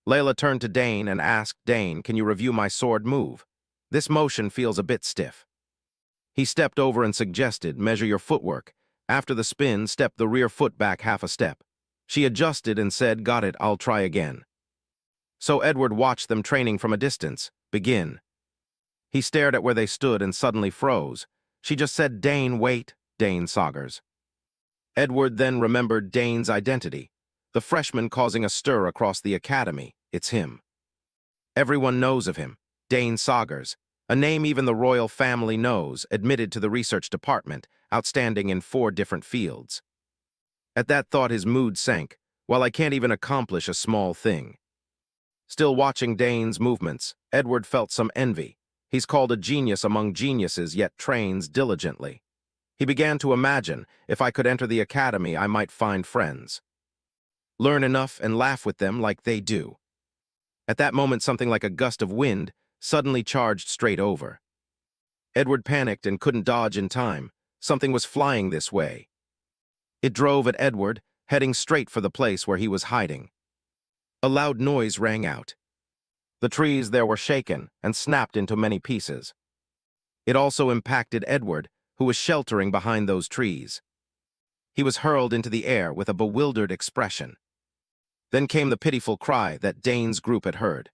Layla turned to Dane and asked, "Dane, can you review my sword move? This motion feels a bit stiff." He stepped over and suggested, "Measure your footwork. After the spin, step the rear foot back half a step." She adjusted and said, "Got it, I'll try again." So Edward watched them training from a distance. "Begin." He stared at where they stood and suddenly froze. She just said, "Dane, wait," Dane Saugers. Edward then remembered Dane's identity. The freshman causing a stir across the academy. It's him. Everyone knows of him. Dane Saugers. A name even the royal family knows, admitted to the research department, outstanding in 4 different fields. At that thought his mood sank. Well, I can't even accomplish a small thing. Still watching Dane's movements, Edward felt some envy. He's called a genius among geniuses, yet trains diligently. He began to imagine, if I could enter the academy, I might find friends. Learn enough and laugh with them like they do. At that moment, something like a gust of wind suddenly charged straight over. Edward panicked and couldn't dodge in time. Something was flying this way. It drove at Edward, heading straight for the place where he was hiding. A loud noise rang out. The trees there were shaken and snapped into many pieces. It also impacted Edward, who was sheltering behind those trees. He was hurled into the air with a bewildered expression. Then came the pitiful cry that Dane's group had heard.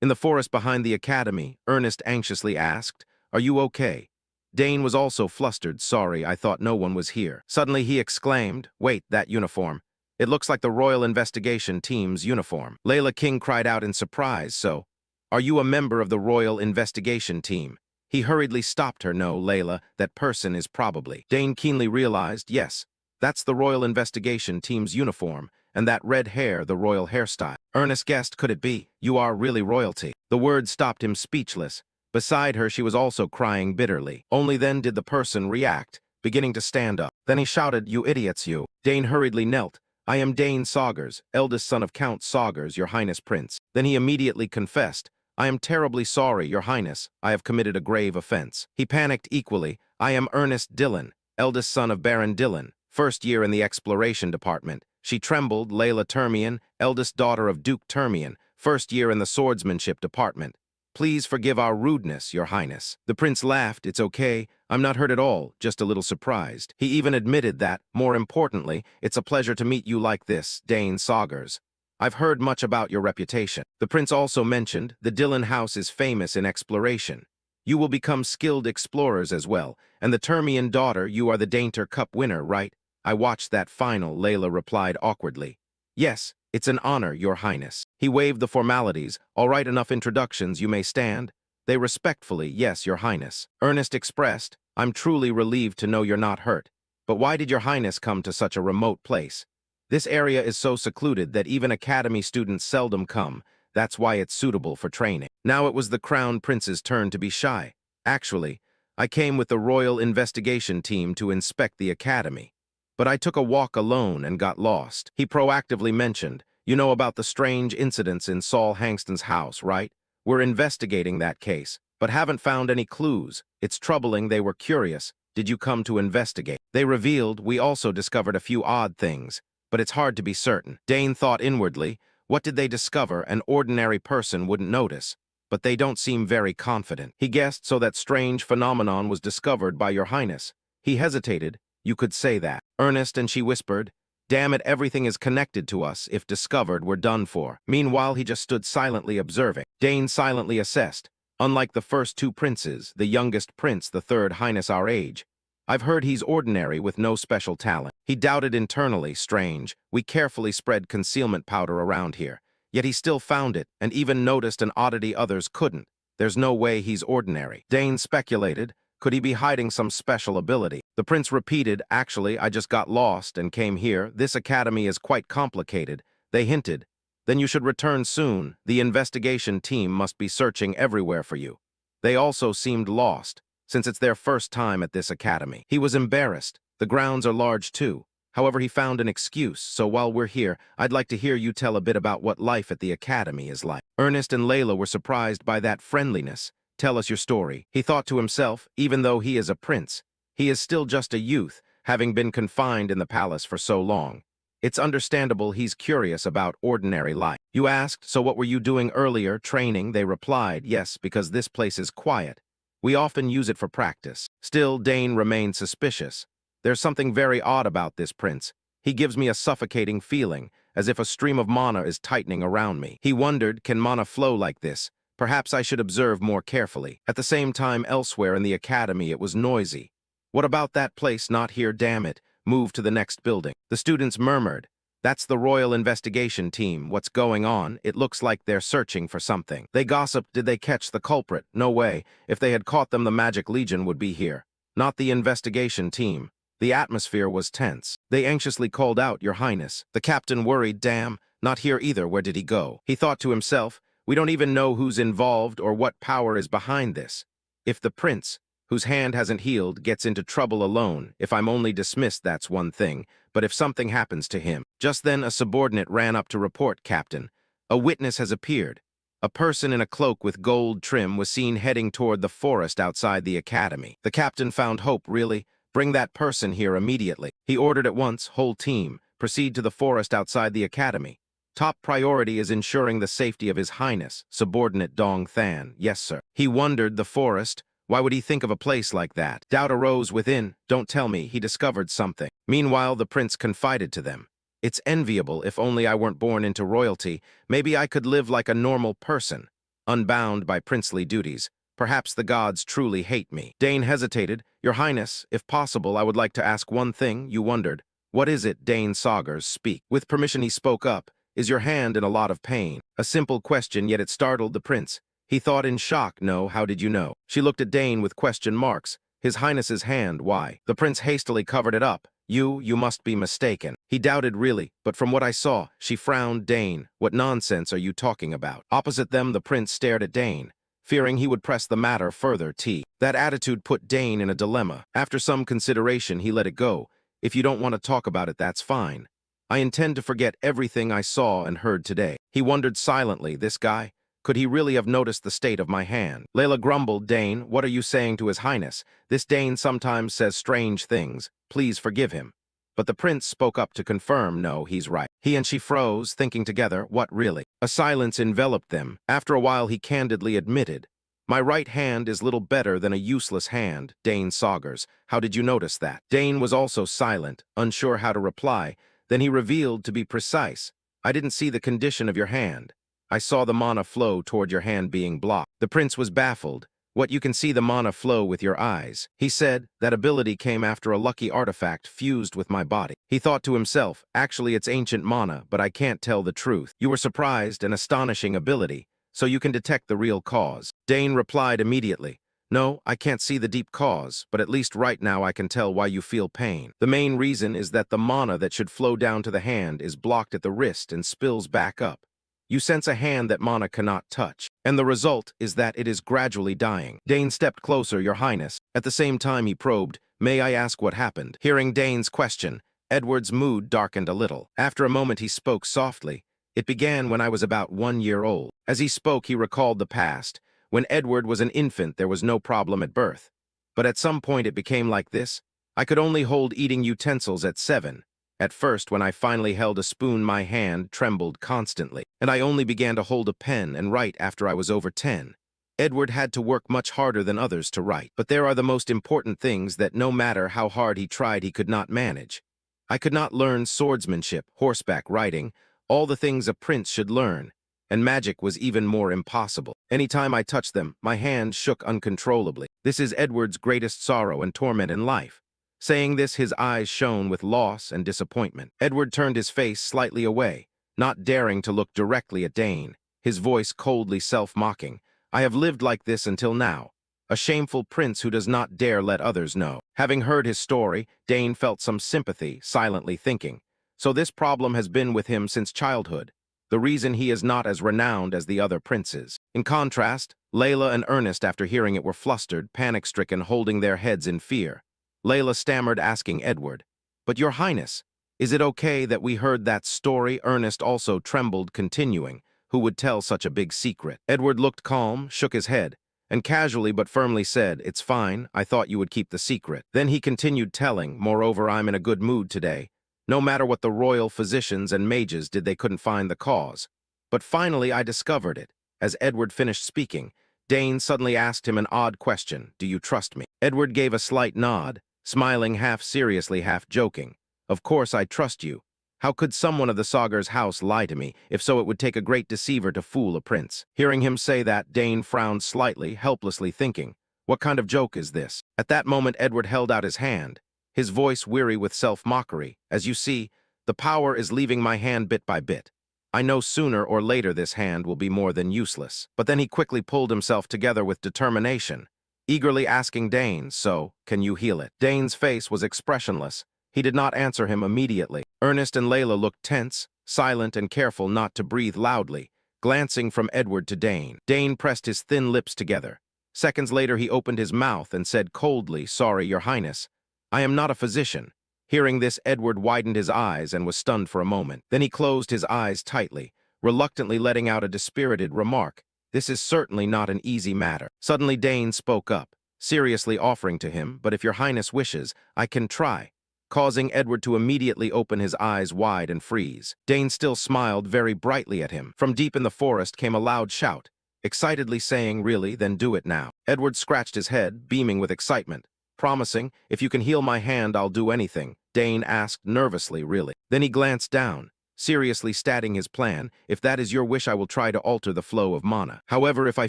In the forest behind the academy, Ernest anxiously asked, "Are you okay?" Dane was also flustered. "Sorry, I thought no one was here." Suddenly he exclaimed, "Wait, that uniform. It looks like the Royal Investigation Team's uniform." Layla King cried out in surprise, "So, are you a member of the Royal Investigation Team?" He hurriedly stopped her. "No, Layla, that person is probably." Dane keenly realized, yes, that's the Royal Investigation Team's uniform, and that red hair, the royal hairstyle. Ernest guessed, could it be? "You are really royalty." The words stopped him speechless. Beside her, she was also crying bitterly. Only then did the person react, beginning to stand up. Then he shouted, "You idiots, you." Dane hurriedly knelt. "I am Dane Saugers, eldest son of Count Saugers, your highness prince." Then he immediately confessed, "I am terribly sorry, your highness. I have committed a grave offense." He panicked equally. "I am Ernest Dillon, eldest son of Baron Dillon, first year in the exploration department." She trembled. "Layla Termian, eldest daughter of Duke Termian, first year in the swordsmanship department. Please forgive our rudeness, your highness." The prince laughed. "It's okay. I'm not hurt at all, just a little surprised." He even admitted that, more importantly, "It's a pleasure to meet you like this, Dane Saugers. I've heard much about your reputation." The prince also mentioned, "The Dillon house is famous in exploration. You will become skilled explorers as well, and the Termian daughter, you are the Dainter Cup winner, right?" "I watched that final," Layla replied awkwardly. "Yes, it's an honor, your highness." He waived the formalities. "All right, enough introductions, you may stand." They respectfully, "Yes, your highness." Ernest expressed, "I'm truly relieved to know you're not hurt. But why did your highness come to such a remote place? This area is so secluded that even academy students seldom come. That's why it's suitable for training." Now it was the crown prince's turn to be shy. "Actually, I came with the Royal Investigation Team to inspect the academy. But I took a walk alone and got lost." He proactively mentioned, "You know about the strange incidents in Saul Hangston's house, right? We're investigating that case, but haven't found any clues. It's troubling. They were curious. Did you come to investigate?" They revealed, "We also discovered a few odd things, but it's hard to be certain." Dane thought inwardly, what did they discover an ordinary person wouldn't notice? But they don't seem very confident. He guessed, "So that strange phenomenon was discovered by your highness." He hesitated. "You could say that." Ernest and she whispered, "Damn it, everything is connected to us. If discovered, we're done for." Meanwhile, he just stood silently observing. Dane silently assessed. "Unlike the first two princes, the youngest prince, the third highness our age, I've heard he's ordinary with no special talent." He doubted internally. Strange. We carefully spread concealment powder around here. Yet he still found it, and even noticed an oddity others couldn't. There's no way he's ordinary. Dane speculated, could he be hiding some special ability? The prince repeated, "Actually, I just got lost and came here. This academy is quite complicated." They hinted, "Then you should return soon. The investigation team must be searching everywhere for you." They also seemed lost, since it's their first time at this academy. He was embarrassed. The grounds are large too. However, he found an excuse. "So while we're here, I'd like to hear you tell a bit about what life at the academy is like." Ernest and Layla were surprised by that friendliness. "Tell us your story." He thought to himself, even though he is a prince, he is still just a youth, having been confined in the palace for so long. It's understandable he's curious about ordinary life. "You asked, so what were you doing earlier, training?" They replied, "Yes, because this place is quiet. We often use it for practice." Still, Dane remained suspicious. "There's something very odd about this prince. He gives me a suffocating feeling, as if a stream of mana is tightening around me." He wondered, can mana flow like this? Perhaps I should observe more carefully. At the same time, elsewhere in the academy, it was noisy. "What about that place? Not here, damn it. Move to the next building." The students murmured, "That's the Royal Investigation Team. What's going on? It looks like they're searching for something." They gossiped, "Did they catch the culprit?" "No way. If they had caught them, the Magic Legion would be here. Not the investigation team." The atmosphere was tense. They anxiously called out, "Your Highness." The captain worried, "Damn, not here either. Where did he go?" He thought to himself, We don't even know who's involved or what power is behind this. If the prince, whose hand hasn't healed, gets into trouble alone, if I'm only dismissed, that's one thing, but if something happens to him. Just then a subordinate ran up to report, "Captain, a witness has appeared. A person in a cloak with gold trim was seen heading toward the forest outside the academy." The captain found hope. "Really? Bring that person here immediately." He ordered at once, "Whole team, proceed to the forest outside the academy. Top priority is ensuring the safety of His Highness." Subordinate Dong Than, "Yes, sir." He wondered, the forest? Why would he think of a place like that? Doubt arose within. Don't tell me he discovered something. Meanwhile, the prince confided to them, "It's enviable. If only I weren't born into royalty, maybe I could live like a normal person, unbound by princely duties. Perhaps the gods truly hate me." Dane hesitated. "Your Highness, if possible, I would like to ask one thing." You wondered. "What is it?" Dane Saugers, "Speak." With permission, he spoke up. "Is your hand in a lot of pain?" A simple question, yet it startled the prince. He thought in shock. "No, how did you know?" She looked at Dane with question marks. "His Highness's hand, why?" The prince hastily covered it up. You must be mistaken." He doubted. "Really, but from what I saw." She frowned. "Dane, what nonsense are you talking about?" Opposite them, the prince stared at Dane, fearing he would press the matter further. That attitude put Dane in a dilemma. After some consideration, he let it go. "If you don't want to talk about it, that's fine. I intend to forget everything I saw and heard today." He wondered silently, this guy, could he really have noticed the state of my hand? Layla grumbled. "Dane, what are you saying to His Highness? This Dane sometimes says strange things. Please forgive him." But the prince spoke up to confirm, "No, he's right." He and she froze, thinking together, what really? A silence enveloped them. After a while, he candidly admitted, "My right hand is little better than a useless hand." Dane Saugers, "How did you notice that?" Dane was also silent, unsure how to reply. Then he revealed, to be precise, "I didn't see the condition of your hand. I saw the mana flow toward your hand being blocked." The prince was baffled. "What, you can see the mana flow with your eyes?" He said, "That ability came after a lucky artifact fused with my body." He thought to himself, "Actually, it's ancient mana, but I can't tell the truth." "You were surprised, an astonishing ability, so you can detect the real cause." Dane replied immediately, "No, I can't see the deep cause, but at least right now I can tell why you feel pain. The main reason is that the mana that should flow down to the hand is blocked at the wrist and spills back up. You sense a hand that mana cannot touch, and the result is that it is gradually dying." Dane stepped closer. "Your Highness." At the same time he probed, "May I ask what happened?" Hearing Dane's question, Edward's mood darkened a little. After a moment he spoke softly. "It began when I was about 1 year old." As he spoke, he recalled the past. When Edward was an infant, there was no problem at birth. But at some point it became like this. I could only hold eating utensils at 7. At first, when I finally held a spoon, my hand trembled constantly, and I only began to hold a pen and write after I was over 10. Edward had to work much harder than others to write, but there are the most important things that no matter how hard he tried, he could not manage. I could not learn swordsmanship, horseback riding, all the things a prince should learn, and magic was even more impossible. Anytime I touched them, my hand shook uncontrollably. This is Edward's greatest sorrow and torment in life." Saying this, his eyes shone with loss and disappointment. Edward turned his face slightly away, not daring to look directly at Dane, his voice coldly self-mocking. "I have lived like this until now, a shameful prince who does not dare let others know." Having heard his story, Dane felt some sympathy, silently thinking, "So this problem has been with him since childhood. The reason he is not as renowned as the other princes." In contrast, Layla and Ernest, after hearing it, were flustered, panic-stricken, holding their heads in fear. Layla stammered, asking Edward, "But Your Highness, is it okay that we heard that story?" Ernest also trembled, continuing, "Who would tell such a big secret?" Edward looked calm, shook his head, and casually but firmly said, "It's fine, I thought you would keep the secret." Then he continued telling, "Moreover, I'm in a good mood today. No matter what the royal physicians and mages did, they couldn't find the cause. But finally I discovered it." As Edward finished speaking, Dane suddenly asked him an odd question, "Do you trust me?" Edward gave a slight nod, smiling half seriously, half joking. "Of course I trust you. How could someone of the Saugers house lie to me? If so, it would take a great deceiver to fool a prince." Hearing him say that, Dane frowned slightly, helplessly thinking, what kind of joke is this? At that moment, Edward held out his hand, his voice weary with self-mockery. "As you see, the power is leaving my hand bit by bit. I know sooner or later this hand will be more than useless." But then he quickly pulled himself together with determination, eagerly asking Dane, "So, can you heal it?" Dane's face was expressionless. He did not answer him immediately. Ernest and Layla looked tense, silent, and careful not to breathe loudly. glancing from Edward to Dane. Dane pressed his thin lips together. Seconds later, he opened his mouth and said coldly, "Sorry, Your Highness. I am not a physician." Hearing this, Edward widened his eyes and was stunned for a moment. Then he closed his eyes tightly, reluctantly letting out a dispirited remark. "This is certainly not an easy matter." Suddenly, Dane spoke up, seriously offering to him, "But if Your Highness wishes, I can try," causing Edward to immediately open his eyes wide and freeze. Dane still smiled very brightly at him. From deep in the forest came a loud shout, excitedly saying, "Really? Then do it now." Edward scratched his head, beaming with excitement, promising, "If you can heal my hand, I'll do anything." Dane asked nervously, "Really?" Then he glanced down, seriously stating his plan. "If that is your wish, I will try to alter the flow of mana. However, if I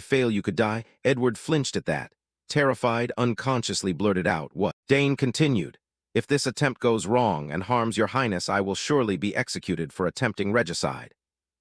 fail, you could die." Edward flinched at that. Terrified, unconsciously blurted out, "What?" Dane continued, "If this attempt goes wrong and harms Your Highness, I will surely be executed for attempting regicide."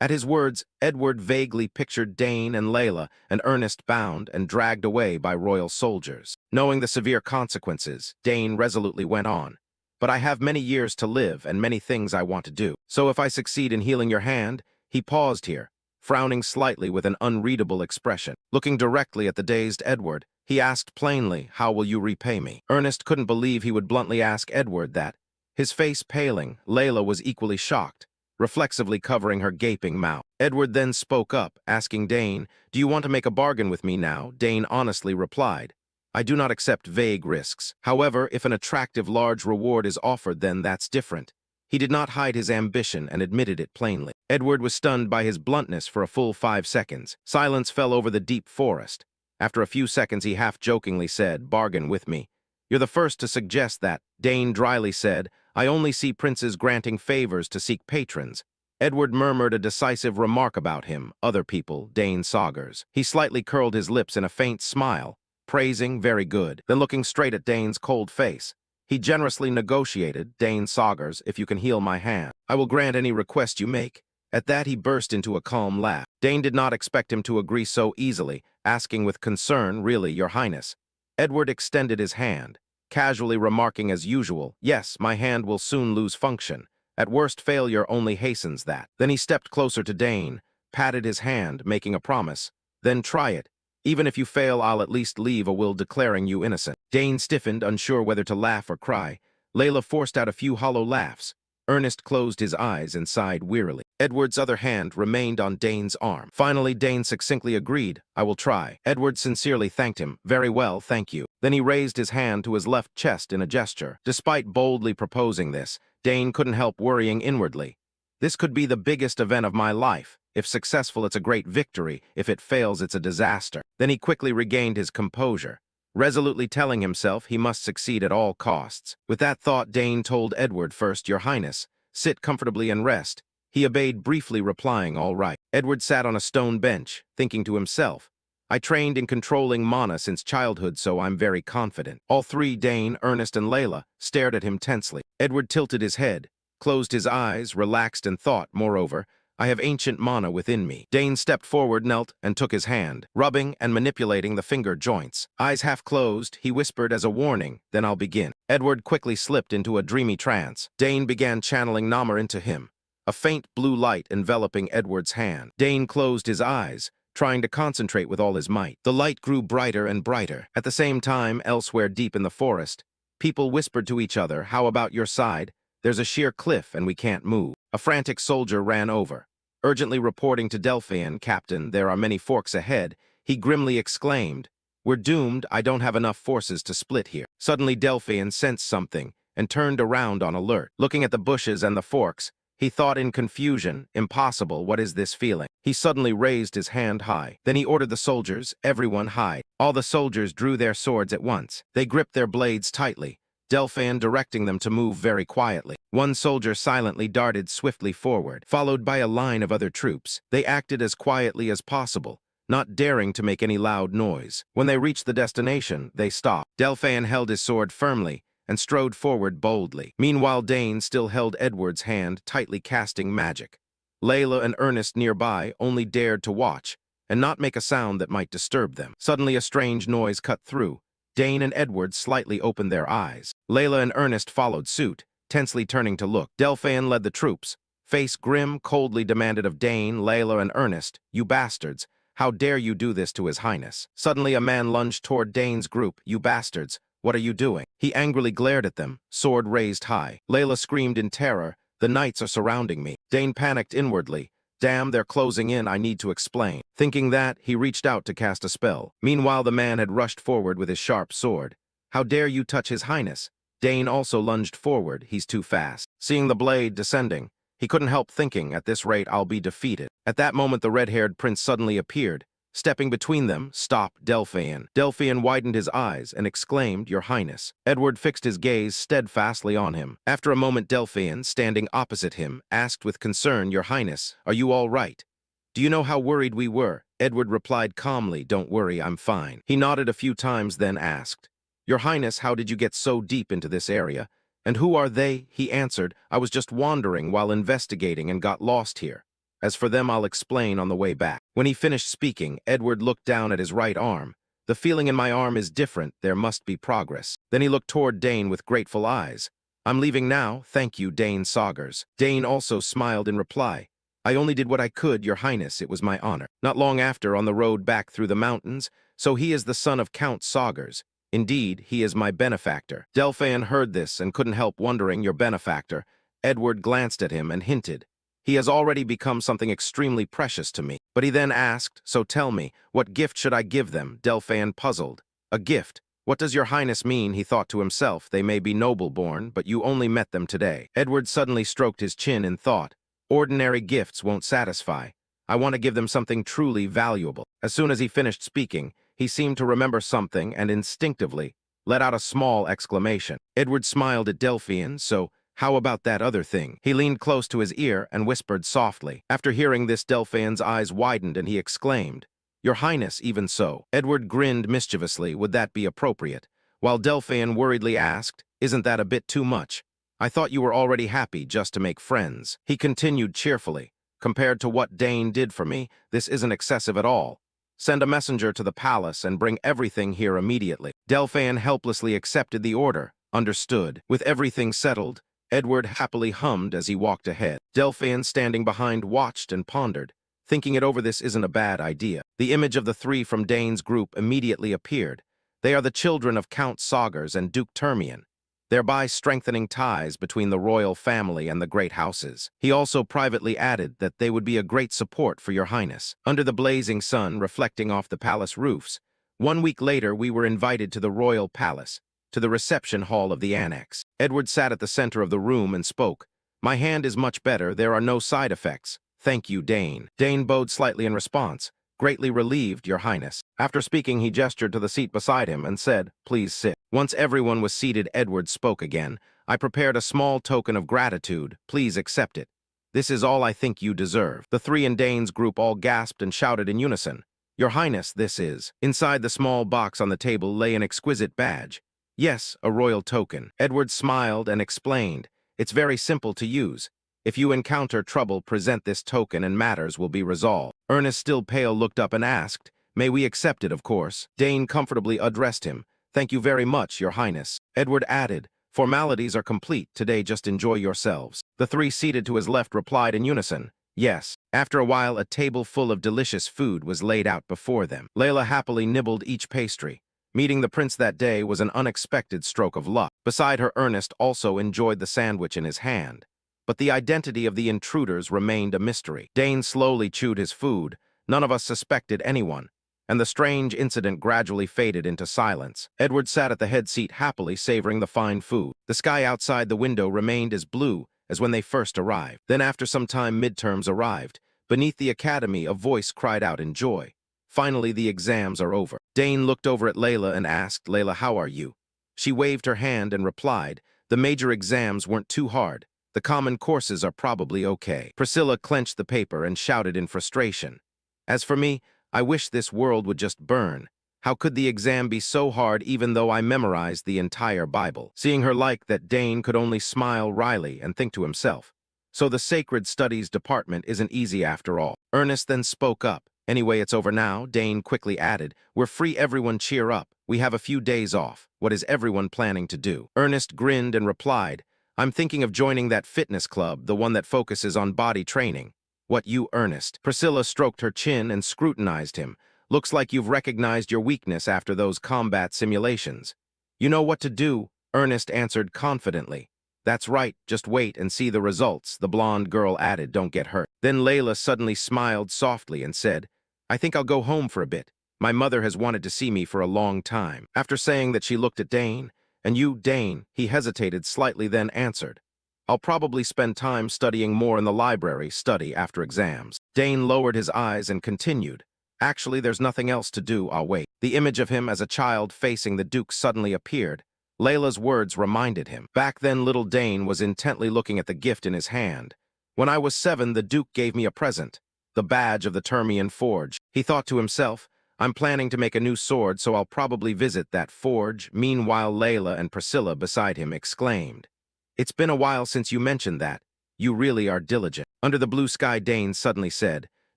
At his words, Edward vaguely pictured Dane and Layla and Ernest bound and dragged away by royal soldiers. Knowing the severe consequences, Dane resolutely went on, "But I have many years to live and many things I want to do. So if I succeed in healing your hand—" He paused here, frowning slightly with an unreadable expression. Looking directly at the dazed Edward, he asked plainly, "How will you repay me?" Ernest couldn't believe he would bluntly ask Edward that. His face paling, Layla was equally shocked, reflexively covering her gaping mouth. Edward then spoke up, asking Dane, "Do you want to make a bargain with me now?" Dane honestly replied, "I do not accept vague risks. However, if an attractive large reward is offered, then that's different." He did not hide his ambition and admitted it plainly. Edward was stunned by his bluntness for a full 5 seconds. Silence fell over the deep forest. After a few seconds, he half-jokingly said, "Bargain with me. You're the first to suggest that." Dane dryly said, "I only see princes granting favors to seek patrons." Edward murmured a decisive remark about him, other people, Dane Saugers. He slightly curled his lips in a faint smile, praising, "Very good." Then looking straight at Dane's cold face, he generously negotiated, "Dane Saugers, if you can heal my hand, I will grant any request you make." At that, he burst into a calm laugh. Dane did not expect him to agree so easily, asking with concern, "Really, Your Highness?" Edward extended his hand, casually remarking as usual, "Yes, my hand will soon lose function. At worst, failure only hastens that." Then he stepped closer to Dane, patted his hand, making a promise. "Then try it. Even if you fail, I'll at least leave a will declaring you innocent." Dane stiffened, unsure whether to laugh or cry. Layla forced out a few hollow laughs. Ernest closed his eyes and sighed wearily. Edward's other hand remained on Dane's arm. Finally, Dane succinctly agreed, "I will try." Edward sincerely thanked him. "Very well, thank you." Then he raised his hand to his left chest in a gesture. Despite boldly proposing this, Dane couldn't help worrying inwardly. "This could be the biggest event of my life. If successful, it's a great victory. If it fails, it's a disaster." Then he quickly regained his composure, resolutely telling himself he must succeed at all costs. With that thought, Dane told Edward, "First, Your Highness, sit comfortably and rest." He obeyed, briefly replying, "All right." Edward sat on a stone bench, thinking to himself, "I trained in controlling mana since childhood, so I'm very confident." All three, Dane, Ernest, and Layla, stared at him tensely. Edward tilted his head, closed his eyes, relaxed, and thought, "Moreover, I have ancient mana within me." Dane stepped forward, knelt, and took his hand, rubbing and manipulating the finger joints. Eyes half closed, he whispered as a warning, "Then I'll begin." Edward quickly slipped into a dreamy trance. Dane began channeling Nama into him, a faint blue light enveloping Edward's hand. Dane closed his eyes, trying to concentrate with all his might. The light grew brighter and brighter. At the same time, elsewhere deep in the forest, people whispered to each other, "How about your side? There's a sheer cliff and we can't move." A frantic soldier ran over, urgently reporting to Delphian, "Captain, there are many forks ahead." He grimly exclaimed, "We're doomed. I don't have enough forces to split here." Suddenly Delphian sensed something and turned around on alert. Looking at the bushes and the forks, he thought in confusion, "Impossible, what is this feeling?" He suddenly raised his hand high. Then he ordered the soldiers, "Everyone hide." All the soldiers drew their swords at once. They gripped their blades tightly, Delphian directing them to move very quietly. One soldier silently darted swiftly forward, followed by a line of other troops. They acted as quietly as possible, not daring to make any loud noise. When they reached the destination, they stopped. Delphian held his sword firmly and strode forward boldly. Meanwhile, Dane still held Edward's hand, tightly casting magic. Layla and Ernest nearby only dared to watch and not make a sound that might disturb them. Suddenly, a strange noise cut through. Dane and Edward slightly opened their eyes. Layla and Ernest followed suit, tensely turning to look. Delphian led the troops, Face grim, coldly demanded of Dane, Layla, and Ernest, "You bastards! How dare you do this to His Highness?" Suddenly a man lunged toward Dane's group. "You bastards! What are you doing?" He angrily glared at them, sword raised high. Layla screamed in terror, "The knights are surrounding me." Dane panicked inwardly. "Damn, they're closing in, I need to explain." Thinking that, he reached out to cast a spell. Meanwhile, the man had rushed forward with his sharp sword. "How dare you touch His Highness?" Dane also lunged forward. "He's too fast." Seeing the blade descending, he couldn't help thinking, "At this rate, I'll be defeated." At that moment, the red-haired prince suddenly appeared. Stepping between them, stopped Delphian. Delphian widened his eyes and exclaimed, "Your Highness." Edward fixed his gaze steadfastly on him. After a moment, Delphian, standing opposite him, asked with concern, "Your Highness, are you all right? Do you know how worried we were?" Edward replied calmly, "Don't worry, I'm fine." He nodded a few times, then asked, "Your Highness, how did you get so deep into this area? And who are they?" He answered, "I was just wandering while investigating and got lost here. As for them, I'll explain on the way back." When he finished speaking, Edward looked down at his right arm. "The feeling in my arm is different. There must be progress." Then he looked toward Dane with grateful eyes. "I'm leaving now. Thank you, Dane Saugers." Dane also smiled in reply. "I only did what I could, Your Highness. It was my honor." Not long after, on the road back through the mountains, "So he is the son of Count Saugers. Indeed, he is my benefactor." Delphian heard this and couldn't help wondering, "Your benefactor?" Edward glanced at him and hinted, "He has already become something extremely precious to me." But he then asked, "So tell me, what gift should I give them?" Delphian puzzled. "A gift? What does Your Highness mean?" He thought to himself. "They may be noble-born, but you only met them today." Edward suddenly stroked his chin in thought. "Ordinary gifts won't satisfy. I want to give them something truly valuable." As soon as he finished speaking, he seemed to remember something and instinctively let out a small exclamation. Edward smiled at Delphian. "So, how about that other thing?" He leaned close to his ear and whispered softly. After hearing this, Delphian's eyes widened and he exclaimed, "Your Highness, even so." Edward grinned mischievously. "Would that be appropriate?" While Delphian worriedly asked, "Isn't that a bit too much? I thought you were already happy just to make friends." He continued cheerfully, "Compared to what Dane did for me, this isn't excessive at all. Send a messenger to the palace and bring everything here immediately." Delphian helplessly accepted the order. "Understood." With everything settled, Edward happily hummed as he walked ahead. Delphian, standing behind, watched and pondered. Thinking it over, this isn't a bad idea. The image of the three from Dane's group immediately appeared. They are the children of Count Saugers and Duke Termian, thereby strengthening ties between the royal family and the great houses. He also privately added that they would be a great support for Your Highness. Under the blazing sun reflecting off the palace roofs, 1 week later we were invited to the royal palace, to the reception hall of the annex. Edward sat at the center of the room and spoke. "My hand is much better. There are no side effects. Thank you, Dane." Dane bowed slightly in response. "Greatly relieved, Your Highness." After speaking, he gestured to the seat beside him and said, "Please sit." Once everyone was seated, Edward spoke again. "I prepared a small token of gratitude. Please accept it. This is all I think you deserve." The three in Dane's group all gasped and shouted in unison, "Your Highness, this is." Inside the small box on the table lay an exquisite badge. "Yes, a royal token." Edward smiled and explained, "It's very simple to use. If you encounter trouble, present this token and matters will be resolved." Ernest, still pale, looked up and asked, "May we accept it, of course?" Dane comfortably addressed him. "Thank you very much, Your Highness." Edward added, "Formalities are complete. Today, just enjoy yourselves." The three seated to his left replied in unison, "Yes." After a while, a table full of delicious food was laid out before them. Layla happily nibbled each pastry. Meeting the prince that day was an unexpected stroke of luck. Beside her, Ernest also enjoyed the sandwich in his hand. But the identity of the intruders remained a mystery. Dane slowly chewed his food. None of us suspected anyone, and the strange incident gradually faded into silence. Edward sat at the head seat happily savoring the fine food. The sky outside the window remained as blue as when they first arrived. Then after some time, midterms arrived. Beneath the academy, a voice cried out in joy. "Finally, the exams are over." Dane looked over at Layla and asked, "Layla, how are you?" She waved her hand and replied, "The major exams weren't too hard. The common courses are probably okay." Priscilla clenched the paper and shouted in frustration, "As for me, I wish this world would just burn. How could the exam be so hard even though I memorized the entire Bible?" Seeing her like that, Dane could only smile wryly and think to himself, "So the Sacred Studies department isn't easy after all." Ernest then spoke up. "Anyway, it's over now," Dane quickly added. "We're free, everyone cheer up. We have a few days off. What is everyone planning to do?" Ernest grinned and replied, I'm thinking of joining that fitness club, the one that focuses on body training. What you, Ernest? Priscilla stroked her chin and scrutinized him. Looks like you've recognized your weakness after those combat simulations. You know what to do, Ernest answered confidently. That's right, just wait and see the results, the blonde girl added, don't get hurt. Then Layla suddenly smiled softly and said, I think I'll go home for a bit. My mother has wanted to see me for a long time. After saying that, she looked at Dane. And you, Dane, he hesitated slightly, then answered, I'll probably spend time studying more in the library, study after exams. Dane lowered his eyes and continued, Actually, there's nothing else to do, I'll wait. The image of him as a child facing the Duke suddenly appeared. Layla's words reminded him. Back then, little Dane was intently looking at the gift in his hand. When I was 7, the Duke gave me a present, the badge of the Termian Forge. He thought to himself, I'm planning to make a new sword, so I'll probably visit that forge. Meanwhile, Layla and Priscilla beside him exclaimed, It's been a while since you mentioned that. You really are diligent. Under the blue sky, Dane suddenly said,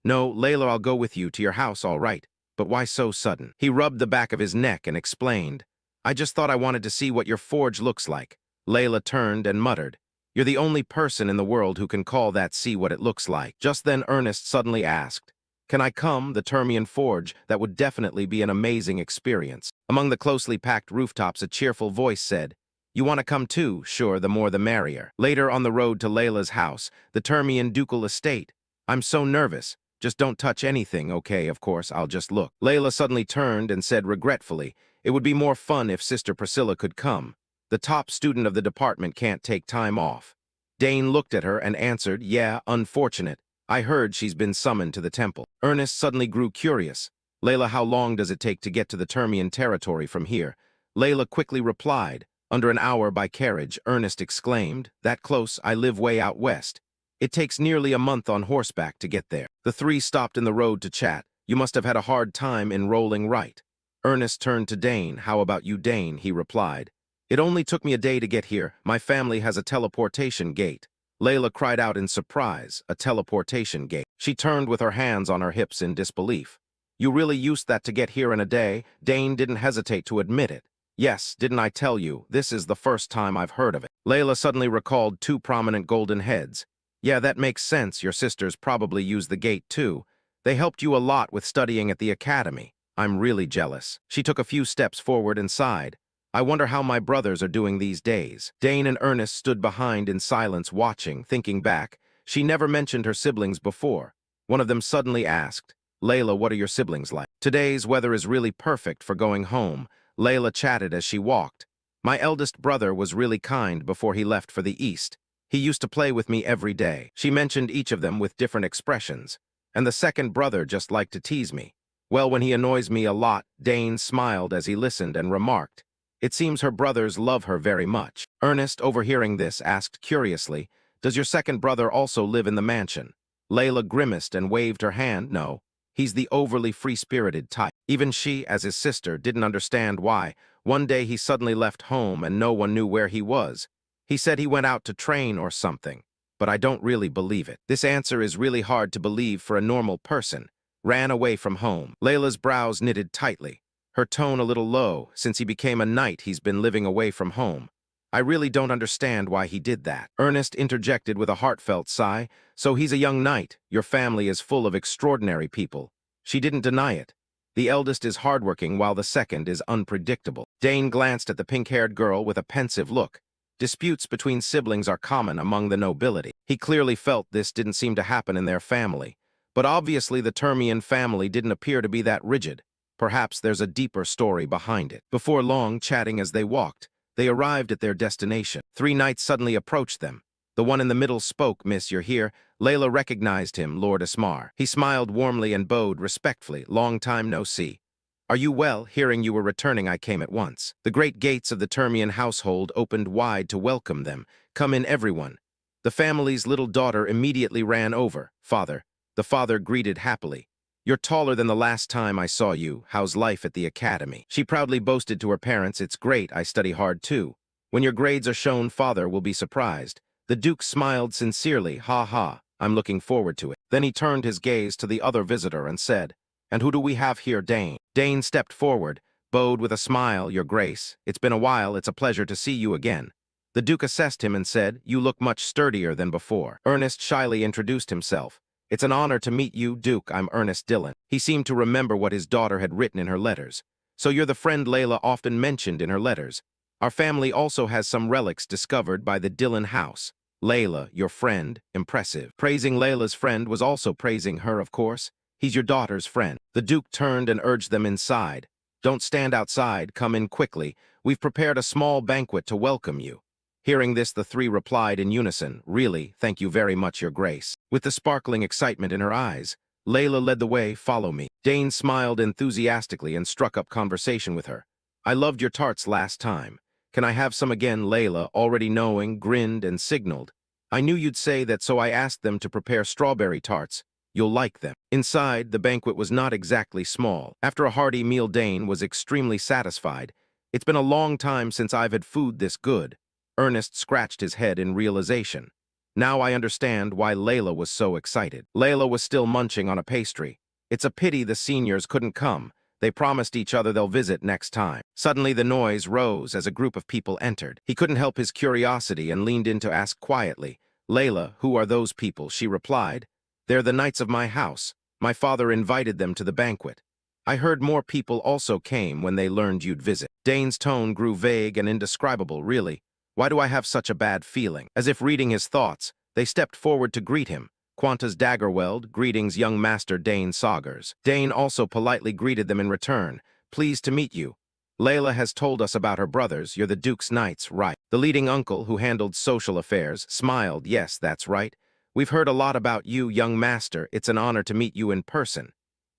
No, Layla, I'll go with you to your house, all right. But why so sudden? He rubbed the back of his neck and explained, I just thought I wanted to see what your forge looks like. Layla turned and muttered, You're the only person in the world who can call that see what it looks like. Just then Ernest suddenly asked, Can I come? The Termian Forge, that would definitely be an amazing experience. Among the closely packed rooftops, a cheerful voice said, You want to come too? Sure, the more the merrier. Later on the road to Layla's house, the Termian ducal estate. I'm so nervous. Just don't touch anything, okay? Of course, I'll just look. Layla suddenly turned and said regretfully, It would be more fun if Sister Priscilla could come. The top student of the department can't take time off. Dane looked at her and answered, Yeah, unfortunate. I heard she's been summoned to the temple. Ernest suddenly grew curious. Layla, how long does it take to get to the Termian territory from here? Layla quickly replied, Under an hour by carriage. Ernest exclaimed, That close? I live way out west. It takes nearly a month on horseback to get there. The three stopped in the road to chat. You must have had a hard time enrolling, right? Ernest turned to Dane. How about you, Dane? He replied. It only took me a day to get here. My family has a teleportation gate. Layla cried out in surprise, a teleportation gate. She turned with her hands on her hips in disbelief. You really used that to get here in a day? Dane didn't hesitate to admit it. Yes, didn't I tell you? This is the first time I've heard of it. Layla suddenly recalled 2 prominent golden heads. Yeah, that makes sense. Your sisters probably used the gate too. They helped you a lot with studying at the academy. I'm really jealous. She took a few steps forward and sighed. I wonder how my brothers are doing these days. Dane and Ernest stood behind in silence, watching, thinking back. She never mentioned her siblings before. One of them suddenly asked, Layla, what are your siblings like? Today's weather is really perfect for going home. Layla chatted as she walked. My eldest brother was really kind before he left for the east. He used to play with me every day. She mentioned each of them with different expressions. And the second brother just liked to tease me. Well, when he annoys me a lot, Dane smiled as he listened and remarked, It seems her brothers love her very much. Ernest, overhearing this, asked curiously, Does your second brother also live in the mansion? Layla grimaced and waved her hand. No, he's the overly free-spirited type. Even she, as his sister, didn't understand why. One day he suddenly left home and no one knew where he was. He said he went out to train or something, but I don't really believe it. This answer is really hard to believe for a normal person. Ran away from home. Layla's brows knitted tightly, her tone a little low. Since he became a knight, he's been living away from home. I really don't understand why he did that. Ernest interjected with a heartfelt sigh. So he's a young knight. Your family is full of extraordinary people. She didn't deny it. The eldest is hardworking while the second is unpredictable. Dane glanced at the pink-haired girl with a pensive look. Disputes between siblings are common among the nobility. He clearly felt this didn't seem to happen in their family. But obviously the Termian family didn't appear to be that rigid. Perhaps there's a deeper story behind it. Before long, chatting as they walked, they arrived at their destination. 3 knights suddenly approached them. The one in the middle spoke. Miss, you're here. Layla recognized him, Lord Asmar. He smiled warmly and bowed respectfully. Long time no see. Are you well? Hearing you were returning, I came at once. The great gates of the Termian household opened wide to welcome them. Come in, everyone. The family's little daughter immediately ran over. Father. The father greeted happily. You're taller than the last time I saw you. How's life at the academy? She proudly boasted to her parents, It's great, I study hard too. When your grades are shown, father will be surprised. The Duke smiled sincerely. Ha ha, I'm looking forward to it. Then he turned his gaze to the other visitor and said, And who do we have here, Dane? Dane stepped forward, bowed with a smile, Your Grace. It's been a while, it's a pleasure to see you again. The Duke assessed him and said, "You look much sturdier than before." Ernest shyly introduced himself. "It's an honor to meet you, Duke. I'm Ernest Dillon." He seemed to remember what his daughter had written in her letters. "So you're the friend Layla often mentioned in her letters. Our family also has some relics discovered by the Dillon house. Layla, your friend, impressive." Praising Layla's friend was also praising her, of course. "He's your daughter's friend." The Duke turned and urged them inside. "Don't stand outside, come in quickly. We've prepared a small banquet to welcome you." Hearing this, the three replied in unison, "Really, thank you very much, Your Grace." With the sparkling excitement in her eyes, Layla led the way. "Follow me." Dane smiled enthusiastically and struck up conversation with her. "I loved your tarts last time. Can I have some again?" Layla, already knowing, grinned and signaled. "I knew you'd say that, so I asked them to prepare strawberry tarts. You'll like them." Inside, the banquet was not exactly small. After a hearty meal, Dane was extremely satisfied. "It's been a long time since I've had food this good." Ernest scratched his head in realization. Now I understand why Layla was so excited. Layla was still munching on a pastry. "It's a pity the seniors couldn't come. They promised each other they'll visit next time." Suddenly the noise rose as a group of people entered. He couldn't help his curiosity and leaned in to ask quietly, "Layla, who are those people?" She replied, "They're the knights of my house. My father invited them to the banquet. I heard more people also came when they learned you'd visit." Dane's tone grew vague and indescribable. "Really? Why do I have such a bad feeling?" As if reading his thoughts, they stepped forward to greet him. Qantas Daggerweld, "Greetings, young Master Dane Saugers." Dane also politely greeted them in return. "Pleased to meet you. Layla has told us about her brothers. You're the Duke's knights, right?" The leading uncle, who handled social affairs, smiled. "Yes, that's right. We've heard a lot about you, young Master. It's an honor to meet you in person.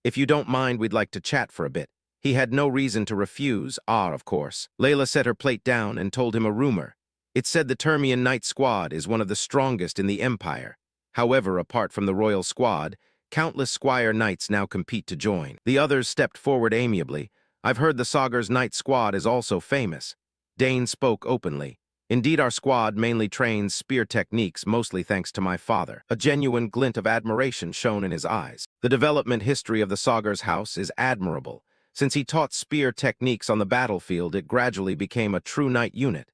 If you don't mind, we'd like to chat for a bit." He had no reason to refuse. Of course. Layla set her plate down and told him a rumor. It said the Termian Knight Squad is one of the strongest in the Empire. However, apart from the Royal Squad, countless Squire Knights now compete to join. The others stepped forward amiably. "I've heard the Saugers Knight Squad is also famous." Dane spoke openly. "Indeed, our squad mainly trains spear techniques, mostly thanks to my father." A genuine glint of admiration shone in his eyes. The development history of the Saugers house is admirable. Since he taught spear techniques on the battlefield, it gradually became a true knight unit.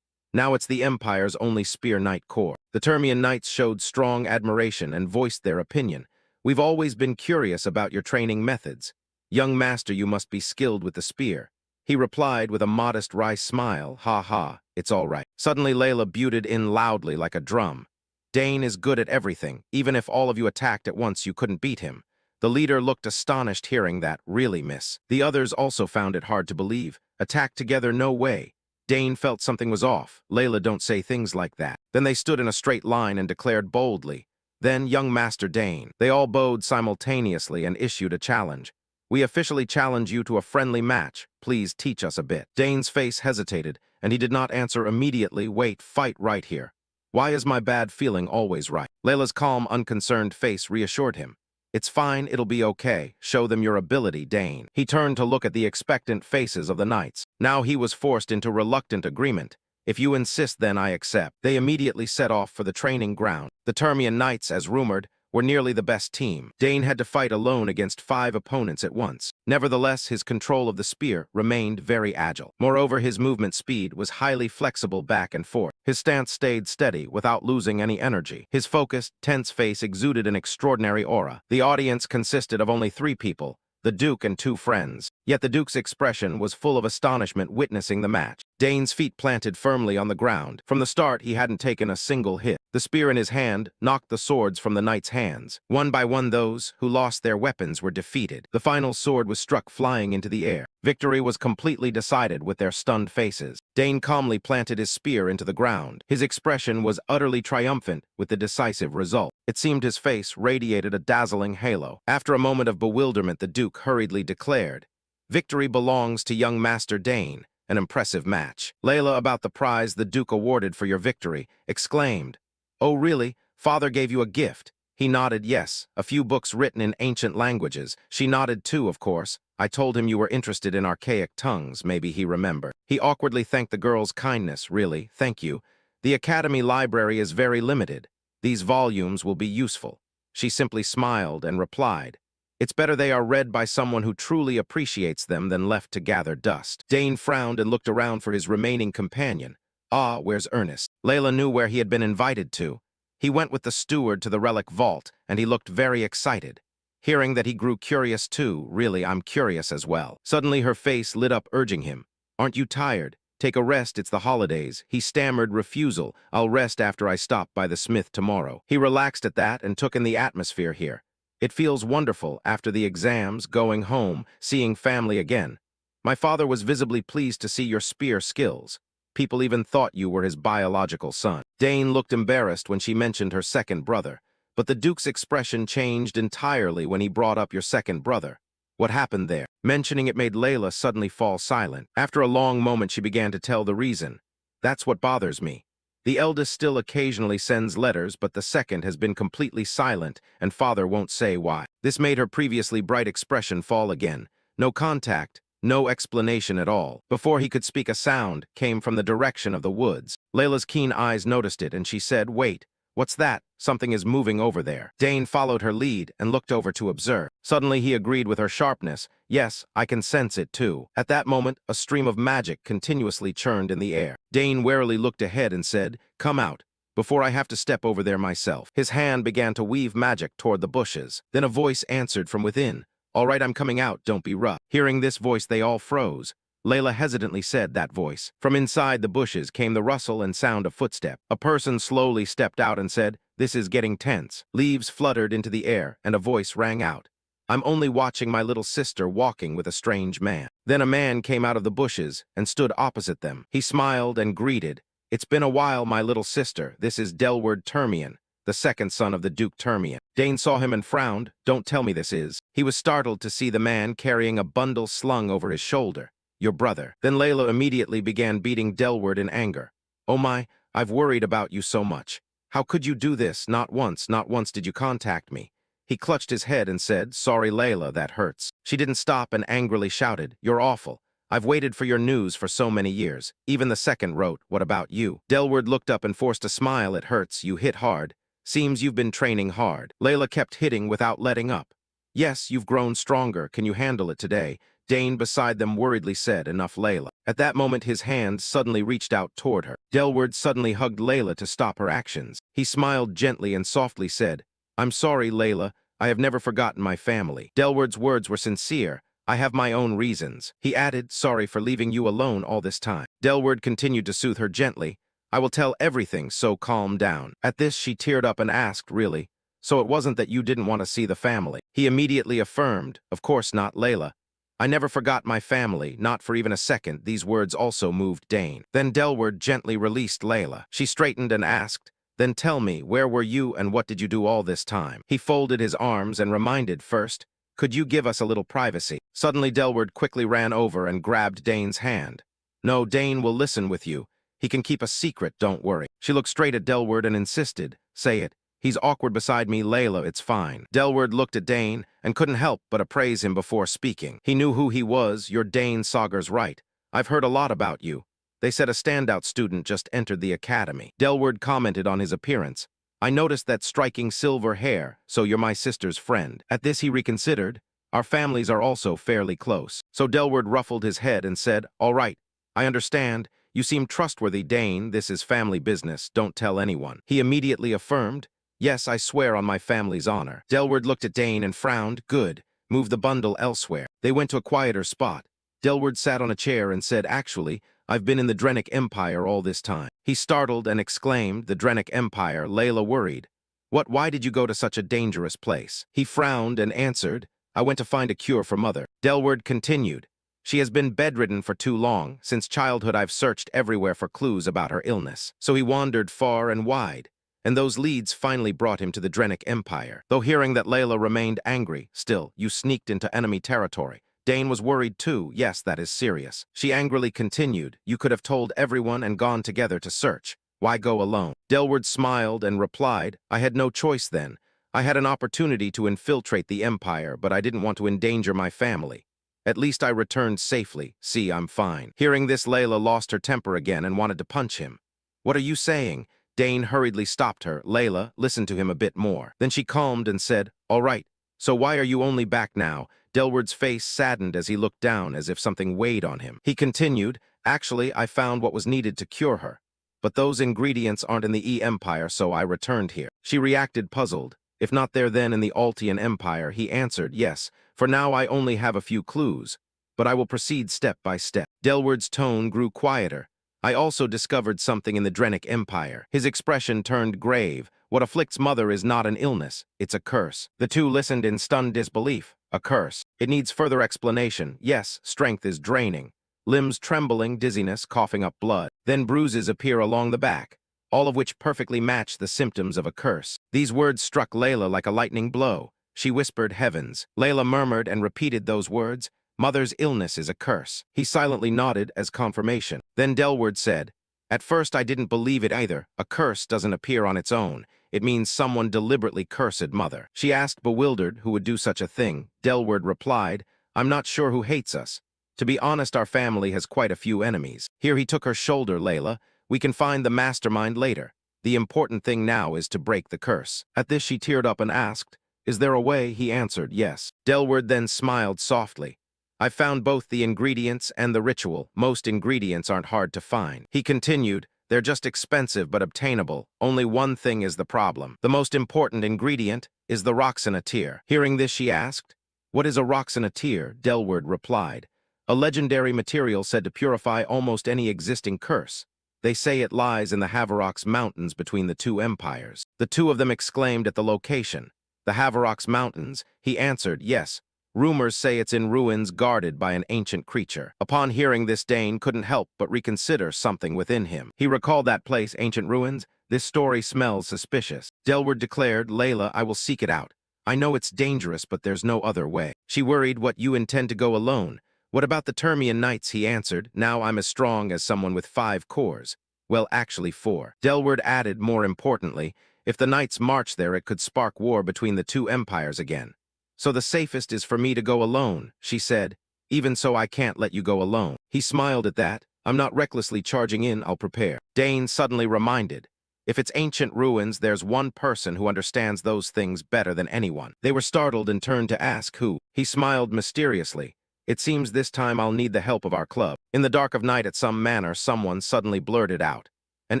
Now it's the Empire's only spear knight corps. The Termian Knights showed strong admiration and voiced their opinion. "We've always been curious about your training methods. Young Master, you must be skilled with the spear." He replied with a modest wry smile, "Ha ha, it's all right." Suddenly Layla buted in loudly like a drum. "Dane is good at everything. Even if all of you attacked at once, you couldn't beat him." The leader looked astonished hearing that. "Really, miss?" The others also found it hard to believe. "Attack together? No way." Dane felt something was off. "Layla, don't say things like that." Then they stood in a straight line and declared boldly, "Then, young Master Dane." They all bowed simultaneously and issued a challenge. "We officially challenge you to a friendly match. Please teach us a bit." Dane's face hesitated, and he did not answer immediately. "Wait, fight right here. Why is my bad feeling always right?" Layla's calm, unconcerned face reassured him. "It's fine, it'll be okay. Show them your ability, Dane." He turned to look at the expectant faces of the knights. Now he was forced into reluctant agreement. "If you insist, then I accept." They immediately set off for the training ground. The Termian Knights, as rumored, were nearly the best team. Dane had to fight alone against 5 opponents at once. Nevertheless, his control of the spear remained very agile. Moreover, his movement speed was highly flexible back and forth. His stance stayed steady without losing any energy. His focused, tense face exuded an extraordinary aura. The audience consisted of only 3 people, the Duke and 2 friends. Yet the Duke's expression was full of astonishment witnessing the match. Dane's feet planted firmly on the ground. From the start, he hadn't taken a single hit. The spear in his hand knocked the swords from the knights' hands. One by one, those who lost their weapons were defeated. The final sword was struck flying into the air. Victory was completely decided with their stunned faces. Dane calmly planted his spear into the ground. His expression was utterly triumphant with the decisive result. It seemed his face radiated a dazzling halo. After a moment of bewilderment, the Duke hurriedly declared, "Victory belongs to young Master Dane. An impressive match." Layla, about the prize the Duke awarded for your victory, exclaimed, "Oh, really? Father gave you a gift?" He nodded yes, a few books written in ancient languages. She nodded too, of course. "I told him you were interested in archaic tongues," maybe he remembered. He awkwardly thanked the girl's kindness. "Really, thank you. The Academy library is very limited. These volumes will be useful." She simply smiled and replied, "It's better they are read by someone who truly appreciates them than left to gather dust." Dane frowned and looked around for his remaining companion. Ah, where's Ernest? Layla knew where he had been invited to. He went with the steward to the relic vault, and he looked very excited. Hearing that, he grew curious too. Really, I'm curious as well. Suddenly her face lit up, urging him. Aren't you tired? Take a rest, it's the holidays. He stammered refusal. I'll rest after I stop by the smith tomorrow. He relaxed at that and took in the atmosphere here. It feels wonderful after the exams, going home, seeing family again. My father was visibly pleased to see your spear skills. People even thought you were his biological son. Dane looked embarrassed when she mentioned her second brother, but the Duke's expression changed entirely when he brought up your second brother. What happened there? Mentioning it made Layla suddenly fall silent. After a long moment, she began to tell the reason. That's what bothers me. The eldest still occasionally sends letters, but the second has been completely silent, and father won't say why. This made her previously bright expression fall again. No contact, no explanation at all. Before he could speak, a sound came from the direction of the woods. Layla's keen eyes noticed it, and she said, Wait, what's that? Something is moving over there. Dane followed her lead and looked over to observe. Suddenly he agreed with her sharpness. Yes, I can sense it too. At that moment, a stream of magic continuously churned in the air. Dane warily looked ahead and said, Come out, before I have to step over there myself. His hand began to weave magic toward the bushes. Then a voice answered from within. All right, I'm coming out, don't be rough. Hearing this voice, they all froze. Layla hesitantly said that voice. From inside the bushes came the rustle and sound of footsteps. A person slowly stepped out and said, This is getting tense. Leaves fluttered into the air, and a voice rang out. I'm only watching my little sister walking with a strange man. Then a man came out of the bushes and stood opposite them. He smiled and greeted. It's been a while, my little sister. This is Delward Termian, the second son of the Duke Termian. Dane saw him and frowned. Don't tell me this is. He was startled to see the man carrying a bundle slung over his shoulder. Your brother. Then Layla immediately began beating Delward in anger. Oh my, I've worried about you so much. How could you do this? Not once did you contact me. He clutched his head and said, Sorry, Layla, that hurts. She didn't stop and angrily shouted, You're awful. I've waited for your news for so many years. Even the second wrote, What about you? Delward looked up and forced a smile. It hurts. You hit hard. Seems you've been training hard. Layla kept hitting without letting up. Yes, you've grown stronger. Can you handle it today? Dane beside them worriedly said, Enough, Layla. At that moment, his hand suddenly reached out toward her. Delward suddenly hugged Layla to stop her actions. He smiled gently and softly said, I'm sorry, Layla. I have never forgotten my family. Delward's words were sincere. I have my own reasons. He added, Sorry for leaving you alone all this time. Delward continued to soothe her gently. I will tell everything, so calm down. At this, she teared up and asked, Really? So it wasn't that you didn't want to see the family? He immediately affirmed, Of course not, Layla. I never forgot my family, not for even a second. These words also moved Dane. Then Delward gently released Layla. She straightened and asked, Then tell me, where were you and what did you do all this time? He folded his arms and reminded first, Could you give us a little privacy? Suddenly Delward quickly ran over and grabbed Dane's hand. No, Dane will listen with you. He can keep a secret, don't worry. She looked straight at Delward and insisted, Say it. He's awkward beside me, Layla, it's fine. Delward looked at Dane and couldn't help but appraise him before speaking. He knew who he was. You're Dane Sagar's right. I've heard a lot about you. They said a standout student just entered the academy. Delward commented on his appearance. I noticed that striking silver hair, so you're my sister's friend. At this he reconsidered. Our families are also fairly close. So Delward ruffled his head and said, All right, I understand. You seem trustworthy, Dane. This is family business. Don't tell anyone. He immediately affirmed, Yes, I swear on my family's honor. Delward looked at Dane and frowned. Good. Move the bundle elsewhere. They went to a quieter spot. Delward sat on a chair and said, Actually, I've been in the Drenic Empire all this time. He startled and exclaimed, The Drenic Empire. Layla worried. What? Why did you go to such a dangerous place? He frowned and answered, I went to find a cure for Mother. Delward continued, She has been bedridden for too long. Since childhood I've searched everywhere for clues about her illness. So he wandered far and wide, and those leads finally brought him to the Drenic Empire. Though hearing that Layla remained angry, still, you sneaked into enemy territory. Dane was worried too. Yes, that is serious. She angrily continued, You could have told everyone and gone together to search. Why go alone? Delward smiled and replied, I had no choice then. I had an opportunity to infiltrate the Empire, but I didn't want to endanger my family. At least I returned safely. See, I'm fine. Hearing this, Layla lost her temper again and wanted to punch him. What are you saying? Dane hurriedly stopped her. Layla, listen to him a bit more. Then she calmed and said, All right, so why are you only back now? Delward's face saddened as he looked down as if something weighed on him. He continued, Actually, I found what was needed to cure her. But those ingredients aren't in the E-Empire, so I returned here. She reacted puzzled. If not there then in the Altian Empire, he answered, yes. For now I only have a few clues, but I will proceed step by step. Delward's tone grew quieter. I also discovered something in the Drenic Empire. His expression turned grave. What afflicts Mother is not an illness, it's a curse. The two listened in stunned disbelief. A curse. It needs further explanation. Yes, strength is draining. Limbs trembling, dizziness, coughing up blood. Then bruises appear along the back, all of which perfectly match the symptoms of a curse. These words struck Layla like a lightning blow. She whispered, heavens. Layla murmured and repeated those words. Mother's illness is a curse. He silently nodded as confirmation. Then Delward said, at first I didn't believe it either. A curse doesn't appear on its own. It means someone deliberately cursed Mother. She asked, bewildered, who would do such a thing. Delward replied, I'm not sure who hates us. To be honest, our family has quite a few enemies. Here he took her shoulder, Layla. We can find the mastermind later. The important thing now is to break the curse. At this she teared up and asked, is there a way? He answered, yes. Delward then smiled softly. I found both the ingredients and the ritual. Most ingredients aren't hard to find. He continued, they're just expensive but obtainable. Only one thing is the problem. The most important ingredient is the Roxanatir. Hearing this, she asked, what is a Roxanatir? Delward replied, a legendary material said to purify almost any existing curse. They say it lies in the Haverox Mountains between the two empires. The two of them exclaimed at the location. The Haverox Mountains? He answered, yes. Rumors say it's in ruins guarded by an ancient creature. Upon hearing this, Dane couldn't help but reconsider something within him. He recalled that place, ancient ruins. This story smells suspicious. Delward declared, Layla, I will seek it out. I know it's dangerous, but there's no other way. She worried, what, you intend to go alone? What about the Termian Knights? He answered, now I'm as strong as someone with 5 cores. Well, actually 4. Delward added, more importantly, if the Knights march there, it could spark war between the two empires again. So the safest is for me to go alone, she said. Even so, I can't let you go alone. He smiled at that. I'm not recklessly charging in, I'll prepare. Dane suddenly reminded, if it's ancient ruins, there's one person who understands those things better than anyone. They were startled and turned to ask who. He smiled mysteriously. It seems this time I'll need the help of our club. In the dark of night at some manor, someone suddenly blurted out, an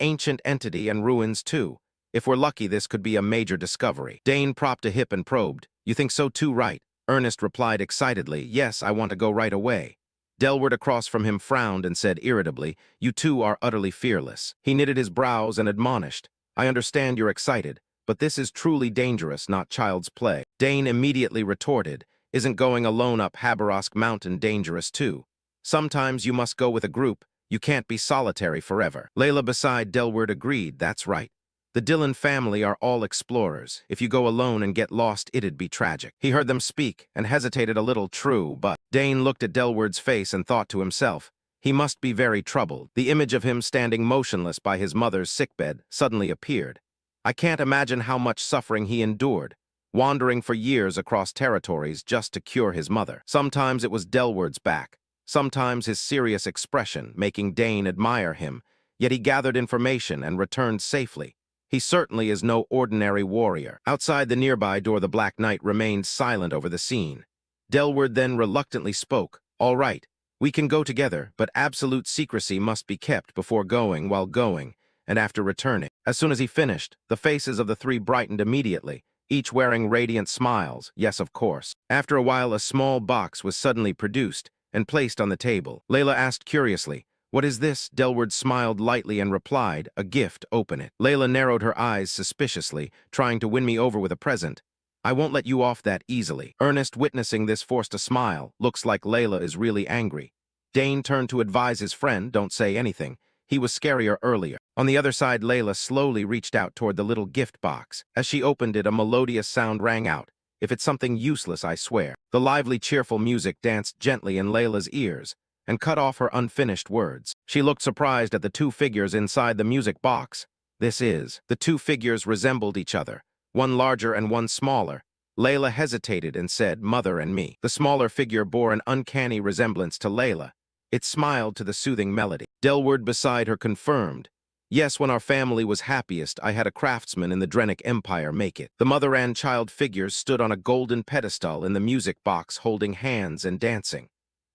ancient entity and ruins too. If we're lucky, this could be a major discovery. Dane propped a hip and probed. You think so too, right? Ernest replied excitedly, yes, I want to go right away. Delward across from him frowned and said irritably, you two are utterly fearless. He knitted his brows and admonished, I understand you're excited, but this is truly dangerous, not child's play. Dane immediately retorted, isn't going alone up Haverox Mountain dangerous too? Sometimes you must go with a group. You can't be solitary forever. Layla beside Delward agreed, that's right. The Dillon family are all explorers. If you go alone and get lost, it'd be tragic. He heard them speak and hesitated a little, true, but Dane looked at Delward's face and thought to himself, he must be very troubled. The image of him standing motionless by his mother's sickbed suddenly appeared. I can't imagine how much suffering he endured, wandering for years across territories just to cure his mother. Sometimes it was Delward's back, sometimes his serious expression, making Dane admire him, yet he gathered information and returned safely. He certainly is no ordinary warrior. Outside the nearby door, the Black Knight remained silent over the scene. Delward then reluctantly spoke, all right, we can go together, but absolute secrecy must be kept before going, while going, and after returning. As soon as he finished, the faces of the three brightened immediately, each wearing radiant smiles, yes, of course. After a while, a small box was suddenly produced and placed on the table. Layla asked curiously, what is this? Delward smiled lightly and replied, a gift, open it. Layla narrowed her eyes suspiciously, trying to win me over with a present. I won't let you off that easily. Ernest, witnessing this, forced a smile. Looks like Layla is really angry. Dane turned to advise his friend, don't say anything. He was scarier earlier. On the other side, Layla slowly reached out toward the little gift box. As she opened it, a melodious sound rang out. If it's something useless, I swear. The lively, cheerful music danced gently in Layla's ears and cut off her unfinished words. She looked surprised at the two figures inside the music box. The two figures resembled each other, one larger and one smaller. Layla hesitated and said, Mother and me. The smaller figure bore an uncanny resemblance to Layla. It smiled to the soothing melody. Delward beside her confirmed, yes, when our family was happiest, I had a craftsman in the Drenic Empire make it. The mother and child figures stood on a golden pedestal in the music box holding hands and dancing.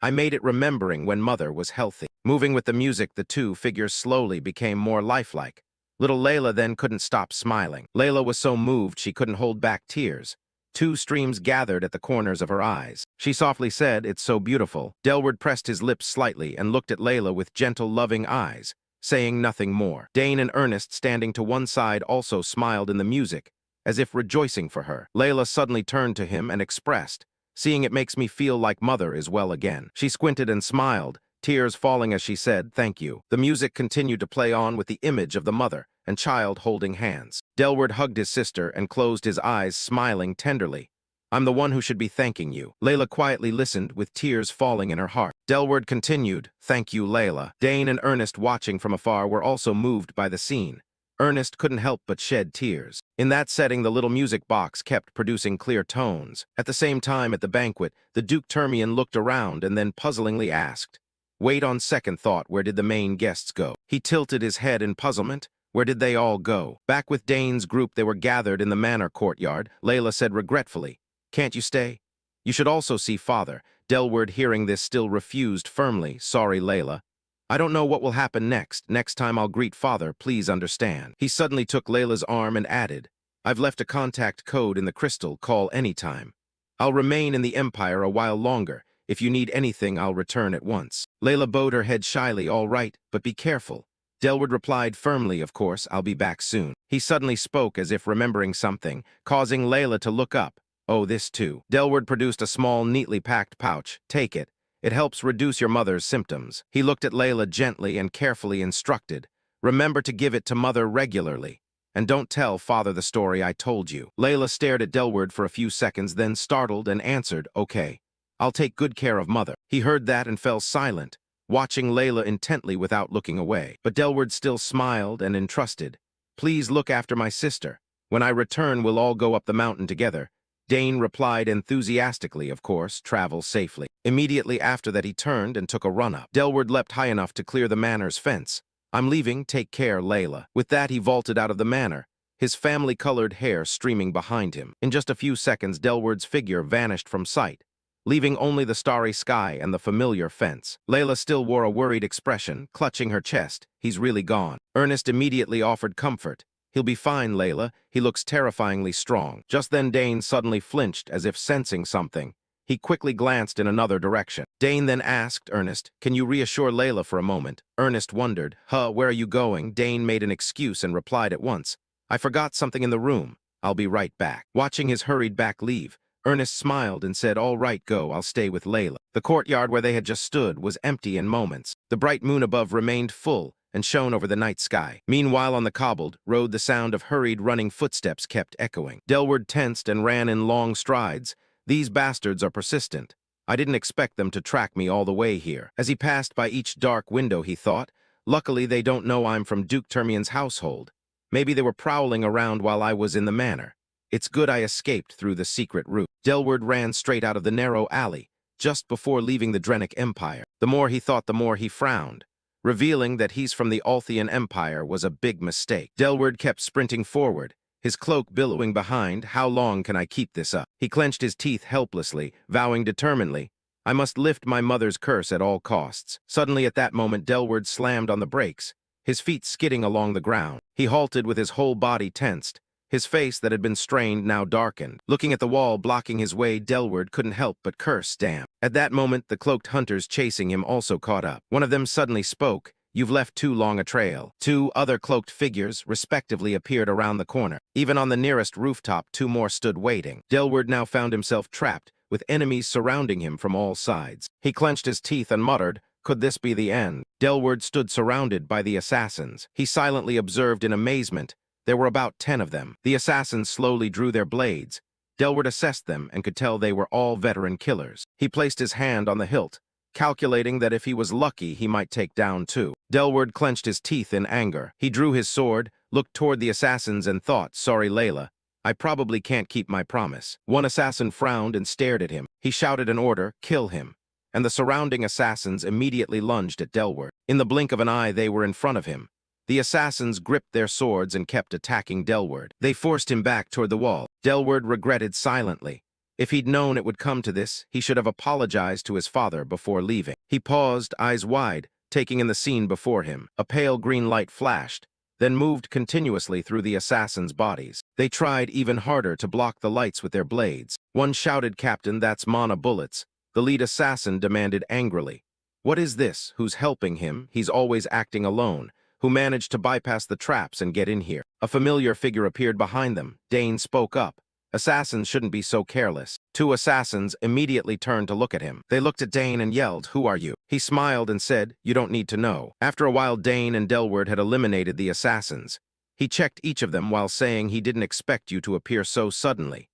I made it remembering when Mother was healthy. Moving with the music, the two figures slowly became more lifelike. Little Layla then couldn't stop smiling. Layla was so moved she couldn't hold back tears. Two streams gathered at the corners of her eyes. She softly said, "It's so beautiful." Delward pressed his lips slightly and looked at Layla with gentle, loving eyes, saying nothing more. Dane and Ernest, standing to one side, also smiled in the music, as if rejoicing for her. Layla suddenly turned to him and expressed, "Seeing it makes me feel like Mother is well again." She squinted and smiled, tears falling as she said, "Thank you." The music continued to play on with the image of the mother and child holding hands. Delward hugged his sister and closed his eyes, smiling tenderly. "I'm the one who should be thanking you." Layla quietly listened, with tears falling in her heart. Delward continued, "Thank you, Layla." Dane and Ernest, watching from afar, were also moved by the scene. Ernest couldn't help but shed tears. In that setting, the little music box kept producing clear tones. At the same time, at the banquet, the Duke Termian looked around and then puzzlingly asked, "Wait, on second thought, where did the main guests go?" He tilted his head in puzzlement. Where did they all go? Back with Dane's group, they were gathered in the manor courtyard. Layla said regretfully, "Can't you stay? You should also see Father." Delward, hearing this, still refused firmly. "Sorry, Layla. I don't know what will happen next. Next time I'll greet Father, please understand." He suddenly took Layla's arm and added, "I've left a contact code in the crystal. Call anytime. I'll remain in the Empire a while longer. If you need anything, I'll return at once." Layla bowed her head shyly. "All right, but be careful." Delward replied firmly, "Of course, I'll be back soon." He suddenly spoke as if remembering something, causing Layla to look up. "Oh, this too." Delward produced a small, neatly packed pouch. "Take it. It helps reduce your mother's symptoms." He looked at Layla gently and carefully instructed, "Remember to give it to Mother regularly. And don't tell Father the story I told you." Layla stared at Delward for a few seconds, then startled and answered, "Okay. I'll take good care of Mother." He heard that and fell silent, watching Layla intently without looking away. But Delward still smiled and entrusted, "Please look after my sister. When I return, we'll all go up the mountain together." Dane replied enthusiastically, "Of course, travel safely." Immediately after that, he turned and took a run-up. Delward leapt high enough to clear the manor's fence. "I'm leaving. Take care, Layla." With that, he vaulted out of the manor, his family-colored hair streaming behind him. In just a few seconds, Delward's figure vanished from sight, leaving only the starry sky and the familiar fence. Layla still wore a worried expression, clutching her chest. "He's really gone." Ernest immediately offered comfort. "He'll be fine, Layla. He looks terrifyingly strong." Just then Dane suddenly flinched, as if sensing something. He quickly glanced in another direction. Dane then asked Ernest, "Can you reassure Layla for a moment?" Ernest wondered, Where are you going?" Dane made an excuse and replied at once, "I forgot something in the room. I'll be right back." Watching his hurried back leave, Ernest smiled and said, "All right, go. I'll stay with Layla." The courtyard where they had just stood was empty in moments. The bright moon above remained full and shone over the night sky. Meanwhile, on the cobbled road, the sound of hurried running footsteps kept echoing. Delward tensed and ran in long strides. "These bastards are persistent. I didn't expect them to track me all the way here." As he passed by each dark window, he thought, "Luckily they don't know I'm from Duke Termian's household. Maybe they were prowling around while I was in the manor. It's good I escaped through the secret route." Delward ran straight out of the narrow alley, just before leaving the Drenic Empire. The more he thought, the more he frowned. Revealing that he's from the Althian Empire was a big mistake. Delward kept sprinting forward, his cloak billowing behind. "How long can I keep this up?" He clenched his teeth helplessly, vowing determinedly, "I must lift my mother's curse at all costs." Suddenly, at that moment, Delward slammed on the brakes, his feet skidding along the ground. He halted with his whole body tensed, his face that had been strained now darkened. Looking at the wall blocking his way, Delward couldn't help but curse, "Damn." At that moment, the cloaked hunters chasing him also caught up. One of them suddenly spoke, "You've left too long a trail." Two other cloaked figures, respectively, appeared around the corner. Even on the nearest rooftop, two more stood waiting. Delward now found himself trapped, with enemies surrounding him from all sides. He clenched his teeth and muttered, "Could this be the end?" Delward stood surrounded by the assassins. He silently observed in amazement. There were about 10 of them. The assassins slowly drew their blades. Delward assessed them and could tell they were all veteran killers. He placed his hand on the hilt, calculating that if he was lucky, he might take down two. Delward clenched his teeth in anger. He drew his sword, looked toward the assassins and thought, "Sorry, Layla. I probably can't keep my promise." One assassin frowned and stared at him. He shouted an order, "Kill him." And the surrounding assassins immediately lunged at Delward. In the blink of an eye, they were in front of him. The assassins gripped their swords and kept attacking Delward. They forced him back toward the wall. Delward regretted silently. If he'd known it would come to this, he should have apologized to his father before leaving. He paused, eyes wide, taking in the scene before him. A pale green light flashed, then moved continuously through the assassins' bodies. They tried even harder to block the lights with their blades. One shouted, "Captain, that's mana bullets." The lead assassin demanded angrily, "What is this? Who's helping him? He's always acting alone. Who managed to bypass the traps and get in here?" A familiar figure appeared behind them. Dane spoke up. "Assassins shouldn't be so careless." Two assassins immediately turned to look at him. They looked at Dane and yelled, "Who are you?" He smiled and said, "You don't need to know." After a while, Dane and Delward had eliminated the assassins. He checked each of them while saying he didn't expect you to appear so suddenly.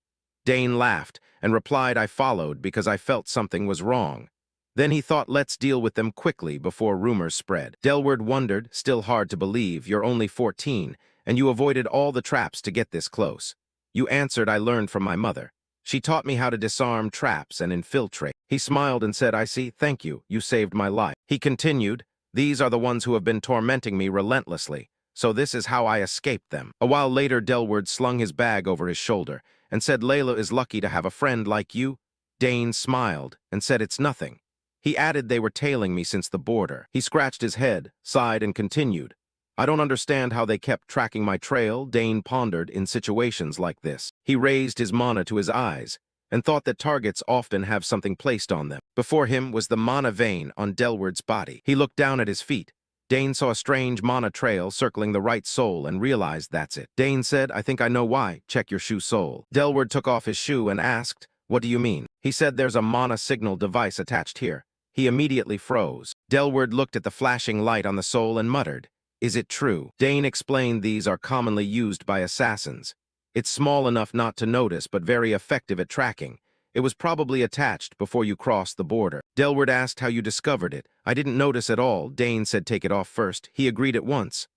Dane laughed and replied, "I followed because I felt something was wrong." Then he thought, "Let's deal with them quickly before rumors spread." Delward wondered, still hard to believe, "You're only 14, and you avoided all the traps to get this close." You answered, "I learned from my mother. She taught me how to disarm traps and infiltrate." He smiled and said, "I see, thank you, you saved my life." He continued, "These are the ones who have been tormenting me relentlessly, so this is how I escaped them." A while later, Delward slung his bag over his shoulder and said, "Layla is lucky to have a friend like you." Dane smiled and said, "It's nothing." He added, "They were tailing me since the border." He scratched his head, sighed, and continued, "I don't understand how they kept tracking my trail." Dane pondered in situations like this. He raised his mana to his eyes and thought that targets often have something placed on them. Before him was the mana vein on Delward's body. He looked down at his feet. Dane saw a strange mana trail circling the right sole and realized that's it. Dane said, "I think I know why. Check your shoe sole." Delward took off his shoe and asked, "What do you mean?" He said, "There's a mana signal device attached here." He immediately froze. Delward looked at the flashing light on the sole and muttered, "Is it true?" Dane explained these are commonly used by assassins. It's small enough not to notice, but very effective at tracking. It was probably attached before you crossed the border. Delward asked how you discovered it. "I didn't notice at all." Dane said, "Take it off first." He agreed at once.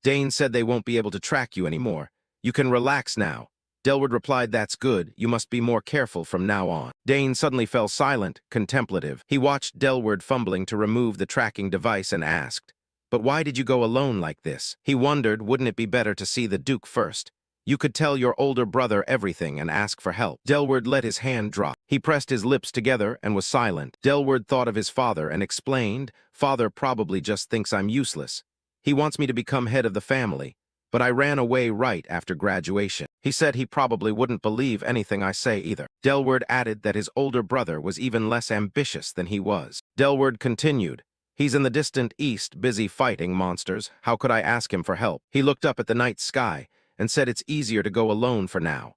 Dane said, "They won't be able to track you anymore. You can relax now." Delward replied, "That's good. You must be more careful from now on." Dane suddenly fell silent, contemplative. He watched Delward fumbling to remove the tracking device and asked, "But why did you go alone like this?" He wondered, wouldn't it be better to see the Duke first? You could tell your older brother everything and ask for help. Delward let his hand drop. He pressed his lips together and was silent. Delward thought of his father and explained, "Father probably just thinks I'm useless. He wants me to become head of the family. But I ran away right after graduation." He said he probably wouldn't believe anything I say either. Delward added that his older brother was even less ambitious than he was. Delward continued, "He's in the distant east, busy fighting monsters. How could I ask him for help?" He looked up at the night sky and said, "It's easier to go alone for now.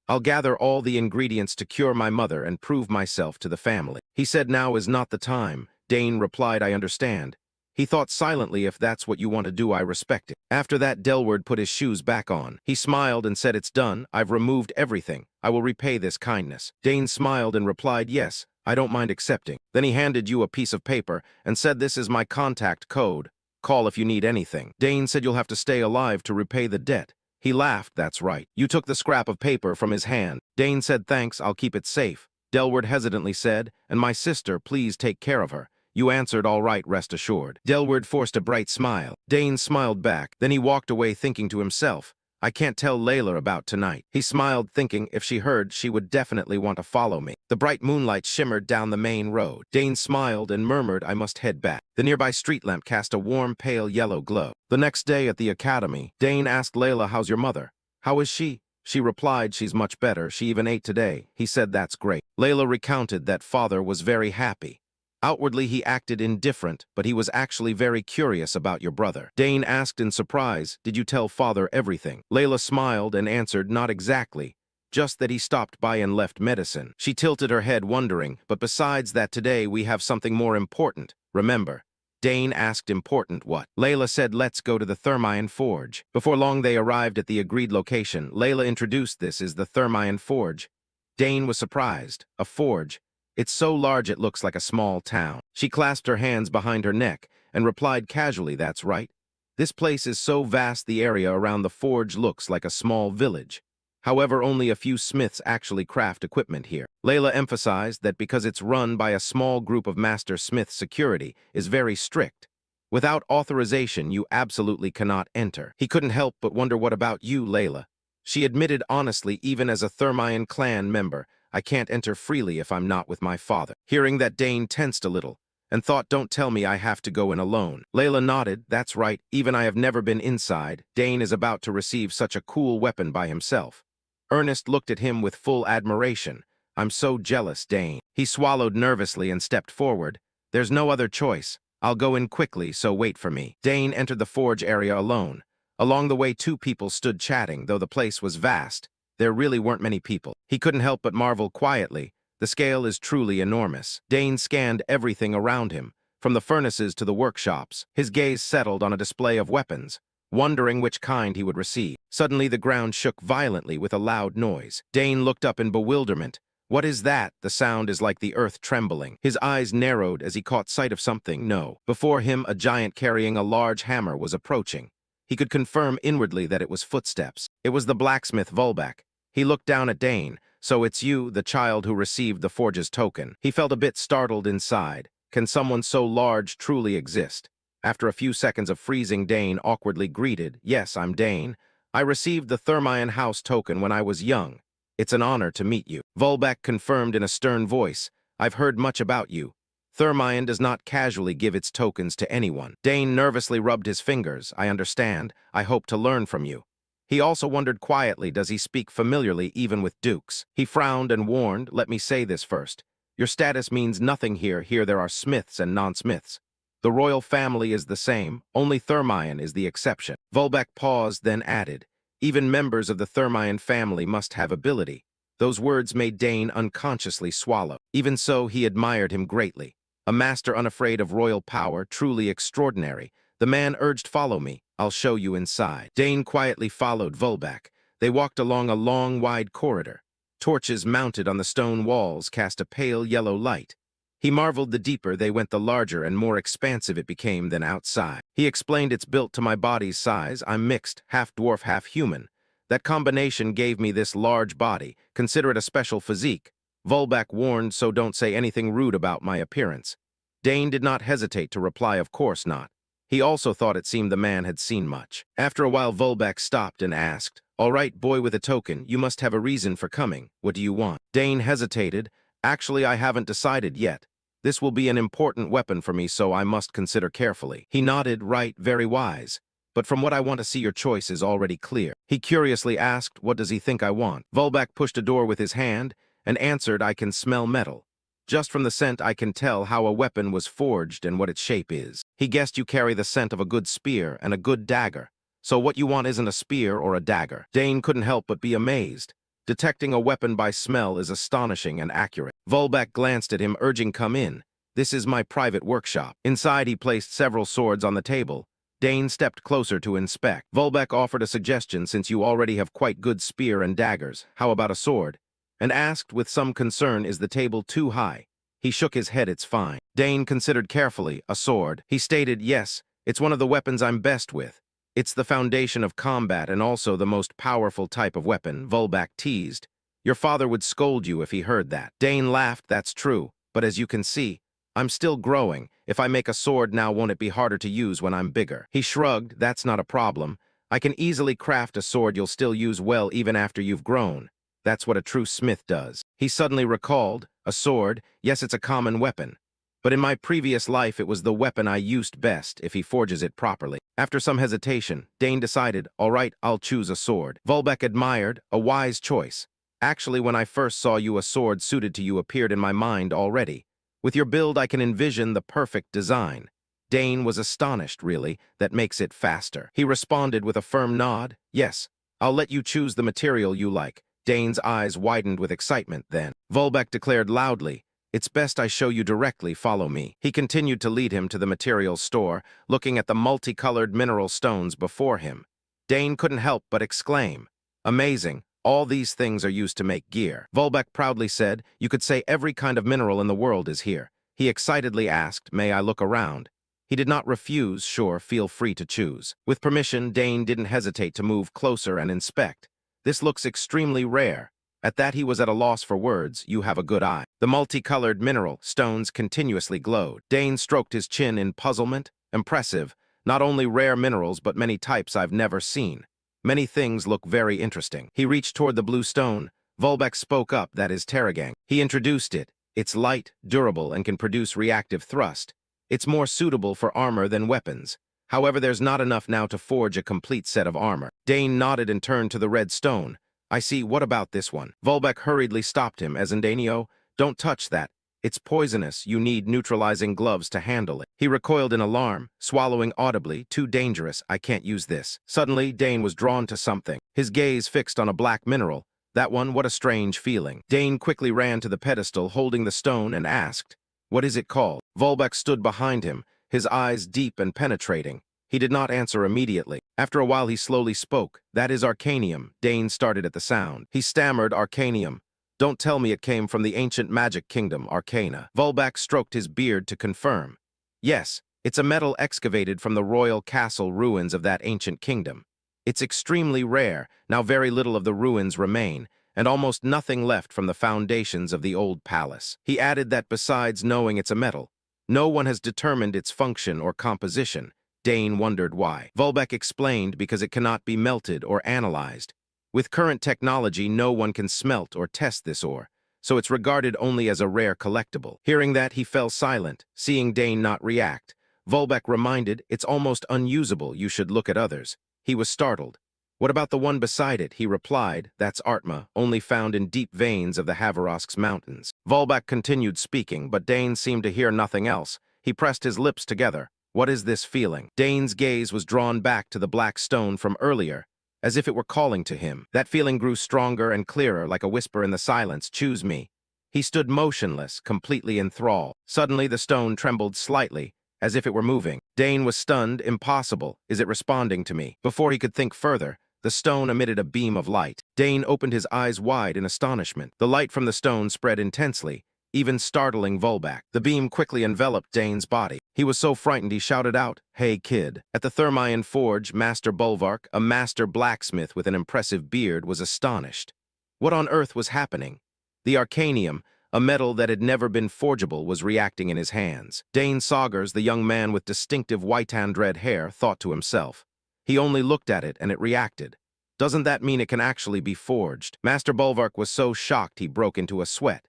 I'll gather all the ingredients to cure my mother and prove myself to the family." He said, "Now is not the time." Dane replied, "I understand." He thought silently, "If that's what you want to do, I respect it." After that, Delward put his shoes back on. He smiled and said, "It's done. I've removed everything. I will repay this kindness." Dane smiled and replied, "Yes, I don't mind accepting." Then he handed you a piece of paper and said, "This is my contact code. Call if you need anything." Dane said, "You'll have to stay alive to repay the debt." He laughed, "That's right." You took the scrap of paper from his hand. Dane said, "Thanks, I'll keep it safe." Delward hesitantly said, "And my sister, please take care of her." You answered, "All right, rest assured." Delward forced a bright smile. Dane smiled back. Then he walked away thinking to himself, "I can't tell Layla about tonight." He smiled, thinking if she heard, she would definitely want to follow me. The bright moonlight shimmered down the main road. Dane smiled and murmured, "I must head back." The nearby street lamp cast a warm, pale yellow glow. The next day at the academy, Dane asked Layla, "How's your mother?" "How is she?" She replied, "She's much better. She even ate today." He said, "That's great." Layla recounted that father was very happy. Outwardly, he acted indifferent, but he was actually very curious about your brother. Dane asked in surprise, "Did you tell father everything?" Layla smiled and answered, "Not exactly. Just that he stopped by and left medicine." She tilted her head, wondering, "But besides that, today we have something more important. Remember?" Dane asked, "Important what?" Layla said, "Let's go to the Thermion Forge." Before long, they arrived at the agreed location. Layla introduced, "This is the Thermion Forge." Dane was surprised. A forge? It's so large it looks like a small town. She clasped her hands behind her neck and replied casually, "That's right. This place is so vast the area around the forge looks like a small village. However, only a few smiths actually craft equipment here." Layla emphasized that because it's run by a small group of master smith, security is very strict. Without authorization, you absolutely cannot enter. He couldn't help but wonder, "What about you, Layla?" She admitted honestly, even as a Thermion clan member, I can't enter freely if I'm not with my father. Hearing that, Dane tensed a little and thought, don't tell me I have to go in alone. Layla nodded. That's right, even I have never been inside. Dane is about to receive such a cool weapon by himself. Ernest looked at him with full admiration. I'm so jealous, Dane. He swallowed nervously and stepped forward. There's no other choice. I'll go in quickly, so wait for me. Dane entered the forge area alone. Along the way, two people stood chatting, though the place was vast. There really weren't many people. He couldn't help but marvel quietly. The scale is truly enormous. Dane scanned everything around him, from the furnaces to the workshops. His gaze settled on a display of weapons, wondering which kind he would receive. Suddenly, the ground shook violently with a loud noise. Dane looked up in bewilderment. What is that? The sound is like the earth trembling. His eyes narrowed as he caught sight of something. No. Before him, a giant carrying a large hammer was approaching. He could confirm inwardly that it was footsteps. It was the blacksmith Volbak. He looked down at Dane. So it's you, the child who received the forge's token. He felt a bit startled inside. Can someone so large truly exist? After a few seconds of freezing, Dane awkwardly greeted, Yes, I'm Dane. I received the Thermion House token when I was young. It's an honor to meet you. Volbak confirmed in a stern voice, I've heard much about you. Thermion does not casually give its tokens to anyone. Dane nervously rubbed his fingers. I understand. I hope to learn from you. He also wondered quietly, does he speak familiarly even with dukes? He frowned and warned, let me say this first. Your status means nothing here. Here there are smiths and non-smiths. The royal family is the same. Only Thermion is the exception. Volbak paused, then added, even members of the Thermion family must have ability. Those words made Dane unconsciously swallow. Even so, he admired him greatly. A master unafraid of royal power, truly extraordinary. The man urged, follow me. I'll show you inside. Dane quietly followed Volbak. They walked along a long, wide corridor. Torches mounted on the stone walls cast a pale yellow light. He marveled the deeper they went, the larger and more expansive it became than outside. He explained, it's built to my body's size. I'm mixed, half dwarf, half human. That combination gave me this large body. Consider it a special physique. Volbak warned, so don't say anything rude about my appearance. Dane did not hesitate to reply, of course not. He also thought it seemed the man had seen much. After a while, Volbak stopped and asked, all right, boy with a token, you must have a reason for coming. What do you want? Dane hesitated. Actually, I haven't decided yet. This will be an important weapon for me, so I must consider carefully. He nodded, right, very wise. But from what I want to see, your choice is already clear. He curiously asked, what does he think I want? Volbak pushed a door with his hand and answered, I can smell metal. Just from the scent, I can tell how a weapon was forged and what its shape is. He guessed you carry the scent of a good spear and a good dagger. So what you want isn't a spear or a dagger. Dane couldn't help but be amazed. Detecting a weapon by smell is astonishing and accurate. Volbak glanced at him, urging, come in. This is my private workshop. Inside, he placed several swords on the table. Dane stepped closer to inspect. Volbak offered a suggestion, since you already have quite good spear and daggers. How about a sword? And asked with some concern, is the table too high? He shook his head, it's fine. Dane considered carefully. A sword. He stated, yes, it's one of the weapons I'm best with. It's the foundation of combat and also the most powerful type of weapon. Volbak teased. Your father would scold you if he heard that. Dane laughed, that's true, but as you can see, I'm still growing. If I make a sword now, won't it be harder to use when I'm bigger? He shrugged, that's not a problem. I can easily craft a sword you'll still use well even after you've grown. That's what a true smith does. He suddenly recalled, a sword, yes, it's a common weapon. But in my previous life, it was the weapon I used best if he forges it properly. After some hesitation, Dane decided, all right, I'll choose a sword. Volbak admired, a wise choice. Actually, when I first saw you, a sword suited to you appeared in my mind already. With your build, I can envision the perfect design. Dane was astonished, really, that makes it faster. He responded with a firm nod, yes, I'll let you choose the material you like. Dane's eyes widened with excitement then. Volbak declared loudly, it's best I show you directly, follow me. He continued to lead him to the materials store, looking at the multicolored mineral stones before him. Dane couldn't help but exclaim, amazing, all these things are used to make gear. Volbak proudly said, you could say every kind of mineral in the world is here. He excitedly asked, may I look around? He did not refuse, sure, feel free to choose. With permission, Dane didn't hesitate to move closer and inspect. This looks extremely rare. At that he was at a loss for words. You have a good eye. The multicolored mineral stones continuously glowed. Dane stroked his chin in puzzlement. Impressive. Not only rare minerals, but many types I've never seen. Many things look very interesting. He reached toward the blue stone. Volbeck spoke up, that is Terragang. He introduced it. It's light, durable, and can produce reactive thrust. It's more suitable for armor than weapons. However, there's not enough now to forge a complete set of armor. Dane nodded and turned to the red stone. I see, what about this one? Volbeck hurriedly stopped him, as in Danio, don't touch that. It's poisonous, you need neutralizing gloves to handle it. He recoiled in alarm, swallowing audibly, too dangerous, I can't use this. Suddenly, Dane was drawn to something, his gaze fixed on a black mineral. That one, what a strange feeling. Dane quickly ran to the pedestal holding the stone and asked, what is it called? Volbeck stood behind him, his eyes deep and penetrating. He did not answer immediately. After a while he slowly spoke. That is Arcanium. Dane started at the sound. He stammered, Arcanium. Don't tell me it came from the ancient magic kingdom, Arcana. Volbeck stroked his beard to confirm. Yes, it's a metal excavated from the royal castle ruins of that ancient kingdom. It's extremely rare, now very little of the ruins remain, and almost nothing left from the foundations of the old palace. He added that besides knowing it's a metal, no one has determined its function or composition. Dane wondered why. Volbeck explained because it cannot be melted or analyzed. With current technology, no one can smelt or test this ore, so it's regarded only as a rare collectible. Hearing that, he fell silent, seeing Dane not react. Volbeck reminded, it's almost unusable, you should look at others. He was startled. What about the one beside it? He replied, that's Artma, only found in deep veins of the Haverosk's mountains. Volbeck continued speaking, but Dane seemed to hear nothing else. He pressed his lips together. What is this feeling? Dane's gaze was drawn back to the black stone from earlier, as if it were calling to him. That feeling grew stronger and clearer, like a whisper in the silence, choose me. He stood motionless, completely enthralled. Suddenly the stone trembled slightly, as if it were moving. Dane was stunned. Impossible. Is it responding to me? Before he could think further, the stone emitted a beam of light. Dane opened his eyes wide in astonishment. The light from the stone spread intensely, even startling Volbeck. The beam quickly enveloped Dane's body. He was so frightened he shouted out, hey kid. At the Thermion Forge, Master Bolvark, a master blacksmith with an impressive beard, was astonished. What on earth was happening? The Arcanium, a metal that had never been forgeable, was reacting in his hands. Dane Saugers, the young man with distinctive white-and red hair, thought to himself. He only looked at it and it reacted. Doesn't that mean it can actually be forged? Master Bolvark was so shocked he broke into a sweat.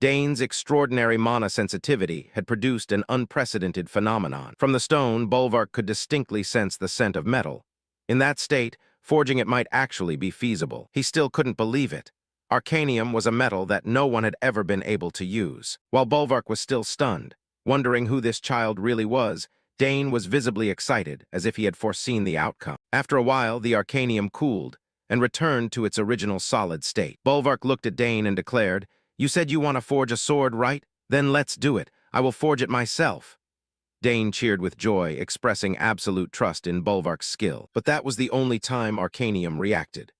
Dane's extraordinary mana sensitivity had produced an unprecedented phenomenon. From the stone, Bolvark could distinctly sense the scent of metal. In that state, forging it might actually be feasible. He still couldn't believe it. Arcanium was a metal that no one had ever been able to use. While Bolvark was still stunned, wondering who this child really was, Dane was visibly excited, as if he had foreseen the outcome. After a while, the Arcanium cooled and returned to its original solid state. Bolvark looked at Dane and declared, you said you want to forge a sword, right? Then let's do it. I will forge it myself. Dane cheered with joy, expressing absolute trust in Bolvark's skill. But that was the only time Arcanium reacted.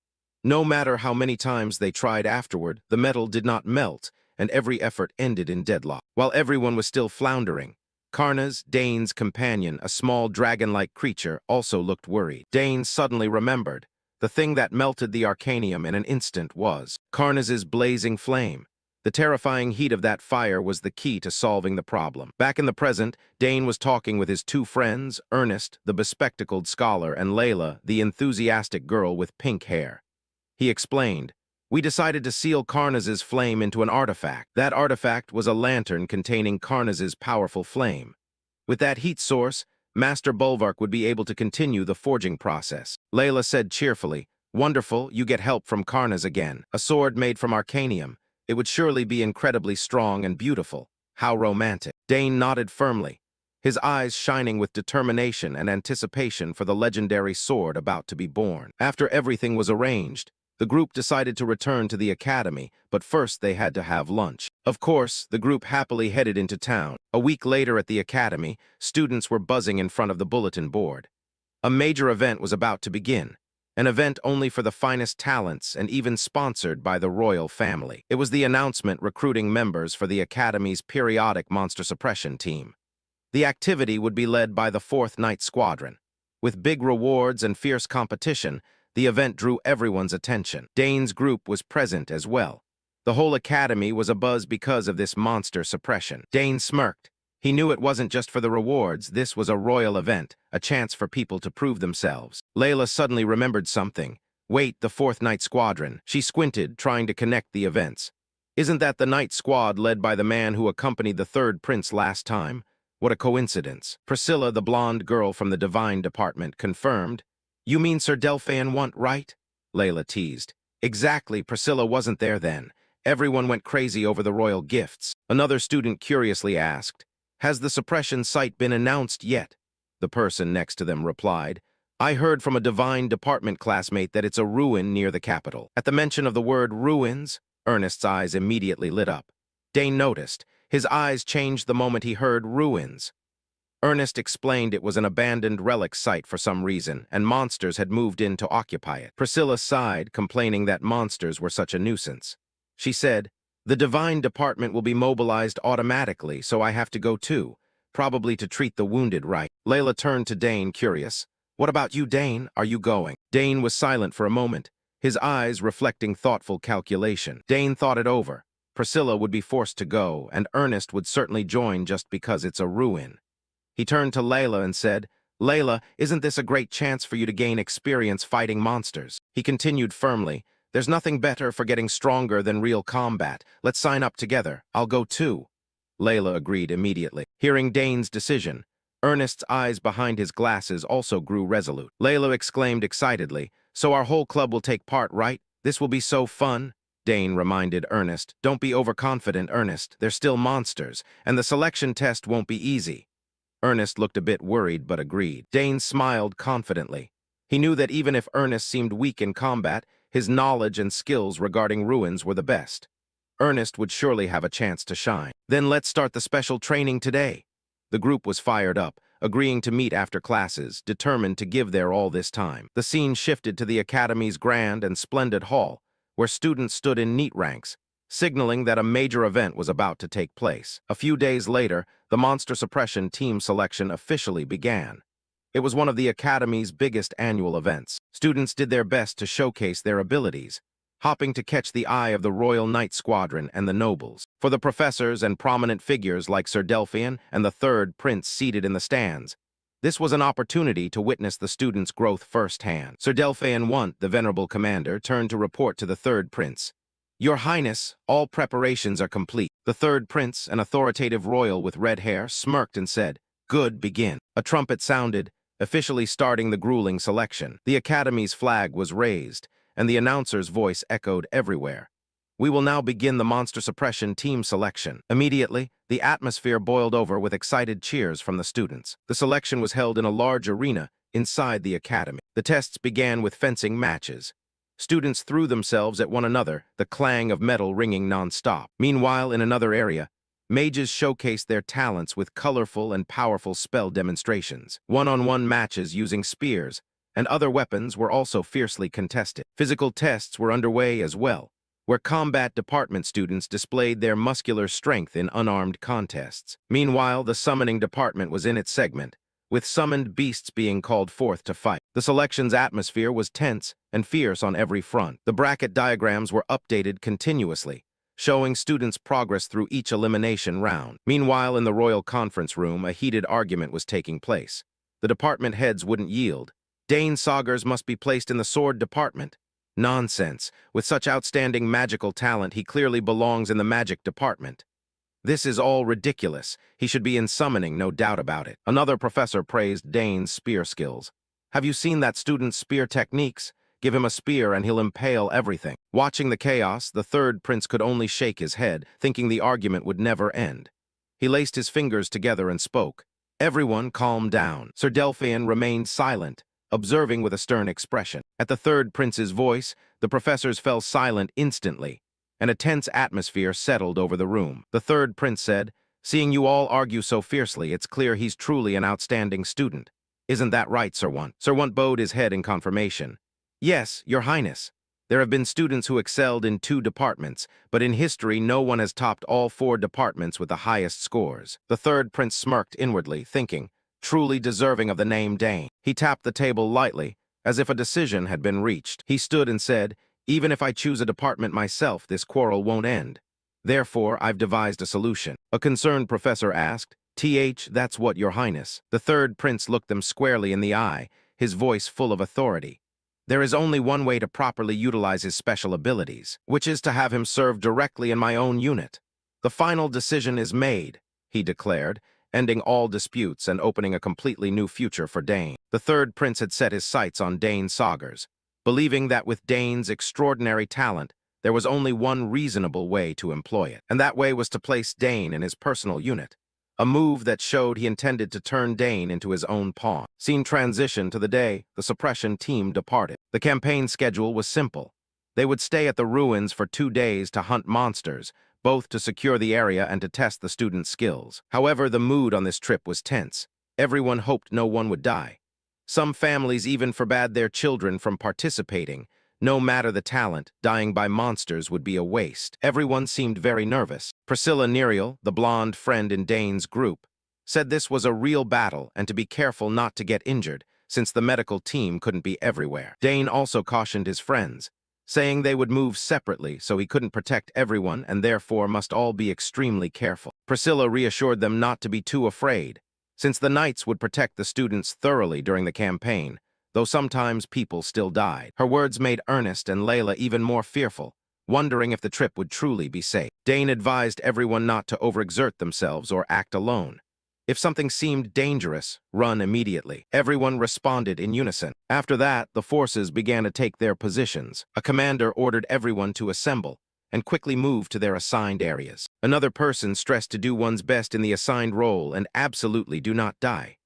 No matter how many times they tried afterward, the metal did not melt, and every effort ended in deadlock. While everyone was still floundering, Karnas, Dane's companion, a small dragon-like creature, also looked worried. Dane suddenly remembered. The thing that melted the Arcanium in an instant was Karnas's blazing flame. The terrifying heat of that fire was the key to solving the problem. Back in the present, Dane was talking with his two friends, Ernest, the bespectacled scholar, and Layla, the enthusiastic girl with pink hair. He explained, we decided to seal Karnas's flame into an artifact. That artifact was a lantern containing Karnas's powerful flame. With that heat source, Master Bolvark would be able to continue the forging process. Layla said cheerfully, wonderful, you get help from Karnas again. A sword made from Arcanium. It would surely be incredibly strong and beautiful. How romantic. Dane nodded firmly, his eyes shining with determination and anticipation for the legendary sword about to be born. After everything was arranged, the group decided to return to the academy, but first they had to have lunch. Of course, the group happily headed into town. A week later at the academy, students were buzzing in front of the bulletin board. A major event was about to begin. An event only for the finest talents and even sponsored by the royal family. It was the announcement recruiting members for the Academy's periodic monster suppression team. The activity would be led by the 4th Night Squadron. With big rewards and fierce competition, the event drew everyone's attention. Dane's group was present as well. The whole academy was abuzz because of this monster suppression. Dane smirked. He knew it wasn't just for the rewards. This was a royal event, a chance for people to prove themselves. Layla suddenly remembered something. Wait, the fourth night squadron. She squinted, trying to connect the events. Isn't that the night squad led by the man who accompanied the third prince last time? What a coincidence. Priscilla, the blonde girl from the divine department, confirmed. You mean Sir Delphin want, right? Layla teased. Exactly, Priscilla wasn't there then. Everyone went crazy over the royal gifts. Another student curiously asked, has the suppression site been announced yet? The person next to them replied, I heard from a divine department classmate that it's a ruin near the capital. At the mention of the word ruins, Ernest's eyes immediately lit up. Dane noticed. His eyes changed the moment he heard ruins. Ernest explained it was an abandoned relic site for some reason, and monsters had moved in to occupy it. Priscilla sighed, complaining that monsters were such a nuisance. She said, the divine department will be mobilized automatically, so I have to go too, probably to treat the wounded right. Layla turned to Dane, curious. What about you, Dane? Are you going? Dane was silent for a moment, his eyes reflecting thoughtful calculation. Dane thought it over. Priscilla would be forced to go, and Ernest would certainly join just because it's a ruin. He turned to Layla and said, Layla, isn't this a great chance for you to gain experience fighting monsters? He continued firmly, there's nothing better for getting stronger than real combat. Let's sign up together. I'll go too. Layla agreed immediately. Hearing Dane's decision, Ernest's eyes behind his glasses also grew resolute. Layla exclaimed excitedly, so our whole club will take part, right? This will be so fun. Dane reminded Ernest, don't be overconfident, Ernest. They're still monsters, and the selection test won't be easy. Ernest looked a bit worried but agreed. Dane smiled confidently. He knew that even if Ernest seemed weak in combat, his knowledge and skills regarding ruins were the best. Ernest would surely have a chance to shine. Then let's start the special training today. The group was fired up, agreeing to meet after classes, determined to give their all this time. The scene shifted to the Academy's grand and splendid hall, where students stood in neat ranks, signaling that a major event was about to take place. A few days later, the Monster Suppression team selection officially began. It was one of the Academy's biggest annual events. Students did their best to showcase their abilities, hopping to catch the eye of the Royal Knight Squadron and the nobles. For the professors and prominent figures like Sir Delphin and the third prince seated in the stands, this was an opportunity to witness the students' growth firsthand. Sir Delphin I, the venerable commander, turned to report to the third prince. Your Highness, all preparations are complete. The third prince, an authoritative royal with red hair, smirked and said, Good, begin. A trumpet sounded, officially starting the grueling selection. The Academy's flag was raised, and the announcer's voice echoed everywhere. We will now begin the Monster Suppression team selection. Immediately, the atmosphere boiled over with excited cheers from the students. The selection was held in a large arena inside the Academy. The tests began with fencing matches. Students threw themselves at one another, the clang of metal ringing non-stop. Meanwhile, in another area, mages showcased their talents with colorful and powerful spell demonstrations. One-on-one matches using spears and other weapons were also fiercely contested. Physical tests were underway as well, where combat department students displayed their muscular strength in unarmed contests. Meanwhile, the summoning department was in its segment, with summoned beasts being called forth to fight. The selection's atmosphere was tense and fierce on every front. The bracket diagrams were updated continuously, showing students' progress through each elimination round. Meanwhile, in the royal conference room, a heated argument was taking place. The department heads wouldn't yield. Dane Saugers must be placed in the sword department. Nonsense. With such outstanding magical talent, he clearly belongs in the magic department. This is all ridiculous. He should be in summoning, no doubt about it. Another professor praised Dane's spear skills. Have you seen that student's spear techniques? Give him a spear and he'll impale everything. Watching the chaos, the third prince could only shake his head, thinking the argument would never end. He laced his fingers together and spoke. Everyone calmed down. Sir Delphin remained silent, observing with a stern expression. At the third prince's voice, the professors fell silent instantly, and a tense atmosphere settled over the room. The third prince said, Seeing you all argue so fiercely, it's clear he's truly an outstanding student. Isn't that right, Sir Want? Sir Want bowed his head in confirmation. Yes, Your Highness. There have been students who excelled in 2 departments, but in history no one has topped all 4 departments with the highest scores. The third prince smirked inwardly, thinking, truly deserving of the name Dane. He tapped the table lightly, as if a decision had been reached. He stood and said, Even if I choose a department myself, this quarrel won't end. Therefore, I've devised a solution. A concerned professor asked, That's what, Your Highness. The third prince looked them squarely in the eye, his voice full of authority. There is only one way to properly utilize his special abilities, which is to have him serve directly in my own unit. The final decision is made, he declared, ending all disputes and opening a completely new future for Dane. The third prince had set his sights on Dane Saugers, believing that with Dane's extraordinary talent, there was only one reasonable way to employ it, and that way was to place Dane in his personal unit, a move that showed he intended to turn Dane into his own pawn. Scene transition to the day the suppression team departed. The campaign schedule was simple. They would stay at the ruins for 2 days to hunt monsters, both to secure the area and to test the students' skills. However, the mood on this trip was tense. Everyone hoped no one would die. Some families even forbade their children from participating. No matter the talent, dying by monsters would be a waste. Everyone seemed very nervous. Priscilla Nerial, the blonde friend in Dane's group, said this was a real battle and to be careful not to get injured, since the medical team couldn't be everywhere. Dane also cautioned his friends, saying they would move separately so he couldn't protect everyone and therefore must all be extremely careful. Priscilla reassured them not to be too afraid, since the knights would protect the students thoroughly during the campaign, though sometimes people still died. Her words made Ernest and Layla even more fearful, wondering if the trip would truly be safe. Dane advised everyone not to overexert themselves or act alone. If something seemed dangerous, run immediately. Everyone responded in unison. After that, the forces began to take their positions. A commander ordered everyone to assemble and quickly move to their assigned areas. Another person stressed to do one's best in the assigned role and absolutely do not die.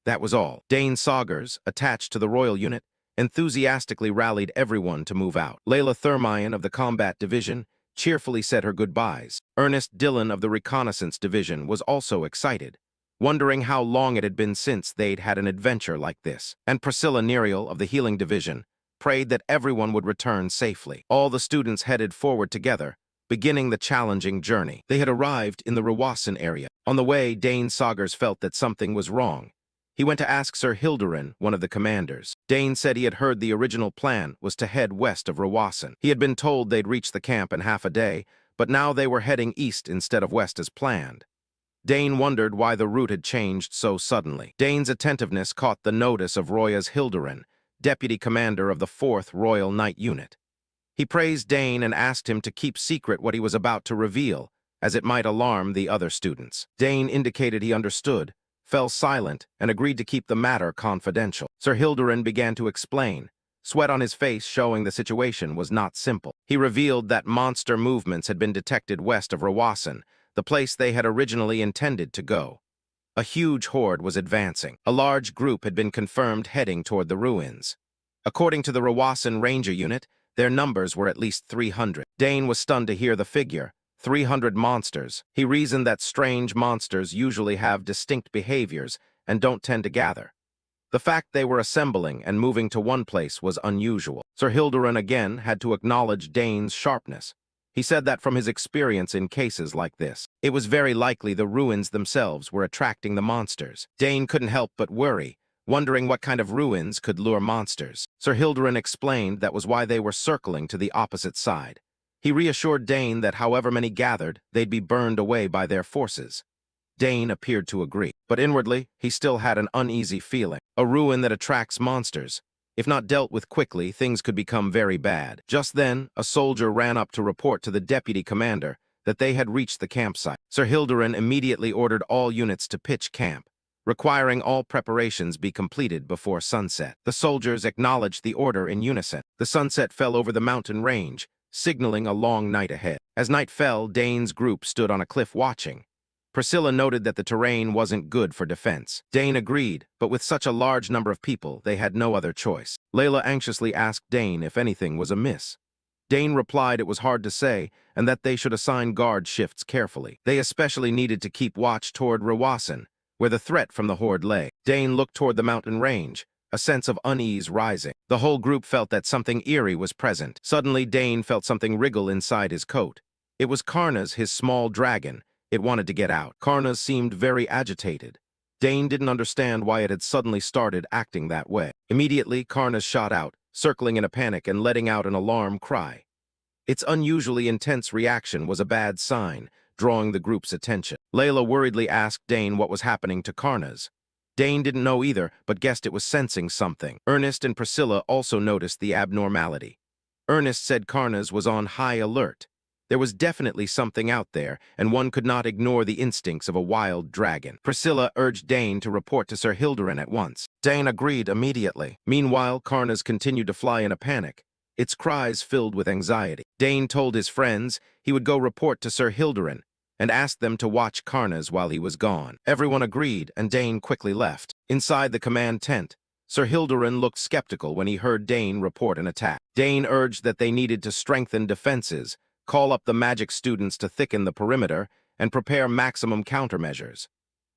That was all. Dane Saugers, attached to the royal unit, enthusiastically rallied everyone to move out. Layla Thermion of the combat division cheerfully said her goodbyes. Ernest Dillon of the reconnaissance division was also excited, wondering how long it had been since they'd had an adventure like this. And Priscilla Nerial of the healing division prayed that everyone would return safely. All the students headed forward together, beginning the challenging journey. They had arrived in the Rawasan area. On the way, Dane Saugers felt that something was wrong. He went to ask Sir Hilderin, one of the commanders. Dane said he had heard the original plan was to head west of Rawasan. He had been told they'd reach the camp in half a day, but now they were heading east instead of west as planned. Dane wondered why the route had changed so suddenly. Dane's attentiveness caught the notice of Roya's Hilderin, deputy commander of the 4th Royal Knight Unit. He praised Dane and asked him to keep secret what he was about to reveal, as it might alarm the other students. Dane indicated he understood, fell silent, and agreed to keep the matter confidential. Sir Hilderin began to explain, sweat on his face showing the situation was not simple. He revealed that monster movements had been detected west of Rawasan, the place they had originally intended to go. A huge horde was advancing. A large group had been confirmed heading toward the ruins. According to the Rawasan Ranger Unit, their numbers were at least 300. Dane was stunned to hear the figure, 300 monsters. He reasoned that strange monsters usually have distinct behaviors and don't tend to gather. The fact they were assembling and moving to one place was unusual. Sir Hilderin again had to acknowledge Dane's sharpness. He said that from his experience in cases like this, it was very likely the ruins themselves were attracting the monsters. Dane couldn't help but worry, wondering what kind of ruins could lure monsters. Sir Hilderin explained that was why they were circling to the opposite side. He reassured Dane that however many gathered, they'd be burned away by their forces. Dane appeared to agree, but inwardly, he still had an uneasy feeling. A ruin that attracts monsters. If not dealt with quickly, things could become very bad. Just then, a soldier ran up to report to the deputy commander that they had reached the campsite. Sir Hilderin immediately ordered all units to pitch camp, requiring all preparations be completed before sunset. The soldiers acknowledged the order in unison. The sunset fell over the mountain range, signaling a long night ahead. As night fell, Dane's group stood on a cliff watching. Priscilla noted that the terrain wasn't good for defense. Dane agreed, but with such a large number of people, they had no other choice. Layla anxiously asked Dane if anything was amiss. Dane replied it was hard to say, and that they should assign guard shifts carefully. They especially needed to keep watch toward Rawasan, where the threat from the horde lay. Dane looked toward the mountain range, a sense of unease rising. The whole group felt that something eerie was present. Suddenly, Dane felt something wriggle inside his coat. It was Karna's, his small dragon. It wanted to get out. Karna seemed very agitated. Dane didn't understand why it had suddenly started acting that way. Immediately, Karna shot out, circling in a panic and letting out an alarm cry. Its unusually intense reaction was a bad sign, drawing the group's attention. Layla worriedly asked Dane what was happening to Karna's. Dane didn't know either, but guessed it was sensing something. Ernest and Priscilla also noticed the abnormality. Ernest said Karnas was on high alert. There was definitely something out there, and one could not ignore the instincts of a wild dragon. Priscilla urged Dane to report to Sir Hilderin at once. Dane agreed immediately. Meanwhile, Karnas continued to fly in a panic, its cries filled with anxiety. Dane told his friends he would go report to Sir Hilderin and asked them to watch Karnas while he was gone. Everyone agreed, and Dane quickly left. Inside the command tent, Sir Hilderin looked skeptical when he heard Dane report an attack. Dane urged that they needed to strengthen defenses, call up the magic students to thicken the perimeter, and prepare maximum countermeasures.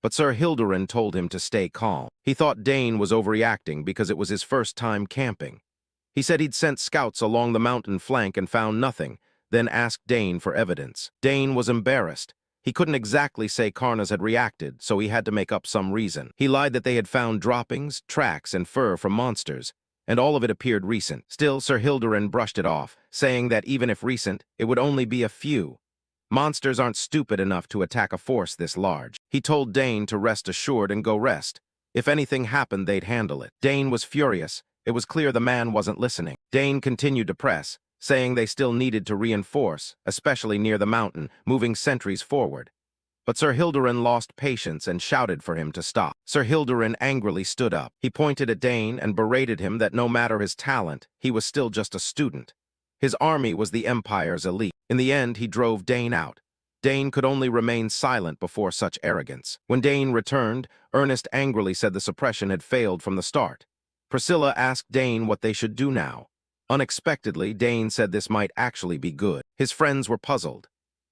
But Sir Hilderin told him to stay calm. He thought Dane was overreacting because it was his first time camping. He said he'd sent scouts along the mountain flank and found nothing, then asked Dane for evidence. Dane was embarrassed. He couldn't exactly say Karnas had reacted, so he had to make up some reason. He lied that they had found droppings, tracks, and fur from monsters, and all of it appeared recent. Still, Sir Hilderin brushed it off, saying that even if recent, it would only be a few. Monsters aren't stupid enough to attack a force this large. He told Dane to rest assured and go rest. If anything happened, they'd handle it. Dane was furious. It was clear the man wasn't listening. Dane continued to press, saying they still needed to reinforce, especially near the mountain, moving sentries forward. But Sir Hilderin lost patience and shouted for him to stop. Sir Hilderin angrily stood up. He pointed at Dane and berated him that no matter his talent, he was still just a student. His army was the Empire's elite. In the end, he drove Dane out. Dane could only remain silent before such arrogance. When Dane returned, Ernest angrily said the suppression had failed from the start. Priscilla asked Dane what they should do now. Unexpectedly, Dane said this might actually be good. His friends were puzzled.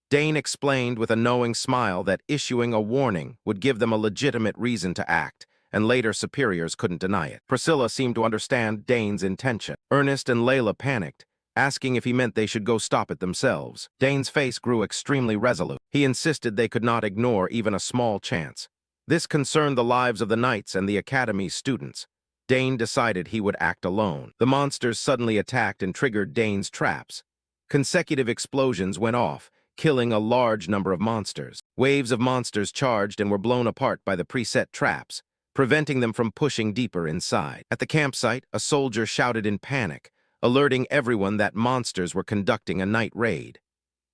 Dane explained with a knowing smile that issuing a warning would give them a legitimate reason to act, and later superiors couldn't deny it. Priscilla seemed to understand Dane's intention. Ernest and Layla panicked, asking if he meant they should go stop it themselves. Dane's face grew extremely resolute. He insisted they could not ignore even a small chance. This concerned the lives of the knights and the academy's students. Dane decided he would act alone. The monsters suddenly attacked and triggered Dane's traps. Consecutive explosions went off, killing a large number of monsters. Waves of monsters charged and were blown apart by the preset traps, preventing them from pushing deeper inside. At the campsite, a soldier shouted in panic, alerting everyone that monsters were conducting a night raid.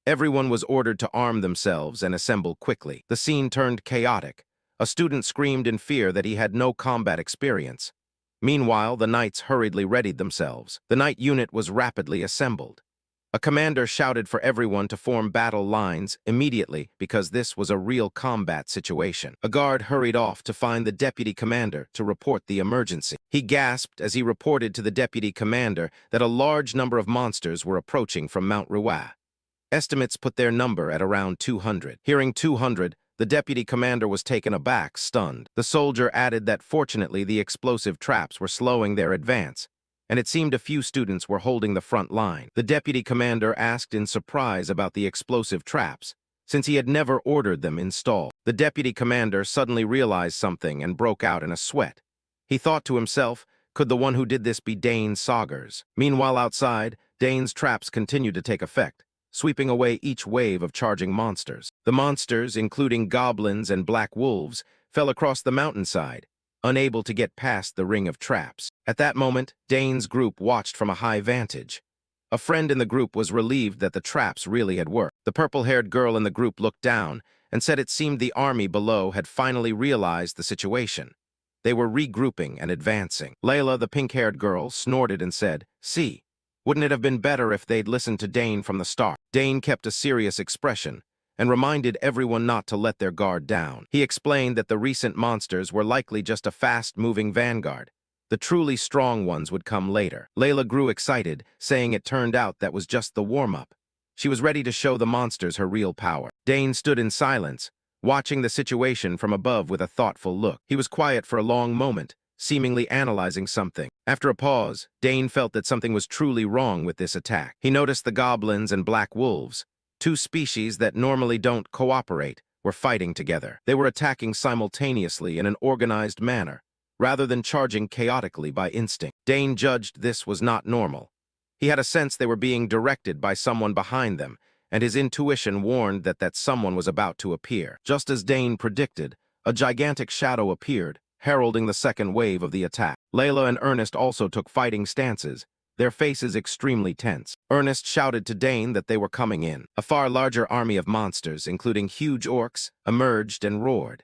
Everyone was ordered to arm themselves and assemble quickly. The scene turned chaotic. A student screamed in fear that he had no combat experience. Meanwhile, the knights hurriedly readied themselves. The knight unit was rapidly assembled. A commander shouted for everyone to form battle lines immediately because this was a real combat situation. A guard hurried off to find the deputy commander to report the emergency. He gasped as he reported to the deputy commander that a large number of monsters were approaching from Mount Rua. Estimates put their number at around 200. Hearing 200, the deputy commander was taken aback, stunned. The soldier added that fortunately the explosive traps were slowing their advance, and it seemed a few students were holding the front line. The deputy commander asked in surprise about the explosive traps, since he had never ordered them installed. The deputy commander suddenly realized something and broke out in a sweat. He thought to himself, could the one who did this be Dane Saugers? Meanwhile, outside, Dane's traps continued to take effect, sweeping away each wave of charging monsters. The monsters, including goblins and black wolves, fell across the mountainside, unable to get past the ring of traps. At that moment, Dane's group watched from a high vantage. A friend in the group was relieved that the traps really had worked. The purple-haired girl in the group looked down and said it seemed the army below had finally realized the situation. They were regrouping and advancing. Layla, the pink-haired girl, snorted and said, "See, wouldn't it have been better if they'd listened to Dane from the start?" Dane kept a serious expression and reminded everyone not to let their guard down. He explained that the recent monsters were likely just a fast-moving vanguard. The truly strong ones would come later. Layla grew excited, saying it turned out that was just the warm-up. She was ready to show the monsters her real power. Dane stood in silence, watching the situation from above with a thoughtful look. He was quiet for a long moment, seemingly analyzing something. After a pause, Dane felt that something was truly wrong with this attack. He noticed the goblins and black wolves, two species that normally don't cooperate, were fighting together. They were attacking simultaneously in an organized manner, rather than charging chaotically by instinct. Dane judged this was not normal. He had a sense they were being directed by someone behind them, and his intuition warned that someone was about to appear. Just as Dane predicted, a gigantic shadow appeared, heralding the second wave of the attack. Layla and Ernest also took fighting stances, their faces extremely tense. Ernest shouted to Dane that they were coming in. A far larger army of monsters, including huge orcs, emerged and roared.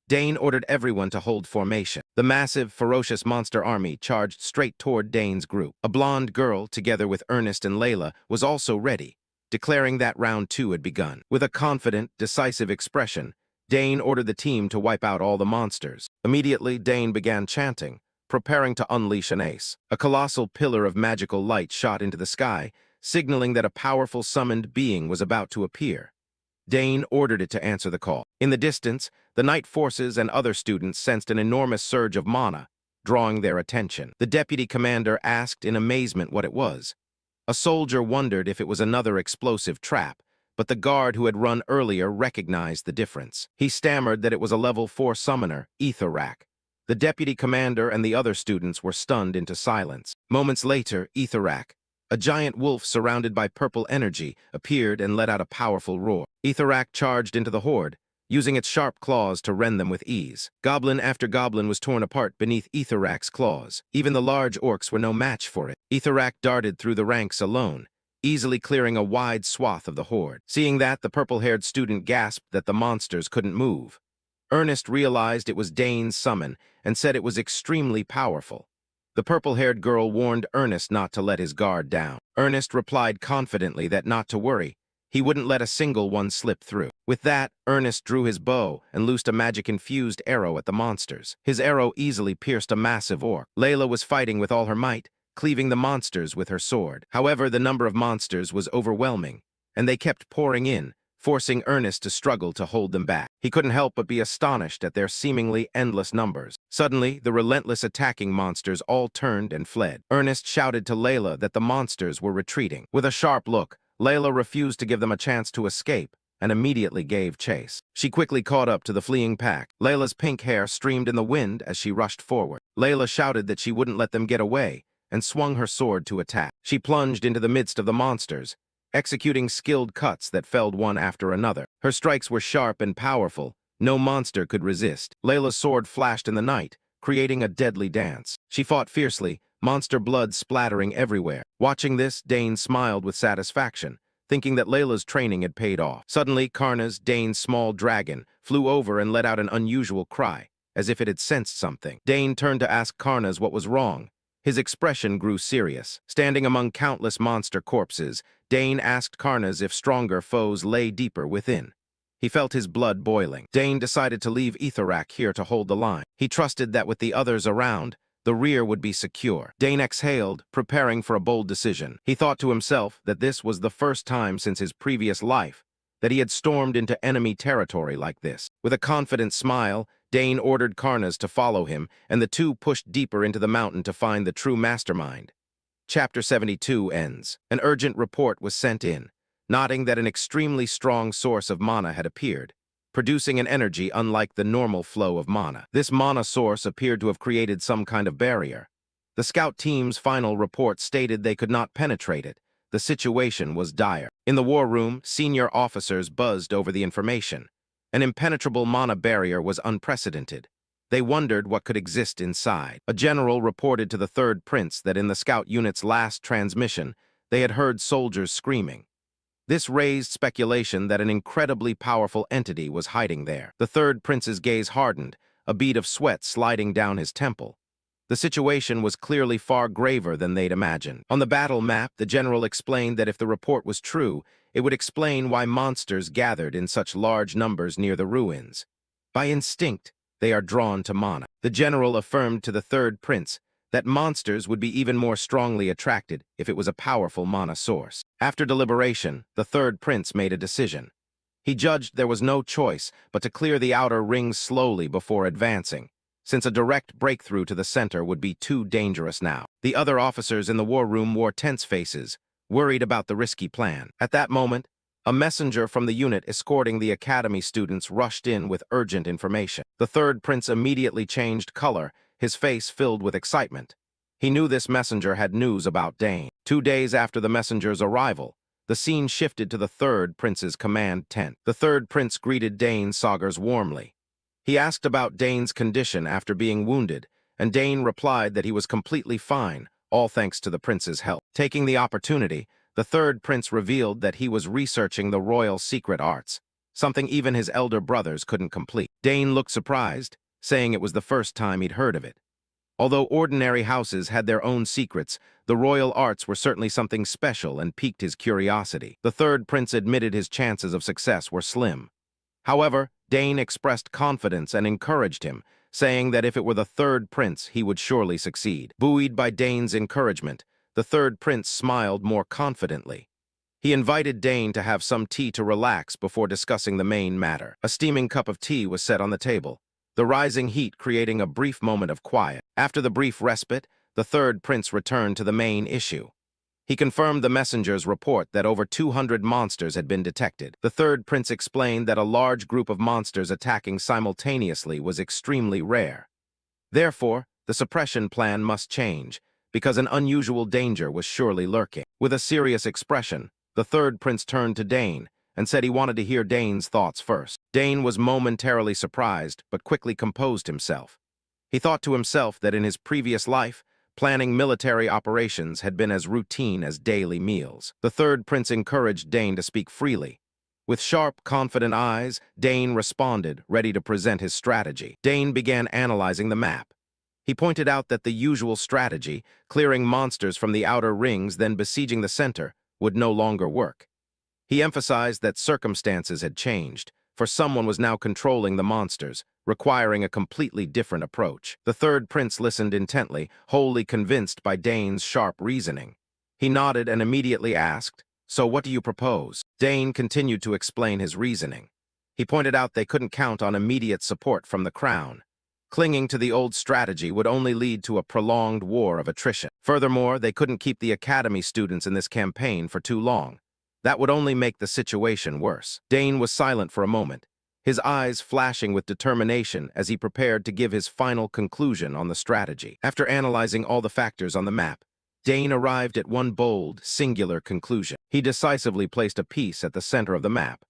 Dane ordered everyone to hold formation. The massive, ferocious monster army charged straight toward Dane's group. A blonde girl, together with Ernest and Layla, was also ready, declaring that round 2 had begun. With a confident, decisive expression, Dane ordered the team to wipe out all the monsters. Immediately, Dane began chanting, preparing to unleash an ace. A colossal pillar of magical light shot into the sky, signaling that a powerful summoned being was about to appear. Dane ordered it to answer the call. In the distance, the night forces and other students sensed an enormous surge of mana, drawing their attention. The deputy commander asked in amazement what it was. A soldier wondered if it was another explosive trap, but the guard who had run earlier recognized the difference. He stammered that it was a level 4 summoner, Etherak. The deputy commander and the other students were stunned into silence. Moments later, Etherak, a giant wolf surrounded by purple energy, appeared and let out a powerful roar. Etherak charged into the horde, using its sharp claws to rend them with ease. Goblin after goblin was torn apart beneath Etherak's claws. Even the large orcs were no match for it. Etherak darted through the ranks alone, easily clearing a wide swath of the horde. Seeing that, the purple-haired student gasped that the monsters couldn't move. Ernest realized it was Dane's summon and said it was extremely powerful. The purple-haired girl warned Ernest not to let his guard down. Ernest replied confidently that not to worry, he wouldn't let a single one slip through. With that, Ernest drew his bow and loosed a magic-infused arrow at the monsters. His arrow easily pierced a massive orc. Layla was fighting with all her might, cleaving the monsters with her sword. However, the number of monsters was overwhelming, and they kept pouring in, forcing Ernest to struggle to hold them back. He couldn't help but be astonished at their seemingly endless numbers. Suddenly, the relentless attacking monsters all turned and fled. Ernest shouted to Layla that the monsters were retreating. With a sharp look, Layla refused to give them a chance to escape and immediately gave chase. She quickly caught up to the fleeing pack. Layla's pink hair streamed in the wind as she rushed forward. Layla shouted that she wouldn't let them get away and swung her sword to attack. She plunged into the midst of the monsters, executing skilled cuts that felled one after another. Her strikes were sharp and powerful. No monster could resist. Layla's sword flashed in the night, creating a deadly dance. She fought fiercely, monster blood splattering everywhere. Watching this, Dane smiled with satisfaction, thinking that Layla's training had paid off. Suddenly, Karna's, Dane's small dragon, flew over and let out an unusual cry, as if it had sensed something. Dane turned to ask Karna's what was wrong. His expression grew serious. Standing among countless monster corpses, Dane asked Karna's if stronger foes lay deeper within. He felt his blood boiling. Dane decided to leave Etherak here to hold the line. He trusted that with the others around, the rear would be secure. Dane exhaled, preparing for a bold decision. He thought to himself that this was the first time since his previous life that he had stormed into enemy territory like this. With a confident smile, Dane ordered Karna's to follow him, and the two pushed deeper into the mountain to find the true mastermind. Chapter 72 ends. An urgent report was sent in, noting that an extremely strong source of mana had appeared, producing an energy unlike the normal flow of mana. This mana source appeared to have created some kind of barrier. The scout team's final report stated they could not penetrate it. The situation was dire. In the war room, senior officers buzzed over the information. An impenetrable mana barrier was unprecedented. They wondered what could exist inside. A general reported to the third prince that in the scout unit's last transmission, they had heard soldiers screaming. This raised speculation that an incredibly powerful entity was hiding there. The third prince's gaze hardened, a bead of sweat sliding down his temple. The situation was clearly far graver than they'd imagined. On the battle map, the general explained that if the report was true, it would explain why monsters gathered in such large numbers near the ruins. By instinct, they are drawn to mana. The general affirmed to the third prince that monsters would be even more strongly attracted if it was a powerful mana source. After deliberation, the third prince made a decision. He judged there was no choice but to clear the outer rings slowly before advancing, since a direct breakthrough to the center would be too dangerous now. The other officers in the war room wore tense faces, worried about the risky plan. At that moment, a messenger from the unit escorting the academy students rushed in with urgent information. The third prince immediately changed color, his face filled with excitement. He knew this messenger had news about Dane. 2 days after the messenger's arrival, the scene shifted to the third prince's command tent. The third prince greeted Dane Saugers warmly. He asked about Dane's condition after being wounded, and Dane replied that he was completely fine, all thanks to the prince's help. Taking the opportunity, the third prince revealed that he was researching the royal secret arts, something even his elder brothers couldn't complete. Dane looked surprised, saying it was the first time he'd heard of it. Although ordinary houses had their own secrets, the royal arts were certainly something special and piqued his curiosity. The third prince admitted his chances of success were slim. However, Dane expressed confidence and encouraged him, saying that if it were the third prince, he would surely succeed. Buoyed by Dane's encouragement, the third prince smiled more confidently. He invited Dane to have some tea to relax before discussing the main matter. A steaming cup of tea was set on the table, the rising heat creating a brief moment of quiet. After the brief respite, the third prince returned to the main issue. He confirmed the messenger's report that over 200 monsters had been detected. The third prince explained that a large group of monsters attacking simultaneously was extremely rare. Therefore, the suppression plan must change, because an unusual danger was surely lurking. With a serious expression, the third prince turned to Dane and said he wanted to hear Dane's thoughts first. Dane was momentarily surprised, but quickly composed himself. He thought to himself that in his previous life, planning military operations had been as routine as daily meals. The third prince encouraged Dane to speak freely. With sharp, confident eyes, Dane responded, ready to present his strategy. Dane began analyzing the map. He pointed out that the usual strategy, clearing monsters from the outer rings then besieging the center, would no longer work. He emphasized that circumstances had changed, for someone was now controlling the monsters, requiring a completely different approach. The third prince listened intently, wholly convinced by Dane's sharp reasoning. He nodded and immediately asked, "So what do you propose?" Dane continued to explain his reasoning. He pointed out they couldn't count on immediate support from the crown. Clinging to the old strategy would only lead to a prolonged war of attrition. Furthermore, they couldn't keep the academy students in this campaign for too long. That would only make the situation worse. Dane was silent for a moment, his eyes flashing with determination as he prepared to give his final conclusion on the strategy. After analyzing all the factors on the map, Dane arrived at one bold, singular conclusion. He decisively placed a piece at the center of the map.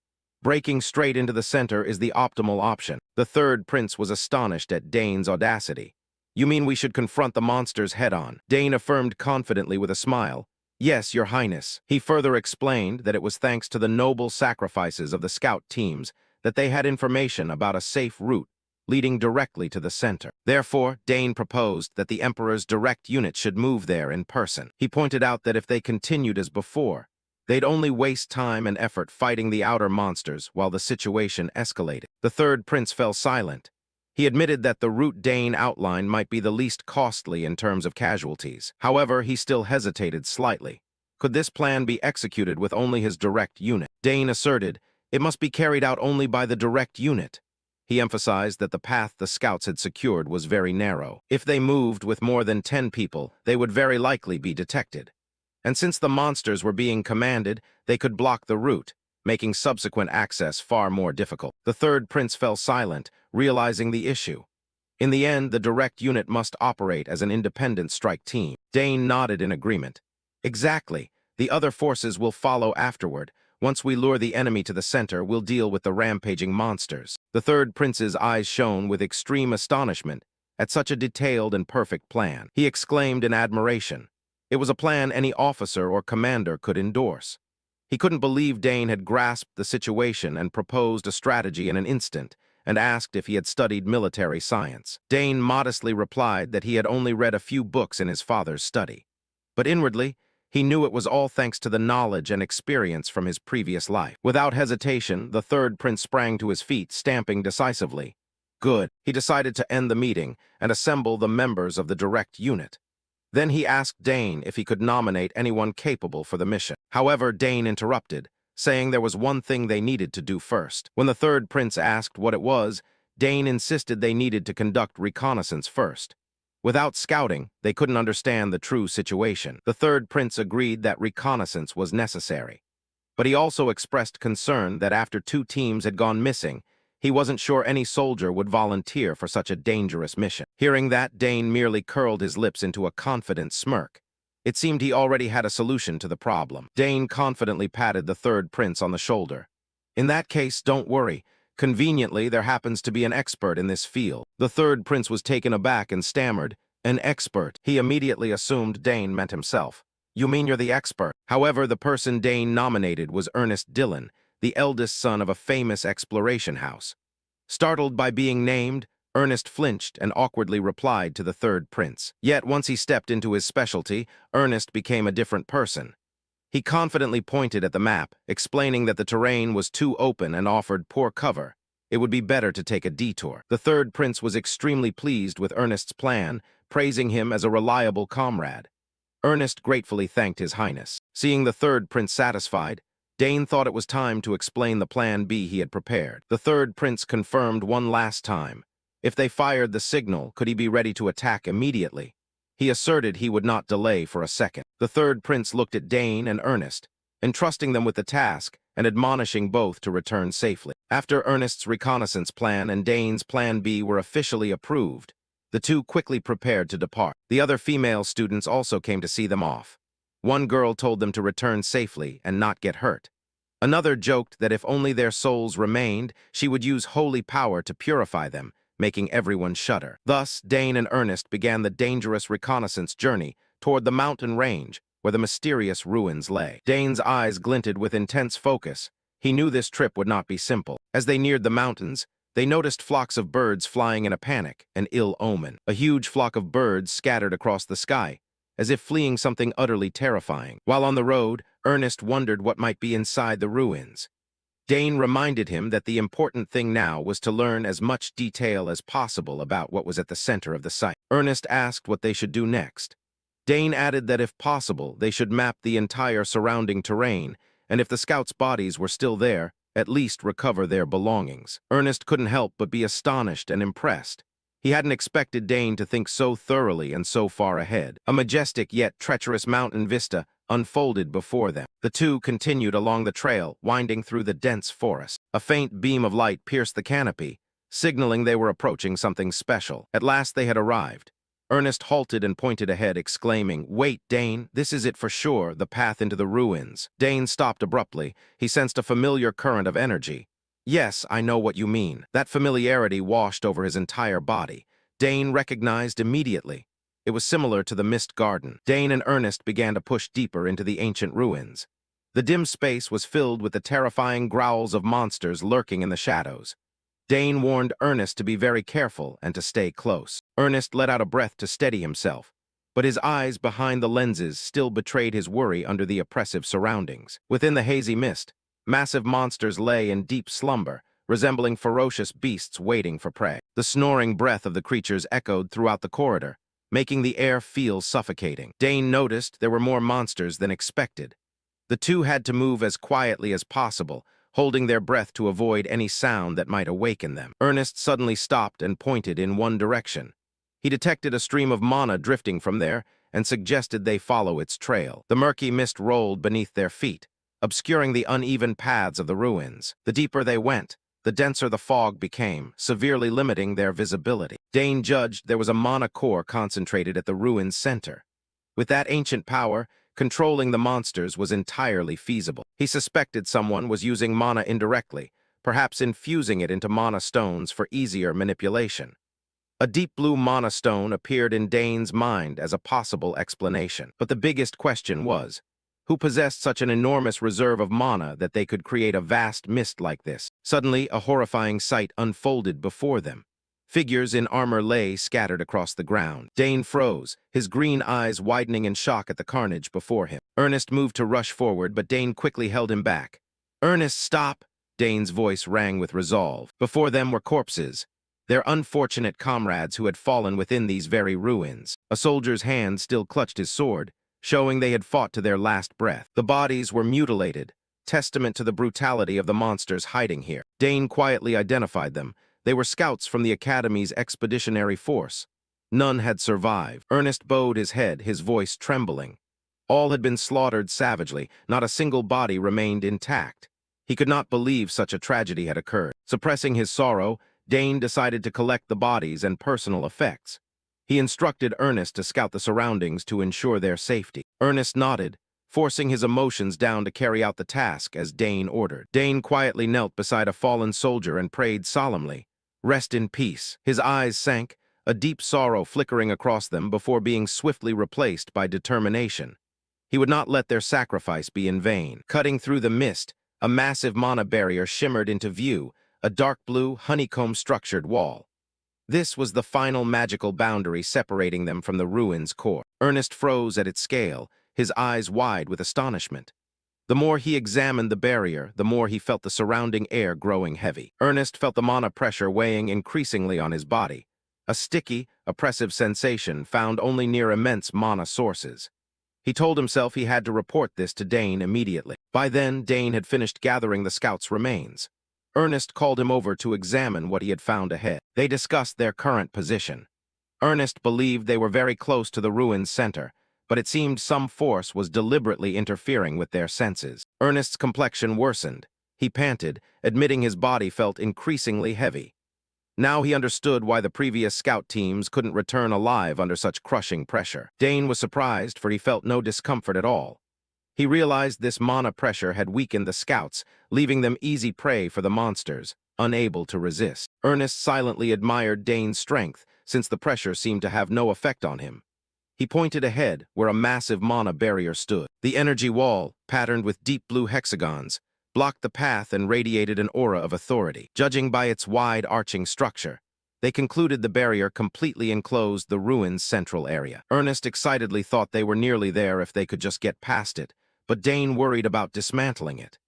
Breaking straight into the center is the optimal option. The third prince was astonished at Dane's audacity. "You mean we should confront the monsters head-on?" Dane affirmed confidently with a smile. "Yes, Your Highness." He further explained that it was thanks to the noble sacrifices of the scout teams that they had information about a safe route leading directly to the center. Therefore, Dane proposed that the Emperor's direct unit should move there in person. He pointed out that if they continued as before, they'd only waste time and effort fighting the outer monsters while the situation escalated. The third prince fell silent. He admitted that the route Dane outlined might be the least costly in terms of casualties. However, he still hesitated slightly. Could this plan be executed with only his direct unit? Dane asserted it must be carried out only by the direct unit. He emphasized that the path the scouts had secured was very narrow. If they moved with more than 10 people, they would very likely be detected. And since the monsters were being commanded, they could block the route, making subsequent access far more difficult. The third prince fell silent, realizing the issue. In the end, the direct unit must operate as an independent strike team. Dane nodded in agreement. "Exactly. The other forces will follow afterward. Once we lure the enemy to the center, we'll deal with the rampaging monsters." The third prince's eyes shone with extreme astonishment at such a detailed and perfect plan. He exclaimed in admiration. It was a plan any officer or commander could endorse. He couldn't believe Dane had grasped the situation and proposed a strategy in an instant, and asked if he had studied military science. Dane modestly replied that he had only read a few books in his father's study. But inwardly, he knew it was all thanks to the knowledge and experience from his previous life. Without hesitation, the third prince sprang to his feet, stamping decisively. Good. He decided to end the meeting and assemble the members of the direct unit. Then he asked Dane if he could nominate anyone capable for the mission. However, Dane interrupted, saying there was one thing they needed to do first. When the third prince asked what it was, Dane insisted they needed to conduct reconnaissance first. Without scouting, they couldn't understand the true situation. The third prince agreed that reconnaissance was necessary. But he also expressed concern that after 2 teams had gone missing, he wasn't sure any soldier would volunteer for such a dangerous mission. Hearing that, Dane merely curled his lips into a confident smirk. It seemed he already had a solution to the problem. Dane confidently patted the third prince on the shoulder. "In that case, don't worry. Conveniently, there happens to be an expert in this field. The third prince was taken aback and stammered, "An expert." He immediately assumed Dane meant himself. "You mean you're the expert?" However, the person Dane nominated was Ernest Dillon, the eldest son of a famous exploration house. Startled by being named, Ernest flinched and awkwardly replied to the third prince. Yet, once he stepped into his specialty, Ernest became a different person. He confidently pointed at the map, explaining that the terrain was too open and offered poor cover. It would be better to take a detour. The third prince was extremely pleased with Ernest's plan, praising him as a reliable comrade. Ernest gratefully thanked His Highness. Seeing the third prince satisfied, Dane thought it was time to explain the plan B he had prepared. The third prince confirmed one last time. If they fired the signal, could he be ready to attack immediately? He asserted he would not delay for a second. The third prince looked at Dane and Ernest, entrusting them with the task and admonishing both to return safely. After Ernest's reconnaissance plan and Dane's plan B were officially approved, the two quickly prepared to depart. The other female students also came to see them off. One girl told them to return safely and not get hurt. Another joked that if only their souls remained, she would use holy power to purify them, making everyone shudder. Thus, Dane and Ernest began the dangerous reconnaissance journey toward the mountain range where the mysterious ruins lay. Dane's eyes glinted with intense focus. He knew this trip would not be simple. As they neared the mountains, they noticed flocks of birds flying in a panic, an ill omen. A huge flock of birds scattered across the sky, as if fleeing something utterly terrifying. While on the road, Ernest wondered what might be inside the ruins. Dane reminded him that the important thing now was to learn as much detail as possible about what was at the center of the site. Ernest asked what they should do next. Dane added that if possible, they should map the entire surrounding terrain, and if the scouts' bodies were still there, at least recover their belongings. Ernest couldn't help but be astonished and impressed. He hadn't expected Dane to think so thoroughly and so far ahead. A majestic yet treacherous mountain vista unfolded before them. The two continued along the trail, winding through the dense forest. A faint beam of light pierced the canopy, signaling they were approaching something special. At last they had arrived. Ernest halted and pointed ahead, exclaiming, "Wait, Dane, this is it for sure, the path into the ruins." Dane stopped abruptly. He sensed a familiar current of energy. "Yes, I know what you mean." That familiarity washed over his entire body. Dane recognized immediately. It was similar to the Mist Garden. Dane and Ernest began to push deeper into the ancient ruins. The dim space was filled with the terrifying growls of monsters lurking in the shadows. Dane warned Ernest to be very careful and to stay close. Ernest let out a breath to steady himself, but his eyes behind the lenses still betrayed his worry under the oppressive surroundings. Within the hazy mist, massive monsters lay in deep slumber, resembling ferocious beasts waiting for prey. The snoring breath of the creatures echoed throughout the corridor, making the air feel suffocating. Dane noticed there were more monsters than expected. The two had to move as quietly as possible, holding their breath to avoid any sound that might awaken them. Ernest suddenly stopped and pointed in one direction. He detected a stream of mana drifting from there and suggested they follow its trail. The murky mist rolled beneath their feet, obscuring the uneven paths of the ruins. The deeper they went, the denser the fog became, severely limiting their visibility. Dane judged there was a mana core concentrated at the ruin's center. With that ancient power, controlling the monsters was entirely feasible. He suspected someone was using mana indirectly, perhaps infusing it into mana stones for easier manipulation. A deep blue mana stone appeared in Dane's mind as a possible explanation. But the biggest question was, who possessed such an enormous reserve of mana that they could create a vast mist like this? Suddenly, a horrifying sight unfolded before them. Figures in armor lay scattered across the ground. Dane froze, his green eyes widening in shock at the carnage before him. Ernest moved to rush forward, but Dane quickly held him back. "Ernest, stop!" Dane's voice rang with resolve. Before them were corpses, their unfortunate comrades who had fallen within these very ruins. A soldier's hand still clutched his sword, showing they had fought to their last breath. The bodies were mutilated, testament to the brutality of the monsters hiding here. Dane quietly identified them. They were scouts from the Academy's expeditionary force. None had survived. Ernest bowed his head, his voice trembling. All had been slaughtered savagely. Not a single body remained intact. He could not believe such a tragedy had occurred. Suppressing his sorrow, Dane decided to collect the bodies and personal effects. He instructed Ernest to scout the surroundings to ensure their safety. Ernest nodded, forcing his emotions down to carry out the task as Dane ordered. Dane quietly knelt beside a fallen soldier and prayed solemnly, "Rest in peace." His eyes sank, a deep sorrow flickering across them before being swiftly replaced by determination. He would not let their sacrifice be in vain. Cutting through the mist, a massive mana barrier shimmered into view, a dark blue, honeycomb-structured wall. This was the final magical boundary separating them from the ruin's core. Ernest froze at its scale, his eyes wide with astonishment. The more he examined the barrier, the more he felt the surrounding air growing heavy. Ernest felt the mana pressure weighing increasingly on his body, a sticky, oppressive sensation found only near immense mana sources. He told himself he had to report this to Dane immediately. By then, Dane had finished gathering the scouts' remains. Ernest called him over to examine what he had found ahead. They discussed their current position. Ernest believed they were very close to the ruin's center, but it seemed some force was deliberately interfering with their senses. Ernest's complexion worsened. He panted, admitting his body felt increasingly heavy. Now he understood why the previous scout teams couldn't return alive under such crushing pressure. Dane was surprised, for he felt no discomfort at all. He realized this mana pressure had weakened the scouts, leaving them easy prey for the monsters, unable to resist. Ernest silently admired Dane's strength, since the pressure seemed to have no effect on him. He pointed ahead, where a massive mana barrier stood. The energy wall, patterned with deep blue hexagons, blocked the path and radiated an aura of authority. Judging by its wide, arching structure, they concluded the barrier completely enclosed the ruin's central area. Ernest excitedly thought they were nearly there if they could just get past it, but Dane worried about dismantling it.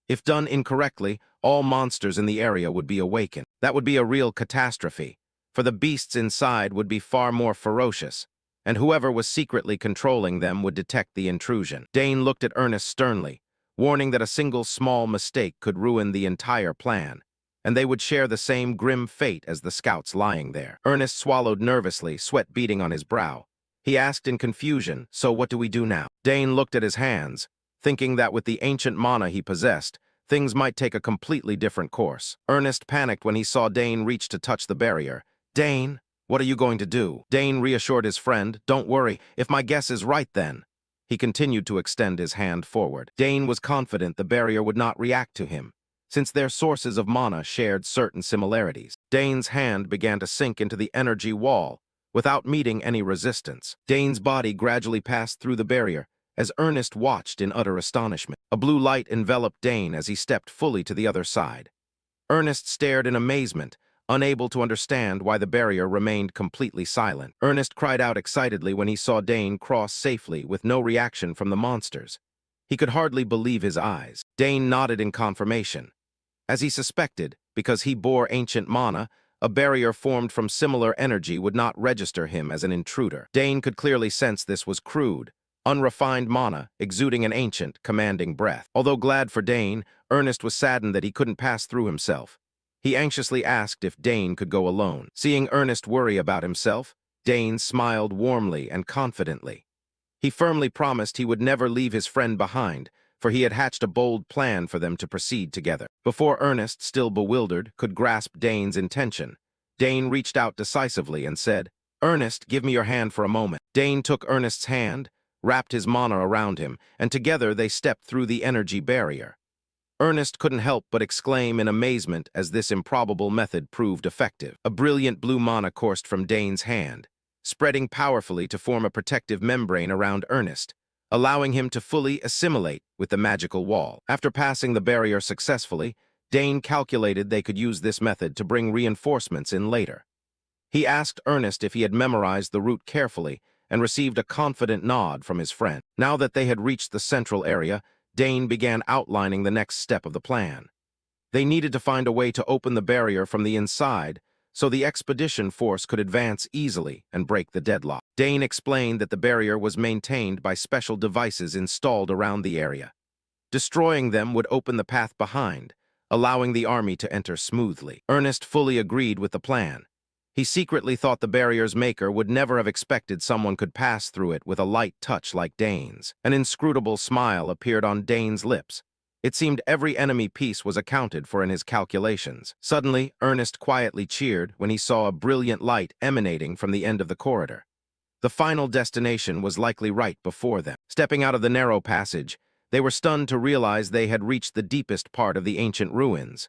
If done incorrectly, all monsters in the area would be awakened. That would be a real catastrophe, for the beasts inside would be far more ferocious, and whoever was secretly controlling them would detect the intrusion. Dane looked at Ernest sternly, warning that a single small mistake could ruin the entire plan, and they would share the same grim fate as the scouts lying there. Ernest swallowed nervously, sweat beading on his brow. He asked in confusion, "So what do we do now?" Dane looked at his hands, thinking that with the ancient mana he possessed, things might take a completely different course. Ernest panicked when he saw Dane reach to touch the barrier. "Dane, what are you going to do?" Dane reassured his friend, "Don't worry, if my guess is right then." He continued to extend his hand forward. Dane was confident the barrier would not react to him, since their sources of mana shared certain similarities. Dane's hand began to sink into the energy wall, without meeting any resistance. Dane's body gradually passed through the barrier, as Ernest watched in utter astonishment. A blue light enveloped Dane as he stepped fully to the other side. Ernest stared in amazement, unable to understand why the barrier remained completely silent. Ernest cried out excitedly when he saw Dane cross safely with no reaction from the monsters. He could hardly believe his eyes. Dane nodded in confirmation. As he suspected, because he bore ancient mana, a barrier formed from similar energy would not register him as an intruder. Dane could clearly sense this was crude, unrefined mana, exuding an ancient, commanding breath. Although glad for Dane, Ernest was saddened that he couldn't pass through himself. He anxiously asked if Dane could go alone. Seeing Ernest worry about himself, Dane smiled warmly and confidently. He firmly promised he would never leave his friend behind, for he had hatched a bold plan for them to proceed together. Before Ernest, still bewildered, could grasp Dane's intention, Dane reached out decisively and said, "Ernest, give me your hand for a moment." Dane took Ernest's hand, wrapped his mana around him, and together they stepped through the energy barrier. Ernest couldn't help but exclaim in amazement as this improbable method proved effective. A brilliant blue mana coursed from Dane's hand, spreading powerfully to form a protective membrane around Ernest, allowing him to fully assimilate with the magical wall. After passing the barrier successfully, Dane calculated they could use this method to bring reinforcements in later. He asked Ernest if he had memorized the route carefully and received a confident nod from his friend. Now that they had reached the central area, Dane began outlining the next step of the plan. They needed to find a way to open the barrier from the inside so the expedition force could advance easily and break the deadlock. Dane explained that the barrier was maintained by special devices installed around the area. Destroying them would open the path behind, allowing the army to enter smoothly. Ernest fully agreed with the plan. He secretly thought the barrier's maker would never have expected someone could pass through it with a light touch like Dane's. An inscrutable smile appeared on Dane's lips. It seemed every enemy piece was accounted for in his calculations. Suddenly, Ernest quietly cheered when he saw a brilliant light emanating from the end of the corridor. The final destination was likely right before them. Stepping out of the narrow passage, they were stunned to realize they had reached the deepest part of the ancient ruins.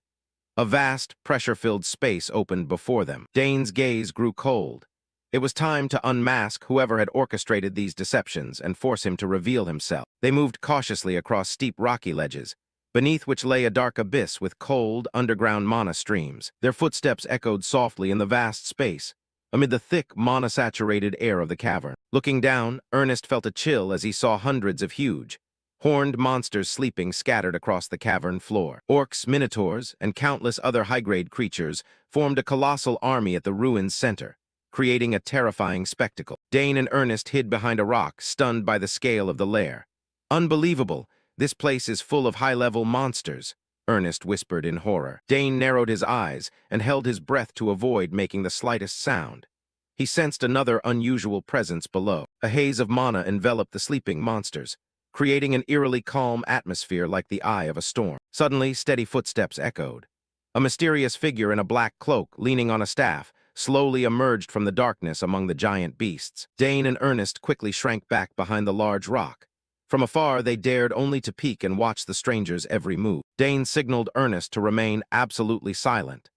A vast, pressure-filled space opened before them. Dane's gaze grew cold. It was time to unmask whoever had orchestrated these deceptions and force him to reveal himself. They moved cautiously across steep rocky ledges, beneath which lay a dark abyss with cold, underground mana streams. Their footsteps echoed softly in the vast space, amid the thick, mana-saturated air of the cavern. Looking down, Ernest felt a chill as he saw hundreds of huge, horned monsters sleeping scattered across the cavern floor. Orcs, minotaurs, and countless other high-grade creatures formed a colossal army at the ruin's center, creating a terrifying spectacle. Dane and Ernest hid behind a rock, stunned by the scale of the lair. "Unbelievable! This place is full of high-level monsters," Ernest whispered in horror. Dane narrowed his eyes and held his breath to avoid making the slightest sound. He sensed another unusual presence below. A haze of mana enveloped the sleeping monsters, creating an eerily calm atmosphere like the eye of a storm. Suddenly, steady footsteps echoed. A mysterious figure in a black cloak, leaning on a staff, slowly emerged from the darkness among the giant beasts. Dane and Ernest quickly shrank back behind the large rock. From afar, they dared only to peek and watch the stranger's every move. Dane signaled Ernest to remain absolutely silent.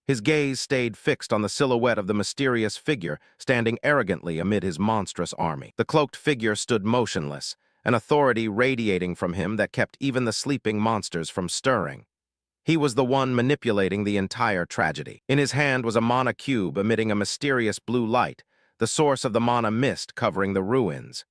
His gaze stayed fixed on the silhouette of the mysterious figure standing arrogantly amid his monstrous army. The cloaked figure stood motionless, an authority radiating from him that kept even the sleeping monsters from stirring. He was the one manipulating the entire tragedy. In his hand was a mana cube emitting a mysterious blue light, the source of the mana mist covering the ruins.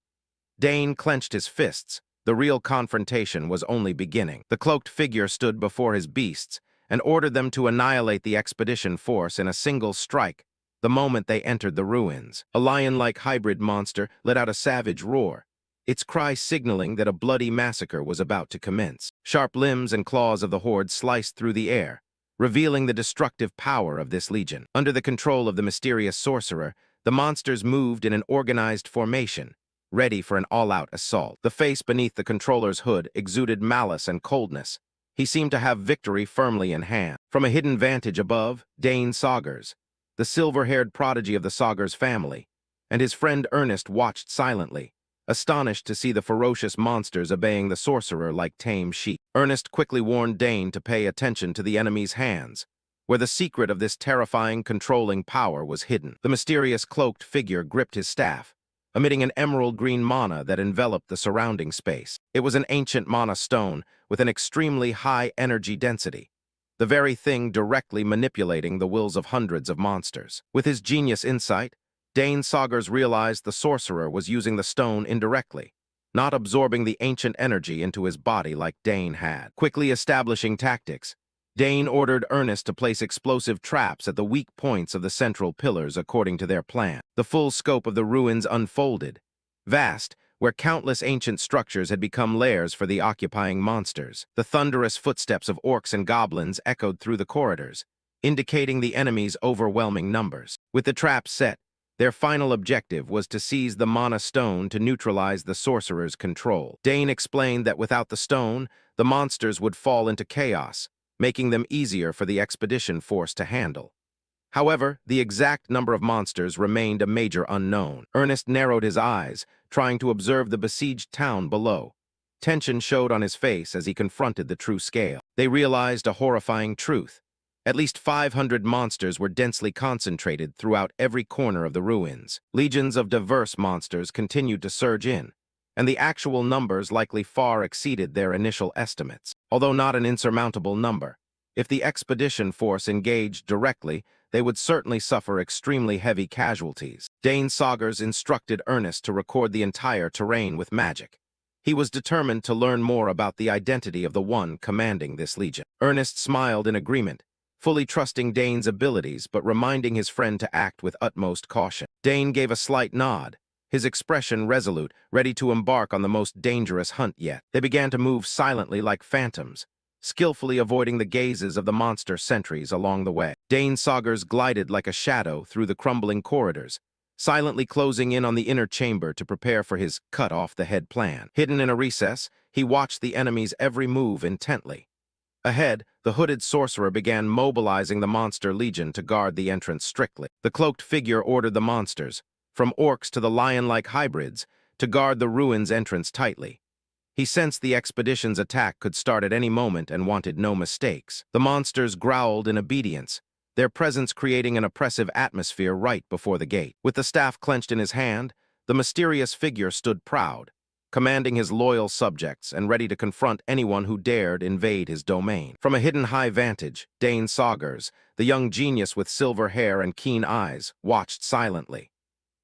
Dane clenched his fists. The real confrontation was only beginning. The cloaked figure stood before his beasts and ordered them to annihilate the expedition force in a single strike the moment they entered the ruins. A lion-like hybrid monster let out a savage roar, its cry signaling that a bloody massacre was about to commence. Sharp limbs and claws of the horde sliced through the air, revealing the destructive power of this legion. Under the control of the mysterious sorcerer, the monsters moved in an organized formation, ready for an all-out assault. The face beneath the controller's hood exuded malice and coldness. He seemed to have victory firmly in hand. From a hidden vantage above, Dane Saugers, the silver-haired prodigy of the Saugers family, and his friend Ernest watched silently, astonished to see the ferocious monsters obeying the sorcerer like tame sheep. Ernest quickly warned Dane to pay attention to the enemy's hands, where the secret of this terrifying, controlling power was hidden. The mysterious cloaked figure gripped his staff, emitting an emerald green mana that enveloped the surrounding space. It was an ancient mana stone with an extremely high energy density, the very thing directly manipulating the wills of hundreds of monsters. With his genius insight, Dane Saugers realized the sorcerer was using the stone indirectly, not absorbing the ancient energy into his body like Dane had. Quickly establishing tactics, Dane ordered Ernest to place explosive traps at the weak points of the central pillars according to their plan. The full scope of the ruins unfolded, vast, where countless ancient structures had become lairs for the occupying monsters. The thunderous footsteps of orcs and goblins echoed through the corridors, indicating the enemy's overwhelming numbers. With the traps set, their final objective was to seize the mana stone to neutralize the sorcerer's control. Dane explained that without the stone, the monsters would fall into chaos, making them easier for the expedition force to handle. However, the exact number of monsters remained a major unknown. Ernest narrowed his eyes, trying to observe the besieged town below. Tension showed on his face as he confronted the true scale. They realized a horrifying truth. At least 500 monsters were densely concentrated throughout every corner of the ruins. Legions of diverse monsters continued to surge in, and the actual numbers likely far exceeded their initial estimates. Although not an insurmountable number, if the expedition force engaged directly, they would certainly suffer extremely heavy casualties. Dane Saugers instructed Ernest to record the entire terrain with magic. He was determined to learn more about the identity of the one commanding this legion. Ernest smiled in agreement, fully trusting Dane's abilities but reminding his friend to act with utmost caution. Dane gave a slight nod, his expression resolute, ready to embark on the most dangerous hunt yet. They began to move silently like phantoms, skillfully avoiding the gazes of the monster sentries along the way. Dane Saugers glided like a shadow through the crumbling corridors, silently closing in on the inner chamber to prepare for his cut-off-the-head plan. Hidden in a recess, he watched the enemy's every move intently. Ahead, the hooded sorcerer began mobilizing the monster legion to guard the entrance strictly. The cloaked figure ordered the monsters, from orcs to the lion-like hybrids, to guard the ruins' entrance tightly. He sensed the expedition's attack could start at any moment and wanted no mistakes. The monsters growled in obedience, their presence creating an oppressive atmosphere right before the gate. With the staff clenched in his hand, the mysterious figure stood proud, commanding his loyal subjects and ready to confront anyone who dared invade his domain. From a hidden high vantage, Dane Saugers, the young genius with silver hair and keen eyes, watched silently.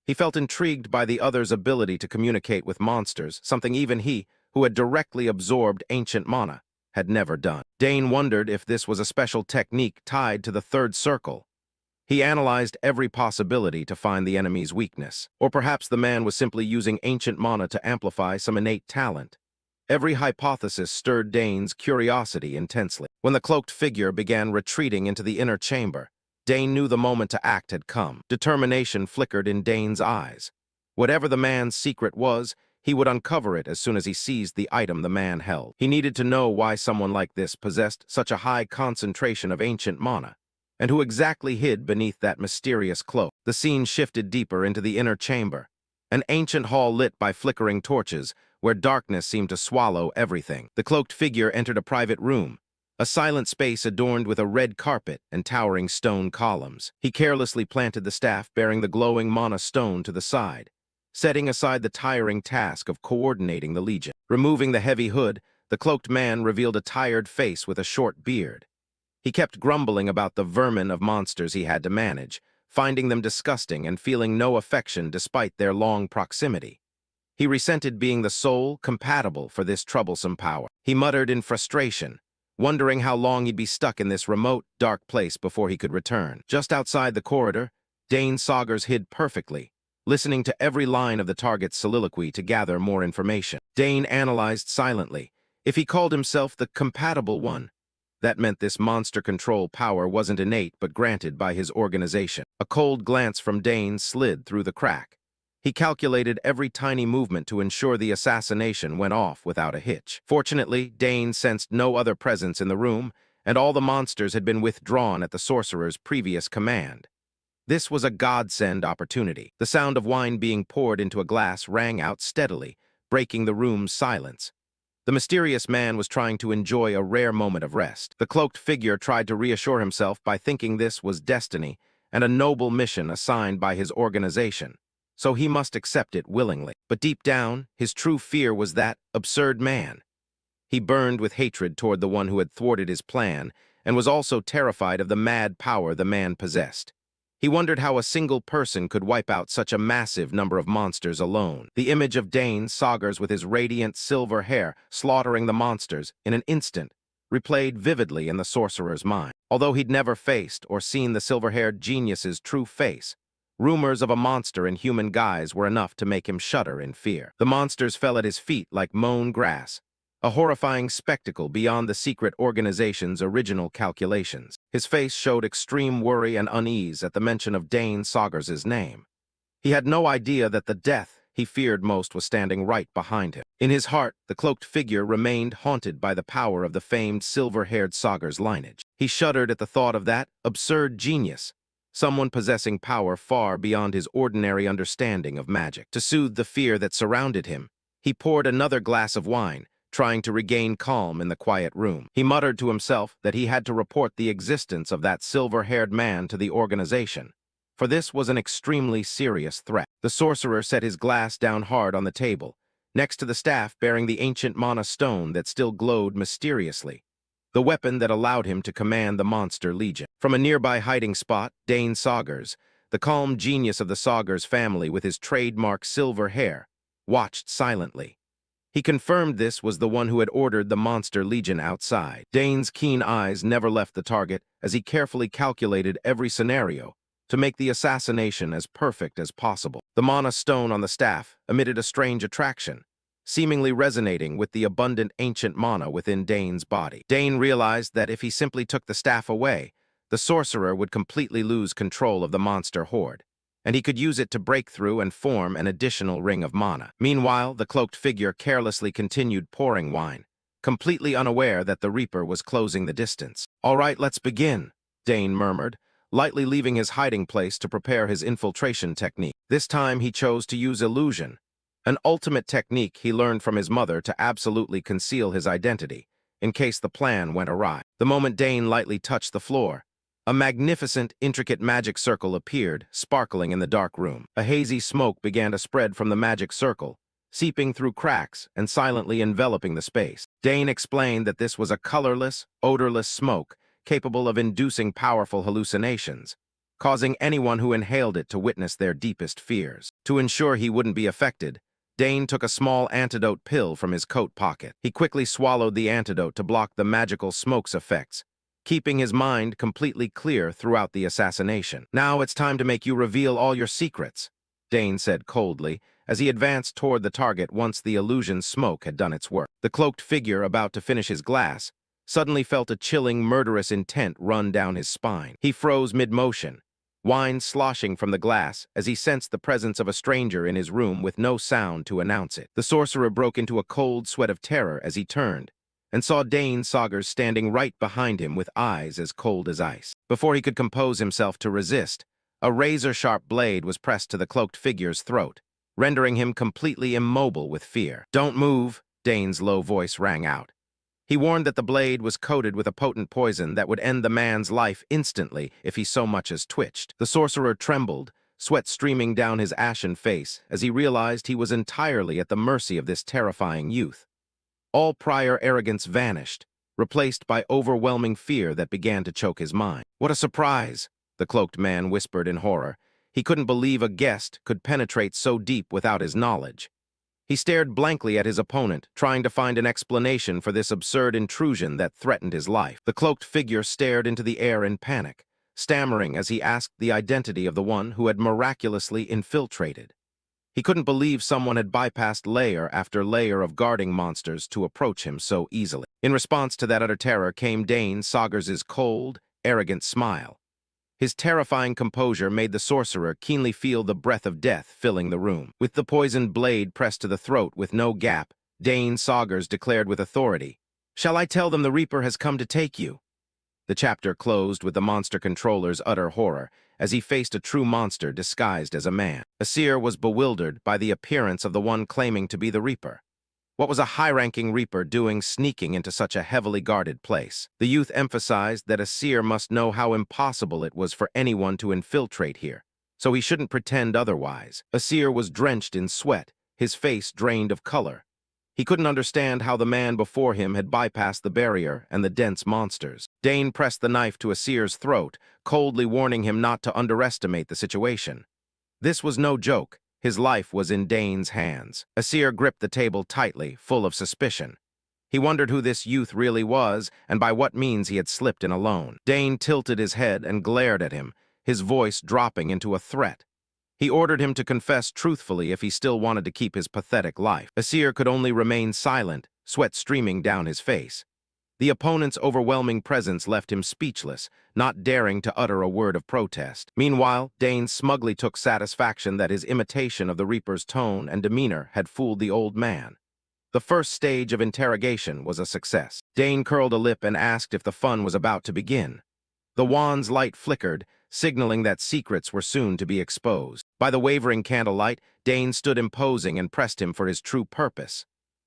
He felt intrigued by the other's ability to communicate with monsters, something even he, who had directly absorbed ancient mana, had never done. Dane wondered if this was a special technique tied to the third circle. He analyzed every possibility to find the enemy's weakness. Or perhaps the man was simply using ancient mana to amplify some innate talent. Every hypothesis stirred Dane's curiosity intensely. When the cloaked figure began retreating into the inner chamber, Dane knew the moment to act had come. Determination flickered in Dane's eyes. Whatever the man's secret was, he would uncover it as soon as he seized the item the man held. He needed to know why someone like this possessed such a high concentration of ancient mana, and who exactly hid beneath that mysterious cloak. The scene shifted deeper into the inner chamber, an ancient hall lit by flickering torches, where darkness seemed to swallow everything. The cloaked figure entered a private room, a silent space adorned with a red carpet and towering stone columns. He carelessly planted the staff bearing the glowing mana stone to the side, setting aside the tiring task of coordinating the legion. Removing the heavy hood, the cloaked man revealed a tired face with a short beard. He kept grumbling about the vermin of monsters he had to manage, finding them disgusting and feeling no affection despite their long proximity. He resented being the sole compatible for this troublesome power. He muttered in frustration, wondering how long he'd be stuck in this remote, dark place before he could return. Just outside the corridor, Dane Saugers hid perfectly, listening to every line of the target's soliloquy to gather more information. Dane analyzed silently. If he called himself the compatible one, that meant this monster control power wasn't innate but granted by his organization. A cold glance from Dane slid through the crack. He calculated every tiny movement to ensure the assassination went off without a hitch. Fortunately, Dane sensed no other presence in the room, and all the monsters had been withdrawn at the sorcerer's previous command. This was a godsend opportunity. The sound of wine being poured into a glass rang out steadily, breaking the room's silence. The mysterious man was trying to enjoy a rare moment of rest. The cloaked figure tried to reassure himself by thinking this was destiny and a noble mission assigned by his organization, so he must accept it willingly. But deep down, his true fear was that absurd man. He burned with hatred toward the one who had thwarted his plan and was also terrified of the mad power the man possessed. He wondered how a single person could wipe out such a massive number of monsters alone. The image of Dane Saugers with his radiant silver hair slaughtering the monsters in an instant replayed vividly in the sorcerer's mind. Although he'd never faced or seen the silver-haired genius's true face, rumors of a monster in human guise were enough to make him shudder in fear. The monsters fell at his feet like mown grass, a horrifying spectacle beyond the secret organization's original calculations. His face showed extreme worry and unease at the mention of Dane Saugers' name. He had no idea that the death he feared most was standing right behind him. In his heart, the cloaked figure remained haunted by the power of the famed silver-haired Saugers lineage. He shuddered at the thought of that absurd genius, someone possessing power far beyond his ordinary understanding of magic. To soothe the fear that surrounded him, he poured another glass of wine, trying to regain calm in the quiet room. He muttered to himself that he had to report the existence of that silver-haired man to the organization, for this was an extremely serious threat. The sorcerer set his glass down hard on the table, next to the staff bearing the ancient mana stone that still glowed mysteriously, the weapon that allowed him to command the monster legion. From a nearby hiding spot, Dane Saugers, the calm genius of the Saugers family with his trademark silver hair, watched silently. He confirmed this was the one who had ordered the monster legion outside. Dane's keen eyes never left the target as he carefully calculated every scenario to make the assassination as perfect as possible. The mana stone on the staff emitted a strange attraction, seemingly resonating with the abundant ancient mana within Dane's body. Dane realized that if he simply took the staff away, the sorcerer would completely lose control of the monster horde, and he could use it to break through and form an additional ring of mana. Meanwhile, the cloaked figure carelessly continued pouring wine, completely unaware that the Reaper was closing the distance. "All right, let's begin," Dane murmured, lightly leaving his hiding place to prepare his infiltration technique. This time he chose to use illusion, an ultimate technique he learned from his mother to absolutely conceal his identity, in case the plan went awry. The moment Dane lightly touched the floor, a magnificent, intricate magic circle appeared, sparkling in the dark room. A hazy smoke began to spread from the magic circle, seeping through cracks and silently enveloping the space. Dane explained that this was a colorless, odorless smoke capable of inducing powerful hallucinations, causing anyone who inhaled it to witness their deepest fears. To ensure he wouldn't be affected, Dane took a small antidote pill from his coat pocket. He quickly swallowed the antidote to block the magical smoke's effects, keeping his mind completely clear throughout the assassination. "Now it's time to make you reveal all your secrets," Dane said coldly, as he advanced toward the target once the illusion smoke had done its work. The cloaked figure, about to finish his glass, suddenly felt a chilling, murderous intent run down his spine. He froze mid-motion, wine sloshing from the glass as he sensed the presence of a stranger in his room with no sound to announce it. The sorcerer broke into a cold sweat of terror as he turned and saw Dane Saugers standing right behind him with eyes as cold as ice. Before he could compose himself to resist, a razor-sharp blade was pressed to the cloaked figure's throat, rendering him completely immobile with fear. "Don't move," Dane's low voice rang out. He warned that the blade was coated with a potent poison that would end the man's life instantly if he so much as twitched. The sorcerer trembled, sweat streaming down his ashen face as he realized he was entirely at the mercy of this terrifying youth. All prior arrogance vanished, replaced by overwhelming fear that began to choke his mind. "What a surprise," the cloaked man whispered in horror. He couldn't believe a guest could penetrate so deep without his knowledge. He stared blankly at his opponent, trying to find an explanation for this absurd intrusion that threatened his life. The cloaked figure stared into the air in panic, stammering as he asked the identity of the one who had miraculously infiltrated. He couldn't believe someone had bypassed layer after layer of guarding monsters to approach him so easily. In response to that utter terror came Dane Saugers' cold, arrogant smile. His terrifying composure made the sorcerer keenly feel the breath of death filling the room. With the poisoned blade pressed to the throat with no gap, Dane Saugers declared with authority, "Shall I tell them the Reaper has come to take you?" The chapter closed with the monster controller's utter horror as he faced a true monster disguised as a man. Asir was bewildered by the appearance of the one claiming to be the Reaper. What was a high-ranking Reaper doing sneaking into such a heavily guarded place? The youth emphasized that Asir must know how impossible it was for anyone to infiltrate here, so he shouldn't pretend otherwise. Asir was drenched in sweat, his face drained of color. He couldn't understand how the man before him had bypassed the barrier and the dense monsters. Dane pressed the knife to Asir's throat, coldly warning him not to underestimate the situation. This was no joke. His life was in Dane's hands. Asir gripped the table tightly, full of suspicion. He wondered who this youth really was and by what means he had slipped in alone. Dane tilted his head and glared at him, his voice dropping into a threat. He ordered him to confess truthfully if he still wanted to keep his pathetic life. Asir could only remain silent, sweat streaming down his face. The opponent's overwhelming presence left him speechless, not daring to utter a word of protest. Meanwhile, Dane smugly took satisfaction that his imitation of the Reaper's tone and demeanor had fooled the old man. The first stage of interrogation was a success. Dane curled a lip and asked if the fun was about to begin. The wand's light flickered, signaling that secrets were soon to be exposed. By the wavering candlelight, Dane stood imposing and pressed him for his true purpose.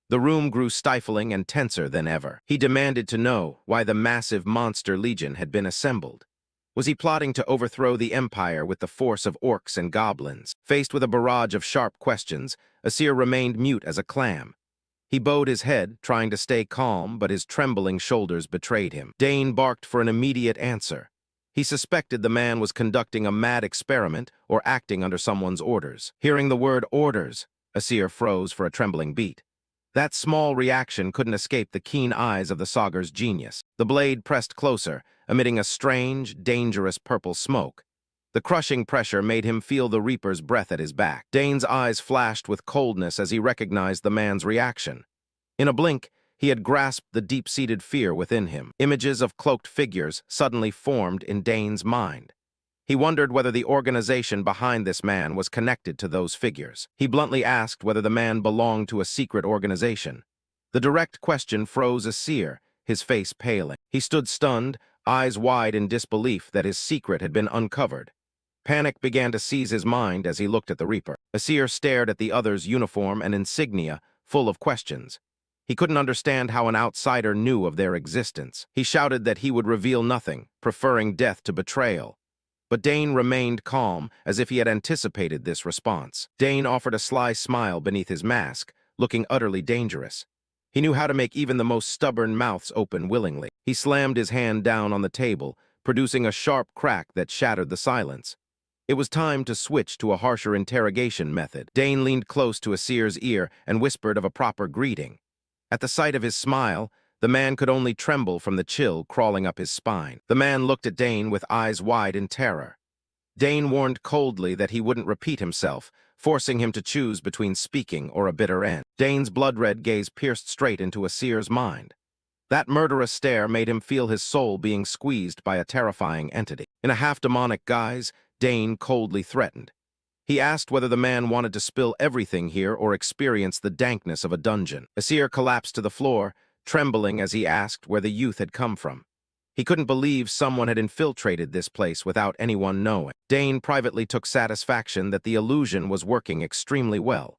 The room grew stifling and tenser than ever. He demanded to know why the massive monster legion had been assembled. Was he plotting to overthrow the Empire with the force of orcs and goblins? Faced with a barrage of sharp questions, Asir remained mute as a clam. He bowed his head, trying to stay calm, but his trembling shoulders betrayed him. Dane barked for an immediate answer. He suspected the man was conducting a mad experiment or acting under someone's orders. Hearing the word orders, Asir froze for a trembling beat. That small reaction couldn't escape the keen eyes of the Saugers' genius. The blade pressed closer, emitting a strange, dangerous purple smoke. The crushing pressure made him feel the Reaper's breath at his back. Dane's eyes flashed with coldness as he recognized the man's reaction. In a blink, he had grasped the deep-seated fear within him. Images of cloaked figures suddenly formed in Dane's mind. He wondered whether the organization behind this man was connected to those figures. He bluntly asked whether the man belonged to a secret organization. The direct question froze Asir, his face paling. He stood stunned, eyes wide in disbelief that his secret had been uncovered. Panic began to seize his mind as he looked at the Reaper. Asir stared at the other's uniform and insignia, full of questions. He couldn't understand how an outsider knew of their existence. He shouted that he would reveal nothing, preferring death to betrayal. But Dane remained calm, as if he had anticipated this response. Dane offered a sly smile beneath his mask, looking utterly dangerous. He knew how to make even the most stubborn mouths open willingly. He slammed his hand down on the table, producing a sharp crack that shattered the silence. It was time to switch to a harsher interrogation method. Dane leaned close to Asir's ear and whispered of a proper greeting. At the sight of his smile, the man could only tremble from the chill crawling up his spine. The man looked at Dane with eyes wide in terror. Dane warned coldly that he wouldn't repeat himself, forcing him to choose between speaking or a bitter end. Dane's blood-red gaze pierced straight into Asir's mind. That murderous stare made him feel his soul being squeezed by a terrifying entity. In a half-demonic guise, Dane coldly threatened. He asked whether the man wanted to spill everything here or experience the dankness of a dungeon. Asir collapsed to the floor, trembling as he asked where the youth had come from. He couldn't believe someone had infiltrated this place without anyone knowing. Dane privately took satisfaction that the illusion was working extremely well.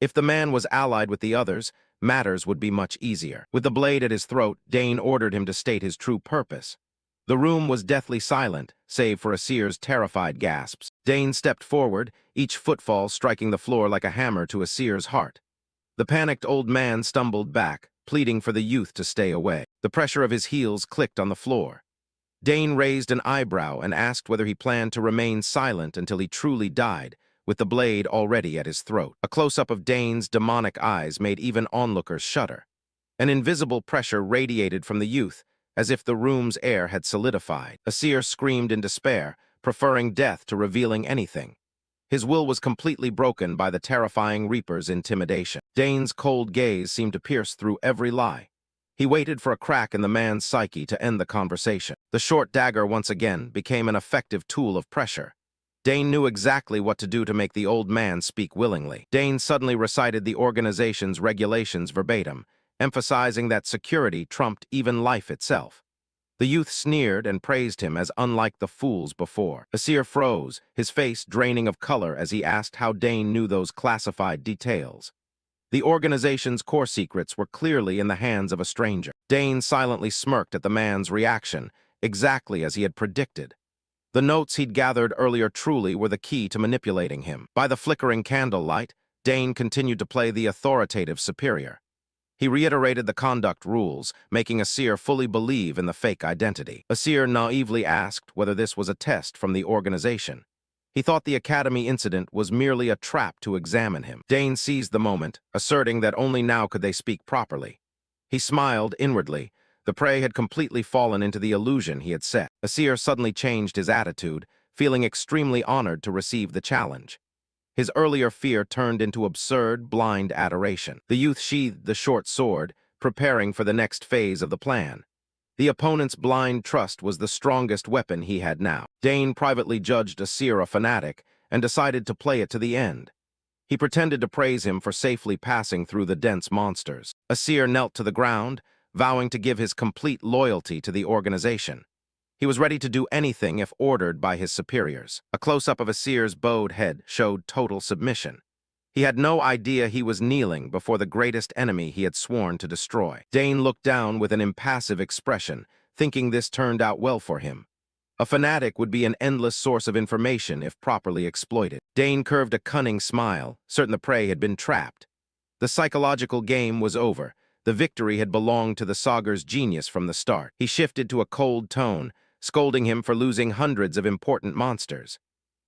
If the man was allied with the others, matters would be much easier. With the blade at his throat, Dane ordered him to state his true purpose. The room was deathly silent, save for Asir's terrified gasps. Dane stepped forward, each footfall striking the floor like a hammer to Asir's heart. The panicked old man stumbled back, pleading for the youth to stay away. The pressure of his heels clicked on the floor. Dane raised an eyebrow and asked whether he planned to remain silent until he truly died, with the blade already at his throat. A close-up of Dane's demonic eyes made even onlookers shudder. An invisible pressure radiated from the youth, as if the room's air had solidified. Asir screamed in despair, preferring death to revealing anything. His will was completely broken by the terrifying Reaper's intimidation. Dane's cold gaze seemed to pierce through every lie. He waited for a crack in the man's psyche to end the conversation. The short dagger once again became an effective tool of pressure. Dane knew exactly what to do to make the old man speak willingly. Dane suddenly recited the organization's regulations verbatim, emphasizing that security trumped even life itself. The youth sneered and praised him as unlike the fools before. Asir froze, his face draining of color as he asked how Dane knew those classified details. The organization's core secrets were clearly in the hands of a stranger. Dane silently smirked at the man's reaction, exactly as he had predicted. The notes he'd gathered earlier truly were the key to manipulating him. By the flickering candlelight, Dane continued to play the authoritative superior. He reiterated the conduct rules, making Asir fully believe in the fake identity. Asir naively asked whether this was a test from the organization. He thought the academy incident was merely a trap to examine him. Dane seized the moment, asserting that only now could they speak properly. He smiled inwardly. The prey had completely fallen into the illusion he had set. Asir suddenly changed his attitude, feeling extremely honored to receive the challenge. His earlier fear turned into absurd, blind adoration. The youth sheathed the short sword, preparing for the next phase of the plan. The opponent's blind trust was the strongest weapon he had now. Dane privately judged Asir a fanatic and decided to play it to the end. He pretended to praise him for safely passing through the dense monsters. Asir knelt to the ground, vowing to give his complete loyalty to the organization. He was ready to do anything if ordered by his superiors. A close-up of Asir's bowed head showed total submission. He had no idea he was kneeling before the greatest enemy he had sworn to destroy. Dane looked down with an impassive expression, thinking this turned out well for him. A fanatic would be an endless source of information if properly exploited. Dane curved a cunning smile, certain the prey had been trapped. The psychological game was over. The victory had belonged to the Sagar's genius from the start. He shifted to a cold tone, scolding him for losing hundreds of important monsters.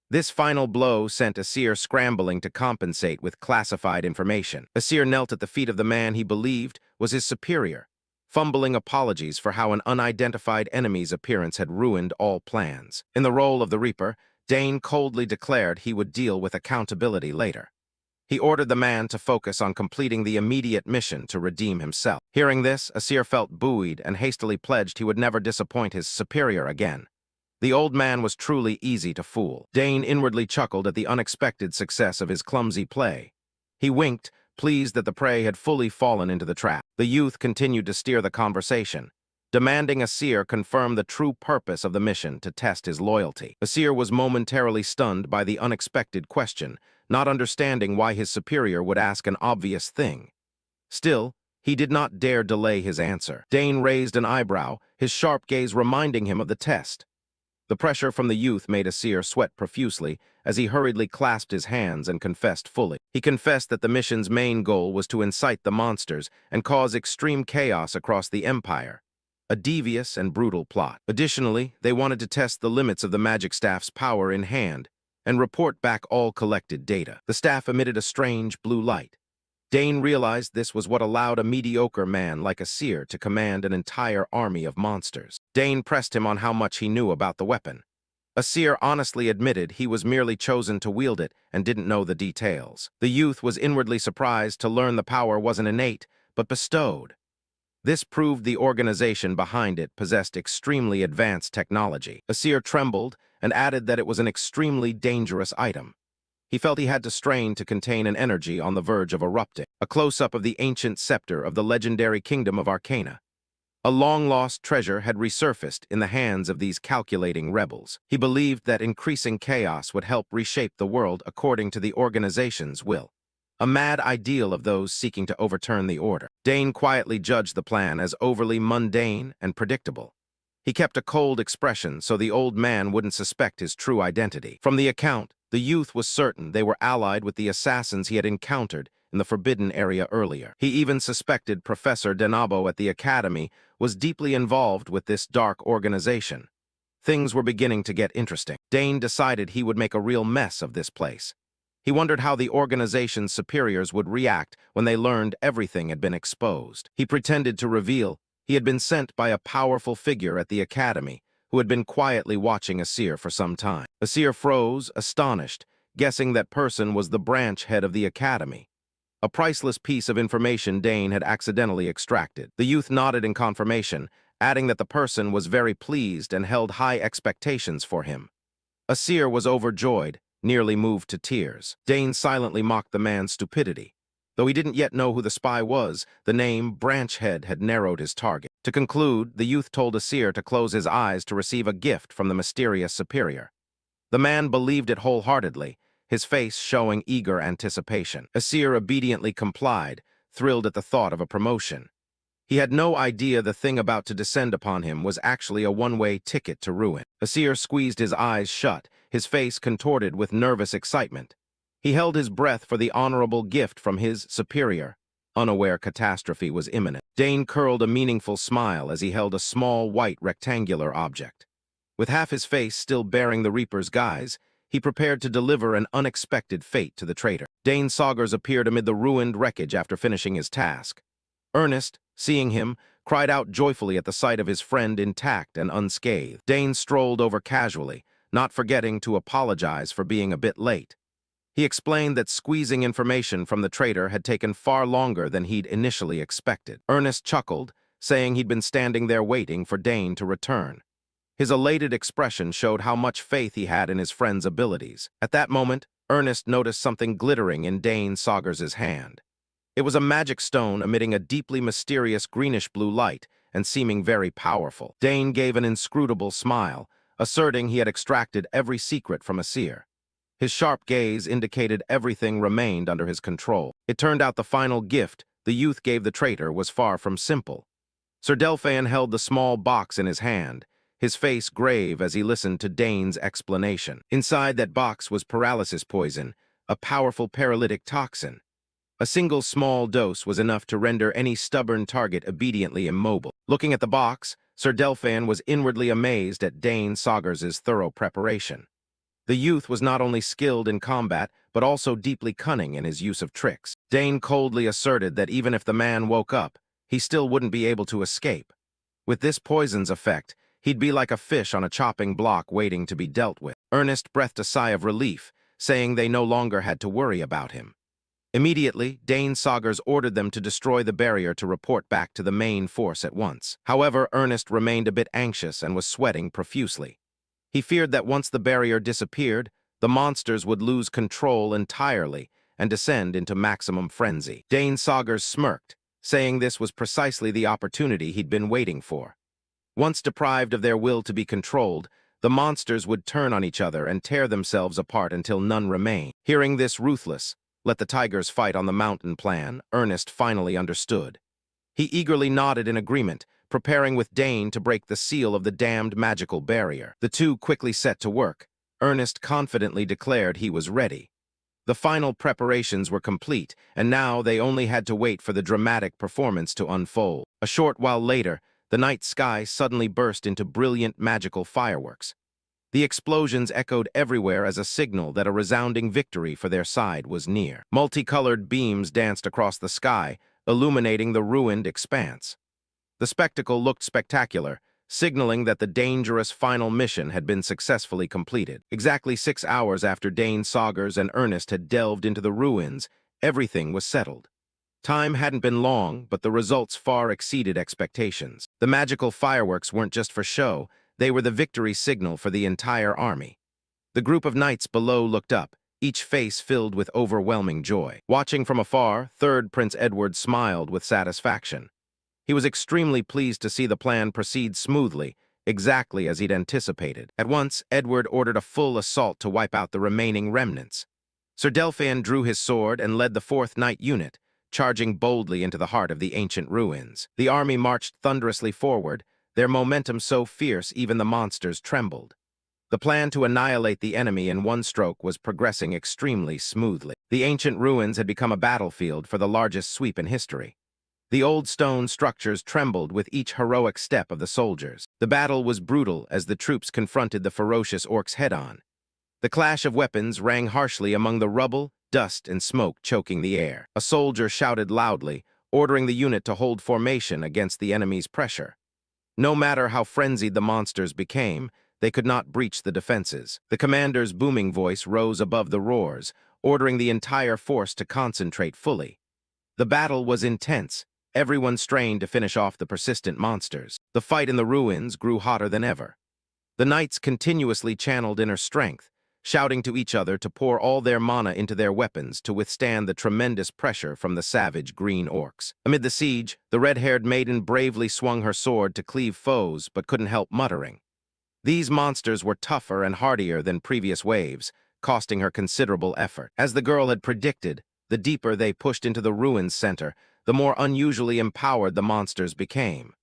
This final blow sent Asir scrambling to compensate with classified information. Asir knelt at the feet of the man he believed was his superior, fumbling apologies for how an unidentified enemy's appearance had ruined all plans. In the role of the Reaper, Dane coldly declared he would deal with accountability later. He ordered the man to focus on completing the immediate mission to redeem himself. Hearing this, Asir felt buoyed and hastily pledged he would never disappoint his superior again. The old man was truly easy to fool. Dane inwardly chuckled at the unexpected success of his clumsy play. He winked, pleased that the prey had fully fallen into the trap. The youth continued to steer the conversation, demanding Asir confirm the true purpose of the mission to test his loyalty. Asir was momentarily stunned by the unexpected question, not understanding why his superior would ask an obvious thing. Still, he did not dare delay his answer. Dane raised an eyebrow, his sharp gaze reminding him of the test. The pressure from the youth made Asir sweat profusely as he hurriedly clasped his hands and confessed fully. He confessed that the mission's main goal was to incite the monsters and cause extreme chaos across the Empire. A devious and brutal plot. Additionally, they wanted to test the limits of the magic staff's power in hand and report back all collected data. The staff emitted a strange blue light. Dane realized this was what allowed a mediocre man like Asir to command an entire army of monsters. Dane pressed him on how much he knew about the weapon. Asir honestly admitted he was merely chosen to wield it and didn't know the details. The youth was inwardly surprised to learn the power wasn't innate, but bestowed. This proved the organization behind it possessed extremely advanced technology. Asir trembled and added that it was an extremely dangerous item. He felt he had to strain to contain an energy on the verge of erupting. A close-up of the ancient scepter of the legendary kingdom of Arcana. A long-lost treasure had resurfaced in the hands of these calculating rebels. He believed that increasing chaos would help reshape the world according to the organization's will. A mad ideal of those seeking to overturn the order. Dane quietly judged the plan as overly mundane and predictable. He kept a cold expression so the old man wouldn't suspect his true identity. From the account, the youth was certain they were allied with the assassins he had encountered in the Forbidden Area earlier. He even suspected Professor Denabo at the Academy was deeply involved with this dark organization. Things were beginning to get interesting. Dane decided he would make a real mess of this place. He wondered how the organization's superiors would react when they learned everything had been exposed. He pretended to reveal he had been sent by a powerful figure at the Academy who had been quietly watching Asir for some time. Asir froze, astonished, guessing that person was the branch head of the Academy. A priceless piece of information Dane had accidentally extracted. The youth nodded in confirmation, adding that the person was very pleased and held high expectations for him. Asir was overjoyed, nearly moved to tears. Dane silently mocked the man's stupidity. Though he didn't yet know who the spy was, the name Branch Head had narrowed his target. To conclude, the youth told Asir to close his eyes to receive a gift from the mysterious superior. The man believed it wholeheartedly, his face showing eager anticipation. Asir obediently complied, thrilled at the thought of a promotion. He had no idea the thing about to descend upon him was actually a one-way ticket to ruin. Asir squeezed his eyes shut, his face contorted with nervous excitement. He held his breath for the honorable gift from his superior, unaware catastrophe was imminent. Dane curled a meaningful smile as he held a small, white, rectangular object. With half his face still bearing the Reaper's guise, he prepared to deliver an unexpected fate to the traitor. Dane Saugers appeared amid the ruined wreckage after finishing his task. Ernest, seeing him, cried out joyfully at the sight of his friend intact and unscathed. Dane strolled over casually, not forgetting to apologize for being a bit late. He explained that squeezing information from the traitor had taken far longer than he'd initially expected. Ernest chuckled, saying he'd been standing there waiting for Dane to return. His elated expression showed how much faith he had in his friend's abilities. At that moment, Ernest noticed something glittering in Dane Saugers' hand. It was a magic stone emitting a deeply mysterious greenish-blue light and seeming very powerful. Dane gave an inscrutable smile, asserting he had extracted every secret from Asir. His sharp gaze indicated everything remained under his control. It turned out the final gift the youth gave the traitor was far from simple. Sir Delphian held the small box in his hand, his face grave as he listened to Dane's explanation. Inside that box was paralysis poison, a powerful paralytic toxin. A single small dose was enough to render any stubborn target obediently immobile. Looking at the box, Sir Delphian was inwardly amazed at Dane Saugers' thorough preparation. The youth was not only skilled in combat, but also deeply cunning in his use of tricks. Dane coldly asserted that even if the man woke up, he still wouldn't be able to escape. With this poison's effect, he'd be like a fish on a chopping block waiting to be dealt with. Ernest breathed a sigh of relief, saying they no longer had to worry about him. Immediately, Dane Saugers ordered them to destroy the barrier to report back to the main force at once. However, Ernest remained a bit anxious and was sweating profusely. He feared that once the barrier disappeared, the monsters would lose control entirely and descend into maximum frenzy. Dane Saugers smirked, saying this was precisely the opportunity he'd been waiting for. Once deprived of their will to be controlled, the monsters would turn on each other and tear themselves apart until none remained. Hearing this ruthless, let the tigers fight on the mountain plan, Ernest finally understood. He eagerly nodded in agreement, preparing with Dane to break the seal of the damned magical barrier. The two quickly set to work. Ernest confidently declared he was ready. The final preparations were complete, and now they only had to wait for the dramatic performance to unfold. A short while later, the night sky suddenly burst into brilliant magical fireworks. The explosions echoed everywhere as a signal that a resounding victory for their side was near. Multicolored beams danced across the sky, illuminating the ruined expanse. The spectacle looked spectacular, signaling that the dangerous final mission had been successfully completed. Exactly 6 hours after Dane Saugers and Ernest had delved into the ruins, everything was settled. Time hadn't been long, but the results far exceeded expectations. The magical fireworks weren't just for show, they were the victory signal for the entire army. The group of knights below looked up, each face filled with overwhelming joy. Watching from afar, Third Prince Edward smiled with satisfaction. He was extremely pleased to see the plan proceed smoothly, exactly as he'd anticipated. At once, Edward ordered a full assault to wipe out the remaining remnants. Sir Delphin drew his sword and led the 4th Knight unit, charging boldly into the heart of the ancient ruins. The army marched thunderously forward, their momentum so fierce even the monsters trembled. The plan to annihilate the enemy in one stroke was progressing extremely smoothly. The ancient ruins had become a battlefield for the largest sweep in history. The old stone structures trembled with each heroic step of the soldiers. The battle was brutal as the troops confronted the ferocious orcs head-on. The clash of weapons rang harshly among the rubble, dust, and smoke choking the air. A soldier shouted loudly, ordering the unit to hold formation against the enemy's pressure. No matter how frenzied the monsters became, they could not breach the defenses. The commander's booming voice rose above the roars, ordering the entire force to concentrate fully. The battle was intense, everyone strained to finish off the persistent monsters. The fight in the ruins grew hotter than ever. The knights continuously channeled inner strength, shouting to each other to pour all their mana into their weapons to withstand the tremendous pressure from the savage green orcs. Amid the siege, the red-haired maiden bravely swung her sword to cleave foes but couldn't help muttering. These monsters were tougher and hardier than previous waves, costing her considerable effort. As the girl had predicted, the deeper they pushed into the ruins center, the more unusually empowered the monsters became.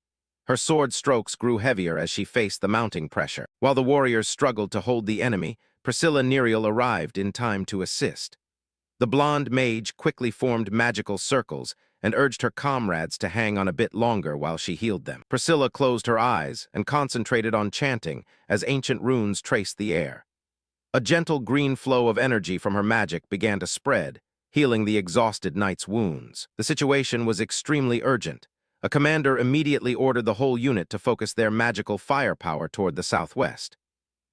Her sword strokes grew heavier as she faced the mounting pressure. While the warriors struggled to hold the enemy, Priscilla Nerial arrived in time to assist. The blonde mage quickly formed magical circles and urged her comrades to hang on a bit longer while she healed them. Priscilla closed her eyes and concentrated on chanting as ancient runes traced the air. A gentle green flow of energy from her magic began to spread, healing the exhausted knight's wounds. The situation was extremely urgent. A commander immediately ordered the whole unit to focus their magical firepower toward the southwest.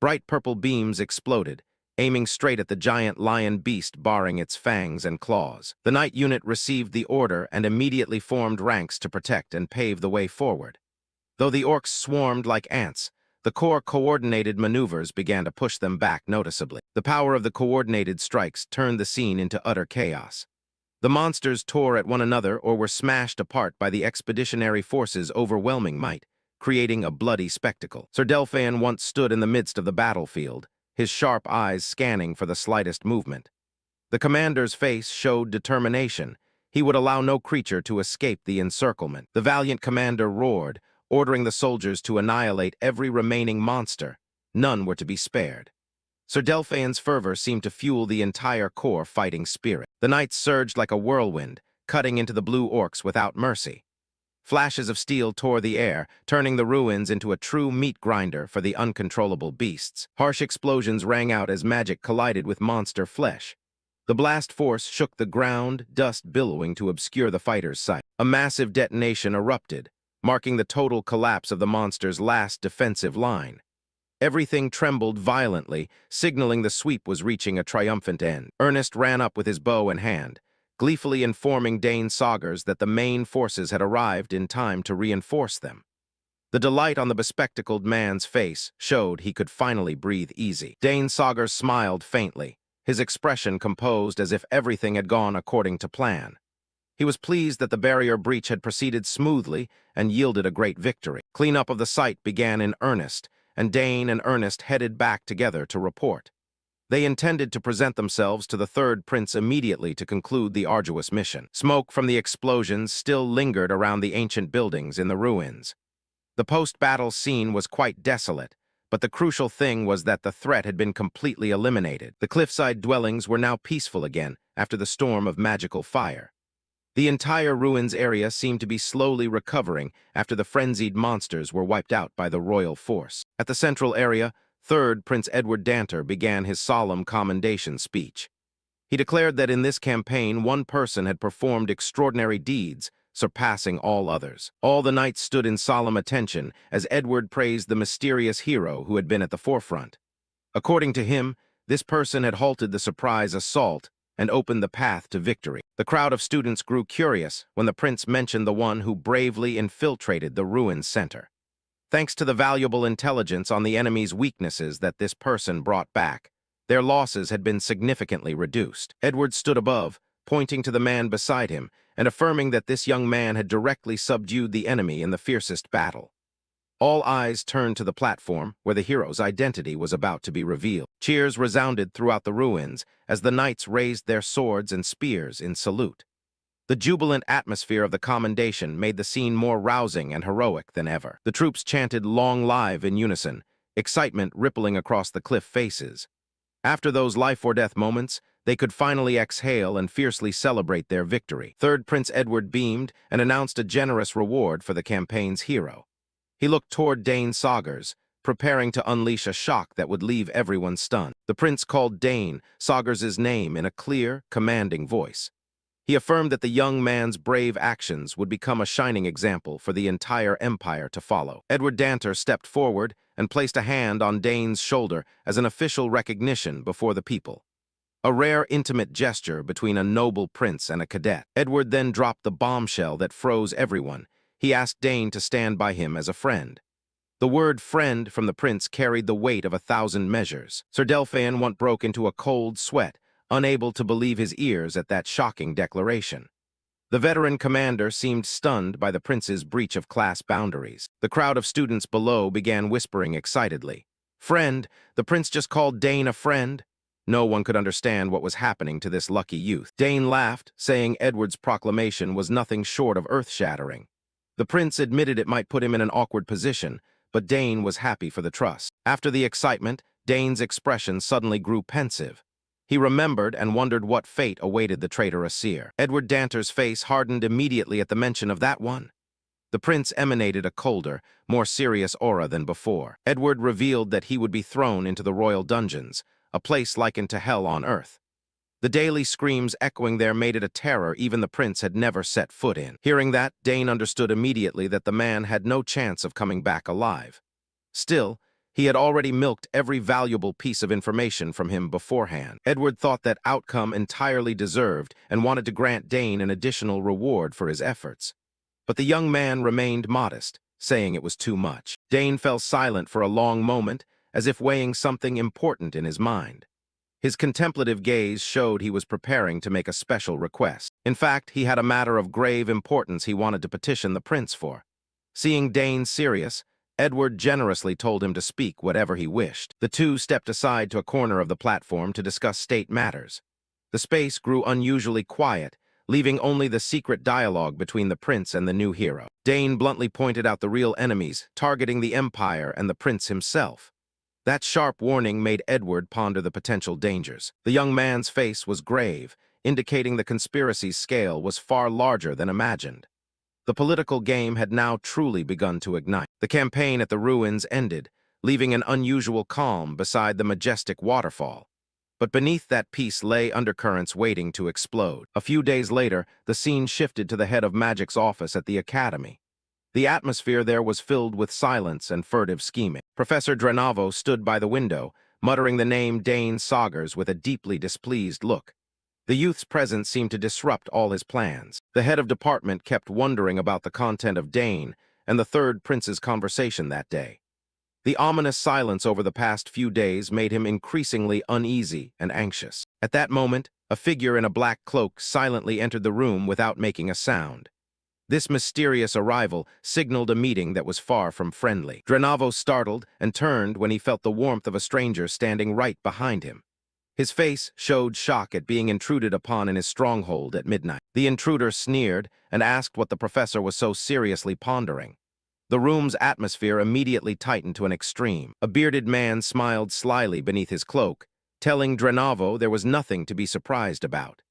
Bright purple beams exploded, aiming straight at the giant lion beast barring its fangs and claws. The knight unit received the order and immediately formed ranks to protect and pave the way forward. Though the orcs swarmed like ants, the core coordinated maneuvers began to push them back noticeably. The power of the coordinated strikes turned the scene into utter chaos. The monsters tore at one another or were smashed apart by the expeditionary forces' overwhelming might, creating a bloody spectacle. Sir Delphin once stood in the midst of the battlefield, his sharp eyes scanning for the slightest movement. The commander's face showed determination. He would allow no creature to escape the encirclement. The valiant commander roared, ordering the soldiers to annihilate every remaining monster. None were to be spared. Sir Delphin's fervor seemed to fuel the entire core fighting spirit. The knights surged like a whirlwind, cutting into the blue orcs without mercy. Flashes of steel tore the air, turning the ruins into a true meat grinder for the uncontrollable beasts. Harsh explosions rang out as magic collided with monster flesh. The blast force shook the ground, dust billowing to obscure the fighters' sight. A massive detonation erupted, marking the total collapse of the monster's last defensive line. Everything trembled violently, signaling the sweep was reaching a triumphant end. Ernest ran up with his bow in hand, gleefully informing Dane Saugers that the main forces had arrived in time to reinforce them. The delight on the bespectacled man's face showed he could finally breathe easy. Dane Saugers smiled faintly, his expression composed as if everything had gone according to plan. He was pleased that the barrier breach had proceeded smoothly and yielded a great victory. Cleanup of the site began in earnest, and Dane and Ernest headed back together to report. They intended to present themselves to the third prince immediately to conclude the arduous mission. Smoke from the explosions still lingered around the ancient buildings in the ruins. The post-battle scene was quite desolate, but the crucial thing was that the threat had been completely eliminated. The cliffside dwellings were now peaceful again after the storm of magical fire. The entire ruins area seemed to be slowly recovering after the frenzied monsters were wiped out by the royal force. At the central area, Third Prince Edward Danter began his solemn commendation speech. He declared that in this campaign one person had performed extraordinary deeds, surpassing all others. All the knights stood in solemn attention as Edward praised the mysterious hero who had been at the forefront. According to him, this person had halted the surprise assault and opened the path to victory. The crowd of students grew curious when the prince mentioned the one who bravely infiltrated the ruins center. Thanks to the valuable intelligence on the enemy's weaknesses that this person brought back, their losses had been significantly reduced. Edward stood above, pointing to the man beside him and affirming that this young man had directly subdued the enemy in the fiercest battle. All eyes turned to the platform where the hero's identity was about to be revealed. Cheers resounded throughout the ruins as the knights raised their swords and spears in salute. The jubilant atmosphere of the commendation made the scene more rousing and heroic than ever. The troops chanted "Long Live" in unison, excitement rippling across the cliff faces. After those life-or-death moments, they could finally exhale and fiercely celebrate their victory. Third Prince Edward beamed and announced a generous reward for the campaign's hero. He looked toward Dane Saugers, preparing to unleash a shock that would leave everyone stunned. The prince called Dane Saugers' name in a clear, commanding voice. He affirmed that the young man's brave actions would become a shining example for the entire empire to follow. Edward Danter stepped forward and placed a hand on Dane's shoulder as an official recognition before the people. A rare, intimate gesture between a noble prince and a cadet. Edward then dropped the bombshell that froze everyone. He asked Dane to stand by him as a friend. The word "friend" from the prince carried the weight of 1,000 measures. Sir Delphin once broke into a cold sweat, unable to believe his ears at that shocking declaration. The veteran commander seemed stunned by the prince's breach of class boundaries. The crowd of students below began whispering excitedly. "Friend, the prince just called Dane a friend?" No one could understand what was happening to this lucky youth. Dane laughed, saying Edward's proclamation was nothing short of earth-shattering. The prince admitted it might put him in an awkward position, but Dane was happy for the trust. After the excitement, Dane's expression suddenly grew pensive. He remembered and wondered what fate awaited the traitor Asir. Edward Danter's face hardened immediately at the mention of that one. The prince emanated a colder, more serious aura than before. Edward revealed that he would be thrown into the royal dungeons, a place likened to hell on earth. The daily screams echoing there made it a terror even the prince had never set foot in. Hearing that, Dane understood immediately that the man had no chance of coming back alive. Still, he had already milked every valuable piece of information from him beforehand. Edward thought that outcome entirely deserved and wanted to grant Dane an additional reward for his efforts. But the young man remained modest, saying it was too much. Dane fell silent for a long moment, as if weighing something important in his mind. His contemplative gaze showed he was preparing to make a special request. In fact, he had a matter of grave importance he wanted to petition the prince for. Seeing Dane serious, Edward generously told him to speak whatever he wished. The two stepped aside to a corner of the platform to discuss state matters. The space grew unusually quiet, leaving only the secret dialogue between the prince and the new hero. Dane bluntly pointed out the real enemies, targeting the Empire and the prince himself. That sharp warning made Edward ponder the potential dangers. The young man's face was grave, indicating the conspiracy's scale was far larger than imagined. The political game had now truly begun to ignite. The campaign at the ruins ended, leaving an unusual calm beside the majestic waterfall. But beneath that peace lay undercurrents waiting to explode. A few days later, the scene shifted to the head of magic's office at the academy. The atmosphere there was filled with silence and furtive scheming. Professor Drenavo stood by the window, muttering the name Dane Saugers with a deeply displeased look. The youth's presence seemed to disrupt all his plans. The head of department kept wondering about the content of Dane and the third prince's conversation that day. The ominous silence over the past few days made him increasingly uneasy and anxious. At that moment, A figure in a black cloak silently entered the room without making a sound. This mysterious arrival signaled a meeting that was far from friendly. Drenavo startled and turned when he felt the warmth of a stranger standing right behind him. His face showed shock at being intruded upon in his stronghold at midnight. The intruder sneered and asked what the professor was so seriously pondering. The room's atmosphere immediately tightened to an extreme. A bearded man smiled slyly beneath his cloak, telling Drenavo there was nothing to be surprised about.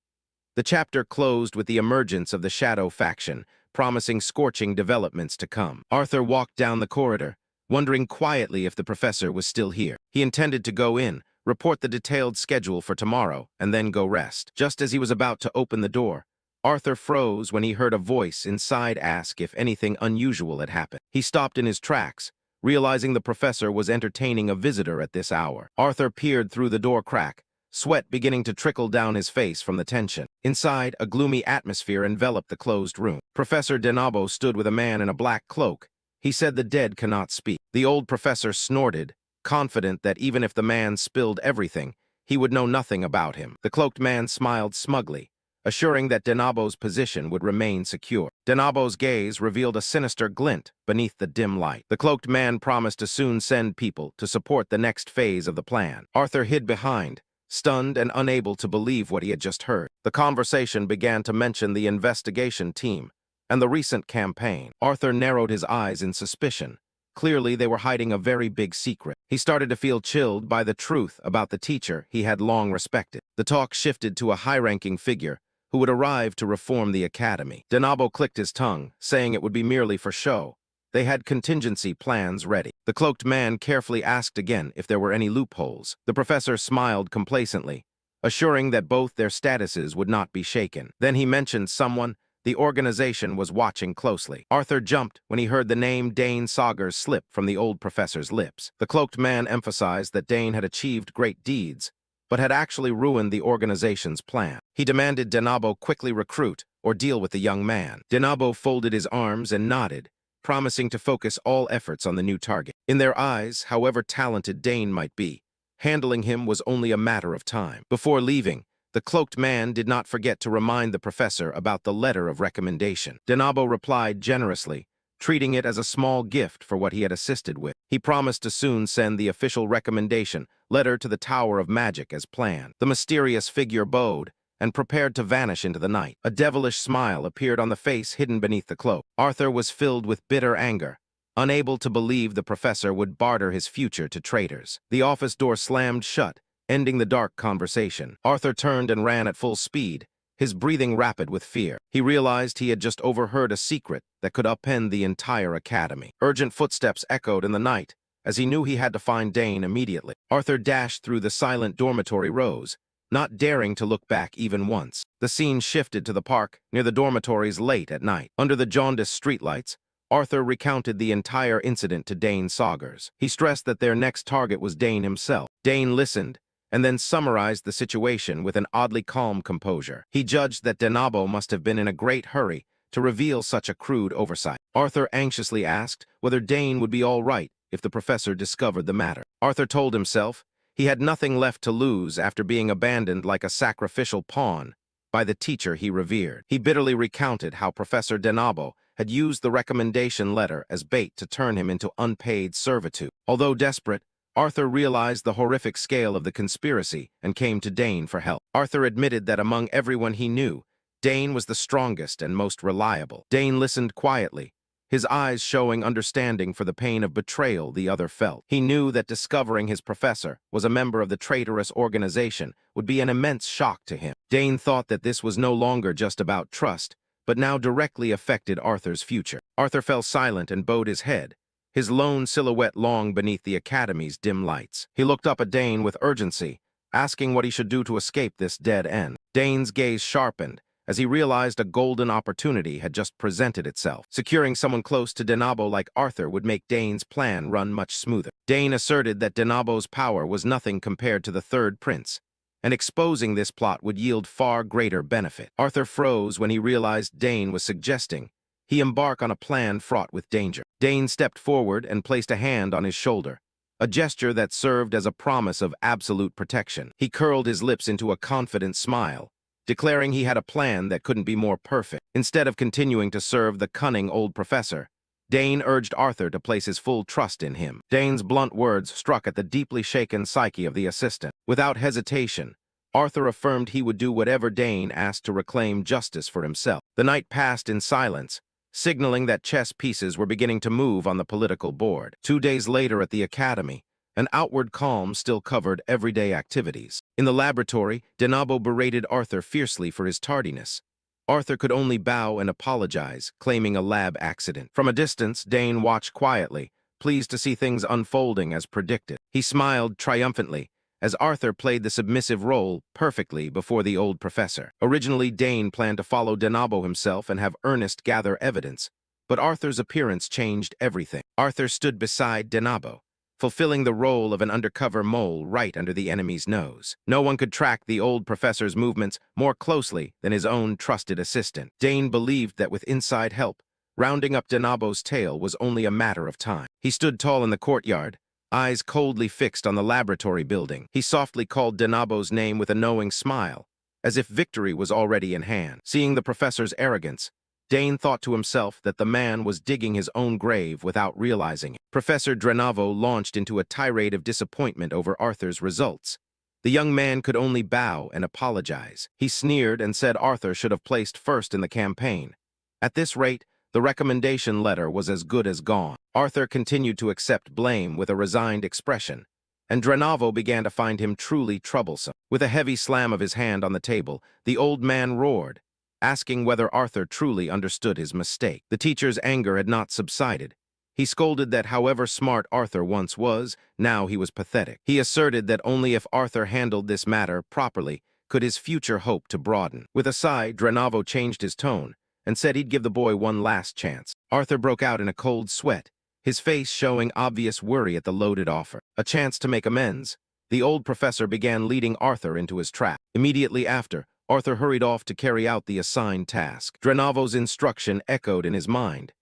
The chapter closed with the emergence of the Shadow faction, promising scorching developments to come. Arthur walked down the corridor, wondering quietly if the professor was still here. He intended to go in, report the detailed schedule for tomorrow, and then go rest. Just as he was about to open the door, Arthur froze when he heard a voice inside ask if anything unusual had happened. He stopped in his tracks, realizing the professor was entertaining a visitor at this hour. Arthur peered through the door crack, sweat beginning to trickle down his face from the tension. Inside, a gloomy atmosphere enveloped the closed room. Professor Denabo stood with a man in a black cloak. He said the dead cannot speak. The old professor snorted, confident that even if the man spilled everything, he would know nothing about him. The cloaked man smiled smugly, assuring that Denabo's position would remain secure. Denabo's gaze revealed a sinister glint beneath the dim light. The cloaked man promised to soon send people to support the next phase of the plan. Arthur hid behind, stunned and unable to believe what he had just heard. The conversation began to mention the investigation team and the recent campaign. Arthur narrowed his eyes in suspicion. Clearly, they were hiding a very big secret. He started to feel chilled by the truth about the teacher he had long respected. The talk shifted to a high-ranking figure who would arrive to reform the academy. Denabo clicked his tongue, saying it would be merely for show. They had contingency plans ready. The cloaked man carefully asked again if there were any loopholes. The professor smiled complacently, assuring that both their statuses would not be shaken. Then he mentioned someone the organization was watching closely. Arthur jumped when he heard the name Dane Saugers slip from the old professor's lips. The cloaked man emphasized that Dane had achieved great deeds, but had actually ruined the organization's plan. He demanded Denabo quickly recruit or deal with the young man. Denabo folded his arms and nodded, promising to focus all efforts on the new target. In their eyes, however talented Dane might be, handling him was only a matter of time. Before leaving, the cloaked man did not forget to remind the professor about the letter of recommendation. Denabo replied generously, treating it as a small gift for what he had assisted with. He promised to soon send the official recommendation letter to the Tower of Magic as planned. The mysterious figure bowed and prepared to vanish into the night. A devilish smile appeared on the face hidden beneath the cloak. Arthur was filled with bitter anger, unable to believe the professor would barter his future to traitors. The office door slammed shut, ending the dark conversation. Arthur turned and ran at full speed, his breathing rapid with fear. He realized he had just overheard a secret that could upend the entire academy. Urgent footsteps echoed in the night, as he knew he had to find Dane immediately. Arthur dashed through the silent dormitory rows, not daring to look back even once. The scene shifted to the park near the dormitories late at night. Under the jaundiced streetlights, Arthur recounted the entire incident to Dane Saugers. He stressed that their next target was Dane himself. Dane listened, and then summarized the situation with an oddly calm composure. He judged that Denabo must have been in a great hurry to reveal such a crude oversight. Arthur anxiously asked whether Dane would be all right if the professor discovered the matter. Arthur told himself he had nothing left to lose after being abandoned like a sacrificial pawn by the teacher he revered. He bitterly recounted how Professor Denabo had used the recommendation letter as bait to turn him into unpaid servitude. Although desperate, Arthur realized the horrific scale of the conspiracy and came to Dane for help. Arthur admitted that among everyone he knew, Dane was the strongest and most reliable. Dane listened quietly, his eyes showing understanding for the pain of betrayal the other felt. He knew that discovering his professor was a member of the traitorous organization would be an immense shock to him. Dane thought that this was no longer just about trust, but now directly affected Arthur's future. Arthur fell silent and bowed his head, his lone silhouette long beneath the academy's dim lights. He looked up at Dane with urgency, asking what he should do to escape this dead end. Dane's gaze sharpened as he realized a golden opportunity had just presented itself. Securing someone close to Denabo like Arthur would make Dane's plan run much smoother. Dane asserted that Denabo's power was nothing compared to the Third Prince, and exposing this plot would yield far greater benefit. Arthur froze when he realized Dane was suggesting he embark on a plan fraught with danger. Dane stepped forward and placed a hand on his shoulder, a gesture that served as a promise of absolute protection. He curled his lips into a confident smile, declaring he had a plan that couldn't be more perfect. Instead of continuing to serve the cunning old professor, Dane urged Arthur to place his full trust in him. Dane's blunt words struck at the deeply shaken psyche of the assistant. Without hesitation, Arthur affirmed he would do whatever Dane asked to reclaim justice for himself. The night passed in silence, signaling that chess pieces were beginning to move on the political board. 2 days later at the academy, an outward calm still covered everyday activities. In the laboratory, Denabo berated Arthur fiercely for his tardiness. Arthur could only bow and apologize, claiming a lab accident. From a distance, Dane watched quietly, pleased to see things unfolding as predicted. He smiled triumphantly as Arthur played the submissive role perfectly before the old professor. Originally, Dane planned to follow Denabo himself and have Ernest gather evidence, but Arthur's appearance changed everything. Arthur stood beside Denabo, fulfilling the role of an undercover mole right under the enemy's nose. No one could track the old professor's movements more closely than his own trusted assistant. Dane believed that with inside help, rounding up Denabo's tail was only a matter of time. He stood tall in the courtyard, eyes coldly fixed on the laboratory building. He softly called Denabo's name with a knowing smile, as if victory was already in hand. Seeing the professor's arrogance, Dane thought to himself that the man was digging his own grave without realizing it. Professor Drenavo launched into a tirade of disappointment over Arthur's results. The young man could only bow and apologize. He sneered and said Arthur should have placed first in the campaign. At this rate, the recommendation letter was as good as gone. Arthur continued to accept blame with a resigned expression, and Drenavo began to find him truly troublesome. With a heavy slam of his hand on the table, the old man roared, asking whether Arthur truly understood his mistake. The teacher's anger had not subsided. He scolded that however smart Arthur once was, now he was pathetic. He asserted that only if Arthur handled this matter properly could his future hope to broaden. With a sigh, Drenavo changed his tone and said he'd give the boy one last chance. Arthur broke out in a cold sweat, his face showing obvious worry at the loaded offer. A chance to make amends, the old professor began leading Arthur into his trap. Immediately after, Arthur hurried off to carry out the assigned task. Drenavo's instruction echoed in his mind.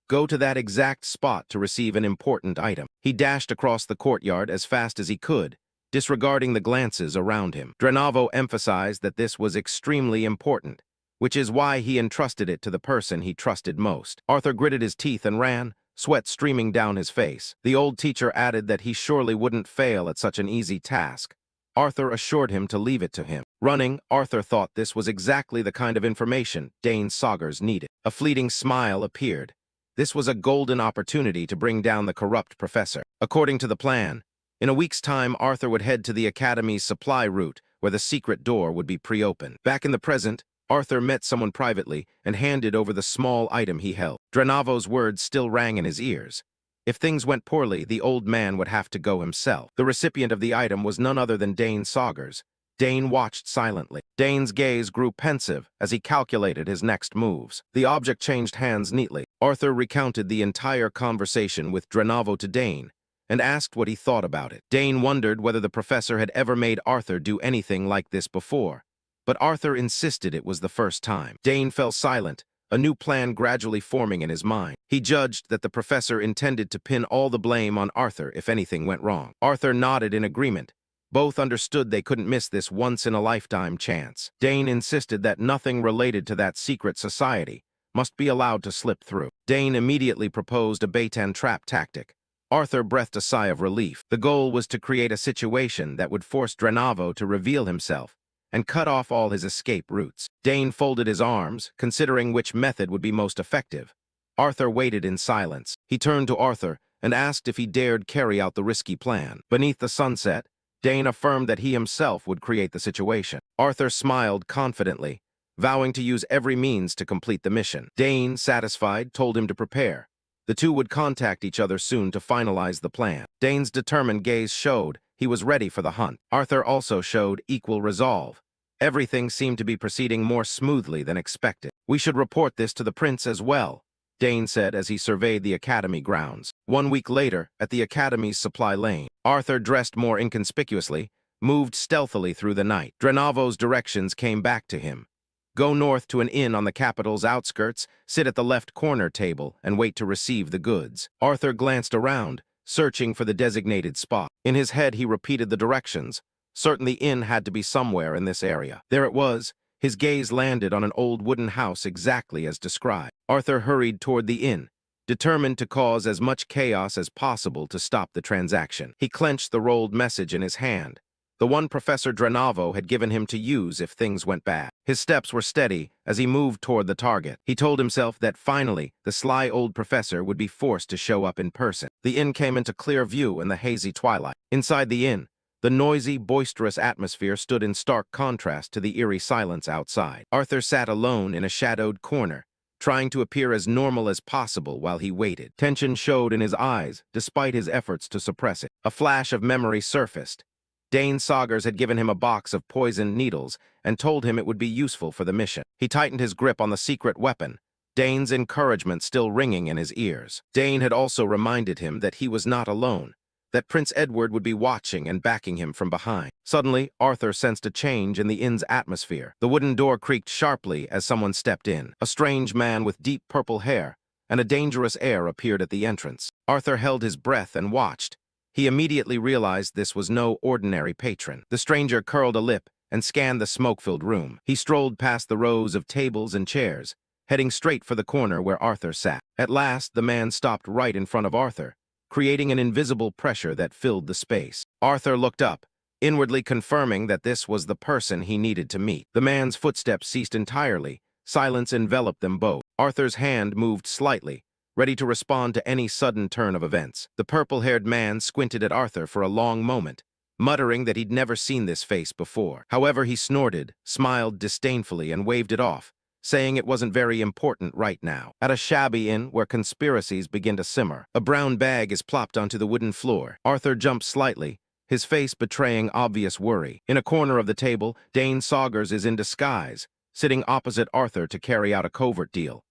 Go to that exact spot to receive an important item. He dashed across the courtyard as fast as he could, disregarding the glances around him. Drenavo emphasized that this was extremely important, which is why he entrusted it to the person he trusted most. Arthur gritted his teeth and ran, sweat streaming down his face. The old teacher added that he surely wouldn't fail at such an easy task. Arthur assured him to leave it to him. Running, Arthur thought this was exactly the kind of information Dane Saugers needed. A fleeting smile appeared. This was a golden opportunity to bring down the corrupt professor. According to the plan, in a week's time, Arthur would head to the Academy's supply route, where the secret door would be pre-opened. Back in the present, Arthur met someone privately and handed over the small item he held. Drenavo's words still rang in his ears. If things went poorly, the old man would have to go himself. The recipient of the item was none other than Dane Saugers. Dane watched silently. Dane's gaze grew pensive as he calculated his next moves. The object changed hands neatly. Arthur recounted the entire conversation with Drenavo to Dane and asked what he thought about it. Dane wondered whether the professor had ever made Arthur do anything like this before, but Arthur insisted it was the first time. Dane fell silent, a new plan gradually forming in his mind. He judged that the professor intended to pin all the blame on Arthur if anything went wrong. Arthur nodded in agreement. Both understood they couldn't miss this once-in-a-lifetime chance. Dane insisted that nothing related to that secret society must be allowed to slip through. Dane immediately proposed a bait-and-trap tactic. Arthur breathed a sigh of relief. The goal was to create a situation that would force Drenavo to reveal himself and cut off all his escape routes. Dane folded his arms, considering which method would be most effective. Arthur waited in silence. He turned to Arthur and asked if he dared carry out the risky plan. Beneath the sunset, Dane affirmed that he himself would create the situation. Arthur smiled confidently, vowing to use every means to complete the mission. Dane, satisfied, told him to prepare. The two would contact each other soon to finalize the plan. Dane's determined gaze showed he was ready for the hunt. Arthur also showed equal resolve. Everything seemed to be proceeding more smoothly than expected. We should report this to the prince as well, Dane said as he surveyed the academy grounds. 1 week later, at the academy's supply lane, Arthur, dressed more inconspicuously, moved stealthily through the night. Drenavo's directions came back to him. Go north to an inn on the capital's outskirts, sit at the left corner table, and wait to receive the goods. Arthur glanced around, searching for the designated spot. In his head, he repeated the directions, certain the inn had to be somewhere in this area. There it was. His gaze landed on an old wooden house exactly as described. Arthur hurried toward the inn, determined to cause as much chaos as possible to stop the transaction. He clenched the rolled message in his hand, the one Professor Drenavo had given him to use if things went bad. His steps were steady as he moved toward the target. He told himself that finally the sly old professor would be forced to show up in person. The inn came into clear view in the hazy twilight. Inside the inn, the noisy, boisterous atmosphere stood in stark contrast to the eerie silence outside. Arthur sat alone in a shadowed corner, trying to appear as normal as possible while he waited. Tension showed in his eyes, despite his efforts to suppress it. A flash of memory surfaced. Dane Saugers had given him a box of poisoned needles and told him it would be useful for the mission. He tightened his grip on the secret weapon, Dane's encouragement still ringing in his ears. Dane had also reminded him that he was not alone, that Prince Edward would be watching and backing him from behind. Suddenly, Arthur sensed a change in the inn's atmosphere. The wooden door creaked sharply as someone stepped in. A strange man with deep purple hair and a dangerous air appeared at the entrance. Arthur held his breath and watched. He immediately realized this was no ordinary patron. The stranger curled a lip and scanned the smoke-filled room. He strolled past the rows of tables and chairs, heading straight for the corner where Arthur sat. At last, the man stopped right in front of Arthur, creating an invisible pressure that filled the space. Arthur looked up, inwardly confirming that this was the person he needed to meet. The man's footsteps ceased entirely. Silence enveloped them both. Arthur's hand moved slightly, ready to respond to any sudden turn of events. The purple-haired man squinted at Arthur for a long moment, muttering that he'd never seen this face before. However, he snorted, smiled disdainfully, and waved it off, saying it wasn't very important right now. At a shabby inn where conspiracies begin to simmer, a brown bag is plopped onto the wooden floor. Arthur jumps slightly, his face betraying obvious worry. In a corner of the table, Dane Saugers is in disguise, sitting opposite Arthur to carry out a covert deal.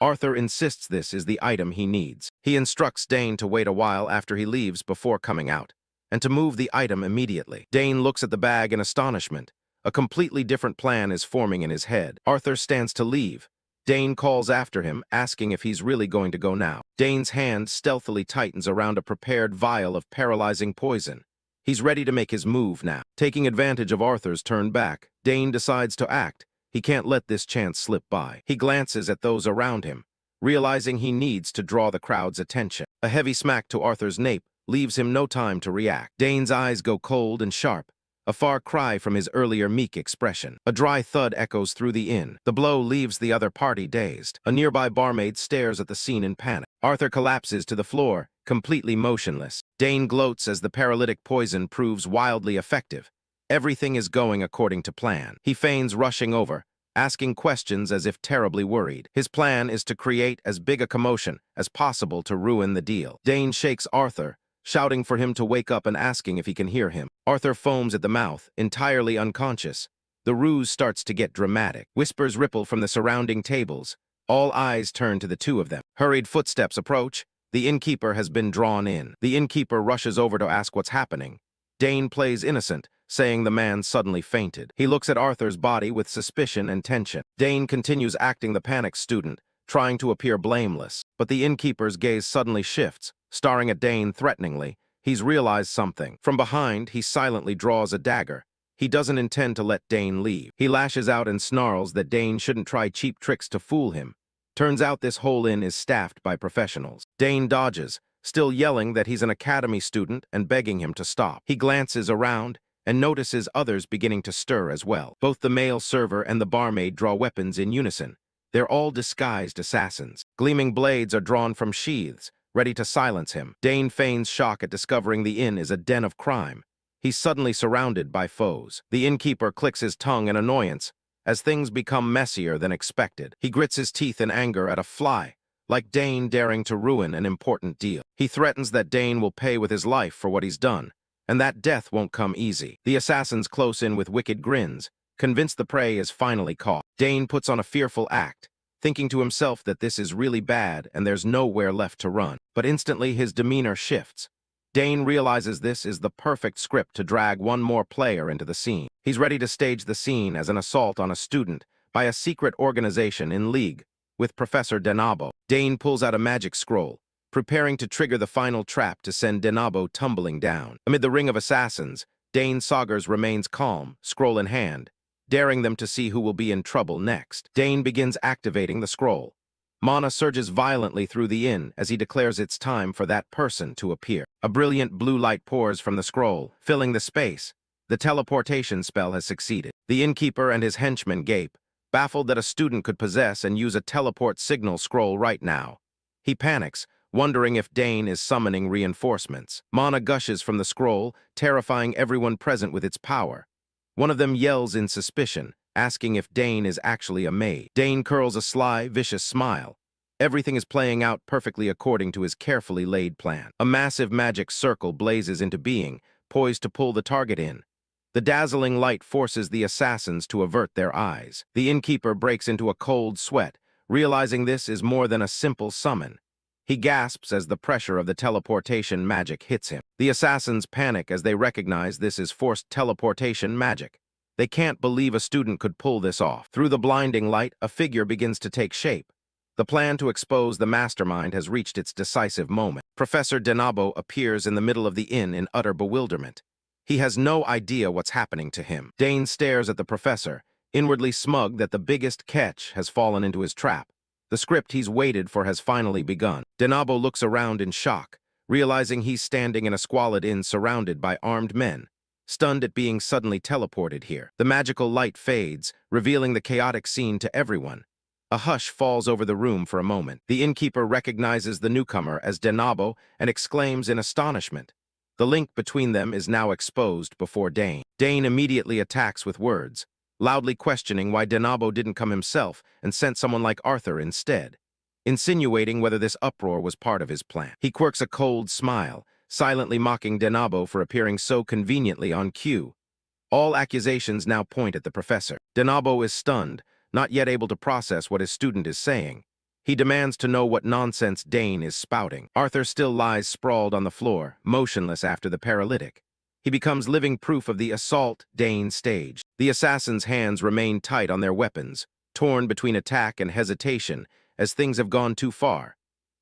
Arthur insists this is the item he needs. He instructs Dane to wait a while after he leaves before coming out, and to move the item immediately. Dane looks at the bag in astonishment. A completely different plan is forming in his head. Arthur stands to leave. Dane calls after him, asking if he's really going to go now. Dane's hand stealthily tightens around a prepared vial of paralyzing poison. He's ready to make his move now. Taking advantage of Arthur's turn back, Dane decides to act. He can't let this chance slip by. He glances at those around him, realizing he needs to draw the crowd's attention. A heavy smack to Arthur's nape leaves him no time to react. Dane's eyes go cold and sharp, a far cry from his earlier meek expression. A dry thud echoes through the inn. The blow leaves the other party dazed. A nearby barmaid stares at the scene in panic. Arthur collapses to the floor, completely motionless. Dane gloats as the paralytic poison proves wildly effective. Everything is going according to plan. He feigns rushing over, asking questions as if terribly worried. His plan is to create as big a commotion as possible to ruin the deal. Dane shakes Arthur, shouting for him to wake up and asking if he can hear him. Arthur foams at the mouth, entirely unconscious. The ruse starts to get dramatic. Whispers ripple from the surrounding tables. All eyes turn to the two of them. Hurried footsteps approach. The innkeeper has been drawn in. The innkeeper rushes over to ask what's happening. Dane plays innocent, saying the man suddenly fainted. He looks at Arthur's body with suspicion and tension. Dane continues acting the panicked student, trying to appear blameless. But the innkeeper's gaze suddenly shifts, staring at Dane threateningly. He's realized something. From behind, he silently draws a dagger. He doesn't intend to let Dane leave. He lashes out and snarls that Dane shouldn't try cheap tricks to fool him. Turns out this whole inn is staffed by professionals. Dane dodges, still yelling that he's an academy student and begging him to stop. He glances around and notices others beginning to stir as well. Both the male server and the barmaid draw weapons in unison. They're all disguised assassins. Gleaming blades are drawn from sheaths, ready to silence him. Dane feigns shock at discovering the inn is a den of crime. He's suddenly surrounded by foes. The innkeeper clicks his tongue in annoyance as things become messier than expected. He grits his teeth in anger at a fly, like Dane daring to ruin an important deal. He threatens that Dane will pay with his life for what he's done, and that death won't come easy. The assassins close in with wicked grins, convinced the prey is finally caught. Dane puts on a fearful act, thinking to himself that this is really bad and there's nowhere left to run. But instantly his demeanor shifts. Dane realizes this is the perfect script to drag one more player into the scene. He's ready to stage the scene as an assault on a student by a secret organization in league with Professor Denabo. Dane pulls out a magic scroll, preparing to trigger the final trap to send Denabo tumbling down. Amid the ring of assassins, Dane Saugers remains calm, scroll in hand, daring them to see who will be in trouble next. Dane begins activating the scroll. Mana surges violently through the inn as he declares it's time for that person to appear. A brilliant blue light pours from the scroll, filling the space. The teleportation spell has succeeded. The innkeeper and his henchmen gape, baffled that a student could possess and use a teleport signal scroll right now. He panics, wondering if Dane is summoning reinforcements. Mana gushes from the scroll, terrifying everyone present with its power. One of them yells in suspicion, asking if Dane is actually a maid. Dane curls a sly, vicious smile. Everything is playing out perfectly according to his carefully laid plan. A massive magic circle blazes into being, poised to pull the target in. The dazzling light forces the assassins to avert their eyes. The innkeeper breaks into a cold sweat, realizing this is more than a simple summon. He gasps as the pressure of the teleportation magic hits him. The assassins panic as they recognize this is forced teleportation magic. They can't believe a student could pull this off. Through the blinding light, a figure begins to take shape. The plan to expose the mastermind has reached its decisive moment. Professor Denabo appears in the middle of the inn in utter bewilderment. He has no idea what's happening to him. Dane stares at the professor, inwardly smug that the biggest catch has fallen into his trap. The script he's waited for has finally begun. Denabo looks around in shock, realizing he's standing in a squalid inn surrounded by armed men, stunned at being suddenly teleported here. The magical light fades, revealing the chaotic scene to everyone. A hush falls over the room for a moment. The innkeeper recognizes the newcomer as Denabo and exclaims in astonishment. The link between them is now exposed before Dane. Dane immediately attacks with words, loudly questioning why Denabo didn't come himself and sent someone like Arthur instead, insinuating whether this uproar was part of his plan. He quirks a cold smile, silently mocking Denabo for appearing so conveniently on cue. All accusations now point at the professor. Denabo is stunned, not yet able to process what his student is saying. He demands to know what nonsense Dane is spouting. Arthur still lies sprawled on the floor, motionless after the paralytic. He becomes living proof of the assault Dane staged. The assassins' hands remain tight on their weapons, torn between attack and hesitation, as things have gone too far.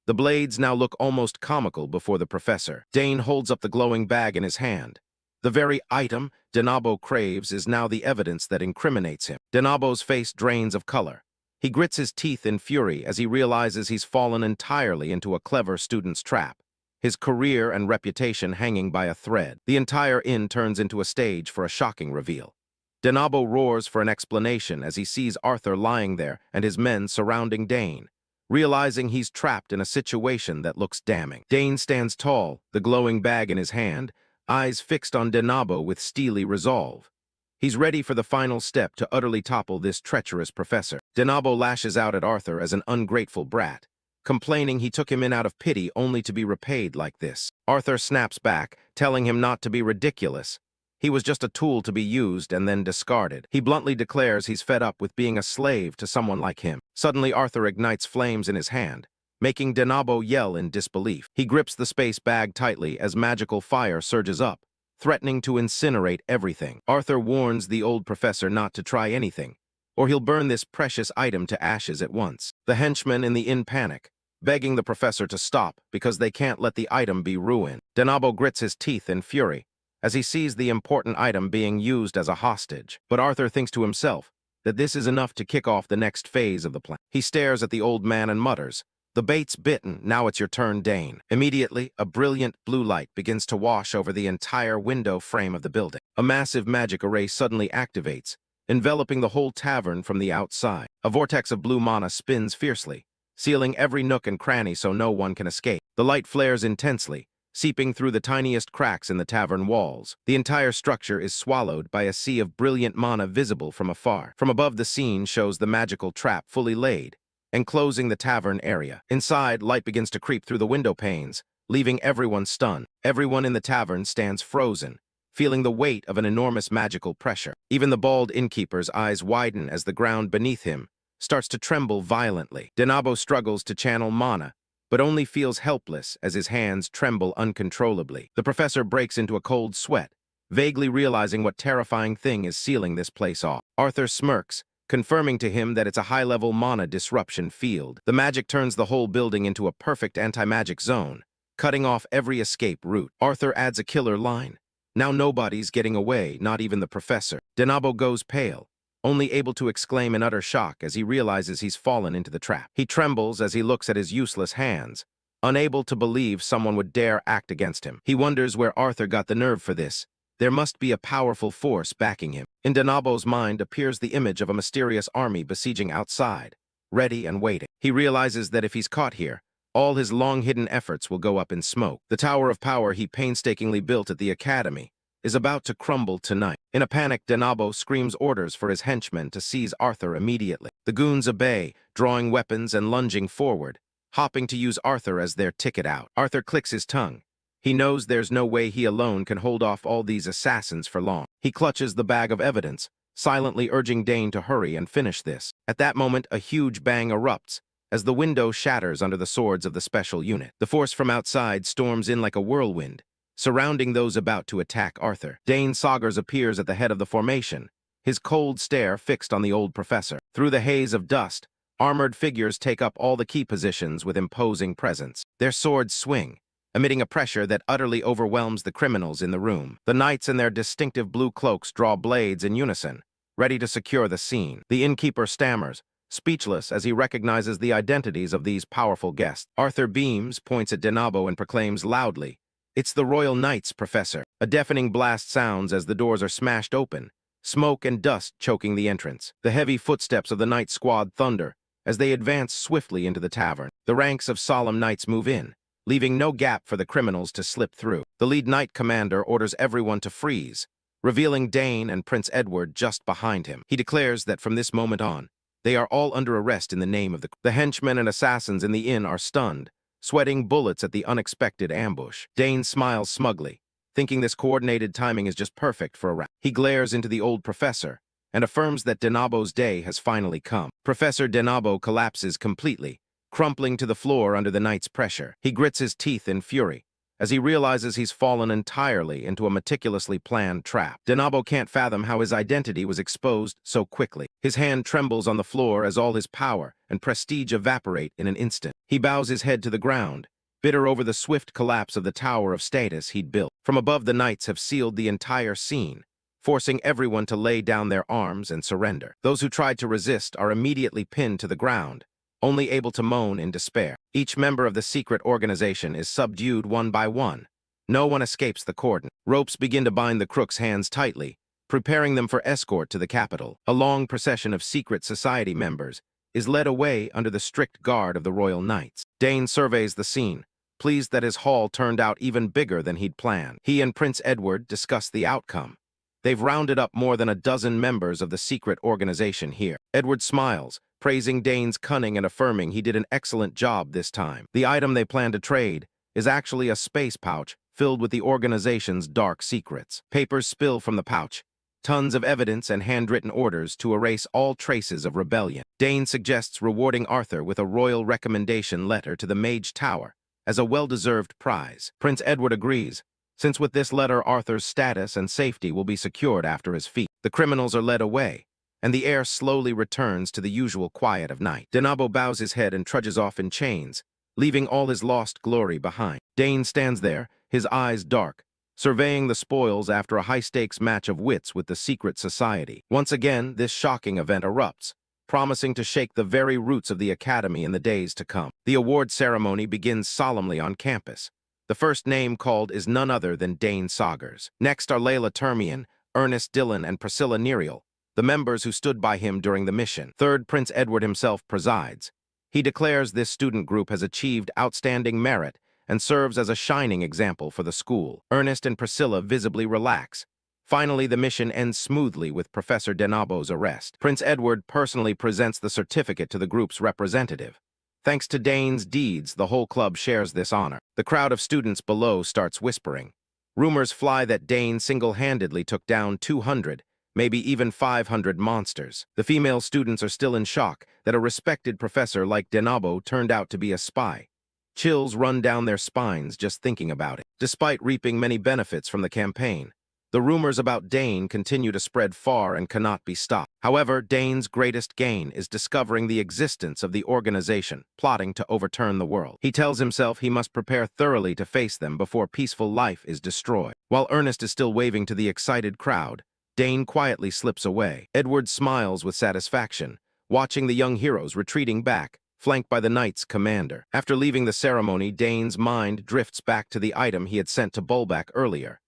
The blades now look almost comical before the professor. Dane holds up the glowing bag in his hand. The very item Denabo craves is now the evidence that incriminates him. Denabo's face drains of color. He grits his teeth in fury as he realizes he's fallen entirely into a clever student's trap, his career and reputation hanging by a thread. The entire inn turns into a stage for a shocking reveal. Denabo roars for an explanation as he sees Arthur lying there and his men surrounding Dane, realizing he's trapped in a situation that looks damning. Dane stands tall, the glowing bag in his hand, eyes fixed on Denabo with steely resolve. He's ready for the final step to utterly topple this treacherous professor. Denabo lashes out at Arthur as an ungrateful brat, complaining he took him in out of pity only to be repaid like this. Arthur snaps back, telling him not to be ridiculous. He was just a tool to be used and then discarded. He bluntly declares he's fed up with being a slave to someone like him. Suddenly, Arthur ignites flames in his hand, making Denabo yell in disbelief. He grips the space bag tightly as magical fire surges up, threatening to incinerate everything. Arthur warns the old professor not to try anything, or he'll burn this precious item to ashes at once. The henchmen in the inn panic, begging the professor to stop because they can't let the item be ruined. Denabo grits his teeth in fury as he sees the important item being used as a hostage. But Arthur thinks to himself that this is enough to kick off the next phase of the plan. He stares at the old man and mutters, "The bait's bitten, now it's your turn, Dane." Immediately, a brilliant blue light begins to wash over the entire window frame of the building. A massive magic array suddenly activates, enveloping the whole tavern from the outside. A vortex of blue mana spins fiercely, sealing every nook and cranny so no one can escape. The light flares intensely, seeping through the tiniest cracks in the tavern walls. The entire structure is swallowed by a sea of brilliant mana visible from afar. From above, the scene shows the magical trap fully laid, enclosing the tavern area. Inside, light begins to creep through the window panes, leaving everyone stunned. Everyone in the tavern stands frozen, feeling the weight of an enormous magical pressure. Even the bald innkeeper's eyes widen as the ground beneath him starts to tremble violently. Denabo struggles to channel mana, but only feels helpless as his hands tremble uncontrollably. The professor breaks into a cold sweat, vaguely realizing what terrifying thing is sealing this place off. Arthur smirks, confirming to him that it's a high-level mana disruption field. The magic turns the whole building into a perfect anti-magic zone, cutting off every escape route. Arthur adds a killer line. Now nobody's getting away, not even the professor. Denabo goes pale, only able to exclaim in utter shock as he realizes he's fallen into the trap. He trembles as he looks at his useless hands, unable to believe someone would dare act against him. He wonders where Arthur got the nerve for this. There must be a powerful force backing him. In Denabo's mind appears the image of a mysterious army besieging outside, ready and waiting. He realizes that if he's caught here, all his long-hidden efforts will go up in smoke. The tower of power he painstakingly built at the academy is about to crumble tonight. In a panic, Denabo screams orders for his henchmen to seize Arthur immediately. The goons obey, drawing weapons and lunging forward, hoping to use Arthur as their ticket out. Arthur clicks his tongue. He knows there's no way he alone can hold off all these assassins for long. He clutches the bag of evidence, silently urging Dane to hurry and finish this. At that moment, a huge bang erupts, as the window shatters under the swords of the special unit. The force from outside storms in like a whirlwind, surrounding those about to attack Arthur. Dane Saugers appears at the head of the formation, his cold stare fixed on the old professor. Through the haze of dust, armored figures take up all the key positions with imposing presence. Their swords swing, emitting a pressure that utterly overwhelms the criminals in the room. The knights in their distinctive blue cloaks draw blades in unison, ready to secure the scene. The innkeeper stammers, speechless as he recognizes the identities of these powerful guests. Arthur beams, points at Denabo, and proclaims loudly, "It's the Royal Knights, Professor." A deafening blast sounds as the doors are smashed open, smoke and dust choking the entrance. The heavy footsteps of the knight squad thunder as they advance swiftly into the tavern. The ranks of solemn knights move in, leaving no gap for the criminals to slip through. The lead knight commander orders everyone to freeze, revealing Dane and Prince Edward just behind him. He declares that from this moment on, they are all under arrest in the name of the henchmen and assassins in the inn are stunned, sweating bullets at the unexpected ambush. Dane smiles smugly, thinking this coordinated timing is just perfect for a round. He glares into the old professor and affirms that Denabo's day has finally come. Professor Denabo collapses completely, crumpling to the floor under the knight's pressure. He grits his teeth in fury as he realizes he's fallen entirely into a meticulously planned trap. Denabo can't fathom how his identity was exposed so quickly. His hand trembles on the floor as all his power and prestige evaporate in an instant. He bows his head to the ground, bitter over the swift collapse of the tower of status he'd built. From above, the knights have sealed the entire scene, forcing everyone to lay down their arms and surrender. Those who tried to resist are immediately pinned to the ground, only able to moan in despair. Each member of the secret organization is subdued one by one. No one escapes the cordon. Ropes begin to bind the crooks' hands tightly, preparing them for escort to the capital. A long procession of secret society members is led away under the strict guard of the Royal Knights. Dane surveys the scene, pleased that his haul turned out even bigger than he'd planned. He and Prince Edward discuss the outcome. They've rounded up more than a dozen members of the secret organization here. Edward smiles, praising Dane's cunning and affirming he did an excellent job this time. The item they plan to trade is actually a space pouch filled with the organization's dark secrets. Papers spill from the pouch, tons of evidence and handwritten orders to erase all traces of rebellion. Dane suggests rewarding Arthur with a royal recommendation letter to the Mage Tower as a well-deserved prize. Prince Edward agrees, since with this letter Arthur's status and safety will be secured after his feat. The criminals are led away, and the air slowly returns to the usual quiet of night. Denabo bows his head and trudges off in chains, leaving all his lost glory behind. Dane stands there, his eyes dark, surveying the spoils after a high-stakes match of wits with the secret society. Once again, this shocking event erupts, promising to shake the very roots of the academy in the days to come. The award ceremony begins solemnly on campus. The first name called is none other than Dane Saugers. Next are Layla Termian, Ernest Dillon, and Priscilla Nerial, the members who stood by him during the mission. Third, Prince Edward himself presides. He declares this student group has achieved outstanding merit and serves as a shining example for the school. Ernest and Priscilla visibly relax. Finally, the mission ends smoothly with Professor Denabo's arrest. Prince Edward personally presents the certificate to the group's representative. Thanks to Dane's deeds, the whole club shares this honor. The crowd of students below starts whispering. Rumors fly that Dane single-handedly took down 200, maybe even 500 monsters. The female students are still in shock that a respected professor like Denabo turned out to be a spy. Chills run down their spines just thinking about it. Despite reaping many benefits from the campaign, The rumors about Dane continue to spread far and cannot be stopped. However, Dane's greatest gain is discovering the existence of the organization, plotting to overturn the world. He tells himself he must prepare thoroughly to face them before peaceful life is destroyed. While Ernest is still waving to the excited crowd, Dane quietly slips away. Edward smiles with satisfaction, watching the young heroes retreating back, flanked by the knight's commander. After leaving the ceremony, Dane's mind drifts back to the item he had sent to Bulbak earlier.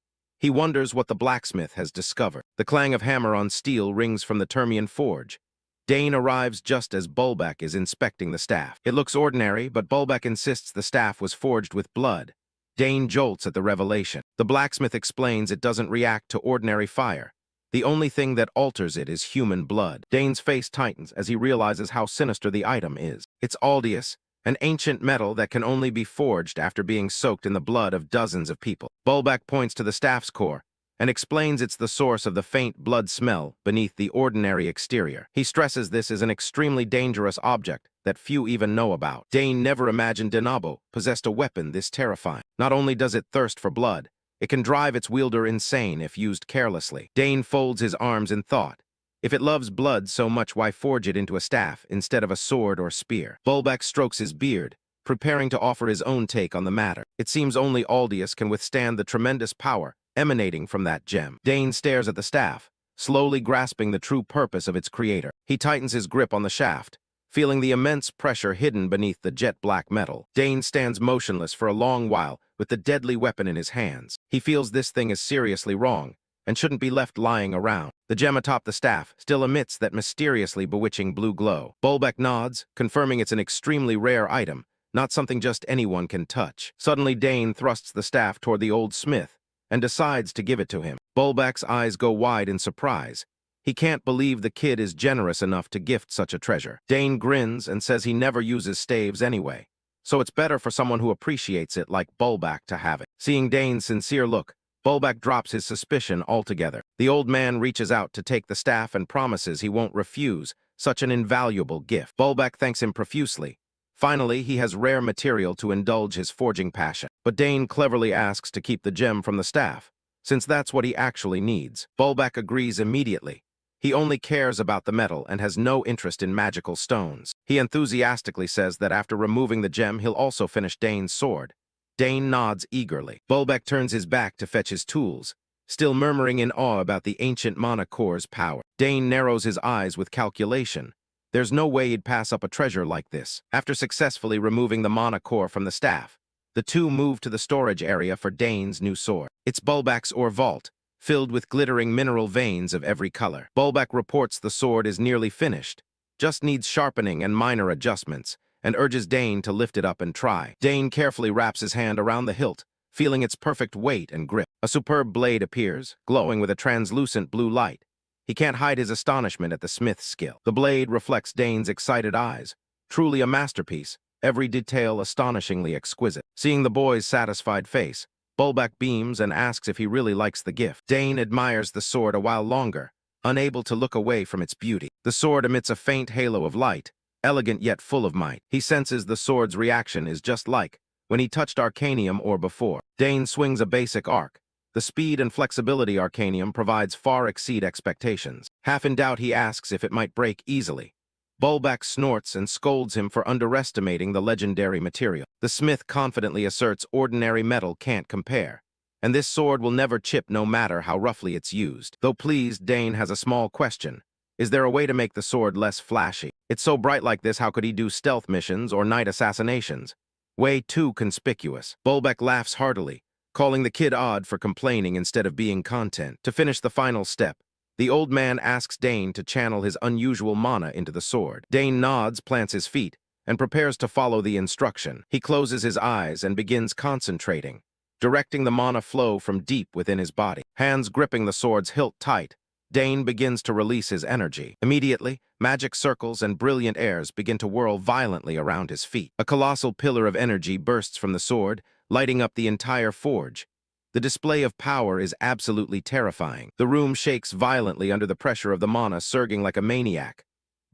He wonders what the blacksmith has discovered. The clang of hammer on steel rings from the Termian forge. Dane arrives just as Bulbak is inspecting the staff. It looks ordinary, but Bulbak insists the staff was forged with blood. Dane jolts at the revelation. The blacksmith explains it doesn't react to ordinary fire. The only thing that alters it is human blood. Dane's face tightens as he realizes how sinister the item is. It's aldius, an ancient metal that can only be forged after being soaked in the blood of dozens of people. Bulbak points to the staff's core and explains it's the source of the faint blood smell beneath the ordinary exterior. He stresses this is an extremely dangerous object that few even know about. Dane never imagined Denabo possessed a weapon this terrifying. Not only does it thirst for blood, it can drive its wielder insane if used carelessly. Dane folds his arms in thought. If it loves blood so much, why forge it into a staff instead of a sword or spear? Bulbak strokes his beard, preparing to offer his own take on the matter. It seems only Aldius can withstand the tremendous power emanating from that gem. Dane stares at the staff, slowly grasping the true purpose of its creator. He tightens his grip on the shaft, feeling the immense pressure hidden beneath the jet-black metal. Dane stands motionless for a long while with the deadly weapon in his hands. He feels this thing is seriously wrong and shouldn't be left lying around. The gem atop the staff still emits that mysteriously bewitching blue glow. Bulbak nods, confirming it's an extremely rare item, not something just anyone can touch. Suddenly, Dane thrusts the staff toward the old smith and decides to give it to him. Bulbak's eyes go wide in surprise. He can't believe the kid is generous enough to gift such a treasure. Dane grins and says he never uses staves anyway, so it's better for someone who appreciates it like Bulbak to have it. Seeing Dane's sincere look, Bulbak drops his suspicion altogether. The old man reaches out to take the staff and promises he won't refuse such an invaluable gift. Bulbak thanks him profusely. Finally, he has rare material to indulge his forging passion. But Dane cleverly asks to keep the gem from the staff, since that's what he actually needs. Bulbak agrees immediately. He only cares about the metal and has no interest in magical stones. He enthusiastically says that after removing the gem, he'll also finish Dane's sword. Dane nods eagerly. Bulbak turns his back to fetch his tools, still murmuring in awe about the ancient mana core's power. Dane narrows his eyes with calculation. There's no way he'd pass up a treasure like this. After successfully removing the mana core from the staff, the two move to the storage area for Dane's new sword. It's Bulbak's ore vault, filled with glittering mineral veins of every color. Bulbak reports the sword is nearly finished, just needs sharpening and minor adjustments, and urges Dane to lift it up and try. Dane carefully wraps his hand around the hilt, feeling its perfect weight and grip. A superb blade appears, glowing with a translucent blue light. He can't hide his astonishment at the smith's skill. The blade reflects Dane's excited eyes. Truly a masterpiece, every detail astonishingly exquisite. Seeing the boy's satisfied face, Bulbak beams and asks if he really likes the gift. Dane admires the sword a while longer, unable to look away from its beauty. The sword emits a faint halo of light, elegant yet full of might. He senses the sword's reaction is just like when he touched Arcanium or before. Dane swings a basic arc. The speed and flexibility Arcanium provides far exceed expectations. Half in doubt, he asks if it might break easily. Bulbak snorts and scolds him for underestimating the legendary material. The smith confidently asserts ordinary metal can't compare, and this sword will never chip no matter how roughly it's used. Though pleased, Dane has a small question. Is there a way to make the sword less flashy? It's so bright like this, how could he do stealth missions or night assassinations? Way too conspicuous. Bulbak laughs heartily, calling the kid odd for complaining instead of being content. To finish the final step, the old man asks Dane to channel his unusual mana into the sword. Dane nods, plants his feet, and prepares to follow the instruction. He closes his eyes and begins concentrating, directing the mana flow from deep within his body. Hands gripping the sword's hilt tight, Dane begins to release his energy. Immediately, magic circles and brilliant airs begin to whirl violently around his feet. A colossal pillar of energy bursts from the sword, lighting up the entire forge. The display of power is absolutely terrifying. The room shakes violently under the pressure of the mana surging like a maniac.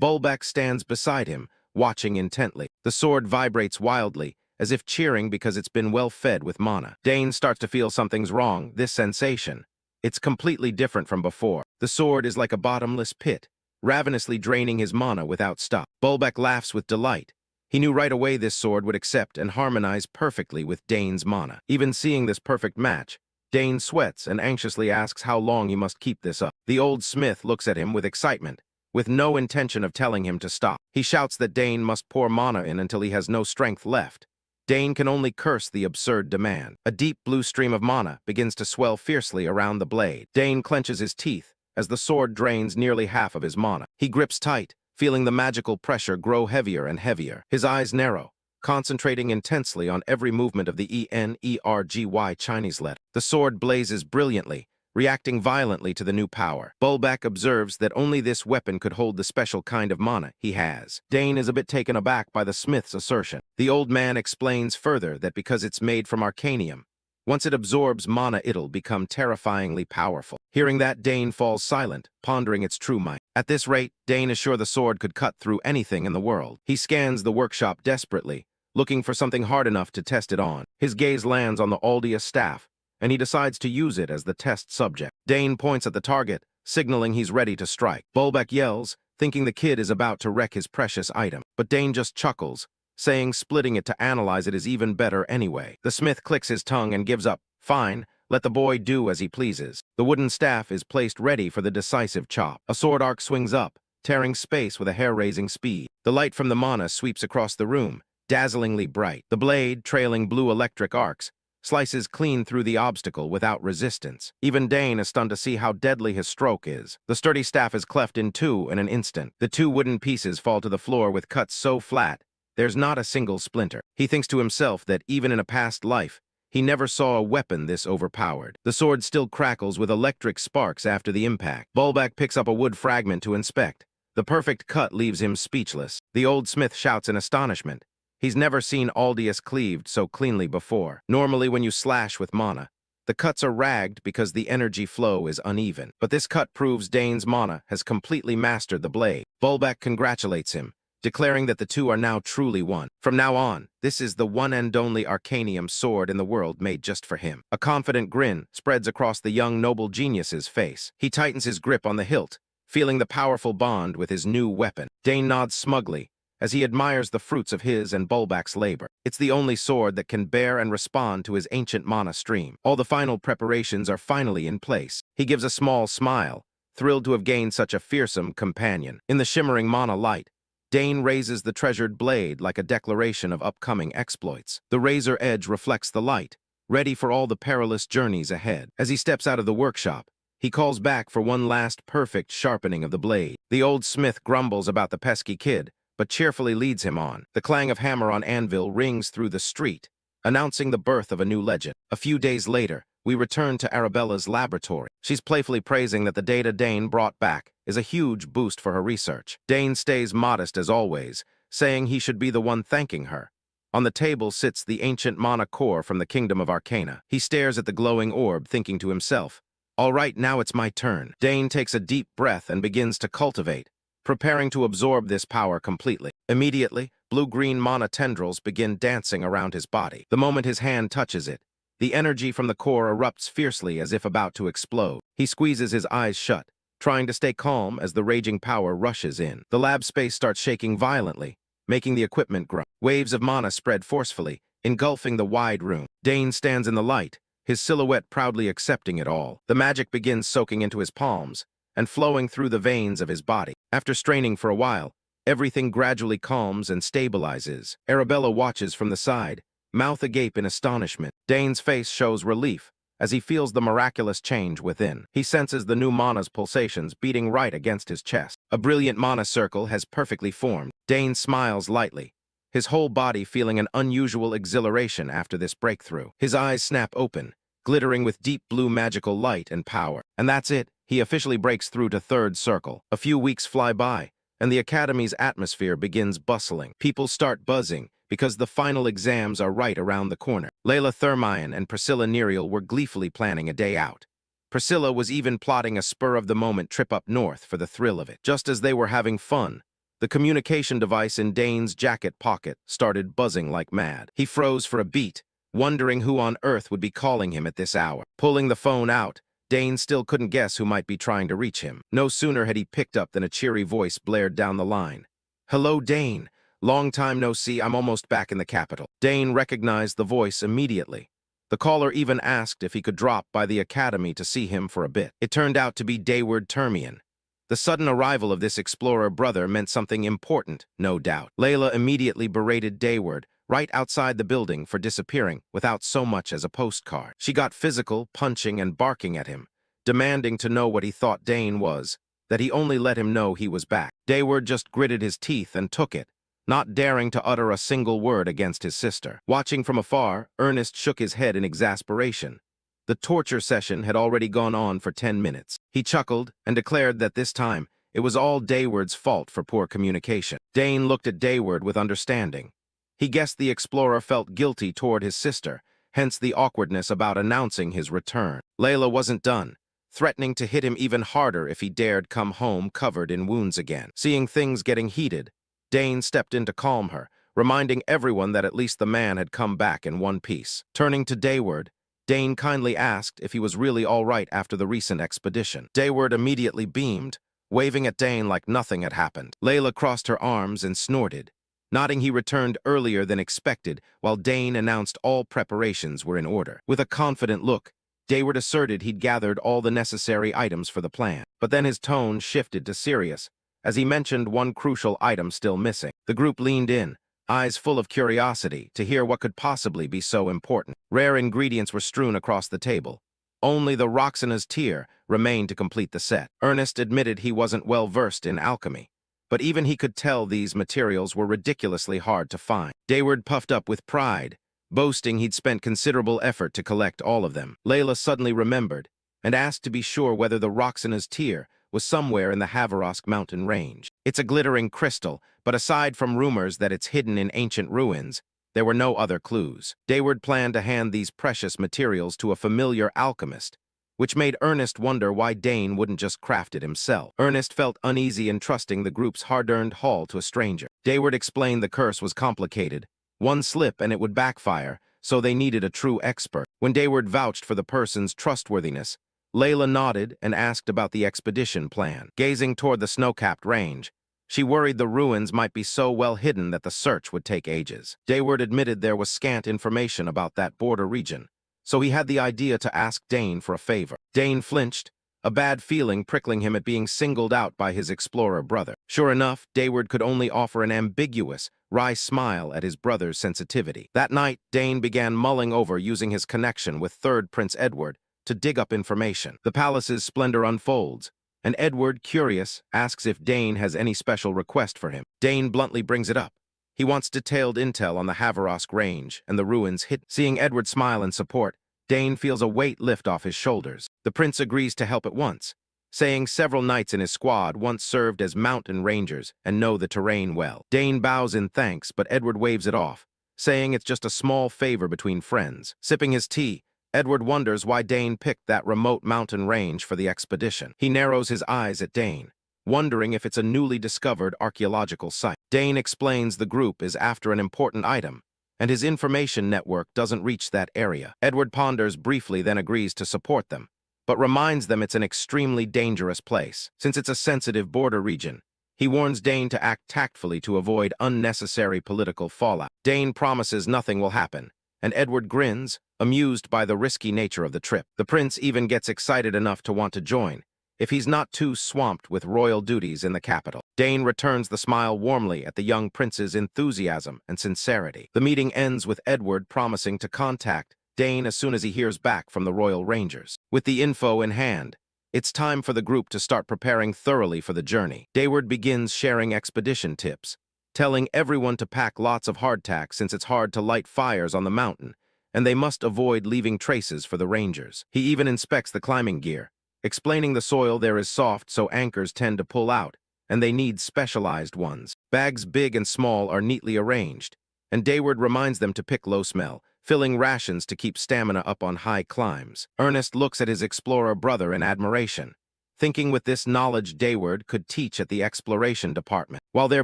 Bulbak stands beside him, watching intently. The sword vibrates wildly, as if cheering because it's been well fed with mana. Dane starts to feel something's wrong. This sensation, It's completely different from before. The sword is like a bottomless pit, ravenously draining his mana without stop. Bulbeck laughs with delight. He knew right away this sword would accept and harmonize perfectly with Dane's mana. Even seeing this perfect match, Dane sweats and anxiously asks how long he must keep this up. The old smith looks at him with excitement, with no intention of telling him to stop. He shouts that Dane must pour mana in until he has no strength left. Dane can only curse the absurd demand. A deep blue stream of mana begins to swell fiercely around the blade. Dane clenches his teeth as the sword drains nearly half of his mana. He grips tight, feeling the magical pressure grow heavier and heavier. His eyes narrow, concentrating intensely on every movement of the ENERGY Chinese letter. The sword blazes brilliantly, reacting violently to the new power. Bulbeck observes that only this weapon could hold the special kind of mana he has. Dane is a bit taken aback by the smith's assertion. The old man explains further that because it's made from arcanium, once it absorbs mana, it'll become terrifyingly powerful. Hearing that, Dane falls silent, pondering its true might. At this rate, Dane is sure the sword could cut through anything in the world. He scans the workshop desperately, looking for something hard enough to test it on. His gaze lands on the Aldia staff, and he decides to use it as the test subject. Dane points at the target, signaling he's ready to strike. Bulbeck yells, thinking the kid is about to wreck his precious item. But Dane just chuckles, saying splitting it to analyze it is even better anyway. The smith clicks his tongue and gives up. Fine, let the boy do as he pleases. The wooden staff is placed ready for the decisive chop. A sword arc swings up, tearing space with a hair-raising speed. The light from the mana sweeps across the room, dazzlingly bright. The blade, trailing blue electric arcs, slices clean through the obstacle without resistance. Even Dane is stunned to see how deadly his stroke is. The sturdy staff is cleft in two in an instant. The two wooden pieces fall to the floor with cuts so flat, there's not a single splinter. He thinks to himself that even in a past life, he never saw a weapon this overpowered. The sword still crackles with electric sparks after the impact. Bulbeck picks up a wood fragment to inspect. The perfect cut leaves him speechless. The old smith shouts in astonishment. He's never seen Aldius cleaved so cleanly before. Normally when you slash with mana, the cuts are ragged because the energy flow is uneven. But this cut proves Dane's mana has completely mastered the blade. Bulbeck congratulates him, declaring that the two are now truly one. From now on, this is the one and only arcanium sword in the world made just for him. A confident grin spreads across the young noble genius's face. He tightens his grip on the hilt, feeling the powerful bond with his new weapon. Dane nods smugly as he admires the fruits of his and Bulbeck's labor. It's the only sword that can bear and respond to his ancient mana stream. All the final preparations are finally in place. He gives a small smile, thrilled to have gained such a fearsome companion. In the shimmering mana light, Dane raises the treasured blade like a declaration of upcoming exploits. The razor edge reflects the light, ready for all the perilous journeys ahead. As he steps out of the workshop, he calls back for one last perfect sharpening of the blade. The old smith grumbles about the pesky kid, but cheerfully leads him on. The clang of hammer on anvil rings through the street, announcing the birth of a new legend. A few days later, we return to Arabella's laboratory. She's playfully praising that the data Dane brought back is a huge boost for her research. Dane stays modest as always, saying he should be the one thanking her. On the table sits the ancient mana core from the Kingdom of Arcana. He stares at the glowing orb, thinking to himself, all right, now it's my turn. Dane takes a deep breath and begins to cultivate, preparing to absorb this power completely. Immediately, blue-green mana tendrils begin dancing around his body. The moment his hand touches it, the energy from the core erupts fiercely as if about to explode. He squeezes his eyes shut, trying to stay calm as the raging power rushes in. The lab space starts shaking violently, making the equipment groan. Waves of mana spread forcefully, engulfing the wide room. Dane stands in the light, his silhouette proudly accepting it all. The magic begins soaking into his palms and flowing through the veins of his body. After straining for a while, everything gradually calms and stabilizes. Arabella watches from the side, mouth agape in astonishment. Dane's face shows relief as he feels the miraculous change within. He senses the new mana's pulsations beating right against his chest. A brilliant mana circle has perfectly formed. Dane smiles lightly, his whole body feeling an unusual exhilaration after this breakthrough. His eyes snap open, glittering with deep blue magical light and power. And that's it. He officially breaks through to third circle. A few weeks fly by, and the Academy's atmosphere begins bustling. People start buzzing, because the final exams are right around the corner. Layla Thermion and Priscilla Nerial were gleefully planning a day out. Priscilla was even plotting a spur-of-the-moment trip up north for the thrill of it. Just as they were having fun, the communication device in Dane's jacket pocket started buzzing like mad. He froze for a beat, wondering who on earth would be calling him at this hour. Pulling the phone out, Dane still couldn't guess who might be trying to reach him. No sooner had he picked up than a cheery voice blared down the line. "Hello, Dane. Long time no see, I'm almost back in the capital." Dane recognized the voice immediately. The caller even asked if he could drop by the academy to see him for a bit. It turned out to be Dayward Termian. The sudden arrival of this explorer brother meant something important, no doubt. Layla immediately berated Dayward right outside the building for disappearing without so much as a postcard. She got physical, punching and barking at him, demanding to know what he thought Dane was, that he only let him know he was back. Dayward just gritted his teeth and took it, not daring to utter a single word against his sister. Watching from afar, Ernest shook his head in exasperation. The torture session had already gone on for 10 minutes. He chuckled and declared that this time it was all Dayward's fault for poor communication. Dane looked at Dayward with understanding. He guessed the explorer felt guilty toward his sister, hence the awkwardness about announcing his return. Layla wasn't done, threatening to hit him even harder if he dared come home covered in wounds again. Seeing things getting heated, Dane stepped in to calm her, reminding everyone that at least the man had come back in one piece. Turning to Dayward, Dane kindly asked if he was really all right after the recent expedition. Dayward immediately beamed, waving at Dane like nothing had happened. Layla crossed her arms and snorted. Nodding, he returned earlier than expected, while Dane announced all preparations were in order. With a confident look, Dayward asserted he'd gathered all the necessary items for the plan. But then his tone shifted to serious, as he mentioned one crucial item still missing. The group leaned in, eyes full of curiosity, to hear what could possibly be so important. Rare ingredients were strewn across the table. Only the Roxana's tear remained to complete the set. Ernest admitted he wasn't well versed in alchemy, but even he could tell these materials were ridiculously hard to find. Dayward puffed up with pride, boasting he'd spent considerable effort to collect all of them. Layla suddenly remembered and asked to be sure whether the Roxana's tear was somewhere in the Haverosk mountain range. It's a glittering crystal, but aside from rumors that it's hidden in ancient ruins, there were no other clues. Dayward planned to hand these precious materials to a familiar alchemist, which made Ernest wonder why Dane wouldn't just craft it himself. Ernest felt uneasy in trusting the group's hard-earned haul to a stranger. Dayward explained the curse was complicated. One slip and it would backfire, so they needed a true expert. When Dayward vouched for the person's trustworthiness, Layla nodded and asked about the expedition plan. Gazing toward the snow-capped range, she worried the ruins might be so well hidden that the search would take ages. Dayward admitted there was scant information about that border region, so he had the idea to ask Dane for a favor. Dane flinched, a bad feeling prickling him at being singled out by his explorer brother. Sure enough, Dayward could only offer an ambiguous, wry smile at his brother's sensitivity. That night, Dane began mulling over using his connection with Third Prince Edward to dig up information. The palace's splendor unfolds, and Edward, curious, asks if Dane has any special request for him. Dane bluntly brings it up. He wants detailed intel on the Haverosk range and the ruins hidden. Seeing Edward smile in support, Dane feels a weight lift off his shoulders. The prince agrees to help at once, saying several knights in his squad once served as mountain rangers and know the terrain well. Dane bows in thanks, but Edward waves it off, saying it's just a small favor between friends. Sipping his tea, Edward wonders why Dane picked that remote mountain range for the expedition. He narrows his eyes at Dane, wondering if it's a newly discovered archaeological site. Dane explains the group is after an important item, and his information network doesn't reach that area. Edward ponders briefly, then agrees to support them, but reminds them it's an extremely dangerous place. Since it's a sensitive border region, he warns Dane to act tactfully to avoid unnecessary political fallout. Dane promises nothing will happen, and Edward grins, amused by the risky nature of the trip. The prince even gets excited enough to want to join, if he's not too swamped with royal duties in the capital. Dane returns the smile warmly at the young prince's enthusiasm and sincerity. The meeting ends with Edward promising to contact Dane as soon as he hears back from the royal rangers. With the info in hand, it's time for the group to start preparing thoroughly for the journey. Dayward begins sharing expedition tips, telling everyone to pack lots of hardtack since it's hard to light fires on the mountain, and they must avoid leaving traces for the rangers. He even inspects the climbing gear, explaining the soil there is soft so anchors tend to pull out, and they need specialized ones. Bags big and small are neatly arranged, and Dayward reminds them to pick low smell, filling rations to keep stamina up on high climbs. Ernest looks at his explorer brother in admiration, thinking with this knowledge Dayward could teach at the exploration department. While they're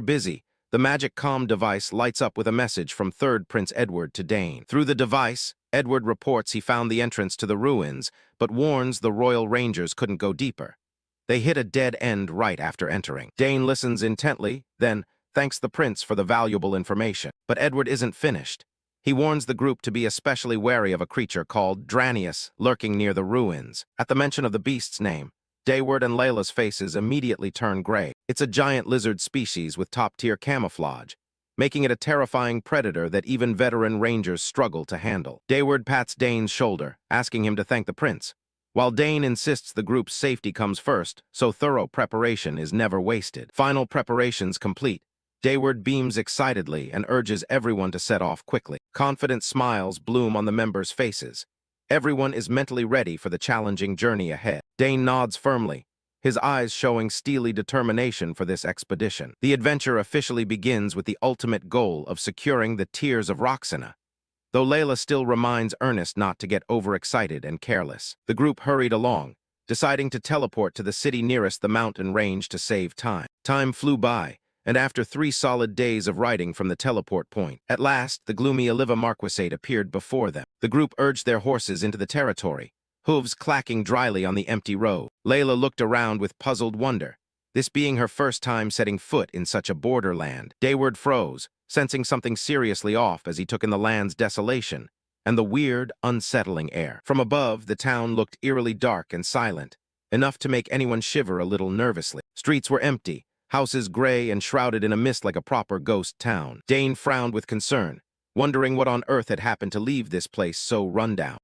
busy, the magic comm device lights up with a message from Third Prince Edward to Dane. Through the device, Edward reports he found the entrance to the ruins, but warns the Royal Rangers couldn't go deeper. They hit a dead end right after entering. Dane listens intently, then thanks the prince for the valuable information. But Edward isn't finished. He warns the group to be especially wary of a creature called Dranius lurking near the ruins. At the mention of the beast's name, Dayward and Layla's faces immediately turn gray. It's a giant lizard species with top-tier camouflage, making it a terrifying predator that even veteran rangers struggle to handle. Dayward pats Dane's shoulder, asking him to thank the prince, while Dane insists the group's safety comes first, so thorough preparation is never wasted. Final preparations complete, Dayward beams excitedly and urges everyone to set off quickly. Confident smiles bloom on the members' faces. Everyone is mentally ready for the challenging journey ahead. Dane nods firmly, his eyes showing steely determination for this expedition. The adventure officially begins with the ultimate goal of securing the Tears of Roxana, though Layla still reminds Ernest not to get overexcited and careless. The group hurried along, deciding to teleport to the city nearest the mountain range to save time. Time flew by, and after 3 solid days of riding from the teleport point, at last the gloomy Oliva Marquisate appeared before them. The group urged their horses into the territory, hooves clacking dryly on the empty road. Layla looked around with puzzled wonder, this being her first time setting foot in such a borderland. Dayward froze, sensing something seriously off as he took in the land's desolation and the weird, unsettling air. From above, the town looked eerily dark and silent, enough to make anyone shiver a little nervously. Streets were empty, houses gray and shrouded in a mist like a proper ghost town. Dane frowned with concern, wondering what on earth had happened to leave this place so rundown.